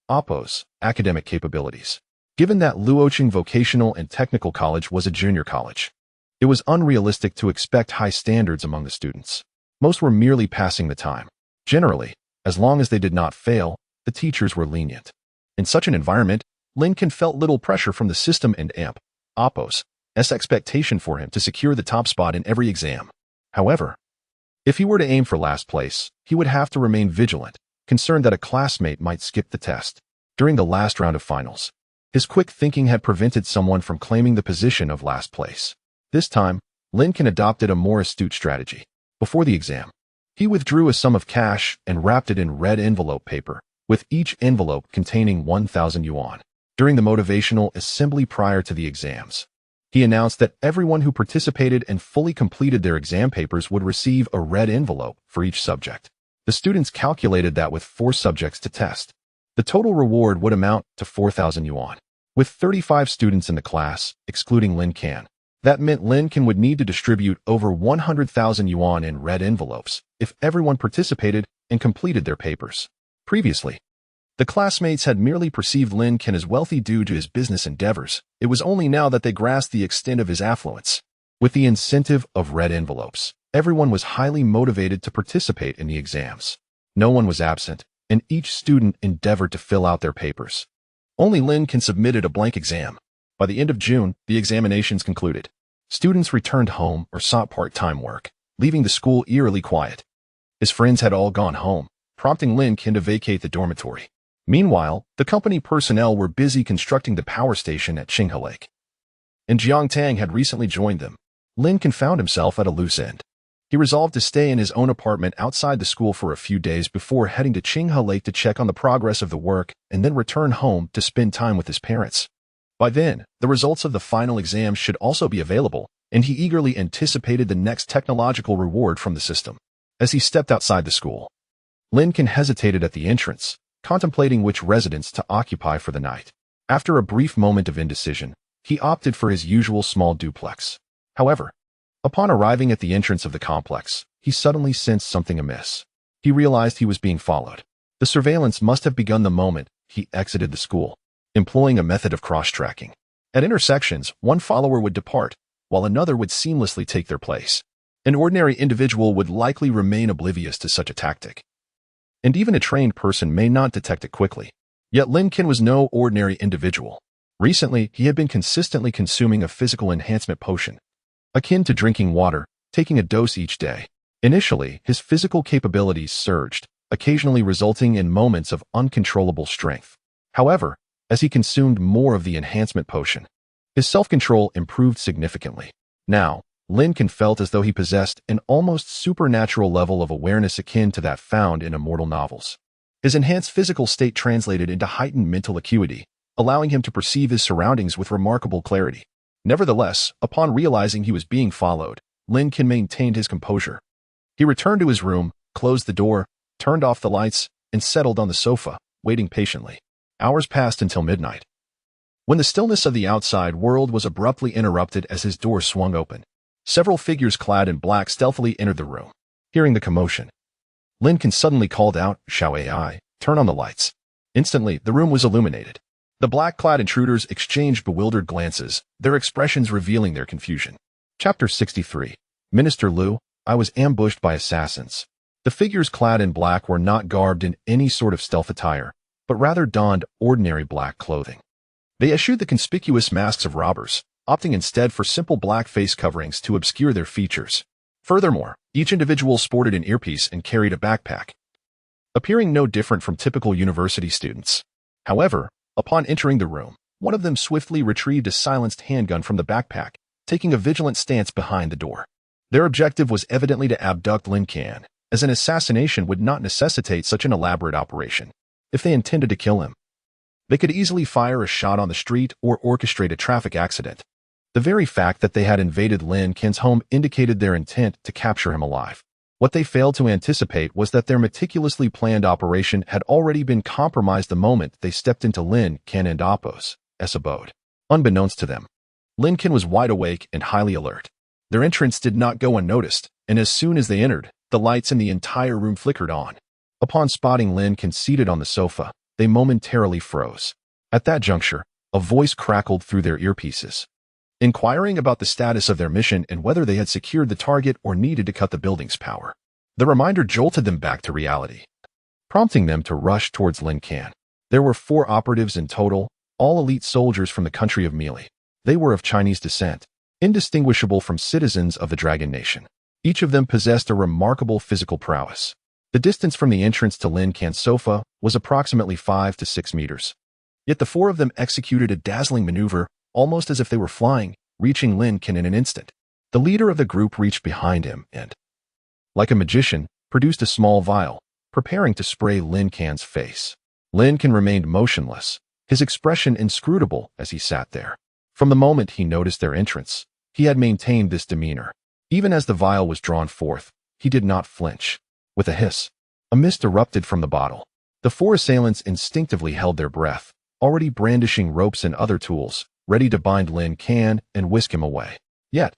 Appo's academic capabilities. Given that Luoqing Vocational and Technical College was a junior college, it was unrealistic to expect high standards among the students. Most were merely passing the time. Generally, as long as they did not fail, the teachers were lenient. In such an environment, Lin Can felt little pressure from the system and Appo's expectation for him to secure the top spot in every exam. However, if he were to aim for last place, he would have to remain vigilant, concerned that a classmate might skip the test. During the last round of finals, his quick thinking had prevented someone from claiming the position of last place. This time, Lin Can adopted a more astute strategy. Before the exam, he withdrew a sum of cash and wrapped it in red envelope paper, with each envelope containing 1,000 yuan. During the motivational assembly prior to the exams, he announced that everyone who participated and fully completed their exam papers would receive a red envelope for each subject. The students calculated that with 4 subjects to test, the total reward would amount to 4,000 yuan. With 35 students in the class, excluding Lin Can, that meant Lin Can would need to distribute over 100,000 yuan in red envelopes if everyone participated and completed their papers. Previously, the classmates had merely perceived Lin Can as wealthy due to his business endeavors. It was only now that they grasped the extent of his affluence. With the incentive of red envelopes, everyone was highly motivated to participate in the exams. No one was absent, and each student endeavored to fill out their papers. Only Lin Can submitted a blank exam. By the end of June, the examinations concluded. Students returned home or sought part-time work, leaving the school eerily quiet. His friends had all gone home, prompting Lin Can to vacate the dormitory. Meanwhile, the company personnel were busy constructing the power station at Qinghe Lake. And Jiang Tang had recently joined them. Lin Can found himself at a loose end. He resolved to stay in his own apartment outside the school for a few days before heading to Qinghe Lake to check on the progress of the work and then return home to spend time with his parents. By then, the results of the final exam should also be available, and he eagerly anticipated the next technological reward from the system. As he stepped outside the school, Lin Can hesitated at the entrance, contemplating which residence to occupy for the night. After a brief moment of indecision, he opted for his usual small duplex. However, upon arriving at the entrance of the complex, he suddenly sensed something amiss. He realized he was being followed. The surveillance must have begun the moment he exited the school, employing a method of cross-tracking. At intersections, one follower would depart, while another would seamlessly take their place. An ordinary individual would likely remain oblivious to such a tactic. And even a trained person may not detect it quickly. Yet Lin Can was no ordinary individual. Recently, he had been consistently consuming a physical enhancement potion, akin to drinking water, taking a dose each day. Initially, his physical capabilities surged, occasionally resulting in moments of uncontrollable strength. However, as he consumed more of the enhancement potion, his self-control improved significantly. Now, Lin Can felt as though he possessed an almost supernatural level of awareness akin to that found in immortal novels. His enhanced physical state translated into heightened mental acuity, allowing him to perceive his surroundings with remarkable clarity. Nevertheless, upon realizing he was being followed, Lin Can maintained his composure. He returned to his room, closed the door, turned off the lights, and settled on the sofa, waiting patiently. Hours passed until midnight, when the stillness of the outside world was abruptly interrupted as his door swung open. Several figures clad in black stealthily entered the room. Hearing the commotion, Lin Can suddenly called out, "Xiao AI, turn on the lights." Instantly, the room was illuminated. The black-clad intruders exchanged bewildered glances, their expressions revealing their confusion. Chapter 63. Minister Liu, I was ambushed by assassins. The figures clad in black were not garbed in any sort of stealth attire, but rather donned ordinary black clothing. They eschewed the conspicuous masks of robbers, opting instead for simple black face coverings to obscure their features. Furthermore, each individual sported an earpiece and carried a backpack, appearing no different from typical university students. However, upon entering the room, one of them swiftly retrieved a silenced handgun from the backpack, taking a vigilant stance behind the door. Their objective was evidently to abduct Lin Can, as an assassination would not necessitate such an elaborate operation. If they intended to kill him, they could easily fire a shot on the street or orchestrate a traffic accident. The very fact that they had invaded Lin Can's home indicated their intent to capture him alive. What they failed to anticipate was that their meticulously planned operation had already been compromised the moment they stepped into Lin Can and Appo's abode. Unbeknownst to them, Lin Can was wide awake and highly alert. Their entrance did not go unnoticed, and as soon as they entered, the lights in the entire room flickered on. Upon spotting Lin Can seated on the sofa, they momentarily froze. At that juncture, a voice crackled through their earpieces, inquiring about the status of their mission and whether they had secured the target or needed to cut the building's power. The reminder jolted them back to reality, prompting them to rush towards Lin Can. There were 4 operatives in total, all elite soldiers from the country of Mealy. They were of Chinese descent, indistinguishable from citizens of the Dragon Nation. Each of them possessed a remarkable physical prowess. The distance from the entrance to Lin Can's sofa was approximately 5 to 6 meters. Yet the 4 of them executed a dazzling maneuver, almost as if they were flying, reaching Lin Can in an instant. The leader of the group reached behind him and, like a magician, produced a small vial, preparing to spray Lin Can's face. Lin Can remained motionless, his expression inscrutable as he sat there. From the moment he noticed their entrance, he had maintained this demeanor. Even as the vial was drawn forth, he did not flinch. With a hiss, a mist erupted from the bottle. The 4 assailants instinctively held their breath, already brandishing ropes and other tools, ready to bind Lin Can and whisk him away. Yet,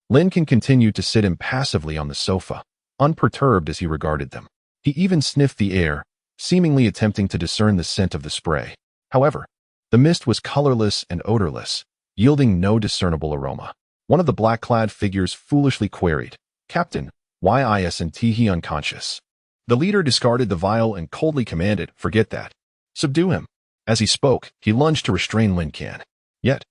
Lin Can continued to sit impassively on the sofa, unperturbed as he regarded them. He even sniffed the air, seemingly attempting to discern the scent of the spray. However, the mist was colorless and odorless, yielding no discernible aroma. One of the black-clad figures foolishly queried, "Captain, why isn't he unconscious?" The leader discarded the vial and coldly commanded, "Forget that. Subdue him." As he spoke, he lunged to restrain Lin Can. Yet,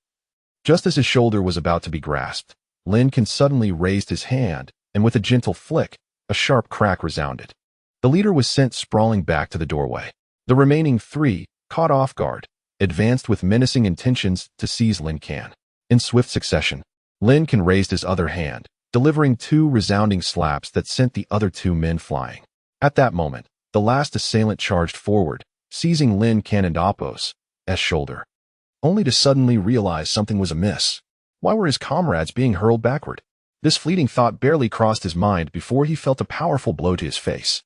just as his shoulder was about to be grasped, Lin Can suddenly raised his hand, and with a gentle flick, a sharp crack resounded. The leader was sent sprawling back to the doorway. The remaining three, caught off guard, advanced with menacing intentions to seize Lin Can. In swift succession, Lin Can raised his other hand, delivering two resounding slaps that sent the other two men flying. At that moment, the last assailant charged forward, seizing Lin Can and Apos' shoulder, only to suddenly realize something was amiss. Why were his comrades being hurled backward? This fleeting thought barely crossed his mind before he felt a powerful blow to his face.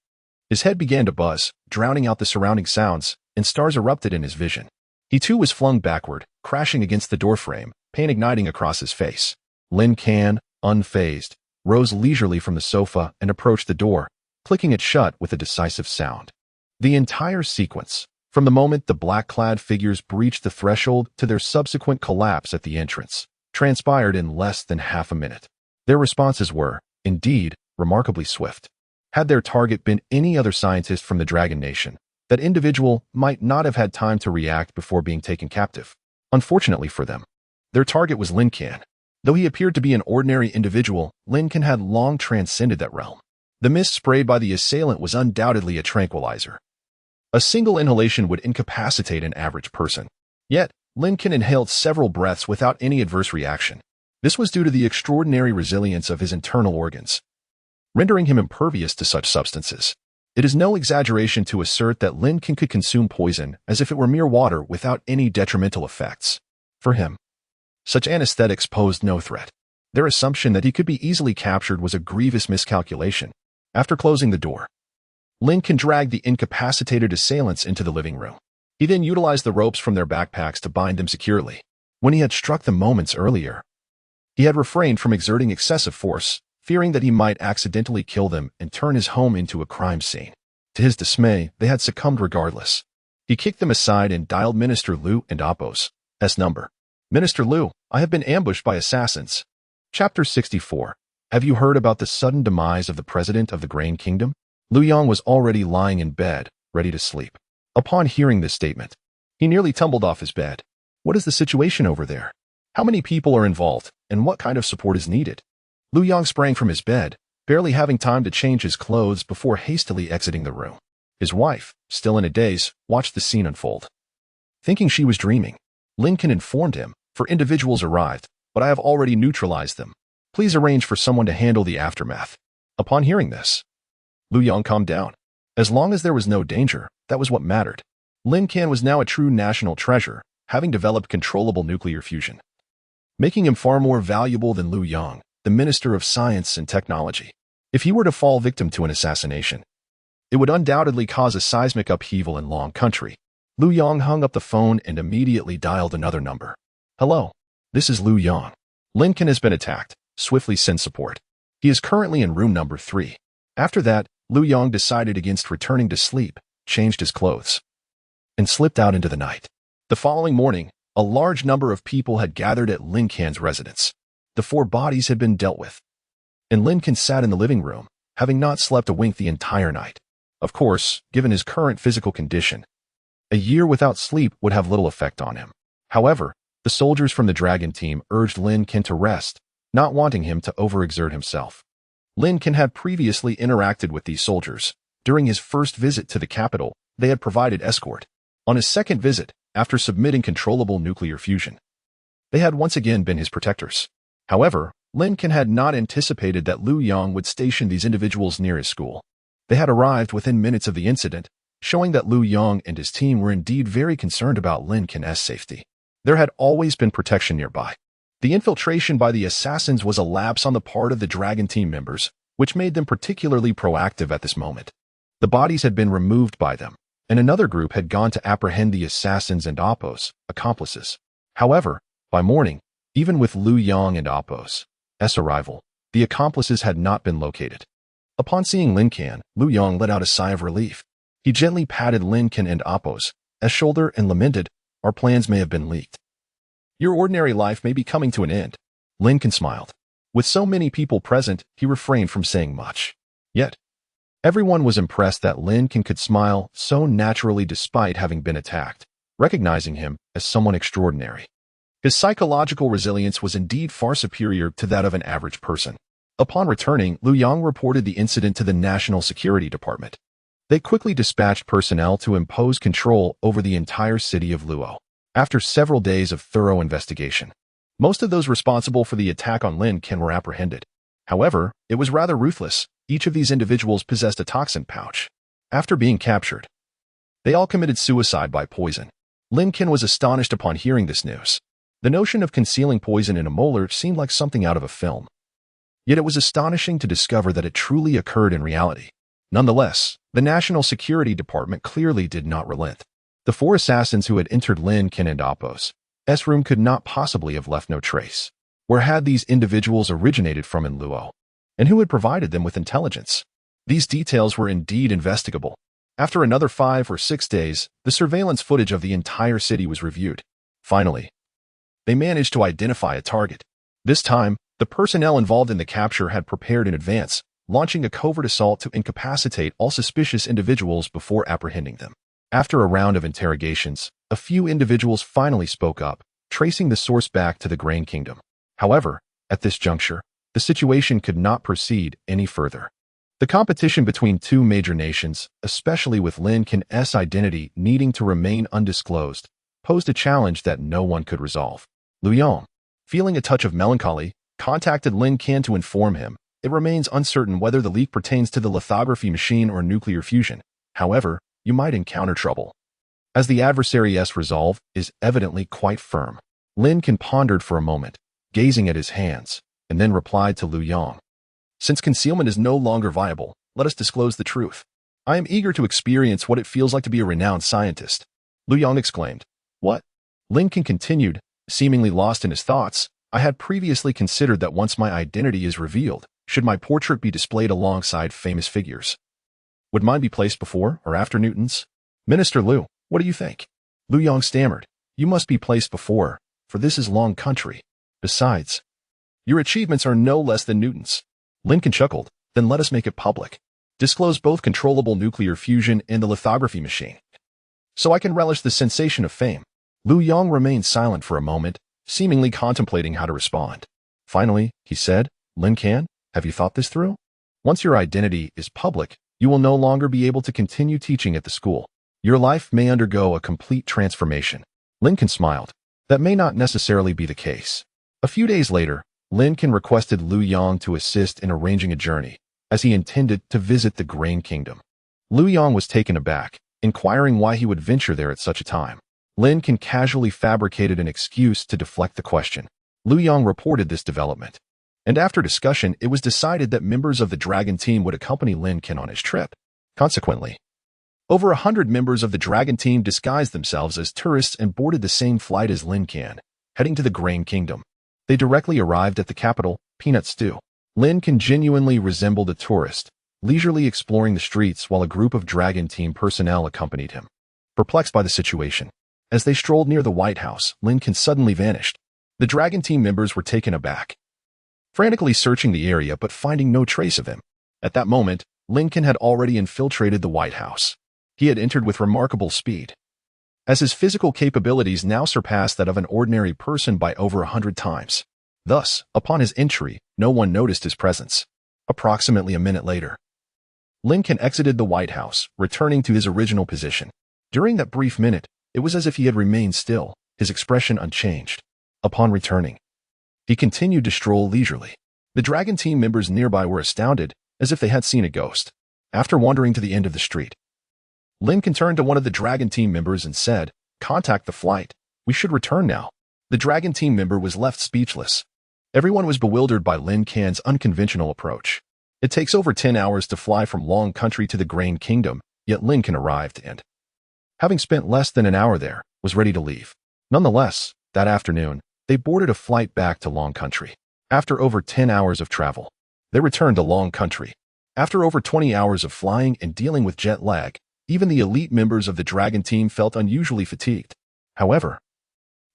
His head began to buzz, drowning out the surrounding sounds, and stars erupted in his vision. He too was flung backward, crashing against the doorframe, pain igniting across his face. Lin Can, unfazed, rose leisurely from the sofa and approached the door, clicking it shut with a decisive sound. The entire sequence, from the moment the black-clad figures breached the threshold to their subsequent collapse at the entrance, transpired in less than half a minute. Their responses were, indeed, remarkably swift. Had their target been any other scientist from the Dragon Nation, that individual might not have had time to react before being taken captive. Unfortunately for them, their target was Lin Can. Though he appeared to be an ordinary individual, Lin Can had long transcended that realm. The mist sprayed by the assailant was undoubtedly a tranquilizer. A single inhalation would incapacitate an average person. Yet, Lin Can inhaled several breaths without any adverse reaction. This was due to the extraordinary resilience of his internal organs, rendering him impervious to such substances. It is no exaggeration to assert that Lin Can could consume poison as if it were mere water without any detrimental effects. For him, such anesthetics posed no threat. Their assumption that he could be easily captured was a grievous miscalculation. After closing the door, Lin Can dragged the incapacitated assailants into the living room. He then utilized the ropes from their backpacks to bind them securely. When he had struck them moments earlier, he had refrained from exerting excessive force, fearing that he might accidentally kill them and turn his home into a crime scene. To his dismay, they had succumbed regardless. He kicked them aside and dialed Minister Liu and Apos' number. "Minister Liu, I have been ambushed by assassins." Chapter 64. Have you heard about the sudden demise of the president of the Grain Kingdom? Liu Yang was already lying in bed, ready to sleep. Upon hearing this statement, he nearly tumbled off his bed. What is the situation over there? How many people are involved, and what kind of support is needed? Liu Yang sprang from his bed, barely having time to change his clothes before hastily exiting the room. His wife, still in a daze, watched the scene unfold. Thinking she was dreaming, Lin Can informed him, "For individuals arrived, but I have already neutralized them. Please arrange for someone to handle the aftermath." Upon hearing this, Liu Yang calmed down. As long as there was no danger, that was what mattered. Lin Can was now a true national treasure, having developed controllable nuclear fusion, making him far more valuable than Liu Yang, the Minister of Science and Technology. If he were to fall victim to an assassination, it would undoubtedly cause a seismic upheaval in Long Country. Liu Yang hung up the phone and immediately dialed another number. "Hello, this is Liu Yang. Lin Can has been attacked. Swiftly send support. He is currently in room number 3. After that, Liu Yang decided against returning to sleep, changed his clothes, and slipped out into the night. The following morning, a large number of people had gathered at Lin Can's residence. The 4 bodies had been dealt with, and Lin Can sat in the living room, having not slept a wink the entire night. Of course, given his current physical condition, a year without sleep would have little effect on him. However, the soldiers from the Dragon team urged Lin Can to rest, not wanting him to overexert himself. Lin Can had previously interacted with these soldiers. During his first visit to the capital, they had provided escort. On his second visit, after submitting controllable nuclear fusion, they had once again been his protectors. However, Lin Can had not anticipated that Liu Yang would station these individuals near his school. They had arrived within minutes of the incident, showing that Liu Yang and his team were indeed very concerned about Lin Can's safety. There had always been protection nearby. The infiltration by the assassins was a lapse on the part of the Dragon team members, which made them particularly proactive at this moment. The bodies had been removed by them, and another group had gone to apprehend the assassins and Apos' accomplices. However, by morning, even with Liu Yang and Apos' arrival, the accomplices had not been located. Upon seeing Lin Can, Liu Yang let out a sigh of relief. He gently patted Lin Can and Apos' shoulder and lamented, "Our plans may have been leaked. Your ordinary life may be coming to an end." Lin Can smiled. With so many people present, he refrained from saying much. Yet, Everyone was impressed that Lin Can could smile so naturally despite having been attacked, recognizing him as someone extraordinary. His psychological resilience was indeed far superior to that of an average person. Upon returning, Liu Yang reported the incident to the National Security Department. They quickly dispatched personnel to impose control over the entire city of Luo. After several days of thorough investigation, most of those responsible for the attack on Lin Can were apprehended. However, it was rather ruthless. Each of these individuals possessed a toxin pouch. After being captured, they all committed suicide by poison. Lin Can was astonished upon hearing this news. The notion of concealing poison in a molar seemed like something out of a film. Yet it was astonishing to discover that it truly occurred in reality. Nonetheless, the National Security Department clearly did not relent. The 4 assassins who had entered Lin Can and Appo's room could not possibly have left no trace. Where had these individuals originated from in Luo? And who had provided them with intelligence? These details were indeed investigable. After another 5 or 6 days, the surveillance footage of the entire city was reviewed. Finally, they managed to identify a target. This time, the personnel involved in the capture had prepared in advance, launching a covert assault to incapacitate all suspicious individuals before apprehending them. After a round of interrogations, a few individuals finally spoke up, tracing the source back to the Grain Kingdom. However, at this juncture, the situation could not proceed any further. The competition between 2 major nations, especially with Lin Can's identity needing to remain undisclosed, posed a challenge that no one could resolve. Liu Yang, feeling a touch of melancholy, contacted Lin Can to inform him. It remains uncertain whether the leak pertains to the lithography machine or nuclear fusion. However, you might encounter trouble, as the adversary's resolve is evidently quite firm. Lin Can pondered for a moment, gazing at his hands, and then replied to Liu Yang. Since concealment is no longer viable, let us disclose the truth. I am eager to experience what it feels like to be a renowned scientist. Liu Yang exclaimed. What? Lin Can continued, seemingly lost in his thoughts. I had previously considered that once my identity is revealed, should my portrait be displayed alongside famous figures? Would mine be placed before or after Newton's? Minister Liu, what do you think? Liu Yang stammered. You must be placed before, for this is long country. Besides, your achievements are no less than Newton's. Lin Can chuckled. Then let us make it public. Disclose both controllable nuclear fusion and the lithography machine, so I can relish the sensation of fame. Liu Yang remained silent for a moment, seemingly contemplating how to respond. Finally, he said, Lin Can, have you thought this through? Once your identity is public, you will no longer be able to continue teaching at the school. Your life may undergo a complete transformation. Lin Can smiled. That may not necessarily be the case. A few days later, Lin Can requested Liu Yang to assist in arranging a journey, as he intended to visit the Grain Kingdom. Liu Yang was taken aback, inquiring why he would venture there at such a time. Lin Can casually fabricated an excuse to deflect the question. Liu Yang reported this development, and after discussion, it was decided that members of the Dragon team would accompany Lin Can on his trip. Consequently, over 100 members of the Dragon team disguised themselves as tourists and boarded the same flight as Lin Can, heading to the Grain Kingdom. They directly arrived at the capital, Peanut Stew. Lin Can genuinely resembled a tourist, leisurely exploring the streets while a group of Dragon team personnel accompanied him. Perplexed by the situation, as they strolled near the White House, Lin Can suddenly vanished. The Dragon team members were taken aback, frantically searching the area but finding no trace of him. At that moment, Lin Can had already infiltrated the White House. He had entered with remarkable speed, as his physical capabilities now surpassed that of an ordinary person by over 100 times. Thus, upon his entry, no one noticed his presence. Approximately a minute later, Lin Can exited the White House, returning to his original position. During that brief minute, it was as if he had remained still, his expression unchanged. Upon returning, he continued to stroll leisurely. The Dragon team members nearby were astounded, as if they had seen a ghost. After wandering to the end of the street, Lin Can turned to one of the Dragon team members and said, Contact the flight. We should return now. The Dragon team member was left speechless. Everyone was bewildered by Lin Can's unconventional approach. It takes over 10 hours to fly from Long Country to the Grain Kingdom, yet Lin Can arrived and, having spent less than an hour there, was ready to leave. Nonetheless, that afternoon, they boarded a flight back to Long Country. After over 10 hours of travel, they returned to Long Country. After over 20 hours of flying and dealing with jet lag, even the elite members of the Dragon team felt unusually fatigued. However,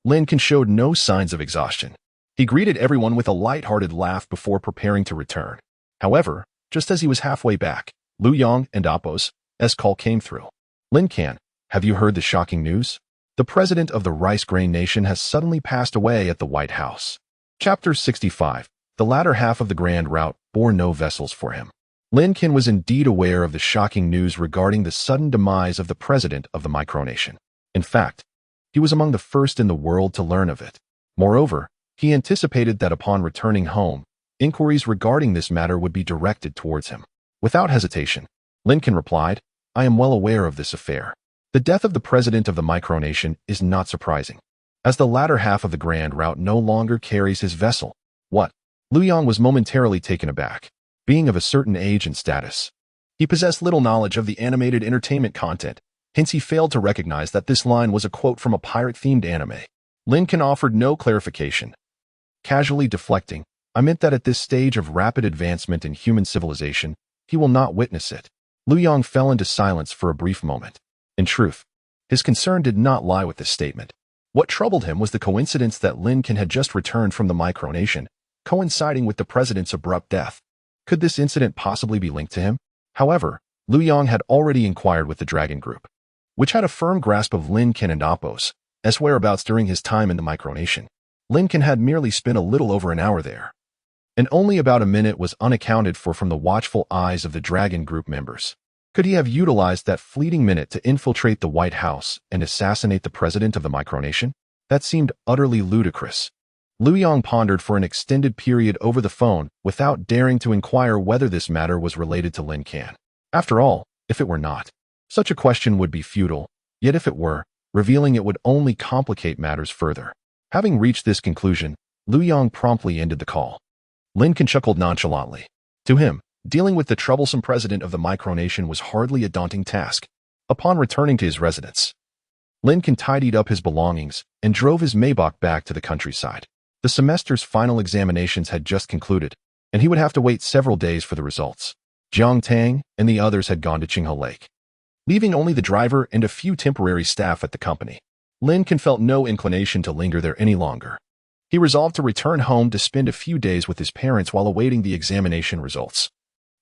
Lin Can showed no signs of exhaustion. He greeted everyone with a light-hearted laugh before preparing to return. However, just as he was halfway back, Liu Yang and Appo's call came through. Lin Can, have you heard the shocking news? The president of the rice grain nation has suddenly passed away at the White House. Chapter 65. The latter half of the grand route bore no vessels for him. Lin Can was indeed aware of the shocking news regarding the sudden demise of the president of the micronation. In fact, he was among the first in the world to learn of it. Moreover, he anticipated that upon returning home, inquiries regarding this matter would be directed towards him. Without hesitation, Lin Can replied, I am well aware of this affair. The death of the president of the micronation is not surprising, as the latter half of the grand route no longer carries his vessel. What? Liu Yang was momentarily taken aback. Being of a certain age and status, he possessed little knowledge of the animated entertainment content, hence he failed to recognize that this line was a quote from a pirate-themed anime. Lin Can offered no clarification. Casually deflecting, I meant that at this stage of rapid advancement in human civilization, he will not witness it. Liu Yang fell into silence for a brief moment. In truth, his concern did not lie with this statement. What troubled him was the coincidence that Lin Can had just returned from the micronation, coinciding with the president's abrupt death. Could this incident possibly be linked to him? However, Liu Yang had already inquired with the Dragon Group, which had a firm grasp of Lin Can and Appo's whereabouts during his time in the micronation. Lin Can had merely spent a little over an hour there, and only about a minute was unaccounted for from the watchful eyes of the Dragon Group members. Could he have utilized that fleeting minute to infiltrate the White House and assassinate the president of the micronation? That seemed utterly ludicrous. Liu Yang pondered for an extended period over the phone without daring to inquire whether this matter was related to Lin Can. After all, if it were not, such a question would be futile, yet if it were, revealing it would only complicate matters further. Having reached this conclusion, Liu Yang promptly ended the call. Lin Can chuckled nonchalantly. To him, dealing with the troublesome president of the micronation was hardly a daunting task. Upon returning to his residence, Lin Can tidied up his belongings and drove his Maybach back to the countryside. The semester's final examinations had just concluded, and he would have to wait several days for the results. Jiang Tang and the others had gone to Qinghe Lake, leaving only the driver and a few temporary staff at the company. Lin Can felt no inclination to linger there any longer. He resolved to return home to spend a few days with his parents while awaiting the examination results,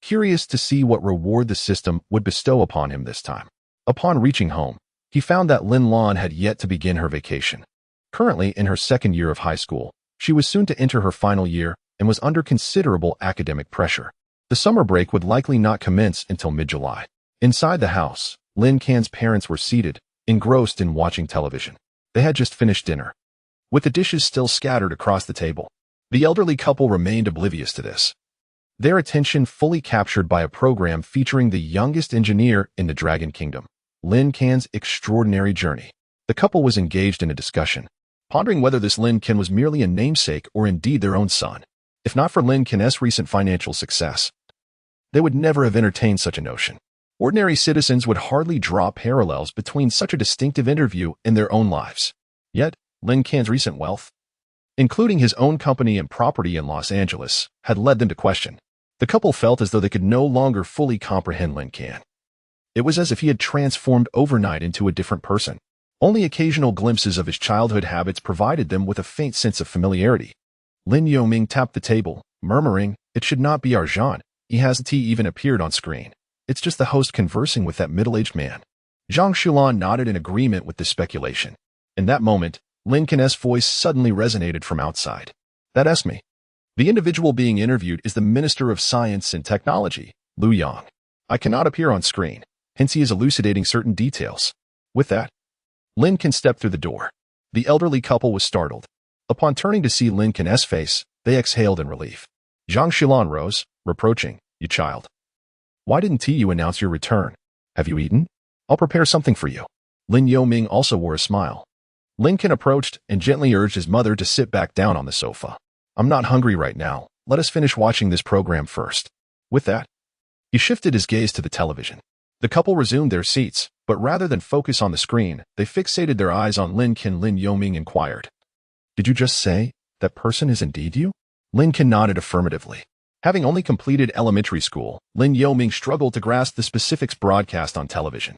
curious to see what reward the system would bestow upon him this time. Upon reaching home, he found that Lin Lan had yet to begin her vacation. Currently in her second year of high school, she was soon to enter her final year and was under considerable academic pressure. The summer break would likely not commence until mid-July. Inside the house, Lin Can's parents were seated, engrossed in watching television. They had just finished dinner, with the dishes still scattered across the table. The elderly couple remained oblivious to this, their attention fully captured by a program featuring the youngest engineer in the Dragon Kingdom, Lin Can's extraordinary journey. The couple was engaged in a discussion, pondering whether this Lin Can was merely a namesake or indeed their own son. If not for Lin Can's recent financial success, they would never have entertained such a notion. Ordinary citizens would hardly draw parallels between such a distinctive interview in their own lives. Yet, Lin Can's recent wealth, including his own company and property in Los Angeles, had led them to question. The couple felt as though they could no longer fully comprehend Lin Can. It was as if he had transformed overnight into a different person. Only occasional glimpses of his childhood habits provided them with a faint sense of familiarity. Lin Yoming tapped the table, murmuring, "It should not be our Jean. He hasn't even appeared on screen. It's just the host conversing with that middle-aged man." Zhang Shulan nodded in agreement with this speculation. In that moment, Lin Can's voice suddenly resonated from outside. "That's me. The individual being interviewed is the Minister of Science and Technology, Liu Yang. I cannot appear on screen, hence he is elucidating certain details." With that, Lin Can stepped through the door. The elderly couple was startled. Upon turning to see Lin Can's face, they exhaled in relief. Zhang Shulan rose, reproaching, "You child. Why didn't you announce your return? Have you eaten? I'll prepare something for you." Lin Yoming also wore a smile. Lin Can approached and gently urged his mother to sit back down on the sofa. "I'm not hungry right now. Let us finish watching this program first." With that, he shifted his gaze to the television. The couple resumed their seats, but rather than focus on the screen, they fixated their eyes on Lin Can. Lin Yoming inquired, "Did you just say that person is indeed you?" Lin Can nodded affirmatively. Having only completed elementary school, Lin Yoming struggled to grasp the specifics broadcast on television.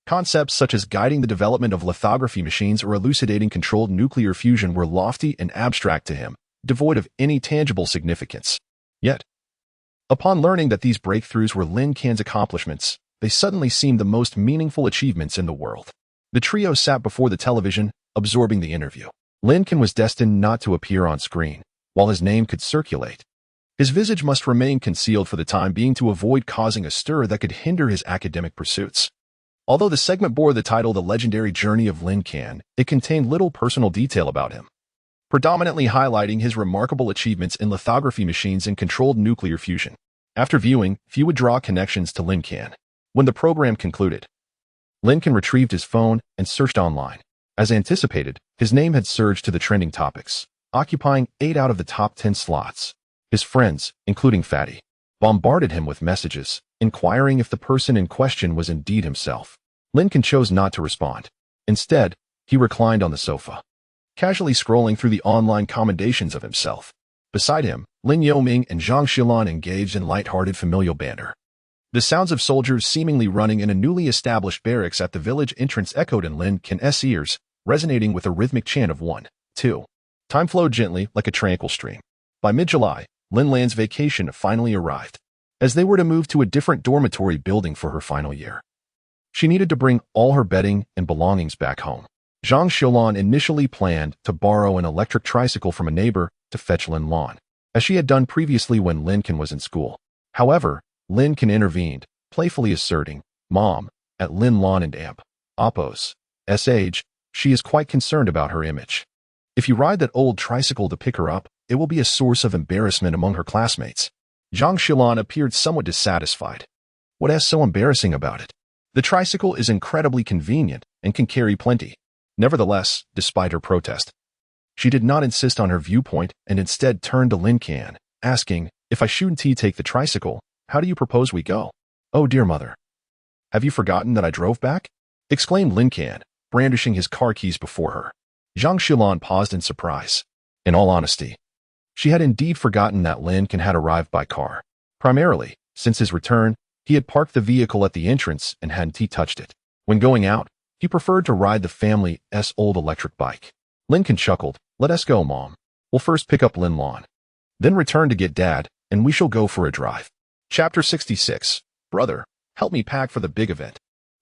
Concepts such as guiding the development of lithography machines or elucidating controlled nuclear fusion were lofty and abstract to him, devoid of any tangible significance. Yet, Upon learning that these breakthroughs were Lin Can's accomplishments, they suddenly seemed the most meaningful achievements in the world. The trio sat before the television, absorbing the interview. Lin Can was destined not to appear on screen, while his name could circulate. His visage must remain concealed for the time being to avoid causing a stir that could hinder his academic pursuits. Although the segment bore the title The Legendary Journey of Lin Can, it contained little personal detail about him, predominantly highlighting his remarkable achievements in lithography machines and controlled nuclear fusion. After viewing, few would draw connections to Lin Can. When the program concluded, Lin Can retrieved his phone and searched online. As anticipated, his name had surged to the trending topics, occupying 8 out of the top 10 slots. His friends, including Fatty, bombarded him with messages, inquiring if the person in question was indeed himself. Lin Can chose not to respond. Instead, he reclined on the sofa, casually scrolling through the online commendations of himself. Beside him, Lin Yoming and Zhang Xilan engaged in light-hearted familial banter. The sounds of soldiers seemingly running in a newly established barracks at the village entrance echoed in Lin Can's ears, resonating with a rhythmic chant of 1, 2. Time flowed gently like a tranquil stream. By mid-July, Lin Lan's vacation finally arrived, as they were to move to a different dormitory building for her final year. She needed to bring all her bedding and belongings back home. Zhang Xilan initially planned to borrow an electric tricycle from a neighbor to fetch Lin Lan, as she had done previously when Lin Can was in school. However, Lin Can intervened, playfully asserting, "Mom, at Lin Lan and Amp. Oppo's age, she is quite concerned about her image. If you ride that old tricycle to pick her up, it will be a source of embarrassment among her classmates." Zhang Xilan appeared somewhat dissatisfied. "What's so embarrassing about it? The tricycle is incredibly convenient and can carry plenty." Nevertheless, despite her protest, she did not insist on her viewpoint and instead turned to Lin Can, asking, "If I shouldn't take the tricycle, how do you propose we go?" "Oh dear mother. Have you forgotten that I drove back?" exclaimed Lin Can, brandishing his car keys before her. Zhang Xilan paused in surprise. In all honesty, she had indeed forgotten that Lin Can had arrived by car. Primarily, since his return, he had parked the vehicle at the entrance and hadn't touched it. When going out, he preferred to ride the family's old electric bike. Lin Can chuckled, "Let us go, Mom. We'll first pick up Lin Lan, then return to get Dad, and we shall go for a drive." Chapter 66. Brother, help me pack for the big event.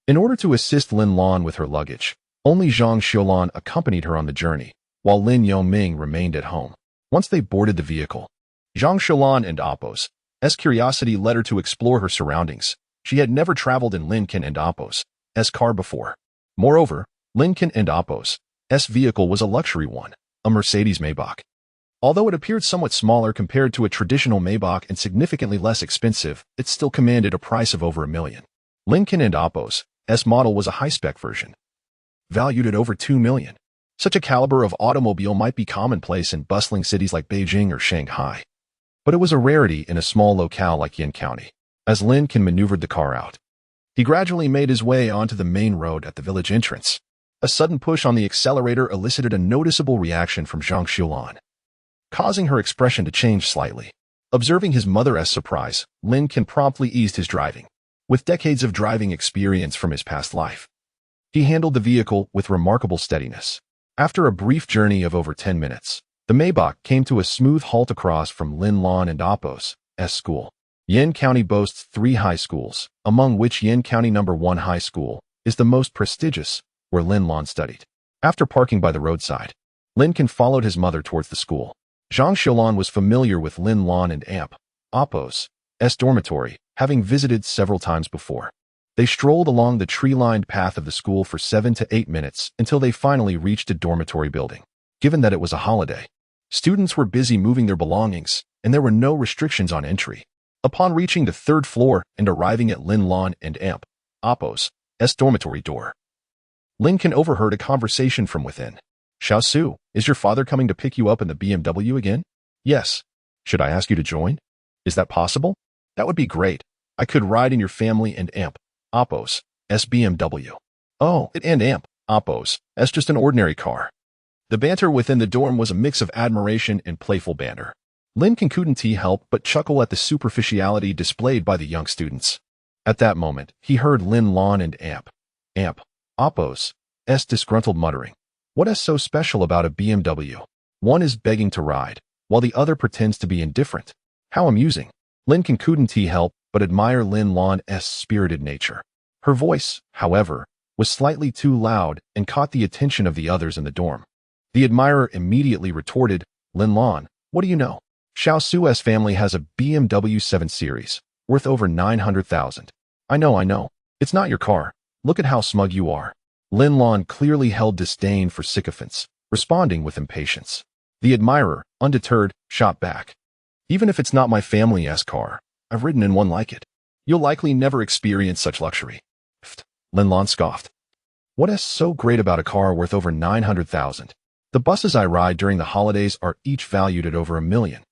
In order to assist Lin Lan with her luggage, only Zhang Xilan accompanied her on the journey, while Lin Yoming remained at home. Once they boarded the vehicle, Zhang Xilan and Oppo's curiosity led her to explore her surroundings. She had never traveled in Lin Can and Oppo's car before. Moreover, Lin Can and Oppo's vehicle was a luxury one, a Mercedes Maybach. Although it appeared somewhat smaller compared to a traditional Maybach and significantly less expensive, it still commanded a price of over $1 million. Lin Can and Oppo's model was a high-spec version, valued at over $2 million. Such a caliber of automobile might be commonplace in bustling cities like Beijing or Shanghai, but it was a rarity in a small locale like Yin County. As Lin Can maneuvered the car out, he gradually made his way onto the main road at the village entrance. A sudden push on the accelerator elicited a noticeable reaction from Zhang Xilan, causing her expression to change slightly. Observing his mother's surprise, Lin Can promptly eased his driving. With decades of driving experience from his past life, he handled the vehicle with remarkable steadiness. After a brief journey of over 10 minutes, the Maybach came to a smooth halt across from Lin Lan and Oppo's school. Yin County boasts 3 high schools, among which Yin County No. 1 High School is the most prestigious, where Lin Lan studied. After parking by the roadside, Lin Can followed his mother towards the school. Zhang Xilan was familiar with Lin Lan and Amp, Oppo's dormitory, having visited several times before. They strolled along the tree-lined path of the school for 7 to 8 minutes until they finally reached a dormitory building. Given that it was a holiday, students were busy moving their belongings, and there were no restrictions on entry. Upon reaching the 3rd floor and arriving at Lin Lan and Amp, Oppo's dormitory door, Lin Can overheard a conversation from within. "Xiao Su, is your father coming to pick you up in the BMW again?" "Yes. Should I ask you to join? Is that possible?" "That would be great. I could ride in your family and Amp, Oppo's BMW." "Oh, and Amp, Oppo's just an ordinary car." The banter within the dorm was a mix of admiration and playful banter. Lin Can couldn't help but chuckle at the superficiality displayed by the young students. At that moment, he heard Lin Lan and Amp, Oppo's disgruntled muttering. "What's so special about a BMW? One is begging to ride, while the other pretends to be indifferent. How amusing." Lin Can couldn't help but admire Lin Lan's spirited nature. Her voice, however, was slightly too loud and caught the attention of the others in the dorm. The admirer immediately retorted, "Lin Lan, what do you know? Xiao Su's family has a BMW 7 Series, worth over 900,000. I know. It's not your car. Look at how smug you are." Lin Lan clearly held disdain for sycophants, responding with impatience. The admirer, undeterred, shot back. "Even if it's not my family's car, I've ridden in one like it. You'll likely never experience such luxury." Lin Lan scoffed. "What's so great about a car worth over 900,000? The buses I ride during the holidays are each valued at over $1 million.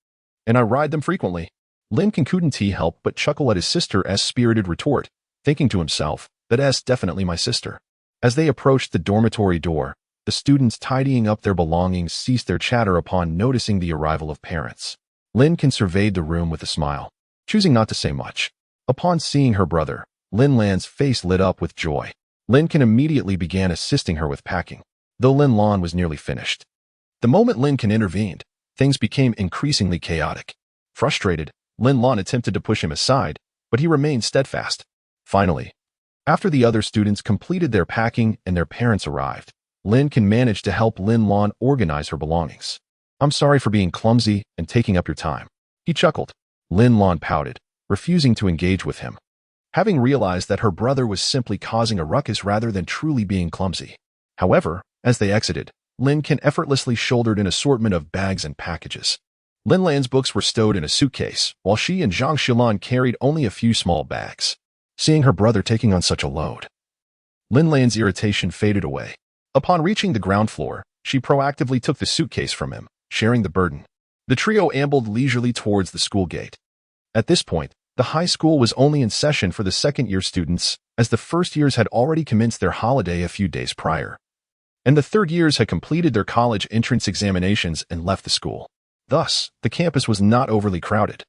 And I ride them frequently." Lin Can couldn't help but chuckle at his sister's spirited retort, thinking to himself, "That's definitely my sister." As they approached the dormitory door, the students tidying up their belongings ceased their chatter upon noticing the arrival of parents. Lin Can surveyed the room with a smile, choosing not to say much. Upon seeing her brother, Lin Lan's face lit up with joy. Lin Can immediately began assisting her with packing, though Lin Lan was nearly finished. The moment Lin Can intervened, things became increasingly chaotic. Frustrated, Lin Lan attempted to push him aside, but he remained steadfast. Finally, after the other students completed their packing and their parents arrived, Lin Can managed to help Lin Lan organize her belongings. "I'm sorry for being clumsy and taking up your time," he chuckled. Lin Lan pouted, refusing to engage with him, having realized that her brother was simply causing a ruckus rather than truly being clumsy. However, as they exited, Lin Can effortlessly shouldered an assortment of bags and packages. Lin Lan's books were stowed in a suitcase, while she and Zhang Xilan carried only a few small bags. Seeing her brother taking on such a load, Lin Lan's irritation faded away. Upon reaching the ground floor, she proactively took the suitcase from him, sharing the burden. The trio ambled leisurely towards the school gate. At this point, the high school was only in session for the second-year students, as the first years had already commenced their holiday a few days prior, and the third years had completed their college entrance examinations and left the school. Thus, the campus was not overly crowded,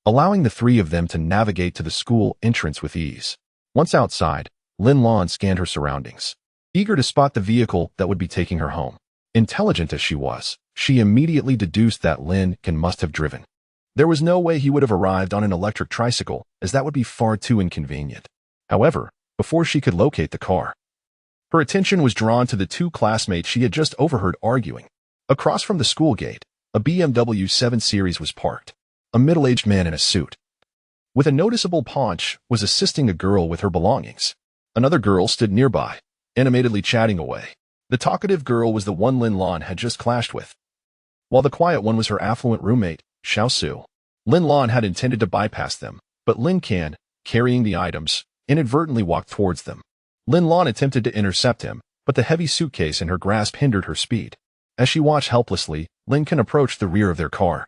allowing the three of them to navigate to the school entrance with ease. Once outside, Lin Lan scanned her surroundings, eager to spot the vehicle that would be taking her home. Intelligent as she was, she immediately deduced that Lin Can must have driven. There was no way he would have arrived on an electric tricycle, as that would be far too inconvenient. However, before she could locate the car, her attention was drawn to the two classmates she had just overheard arguing. Across from the school gate, a BMW 7 Series was parked. A middle-aged man in a suit, with a noticeable paunch, was assisting a girl with her belongings. Another girl stood nearby, animatedly chatting away. The talkative girl was the one Lin Lan had just clashed with, while the quiet one was her affluent roommate, Xiao Su. Lin Lan had intended to bypass them, but Lin Can, carrying the items, inadvertently walked towards them. Lin Lan attempted to intercept him, but the heavy suitcase in her grasp hindered her speed. As she watched helplessly, Lin Can approached the rear of their car,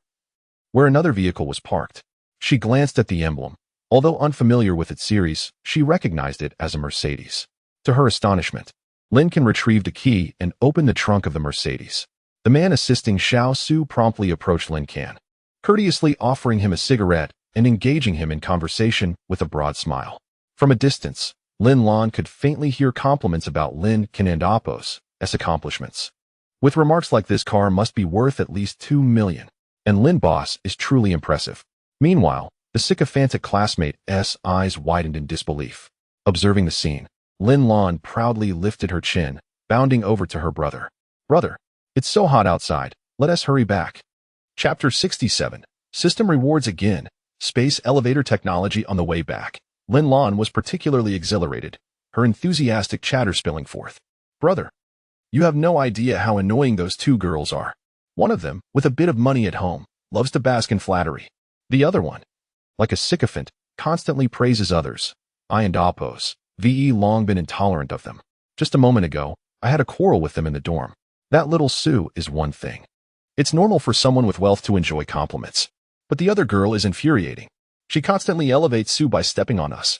where another vehicle was parked. She glanced at the emblem. Although unfamiliar with its series, she recognized it as a Mercedes. To her astonishment, Lin Can retrieved a key and opened the trunk of the Mercedes. The man assisting Xiao Su promptly approached Lin Can, courteously offering him a cigarette and engaging him in conversation with a broad smile. From a distance, Lin Lan could faintly hear compliments about Lin Can and Appo's accomplishments. With remarks like "this car must be worth at least 2 million, and Lin Boss is truly impressive." Meanwhile, the sycophantic classmate's eyes widened in disbelief. Observing the scene, Lin Lan proudly lifted her chin, bounding over to her brother. "Brother, it's so hot outside. Let us hurry back." Chapter 67. System Rewards Again. Space Elevator Technology on the way back. Lin Lan was particularly exhilarated, her enthusiastic chatter spilling forth. "Brother, you have no idea how annoying those two girls are. One of them, with a bit of money at home, loves to bask in flattery. The other one, like a sycophant, constantly praises others. I and Appo's long been intolerant of them. Just a moment ago, I had a quarrel with them in the dorm. That little Sue is one thing. It's normal for someone with wealth to enjoy compliments. But the other girl is infuriating. She constantly elevates Sue by stepping on us.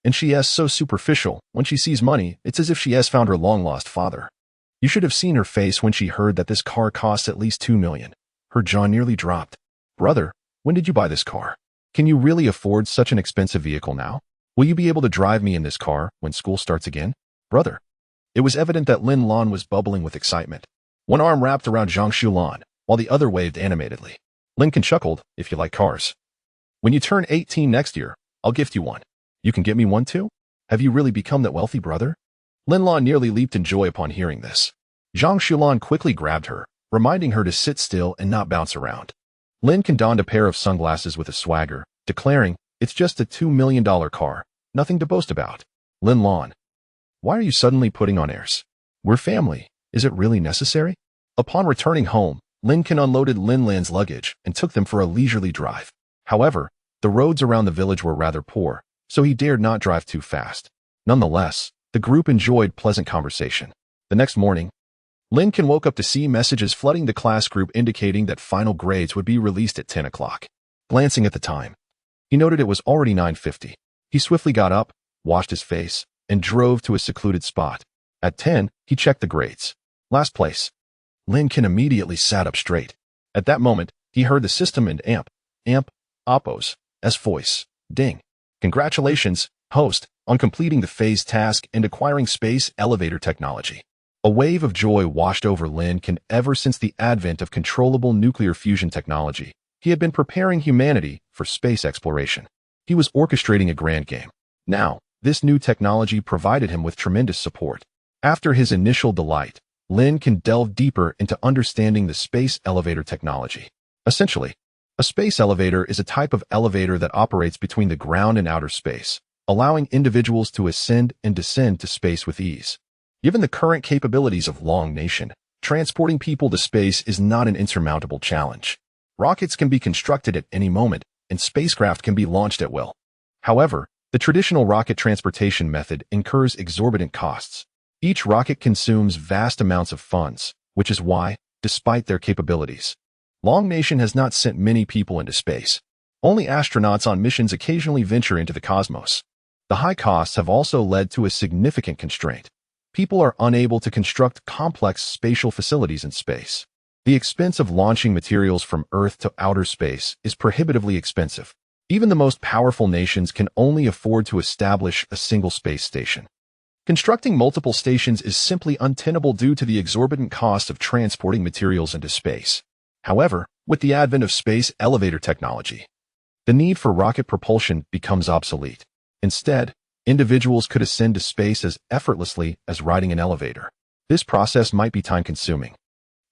And she is so superficial. When she sees money, it's as if she has found her long-lost father. You should have seen her face when she heard that this car costs at least 2 million. Her jaw nearly dropped. Brother, when did you buy this car? Can you really afford such an expensive vehicle now? Will you be able to drive me in this car when school starts again? Brother." It was evident that Lin Lan was bubbling with excitement. One arm wrapped around Zhang Xilan, while the other waved animatedly. Lin Can chuckled, "If you like cars, When you turn 18 next year, I'll gift you one. You can get me one too? Have you really become that wealthy brother? Lin Lan nearly leaped in joy upon hearing this. Zhang Shulan quickly grabbed her, reminding her to sit still and not bounce around. Lin Can donned a pair of sunglasses with a swagger, declaring, "It's just a $2 million car, nothing to boast about." Lin Lan, why are you suddenly putting on airs? We're family. Is it really necessary? Upon returning home, Lin Can unloaded Lin Lan's luggage and took them for a leisurely drive. However, the roads around the village were rather poor, so he dared not drive too fast. Nonetheless, the group enjoyed pleasant conversation. The next morning, Lin Can woke up to see messages flooding the class group indicating that final grades would be released at 10 o'clock. Glancing at the time, he noted it was already 9:50. He swiftly got up, washed his face, and drove to a secluded spot. At 10, he checked the grades. Last place. Lin Can immediately sat up straight. At that moment, he heard the system and Oppo's voice. Ding. Congratulations, host, on completing the phase task and acquiring space elevator technology. A wave of joy washed over Lin Can ever since the advent of controllable nuclear fusion technology. He had been preparing humanity for space exploration. He was orchestrating a grand game. Now, this new technology provided him with tremendous support. After his initial delight, Lin Can delve deeper into understanding the space elevator technology. Essentially, a space elevator is a type of elevator that operates between the ground and outer space, allowing individuals to ascend and descend to space with ease. Given the current capabilities of Long Nation, transporting people to space is not an insurmountable challenge. Rockets can be constructed at any moment, and spacecraft can be launched at will. However, the traditional rocket transportation method incurs exorbitant costs. Each rocket consumes vast amounts of funds, which is why, despite their capabilities, Long Nation has not sent many people into space. Only astronauts on missions occasionally venture into the cosmos. The high costs have also led to a significant constraint. People are unable to construct complex spatial facilities in space. The expense of launching materials from Earth to outer space is prohibitively expensive. Even the most powerful nations can only afford to establish a single space station. Constructing multiple stations is simply untenable due to the exorbitant cost of transporting materials into space. However, with the advent of space elevator technology, the need for rocket propulsion becomes obsolete. Instead, individuals could ascend to space as effortlessly as riding an elevator. This process might be time-consuming,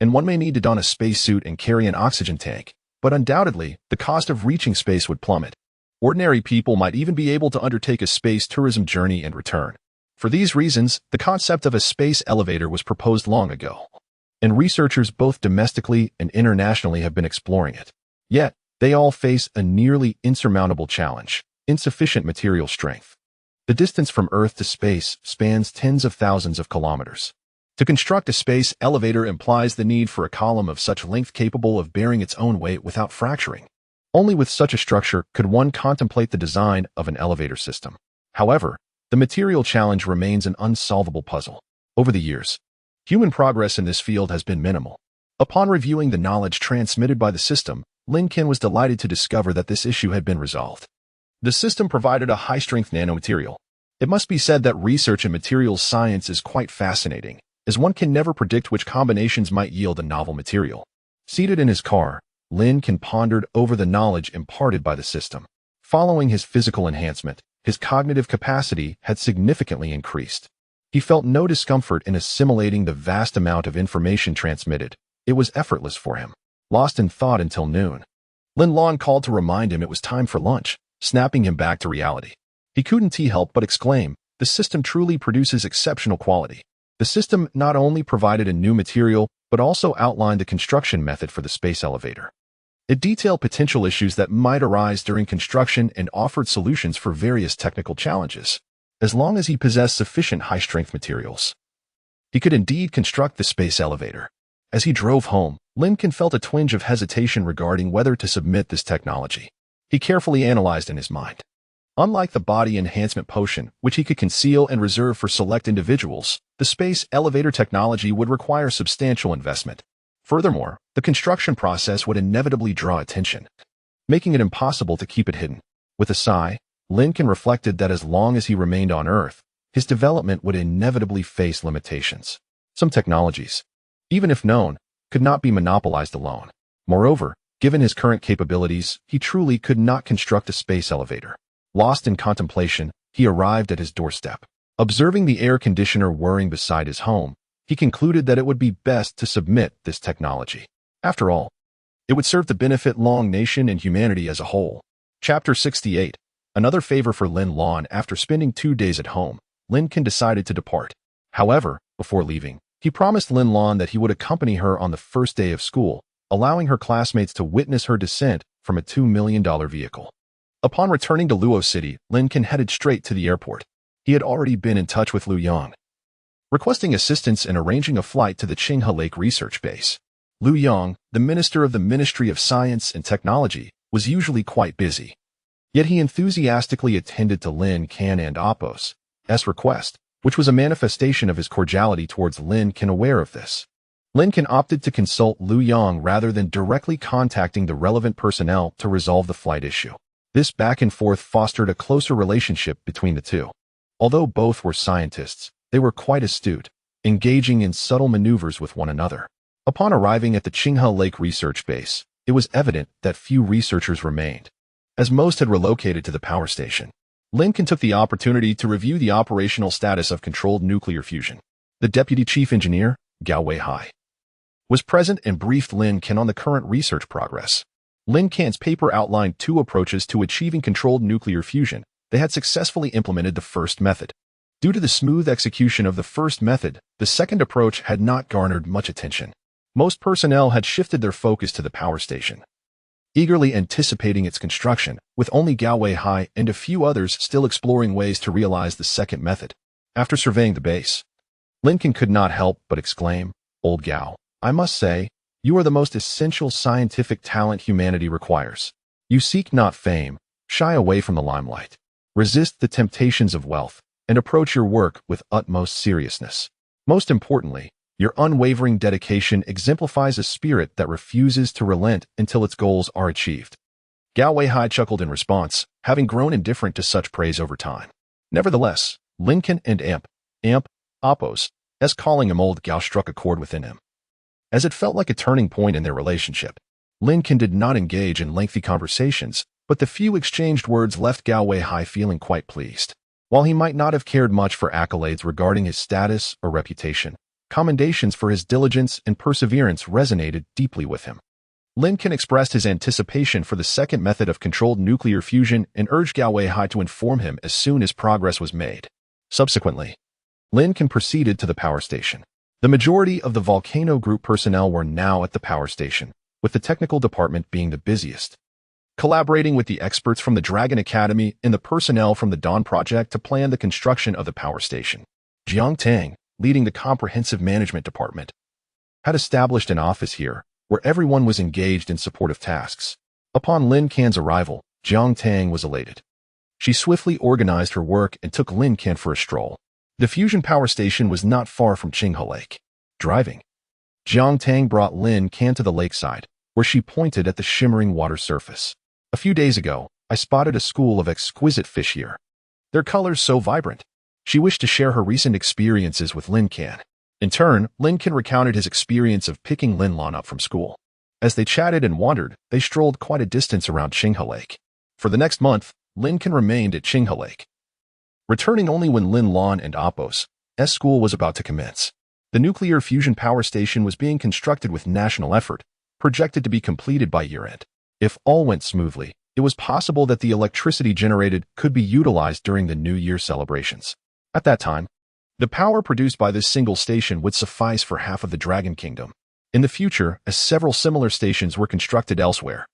and one may need to don a spacesuit and carry an oxygen tank, but undoubtedly, the cost of reaching space would plummet. Ordinary people might even be able to undertake a space tourism journey and return. For these reasons, the concept of a space elevator was proposed long ago, and researchers both domestically and internationally have been exploring it. Yet, they all face a nearly insurmountable challenge: insufficient material strength. The distance from Earth to space spans tens of thousands of kilometers. To construct a space elevator implies the need for a column of such length capable of bearing its own weight without fracturing. Only with such a structure could one contemplate the design of an elevator system. However, the material challenge remains an unsolvable puzzle. Over the years, human progress in this field has been minimal. Upon reviewing the knowledge transmitted by the system, Lin Can was delighted to discover that this issue had been resolved. The system provided a high-strength nanomaterial. It must be said that research in materials science is quite fascinating, as one can never predict which combinations might yield a novel material. Seated in his car, Lin Can pondered over the knowledge imparted by the system. Following his physical enhancement, his cognitive capacity had significantly increased. He felt no discomfort in assimilating the vast amount of information transmitted. It was effortless for him. Lost in thought until noon, Lin Lan called to remind him it was time for lunch, snapping him back to reality. He couldn't help but exclaim, "The system truly produces exceptional quality." The system not only provided a new material, but also outlined the construction method for the space elevator. It detailed potential issues that might arise during construction and offered solutions for various technical challenges. As long as he possessed sufficient high-strength materials, he could indeed construct the space elevator. As he drove home, Lin Can felt a twinge of hesitation regarding whether to submit this technology. He carefully analyzed in his mind. Unlike the body enhancement potion, which he could conceal and reserve for select individuals, the space elevator technology would require substantial investment. Furthermore, the construction process would inevitably draw attention, making it impossible to keep it hidden. With a sigh, Lin Can reflected that as long as he remained on Earth, his development would inevitably face limitations. Some technologies, even if known, could not be monopolized alone. Moreover, Given his current capabilities, he truly could not construct a space elevator. Lost in contemplation, he arrived at his doorstep. Observing the air conditioner whirring beside his home, he concluded that it would be best to submit this technology. After all, it would serve to benefit Long Nation and humanity as a whole. Chapter 68. Another favor for Lin Can. After spending 2 days at home, Lin Can decided to depart. However, before leaving, he promised Lin Can that he would accompany her on the first day of school, allowing her classmates to witness her descent from a $2 million vehicle. Upon returning to Luo City, Lin Can headed straight to the airport. He had already been in touch with Liu Yang, requesting assistance in arranging a flight to the Qinghe Lake Research Base. Liu Yang, the minister of the Ministry of Science and Technology, was usually quite busy. Yet he enthusiastically attended to Lin Can and Appo's request, which was a manifestation of his cordiality towards Lin Can. Aware of this, Lin Can opted to consult Liu Yang rather than directly contacting the relevant personnel to resolve the flight issue. This back and forth fostered a closer relationship between the two. Although both were scientists, they were quite astute, engaging in subtle maneuvers with one another. Upon arriving at the Qinghe Lake Research Base, it was evident that few researchers remained, as most had relocated to the power station. Lin Can took the opportunity to review the operational status of controlled nuclear fusion. The deputy chief engineer, Gao Weihai, was present and briefed Lin Can on the current research progress. Lin Can's paper outlined 2 approaches to achieving controlled nuclear fusion. They had successfully implemented the first method. Due to the smooth execution of the first method, the second approach had not garnered much attention. Most personnel had shifted their focus to the power station, eagerly anticipating its construction, with only Gao Weihai and a few others still exploring ways to realize the second method. After surveying the base, Lin Can could not help but exclaim, "Old Gao, I must say, you are the most essential scientific talent humanity requires. You seek not fame, shy away from the limelight. Resist the temptations of wealth, and approach your work with utmost seriousness. Most importantly, your unwavering dedication exemplifies a spirit that refuses to relent until its goals are achieved." Gao Weihai chuckled in response, having grown indifferent to such praise over time. Nevertheless, Lin Can and Appo's calling him Old Gao struck a chord within him, as it felt like a turning point in their relationship. Lin Can did not engage in lengthy conversations, but the few exchanged words left Gao Weihai feeling quite pleased. While he might not have cared much for accolades regarding his status or reputation, commendations for his diligence and perseverance resonated deeply with him. Lin Can expressed his anticipation for the second method of controlled nuclear fusion and urged Gao Weihai to inform him as soon as progress was made. Subsequently, Lin Can proceeded to the power station. The majority of the Volcano Group personnel were now at the power station, with the technical department being the busiest, collaborating with the experts from the Dragon Academy and the personnel from the Dawn Project to plan the construction of the power station. Jiang Tang, leading the Comprehensive Management Department, had established an office here, where everyone was engaged in supportive tasks. Upon Lin Can's arrival, Jiang Tang was elated. She swiftly organized her work and took Lin Can for a stroll. The fusion power station was not far from Qinghe Lake. Driving, Jiang Tang brought Lin Can to the lakeside, where she pointed at the shimmering water surface. "A few days ago, I spotted a school of exquisite fish here. Their colors so vibrant." She wished to share her recent experiences with Lin Can. In turn, Lin Can recounted his experience of picking Lin Can up from school. As they chatted and wandered, they strolled quite a distance around Qinghe Lake. For the next month, Lin Can remained at Qinghe Lake, returning only when Lin Can and Appo's school was about to commence. The nuclear fusion power station was being constructed with national effort, projected to be completed by year-end. If all went smoothly, it was possible that the electricity generated could be utilized during the New Year celebrations. At that time, the power produced by this single station would suffice for half of the Dragon Kingdom. In the future, as several similar stations were constructed elsewhere,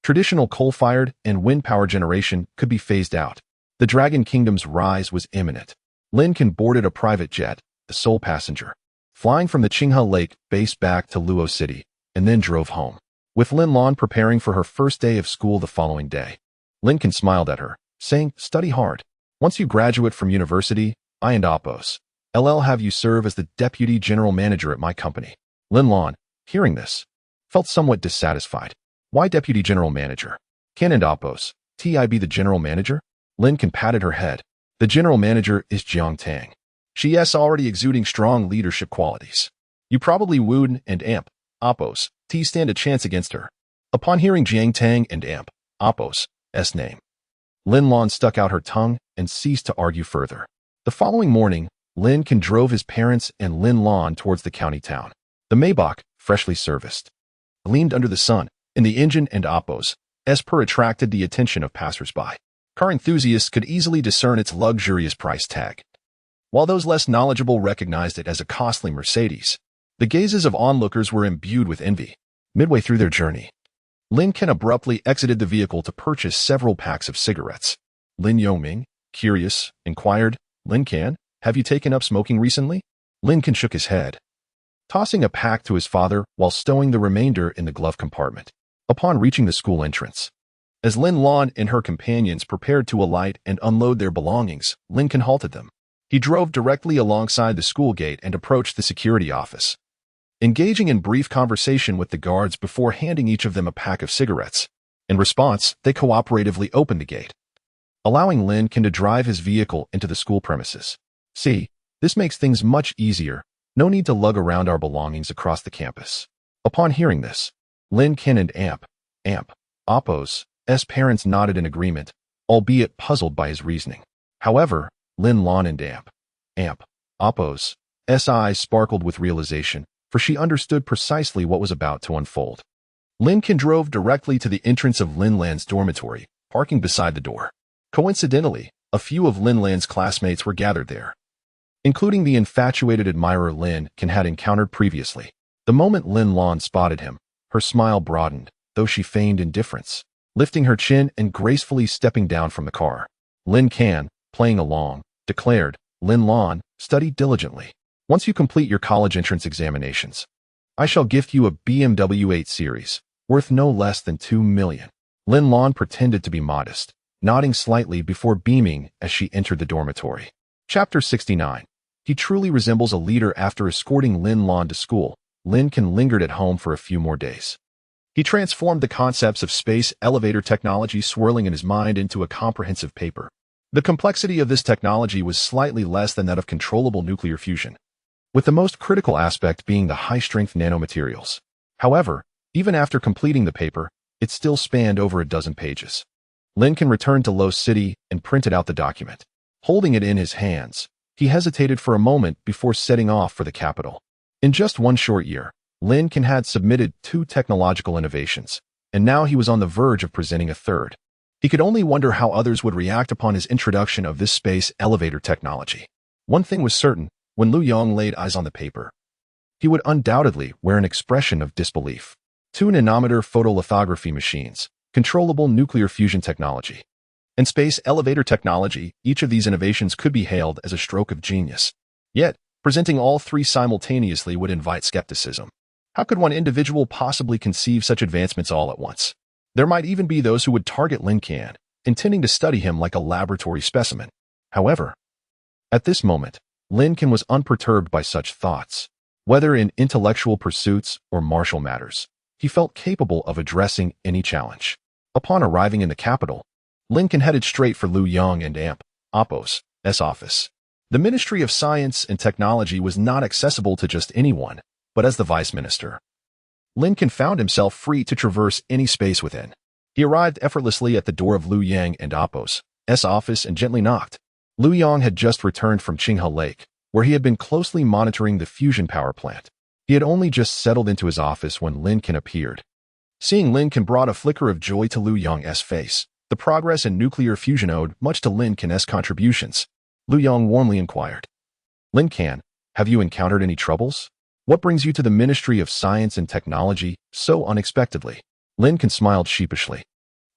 traditional coal-fired and wind power generation could be phased out. The Dragon Kingdom's rise was imminent. Lin Can boarded a private jet, the sole passenger, flying from the Qinghe Lake base back to Luo City, and then drove home. With Lin Can preparing for her first day of school the following day, Lin Can smiled at her, saying, "Study hard. Once you graduate from university, I and Appo's have you serve as the deputy general manager at my company." Lin Can, hearing this, felt somewhat dissatisfied. "Why deputy general manager? Can and Appo's be the general manager?" Lin Can patted her head. "The general manager is Jiang Tang. She is already exuding strong leadership qualities. You probably would and Appo's stand a chance against her." Upon hearing Jiang Tang and Amp, Oppo's name, Lin Lan stuck out her tongue and ceased to argue further. The following morning, Lin Can drove his parents and Lin Lan towards the county town. The Maybach, freshly serviced, gleamed under the sun, and the engine and Oppo's per attracted the attention of passers-by. Car enthusiasts could easily discern its luxurious price tag, while those less knowledgeable recognized it as a costly Mercedes. The gazes of onlookers were imbued with envy. Midway through their journey, Lin Can abruptly exited the vehicle to purchase several packs of cigarettes. Lin Yongming, curious, inquired, "Lin Can, have you taken up smoking recently?" Lin Can shook his head, tossing a pack to his father while stowing the remainder in the glove compartment. Upon reaching the school entrance, as Lin Lan and her companions prepared to alight and unload their belongings, Lin Can halted them. He drove directly alongside the school gate and approached the security office, engaging in brief conversation with the guards before handing each of them a pack of cigarettes. In response, they cooperatively opened the gate, allowing Lin Can to drive his vehicle into the school premises. "See, this makes things much easier. No need to lug around our belongings across the campus." Upon hearing this, Lin Can and Amp, Oppo's parents nodded in agreement, albeit puzzled by his reasoning. However, Lin Lan and Amp, Oppo's eyes sparkled with realization, for she understood precisely what was about to unfold. Lin Can drove directly to the entrance of Lin Lan's dormitory, parking beside the door. Coincidentally, a few of Lin Lan's classmates were gathered there, including the infatuated admirer Lin Can had encountered previously. The moment Lin Lan spotted him, her smile broadened, though she feigned indifference, lifting her chin and gracefully stepping down from the car. Lin Can, playing along, declared, "Lin Lan, study diligently. Once you complete your college entrance examinations, I shall gift you a BMW 8 Series, worth no less than $2 million. Lin Lan pretended to be modest, nodding slightly before beaming as she entered the dormitory. Chapter 69. He truly resembles a leader. After escorting Lin Lan to school, Lin Can lingered at home for a few more days. He transformed the concepts of space elevator technology swirling in his mind into a comprehensive paper. The complexity of this technology was slightly less than that of controllable nuclear fusion, with the most critical aspect being the high-strength nanomaterials. However, even after completing the paper, it still spanned over a dozen pages. Lin Can returned to Lo City and printed out the document. Holding it in his hands, he hesitated for a moment before setting off for the capital. In just one short year, Lin Can had submitted 2 technological innovations, and now he was on the verge of presenting a third. He could only wonder how others would react upon his introduction of this space elevator technology. One thing was certain: when Lu Yong laid eyes on the paper, he would undoubtedly wear an expression of disbelief. 2 nanometer photolithography machines, controllable nuclear fusion technology, and space elevator technology, each of these innovations could be hailed as a stroke of genius. Yet, presenting all 3 simultaneously would invite skepticism. How could one individual possibly conceive such advancements all at once? There might even be those who would target Lin Can, intending to study him like a laboratory specimen. However, at this moment, Lin Can was unperturbed by such thoughts. Whether in intellectual pursuits or martial matters, he felt capable of addressing any challenge. Upon arriving in the capital, Lin Can headed straight for Lu Yong and Amp, Oppo's office. The Ministry of Science and Technology was not accessible to just anyone, but as the vice minister, Lin Can found himself free to traverse any space within. He arrived effortlessly at the door of Lu Yang and Oppo's office and gently knocked. Lu Yang had just returned from Qinghe Lake, where he had been closely monitoring the fusion power plant. He had only just settled into his office when Lin Can appeared. Seeing Lin Can brought a flicker of joy to Lu Yang's face. The progress in nuclear fusion owed much to Lin Can's contributions. Lu Yang warmly inquired, "Lin Can, have you encountered any troubles? What brings you to the Ministry of Science and Technology so unexpectedly?" Lin Can smiled sheepishly.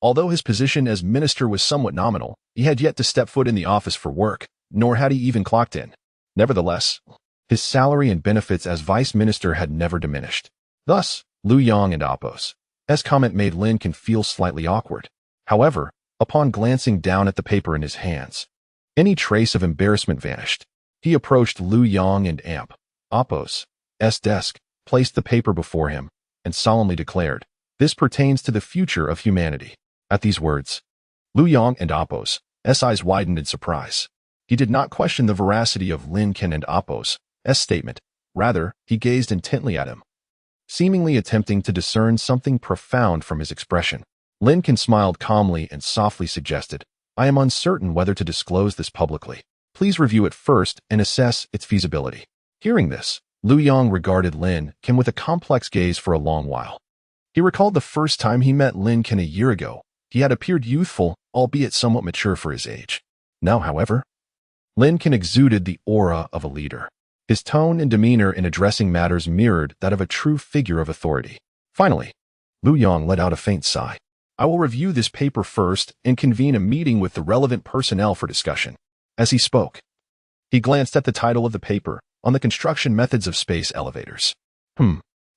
Although his position as minister was somewhat nominal, he had yet to step foot in the office for work, nor had he even clocked in. Nevertheless, his salary and benefits as vice minister had never diminished. Thus, Lu Yang and Oppo's comment made Lin Can feel slightly awkward. However, upon glancing down at the paper in his hands, any trace of embarrassment vanished. He approached Lu Yang and Amp, Oppo's desk, placed the paper before him, and solemnly declared, "This pertains to the future of humanity." At these words, Lu Yang and Oppo's eyes widened in surprise. He did not question the veracity of Lin Can and Oppo's statement. Rather, he gazed intently at him, seemingly attempting to discern something profound from his expression. Lin Can smiled calmly and softly suggested, "I am uncertain whether to disclose this publicly. Please review it first and assess its feasibility." Hearing this, Lu Yong regarded Lin Can with a complex gaze for a long while. He recalled the first time he met Lin Can a year ago. He had appeared youthful, albeit somewhat mature for his age. Now, however, Lin Can exuded the aura of a leader. His tone and demeanor in addressing matters mirrored that of a true figure of authority. Finally, Lu Yong let out a faint sigh. "I will review this paper first and convene a meeting with the relevant personnel for discussion." As he spoke, he glanced at the title of the paper, On the Construction Methods of Space Elevators.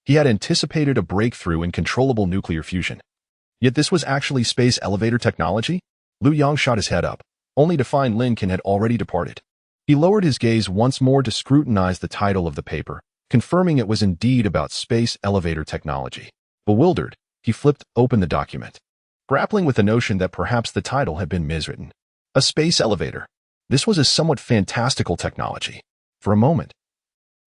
He had anticipated a breakthrough in controllable nuclear fusion. Yet this was actually space elevator technology? Lu Yong shot his head up, only to find Lin Can had already departed. He lowered his gaze once more to scrutinize the title of the paper, confirming it was indeed about space elevator technology. Bewildered, he flipped open the document, grappling with the notion that perhaps the title had been miswritten. A space elevator. This was a somewhat fantastical technology. For a moment,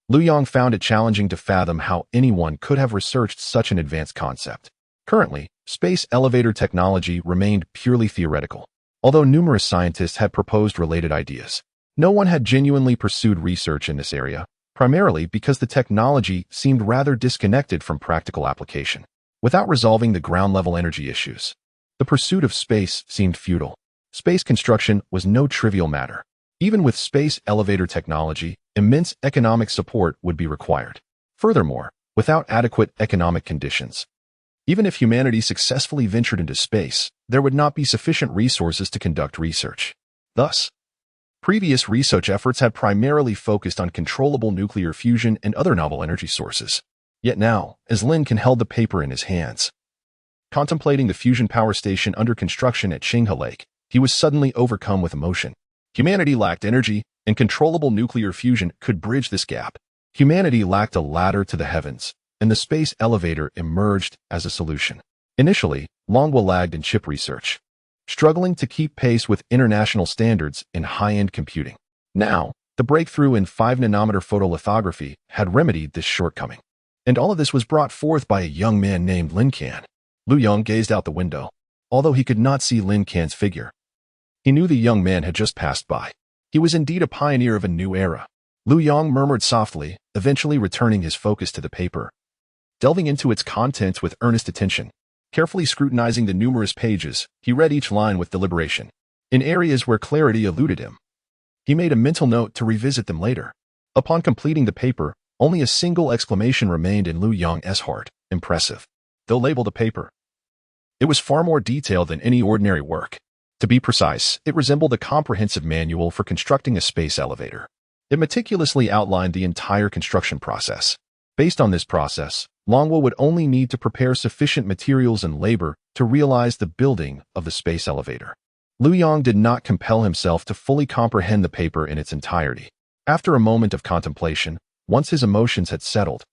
Lu Yong found it challenging to fathom how anyone could have researched such an advanced concept. Currently, space elevator technology remained purely theoretical. Although numerous scientists had proposed related ideas, no one had genuinely pursued research in this area, primarily because the technology seemed rather disconnected from practical application. Without resolving the ground-level energy issues, the pursuit of space seemed futile. Space construction was no trivial matter. Even with space elevator technology, immense economic support would be required. Furthermore, without adequate economic conditions, even if humanity successfully ventured into space, there would not be sufficient resources to conduct research. Thus, previous research efforts had primarily focused on controllable nuclear fusion and other novel energy sources. Yet now, as Lin Can held the paper in his hands, contemplating the fusion power station under construction at Qinghe Lake, he was suddenly overcome with emotion. Humanity lacked energy, and controllable nuclear fusion could bridge this gap. Humanity lacked a ladder to the heavens, and the space elevator emerged as a solution. Initially, Longwa lagged in chip research, struggling to keep pace with international standards in high-end computing. Now, the breakthrough in 5-nanometer photolithography had remedied this shortcoming. And all of this was brought forth by a young man named Lin Can. Lu Yong gazed out the window. Although he could not see Lin Can's figure, he knew the young man had just passed by. He was indeed a pioneer of a new era. Lu Yong murmured softly, eventually returning his focus to the paper, delving into its contents with earnest attention. Carefully scrutinizing the numerous pages, he read each line with deliberation. In areas where clarity eluded him, he made a mental note to revisit them later. Upon completing the paper, only a single exclamation remained in Lu Yong's heart: impressive. Though labeled a paper, it was far more detailed than any ordinary work. To be precise, it resembled a comprehensive manual for constructing a space elevator. It meticulously outlined the entire construction process. Based on this process, Longwa would only need to prepare sufficient materials and labor to realize the building of the space elevator. Lu Yong did not compel himself to fully comprehend the paper in its entirety. After a moment of contemplation, once his emotions had settled,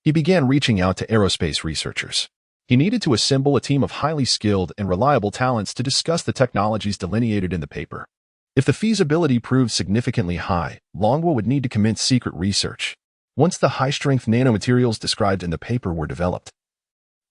he began reaching out to aerospace researchers. He needed to assemble a team of highly skilled and reliable talents to discuss the technologies delineated in the paper. If the feasibility proved significantly high, Longwa would need to commence secret research. Once the high-strength nanomaterials described in the paper were developed,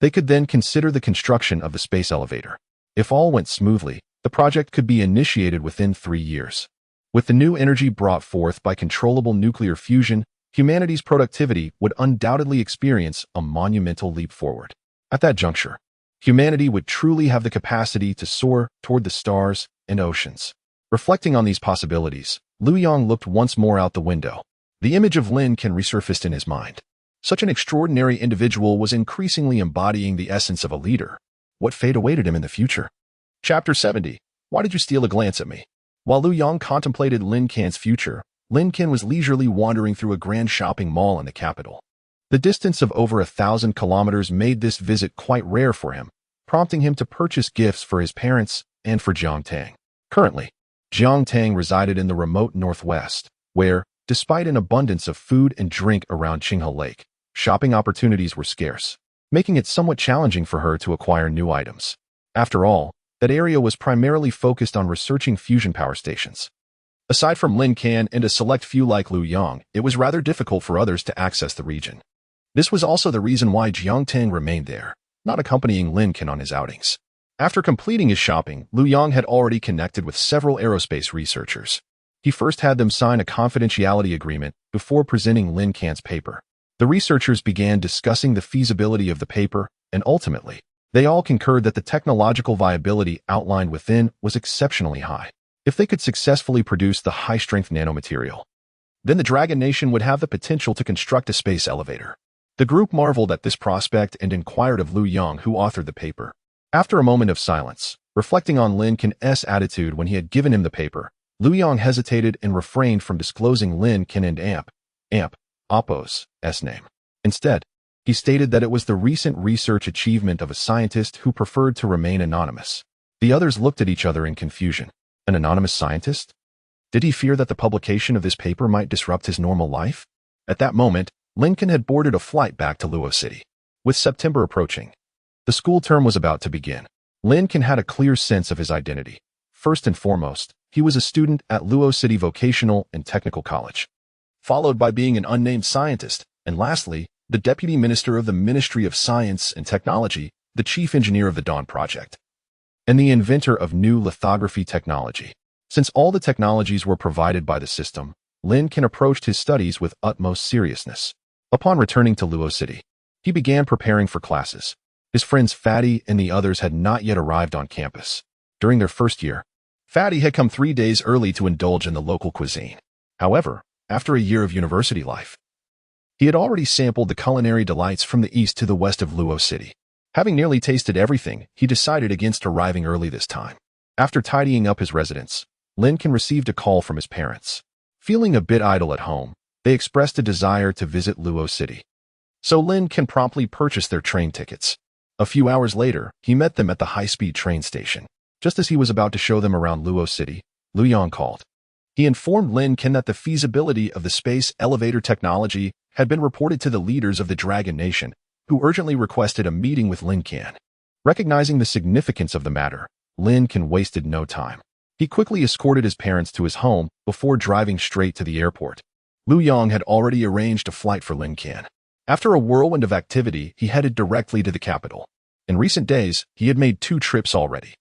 they could then consider the construction of the space elevator. If all went smoothly, the project could be initiated within 3 years. With the new energy brought forth by controllable nuclear fusion, humanity's productivity would undoubtedly experience a monumental leap forward. At that juncture, humanity would truly have the capacity to soar toward the stars and oceans. Reflecting on these possibilities, Lu Yong looked once more out the window. The image of Lin Can resurfaced in his mind. Such an extraordinary individual was increasingly embodying the essence of a leader. What fate awaited him in the future? Chapter 70. Why did you steal a glance at me? While Lu Yong contemplated Lin Can's future, Lin Can was leisurely wandering through a grand shopping mall in the capital. The distance of over 1,000 kilometers made this visit quite rare for him, prompting him to purchase gifts for his parents and for Jiang Tang. Currently, Jiang Tang resided in the remote northwest, where, despite an abundance of food and drink around Qinghe Lake, shopping opportunities were scarce, making it somewhat challenging for her to acquire new items. After all, that area was primarily focused on researching fusion power stations. Aside from Lin Can and a select few like Lu Yong, it was rather difficult for others to access the region. This was also the reason why Jiang Tang remained there, not accompanying Lin Can on his outings. After completing his shopping, Liu Yang had already connected with several aerospace researchers. He first had them sign a confidentiality agreement before presenting Lin Can's paper. The researchers began discussing the feasibility of the paper, and ultimately, they all concurred that the technological viability outlined within was exceptionally high. If they could successfully produce the high-strength nanomaterial, then the Dragon Nation would have the potential to construct a space elevator. The group marveled at this prospect and inquired of Liu Yang, who authored the paper. After a moment of silence, reflecting on Lin Can's attitude when he had given him the paper, Liu Yang hesitated and refrained from disclosing Lin Can and Oppo's name. Instead, he stated that it was the recent research achievement of a scientist who preferred to remain anonymous. The others looked at each other in confusion. An anonymous scientist? Did he fear that the publication of this paper might disrupt his normal life? At that moment, Lin Can had boarded a flight back to Luo City. With September approaching, the school term was about to begin. Lin Can had a clear sense of his identity. First and foremost, he was a student at Luo City Vocational and Technical College, followed by being an unnamed scientist, and lastly, the Deputy Minister of the Ministry of Science and Technology, the Chief Engineer of the Dawn Project, and the inventor of new lithography technology. Since all the technologies were provided by the system, Lin Can approached his studies with utmost seriousness. Upon returning to Luo City, he began preparing for classes. His friends Fatty and the others had not yet arrived on campus. During their first year, Fatty had come 3 days early to indulge in the local cuisine. However, after a year of university life, he had already sampled the culinary delights from the east to the west of Luo City. Having nearly tasted everything, he decided against arriving early this time. After tidying up his residence, Lin Can received a call from his parents. Feeling a bit idle at home, they expressed a desire to visit Luo City. So Lin Can promptly purchased their train tickets. A few hours later, he met them at the high-speed train station. Just as he was about to show them around Luo City, Liu Yang called. He informed Lin Can that the feasibility of the space elevator technology had been reported to the leaders of the Dragon Nation, who urgently requested a meeting with Lin Can. Recognizing the significance of the matter, Lin Can wasted no time. He quickly escorted his parents to his home before driving straight to the airport. Liu Yang had already arranged a flight for Lin Can. After a whirlwind of activity, he headed directly to the capital. In recent days, he had made 2 trips already.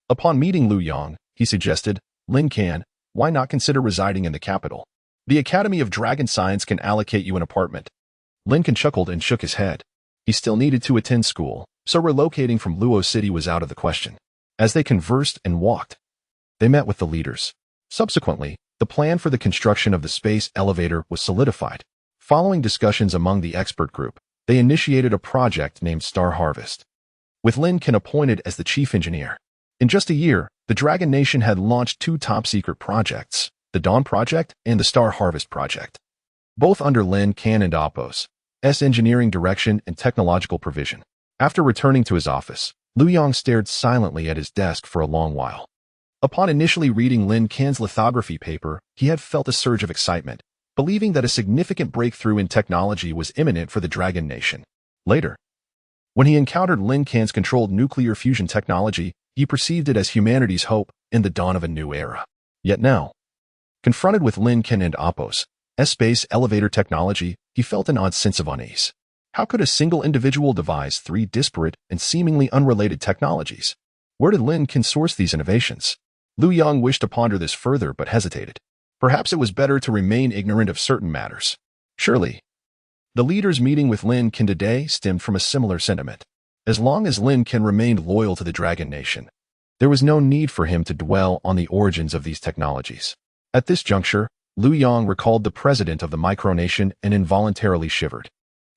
Upon meeting Liu Yang, he suggested, Lin Can, why not consider residing in the capital? The Academy of Dragon Science can allocate you an apartment. Lin Can chuckled and shook his head. He still needed to attend school, so relocating from Luo City was out of the question. As they conversed and walked, they met with the leaders. Subsequently, the plan for the construction of the space elevator was solidified. Following discussions among the expert group, they initiated a project named Star Harvest, with Lin Can appointed as the chief engineer. In just a year, the Dragon Nation had launched 2 top-secret projects, the Dawn Project and the Star Harvest Project, both under Lin Can and Oppo's engineering direction and technological provision. After returning to his office, Liu Yang stared silently at his desk for a long while. Upon initially reading Lin Can's lithography paper, he had felt a surge of excitement, believing that a significant breakthrough in technology was imminent for the Dragon Nation. Later, when he encountered Lin Can's controlled nuclear fusion technology, he perceived it as humanity's hope in the dawn of a new era. Yet now, confronted with Lin Can and Oppo's space elevator technology, he felt an odd sense of unease. How could a single individual devise 3 disparate and seemingly unrelated technologies? Where did Lin Can source these innovations? Liu Yang wished to ponder this further but hesitated. Perhaps it was better to remain ignorant of certain matters. Surely, the leaders' meeting with Lin Can today stemmed from a similar sentiment. As long as Lin Can remained loyal to the Dragon Nation, there was no need for him to dwell on the origins of these technologies. At this juncture, Liu Yang recalled the president of the micronation and involuntarily shivered.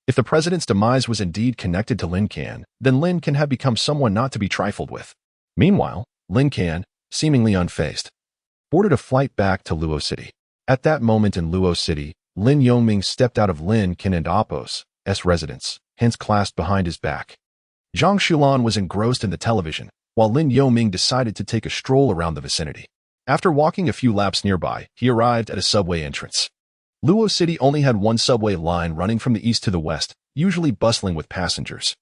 If the president's demise was indeed connected to Lin Can, then Lin Can had become someone not to be trifled with. Meanwhile, Lin Can, seemingly unfazed, boarded a flight back to Luo City. At that moment in Luo City, Lin Yongming stepped out of Lin Can and Oppo's residence, hands clasped behind his back. Zhang Shulan was engrossed in the television, while Lin Yongming decided to take a stroll around the vicinity. After walking a few laps nearby, he arrived at a subway entrance. Luo City only had 1 subway line running from the east to the west, usually bustling with passengers.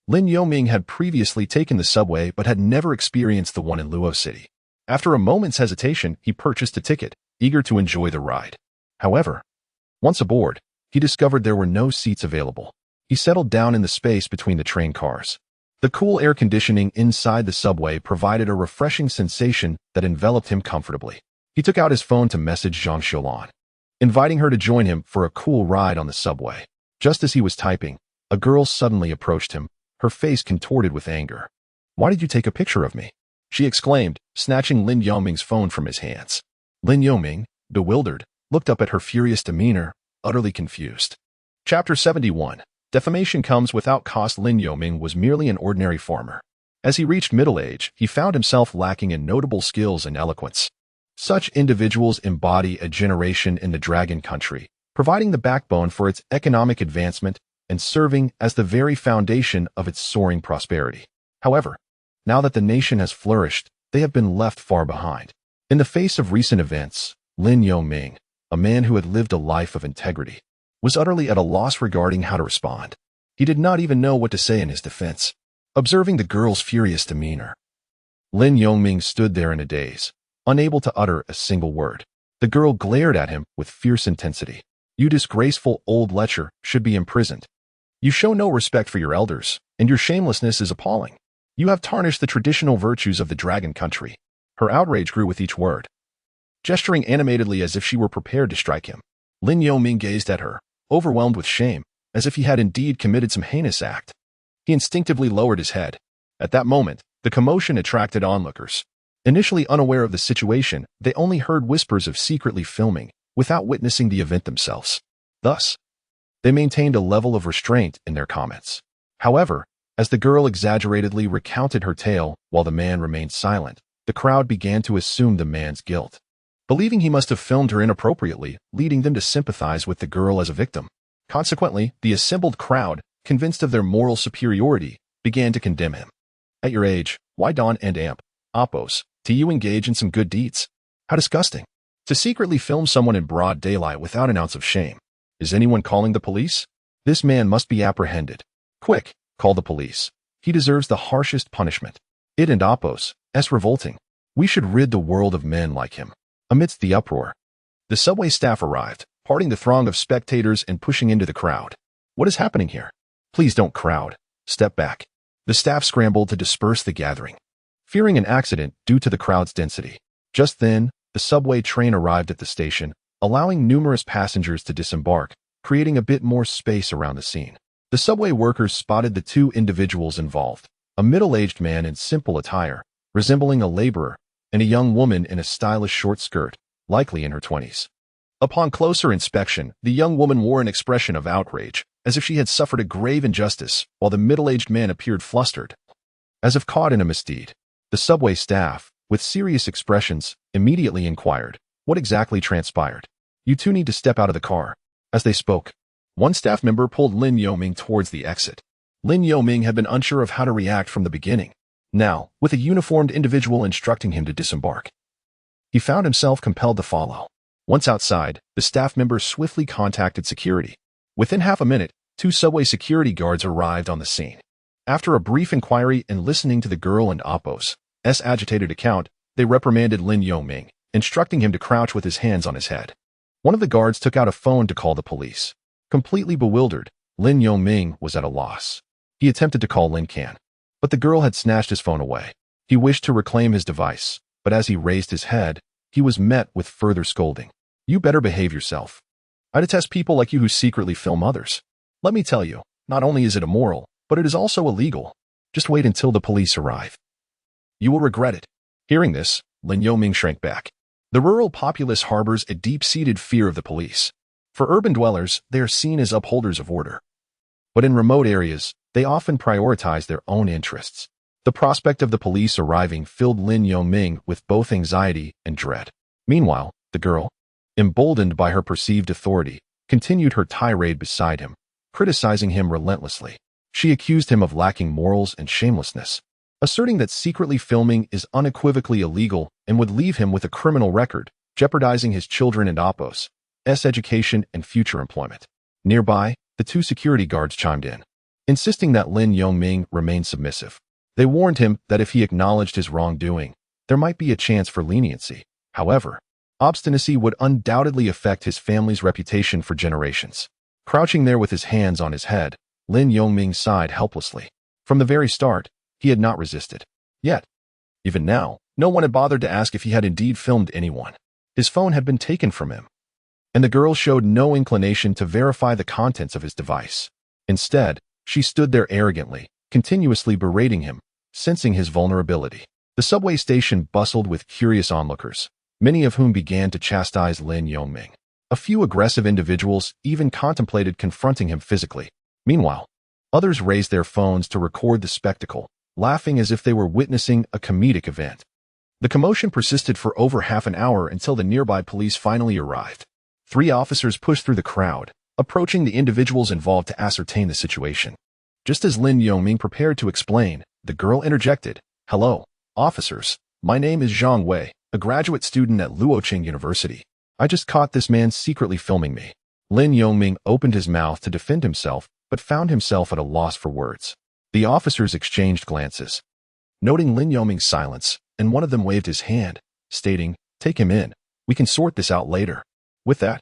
Lin Yongming had previously taken the subway but had never experienced the one in Luo City. After a moment's hesitation, he purchased a ticket, eager to enjoy the ride. However, once aboard, he discovered there were no seats available. He settled down in the space between the train cars. The cool air conditioning inside the subway provided a refreshing sensation that enveloped him comfortably. He took out his phone to message Zhang Xiaolan, inviting her to join him for a cool ride on the subway. Just as he was typing, a girl suddenly approached him, her face contorted with anger. "Why did you take a picture of me?" she exclaimed, snatching Lin Yoming's phone from his hands. Lin Yoming, bewildered, looked up at her furious demeanor, utterly confused. Chapter 71. Defamation comes without cost. Lin Yoming was merely an ordinary farmer. As he reached middle age, he found himself lacking in notable skills and eloquence. Such individuals embody a generation in the Dragon Country, providing the backbone for its economic advancement and serving as the very foundation of its soaring prosperity. However, now that the nation has flourished, they have been left far behind. In the face of recent events, Lin Yoming, a man who had lived a life of integrity, was utterly at a loss regarding how to respond. He did not even know what to say in his defense. Observing the girl's furious demeanor, Lin Yoming stood there in a daze, unable to utter a single word. The girl glared at him with fierce intensity. "You disgraceful old lecher should be imprisoned. You show no respect for your elders, and your shamelessness is appalling. You have tarnished the traditional virtues of the Dragon Country." Her outrage grew with each word. Gesturing animatedly as if she were prepared to strike him, Lin Yoming gazed at her, overwhelmed with shame, as if he had indeed committed some heinous act. He instinctively lowered his head. At that moment, the commotion attracted onlookers. Initially unaware of the situation, they only heard whispers of secretly filming, without witnessing the event themselves. Thus, they maintained a level of restraint in their comments. However, as the girl exaggeratedly recounted her tale while the man remained silent, the crowd began to assume the man's guilt, believing he must have filmed her inappropriately, leading them to sympathize with the girl as a victim. Consequently, the assembled crowd, convinced of their moral superiority, began to condemn him. "At your age, why don and amp, oppos, do you engage in some good deeds? How disgusting. To secretly film someone in broad daylight without an ounce of shame. Is anyone calling the police? This man must be apprehended. Quick, call the police. He deserves the harshest punishment. It and oppos, es revolting. We should rid the world of men like him." Amidst the uproar, the subway staff arrived, parting the throng of spectators and pushing into the crowd. "What is happening here? Please don't crowd. Step back." The staff scrambled to disperse the gathering, fearing an accident due to the crowd's density. Just then, the subway train arrived at the station, allowing numerous passengers to disembark, creating a bit more space around the scene. The subway workers spotted the two individuals involved, a middle-aged man in simple attire, resembling a laborer, and a young woman in a stylish short skirt, likely in her 20s. Upon closer inspection, the young woman wore an expression of outrage, as if she had suffered a grave injustice, while the middle-aged man appeared flustered, as if caught in a misdeed. The subway staff, with serious expressions, immediately inquired, "What exactly transpired? You two need to step out of the car." As they spoke, one staff member pulled Lin Yoming towards the exit. Lin Yoming had been unsure of how to react from the beginning. Now, with a uniformed individual instructing him to disembark, he found himself compelled to follow. Once outside, the staff member swiftly contacted security. Within half a minute, two subway security guards arrived on the scene. After a brief inquiry and listening to the girl and Oppo's agitated account, they reprimanded Lin Yoming, instructing him to crouch with his hands on his head. One of the guards took out a phone to call the police. Completely bewildered, Lin Yoming was at a loss. He attempted to call Lin Can, but the girl had snatched his phone away. He wished to reclaim his device, but as he raised his head, he was met with further scolding. "You better behave yourself. I detest people like you who secretly film others. Let me tell you, not only is it immoral, but it is also illegal. Just wait until the police arrive. You will regret it." Hearing this, Lin Yoming shrank back. The rural populace harbors a deep-seated fear of the police. For urban dwellers, they are seen as upholders of order. But in remote areas, they often prioritize their own interests. The prospect of the police arriving filled Lin Yoming with both anxiety and dread. Meanwhile, the girl, emboldened by her perceived authority, continued her tirade beside him, criticizing him relentlessly. She accused him of lacking morals and shamelessness, asserting that secretly filming is unequivocally illegal and would leave him with a criminal record, jeopardizing his children and Oppo's education and future employment. Nearby, the two security guards chimed in, insisting that Lin Yoming remain submissive. They warned him that if he acknowledged his wrongdoing, there might be a chance for leniency. However, obstinacy would undoubtedly affect his family's reputation for generations. Crouching there with his hands on his head, Lin Yongming sighed helplessly. From the very start, he had not resisted. Yet, even now, no one had bothered to ask if he had indeed filmed anyone. His phone had been taken from him, and the girl showed no inclination to verify the contents of his device. Instead, she stood there arrogantly, continuously berating him, sensing his vulnerability. The subway station bustled with curious onlookers, many of whom began to chastise Lin Yongming. A few aggressive individuals even contemplated confronting him physically. Meanwhile, others raised their phones to record the spectacle, laughing as if they were witnessing a comedic event. The commotion persisted for over half an hour until the nearby police finally arrived. 3 officers pushed through the crowd, approaching the individuals involved to ascertain the situation. Just as Lin Yongming prepared to explain, the girl interjected, "Hello, officers. My name is Zhang Wei, a graduate student at Luoqing University. I just caught this man secretly filming me." Lin Yongming opened his mouth to defend himself, but found himself at a loss for words. The officers exchanged glances, noting Lin Yongming's silence, and one of them waved his hand, stating, "Take him in. We can sort this out later." With that,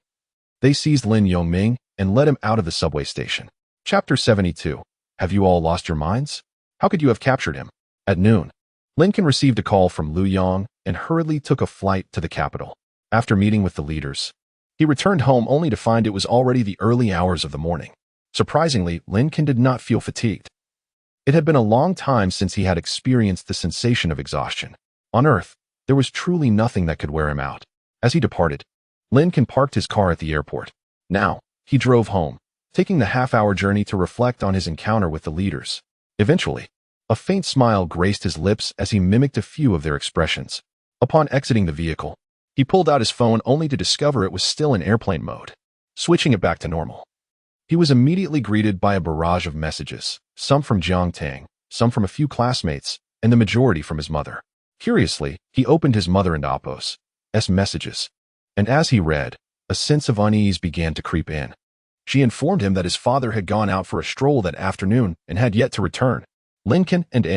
they seized Lin Yongming and led him out of the subway station. Chapter 72. Have you all lost your minds? How could you have captured him? At noon, Lin Can received a call from Luoyang and hurriedly took a flight to the capital. After meeting with the leaders, he returned home only to find it was already the early hours of the morning. Surprisingly, Lin Can did not feel fatigued. It had been a long time since he had experienced the sensation of exhaustion. On Earth, there was truly nothing that could wear him out. As he departed, Lin Can parked his car at the airport. Now, he drove home, taking the half-hour journey to reflect on his encounter with the leaders. Eventually, a faint smile graced his lips as he mimicked a few of their expressions. Upon exiting the vehicle, he pulled out his phone only to discover it was still in airplane mode. Switching it back to normal, he was immediately greeted by a barrage of messages, some from Jiang Tang, some from a few classmates, and the majority from his mother. Curiously, he opened his mother and Appo's messages, and as he read, a sense of unease began to creep in. She informed him that his father had gone out for a stroll that afternoon and had yet to return. Lin Can and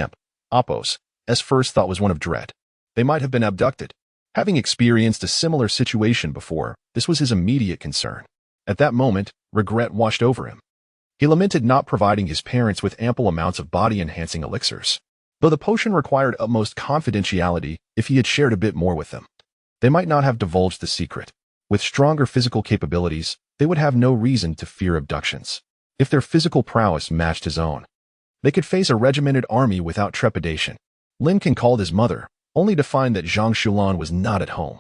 Appo's first thought was one of dread. They might have been abducted. Having experienced a similar situation before, this was his immediate concern. At that moment, regret washed over him. He lamented not providing his parents with ample amounts of body-enhancing elixirs. Though the potion required utmost confidentiality, if he had shared a bit more with them, they might not have divulged the secret. With stronger physical capabilities, they would have no reason to fear abductions. If their physical prowess matched his own, they could face a regimented army without trepidation. Lin Can called his mother, only to find that Zhang Shulan was not at home.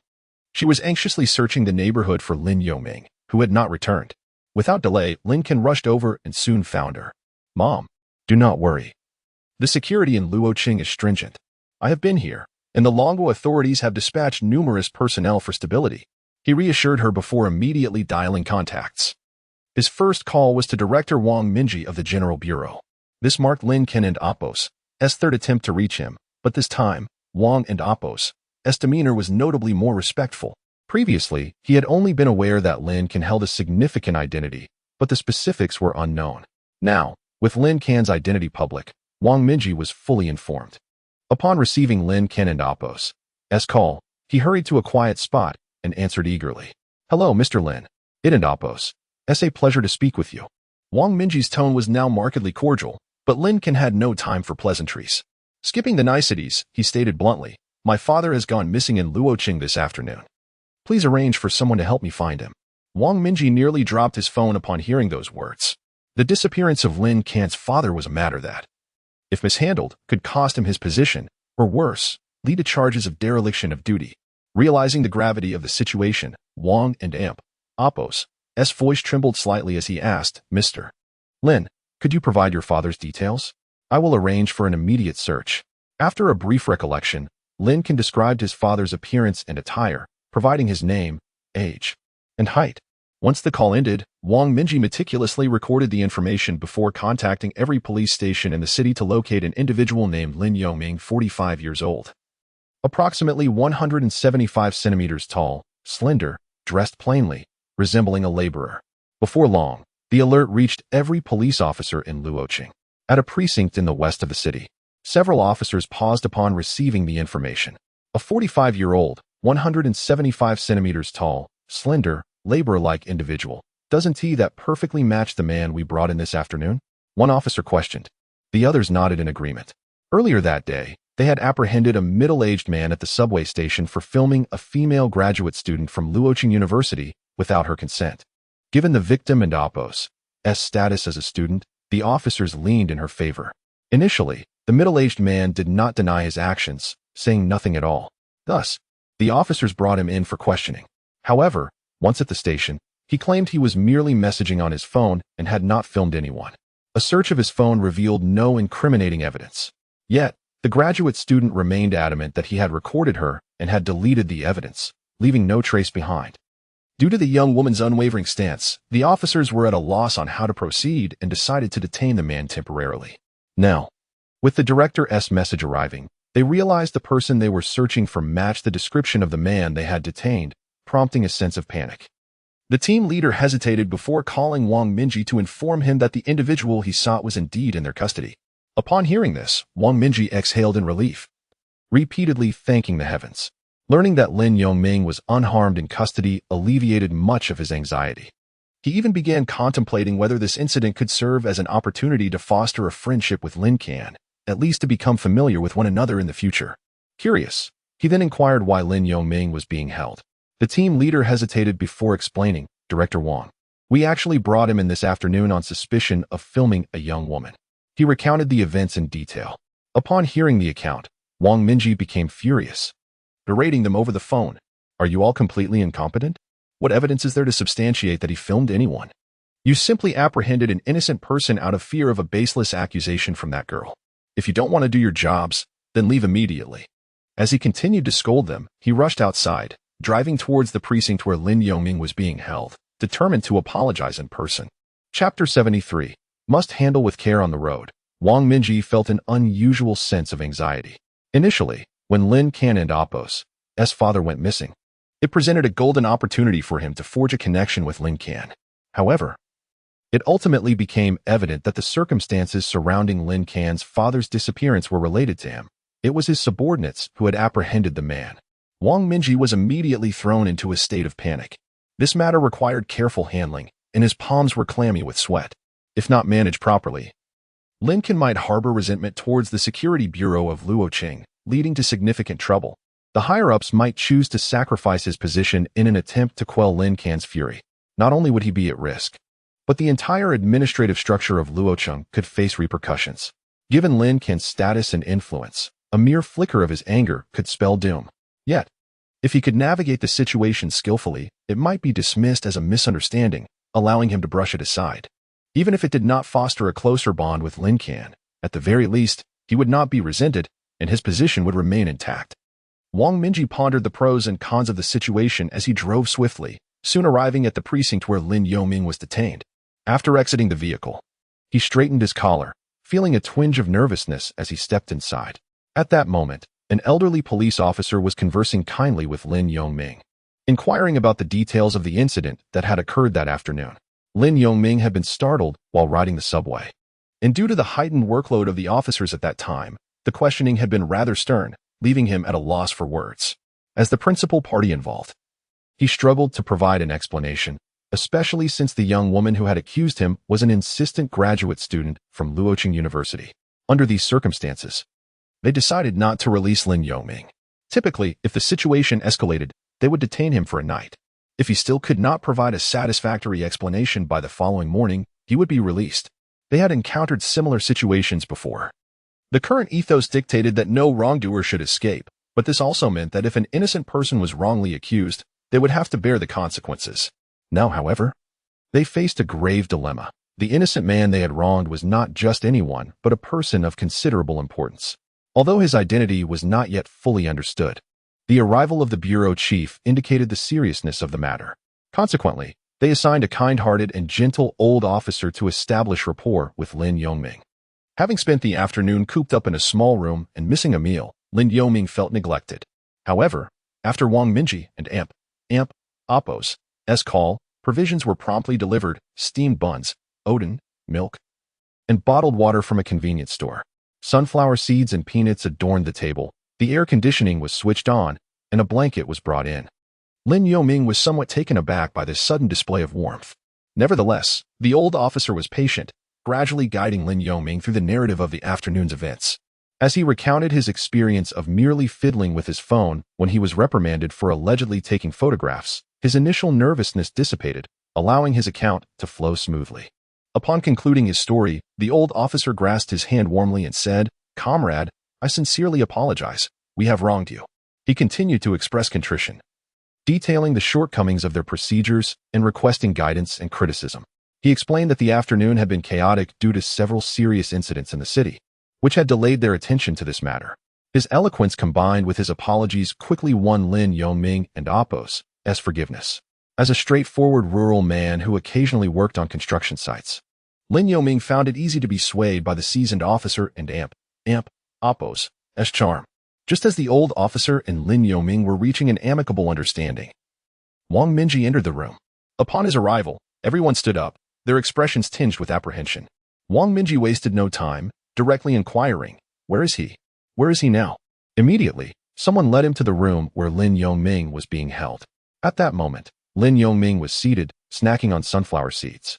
She was anxiously searching the neighborhood for Lin Yongming, who had not returned. Without delay, Lin Can rushed over and soon found her. "Mom, do not worry. The security in Luoqing is stringent. I have been here, and the Longguo authorities have dispatched numerous personnel for stability." He reassured her before immediately dialing contacts. His first call was to Director Wang Minji of the General Bureau. This marked Lin Can and Appo's third attempt to reach him, but this time, Wang and Appo's demeanor was notably more respectful. Previously, he had only been aware that Lin Can held a significant identity, but the specifics were unknown. Now, with Lin Can's identity public, Wang Minji was fully informed. Upon receiving Lin Can and Appo's call, he hurried to a quiet spot and answered eagerly. "Hello, Mr. Lin. It and Appo's. It's a pleasure to speak with you." Wang Minji's tone was now markedly cordial, but Lin Can had no time for pleasantries. Skipping the niceties, he stated bluntly, "My father has gone missing in Luoqing this afternoon. Please arrange for someone to help me find him." Wang Minji nearly dropped his phone upon hearing those words. The disappearance of Lin Can's father was a matter that, if mishandled, could cost him his position, or worse, lead to charges of dereliction of duty. Realizing the gravity of the situation, Wang and Appo's voice trembled slightly as he asked, "Mr. Lin, could you provide your father's details? I will arrange for an immediate search." After a brief recollection, Lin Can described his father's appearance and attire, providing his name, age, and height. Once the call ended, Wang Minji meticulously recorded the information before contacting every police station in the city to locate an individual named Lin Yongming, 45 years old. Approximately 175 centimeters tall, slender, dressed plainly, resembling a laborer. Before long, the alert reached every police officer in Luoqing. At a precinct in the west of the city, several officers paused upon receiving the information. A 45-year-old, 175 centimeters tall, slender, laborer-like individual. Doesn't he that perfectly match the man we brought in this afternoon? One officer questioned. The others nodded in agreement. Earlier that day, they had apprehended a middle-aged man at the subway station for filming a female graduate student from Luocheng University without her consent. Given the victim and Oppo's status as a student, the officers leaned in her favor. Initially, the middle-aged man did not deny his actions, saying nothing at all. Thus, the officers brought him in for questioning. However, once at the station, he claimed he was merely messaging on his phone and had not filmed anyone. A search of his phone revealed no incriminating evidence. Yet, the graduate student remained adamant that he had recorded her and had deleted the evidence, leaving no trace behind. Due to the young woman's unwavering stance, the officers were at a loss on how to proceed and decided to detain the man temporarily. Now, with the director's message arriving, they realized the person they were searching for matched the description of the man they had detained, prompting a sense of panic. The team leader hesitated before calling Wang Minji to inform him that the individual he sought was indeed in their custody. Upon hearing this, Wang Minji exhaled in relief, repeatedly thanking the heavens. Learning that Lin Yongming was unharmed in custody alleviated much of his anxiety. He even began contemplating whether this incident could serve as an opportunity to foster a friendship with Lin Can, at least to become familiar with one another in the future. Curious, he then inquired why Lin Yongming was being held. The team leader hesitated before explaining, Director Wang, we actually brought him in this afternoon on suspicion of filming a young woman. He recounted the events in detail. Upon hearing the account, Wang Minji became furious, berating them over the phone. Are you all completely incompetent? What evidence is there to substantiate that he filmed anyone? You simply apprehended an innocent person out of fear of a baseless accusation from that girl. If you don't want to do your jobs, then leave immediately. As he continued to scold them, he rushed outside, driving towards the precinct where Lin Yongming was being held, determined to apologize in person. Chapter 73. Must handle with care on the road. Wang Minji felt an unusual sense of anxiety. Initially, when Lin Can and Oppo's father went missing, it presented a golden opportunity for him to forge a connection with Lin Can. However, it ultimately became evident that the circumstances surrounding Lin Can's father's disappearance were related to him. It was his subordinates who had apprehended the man. Wang Minji was immediately thrown into a state of panic. This matter required careful handling, and his palms were clammy with sweat. If not managed properly, Lin Can might harbor resentment towards the Security Bureau of Luocheng, leading to significant trouble. The higher-ups might choose to sacrifice his position in an attempt to quell Lin Can's fury. Not only would he be at risk, but the entire administrative structure of Luocheng could face repercussions. Given Lin Can's status and influence, a mere flicker of his anger could spell doom. Yet, if he could navigate the situation skillfully, it might be dismissed as a misunderstanding, allowing him to brush it aside. Even if it did not foster a closer bond with Lin Can, at the very least, he would not be resented, and his position would remain intact. Wang Minji pondered the pros and cons of the situation as he drove swiftly, soon arriving at the precinct where Lin Yongming was detained. After exiting the vehicle, he straightened his collar, feeling a twinge of nervousness as he stepped inside. At that moment, an elderly police officer was conversing kindly with Lin Yongming, inquiring about the details of the incident that had occurred that afternoon. Lin Yongming had been startled while riding the subway, and due to the heightened workload of the officers at that time, the questioning had been rather stern, leaving him at a loss for words. As the principal party involved, he struggled to provide an explanation, especially since the young woman who had accused him was an insistent graduate student from Luocheng University. Under these circumstances, they decided not to release Lin Yongming. Typically, if the situation escalated, they would detain him for a night. If he still could not provide a satisfactory explanation by the following morning, he would be released. They had encountered similar situations before. The current ethos dictated that no wrongdoer should escape, but this also meant that if an innocent person was wrongly accused, they would have to bear the consequences. Now, however, they faced a grave dilemma. The innocent man they had wronged was not just anyone, but a person of considerable importance. Although his identity was not yet fully understood, the arrival of the bureau chief indicated the seriousness of the matter. Consequently, they assigned a kind-hearted and gentle old officer to establish rapport with Lin Yongming. Having spent the afternoon cooped up in a small room and missing a meal, Lin Yongming felt neglected. However, after Wang Minji and Oppo's call, provisions were promptly delivered: steamed buns, oden, milk, and bottled water from a convenience store. Sunflower seeds and peanuts adorned the table. The air conditioning was switched on, and a blanket was brought in. Lin Yongming was somewhat taken aback by this sudden display of warmth. Nevertheless, the old officer was patient, gradually guiding Lin Yongming through the narrative of the afternoon's events. As he recounted his experience of merely fiddling with his phone when he was reprimanded for allegedly taking photographs, his initial nervousness dissipated, allowing his account to flow smoothly. Upon concluding his story, the old officer grasped his hand warmly and said, "Comrade, I sincerely apologize. We have wronged you." He continued to express contrition, detailing the shortcomings of their procedures and requesting guidance and criticism. He explained that the afternoon had been chaotic due to several serious incidents in the city, which had delayed their attention to this matter. His eloquence combined with his apologies quickly won Lin Yongming and Apos' forgiveness. As a straightforward rural man who occasionally worked on construction sites, Lin Yongming found it easy to be swayed by the seasoned officer and Apos' charm. Just as the old officer and Lin Yongming were reaching an amicable understanding, Wang Minji entered the room. Upon his arrival, everyone stood up, their expressions tinged with apprehension. Wang Minji wasted no time, directly inquiring, "Where is he? Where is he now?" Immediately, someone led him to the room where Lin Yongming was being held. At that moment, Lin Yongming was seated, snacking on sunflower seeds,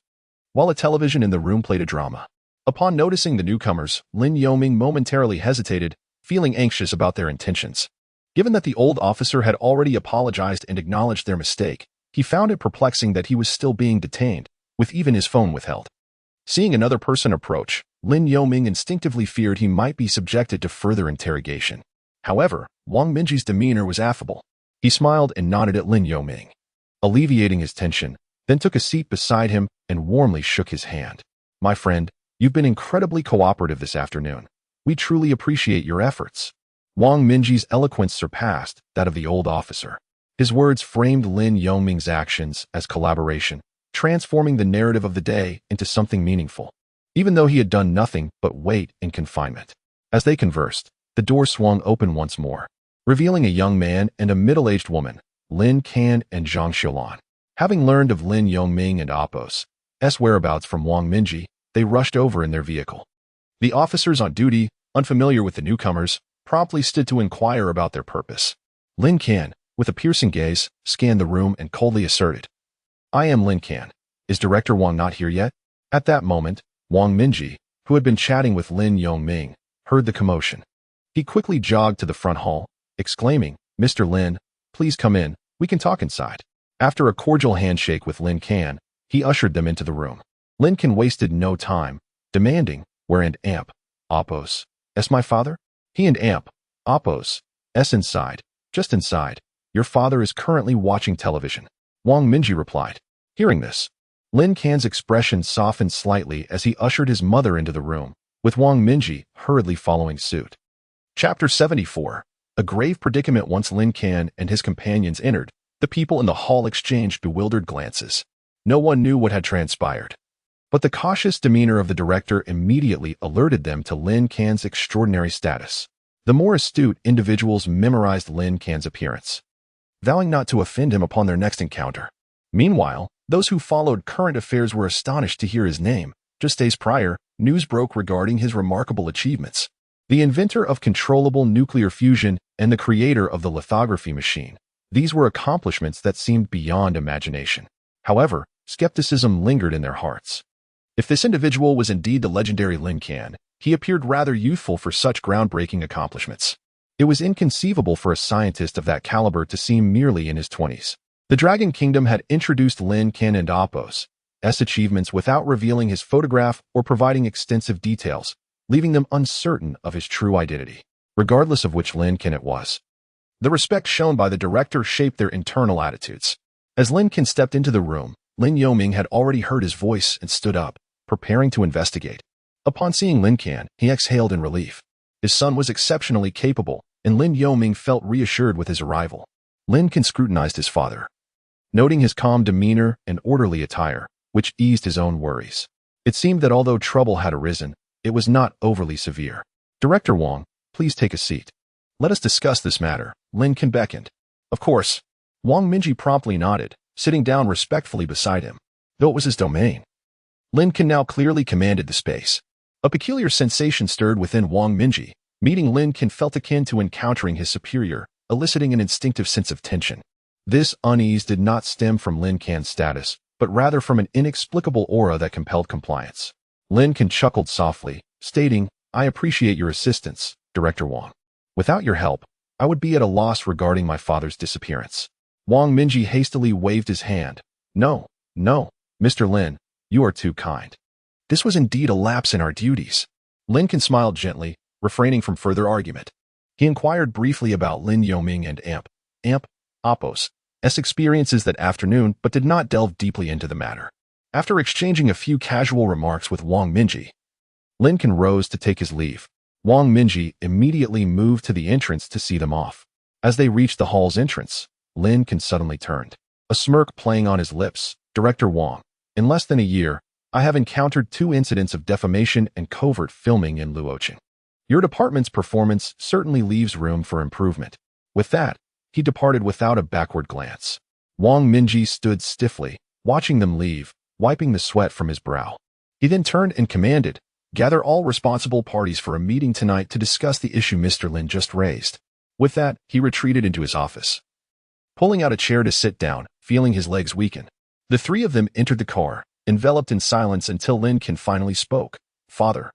while a television in the room played a drama. Upon noticing the newcomers, Lin Yongming momentarily hesitated, feeling anxious about their intentions. Given that the old officer had already apologized and acknowledged their mistake, he found it perplexing that he was still being detained, with even his phone withheld. Seeing another person approach, Lin Yongming instinctively feared he might be subjected to further interrogation. However, Wang Minji's demeanor was affable. He smiled and nodded at Lin Yongming, alleviating his tension, then took a seat beside him and warmly shook his hand. "My friend, you've been incredibly cooperative this afternoon. We truly appreciate your efforts." Wang Minji's eloquence surpassed that of the old officer. His words framed Lin Yongming's actions as collaboration, transforming the narrative of the day into something meaningful, even though he had done nothing but wait in confinement. As they conversed, the door swung open once more, revealing a young man and a middle-aged woman, Lin Can and Zhang Xiaolan. Having learned of Lin Yongming and Apos' whereabouts from Wang Minji, they rushed over in their vehicle. The officers on duty, unfamiliar with the newcomers, promptly stood to inquire about their purpose. Lin Can, with a piercing gaze, scanned the room and coldly asserted, "I am Lin Can. Is Director Wang not here yet?" At that moment, Wang Minji, who had been chatting with Lin Yongming, heard the commotion. He quickly jogged to the front hall, exclaiming, "Mr. Lin, please come in, we can talk inside." After a cordial handshake with Lin Can, he ushered them into the room. Lin Can wasted no time, demanding, "Where and Apos' my father?" "He and Apos' inside, just inside. Your father is currently watching television," Wang Minji replied. Hearing this, Lin Can's expression softened slightly as he ushered his mother into the room, with Wang Minji hurriedly following suit. Chapter 74. A grave predicament. Once Lin Can and his companions entered, the people in the hall exchanged bewildered glances. No one knew what had transpired, but the cautious demeanor of the director immediately alerted them to Lin Can's extraordinary status. The more astute individuals memorized Lin Can's appearance, vowing not to offend him upon their next encounter. Meanwhile, those who followed current affairs were astonished to hear his name. Just days prior, news broke regarding his remarkable achievements. The inventor of controllable nuclear fusion and the creator of the lithography machine. These were accomplishments that seemed beyond imagination. However, skepticism lingered in their hearts. If this individual was indeed the legendary Lin Can, he appeared rather youthful for such groundbreaking accomplishments. It was inconceivable for a scientist of that caliber to seem merely in his 20s. The Dragon Kingdom had introduced Lin Can and Apos' achievements without revealing his photograph or providing extensive details, leaving them uncertain of his true identity. Regardless of which Lin Can it was, the respect shown by the director shaped their internal attitudes. As Lin Can stepped into the room, Lin Yongming had already heard his voice and stood up, preparing to investigate. Upon seeing Lin Can, he exhaled in relief. His son was exceptionally capable, and Lin Yongming felt reassured with his arrival. Lin Can scrutinized his father, noting his calm demeanor and orderly attire, which eased his own worries. It seemed that although trouble had arisen, it was not overly severe. "Director Wang, please take a seat. Let us discuss this matter," Lin Can beckoned. "Of course." Wang Minji promptly nodded, sitting down respectfully beside him. Though it was his domain, Lin Can now clearly commanded the space. A peculiar sensation stirred within Wang Minji. Meeting Lin Can felt akin to encountering his superior, eliciting an instinctive sense of tension. This unease did not stem from Lin Can's status, but rather from an inexplicable aura that compelled compliance. Lin Can chuckled softly, stating, "I appreciate your assistance, Director Wang. Without your help, I would be at a loss regarding my father's disappearance." Wang Minji hastily waved his hand. No, Mr. Lin, you are too kind. This was indeed a lapse in our duties." Lin Can smiled gently, refraining from further argument. He inquired briefly about Lin Yoming and Apos' experiences that afternoon, but did not delve deeply into the matter. After exchanging a few casual remarks with Wang Minji, Lin Can rose to take his leave. Wang Minji immediately moved to the entrance to see them off. As they reached the hall's entrance, Lin Can suddenly turned, a smirk playing on his lips. "Director Wang, in less than a year, I have encountered 2 incidents of defamation and covert filming in Luoqing. Your department's performance certainly leaves room for improvement." With that, he departed without a backward glance. Wang Minji stood stiffly, watching them leave, wiping the sweat from his brow. He then turned and commanded, "Gather all responsible parties for a meeting tonight to discuss the issue Mr. Lin just raised." With that, he retreated into his office, pulling out a chair to sit down, feeling his legs weaken. The 3 of them entered the car, enveloped in silence until Lin Can finally spoke. "Father,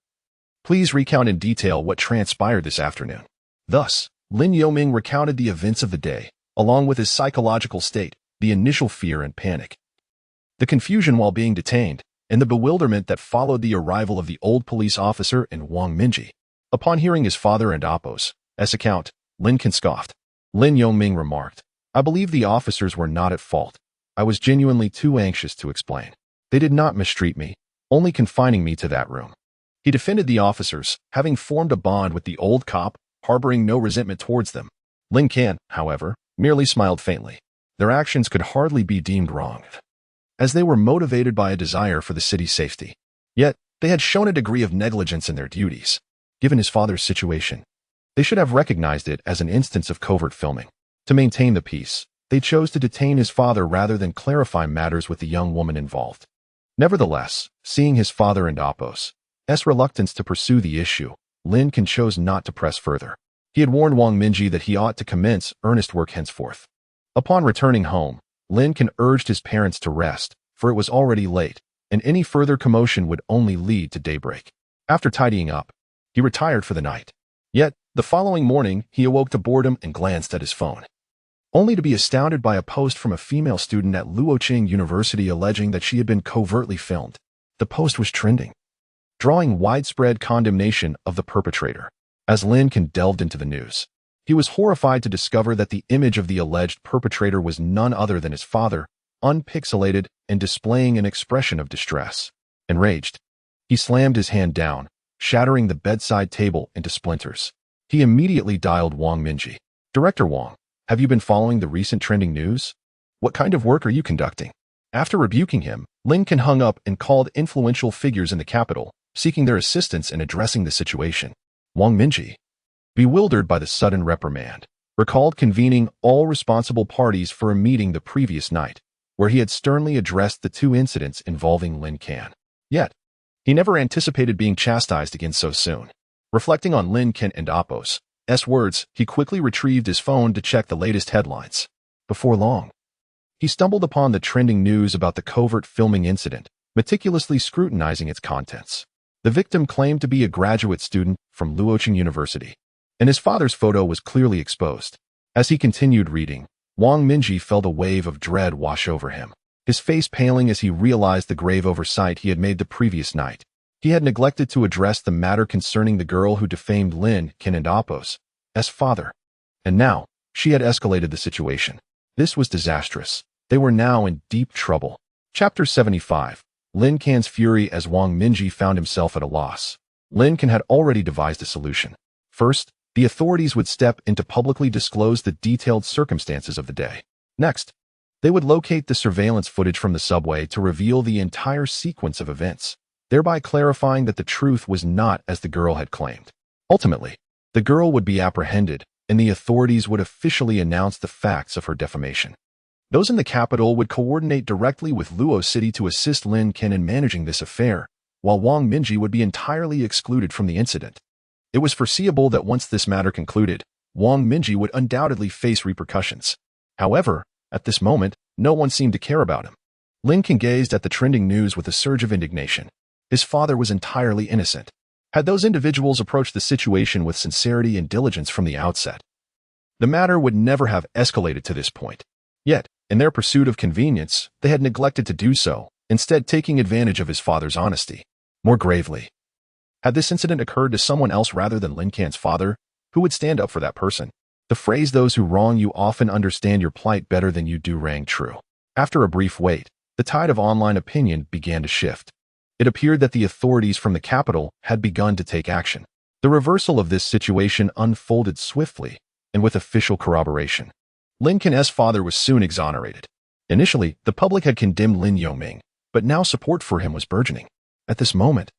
please recount in detail what transpired this afternoon." Thus, Lin Yoming recounted the events of the day, along with his psychological state, the initial fear and panic, the confusion while being detained, and the bewilderment that followed the arrival of the old police officer and Wang Minji. Upon hearing his father and Apos' account, Lin Can scoffed. Lin Yoming remarked, "I believe the officers were not at fault. I was genuinely too anxious to explain. They did not mistreat me, only confining me to that room." He defended the officers, having formed a bond with the old cop, harboring no resentment towards them. Lin Can, however, merely smiled faintly. Their actions could hardly be deemed wrong, as they were motivated by a desire for the city's safety. Yet, they had shown a degree of negligence in their duties. Given his father's situation, they should have recognized it as an instance of covert filming. To maintain the peace, they chose to detain his father rather than clarify matters with the young woman involved. Nevertheless, seeing his father and Apos' reluctance to pursue the issue, Lin Can chose not to press further. He had warned Wang Minji that he ought to commence earnest work henceforth. Upon returning home, Lin Can urged his parents to rest, for it was already late, and any further commotion would only lead to daybreak. After tidying up, he retired for the night. Yet, the following morning, he awoke to boredom and glanced at his phone, only to be astounded by a post from a female student at Luoqing University alleging that she had been covertly filmed. The post was trending, drawing widespread condemnation of the perpetrator. As Lin Can delved into the news, he was horrified to discover that the image of the alleged perpetrator was none other than his father, unpixelated and displaying an expression of distress. Enraged, he slammed his hand down, shattering the bedside table into splinters. He immediately dialed Wang Minji. "Director Wang, have you been following the recent trending news? What kind of work are you conducting?" After rebuking him, Lin Can hung up and called influential figures in the capital, seeking their assistance in addressing the situation. Wang Minji, bewildered by the sudden reprimand, recalled convening all responsible parties for a meeting the previous night, where he had sternly addressed the 2 incidents involving Lin Can. Yet, he never anticipated being chastised again so soon. Reflecting on Lin Can and Apos' words, he quickly retrieved his phone to check the latest headlines. Before long, he stumbled upon the trending news about the covert filming incident, meticulously scrutinizing its contents. The victim claimed to be a graduate student from Luoqing University, and his father's photo was clearly exposed. As he continued reading, Wang Minji felt a wave of dread wash over him, his face paling as he realized the grave oversight he had made the previous night. He had neglected to address the matter concerning the girl who defamed Lin Can and Apos' father, and now she had escalated the situation. This was disastrous. They were now in deep trouble. Chapter 75. Lin Can's fury as Wang Minji found himself at a loss. Lin Can had already devised a solution. First, the authorities would step in to publicly disclose the detailed circumstances of the day. Next, they would locate the surveillance footage from the subway to reveal the entire sequence of events, thereby clarifying that the truth was not as the girl had claimed. Ultimately, the girl would be apprehended, and the authorities would officially announce the facts of her defamation. Those in the capital would coordinate directly with Luo City to assist Lin Can in managing this affair, while Wang Minji would be entirely excluded from the incident. It was foreseeable that once this matter concluded, Wang Minji would undoubtedly face repercussions. However, at this moment, no one seemed to care about him. Lin Can gazed at the trending news with a surge of indignation. His father was entirely innocent. Had those individuals approached the situation with sincerity and diligence from the outset, the matter would never have escalated to this point. Yet, in their pursuit of convenience, they had neglected to do so, instead taking advantage of his father's honesty. More gravely, had this incident occurred to someone else rather than Lin Can's father, who would stand up for that person? The phrase "those who wrong you often understand your plight better than you do" rang true. After a brief wait, the tide of online opinion began to shift. It appeared that the authorities from the capital had begun to take action. The reversal of this situation unfolded swiftly, and with official corroboration. Lin Can's father was soon exonerated. Initially, the public had condemned Lin Yoming, but now support for him was burgeoning. At this moment,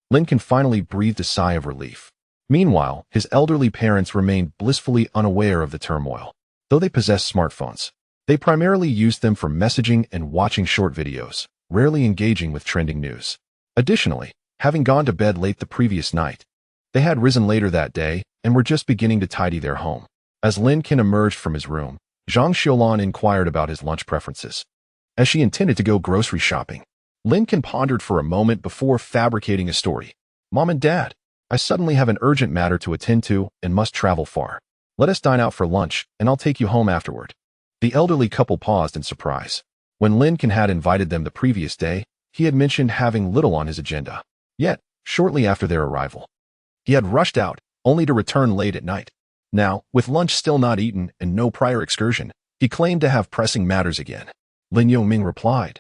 Lin Can finally breathed a sigh of relief. Meanwhile, his elderly parents remained blissfully unaware of the turmoil. Though they possessed smartphones, they primarily used them for messaging and watching short videos, rarely engaging with trending news. Additionally, having gone to bed late the previous night, they had risen later that day and were just beginning to tidy their home. As Lin Can emerged from his room, Zhang Xiulan inquired about his lunch preferences. As she intended to go grocery shopping, Lin Can pondered for a moment before fabricating a story. "Mom and Dad, I suddenly have an urgent matter to attend to and must travel far. Let us dine out for lunch, and I'll take you home afterward." The elderly couple paused in surprise. When Lin Can had invited them the previous day, he had mentioned having little on his agenda. Yet, shortly after their arrival, he had rushed out, only to return late at night. Now, with lunch still not eaten and no prior excursion, he claimed to have pressing matters again. Lin Yoming replied,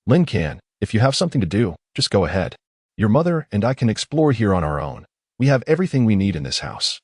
"Lin Can, if you have something to do, just go ahead. Your mother and I can explore here on our own. We have everything we need in this house.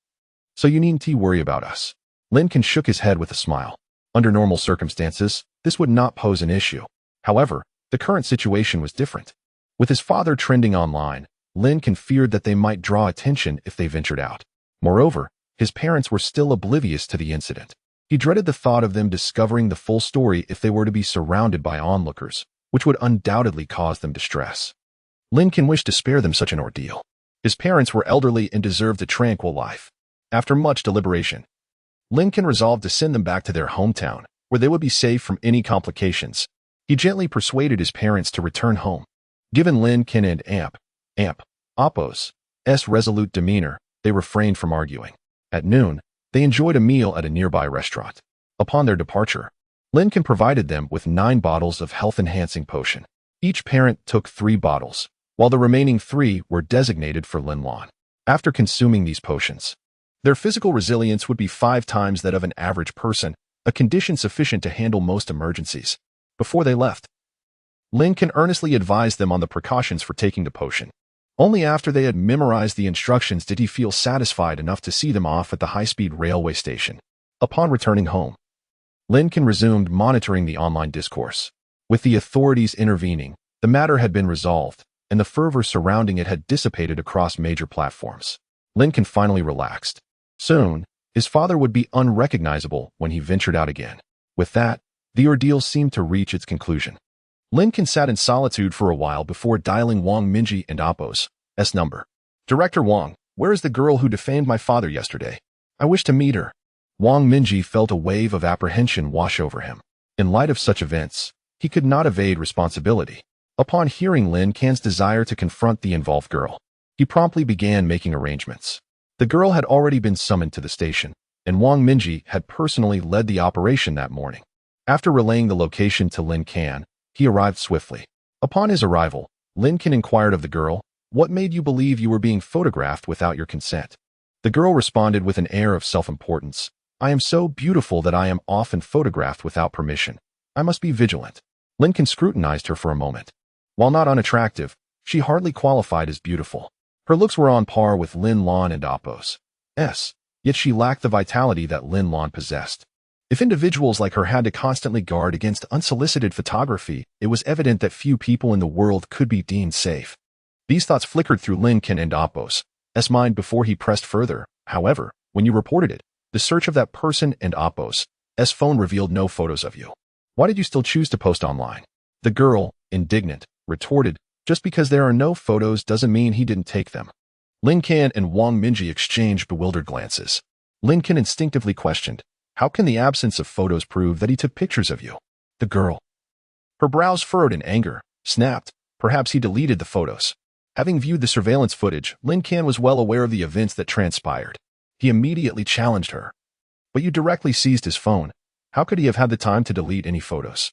So you needn't worry about us." Lin Can shook his head with a smile. Under normal circumstances, this would not pose an issue. However, the current situation was different. With his father trending online, Lin Can feared that they might draw attention if they ventured out. Moreover, his parents were still oblivious to the incident. He dreaded the thought of them discovering the full story if they were to be surrounded by onlookers, which would undoubtedly cause them distress. Lin Can wished to spare them such an ordeal. His parents were elderly and deserved a tranquil life. After much deliberation, Lin Can resolved to send them back to their hometown, where they would be safe from any complications. He gently persuaded his parents to return home. Given Lin Can and Appo's resolute demeanor, they refrained from arguing. At noon, they enjoyed a meal at a nearby restaurant. Upon their departure, Lin Can provided them with 9 bottles of health-enhancing potion. Each parent took 3 bottles, while the remaining 3 were designated for Lin Lan. After consuming these potions, their physical resilience would be 5 times that of an average person, a condition sufficient to handle most emergencies. Before they left, Lin Can earnestly advised them on the precautions for taking the potion. Only after they had memorized the instructions did he feel satisfied enough to see them off at the high-speed railway station. Upon returning home, Lin Can resumed monitoring the online discourse. With the authorities intervening, the matter had been resolved, and the fervor surrounding it had dissipated across major platforms. Lin Can finally relaxed. Soon, his father would be unrecognizable when he ventured out again. With that, the ordeal seemed to reach its conclusion. Lin Can sat in solitude for a while before dialing Wang Minji and Appo's number. "Director Wang, where is the girl who defamed my father yesterday? I wish to meet her." Wang Minji felt a wave of apprehension wash over him. In light of such events, he could not evade responsibility. Upon hearing Lin Can's desire to confront the involved girl, he promptly began making arrangements. The girl had already been summoned to the station, and Wang Minji had personally led the operation that morning. After relaying the location to Lin Can, he arrived swiftly. Upon his arrival, Lin Can inquired of the girl, "What made you believe you were being photographed without your consent?" The girl responded with an air of self-importance, "I am so beautiful that I am often photographed without permission. I must be vigilant." Lin Can scrutinized her for a moment. While not unattractive, she hardly qualified as beautiful. Her looks were on par with Lin Lan and Appo's, yet she lacked the vitality that Lin Lan possessed. If individuals like her had to constantly guard against unsolicited photography, it was evident that few people in the world could be deemed safe. These thoughts flickered through Lin Can and Appo's mind before he pressed further. "However, when you reported it, the search of that person and Appo's phone revealed no photos of you. Why did you still choose to post online?" The girl, indignant, retorted, "Just because there are no photos doesn't mean he didn't take them." Lin Can and Wang Minji exchanged bewildered glances. Lin Can instinctively questioned, "How can the absence of photos prove that he took pictures of you?" The girl, her brows furrowed in anger, snapped, Perhaps he deleted the photos. Having viewed the surveillance footage, Lin Can was well aware of the events that transpired. He immediately challenged her. But you directly seized his phone. How could he have had the time to delete any photos?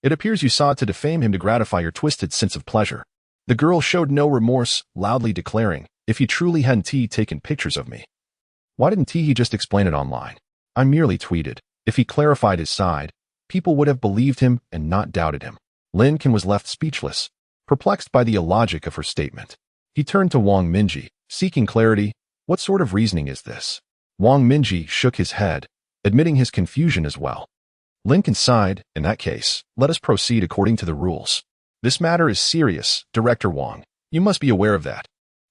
It appears you sought to defame him to gratify your twisted sense of pleasure. The girl showed no remorse, loudly declaring, if he truly hadn't taken pictures of me, why didn't he just explain it online? I merely tweeted. If he clarified his side, people would have believed him and not doubted him. Lin Can was left speechless, perplexed by the illogic of her statement. He turned to Wang Minji, seeking clarity. What sort of reasoning is this? Wang Minji shook his head, admitting his confusion as well. Lin Can sighed. In that case, let us proceed according to the rules. This matter is serious, Director Wang. You must be aware of that.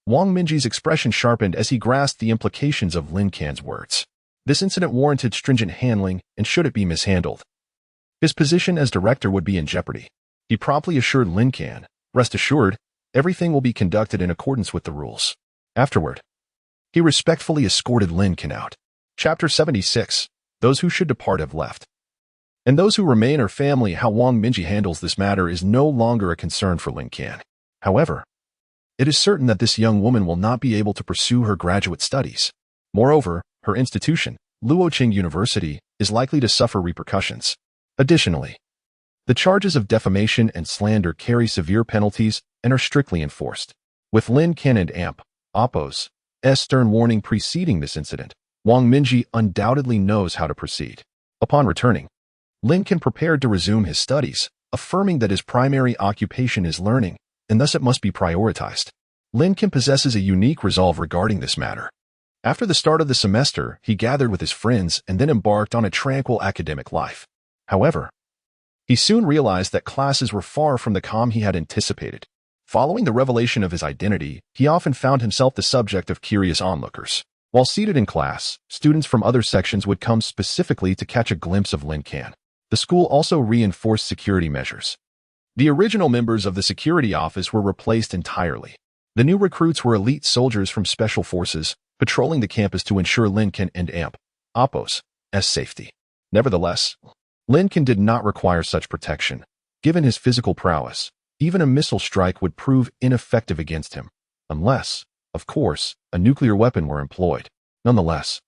Wang Minji's expression sharpened as he grasped the implications of Lin Can's words. This incident warranted stringent handling, and should it be mishandled, his position as director would be in jeopardy. He promptly assured Lin Can, rest assured, everything will be conducted in accordance with the rules. Afterward, he respectfully escorted Lin Can out. Chapter 76. Those who should depart have left. And those who remain are family. How Wang Minji handles this matter is no longer a concern for Lin Can. However, it is certain that this young woman will not be able to pursue her graduate studies. Moreover, her institution, Luoqing University, is likely to suffer repercussions. Additionally, the charges of defamation and slander carry severe penalties and are strictly enforced. With Lin Can and Oppo's stern warning preceding this incident, Wang Minji undoubtedly knows how to proceed. Upon returning, Lin Can prepared to resume his studies, affirming that his primary occupation is learning, and thus it must be prioritized. Lin Can possesses a unique resolve regarding this matter. After the start of the semester, he gathered with his friends and then embarked on a tranquil academic life. However, he soon realized that classes were far from the calm he had anticipated. Following the revelation of his identity, he often found himself the subject of curious onlookers. While seated in class, students from other sections would come specifically to catch a glimpse of Lin Can. The school also reinforced security measures. The original members of the security office were replaced entirely. The new recruits were elite soldiers from special forces, patrolling the campus to ensure Lin Can and Oppo's safety. Nevertheless, Lin Can did not require such protection. Given his physical prowess, even a missile strike would prove ineffective against him, unless, of course, a nuclear weapon were employed. Nonetheless,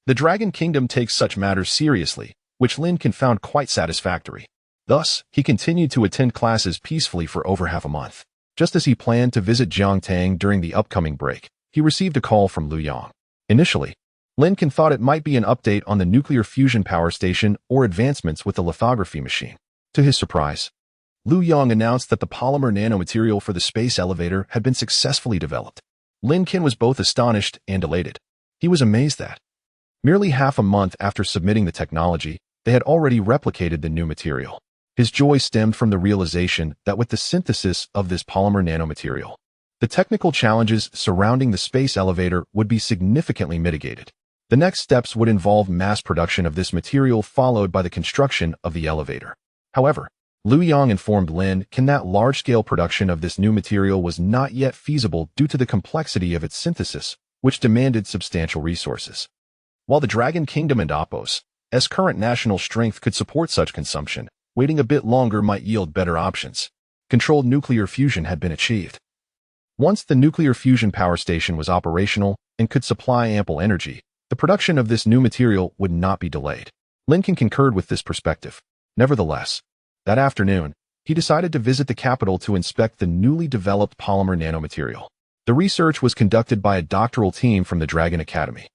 the Dragon Kingdom takes such matters seriously, which Lin Can found quite satisfactory. Thus, he continued to attend classes peacefully for over half a month. Just as he planned to visit Jiangtang during the upcoming break, he received a call from Lu Yang. Initially, Lin Can thought it might be an update on the nuclear fusion power station or advancements with the lithography machine. To his surprise, Lu Yang announced that the polymer nanomaterial for the space elevator had been successfully developed. Lin Can was both astonished and elated. He was amazed that, merely half a month after submitting the technology, they had already replicated the new material. His joy stemmed from the realization that with the synthesis of this polymer nanomaterial, the technical challenges surrounding the space elevator would be significantly mitigated. The next steps would involve mass production of this material followed by the construction of the elevator. However, Lu Yang informed Lin Can that large-scale production of this new material was not yet feasible due to the complexity of its synthesis, which demanded substantial resources. While the Dragon Kingdom and Oppo's current national strength could support such consumption, waiting a bit longer might yield better options. Controlled nuclear fusion had been achieved. Once the nuclear fusion power station was operational and could supply ample energy, the production of this new material would not be delayed. Lin Can concurred with this perspective. Nevertheless, that afternoon, he decided to visit the capital to inspect the newly developed polymer nanomaterial. The research was conducted by a doctoral team from the Dragon Academy.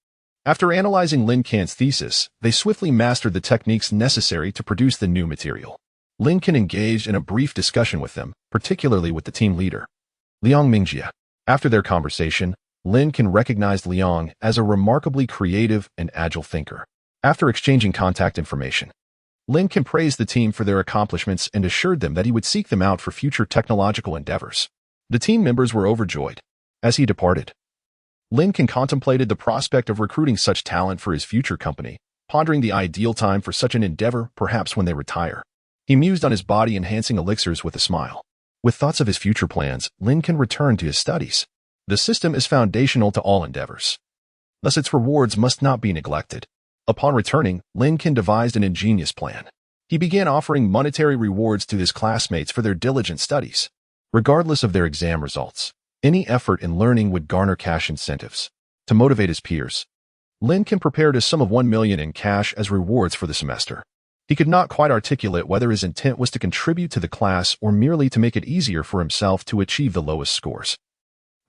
After analyzing Lin Can's thesis, they swiftly mastered the techniques necessary to produce the new material. Lin Can engaged in a brief discussion with them, particularly with the team leader, Liang Mingjie. After their conversation, Lin Can recognized Liang as a remarkably creative and agile thinker. After exchanging contact information, Lin Can praised the team for their accomplishments and assured them that he would seek them out for future technological endeavors. The team members were overjoyed. As he departed, Lin Can contemplated the prospect of recruiting such talent for his future company, pondering the ideal time for such an endeavor, perhaps when they retire. He mused on his body-enhancing elixirs with a smile. With thoughts of his future plans, Lin Can returned to his studies. The system is foundational to all endeavors. Thus its rewards must not be neglected. Upon returning, Lin Can devised an ingenious plan. He began offering monetary rewards to his classmates for their diligent studies. regardless of their exam results. Any effort in learning would garner cash incentives. To motivate his peers, Lin Can prepared a sum of 1 million in cash as rewards for the semester. He could not quite articulate whether his intent was to contribute to the class or merely to make it easier for himself to achieve the lowest scores.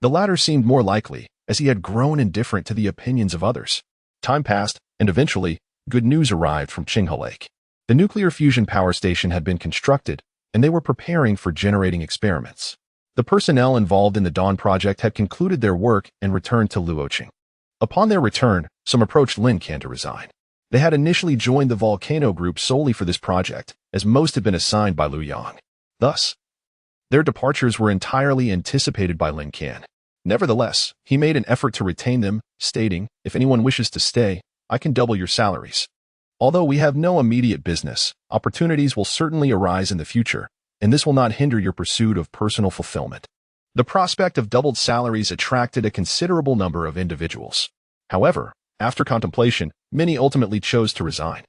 The latter seemed more likely, as he had grown indifferent to the opinions of others. Time passed, and eventually, good news arrived from Qinghe Lake. The nuclear fusion power station had been constructed, and they were preparing for generating experiments. The personnel involved in the Dawn project had concluded their work and returned to Luoqing. Upon their return, some approached Lin Can to resign. They had initially joined the volcano group solely for this project, as most had been assigned by Liu Yang. Thus, their departures were entirely anticipated by Lin Can. Nevertheless, he made an effort to retain them, stating, "If anyone wishes to stay, I can double your salaries. Although we have no immediate business, opportunities will certainly arise in the future, and this will not hinder your pursuit of personal fulfillment." The prospect of doubled salaries attracted a considerable number of individuals. However, after contemplation, many ultimately chose to resign.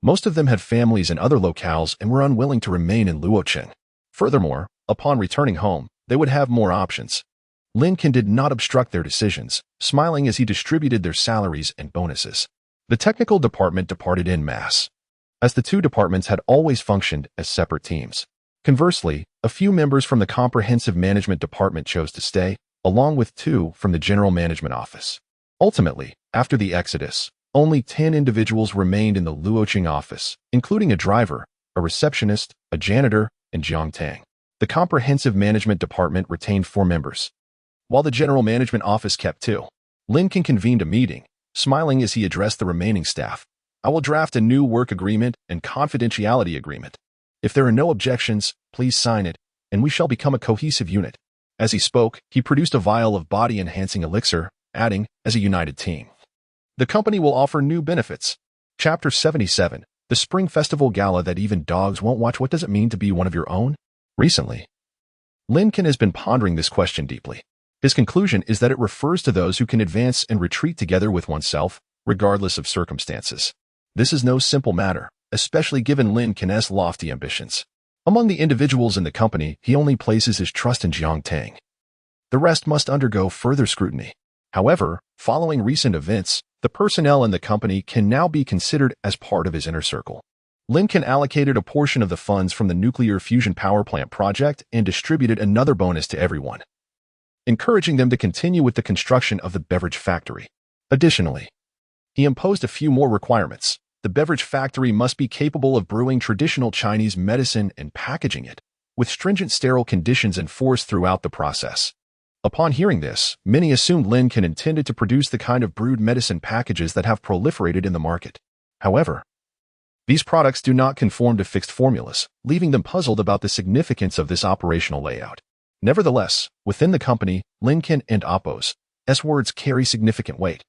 Most of them had families in other locales and were unwilling to remain in Luoqing. Furthermore, upon returning home, they would have more options. Lin Can did not obstruct their decisions, smiling as he distributed their salaries and bonuses. The technical department departed en masse, as the two departments had always functioned as separate teams. Conversely, a few members from the comprehensive management department chose to stay, along with 2 from the general management office. Ultimately, after the exodus, only 10 individuals remained in the Luoqing office, including a driver, a receptionist, a janitor, and Jiang Tang. The comprehensive management department retained 4 members, while the general management office kept 2. Lin Can convened a meeting, smiling as he addressed the remaining staff. "I will draft a new work agreement and confidentiality agreement. If there are no objections, please sign it, and we shall become a cohesive unit." As he spoke, he produced a vial of body-enhancing elixir, adding, "As a united team, the company will offer new benefits." Chapter 77, The Spring Festival Gala That Even Dogs Won't Watch. What does it mean to be one of your own? Recently, Lin Can has been pondering this question deeply. His conclusion is that it refers to those who can advance and retreat together with oneself, regardless of circumstances. This is no simple matter, especially given Lin Can's lofty ambitions. Among the individuals in the company, he only places his trust in Jiang Tang. The rest must undergo further scrutiny. However, following recent events, the personnel in the company can now be considered as part of his inner circle. Lin Can allocated a portion of the funds from the nuclear fusion power plant project and distributed another bonus to everyone, encouraging them to continue with the construction of the beverage factory. Additionally, he imposed a few more requirements. The beverage factory must be capable of brewing traditional Chinese medicine and packaging it, with stringent sterile conditions enforced throughout the process. Upon hearing this, many assumed Lin Can intended to produce the kind of brewed medicine packages that have proliferated in the market. However, these products do not conform to fixed formulas, leaving them puzzled about the significance of this operational layout. Nevertheless, within the company, Lin Can and Oppo's words carry significant weight,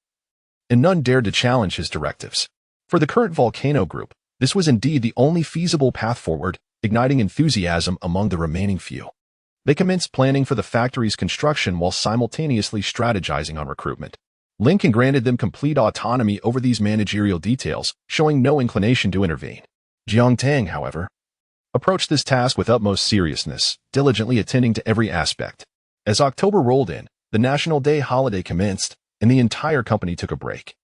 and none dared to challenge his directives. For the current volcano group, this was indeed the only feasible path forward, igniting enthusiasm among the remaining few. They commenced planning for the factory's construction while simultaneously strategizing on recruitment. Lin Can granted them complete autonomy over these managerial details, showing no inclination to intervene. Jiang Tang, however, approached this task with utmost seriousness, diligently attending to every aspect. As October rolled in, the National Day holiday commenced, and the entire company took a break.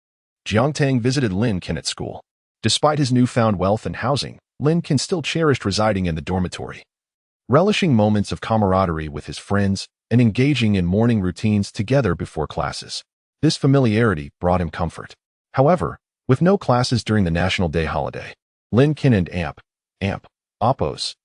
Jiang Tang visited Lin Can at school. Despite his newfound wealth and housing, Lin Can still cherished residing in the dormitory, relishing moments of camaraderie with his friends and engaging in morning routines together before classes. This familiarity brought him comfort. However, with no classes during the National Day holiday, Lin Can and Oppo's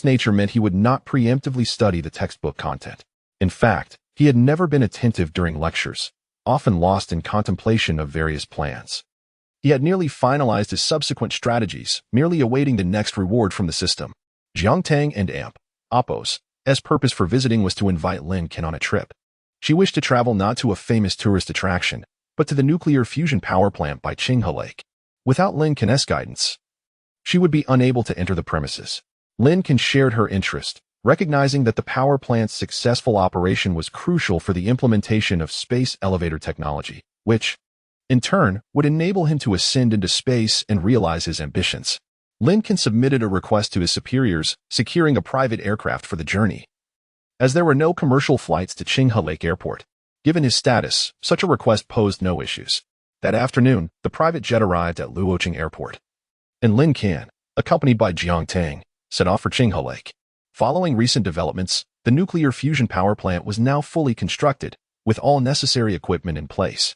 nature meant he would not preemptively study the textbook content. In fact, he had never been attentive during lectures, often lost in contemplation of various plans. He had nearly finalized his subsequent strategies, merely awaiting the next reward from the system. Jiang Tang and Oppo's purpose for visiting was to invite Lin Can on a trip. She wished to travel not to a famous tourist attraction, but to the nuclear fusion power plant by Qinghe Lake. Without Lin Can's guidance, she would be unable to enter the premises. Lin Can shared her interest, recognizing that the power plant's successful operation was crucial for the implementation of space elevator technology, which, in turn, would enable him to ascend into space and realize his ambitions. Lin Can submitted a request to his superiors, securing a private aircraft for the journey. as there were no commercial flights to Qinghe Lake Airport. Given his status, such a request posed no issues. That afternoon, the private jet arrived at Luocheng Airport, and Lin Can, accompanied by Jiang Tang, set off for Qinghe Lake. Following recent developments, the nuclear fusion power plant was now fully constructed, with all necessary equipment in place.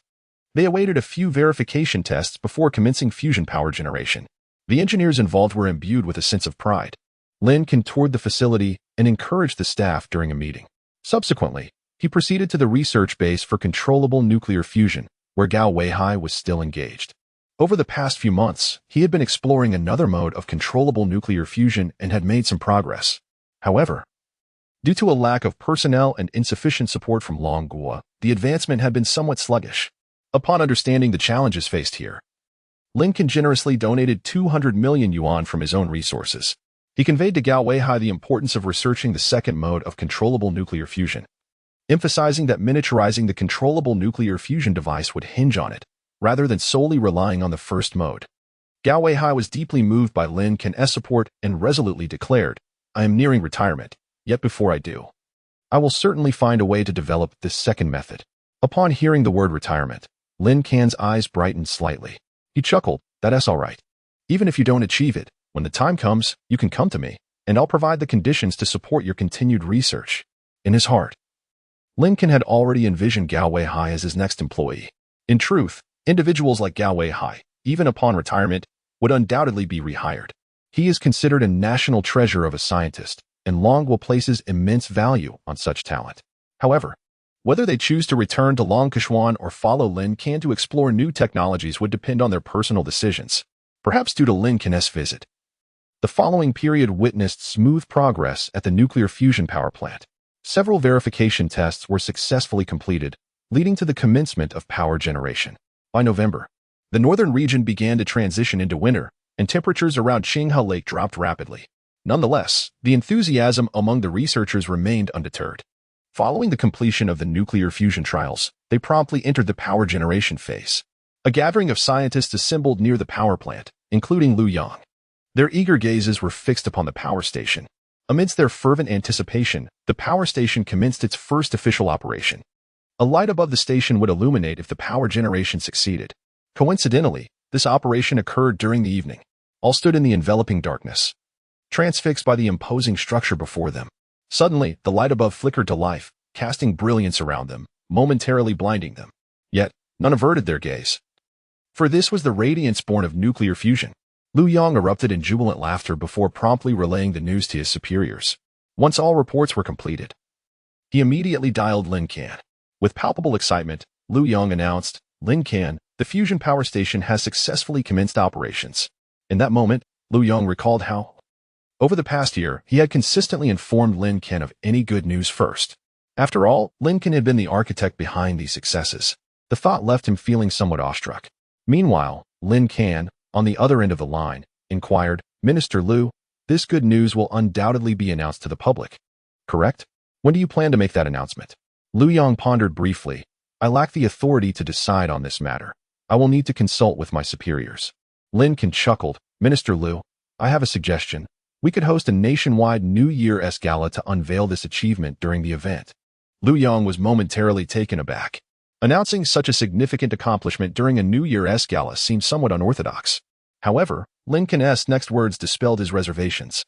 They awaited a few verification tests before commencing fusion power generation. The engineers involved were imbued with a sense of pride. Lin Can toured the facility and encouraged the staff during a meeting. Subsequently, he proceeded to the research base for controllable nuclear fusion, where Gao Weihai was still engaged. Over the past few months, he had been exploring another mode of controllable nuclear fusion and had made some progress. However, due to a lack of personnel and insufficient support from Long Guo, the advancement had been somewhat sluggish. Upon understanding the challenges faced here, Lin Can generously donated 200 million yuan from his own resources. He conveyed to Gao Weihai the importance of researching the second mode of controllable nuclear fusion, emphasizing that miniaturizing the controllable nuclear fusion device would hinge on it, rather than solely relying on the first mode. Gao Weihai was deeply moved by Lin Can's support and resolutely declared, "I am nearing retirement, yet before I do, I will certainly find a way to develop this second method." Upon hearing the word retirement, Lin Can's eyes brightened slightly. He chuckled, "That's all right. Even if you don't achieve it, when the time comes, you can come to me, and I'll provide the conditions to support your continued research." In his heart, Lin Can had already envisioned Gao Weihai as his next employee. In truth, individuals like Gao Weihai, even upon retirement, would undoubtedly be rehired. He is considered a national treasure of a scientist, and Long will places immense value on such talent. However, whether they choose to return to Longkeshuan or follow Lin Can to explore new technologies would depend on their personal decisions. Perhaps due to Lin Can's visit, the following period witnessed smooth progress at the nuclear fusion power plant. Several verification tests were successfully completed, leading to the commencement of power generation. By November, the northern region began to transition into winter, and temperatures around Qinghe Lake dropped rapidly. Nonetheless, the enthusiasm among the researchers remained undeterred. Following the completion of the nuclear fusion trials, they promptly entered the power generation phase. A gathering of scientists assembled near the power plant, including Lu Yang. Their eager gazes were fixed upon the power station. Amidst their fervent anticipation, the power station commenced its first official operation. A light above the station would illuminate if the power generation succeeded. Coincidentally, this operation occurred during the evening. All stood in the enveloping darkness, transfixed by the imposing structure before them. Suddenly, the light above flickered to life, casting brilliance around them, momentarily blinding them. Yet, none averted their gaze. For this was the radiance born of nuclear fusion. Lu Yang erupted in jubilant laughter before promptly relaying the news to his superiors. Once all reports were completed, he immediately dialed Lin Can. With palpable excitement, Lu Yang announced, "Lin Can, the fusion power station has successfully commenced operations." In that moment, Lu Yang recalled how, over the past year, he had consistently informed Lin Can of any good news first. After all, Lin Can had been the architect behind these successes. The thought left him feeling somewhat awestruck. Meanwhile, Lin Can, on the other end of the line, inquired, "Minister Lu, this good news will undoubtedly be announced to the public, correct? When do you plan to make that announcement?" Lu Yang pondered briefly. "I lack the authority to decide on this matter. I will need to consult with my superiors." Lin Can chuckled, "Minister Lu, I have a suggestion. We could host a nationwide New Year's gala to unveil this achievement during the event." Lu Yang was momentarily taken aback. Announcing such a significant accomplishment during a New Year's gala seemed somewhat unorthodox. However, Lin Can's next words dispelled his reservations.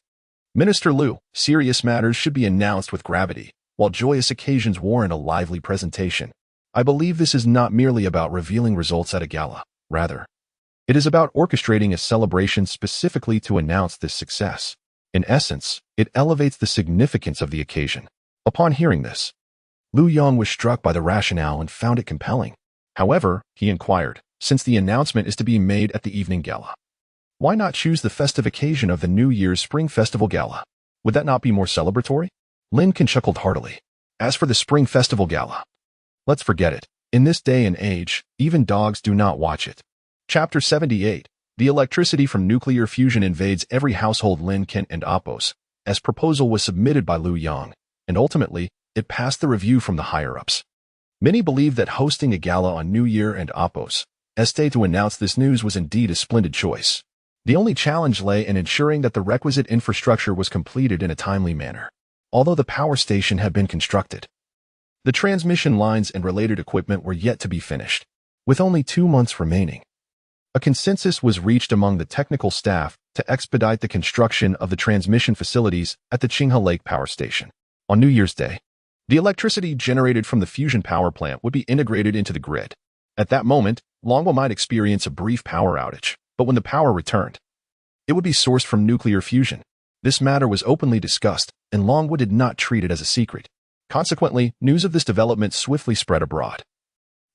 "Minister Lu, serious matters should be announced with gravity, while joyous occasions warrant a lively presentation. I believe this is not merely about revealing results at a gala. Rather, it is about orchestrating a celebration specifically to announce this success. In essence, it elevates the significance of the occasion." Upon hearing this, Lu Yang was struck by the rationale and found it compelling. However, he inquired, "Since the announcement is to be made at the evening gala, why not choose the festive occasion of the New Year's Spring Festival Gala? Would that not be more celebratory?" Lin Can chuckled heartily. "As for the Spring Festival Gala, let's forget it. In this day and age, even dogs do not watch it." Chapter 78. The electricity from nuclear fusion invades every household. Lin Can and Oppos, as proposal was submitted by Lu Yang, and ultimately, it passed the review from the higher-ups. Many believed that hosting a gala on New Year and Oppos, Este to announce this news was indeed a splendid choice. The only challenge lay in ensuring that the requisite infrastructure was completed in a timely manner. although the power station had been constructed. The transmission lines and related equipment were yet to be finished, with only 2 months remaining. A consensus was reached among the technical staff to expedite the construction of the transmission facilities at the Qinghe Lake Power Station. On New Year's Day, the electricity generated from the fusion power plant would be integrated into the grid. At that moment, Longwa might experience a brief power outage, but when the power returned, it would be sourced from nuclear fusion. This matter was openly discussed, and Longwa did not treat it as a secret. Consequently, news of this development swiftly spread abroad,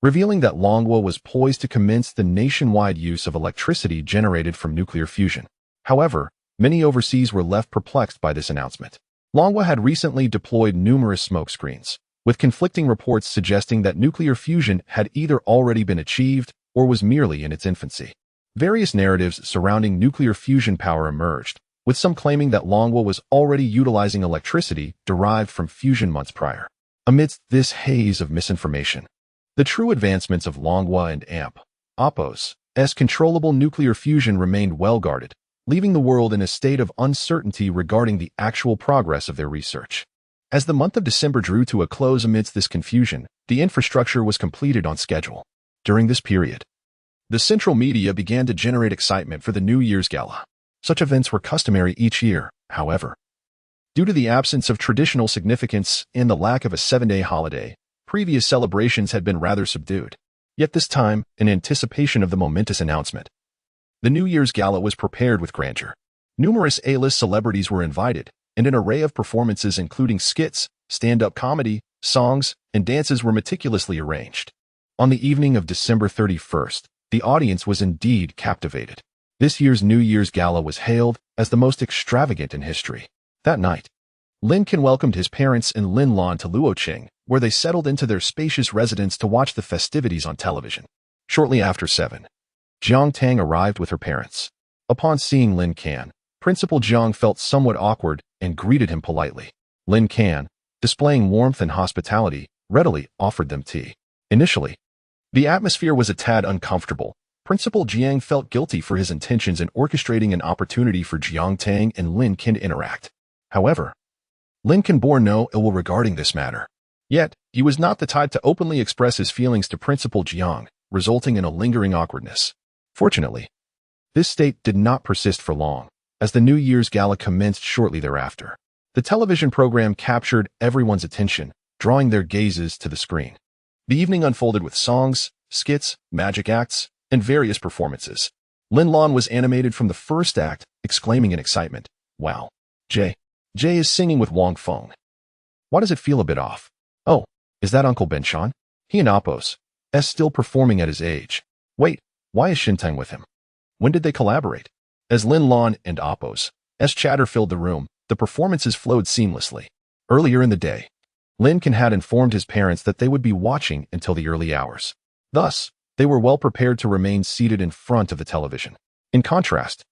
revealing that Longwa was poised to commence the nationwide use of electricity generated from nuclear fusion. However, many overseas were left perplexed by this announcement. Longwa had recently deployed numerous smokescreens, with conflicting reports suggesting that nuclear fusion had either already been achieved or was merely in its infancy. Various narratives surrounding nuclear fusion power emerged, with some claiming that Longwa was already utilizing electricity derived from fusion months prior. Amidst this haze of misinformation, the true advancements of Longwa and APO's controllable nuclear fusion remained well guarded, leaving the world in a state of uncertainty regarding the actual progress of their research. As the month of December drew to a close amidst this confusion, the infrastructure was completed on schedule. During this period, the central media began to generate excitement for the New Year's Gala. Such events were customary each year, however. Due to the absence of traditional significance and the lack of a 7-day holiday, previous celebrations had been rather subdued. Yet this time, in anticipation of the momentous announcement, the New Year's Gala was prepared with grandeur. Numerous A-list celebrities were invited, and an array of performances including skits, stand-up comedy, songs, and dances were meticulously arranged. On the evening of December 31st, the audience was indeed captivated. This year's New Year's Gala was hailed as the most extravagant in history. That night, Lin Can welcomed his parents and Lin Lan to Luoqing, where they settled into their spacious residence to watch the festivities on television. Shortly after 7, Jiang Tang arrived with her parents. Upon seeing Lin Can, Principal Jiang felt somewhat awkward and greeted him politely. Lin Can, displaying warmth and hospitality, readily offered them tea. Initially, the atmosphere was a tad uncomfortable. Principal Jiang felt guilty for his intentions in orchestrating an opportunity for Jiang Tang and Lin Can to interact. However, Lin Can bore no ill will regarding this matter. Yet, he was not the type to openly express his feelings to Principal Jiang, resulting in a lingering awkwardness. Fortunately, this state did not persist for long, as the New Year's Gala commenced shortly thereafter. The television program captured everyone's attention, drawing their gazes to the screen. The evening unfolded with songs, skits, magic acts, and various performances. Lin Lan was animated from the first act, exclaiming in excitement, "Wow! Jay is singing with Wang Feng. Why does it feel a bit off? Oh, is that Uncle Ben Shan? He and Apos still performing at his age. Wait, why is Shintang with him? When did they collaborate?" As Lin Lan and Apos chatter filled the room, the performances flowed seamlessly. Earlier in the day, Lin Can had informed his parents that they would be watching until the early hours. Thus, they were well prepared to remain seated in front of the television. In contrast,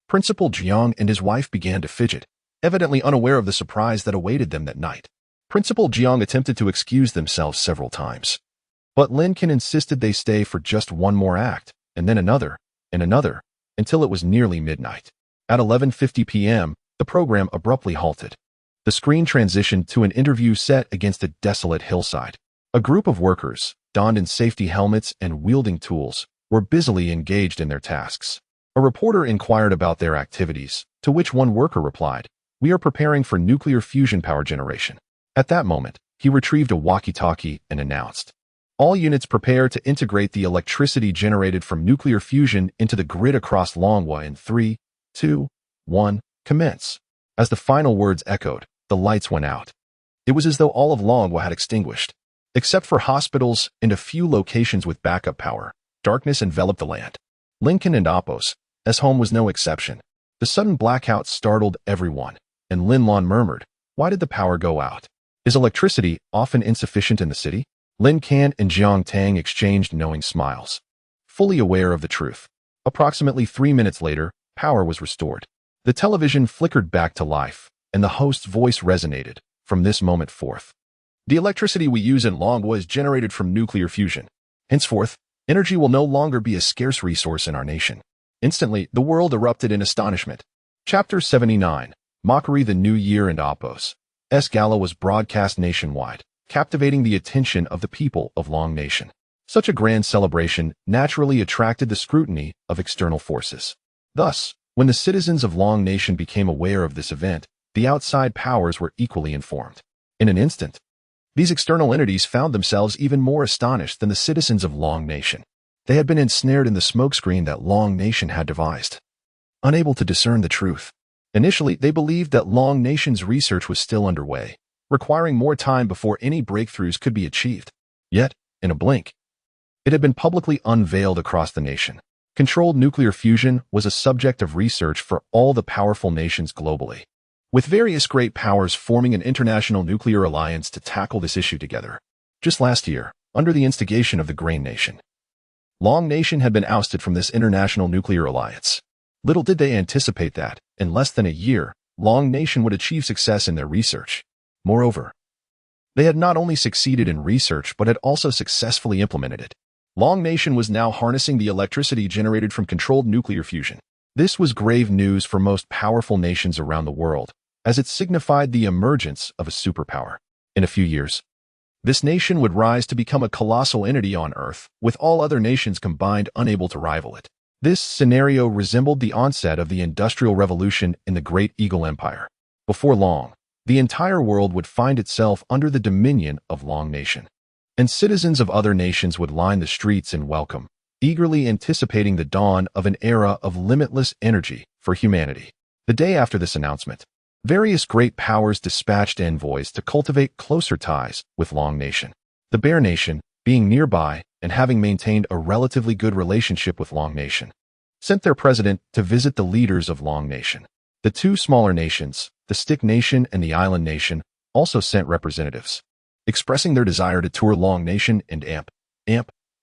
Principal Jiang and his wife began to fidget, evidently unaware of the surprise that awaited them that night. Principal Jiang attempted to excuse themselves several times, but Lin Can insisted they stay for just one more act, and then another, and another, until it was nearly midnight. At 11:50 p.m., the program abruptly halted. The screen transitioned to an interview set against a desolate hillside. A group of workers, donned in safety helmets and wielding tools, were busily engaged in their tasks. A reporter inquired about their activities, to which one worker replied, "We are preparing for nuclear fusion power generation." At that moment, he retrieved a walkie-talkie and announced, "All units prepare to integrate the electricity generated from nuclear fusion into the grid across Longwa in 3, 2, 1, commence." As the final words echoed, the lights went out. It was as though all of Longwa had extinguished. Except for hospitals and a few locations with backup power, darkness enveloped the land. Lin Can and Apos' home was no exception. The sudden blackout startled everyone, and Lin Lan murmured, "Why did the power go out? Is electricity often insufficient in the city?" Lin Can and Jiang Tang exchanged knowing smiles, fully aware of the truth. Approximately 3 minutes later, power was restored. The television flickered back to life, and the host's voice resonated. From this moment forth, the electricity we use in Longwa is generated from nuclear fusion. Henceforth, energy will no longer be a scarce resource in our nation. Instantly, the world erupted in astonishment. Chapter 79, Mockery, the New Year and Apos. Gala was broadcast nationwide, captivating the attention of the people of Long Nation. Such a grand celebration naturally attracted the scrutiny of external forces. Thus, when the citizens of Long Nation became aware of this event, the outside powers were equally informed. In an instant, these external entities found themselves even more astonished than the citizens of Long Nation. They had been ensnared in the smokescreen that Long Nation had devised, unable to discern the truth. Initially, they believed that Long Nation's research was still underway, requiring more time before any breakthroughs could be achieved. Yet, in a blink, it had been publicly unveiled across the nation. Controlled nuclear fusion was a subject of research for all the powerful nations globally, with various great powers forming an international nuclear alliance to tackle this issue together. Just last year, under the instigation of the Grain Nation, Long Nation had been ousted from this international nuclear alliance. Little did they anticipate that, in less than a year, Long Nation would achieve success in their research. Moreover, they had not only succeeded in research but had also successfully implemented it. Long Nation was now harnessing the electricity generated from controlled nuclear fusion. This was grave news for most powerful nations around the world, as it signified the emergence of a superpower. In a few years, this nation would rise to become a colossal entity on Earth, with all other nations combined unable to rival it. This scenario resembled the onset of the Industrial Revolution in the Great Eagle Empire. Before long, the entire world would find itself under the dominion of Long Nation, and citizens of other nations would line the streets in welcome, eagerly anticipating the dawn of an era of limitless energy for humanity. The day after this announcement, various great powers dispatched envoys to cultivate closer ties with Long Nation. The Bear Nation, being nearby and having maintained a relatively good relationship with Long Nation, sent their president to visit the leaders of Long Nation. The two smaller nations, the Stick Nation and the Island Nation, also sent representatives, expressing their desire to tour Long Nation and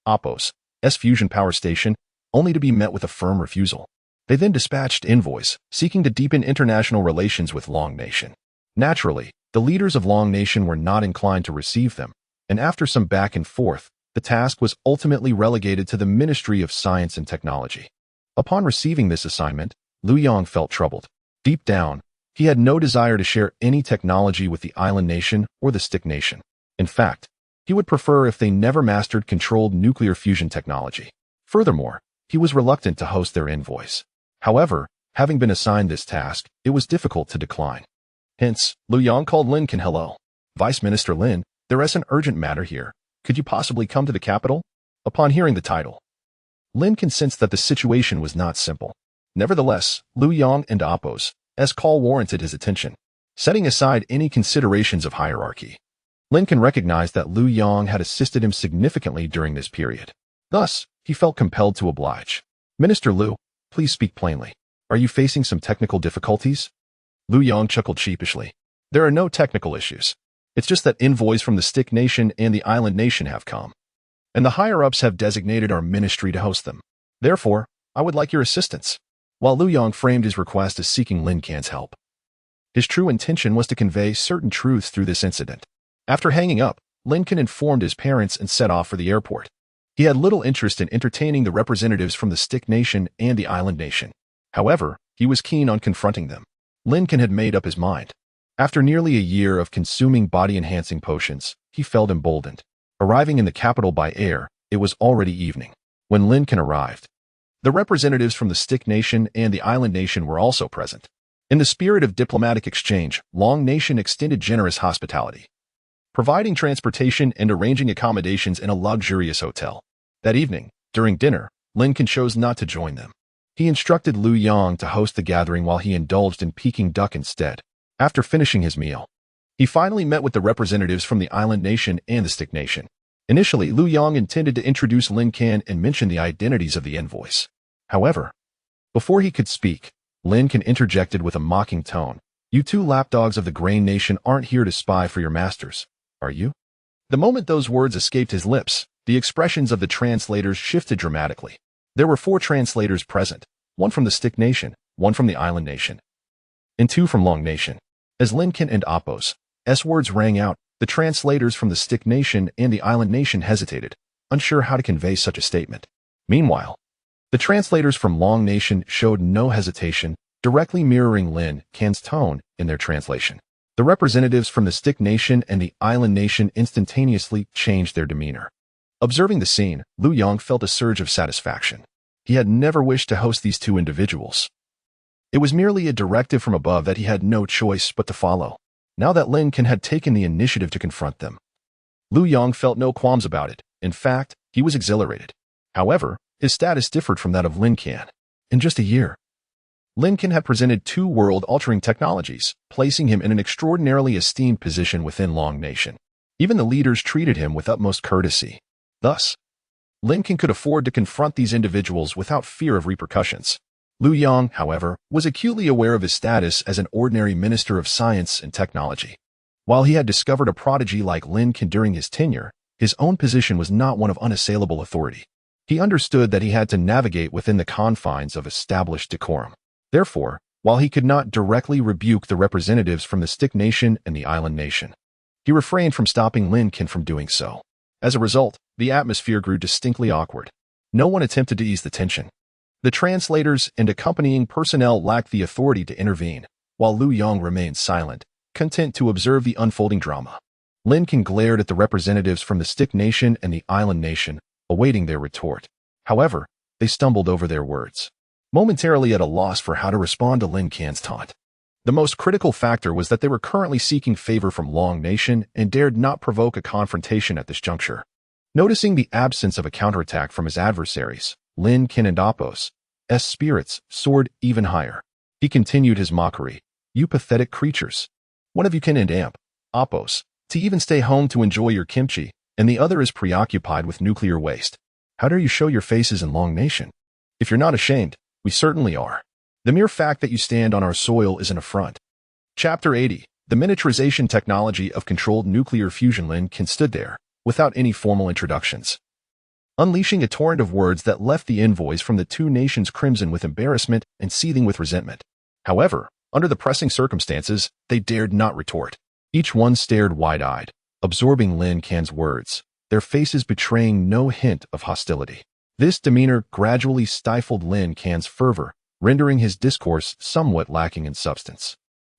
Apos' fusion power station, only to be met with a firm refusal. They then dispatched envoys, seeking to deepen international relations with Long Nation. Naturally, the leaders of Long Nation were not inclined to receive them, and after some back and forth, the task was ultimately relegated to the Ministry of Science and Technology. Upon receiving this assignment, Liu Yang felt troubled. Deep down, he had no desire to share any technology with the Island Nation or the Stick Nation. In fact, he would prefer if they never mastered controlled nuclear fusion technology. Furthermore, he was reluctant to host their envoys. However, having been assigned this task, it was difficult to decline. Hence, Liu Yang called Lin Can. Hello, Vice Minister Lin, there is an urgent matter here. Could you possibly come to the capital? Upon hearing the title, Lin Can sensed that the situation was not simple. Nevertheless, Liu Yang and Apos' call warranted his attention. Setting aside any considerations of hierarchy, Lin Can recognized that Liu Yang had assisted him significantly during this period. Thus, he felt compelled to oblige. Minister Liu, please speak plainly. Are you facing some technical difficulties? Liu Yang chuckled sheepishly. There are no technical issues. It's just that envoys from the Stick Nation and the Island Nation have come, and the higher-ups have designated our ministry to host them. Therefore, I would like your assistance. While Liu Yang framed his request as seeking Lin Can's help, his true intention was to convey certain truths through this incident. After hanging up, Lin Can informed his parents and set off for the airport. He had little interest in entertaining the representatives from the Stick Nation and the Island Nation. However, he was keen on confronting them. Lin Can had made up his mind. After nearly a year of consuming body-enhancing potions, he felt emboldened. Arriving in the capital by air, it was already evening. When Lin Can arrived, the representatives from the Stick Nation and the Island Nation were also present. In the spirit of diplomatic exchange, Long Nation extended generous hospitality, providing transportation and arranging accommodations in a luxurious hotel. That evening, during dinner, Lin Can chose not to join them. He instructed Liu Yang to host the gathering while he indulged in Peking duck instead. After finishing his meal, he finally met with the representatives from the Island Nation and the Stick Nation. Initially, Liu Yang intended to introduce Lin Can and mention the identities of the envoys. However, before he could speak, Lin Can interjected with a mocking tone. You two lapdogs of the Grain Nation aren't here to spy for your masters, are you? The moment those words escaped his lips, the expressions of the translators shifted dramatically. There were 4 translators present, 1 from the Stick Nation, 1 from the Island Nation, and 2 from Long Nation. As Lin Can and Apos' words rang out, the translators from the Stick Nation and the Island Nation hesitated, unsure how to convey such a statement. Meanwhile, the translators from Long Nation showed no hesitation, directly mirroring Lin Can's tone in their translation. The representatives from the Stick Nation and the Island Nation instantaneously changed their demeanor. Observing the scene, Lu Yong felt a surge of satisfaction. He had never wished to host these two individuals. It was merely a directive from above that he had no choice but to follow. Now that Lin Can had taken the initiative to confront them, Lu Yong felt no qualms about it. In fact, he was exhilarated. However, his status differed from that of Lin Can. In just a year, Lin Can had presented two world-altering technologies, placing him in an extraordinarily esteemed position within Long Nation. Even the leaders treated him with utmost courtesy. Thus, Lin Can could afford to confront these individuals without fear of repercussions. Lu Yong, however, was acutely aware of his status as an ordinary minister of science and technology. While he had discovered a prodigy like Lin Can during his tenure, his own position was not one of unassailable authority. He understood that he had to navigate within the confines of established decorum. Therefore, while he could not directly rebuke the representatives from the Stick Nation and the Island Nation, he refrained from stopping Lin Can from doing so. As a result, the atmosphere grew distinctly awkward. No one attempted to ease the tension. The translators and accompanying personnel lacked the authority to intervene, while Lu Yong remained silent, content to observe the unfolding drama. Lin Can glared at the representatives from the Stick Nation and the Island Nation, awaiting their retort. However, they stumbled over their words, momentarily at a loss for how to respond to Lin Can's taunt. The most critical factor was that they were currently seeking favor from Long Nation and dared not provoke a confrontation at this juncture. Noticing the absence of a counterattack from his adversaries, Lin Can and Apos' spirits soared even higher. He continued his mockery. "You pathetic creatures. One of you can and Apos, to even stay home to enjoy your kimchi, and the other is preoccupied with nuclear waste. How dare you show your faces in Long Nation? If you're not ashamed, we certainly are. The mere fact that you stand on our soil is an affront." Chapter 80. The miniaturization technology of controlled nuclear fusion. Lin Can stood there, without any formal introductions, unleashing a torrent of words that left the envoys from the two nations crimson with embarrassment and seething with resentment. However, under the pressing circumstances, they dared not retort. Each one stared wide-eyed, absorbing Lin Can's words, their faces betraying no hint of hostility. This demeanor gradually stifled Lin Can's fervor, rendering his discourse somewhat lacking in substance.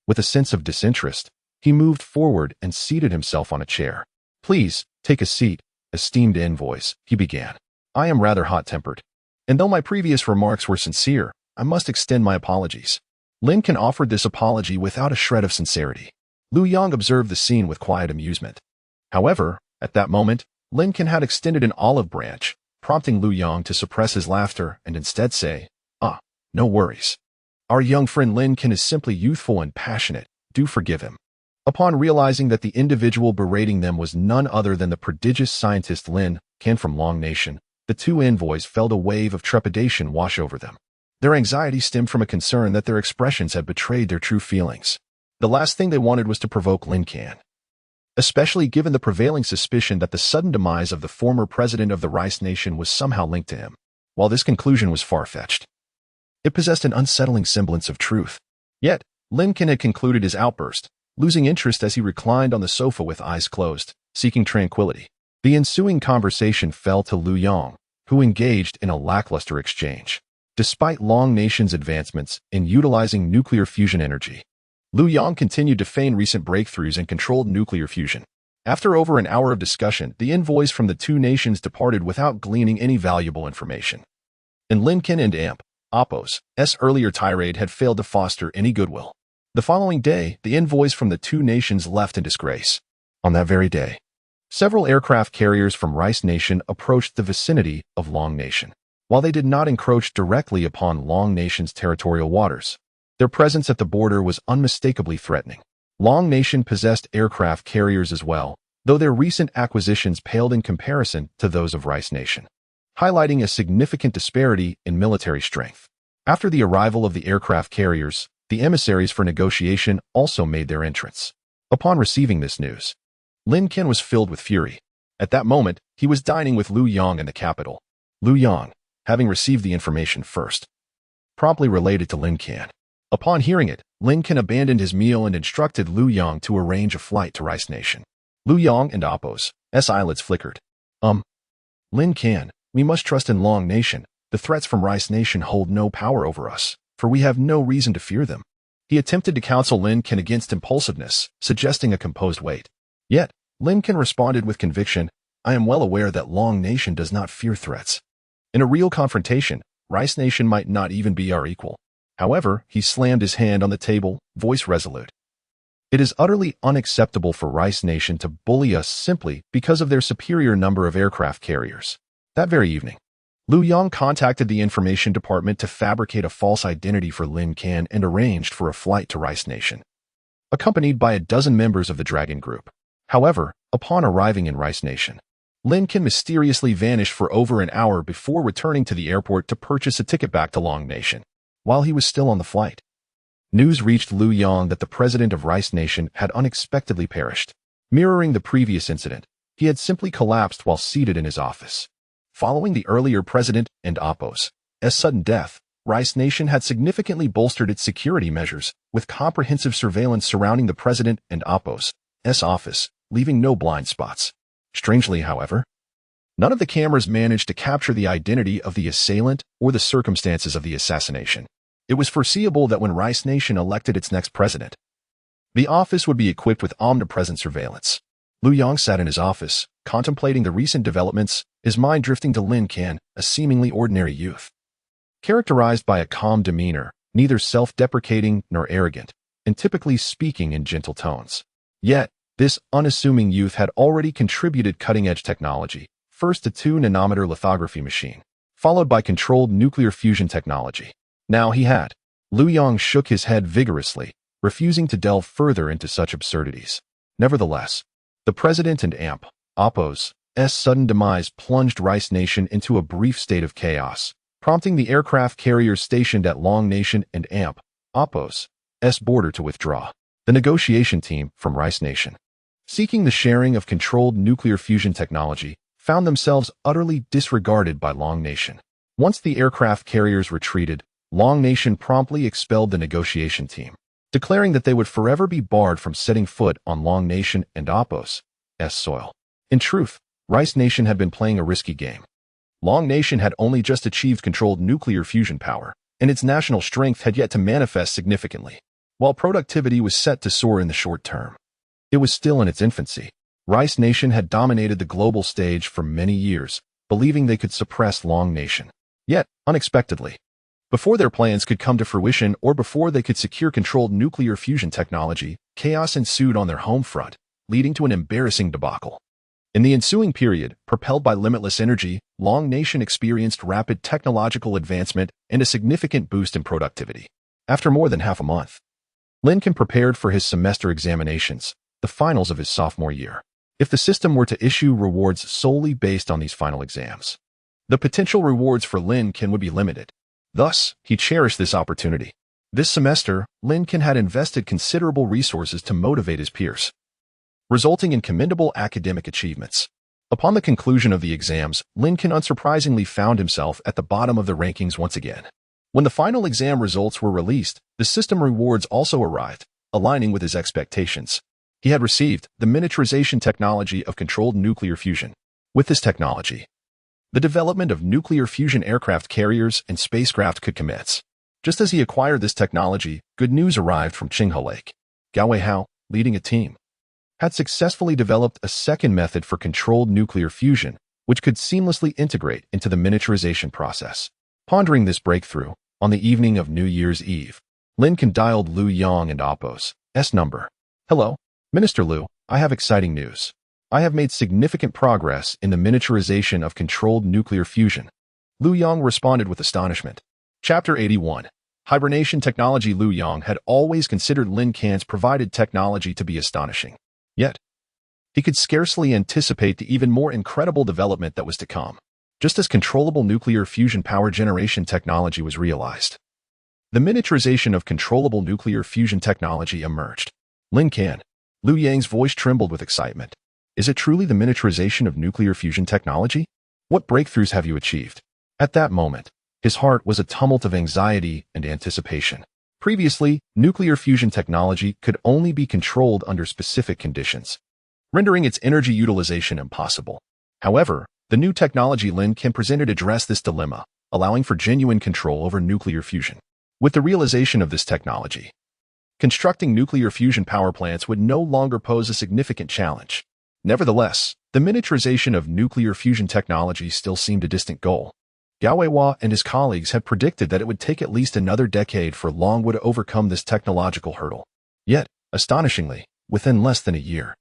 With a sense of disinterest, he moved forward and seated himself on a chair. "Please, take a seat, esteemed envoys," he began. "I am rather hot-tempered, and though my previous remarks were sincere, I must extend my apologies." Lin Can offered this apology without a shred of sincerity. Lu Yong observed the scene with quiet amusement. However, at that moment, Lin Can had extended an olive branch, prompting Lu Yong to suppress his laughter and instead say, "No worries. Our young friend Lin Can is simply youthful and passionate. Do forgive him." Upon realizing that the individual berating them was none other than the prodigious scientist Lin Can from Long Nation, the two envoys felt a wave of trepidation wash over them. Their anxiety stemmed from a concern that their expressions had betrayed their true feelings. The last thing they wanted was to provoke Lin Can, especially given the prevailing suspicion that the sudden demise of the former president of the Rice Nation was somehow linked to him. While this conclusion was far-fetched, it possessed an unsettling semblance of truth. Yet, Lin Can had concluded his outburst, losing interest as he reclined on the sofa with eyes closed, seeking tranquility. The ensuing conversation fell to Lu Yong, who engaged in a lackluster exchange. Despite Long Nation's advancements in utilizing nuclear fusion energy, Lu Yong continued to feign recent breakthroughs in controlled nuclear fusion. After over an hour of discussion, the envoys from the two nations departed without gleaning any valuable information. And Lin Can and Apos' earlier tirade had failed to foster any goodwill. The following day, the envoys from the two nations left in disgrace. On that very day, several aircraft carriers from Rice Nation approached the vicinity of Long Nation. While they did not encroach directly upon Long Nation's territorial waters, their presence at the border was unmistakably threatening. Long Nation possessed aircraft carriers as well, though their recent acquisitions paled in comparison to those of Rice Nation, highlighting a significant disparity in military strength. After the arrival of the aircraft carriers, the emissaries for negotiation also made their entrance. Upon receiving this news, Lin Can was filled with fury. At that moment, he was dining with Lu Yong in the capital. Lu Yong, having received the information first, promptly related to Lin Can. Upon hearing it, Lin Can abandoned his meal and instructed Lu Yong to arrange a flight to Rice Nation. Lu Yong and Apos' eyelids flickered. Lin Can, we must trust in Long Nation. The threats from Rice Nation hold no power over us, for we have no reason to fear them." He attempted to counsel Lin Can against impulsiveness, suggesting a composed wait. Yet, Lin Can responded with conviction, "I am well aware that Long Nation does not fear threats. In a real confrontation, Rice Nation might not even be our equal." However, he slammed his hand on the table, voice resolute. "It is utterly unacceptable for Rice Nation to bully us simply because of their superior number of aircraft carriers." That very evening, Liu Yang contacted the information department to fabricate a false identity for Lin Can and arranged for a flight to Rice Nation, accompanied by a dozen members of the Dragon Group. However, upon arriving in Rice Nation, Lin Can mysteriously vanished for over an hour before returning to the airport to purchase a ticket back to Long Nation. While he was still on the flight, news reached Liu Yang that the president of Rice Nation had unexpectedly perished. Mirroring the previous incident, he had simply collapsed while seated in his office. Following the earlier president and Oppo's sudden death, Rice Nation had significantly bolstered its security measures, with comprehensive surveillance surrounding the president and Oppo's office, leaving no blind spots. Strangely, however, none of the cameras managed to capture the identity of the assailant or the circumstances of the assassination. It was foreseeable that when Rice Nation elected its next president, the office would be equipped with omnipresent surveillance. Liu Yang sat in his office, contemplating the recent developments, his mind drifting to Lin Can, a seemingly ordinary youth, characterized by a calm demeanor, neither self-deprecating nor arrogant, and typically speaking in gentle tones. Yet, this unassuming youth had already contributed cutting-edge technology, first a 2-nanometer lithography machine, followed by controlled nuclear fusion technology. Now he had. Liu Yang shook his head vigorously, refusing to delve further into such absurdities. Nevertheless, the president and Oppo's sudden demise plunged Rice Nation into a brief state of chaos, prompting the aircraft carriers stationed at Long Nation and Oppo's border to withdraw. The negotiation team from Rice Nation, seeking the sharing of controlled nuclear fusion technology, found themselves utterly disregarded by Long Nation. Once the aircraft carriers retreated, Long Nation promptly expelled the negotiation team, declaring that they would forever be barred from setting foot on Long Nation and Oppo's soil. In truth, Rice Nation had been playing a risky game. Long Nation had only just achieved controlled nuclear fusion power, and its national strength had yet to manifest significantly. While productivity was set to soar in the short term, it was still in its infancy. Rice Nation had dominated the global stage for many years, believing they could suppress Long Nation. Yet, unexpectedly, before their plans could come to fruition or before they could secure controlled nuclear fusion technology, chaos ensued on their home front, leading to an embarrassing debacle. In the ensuing period, propelled by limitless energy, Long Nation experienced rapid technological advancement and a significant boost in productivity. After more than half a month, Lin Can prepared for his semester examinations, the finals of his sophomore year. If the system were to issue rewards solely based on these final exams, the potential rewards for Lin Can would be limited. Thus, he cherished this opportunity. This semester, Lin Can had invested considerable resources to motivate his peers, resulting in commendable academic achievements. Upon the conclusion of the exams, Lin Can unsurprisingly found himself at the bottom of the rankings once again. When the final exam results were released, the system rewards also arrived, aligning with his expectations. He had received the miniaturization technology of controlled nuclear fusion. With this technology, the development of nuclear fusion aircraft carriers and spacecraft could commence. Just as he acquired this technology, good news arrived from Qinghe Lake. Gao Weihao, leading a team, had successfully developed a second method for controlled nuclear fusion, which could seamlessly integrate into the miniaturization process. Pondering this breakthrough, on the evening of New Year's Eve, Lin Can dialed Liu Yang and Oppo's number. "Hello, Minister Liu, I have exciting news. I have made significant progress in the miniaturization of controlled nuclear fusion." Liu Yang responded with astonishment. Chapter 81. Hibernation Technology. Liu Yang had always considered Lin Can's provided technology to be astonishing. Yet, he could scarcely anticipate the even more incredible development that was to come. Just as controllable nuclear fusion power generation technology was realized, the miniaturization of controllable nuclear fusion technology emerged. Lin Can. Liu Yang's voice trembled with excitement. "Is it truly the miniaturization of nuclear fusion technology? What breakthroughs have you achieved?" At that moment, his heart was a tumult of anxiety and anticipation. Previously, nuclear fusion technology could only be controlled under specific conditions, rendering its energy utilization impossible. However, the new technology Lin Can presented addressed this dilemma, allowing for genuine control over nuclear fusion. With the realization of this technology, Constructing nuclear fusion power plants would no longer pose a significant challenge. Nevertheless, the miniaturization of nuclear fusion technology still seemed a distant goal. Gao Weiwa and his colleagues had predicted that it would take at least another decade for Longwo to overcome this technological hurdle. Yet, astonishingly, within less than a year,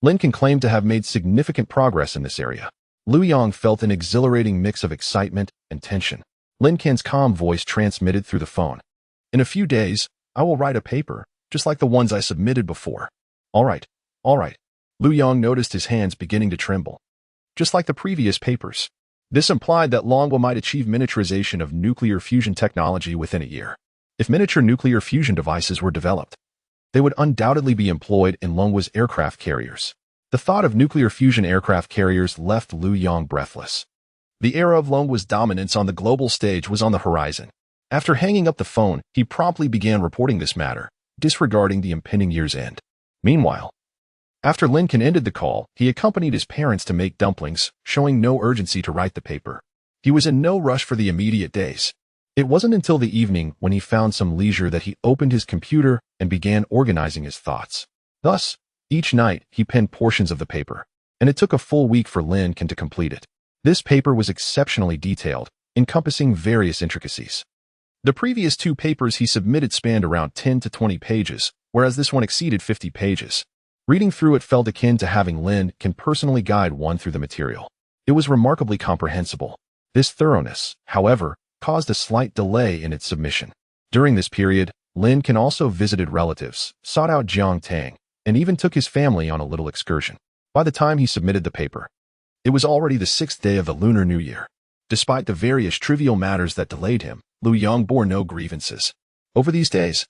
Lin Can claimed to have made significant progress in this area. Liu Yang felt an exhilarating mix of excitement and tension. Lin Can's calm voice transmitted through the phone. "In a few days, I will write a paper, just like the ones I submitted before." All right. Liu Yang noticed his hands beginning to tremble. Just like the previous papers. This implied that Longwo might achieve miniaturization of nuclear fusion technology within a year. If miniature nuclear fusion devices were developed, they would undoubtedly be employed in Longwo's aircraft carriers. The thought of nuclear fusion aircraft carriers left Liu Yang breathless. The era of Longwo's dominance on the global stage was on the horizon. After hanging up the phone, he promptly began reporting this matter, disregarding the impending year's end. Meanwhile, after Lin Can ended the call, he accompanied his parents to make dumplings, showing no urgency to write the paper. He was in no rush for the immediate days. It wasn't until the evening when he found some leisure that he opened his computer and began organizing his thoughts. Thus, each night he penned portions of the paper, and it took a full week for Lin Can to complete it. This paper was exceptionally detailed, encompassing various intricacies. The previous two papers he submitted spanned around 10 to 20 pages, whereas this one exceeded 50 pages. Reading through it felt akin to having Lin Can personally guide one through the material. It was remarkably comprehensible. This thoroughness, however, caused a slight delay in its submission. During this period, Lin Can also visited relatives, sought out Jiang Tang, and even took his family on a little excursion. By the time he submitted the paper, it was already the 6th day of the Lunar New Year. Despite the various trivial matters that delayed him, Liu Yang bore no grievances. Over these days,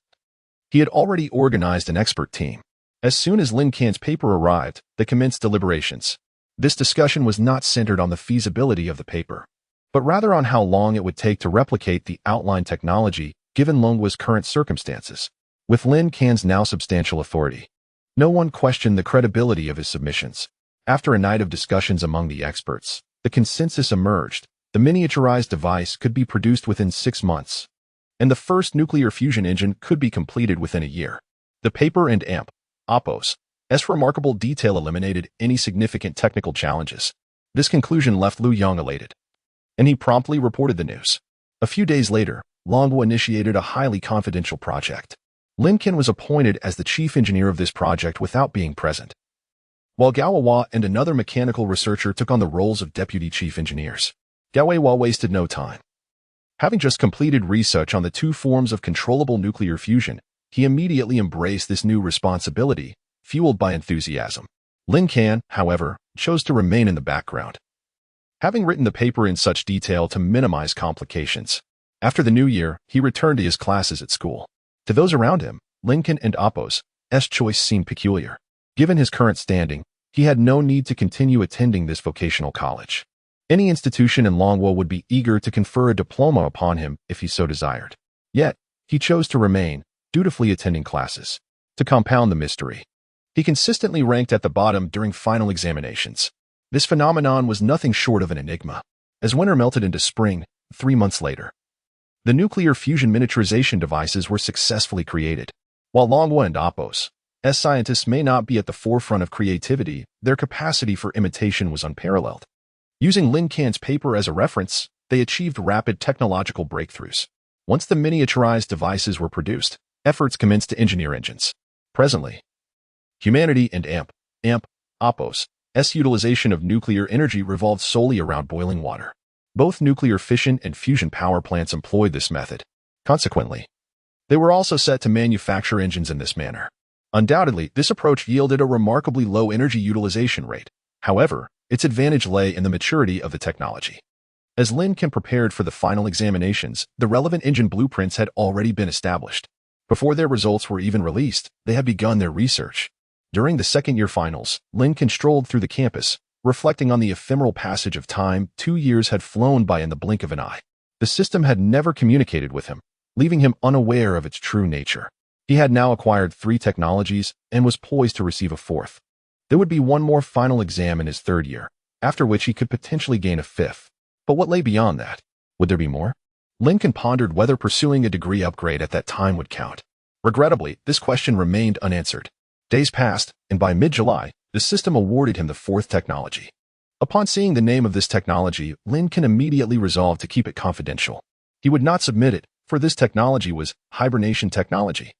he had already organized an expert team. As soon as Lin Can's paper arrived, they commenced deliberations. This discussion was not centered on the feasibility of the paper, but rather on how long it would take to replicate the outline technology given Longwo's current circumstances. With Lin Can's now substantial authority, no one questioned the credibility of his submissions. After a night of discussions among the experts, the consensus emerged. The miniaturized device could be produced within 6 months, and the first nuclear fusion engine could be completed within a year. The paper and Oppo's remarkable detail eliminated any significant technical challenges. This conclusion left Liu Yang elated, and he promptly reported the news. A few days later, Longwo initiated a highly confidential project. Lin Can was appointed as the chief engineer of this project without being present, while Gao Weiwa and another mechanical researcher took on the roles of deputy chief engineers. Gao Weiwa wasted no time. Having just completed research on the two forms of controllable nuclear fusion, he immediately embraced this new responsibility, fueled by enthusiasm. Lin Can, however, chose to remain in the background, having written the paper in such detail to minimize complications. After the new year, he returned to his classes at school. To those around him, Lin Can and Oppo's choice seemed peculiar. Given his current standing, he had no need to continue attending this vocational college. Any institution in Longwo would be eager to confer a diploma upon him if he so desired. Yet, he chose to remain, dutifully attending classes. To compound the mystery, he consistently ranked at the bottom during final examinations. This phenomenon was nothing short of an enigma. As winter melted into spring, 3 months later, the nuclear fusion miniaturization devices were successfully created. While Longwo and Oppo's scientists may not be at the forefront of creativity, their capacity for imitation was unparalleled. Using Lin Can's paper as a reference, they achieved rapid technological breakthroughs. Once the miniaturized devices were produced, efforts commenced to engineer engines. Presently, humanity and Oppo's utilization of nuclear energy revolved solely around boiling water. Both nuclear fission and fusion power plants employed this method. Consequently, they were also set to manufacture engines in this manner. Undoubtedly, this approach yielded a remarkably low energy utilization rate. However, its advantage lay in the maturity of the technology. As Lin Can prepared for the final examinations, the relevant engine blueprints had already been established. Before their results were even released, they had begun their research. During the second-year finals, Lin Can strolled through the campus, reflecting on the ephemeral passage of time. 2 years had flown by in the blink of an eye. The system had never communicated with him, leaving him unaware of its true nature. He had now acquired 3 technologies and was poised to receive a 4th. There would be one more final exam in his 3rd year, after which he could potentially gain a 5th. But what lay beyond that? Would there be more? Lin Can pondered whether pursuing a degree upgrade at that time would count. Regrettably, this question remained unanswered. Days passed, and by mid-July, the system awarded him the fourth technology. Upon seeing the name of this technology, Lin Can immediately resolved to keep it confidential. He would not submit it, for this technology was hibernation technology.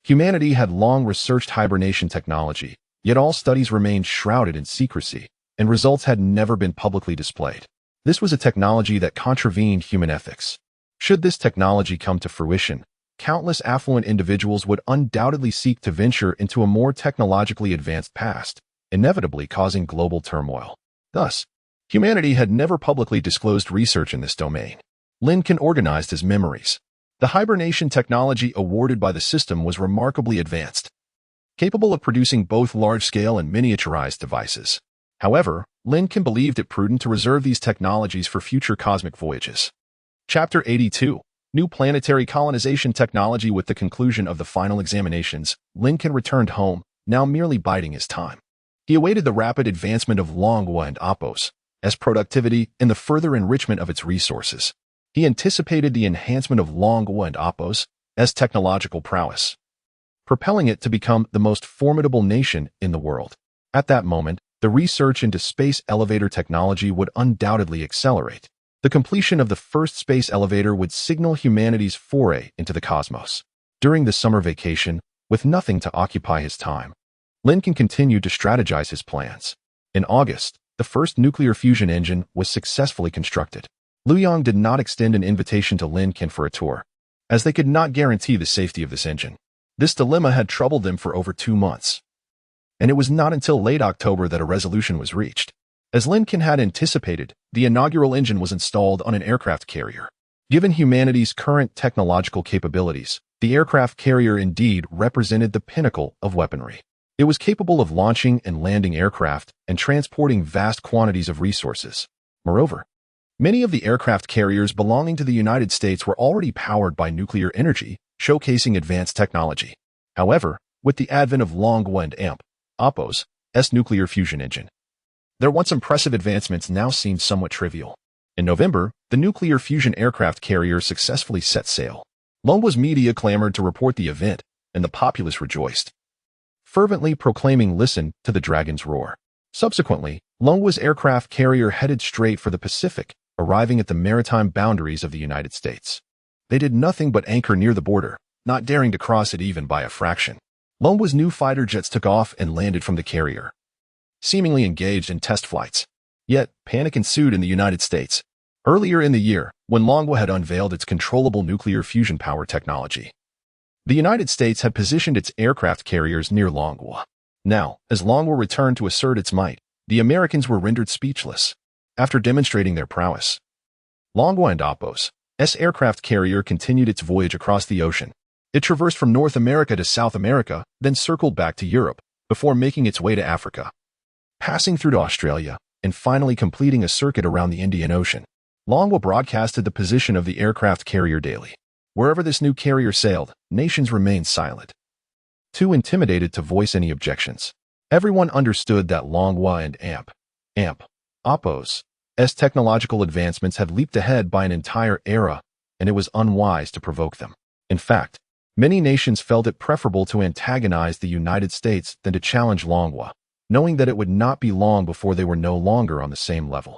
Humanity had long researched hibernation technology, yet all studies remained shrouded in secrecy, and results had never been publicly displayed. This was a technology that contravened human ethics. Should this technology come to fruition, countless affluent individuals would undoubtedly seek to venture into a more technologically advanced past, inevitably causing global turmoil. Thus, humanity had never publicly disclosed research in this domain. Lin Can organized his memories. The hibernation technology awarded by the system was remarkably advanced, capable of producing both large-scale and miniaturized devices. However, Lin Can believed it prudent to reserve these technologies for future cosmic voyages. Chapter 82. New Planetary Colonization Technology. With the conclusion of the final examinations, Lin Can returned home, now merely biding his time. He awaited the rapid advancement of Longhua and Apos, as productivity and the further enrichment of its resources. He anticipated the enhancement of Longhua and Apos as technological prowess, propelling it to become the most formidable nation in the world. At that moment, the research into space elevator technology would undoubtedly accelerate. The completion of the first space elevator would signal humanity's foray into the cosmos. During the summer vacation, with nothing to occupy his time, Lin Can continued to strategize his plans. In August, the first nuclear fusion engine was successfully constructed. Luoyang did not extend an invitation to Lin Can for a tour, as they could not guarantee the safety of this engine. This dilemma had troubled them for over 2 months, and it was not until late October that a resolution was reached. As Lin Can had anticipated, the inaugural engine was installed on an aircraft carrier. Given humanity's current technological capabilities, the aircraft carrier indeed represented the pinnacle of weaponry. It was capable of launching and landing aircraft and transporting vast quantities of resources. Moreover, many of the aircraft carriers belonging to the United States were already powered by nuclear energy, showcasing advanced technology. However, with the advent of Longhua and Apos' nuclear fusion engine, their once impressive advancements now seemed somewhat trivial. In November, the nuclear fusion aircraft carrier successfully set sail. Longhua's media clamored to report the event, and the populace rejoiced, fervently proclaiming, "Listen to the dragon's roar." Subsequently, Longhua's aircraft carrier headed straight for the Pacific, arriving at the maritime boundaries of the United States. They did nothing but anchor near the border, not daring to cross it even by a fraction. Longhua's new fighter jets took off and landed from the carrier, seemingly engaged in test flights. Yet, panic ensued in the United States. Earlier in the year, when Longhua had unveiled its controllable nuclear fusion power technology, the United States had positioned its aircraft carriers near Longhua. Now, as Longhua returned to assert its might, the Americans were rendered speechless. After demonstrating their prowess, Longhua and Apos' aircraft carrier continued its voyage across the ocean. It traversed from North America to South America, then circled back to Europe, before making its way to Africa, passing through to Australia, and finally completing a circuit around the Indian Ocean. Longhua broadcasted the position of the aircraft carrier daily. Wherever this new carrier sailed, nations remained silent, too intimidated to voice any objections. Everyone understood that Longhua and Apos' technological advancements had leaped ahead by an entire era, and it was unwise to provoke them. In fact, many nations felt it preferable to antagonize the United States than to challenge Longhua, knowing that it would not be long before they were no longer on the same level.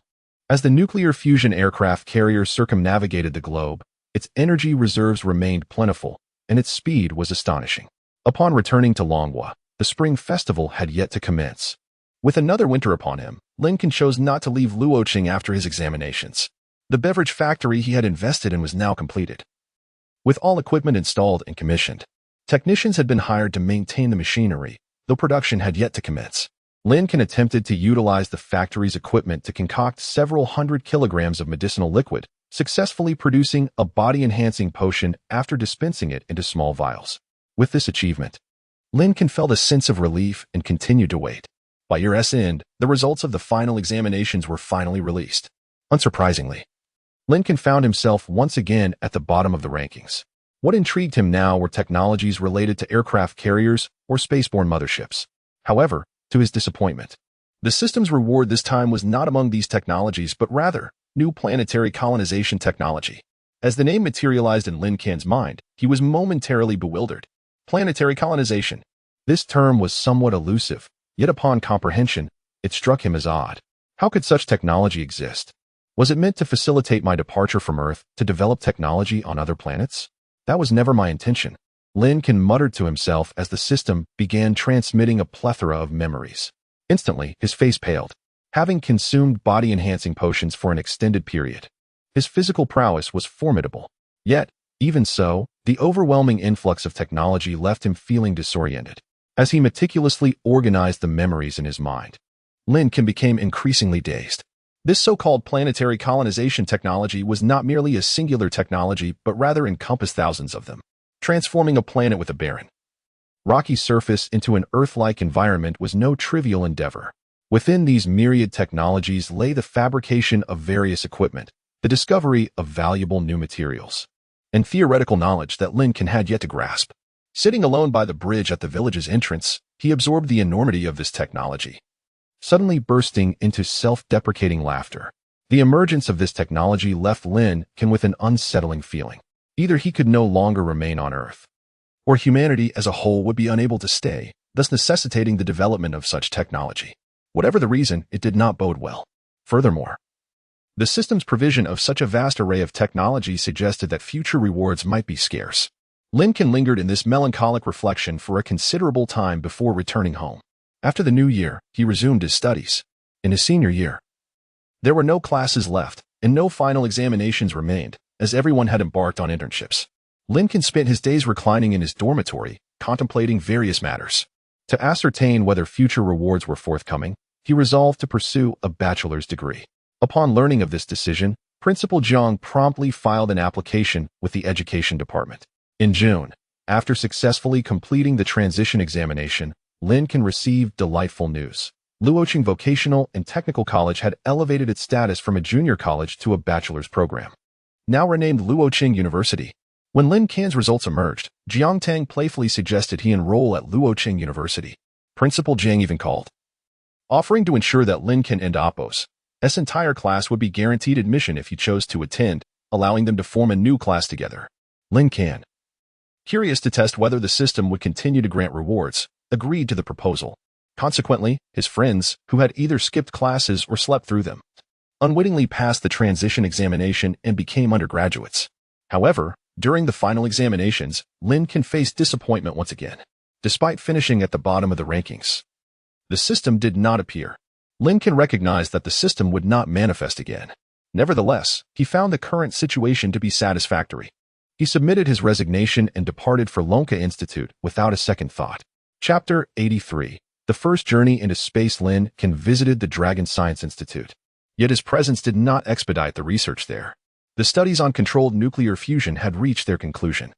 As the nuclear fusion aircraft carrier circumnavigated the globe, its energy reserves remained plentiful, and its speed was astonishing. Upon returning to Longhua, the spring festival had yet to commence. With another winter upon him, Lin Can chose not to leave Luocheng after his examinations. The beverage factory he had invested in was now completed, with all equipment installed and commissioned. Technicians had been hired to maintain the machinery, though production had yet to commence. Lin Can attempted to utilize the factory's equipment to concoct several hundred kilograms of medicinal liquid, successfully producing a body-enhancing potion after dispensing it into small vials. With this achievement, Lin Can felt a sense of relief and continued to wait. By year's end, the results of the final examinations were finally released. Unsurprisingly, Lin Can found himself once again at the bottom of the rankings. What intrigued him now were technologies related to aircraft carriers or spaceborne motherships. However, to his disappointment, the system's reward this time was not among these technologies, but rather new planetary colonization technology. As the name materialized in Lin Can's mind, he was momentarily bewildered. Planetary colonization. This term was somewhat elusive, yet upon comprehension, it struck him as odd. How could such technology exist? Was it meant to facilitate my departure from Earth to develop technology on other planets? That was never my intention. Lin Can muttered to himself as the system began transmitting a plethora of memories. Instantly, his face paled, having consumed body-enhancing potions for an extended period. His physical prowess was formidable. Yet, even so, the overwhelming influx of technology left him feeling disoriented. As he meticulously organized the memories in his mind, Lin Can became increasingly dazed. This so-called planetary colonization technology was not merely a singular technology, but rather encompassed thousands of them. Transforming a planet with a barren, rocky surface into an Earth-like environment was no trivial endeavor. Within these myriad technologies lay the fabrication of various equipment, the discovery of valuable new materials, and theoretical knowledge that Lin Can had yet to grasp. Sitting alone by the bridge at the village's entrance, he absorbed the enormity of this technology, suddenly bursting into self-deprecating laughter. The emergence of this technology left Lin Can with an unsettling feeling. Either he could no longer remain on Earth, or humanity as a whole would be unable to stay, thus necessitating the development of such technology. Whatever the reason, it did not bode well. Furthermore, the system's provision of such a vast array of technology suggested that future rewards might be scarce. Lin Can lingered in this melancholic reflection for a considerable time before returning home. After the new year, he resumed his studies. In his senior year, there were no classes left, and no final examinations remained, as everyone had embarked on internships. Lin Can spent his days reclining in his dormitory, contemplating various matters. To ascertain whether future rewards were forthcoming, he resolved to pursue a bachelor's degree. Upon learning of this decision, Principal Jiang promptly filed an application with the Education Department. In June, after successfully completing the transition examination, Lin Can received delightful news. Luoqing Vocational and Technical College had elevated its status from a junior college to a bachelor's program, now renamed Luoqing University. When Lin Can's results emerged, Jiang Tang playfully suggested he enroll at Luoqing University. Principal Jiang even called, offering to ensure that Lin Can and Apos' entire class would be guaranteed admission if he chose to attend, allowing them to form a new class together. Lin Can, curious to test whether the system would continue to grant rewards, agreed to the proposal. Consequently, his friends, who had either skipped classes or slept through them, unwittingly passed the transition examination and became undergraduates. However, during the final examinations, Lin Can faced disappointment once again. Despite finishing at the bottom of the rankings, the system did not appear. Lin Can recognized that the system would not manifest again. Nevertheless, he found the current situation to be satisfactory. He submitted his resignation and departed for Lonka Institute without a second thought. Chapter 83. The first journey into space. Lin Can visited the Dragon Science Institute. Yet his presence did not expedite the research there. The studies on controlled nuclear fusion had reached their conclusion,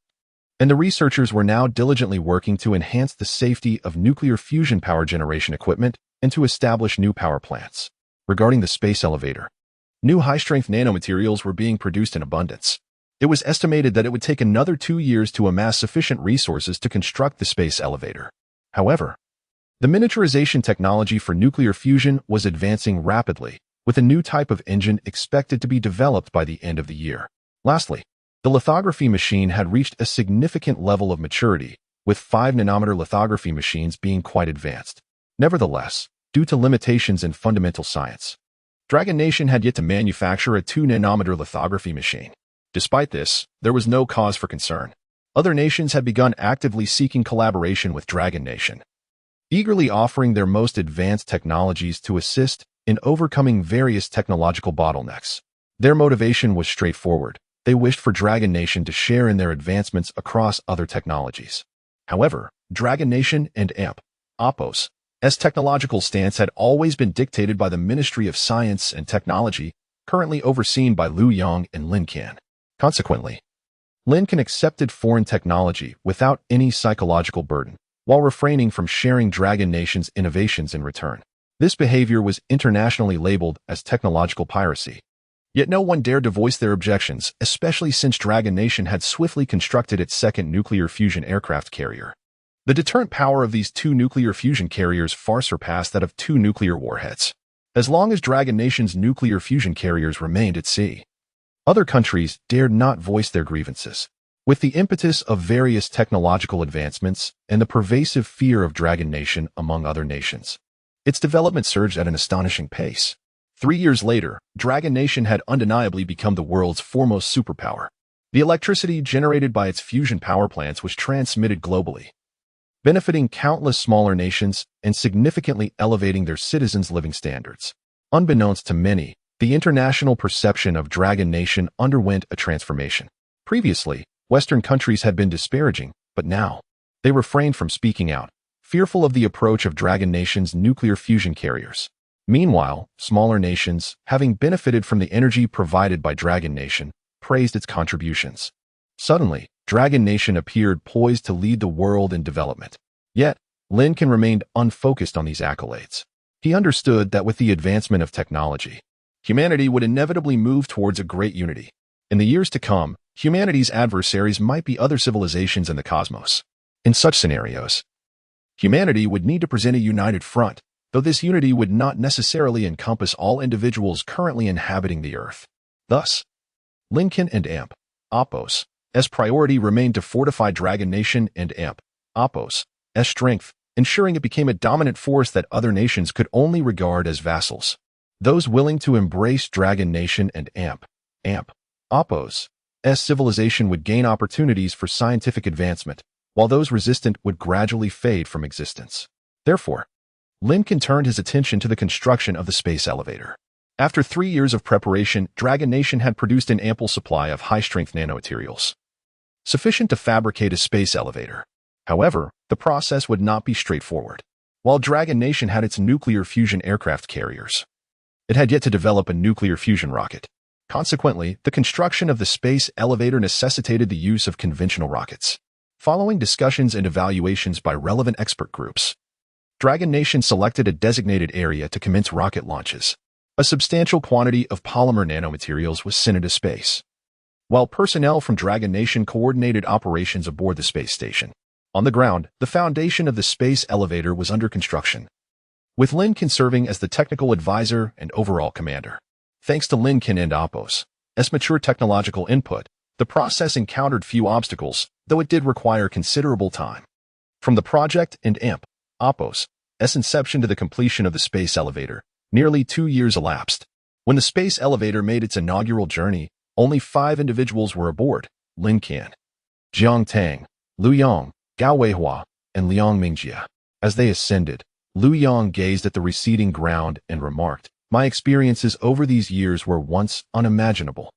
and the researchers were now diligently working to enhance the safety of nuclear fusion power generation equipment and to establish new power plants. Regarding the space elevator, new high-strength nanomaterials were being produced in abundance. It was estimated that it would take another 2 years to amass sufficient resources to construct the space elevator. However, the miniaturization technology for nuclear fusion was advancing rapidly, with a new type of engine expected to be developed by the end of the year. Lastly, the lithography machine had reached a significant level of maturity, with 5-nanometer lithography machines being quite advanced. Nevertheless, due to limitations in fundamental science, Dragon Nation had yet to manufacture a 2-nanometer lithography machine. Despite this, there was no cause for concern. Other nations had begun actively seeking collaboration with Dragon Nation, eagerly offering their most advanced technologies to assist in overcoming various technological bottlenecks. Their motivation was straightforward. They wished for Dragon Nation to share in their advancements across other technologies. However, Dragon Nation and Apos' technological stance had always been dictated by the Ministry of Science and Technology, currently overseen by Liu Yang and Lin Can. Consequently, Lin Can accepted foreign technology without any psychological burden, while refraining from sharing Dragon Nation's innovations in return. This behavior was internationally labeled as technological piracy. Yet no one dared to voice their objections, especially since Dragon Nation had swiftly constructed its second nuclear fusion aircraft carrier. The deterrent power of these 2 nuclear fusion carriers far surpassed that of 2 nuclear warheads. As long as Dragon Nation's nuclear fusion carriers remained at sea, other countries dared not voice their grievances. With the impetus of various technological advancements and the pervasive fear of Dragon Nation among other nations, its development surged at an astonishing pace. 3 years later, Dragon Nation had undeniably become the world's foremost superpower. The electricity generated by its fusion power plants was transmitted globally, benefiting countless smaller nations and significantly elevating their citizens' living standards. Unbeknownst to many, the international perception of Dragon Nation underwent a transformation. Previously, Western countries had been disparaging, but now, they refrained from speaking out, fearful of the approach of Dragon Nation's nuclear fusion carriers. Meanwhile, smaller nations, having benefited from the energy provided by Dragon Nation, praised its contributions. Suddenly, Dragon Nation appeared poised to lead the world in development. Yet, Lin Can remained unfocused on these accolades. He understood that with the advancement of technology, humanity would inevitably move towards a great unity. In the years to come, humanity's adversaries might be other civilizations in the cosmos. In such scenarios, humanity would need to present a united front, though this unity would not necessarily encompass all individuals currently inhabiting the Earth. Thus, Lin Can and Appos' priority remained to fortify Dragon Nation and Appos' strength, ensuring it became a dominant force that other nations could only regard as vassals. Those willing to embrace Dragon Nation and Appos' civilization would gain opportunities for scientific advancement, while those resistant would gradually fade from existence. Therefore, Lin Can turned his attention to the construction of the space elevator. After 3 years of preparation, Dragon Nation had produced an ample supply of high-strength nanomaterials, sufficient to fabricate a space elevator. However, the process would not be straightforward. While Dragon Nation had its nuclear fusion aircraft carriers, it had yet to develop a nuclear fusion rocket. Consequently, the construction of the space elevator necessitated the use of conventional rockets. Following discussions and evaluations by relevant expert groups, Dragon Nation selected a designated area to commence rocket launches. A substantial quantity of polymer nanomaterials was sent into space, while personnel from Dragon Nation coordinated operations aboard the space station. On the ground, the foundation of the space elevator was under construction, with Lin Can serving as the technical advisor and overall commander. Thanks to Lin Can and Appos' mature technological input, the process encountered few obstacles, though it did require considerable time. From the project and Appos' inception to the completion of the space elevator, nearly 2 years elapsed. When the space elevator made its inaugural journey, only 5 individuals were aboard: Lin Can, Jiang Tang, Lu Yang, Gao Weihua, and Liang Mingjia. As they ascended, Lu Yang gazed at the receding ground and remarked, "My experiences over these years were once unimaginable."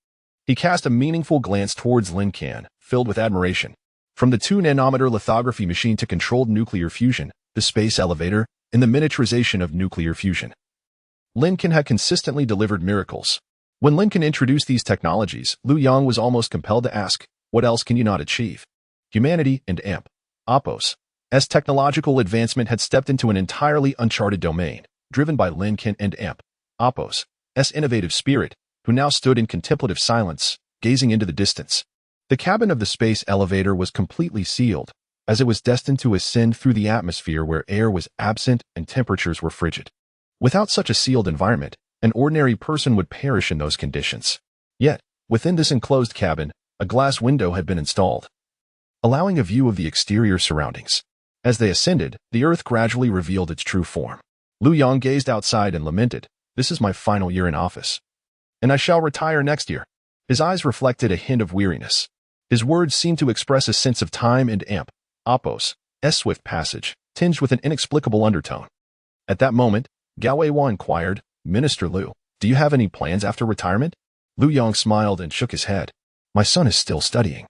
He cast a meaningful glance towards Lin Can, filled with admiration. From the 2-nanometer lithography machine to controlled nuclear fusion, the space elevator, and the miniaturization of nuclear fusion, Lin Can had consistently delivered miracles. When Lin Can introduced these technologies, Lu Yang was almost compelled to ask, "What else can you not achieve?" Humanity and Appos' technological advancement had stepped into an entirely uncharted domain, driven by Lin Can and Appos' innovative spirit, who now stood in contemplative silence, gazing into the distance. The cabin of the space elevator was completely sealed, as it was destined to ascend through the atmosphere where air was absent and temperatures were frigid. Without such a sealed environment, an ordinary person would perish in those conditions. Yet, within this enclosed cabin, a glass window had been installed, allowing a view of the exterior surroundings. As they ascended, the earth gradually revealed its true form. Lu Yang gazed outside and lamented, "This is my final year in office, and I shall retire next year." His eyes reflected a hint of weariness. His words seemed to express a sense of time and Appos' swift passage, tinged with an inexplicable undertone. At that moment, Gao Weiwan inquired, "Minister Lu, do you have any plans after retirement?" Lu Yang smiled and shook his head. "My son is still studying,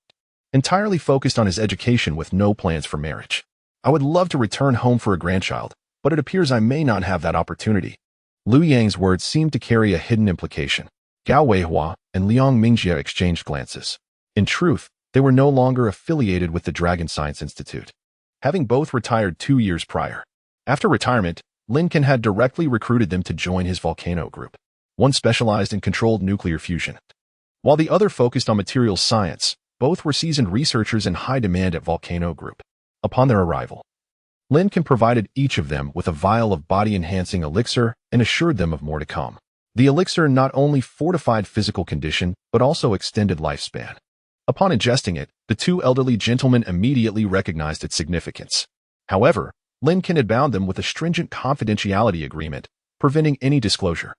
entirely focused on his education with no plans for marriage. I would love to return home for a grandchild, but it appears I may not have that opportunity." Lu Yang's words seemed to carry a hidden implication. Gao Weihua and Liang Mingjia exchanged glances. In truth, they were no longer affiliated with the Dragon Science Institute, having both retired 2 years prior. After retirement, Lin Can had directly recruited them to join his volcano group. One specialized in controlled nuclear fusion, while the other focused on materials science. Both were seasoned researchers in high demand at Volcano Group. Upon their arrival, Lin Can provided each of them with a vial of body-enhancing elixir and assured them of more to come. The elixir not only fortified physical condition, but also extended lifespan. Upon ingesting it, the two elderly gentlemen immediately recognized its significance. However, Lin Can had bound them with a stringent confidentiality agreement, preventing any disclosure.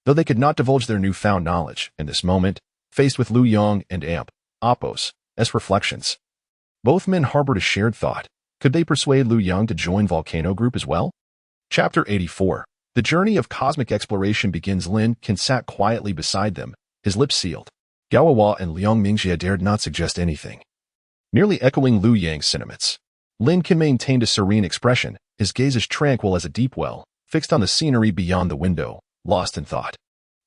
Though they could not divulge their newfound knowledge in this moment, faced with Lu Yong and Apos as reflections. Both men harbored a shared thought. Could they persuade Lu Yong to join Volcano Group as well? Chapter 84. The journey of cosmic exploration begins. Lin Can sat quietly beside them, his lips sealed. Gao Hua and Liang Mingjie dared not suggest anything. Nearly echoing Lu Yang's sentiments, Lin Can maintained a serene expression, his gaze as tranquil as a deep well, fixed on the scenery beyond the window, lost in thought.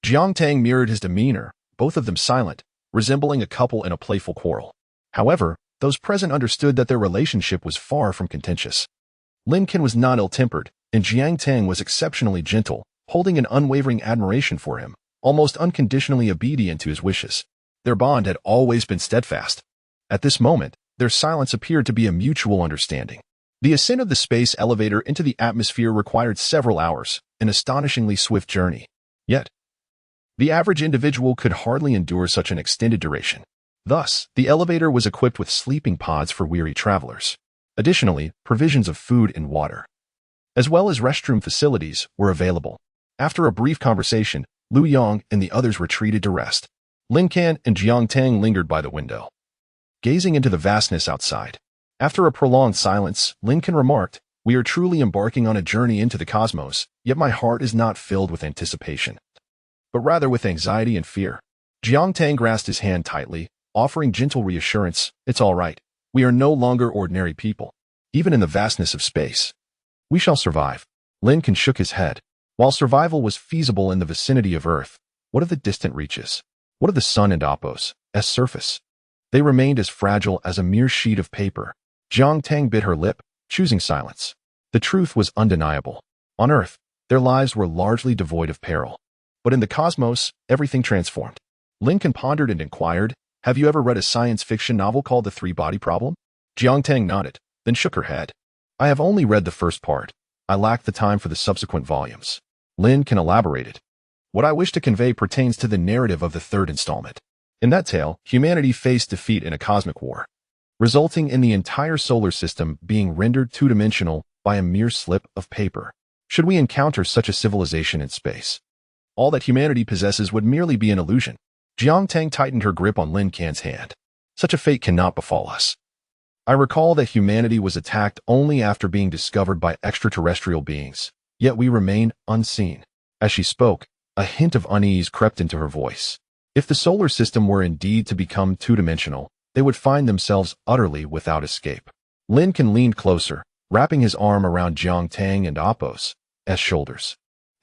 Jiang Tang mirrored his demeanor, both of them silent, resembling a couple in a playful quarrel. However, those present understood that their relationship was far from contentious. Lin Can was not ill-tempered, and Jiang Tang was exceptionally gentle, holding an unwavering admiration for him, almost unconditionally obedient to his wishes. Their bond had always been steadfast. At this moment, their silence appeared to be a mutual understanding. The ascent of the space elevator into the atmosphere required several hours, an astonishingly swift journey. Yet, the average individual could hardly endure such an extended duration. Thus, the elevator was equipped with sleeping pods for weary travelers. Additionally, provisions of food and water, as well as restroom facilities, were available. After a brief conversation, Lu Yong and the others retreated to rest. Lin Can and Jiang Tang lingered by the window, gazing into the vastness outside. After a prolonged silence, Lin Can remarked, "We are truly embarking on a journey into the cosmos, yet my heart is not filled with anticipation, but rather with anxiety and fear." Jiang Tang grasped his hand tightly, offering gentle reassurance. "It's all right. We are no longer ordinary people. Even in the vastness of space, we shall survive." Lin Can shook his head. While survival was feasible in the vicinity of Earth, what of the distant reaches? What of the Sun and Apos' surface? They remained as fragile as a mere sheet of paper. Jiang Tang bit her lip, choosing silence. The truth was undeniable. On Earth, their lives were largely devoid of peril. But in the cosmos, everything transformed. Lin Can pondered and inquired, "Have you ever read a science fiction novel called The Three-Body Problem?" Jiang Tang nodded, then shook her head. "I have only read the first part. I lack the time for the subsequent volumes." Lin Can elaborated. "What I wish to convey pertains to the narrative of the third installment. In that tale, humanity faced defeat in a cosmic war, resulting in the entire solar system being rendered two-dimensional by a mere slip of paper. Should we encounter such a civilization in space, all that humanity possesses would merely be an illusion." Jiang Tang tightened her grip on Lin Can's hand. "Such a fate cannot befall us. I recall that humanity was attacked only after being discovered by extraterrestrial beings, yet we remain unseen." As she spoke, a hint of unease crept into her voice. If the solar system were indeed to become two-dimensional, they would find themselves utterly without escape. Lin Can leaned closer, wrapping his arm around Jiang Tang and Apos' shoulders.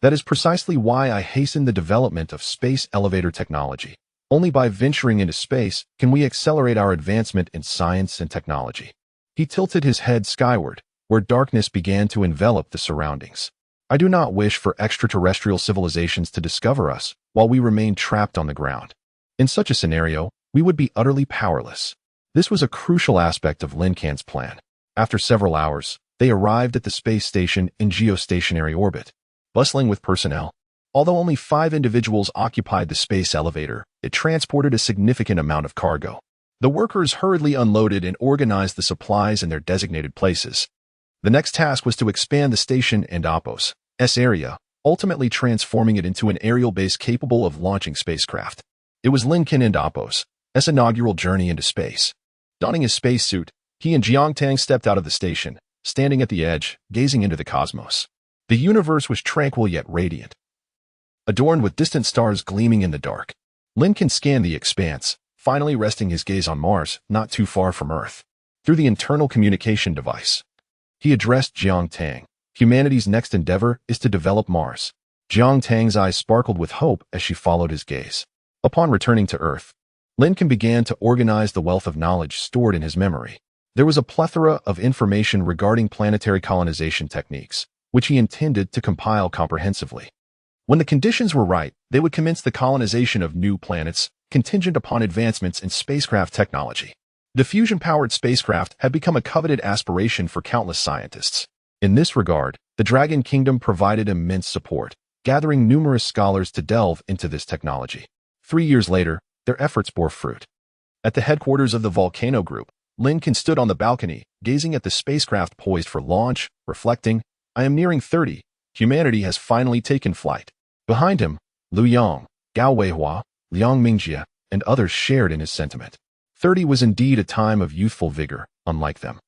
"That is precisely why I hasten the development of space elevator technology. Only by venturing into space can we accelerate our advancement in science and technology." He tilted his head skyward, where darkness began to envelop the surroundings. "I do not wish for extraterrestrial civilizations to discover us while we remain trapped on the ground. In such a scenario, we would be utterly powerless." This was a crucial aspect of Lin Can's plan. After several hours, they arrived at the space station in geostationary orbit, bustling with personnel. Although only 5 individuals occupied the space elevator, it transported a significant amount of cargo. The workers hurriedly unloaded and organized the supplies in their designated places. The next task was to expand the station and Apos' area, ultimately transforming it into an aerial base capable of launching spacecraft. It was Lin Can and Apos' inaugural journey into space. Donning his spacesuit, he and Jiang Tang stepped out of the station, standing at the edge, gazing into the cosmos. The universe was tranquil yet radiant, adorned with distant stars gleaming in the dark. Lin Can scanned the expanse, finally resting his gaze on Mars, not too far from Earth. Through the internal communication device, he addressed Jiang Tang. "Humanity's next endeavor is to develop Mars." Jiang Tang's eyes sparkled with hope as she followed his gaze. Upon returning to Earth, Lin Can began to organize the wealth of knowledge stored in his memory. There was a plethora of information regarding planetary colonization techniques, which he intended to compile comprehensively. When the conditions were right, they would commence the colonization of new planets, contingent upon advancements in spacecraft technology. The fusion-powered spacecraft had become a coveted aspiration for countless scientists. In this regard, the Dragon Kingdom provided immense support, gathering numerous scholars to delve into this technology. 3 years later, their efforts bore fruit. At the headquarters of the Volcano Group, Lin Can stood on the balcony, gazing at the spacecraft poised for launch, reflecting, "I am nearing 30. Humanity has finally taken flight." Behind him, Lu Yang, Gao Weihua, Liang Mingjie, and others shared in his sentiment. 30 was indeed a time of youthful vigor, unlike them,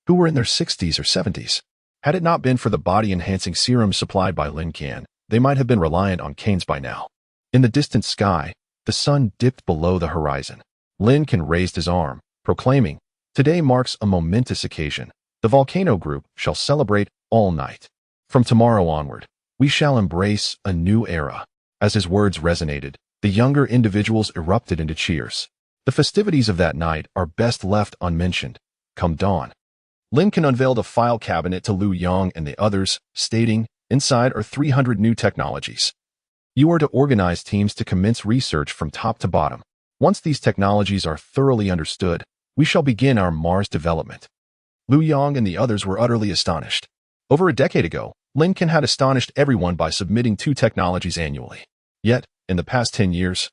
who were in their 60s or 70s. Had it not been for the body-enhancing serums supplied by Lin Can, they might have been reliant on canes by now. In the distant sky, the sun dipped below the horizon. Lin Can raised his arm, proclaiming, "Today marks a momentous occasion. The Volcano Group shall celebrate all night. From tomorrow onward, we shall embrace a new era." As his words resonated, the younger individuals erupted into cheers. The festivities of that night are best left unmentioned. Come dawn, Lin Can unveiled a file cabinet to Lu Yang and the others, stating, "Inside are 300 new technologies. You are to organize teams to commence research from top to bottom. Once these technologies are thoroughly understood, we shall begin our Mars development." Lu Yang and the others were utterly astonished. Over a decade ago, Lin Can had astonished everyone by submitting 2 technologies annually. Yet, in the past 10 years,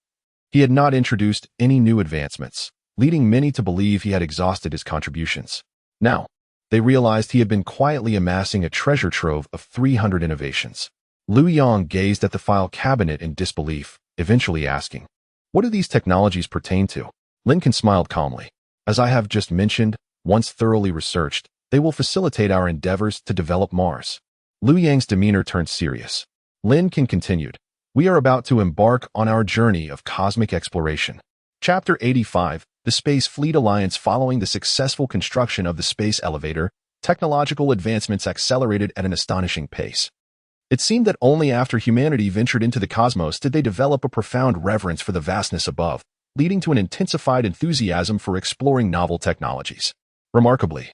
he had not introduced any new advancements, leading many to believe he had exhausted his contributions. Now, they realized he had been quietly amassing a treasure trove of 300 innovations. Lu Yang gazed at the file cabinet in disbelief, eventually asking, "What do these technologies pertain to?" Lin Can smiled calmly. "As I have just mentioned, once thoroughly researched, they will facilitate our endeavors to develop Mars." Lu Yang's demeanor turned serious. Lin Can continued, "We are about to embark on our journey of cosmic exploration." Chapter 85, The Space Fleet Alliance. Following the successful construction of the space elevator, technological advancements accelerated at an astonishing pace. It seemed that only after humanity ventured into the cosmos did they develop a profound reverence for the vastness above, leading to an intensified enthusiasm for exploring novel technologies. Remarkably,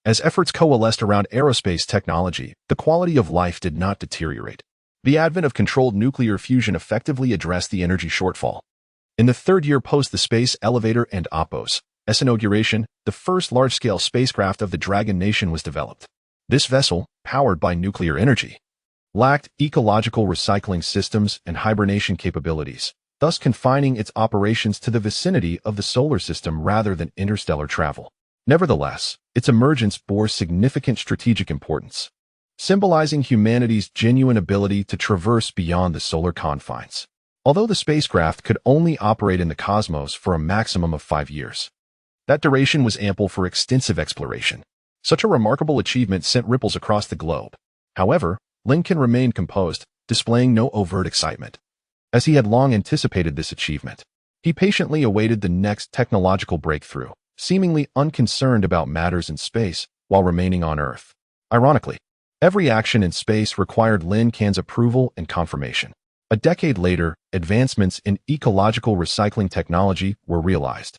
as efforts coalesced around aerospace technology, the quality of life did not deteriorate. The advent of controlled nuclear fusion effectively addressed the energy shortfall. In the third year post the space elevator and Oppo's inauguration, the first large-scale spacecraft of the Dragon Nation was developed. This vessel, powered by nuclear energy, lacked ecological recycling systems and hibernation capabilities, thus confining its operations to the vicinity of the solar system rather than interstellar travel. Nevertheless, its emergence bore significant strategic importance, symbolizing humanity's genuine ability to traverse beyond the solar confines. Although the spacecraft could only operate in the cosmos for a maximum of 5 years, that duration was ample for extensive exploration. Such a remarkable achievement sent ripples across the globe. However, Lin Can remained composed, displaying no overt excitement. As he had long anticipated this achievement, he patiently awaited the next technological breakthrough, seemingly unconcerned about matters in space while remaining on Earth. Ironically, every action in space required Lin Can's approval and confirmation. A decade later, advancements in ecological recycling technology were realized,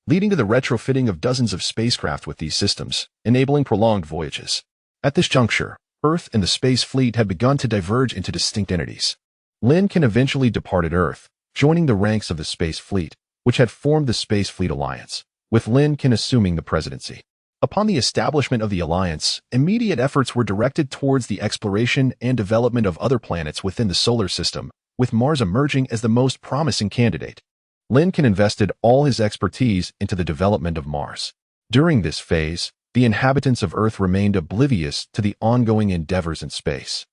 leading to the retrofitting of dozens of spacecraft with these systems, enabling prolonged voyages. At this juncture, Earth and the space fleet had begun to diverge into distinct entities. Lin Can eventually departed Earth, joining the ranks of the space fleet, which had formed the Space Fleet Alliance, with Lin Can assuming the presidency. Upon the establishment of the alliance, immediate efforts were directed towards the exploration and development of other planets within the solar system, with Mars emerging as the most promising candidate. Lin Can invested all his expertise into the development of Mars. During this phase, the inhabitants of Earth remained oblivious to the ongoing endeavors in space,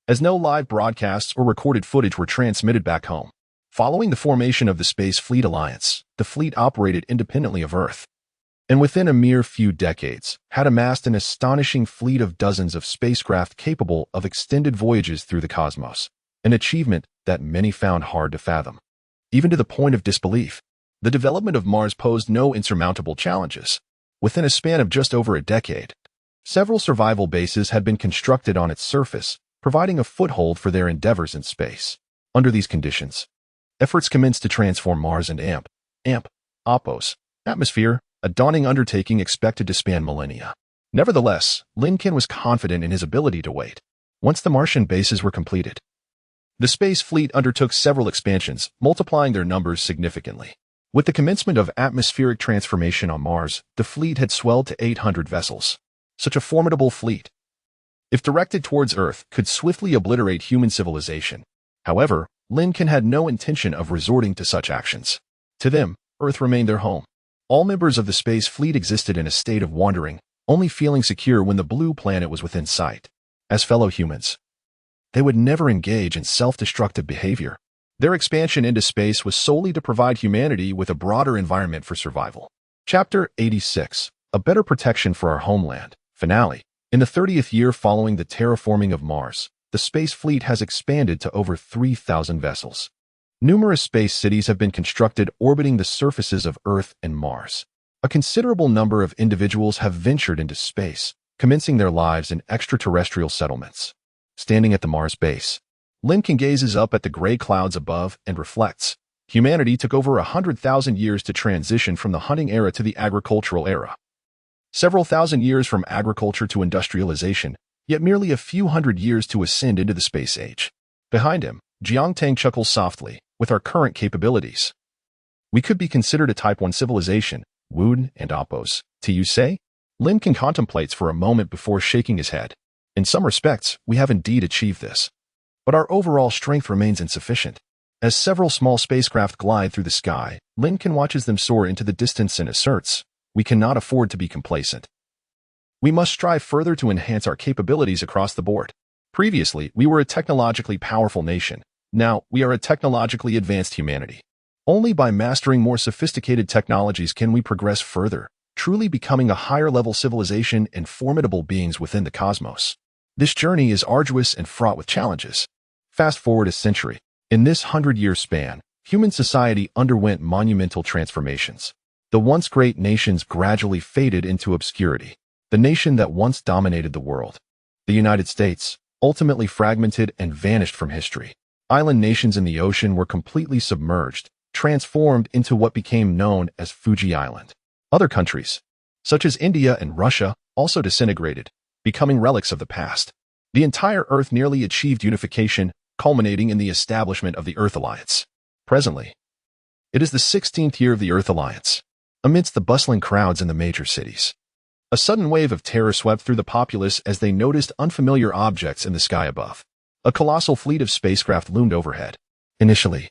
as no live broadcasts or recorded footage were transmitted back home. Following the formation of the Space Fleet Alliance, the fleet operated independently of Earth, and within a mere few decades, had amassed an astonishing fleet of dozens of spacecraft capable of extended voyages through the cosmos, an achievement that many found hard to fathom. Even to the point of disbelief, the development of Mars posed no insurmountable challenges. Within a span of just over a decade, several survival bases had been constructed on its surface, providing a foothold for their endeavors in space. Under these conditions, efforts commenced to transform Mars into Oppo's atmosphere, a daunting undertaking expected to span millennia. Nevertheless, Lin Can was confident in his ability to wait. Once the Martian bases were completed, the space fleet undertook several expansions, multiplying their numbers significantly. With the commencement of atmospheric transformation on Mars, the fleet had swelled to 800 vessels. Such a formidable fleet, if directed towards Earth, could swiftly obliterate human civilization. However, Lin Can had no intention of resorting to such actions. To them, Earth remained their home. All members of the space fleet existed in a state of wandering, only feeling secure when the blue planet was within sight. As fellow humans, they would never engage in self-destructive behavior. Their expansion into space was solely to provide humanity with a broader environment for survival. Chapter 86. A Better Protection for Our Homeland. Finale. In the 30th year following the terraforming of Mars, the space fleet has expanded to over 3,000 vessels. Numerous space cities have been constructed orbiting the surfaces of Earth and Mars. A considerable number of individuals have ventured into space, commencing their lives in extraterrestrial settlements. Standing at the Mars base, Lin Can gazes up at the gray clouds above and reflects. Humanity took over 100,000 years to transition from the hunting era to the agricultural era. Several thousand years from agriculture to industrialization, yet merely a few hundred years to ascend into the space age. Behind him, Jiangtang chuckles softly. With our current capabilities, we could be considered a Type 1 civilization, Wood and Oppos, to you say? Lin Can contemplates for a moment before shaking his head. In some respects, we have indeed achieved this. But our overall strength remains insufficient. As several small spacecraft glide through the sky, Lin Can watches them soar into the distance and asserts, we cannot afford to be complacent. We must strive further to enhance our capabilities across the board. Previously, we were a technologically powerful nation. Now, we are a technologically advanced humanity. Only by mastering more sophisticated technologies can we progress further, truly becoming a higher-level civilization and formidable beings within the cosmos. This journey is arduous and fraught with challenges. Fast forward a century. In this 100-year span, human society underwent monumental transformations. The once great nations gradually faded into obscurity. The nation that once dominated the world, the United States, ultimately fragmented and vanished from history. Island nations in the ocean were completely submerged, transformed into what became known as Fuji Island. Other countries, such as India and Russia, also disintegrated, becoming relics of the past. The entire Earth nearly achieved unification, culminating in the establishment of the Earth Alliance. Presently, it is the 16th year of the Earth Alliance. Amidst the bustling crowds in the major cities, a sudden wave of terror swept through the populace as they noticed unfamiliar objects in the sky above. A colossal fleet of spacecraft loomed overhead. Initially,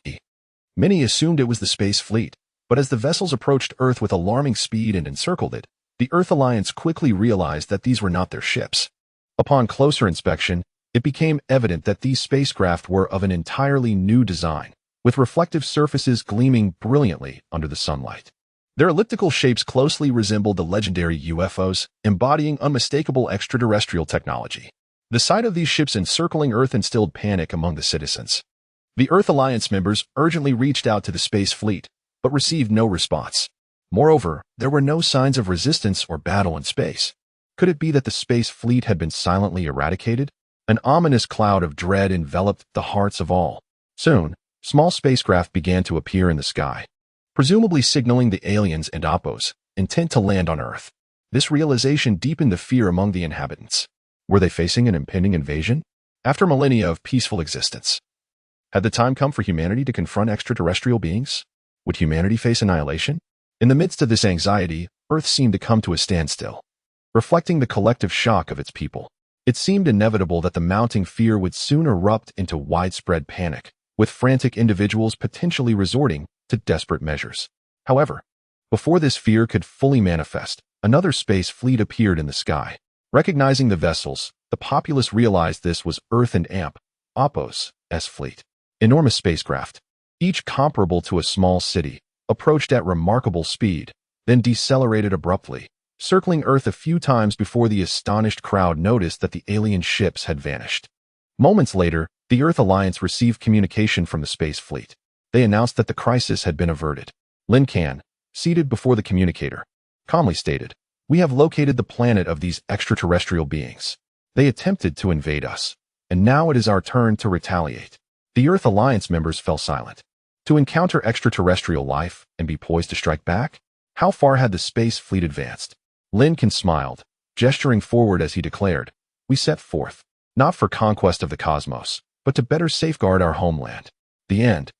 many assumed it was the space fleet, but as the vessels approached Earth with alarming speed and encircled it, the Earth Alliance quickly realized that these were not their ships. Upon closer inspection, it became evident that these spacecraft were of an entirely new design, with reflective surfaces gleaming brilliantly under the sunlight. Their elliptical shapes closely resembled the legendary UFOs, embodying unmistakable extraterrestrial technology. The sight of these ships encircling Earth instilled panic among the citizens. The Earth Alliance members urgently reached out to the space fleet, but received no response. Moreover, there were no signs of resistance or battle in space. Could it be that the space fleet had been silently eradicated? An ominous cloud of dread enveloped the hearts of all. Soon, small spacecraft began to appear in the sky, presumably signaling the aliens and Oppos, intent to land on Earth. This realization deepened the fear among the inhabitants. Were they facing an impending invasion? After millennia of peaceful existence, had the time come for humanity to confront extraterrestrial beings? Would humanity face annihilation? In the midst of this anxiety, Earth seemed to come to a standstill, reflecting the collective shock of its people. It seemed inevitable that the mounting fear would soon erupt into widespread panic, with frantic individuals potentially resorting to desperate measures. However, before this fear could fully manifest, another space fleet appeared in the sky. Recognizing the vessels, the populace realized this was Earth and Oppos' fleet. Enormous spacecraft, each comparable to a small city, approached at remarkable speed, then decelerated abruptly, circling Earth a few times before the astonished crowd noticed that the alien ships had vanished. Moments later, the Earth Alliance received communication from the space fleet. They announced that the crisis had been averted. Lin Can, seated before the communicator, calmly stated, "We have located the planet of these extraterrestrial beings. They attempted to invade us, and now it is our turn to retaliate." The Earth Alliance members fell silent. To encounter extraterrestrial life and be poised to strike back? How far had the space fleet advanced? Lin Can smiled, gesturing forward as he declared, "We set forth, not for conquest of the cosmos, but to better safeguard our homeland." The end.